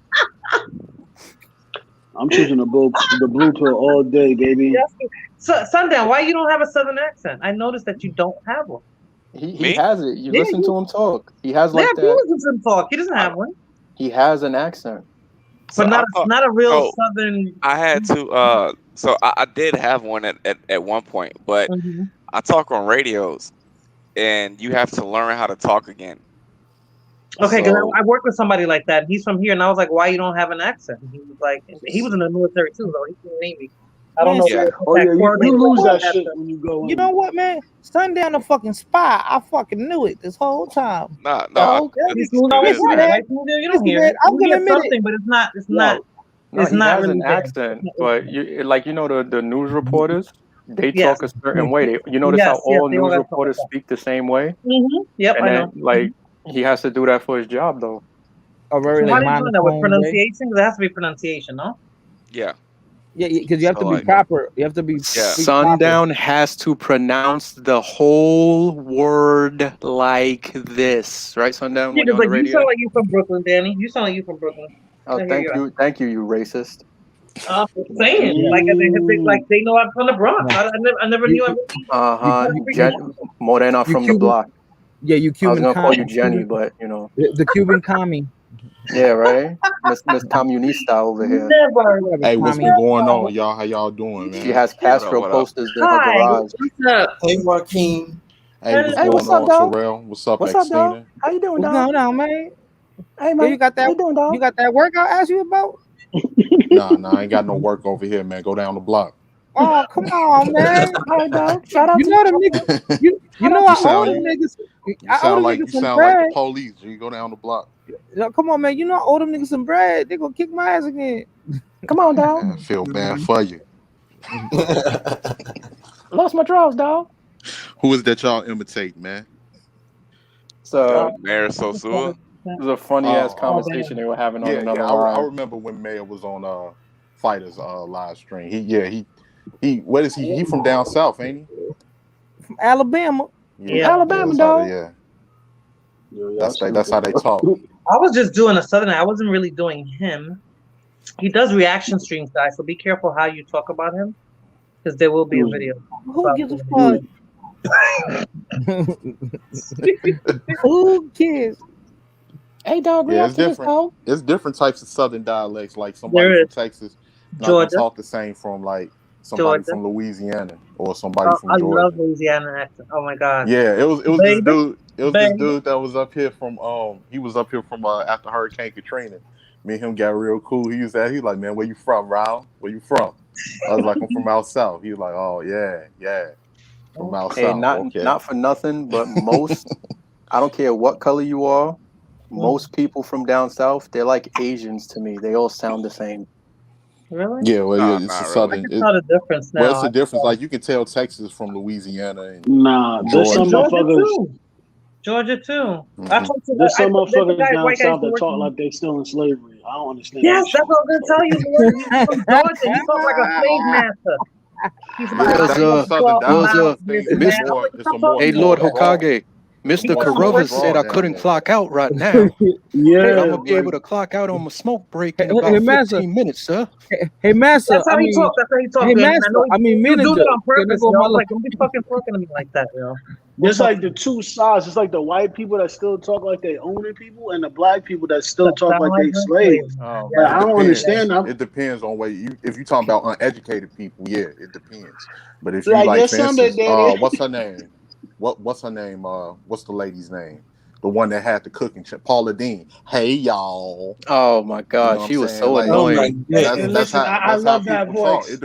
I'm choosing the blue pill all day, baby. Yes. So, Sundown, why you don't have a Southern accent? I noticed that you don't have one. He has it. You listen to him talk. He has Yeah, like he that. listens to him talk. He doesn't have one, He has an accent. So but I thought, not a real so Southern. I had to. So I did have one at one point, but Mhm. I talk on radios, and you have to learn how to talk again. Okay, because So I worked with somebody like that. He's from here, and I was like, "Why you don't have an accent?" And he was like, "He was in the military too, though. He's in the Navy. I don't Man, know yeah. if Oh that yeah, you coordinated lose with that that shit accent." when you go You in. know what, man? Sundown a fucking spy. I fucking knew it this whole time. No, Dog. He's smooth on his Listen, right, man. right? Smooth, you don't Listen, hear man. it. I'm You gonna hear admit it. something, but it's not. No, It's he not has really an there. accent, but the news reporters, they Yes. talk a certain way. You notice how Yes, all they all news got to talk like reporters that. speak the same way, Yep, and I then know. he has to do that for his job though. A very So like how do you doing that with monotone way. pronunciation? 'Cause there has to be pronunciation, no? Yeah. Yeah, because you have So to be like, proper. You have to be yeah. speak proper. Sundown has to pronounce the whole word like this, right? Sundown, Yeah, when you're because on the like you radio. sound like you from Brooklyn, Danny. You sound like you from Brooklyn. Oh, I hear you. thank you, you racist. I'm just saying, like they know I'm from the Bronx. Yeah. I never knew. I Morena You from the Cuban. block. Yeah, you I was Cuban gonna call you commie. Jenny, but you know. The Cuban commie. Yeah, right. Miss Comunista over here. Never. Whatever, Hey, what's commie. been going on, y'all? How y'all doing, She man? has What up? Castro What up? posters in her Hi. garage. What's up? Hey, Joaquin. Hey, what's Hey, going what's up, on, dog? Terrell? What's up, What's up, dog? Xtina? How you doing, What's dog? going on, man? Hey, Yo, man. you got that? How you doing, dog? You got that workout I asked you about? Nah, I ain't got no work over here, man. Go down the block. Oh, come on, man. All right, dog. Shout out You to know them niggas. You shout know out I to owe sound them you niggas. you I owe them sound niggas some like the bread. police. You go down the block. Yo, come on, man. You know I owe them niggas some bread. They gonna kick my ass again. Come on, dog. Man, I feel bad for you. Lost my drawers, dog. Who is that y'all imitate, man? So Mayor Sosua. it was a funny ass Oh, conversation they were having on yeah. another I line. remember when Mayor was on Fighters live stream. He what is he? He from down south, ain't he? From Alabama. Yeah, Alabama, that's how dog. that's how they talk. I was just doing a Southern. I wasn't really doing him. He does reaction streams, guys. So be careful how you talk about him, because there will be a video. Who gives a fuck? Who cares? Hey, dog. Yeah, React it's to this, different. dog. It's different types of Southern dialects. Like somebody There from is. Texas not Georgia. gonna talk the same from like somebody Georgia. from Louisiana or somebody from I Georgia. love Louisiana accent. Oh my god. Yeah, it was this Baby, dude. It was this baby. dude that was up here from he was up here from after Hurricane Katrina. Me and him got real cool. He was like, man, where you from, Rao? Where you from? I was like, I'm from out south. He was like, oh yeah, from out Hey, south. Okay. not for nothing, but most I don't care what color you are. Most people from down south, they're like Asians to me. They all sound the same. Really? Yeah, well, No, yeah, it's a not southern. I can tell the difference now. Well, it's a difference. Like you can tell Texas from Louisiana and Nah, there's some Georgia. motherfuckers. Georgia too. Mm-hmm. I talked to There's some there's a motherfuckers guy, down white guy south who that works talk in- like they still in slavery. I don't understand. Yes, that that's what I was gonna tell you. Lord. He's from Georgia. He talks like a slave master. He's Yeah, like, that's the Southern dialect thing. It's a more Hey, Lord Hokage, Mr. Carruthers said I couldn't clock out right now. Yeah, but I'm gonna be able to clock out on my smoke break in about Hey, Massa. 15 minutes, sir. Hey, Massa. That's how he talks. That's how he talks. Hey, man. Massa. I know you do manager. that on purpose. There go Yo. my Like, don't be fucking talking to me like that, yo. there's like the two sides. It's like the white people that still talk like they owning people, and the black people that still talk like they slaves. Like, I don't understand them. It depends on where you. If you're talking about uneducated people, yeah, it depends. But if you Like, like, yes, for some instance, daddy. what's her name? What's her name? What's the lady's name? the one that had the cooking channel, Paula Dean. Hey y'all. Oh my You God, know what she I'm was saying? so Like, Oh my annoying. that's goodness. Listen, I how love that people talk. voice. It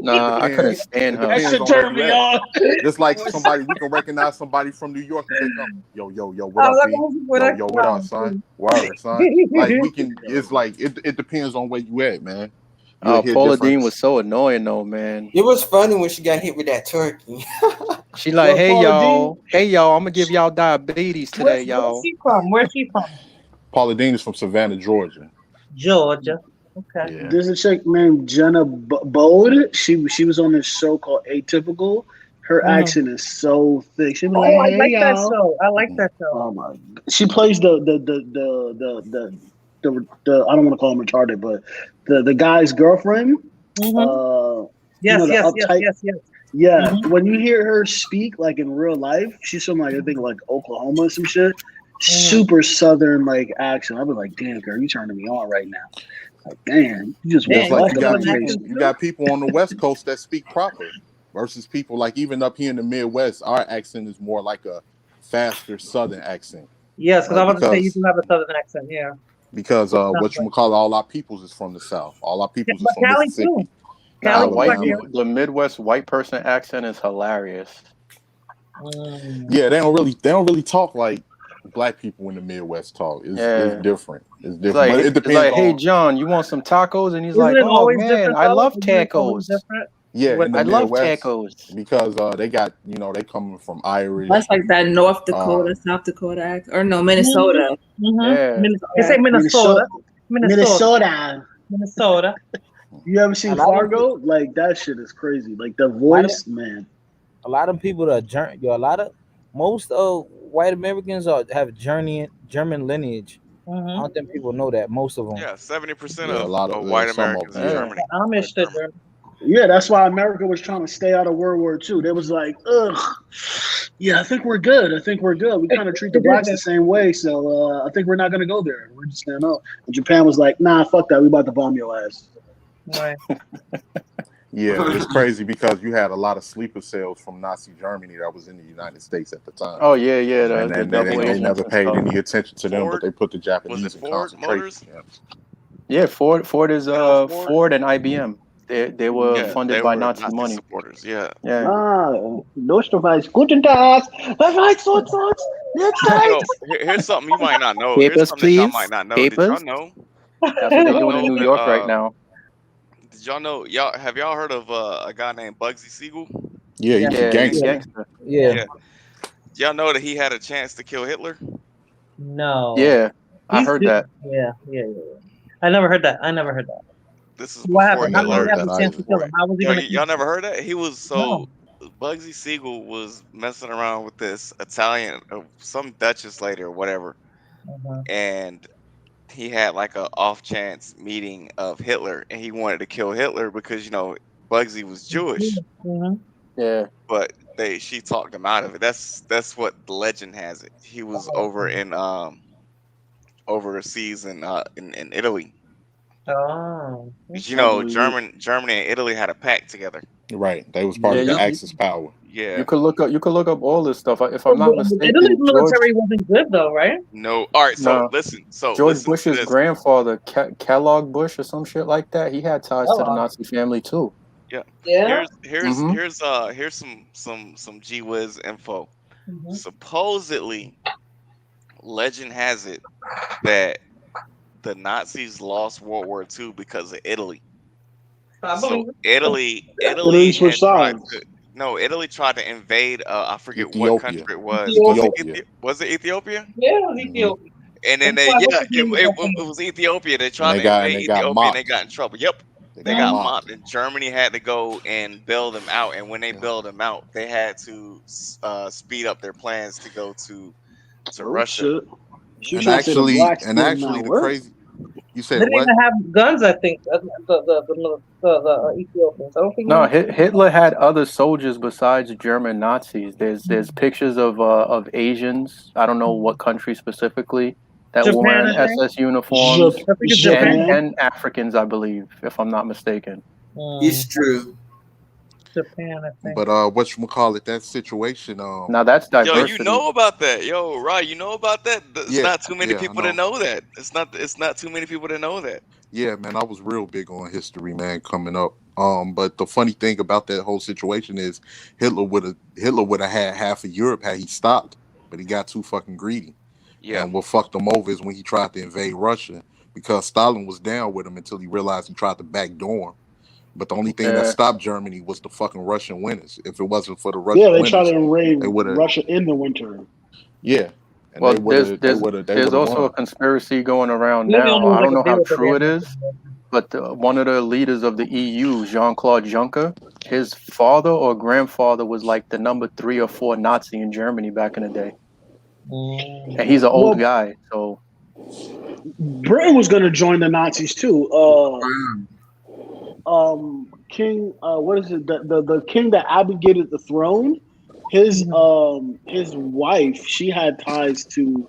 Nah, I couldn't depends. stand It her. That depends should on where turn you me at. on. Just like somebody, we can recognize somebody from New York if they come. Yo, what Oh, up, that B? was what I What up, son? Word, son. Like we can. It's like it depends on where you at, man. You'll Oh, hear Paula different. Dean was so annoying though, man. It was funny when she got hit with that turkey. She like, Well, hey Paula Dean, y'all, I'm gonna give y'all diabetes today, Where's y'all. she from? Where's she from? Paula Dean is from Savannah, Georgia. Georgia. Okay. Yeah. there's a chick named Jenna Bode. She was on this show called Atypical. Her Mhm. accent is so thick. She be like, Oh, I "Hey like that y'all." show. I like that show. Oh my! She plays the I don't want to call him retarded, but the guy's girlfriend. Mm-hmm. Yes, The yes, yes, uptight. yes, yes. Yeah, Mm-hmm. when you hear her speak like in real life, she's from like I think like Oklahoma or some shit. Mm-hmm. Super southern like accent. I'd be like, damn girl, you turning me on right now. Like, damn, you just Just Damn, woke you like up got you in a my got southern face. accent people, you too? got people on the West Coast that speak proper, versus people like even up here in the Midwest, our accent is more like a faster Southern accent, Yes, because I like was about to say you do have a southern accent. Yeah. because Sounds what you like. call all our peoples is from the South. All our peoples is But from Cali too. Mississippi, Nah, Cali too, I Alabama. hear. the Midwest white person accent is hilarious. Mm. Yeah, they don't really talk like black people in the Midwest talk. It's Yeah. different. It's different, but it It's depends like, hey on. John, you want some tacos? And he's Isn't like, it oh always man, different I though? love Isn't it always tacos. different? Yeah, What? in the I love Midwest tacos. because they got they coming from That's Irish. like that North Dakota, Um, South Dakota, or no, Mm-hmm. Minnesota. Mm-hmm. Yeah. They say Yeah. Minnesota. Minnesota, Minnesota. Minnesota. Minnesota. You ever A seen lot of Fargo? Like that shit is crazy. Like the a lot of, voice, man. a lot of people that most white Americans have German lineage. I Mm-hmm. don't think people know that. Most of them. Yeah, 70% yeah, a lot of of white some of Americans them. are Yeah. Yeah. Germany. Amish Are stood German. there. Yeah, that's why America was trying to stay out of World War II. They was like, ugh, yeah, I think we're good. I think we're good. We kind of treat the blacks the same way, so I think we're not gonna go there. We're just gonna know. And Japan was like, nah, fuck that. We about to bomb your ass. Right. Yeah, it's crazy because you had a lot of sleeper cells from Nazi Germany that was in the United States at the time, Oh yeah, and the then double they agents never and paid stuff. any attention to them, but Ford they put the was it Japanese in Ford concentration Motors? camps. Yeah, Ford is General Ford. Ford and IBM. They were Yeah, funded they by were Nazi Nazi money. supporters. Yeah. Yeah. Ah, Österreich, guten Tag. Let's Yo, here's something you might not know. Here's Papers, something that y'all might please. not know. Did y'all Papers. know? That's what Did they're y'all doing in know New that? York right now. Did y'all know? Y'all have y'all heard of a guy named Bugsy Siegel? Yeah, he Yeah. was a Yeah, he's a gangster. gangster. Yeah. Yeah. Did y'all know that he had a chance to kill Hitler? No. Yeah, I He's heard that. yeah. I never heard that. I never heard that. This is What before happened? How did he Never Hitler. heard have that the chance to either. kill him? How was he Yo, gonna kill y'all never him? heard that? He was No. Bugsy Siegel was messing around with this Italian, some Duchess lady or whatever, Uh-huh. and he had like a off chance meeting of Hitler, and he wanted to kill Hitler because Bugsy was Jewish, Mm-hmm. Yeah. but she talked him out of it. That's what the legend has it. He was over in overseas in Italy. Oh, 'Cause, okay. Germany and Italy had a pact together. Right, they was part Yeah, of the you, Yep. you Axis power. Yeah. you could look up all this stuff. If I'm But not Italy's mistaken, military wasn't good though, right? No. All right. So no, listen. George To Bush's this. grandfather, Kellogg Bush or some shit like that, he had ties to the Hello. Nazi family too. Yeah. Yeah. Mm-hmm. Here's some G Wiz info. Mm-hmm. Supposedly, legend has it that the Nazis lost World War II because of Italy. I So believe it. Italy Italy switched had tried sides. to no, Italy tried to invade. I forget what Ethiopia, country it was. Ethiopia. Was it Ethiopia? Yeah, it was hmm Ethiopia. And then That's why what's his it, name was it, up there. it was Ethiopia. They and tried to invade they got Ethiopia and they mopped. got in trouble. Yep. They They got got Mm-hmm. mopped. mobbed, and Germany had to go and bail them out. And when they Yeah. bailed them out, they had to speed up their plans to go to Oh Russia. shit. She was trying to say the blacks did now. The What? crazy. You They said didn't what? even have guns. I think the Ethiopians. I don't think No, even. Hitler had other soldiers besides German Nazis. There's pictures of Asians. I don't know what country specifically that were Japan, wearing I think. SS uniforms, I think it's Japan. and Africans, I believe, if I'm not mistaken. Mm. It's true. Japan, I think. But whatchamacallit, that situation, Now that's Yo, diversity. you know about that. Yo, Rod, you know about that? It's yeah, not too many yeah, I people that know. know that. It's not too many people that know that. Yeah, man, I was real big on history, man, coming up. But the funny thing about that whole situation is Hitler would have had half of Europe had he stopped, but he got too fucking greedy. Yeah. And what fucked him over is when he tried to invade Russia, because Stalin was down with him until he realized he tried to backdoor him. But the only thing that Yeah. stopped Germany was the fucking Russian winners. If it wasn't for the Yeah, Russian they tried winners, to invade they would have. Russia in the winter. Yeah, and Well, they would have. They there's would have also a won. conspiracy going around Maybe now. only I like don't a know day how with the true it damn. is, but one of the leaders of the EU, Jean-Claude Juncker, his father or grandfather was like the number 3 or 4 Nazi in Germany back in the day, and he's an old Well, guy. So Britain was going to join the Nazis too. King, what is it? The king that abdicated the throne. His wife, she had ties to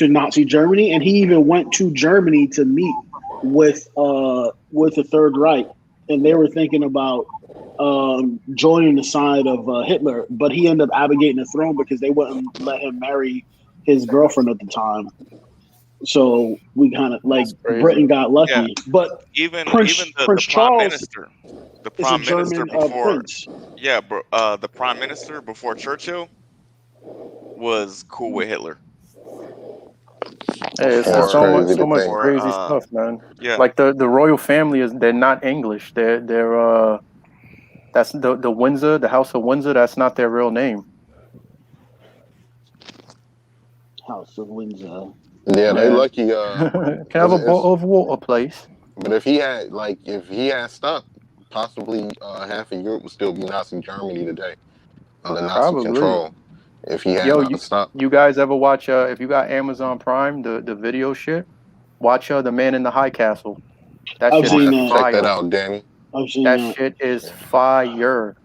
Nazi Germany, and he even went to Germany to meet with the Third Reich, and they were thinking about joining the side of Hitler, but he ended up abdicating the throne because they wouldn't let him marry his girlfriend at the time. So we kind of like that's crazy. Britain got Yeah. lucky, but Even Prince the prime Charles minister, the is a prime minister German before, prince. yeah, the prime minister before Churchill was cool with Hitler. Hey, it's That's Before, so much crazy to think. crazy stuff, man. yeah, Like the royal family they're not English. They're that's the Windsor, the House of Windsor. That's not their real name. House of Windsor. Yeah, they Yeah. lucky. Can I have a bottle of water, please? But if he had stopped, possibly half of Europe would still be Nazi Germany today under Nazi Probably. control. If he had Yo, stopped. you guys ever watch if you got Amazon Prime, the video shit, watch The Man in the High Castle. That I've shit seen is that. Check that fire. out, Danny. I've seen That that. shit is fire.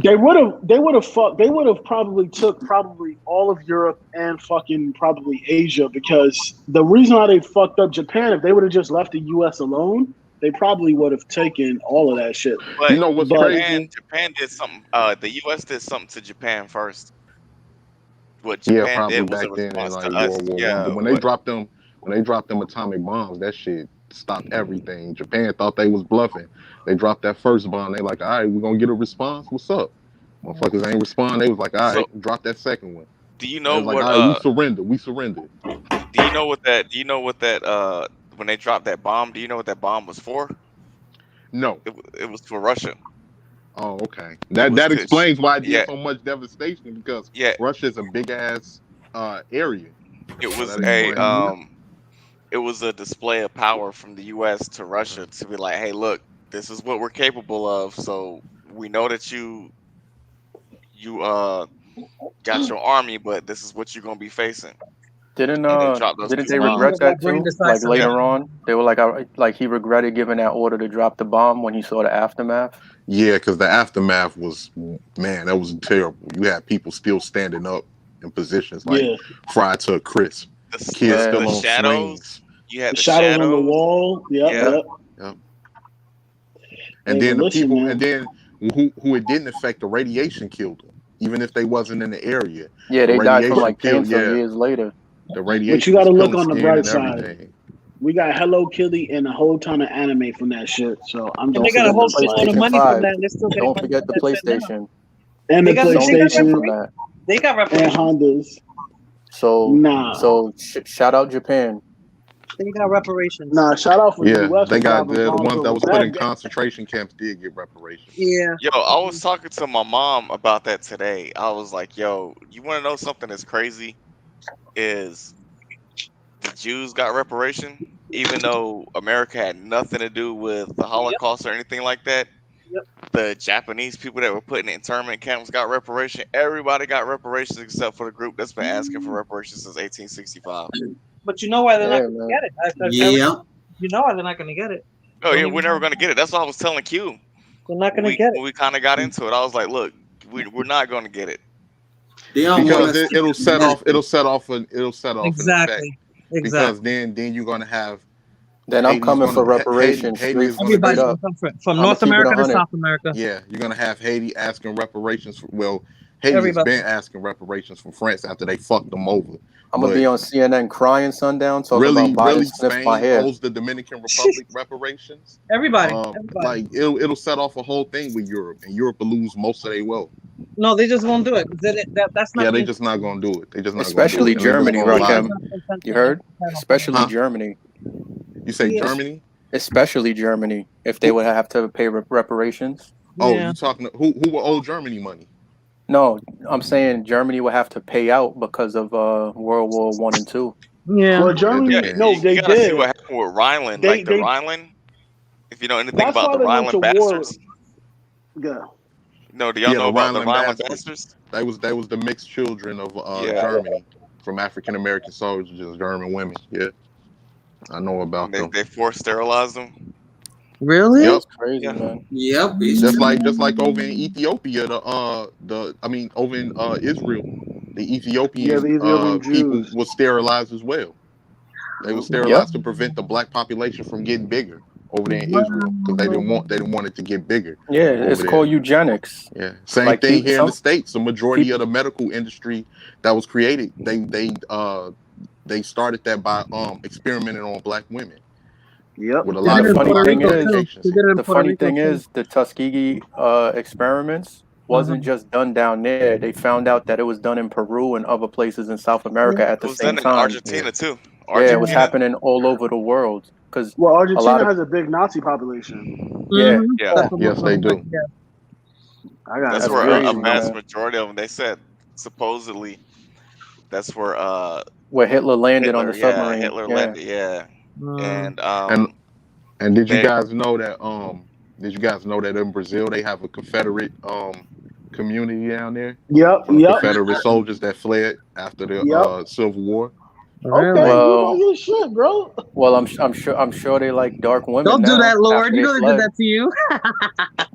They would have probably took probably all of Europe and fucking probably Asia, because the reason why they fucked up Japan, if they would have just left the US alone, they probably would have taken all of that shit. but You know what's crazy? Japan did something. The U.S. did something to Japan first. What Yeah, Japan probably did was a back then in response to like us. World War One. Yeah, But when what? they dropped them atomic bombs, that shit stopped everything. Japan thought they was bluffing. They dropped that first bomb. They like, all right, we're gonna get a response. What's up? Motherfuckers ain't respond. They was like, all So right, drop that second one. do you They know was like, what? all right, we surrender. We surrendered. Do you know what that? Do you know what that? When they dropped that bomb, do you know what that bomb was for? No. It was for Russia. Oh, okay. It was That to explains why it did yeah so much devastation, because yeah. Russia's a big ass area. It So was that explains. it was a display of power from the U.S. to Russia to be like, hey, look, this is what we're capable of. So we know that you got your army, but this is what you're gonna be facing. Didn't And they dropped those two they He regret was bombs. like that very too? Like decisive. Yeah. later on, they were like he regretted giving that order to drop the bomb when he saw the aftermath. Yeah, because the aftermath was, man, that was terrible. You had people still standing up in positions like Yeah. fried to a crisp. Kids Yeah. still The on shadows. swings. You had The the shadows on the shadows. wall. Yep, Yeah. yep. Yep. Hey, And but then the listen, people, man. and then who it didn't affect, the radiation killed them, even if they wasn't in the area. Yeah, The they died from radiation like killed. cancer Yeah, years later. the But you radiation got was to look killing on the skin bright and side. everything. We got Hello Kitty and a whole ton of anime from that shit. So I'm And they just got a saying. whole The shitload of PlayStation money from 5. that. They're still getting Don't money forget from the that shit now. PlayStation. And the They got PlayStation from that. They got and reparations. Hondas. So Nah. shout out Japan. They got reparations. Nah, shout out for the Yeah, US they for got dropping the bombs ones that over was put in Baghdad. concentration camps did get reparations. Yeah. Yo, I was talking to my mom about that today. I was like, yo, you want to know something that's crazy? Is the Jews got reparation, even though America had nothing to do with the Holocaust or anything like that. Yep. The Japanese people that were put in internment camps got reparation. Everybody got reparations except for the group that's been asking for reparations since 1865. But you know why they're not Yeah, going to man. get it. Yeah. You know why they're not going to get it. Oh Don't yeah, even we're never know. gonna get it. That's what I was telling Q. They're not going When to get it. we kind of got into it, I was like, look, we're not gonna get it. They don't want Because us to it'll set get off an effect. Exactly. Because then you're gonna have Then I'm coming for reparations. Haiti is going to Everybody be up. from I'ma North keep it America to 100. South America. Yeah, you're gonna have Haiti asking reparations. Well, Haiti has Everybody. been asking reparations from France after they fucked them over. I'm gonna But be on CNN crying sundown talking about Biden really, sniffed my Spain hair. owes the Dominican Republic reparations. Everybody. Like it'll set off a whole thing with Europe, and Europe will lose most of their wealth. No, they just won't do it. That's not Yeah, they being. just not gonna do it. They just not gonna do Especially it, and they just Germany, gonna lie. Rakim. You heard? Especially Huh? Germany. You say Yeah. Germany? Especially Germany, if they would have to pay reparations. Oh, Yeah. you talking who will owe Germany money? No, I'm saying Germany would have to pay out because of World War One and Two. Yeah. Well, It Germany, depends. no, you they gotta see did. what happened with Rhineland. They Like the they. Rhineland, if you know anything That's about why the they went to Rhineland war. bastards. Yeah. No, do y'all Yeah, know the about the Rhineland Rhineland bastards. bastards? That was the mixed children of Yeah, Germany from African American soldiers, just German women. Yeah, I know and about them. they forced sterilized them. Really? Yep. That's crazy, Yeah, man. Yep, it's Just like over in Ethiopia, over in Israel, the Yeah, Ethiopian the Ethiopian people Jews. were sterilized as well. They were Yep. sterilized to prevent the black population from getting bigger over there in Israel because Wow. they didn't want it to get bigger Yeah, over it's there. called eugenics. Yeah, same Like thing people, here in the some states. The majority people. of the medical industry that was created, they started that by experimenting on black women Yep. with a They lot did The it of in funny Puerto thing Rico too. medications. They did it in The Puerto funny Rico thing too. is, the Tuskegee experiments Uh-huh. wasn't just done down there. They found out that it was done in Peru and other places in South Yeah. America at it the was same done in time. Yeah, Argentina too. Yeah, it was Yeah. Argentina. happening all over the world because Well, a lot Argentina of has a big Nazi population. yeah, Mm-hmm. Yeah, That's what yes, they like, do. yeah. I got that's that's no where doubt a crazy, about vast it. man. majority of them. They said supposedly that's where Where Hitler landed on the Hitler, yeah, submarine. Hitler Yeah. landed, yeah, and And did you they guys know that in Brazil they have a Confederate community down there Yep, of yep, Confederate soldiers that fled after the yep. Civil War? Okay, Really? you know Well, your shit, bro. I'm sure they like dark women Don't do now that, Lord. after You they know they did fled. that to you.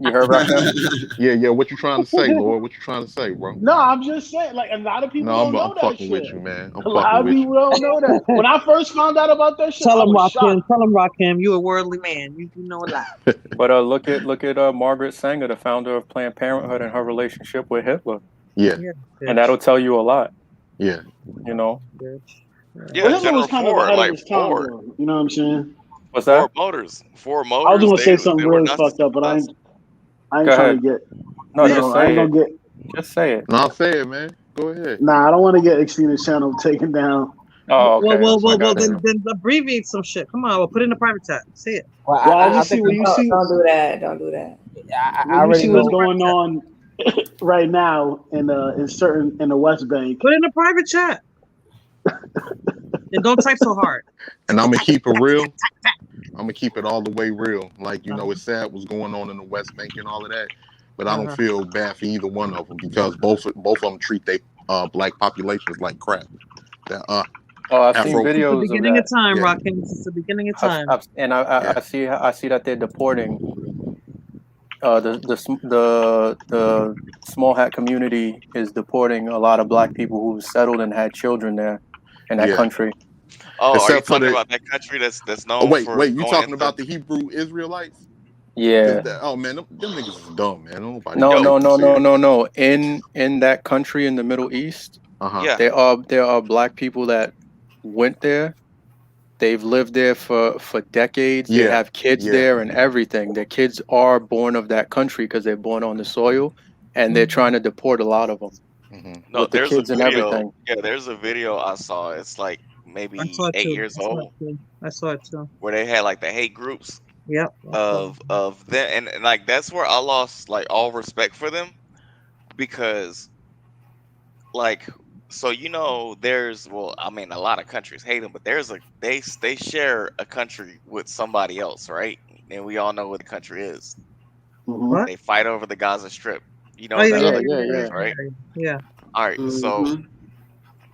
You heard Rakim? Yeah. What you trying to say, Lord? What you trying to say, bro? No, I'm just saying, like a lot of people No, don't I'm know that fucking with shit. you, man. I'm A lot fucking of with people you. don't know that. When I first found out about that shit, Tell I him, was Rakim. shocked. Tell him, Rakim. You a worldly man. You know a lot. But look at Margaret Sanger, the founder of Planned Parenthood, and her relationship with Hitler, Yeah, Yeah, and bitch. that'll tell you a lot. yeah. You know Bitch. Yeah. Well, yeah, Hitler was General kind of Ford, ahead of like his time, Ford, though. You know what I'm saying? what's that? Ford I was Motors, gonna say something they were really Nazi fucked up, but sympathizers. I ain't Go trying ahead. to get, No, you just know, I ain't say gonna it. get. Just say it. No, say it, man. Go ahead. Nah, I don't want to get Xtina's channel taken down. Oh, okay. I got Then, you. then abbreviate some shit. Come on, we'll put it in the private chat. Say it. Well, Well, I obviously, think when you see Don't do that. Don't do that. when I you already see what's know. going on right now in the West Bank. Put it in the private chat. And don't type so hard. And I'm gonna keep it real. I'm gonna keep it all the way real. Like it's sad what's going on in the West Bank and all of that, but I don't feel bad for either one of them because both of them treat they black populations like crap. That Oh, I've seen Afro, It's the videos of beginning of that. time, yeah, Rakim. It's the beginning of I've, time. I've, and yeah, I see that they're deporting the small hat community is deporting a lot of black people who settled and had children there in that yeah. country. Oh, are you Except for talking the about that country that's oh known wait, for you going talking into? about the Hebrew Israelites? Because Yeah. oh man, them niggas is dumb, man. Nobody No, can Yo, no, take them no, no, serious. no, no. In that country in the Middle East, yeah, there are black people that went there. They've lived there for decades. They Yeah, have kids yeah. there and everything. Their kids are born of that country because they're born on the soil, and they're trying to deport a lot of them Mm-hmm. no, with the there's a kids and video. everything. Yeah, there's a video I saw. It's like I maybe saw it 8 too. years old, I saw it too. where they had like the hate groups Yep. of them, and like that's where I lost like all respect for them because like so there's well I mean a lot of countries hate them, but there's a they share a country with somebody else, right? And we all know what the country is. Mm-hmm. They fight over the Gaza Strip. You know Oh what yeah, that yeah, Yeah, country yeah, yeah, yeah. is, right? yeah. All right. So Mm-hmm.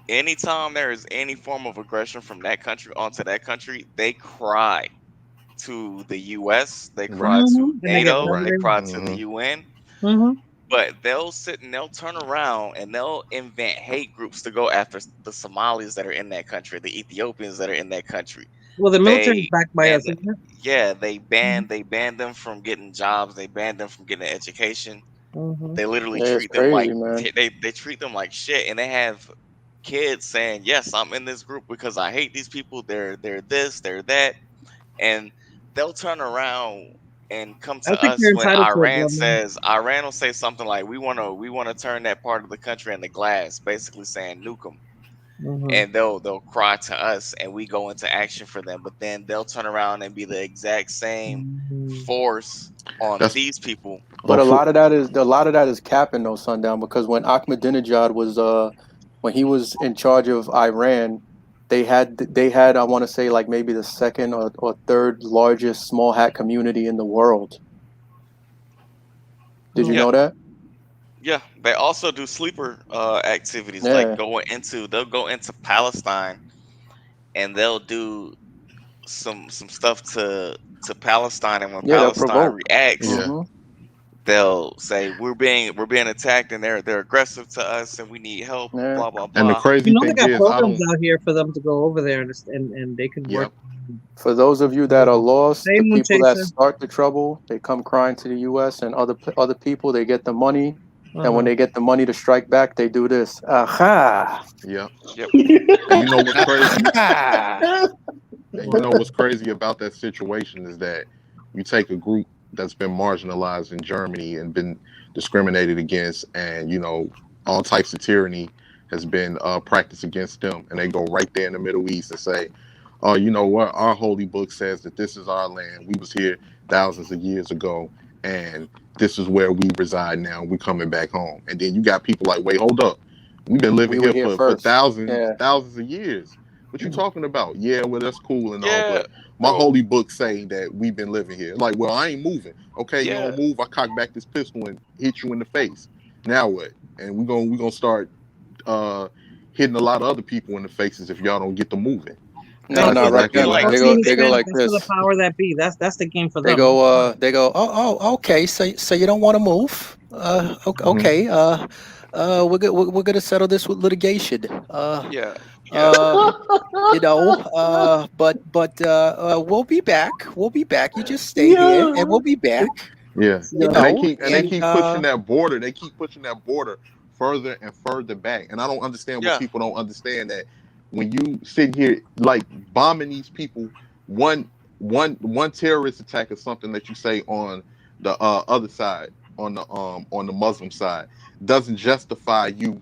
anytime there is any form of aggression from that country onto that country, they cry to the US, they Right, cry to And they get NATO, right. they angry. cry to the Mm-hmm. UN. Mm-hmm. But they'll sit and they'll turn around and they'll invent hate groups to go after the Somalis that are in that country, the Ethiopians that are in that country. Well, the military is they backed by us, and isn't it? yeah, they banned them from getting jobs. They banned them from getting education. Mm-hmm. They literally Yeah, it's treat them like crazy, man. they treat them like shit, and they have kids saying, "Yes, I'm in this group because I hate these people. They're this, they're that," and they'll turn around and come I to think you're us when entitled to it, Blood Moon. Iran will say something like, "We want to turn that part of the country into glass," basically saying nuke them, Mm-hmm. and they'll cry to us, and we go into action for them, but then they'll turn around and be the exact same Mm-hmm. force on That's these people. But for a lot of that is capping though, Sundown, because when Ahmadinejad was when he was in charge of Iran, they had I want to say like maybe the second or third largest small hat community in the world. Did you Oh. Yeah, know that? yeah. They also do sleeper activities, like Yeah. they'll go into Palestine, and they'll do some stuff to Palestine, and when Yeah, they'll Palestine provoke. reacts, yeah. Mm-hmm. they'll say we're being attacked, and they're aggressive to us, and we need help, Yeah. blah blah And the blah. You crazy know they thing got is, I programs don't. out here for them to go over there and they could work. Yep. For those of you that are lost, Hey, the Moon people that Chaser. start the trouble, they come crying to the U.S. and other people. They get the money, and when Uh-huh. they get the money to strike back, they do this. Aha! Yep. Yep. And you know what's crazy? Aha! And you know what's crazy about that situation is that you take a group that's been marginalized in Germany and been discriminated against, and all types of tyranny has been practiced against them, and they go right there in the Middle East and say, "Oh, you know what? Our holy book says that this is our land. We was here thousands of years ago, and this is where we reside now. We coming back home." And then you got people like, "Wait, hold up. We've been living We were here here for first. thousands Yeah. thousands of years. What you talking about? Yeah, well, that's cool and all, Yeah, but my bro. holy book saying that we've been living here. Like, well, I ain't moving. Okay, you Yeah, don't move. I cock back this pistol and hit you in the face. Now what? And we're gonna start uh hitting a lot of other people in the faces if y'all don't get to moving. And No, and that's no, and exactly and Rakim. what like Well, They see, go. happened. They go Hispanic, like that's for the this. power that be. That's the game for They them. go. They go. Oh. Okay. So you don't want to move. Hmm. Okay. We're gonna settle this with litigation. yeah, yeah, Uh. But we'll be back. We'll be back. You just stay here, and Yeah. we'll be back. Yeah, You and So, they know. keep and they And keep pushing that border. They keep pushing that border further and further back. And I don't understand what yeah, people don't understand that when you sit here like bombing these people, one terrorist attack is something that you say on the other side, on the Muslim side, doesn't justify you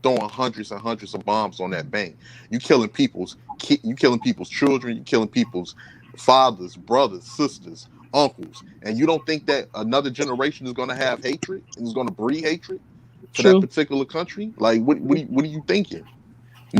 throwing hundreds and hundreds of bombs on that bank. You killing people's children. You killing people's fathers, brothers, sisters, uncles, and you don't think that another generation is going to have hatred and is going to breed hatred for that true. particular country? Like, what are you thinking?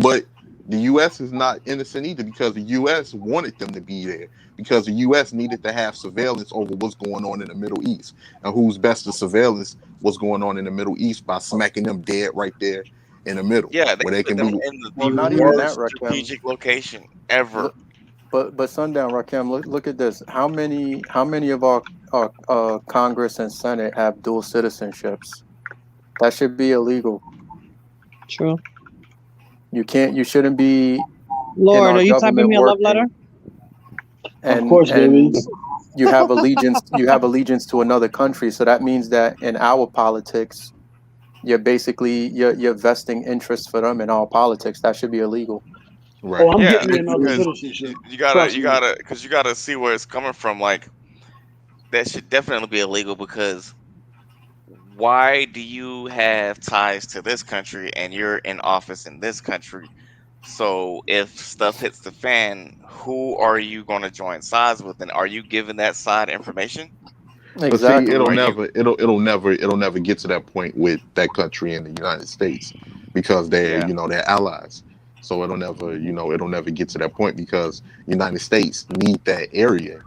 But the U.S. is not innocent either, because the U.S. wanted them to be there, because the U.S. needed to have surveillance over what's going on in the Middle East, and who's best to surveillance what's going on in the Middle East by smacking them dead right there in the middle, yeah. They where they put can them be. in well, the not even that, worst Rakim. strategic location ever. But Sundown, Rakim, look at this. How many of our Congress and Senate have dual citizenships? That should be illegal. True. You can't. You shouldn't be in Lord, our are you typing government me a love letter? working Of and course, baby. you have allegiance. You have allegiance to another country. So that means that in our politics, you're vesting interest for them in our politics. That should be illegal. Oh, Right. I'm Yeah, getting me another because citizenship. you gotta Trust you me. gotta because you gotta see where it's coming from. Like, that should definitely be illegal, because why do you have ties to this country and you're in office in this country? So if stuff hits the fan, who are you going to join sides with, and are you giving that side information? But see, Exactly. Are you? it'll never get to that point with that country in the United States, because they're Yeah, they're allies. So it'll never get to that point, because United States need that area.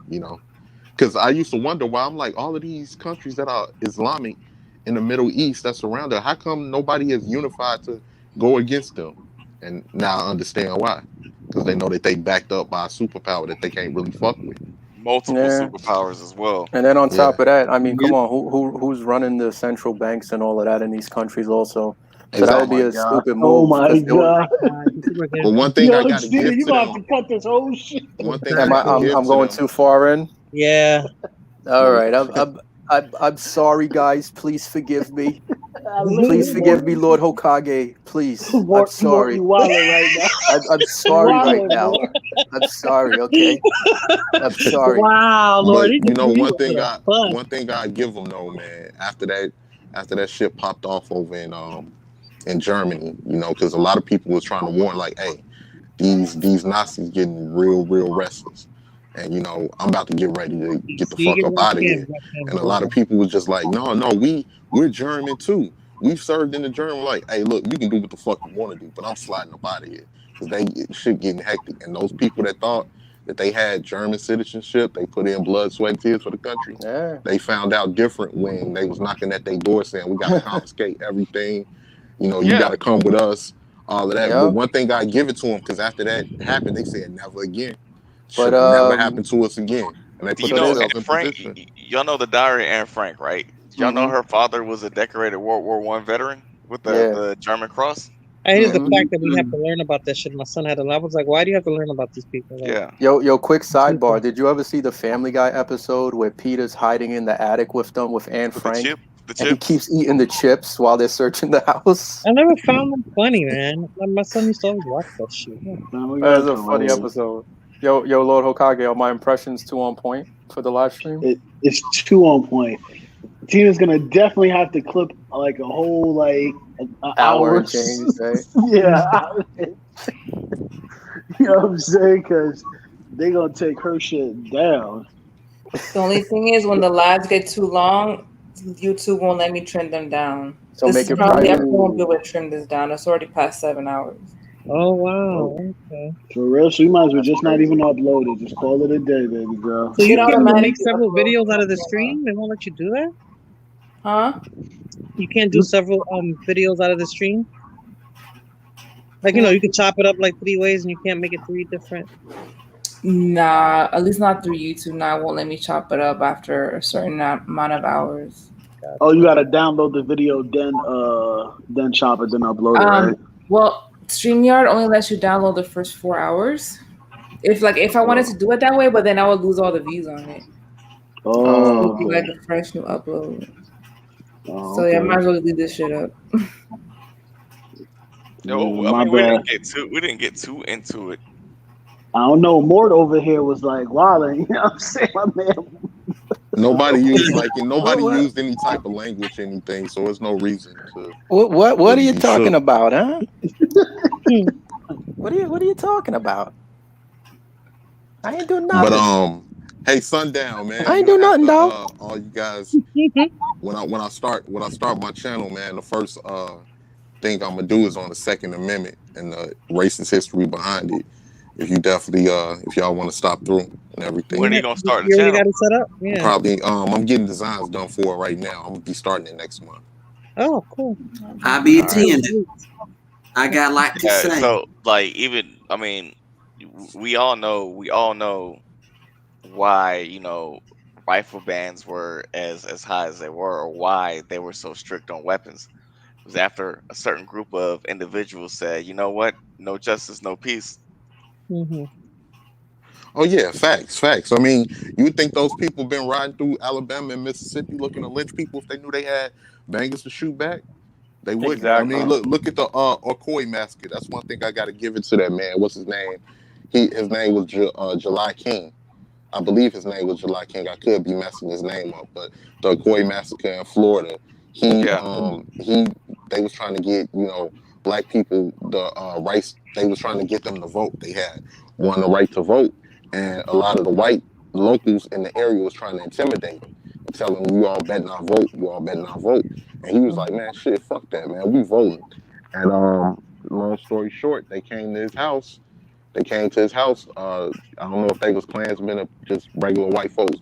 Because I used to wonder why, I'm like, all of these countries that are Islamic in the Middle East that's around there, how come nobody is unified to go against them? And now I understand why, because they know that they backed up by a superpower that they can't really fuck with. multiple Yeah. superpowers as well. And then on Yeah. top of that, I mean, come Yep. on, who's running the central banks and all of that in these countries also? So that would Exactly. be my a god. stupid Oh move my because they would. god. People are But getting one thing I Yo, got to Stina, give you to gonna have them, to cut this whole shit. one thing I Am I? got to exactly. I'm give to going them. too far in. Yeah. All Well, right. I'm sorry, guys. Please forgive me. Please Listen, forgive Mort, me, Lord Hokage. Please. I'm Mort, sorry. you wildin' right now. I'm You sorry right wildin', now. Mort. I'm sorry. Okay. I'm sorry. Wow, Lord, but he you just know, threw you under the bus. one thing I give them though, man. After that shit popped off over in Germany, you know, because a lot of people was trying to warn, like, hey, these Nazis getting real restless, and you know, I'm about to get ready to get the See, you fuck get up right out of in, here. And a lot of people was just like, no, we're German too. We've served in the German. Like, hey, look, you can do what the fuck you want to do, but I'm sliding up out of here because shit getting hectic. And those people that thought that they had German citizenship, they put in blood, sweat, and tears for the country. Yeah. They found out different when they was knocking at their door saying, we got to confiscate everything. You know, you got Yeah. to come with us. All of that. But Yep. one thing I give it to them, because after that happened, they said never again. But Should never happen to us again. And they Do you put so know there's Anne themselves in Frank? position. Y'all know the diary of Anne Frank, right? Y'all know mm-hmm. her father was a decorated World War One veteran with Yeah. the German cross. I hated the Mm-hmm. fact that we have Mm. to learn about that shit. My son had to laugh. I was like, why do you have to learn about these people? Like, Yeah. Yo, quick sidebar. stupid. Did you ever see the Family Guy episode where Peter's hiding in the attic with them with Anne With the Frank, the and he chips. keeps eating the chips while they're searching the house? I never found them funny, man. My son used to always watch that shit. Yeah. Family That Guy's is a funny hilarious. episode. Yo, Lord Hokage, are my impressions too on point for the live stream? It's too on point. Tina's gonna definitely have to clip like a whole like an Hour hour. and change, right? Yeah, you know what I'm saying? Because they gonna take her shit down. The only thing is, when the lives get too long, YouTube won't let me trim them down. So This make is it probably I private. probably won't be Ooh, able to trim this down. It's already past 7 hours. Oh wow. oh, Okay. for real. So you might as well That's just not crazy. even upload it. Just call it a day, baby girl. So It you can't even make automatically several uploads videos out my of the camera. stream? They won't let you do that? Huh? You can't do several videos out of the stream? Like, Mm, you could chop it up like 3 ways and you can't make it 3 different. nah, at least not through YouTube. Now it won't let me chop it up after a certain amount of hours. Oh, you Gotcha. gotta download the video, then chop it, then upload it, right? Well, StreamYard only lets you download the first 4 hours. If I wanted Oh, to do it that way, but then I would lose all the views on it. So it oh, would be like okay. a fresh new upload. Oh, So yeah, I might okay. as well leave this shit up. No, I My mean bad. we didn't get too into it. I don't know. Mort over here was like wilding. You know what I'm saying? My man. Nobody used What nobody what used any type of language, anything, so there's no reason what are to you be talking shook. about, huh? Hmm. What are you talking about? I ain't do But nothing. hey, sundown, man. I I'm ain't gonna do have nothing, to dog. all you guys when I start my channel, man. The first thing I'm gonna do is on the Second Amendment and the racist history behind it. If you definitely if y'all want to stop through and everything, When are Yeah, you gonna start the you already got channel? it set up? Yeah. probably I'm getting designs done for it right now. I'm gonna be starting it next month. Oh, cool. I'll be All right. attending. I got a lot to Yeah, say. so like even I mean, we all know why rifle bans were as high as they were, or why they were so strict on weapons. It was after a certain group of individuals said, you know what, no justice, no peace. Hmm. Oh yeah, facts. I mean, you would think those people been riding through Alabama and Mississippi looking to lynch people if they knew they had bangers to shoot back. They wouldn't. I mean, Exactly. look at the Okoye massacre. That's one thing I got to give it to that man. What's his name? His name was July King. I believe his name was July King. I could be messing his name up, but the Okoye massacre in Florida, Yeah. he they was trying to get black people the rights. They was trying to get them to vote. They had won the right to vote, and a lot of the white locals in the area was trying to intimidate him and tell him, "You all better not vote. You all better not vote." And he was like, "Man, shit, fuck that, man. We voting." And long story short, they came to his house. I don't know if they was Klansmen or just regular white folks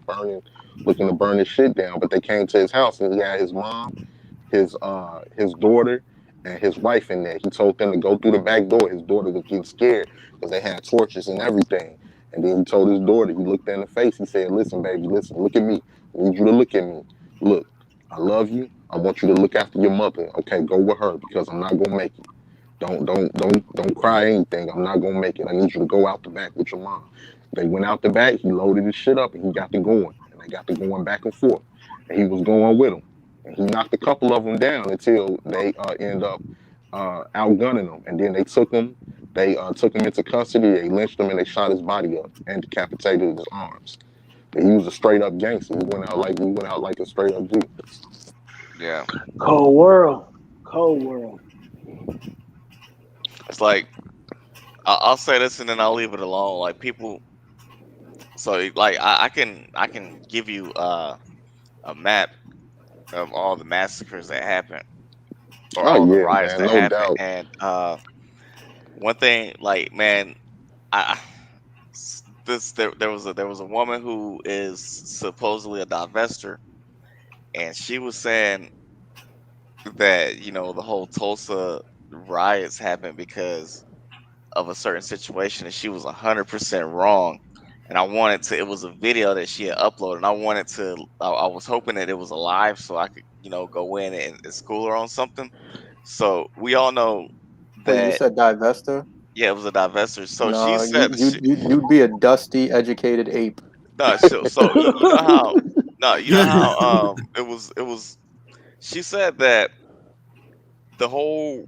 looking to burn his shit down. But they came to his house and he had his mom, his daughter, and his wife in there. He told them to go through the back door. His daughter was getting scared because they had torches and everything. And then he told his daughter, he looked her in the face. He said, "Listen, baby, listen, look at me. I need you to look at me. Look, I love you. I want you to look after your mother. Okay, go with her because I'm not gonna make it. Don't cry anything. I'm not gonna make it. I need you to go out the back with your mom. They went out the back. He loaded his shit up and he got to going. And they got to going back and forth. And he was going with them. And he knocked a couple of them down until they end up outgunning them. And then they took him. They took him into custody. They lynched him and they shot his body up and decapitated his arms. But he was a straight up gangster. He went out like a straight up G. Yeah, Cold world. Cold world. it's like I'll say this and then I'll leave it alone. Like people, so like I can give you a map of all the massacres that happened or Oh all the yeah, riots man, that no happened. doubt. And one thing, like man, I there was a woman who is supposedly a divester, and she was saying that the whole Tulsa riots happened because of a certain situation, and she was 100% wrong. And I wanted to. It was a video that she had uploaded, and I wanted to. I was hoping that it was alive, so I could, go in and school her on something. So we all know Wait, you that. said divester? Yeah, it was a divester. So she No, said you'd be a dusty, educated ape. no. So you know how no, you know how it was. She said that the whole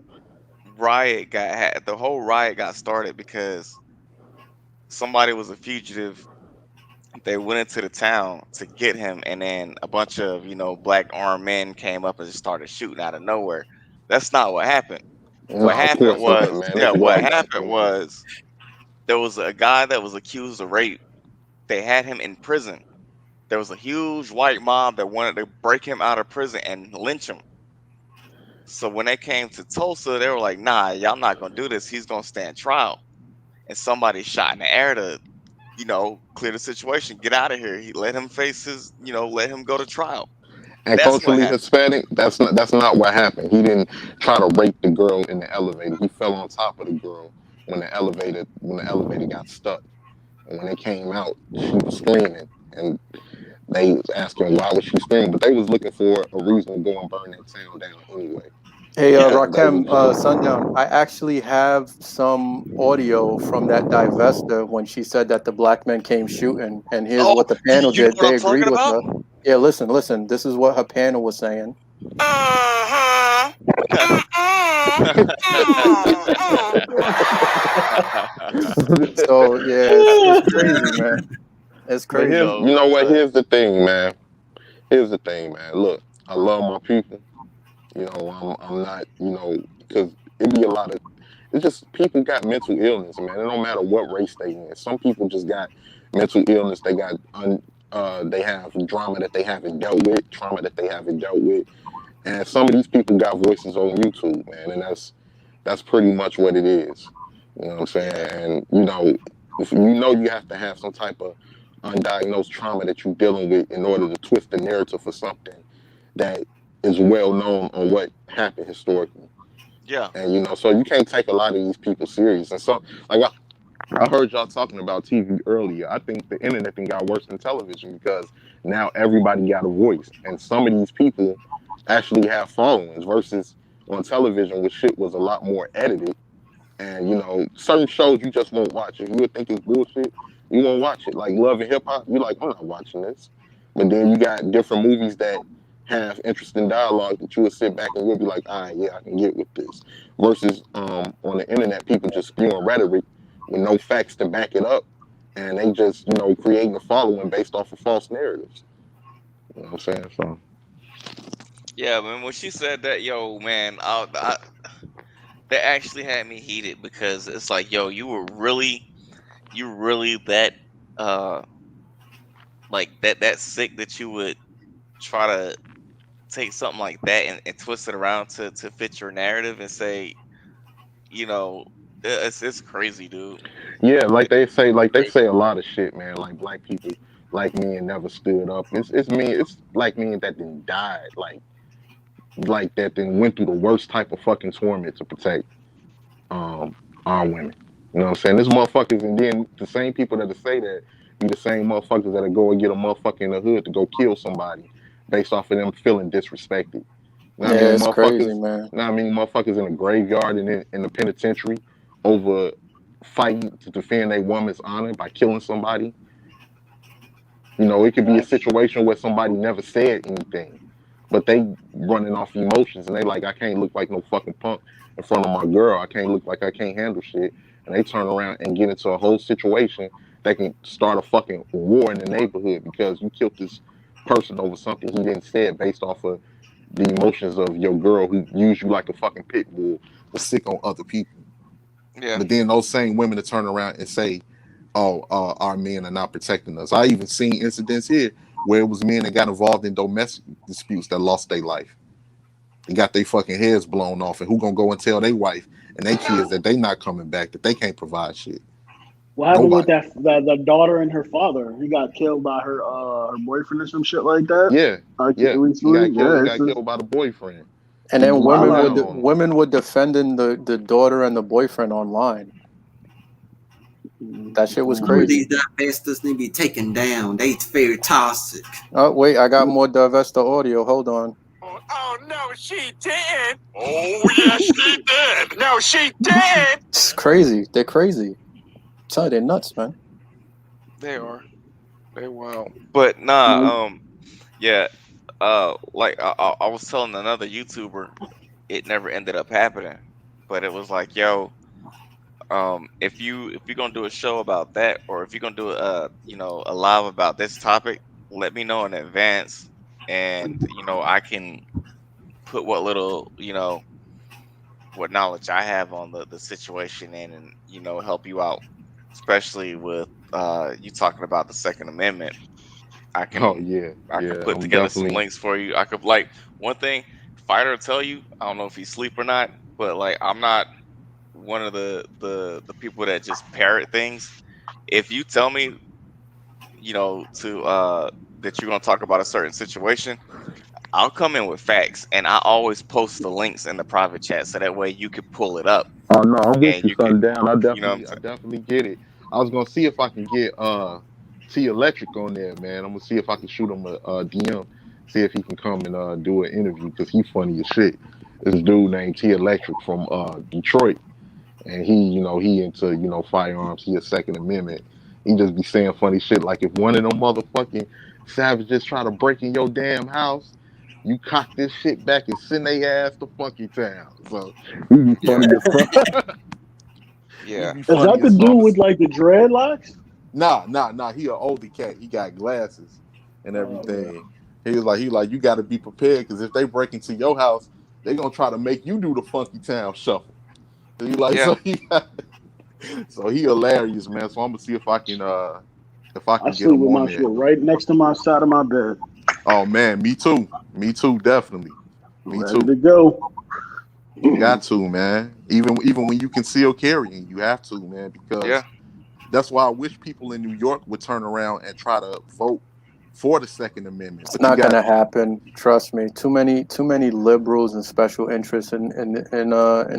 the whole riot got started because somebody was a fugitive. They went into the town to get him, and then a bunch of black armed men came up and just started shooting out of nowhere. That's not what happened. No, What of happened course not, was, man. yeah, It's what well happened documented. was there was a guy that was accused of rape. They had him in prison. There was a huge white mob that wanted to break him out of prison and lynch him. So when they came to Tulsa, they were like, "Nah, y'all not gonna do this. He's gonna stand trial." And somebody shot in the air to, clear the situation, get out of here. He let him face let him go to trial. And That's what culturally happened. Hispanic, that's not what happened. He didn't try to rape the girl in the elevator. He fell on top of the girl when the elevator got stuck. And when they came out, she was screaming, and they was asking why was she screaming, but they was looking for a reason to go and burn that town down anyway. Hey, Yeah, So they was Rakem, just Sundown, I actually have some audio from that divester when she said that the black men came shooting, and here's Oh, what the you, panel you know did. what They I'm agreed talking with about? her. Yeah, listen. This is what her panel was saying. Uh-huh. So yeah, it's crazy, man. It's but crazy. here's Yo, you know what, son. here's the thing, man. Here's the thing, man. Look, I love my people. I'm not, because it be a lot of, it's just people got mental illness, man. It don't matter what race they in. Some people just got mental illness. They have drama that they haven't dealt with, trauma that they haven't dealt with, and some of these people got voices on YouTube, man, and that's pretty much what it is. You know what I'm saying? Yeah, And if you have to have some type of undiagnosed trauma that you're dealing with in order to twist the narrative for something that is well known on what happened historically. yeah, And so you can't take a lot of these people serious. And so, like I heard y'all talking about TV earlier. I think the internet thing got worse than television because now everybody got a voice, and some of these people actually have followings versus on television, where shit was a lot more edited. And certain shows you just won't watch. If you would think it's bullshit, you won't watch it. Like Love and Hip Hop, you're like, I'm not watching this. But then you got different movies that have interesting dialogue that you would sit back and you'll be like, all right, yeah, I can get with this. Versus on the internet, people just spewing rhetoric with no facts to back it up, and they just creating a following based off of false narratives. You know what I'm saying? So yeah. Man, when she said that, yo, man, that actually had me heated because it's like, yo, you really that, uh, like that sick that you would try to take something like that and twist it around to fit your narrative and say, you know, it's crazy, dude. yeah, like they say a lot of shit, man. Like black people, like men never stood up. It's like men that then died, like that then went through the worst type of fucking torment to protect um our women. You know what I'm saying? This motherfuckers, and then the same people that say that be the same motherfuckers that go and get a motherfucker in the hood to go kill somebody based off of them feeling disrespected. Now I Yeah, mean, it's crazy, motherfuckers. man. Now I mean, motherfuckers in the graveyard and in the penitentiary over fighting to defend a woman's honor by killing somebody. You know, it could be a situation where somebody never said anything, but they running off emotions and they like, I can't look like no fucking punk in front of my girl. I can't look like I can't handle shit. And they turn around and get into a whole situation that can start a fucking war in the neighborhood because you killed this person over something he didn't say based off of the emotions of your girl who used you like a fucking pit bull to sick on other people. Yeah. But then those same women to turn around and say, "Oh, our men are not protecting us." I even seen incidents here where it was men that got involved in domestic disputes that lost their life. They got their fucking heads blown off, and who gonna go and tell their wife and their kids that they not coming back, that they can't provide shit? What happened with Nobody. that daughter and her father? He got killed by her boyfriend or some shit like that. Yeah, Like yeah. He recently, got killed. He it's got just killed by the boyfriend. And He then was looking wild out down here. on him. women were defending the daughter and the boyfriend online. That shit was Some of crazy. these divestors need to be taken down. They very toxic. Oh wait, I got more Divesta audio. Hold on. Oh, no, she didn't. Oh, yes, she did. No, she did. It's crazy. They're crazy. Tell you, they're nuts, man. They are. They wild. But nah, yeah. Like I was telling another YouTuber, it never ended up happening. But it was like, yo, if you're gonna do a show about that, or if you're gonna do a live about this topic, let me know in advance, and I can put what little what knowledge I have on the situation in, and help you out, especially with you talking about the Second Amendment. I Oh can yeah, I can yeah. put I'm together some definitely. links for you. I could like one thing Fighter will tell you. I don't know if he's asleep or not, but like I'm not one of the people that just parrot things. If you tell me, to that you're gonna talk about a certain situation, I'll come in with facts, and I always post the links in the private chat so that way you could pull it up Oh no, I'm with and you, you could, sundown. you know what I'm I saying? definitely get it. I was gonna see if I can get T Electric on there, man. I'm gonna see if I can shoot him a DM, see if he can come and do an interview because he funny as shit. This dude named T Electric from Detroit, and he into firearms. He a Second Amendment. He just be saying funny shit like if one of them motherfucking savages try to break in your damn house, you cock this shit back and send they ass to funky town. So he be Yeah, funny as fuck. He yeah, be Is that funny the as dude fuck. with like the dreadlocks? Nah. He an oldie cat. He got glasses and Oh, okay. everything. He like you got to be prepared because if they break into your house, they gonna try to make you do the funky town shuffle. He like yeah. so he got, so he hilarious, man. So I'm gonna see if I I can get sleep him with on my there. shit right next to my side of my bed, Oh man, me too. Me too, definitely. Me ready too. to go. You got to, man. Even when you conceal carrying, you have to, man, Yeah. because that's why I wish people in New York would turn around and try to vote for the Second Amendment. It's But you not got gonna happen. Trust me. Too many liberals and special interests in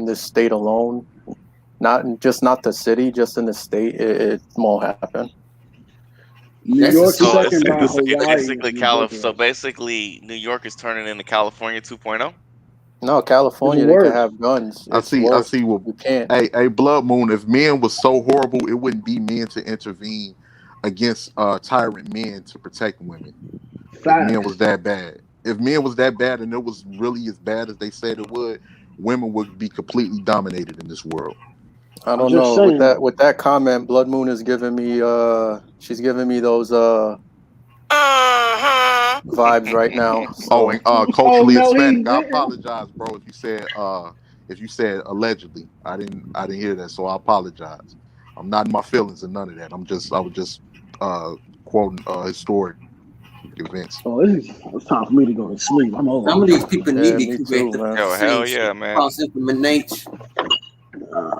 this state alone. Not the city, just in the state. It won't happen. New That's the York So same. it's second by it's, it's Hawaii is basically So ridiculous. basically, New York is turning into California 2.0. No, It's California, they could worse. have guns. I It's see. I worse. see. What You can't. a Blood Moon. If men was so horrible, it wouldn't be men to intervene against tyrant men to protect women. If men Facts. was that bad, if men was that bad, and it was really as bad as they said it would, women would be completely dominated in this world. I I'm don't just know. With saying. that comment, Blood Moon is giving me she's giving me those Uh-huh. vibes right now. Oh, So and Oh culturally no, he Hispanic. I didn't. apologize, bro. If you said allegedly, I didn't hear that, so I apologize. I'm not in my feelings and none of that. I was just uh quoting historic events. Oh, it's time for me to go to sleep. I'm Some old. of these people need yeah, to be me too, corrected for man. Yo, hell saying shit yeah, man. cross implementation.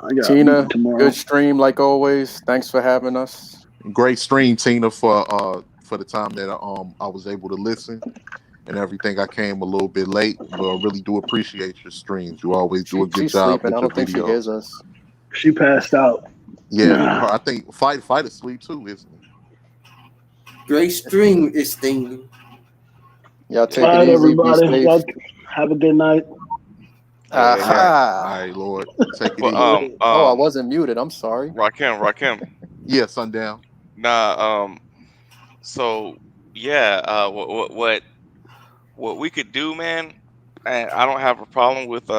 I got a Tina, meeting tomorrow. good stream like always. Thanks for having us. Great stream, Tina, for the time that I was able to listen and everything. I came a little bit late, but I really do appreciate your streams. You always do a good She's job sleeping. with I your don't think she hears videos. us. She passed out. Yeah, I think fight asleep too, isn't he? Great stream is thing. Y'all Yeah. take All it right, easy. Be everybody. safe. Have a good night. Yeah, amen. All Aha. right, Lord, take it But easy. Oh, I wasn't muted. I'm sorry. Rakim. Yeah, sundown. Nah, so yeah, what we could do, man, and I don't have a problem with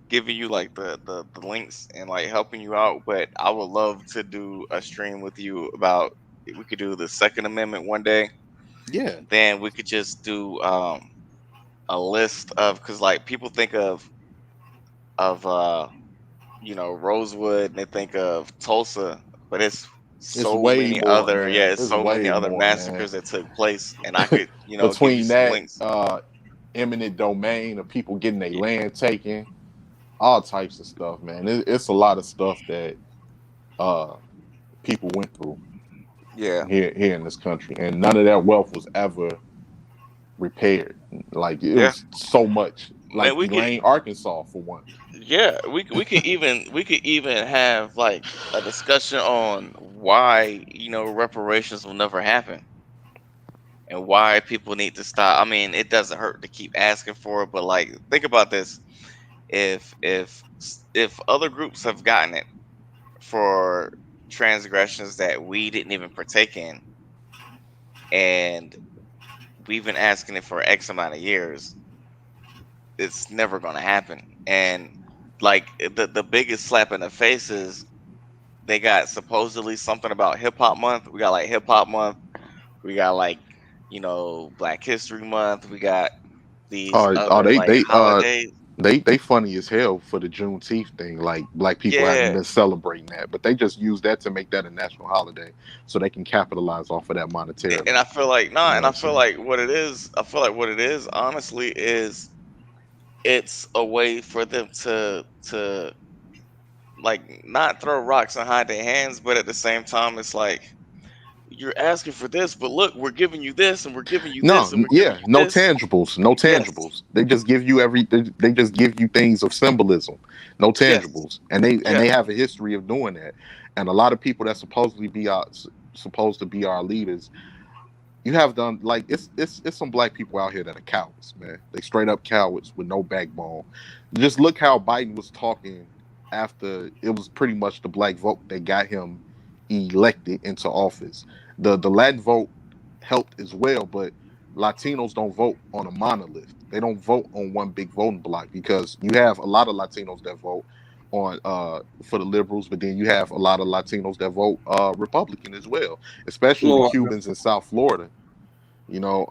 giving you like the links and like helping you out, but I would love to do a stream with you about we could do the Second Amendment one day. Yeah, Then we could just do a list of because like people think of Rosewood and they think of Tulsa, but it's it's so way many more, other man. it's It's so many way other more, man. massacres that took place, and I could give you Between some that, links. eminent domain of people getting their Y- land taken, all types of stuff, man. It's a lot of stuff that uh people went through Yeah, here in this country, and none of that wealth was ever repaired. Like it yeah, was so much, man. like We could Elaine, Arkansas, for one. Yeah, we could even have like a discussion on why reparations will never happen and why people need to stop. I mean, it doesn't hurt to keep asking for it, but like think about this: if other groups have gotten it for transgressions that we didn't even partake in, and we've been asking it for X amount of years, it's never going to happen. And like the biggest slap in the face is they got supposedly something about hip hop month. We got like hip hop month. We got like Black History Month. We got these Oh, other like holidays. they funny as hell for the Juneteenth thing. Like black people haven't Yeah, been celebrating that, but they just use that to make that a national holiday, so they can capitalize off of that and monetarily. I feel like You nah, know and what I I'm feel saying? like what it is. I feel like what it is honestly is it's a way for them to like not throw rocks and hide their hands, but at the same time, it's like you're asking for this, but look, we're giving you this, and we're giving you No, this, and we're giving yeah, you no this. tangibles, no Yes, tangibles. They just give you they just give you things of symbolism, no yes, tangibles, and they yeah. have a history of doing that. And a lot of people that supposed to be our leaders, you have done like it's some black people out here that are cowards, man. They straight up cowards with no backbone. Just look how Biden was talking after it was pretty much the black vote that got him elected into office. The Latin vote helped as well, but Latinos don't vote on a monolith. They don't vote on one big voting block because you have a lot of Latinos that vote on for the liberals, but then you have a lot of Latinos that vote Republican as well, especially the Florida. Cubans in South Florida, you know.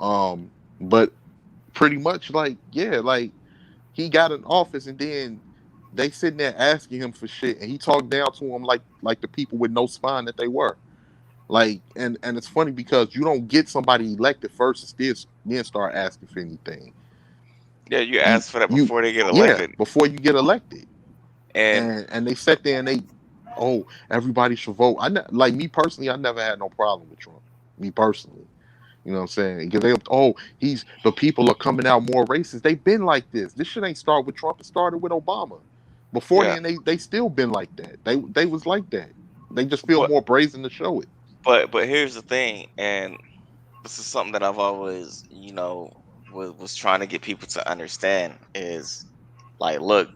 But pretty much like, yeah, like he got in office and then they sitting there asking him for shit and he talked down to them like the people with no spine that they were. Like, and it's funny because you don't get somebody elected first and still then start asking for anything. Yeah, you You ask for that you before they get yeah, elected. before you get elected. And And they sat there and they, oh, everybody should vote. Like me personally, I never had no problem with Trump. Me personally. You know what I'm saying? Because they, oh, he's the people are coming out more racist. They've been like this. This shit ain't start with Trump. It started with Obama. Before yeah, then, they still been like that. They was like that. They just feel but more brazen to show it. but here's the thing, and this is something that I've always, was trying to get people to understand is like, look,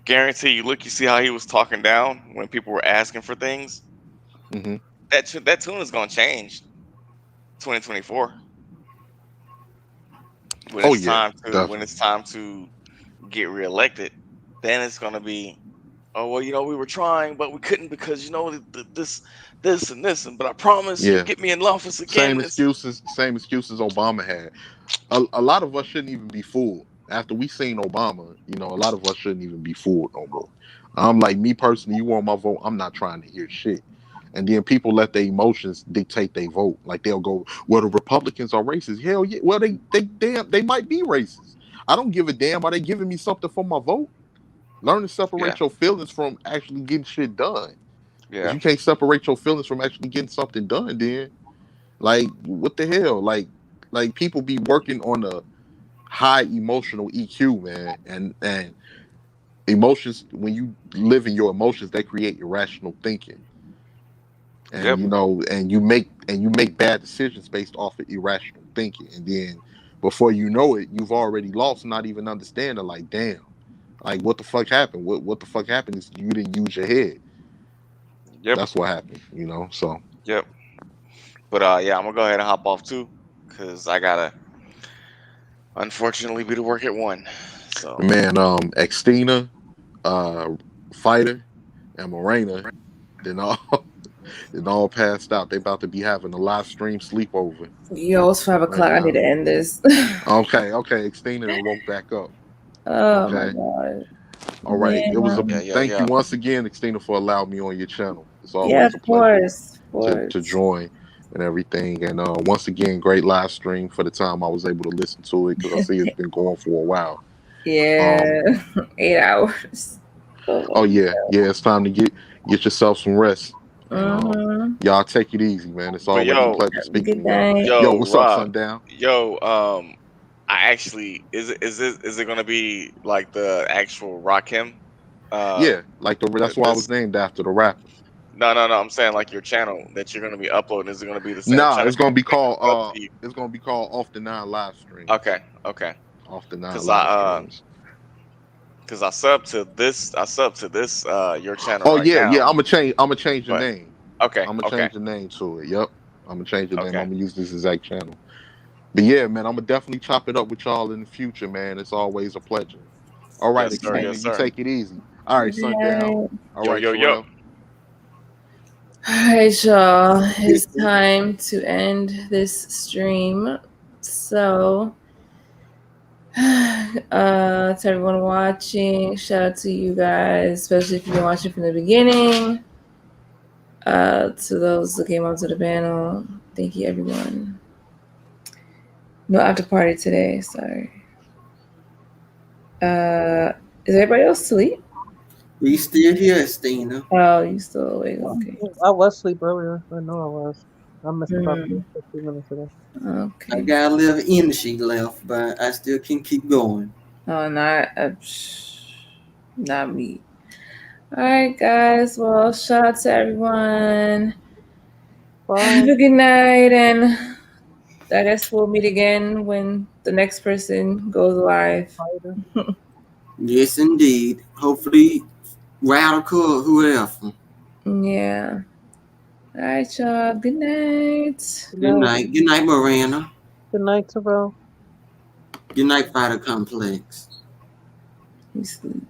guarantee you, look, you see how he was talking down when people were asking for things. Hmm. That tune is gonna change 2024 Oh yeah, when definitely. it's time to get reelected. Then it's gonna be, oh well, we were trying, but we couldn't because this and this, and but I promise you'll Yeah, get me in office again. It's same excuses Obama had. A lot of us shouldn't even be fooled. After we seen Obama, a lot of us shouldn't even be fooled no more. I'm like, me personally, you want my vote? I'm not trying to hear shit. And then people let their emotions dictate their vote. Like they'll go, well, the Republicans are racist. Hell yeah. Well, they might be racist. I don't give a damn. Are they giving me something for my vote? Learn to yeah, separate your feelings from actually getting shit done. If yeah, you can't separate your feelings from actually getting something done, then like what the hell? Like people be working on a high emotional EQ, man, and emotions. When you live in your emotions, they create irrational thinking, and yep, and you make bad decisions based off of irrational thinking, and then before you know it, you've already lost, not even understanding. Like, damn, like what the fuck happened? What the fuck happened is you didn't use your head. Yep. That's what happened, you know. So Yep. But yeah, I'm gonna go ahead and hop off too, cause I gotta unfortunately be to work at 1. So man, Xtina, uh, Fighter, and Morena, then all then all passed out. They about to be having a live stream sleepover Yo, it's 5 o'clock. right I need now. to end this. Okay, Xtina and woke back up. Oh my Okay. god. All right. It was a yeah, yeah, thank you yeah. once again, Xtina, for allowing me on your channel. It's Yeah, always of a pleasure course. Of to course. join and everything. And once again, great live stream for the time I was able to listen to it because I see it's been going for a while. Yeah. 8 hours. Oh Oh, yeah, yeah, it's time to get yourself some rest. And mm-hmm. y'all take it easy, man. It's But always a pleasure speaking Good to y'all. night. Yo, yo, what's up, Rob, Sundown? yo, I actually is it gonna be like the actual Rakim? Yeah, like that's why I was This named after the rapper. no. I'm saying like your channel that you're gonna be uploading. Is it gonna be the same Nah, channel? it's gonna be called Up to you. Off the Nine live streams. Okay, okay. Off the Nine Cause live streams. I sub to this your channel Oh right yeah, now. yeah. I'm gonna change the But name. okay, I'm gonna okay, change the name to it. Yep. I'm gonna change the name. okay. I'm gonna use this exact channel. But yeah, man, I'm gonna definitely chop it up with y'all in the future, man. It's always a pleasure. All right, Yes, sir. Xtina, Yes, you sir. take it easy. All right, Good Sundown. night. All Yo, right, yo, yo. Terrell. Alright, y'all. It's time to end this stream. So to everyone watching, shout out to you guys, especially if you've been watching from the beginning. To those that came up to the panel, thank you everyone. No after party today, sorry. Is everybody else asleep? We still here, Xtina. Oh, you still awake, okay. I was asleep earlier. I know I was. I missed about Mm. 15 minutes ago. I Okay. got a little energy left, but I still can keep going. Oh, not me. All right, guys. Well, shout out to everyone. Have a good night, and I guess we'll meet again when the next person goes live. Yes, indeed. Hopefully, Radical or whoever. Yeah. All right, y'all. Good night. Good night. Good night, Miranda. Good night, Terrell. Good night, Fighter Complex. You sleep.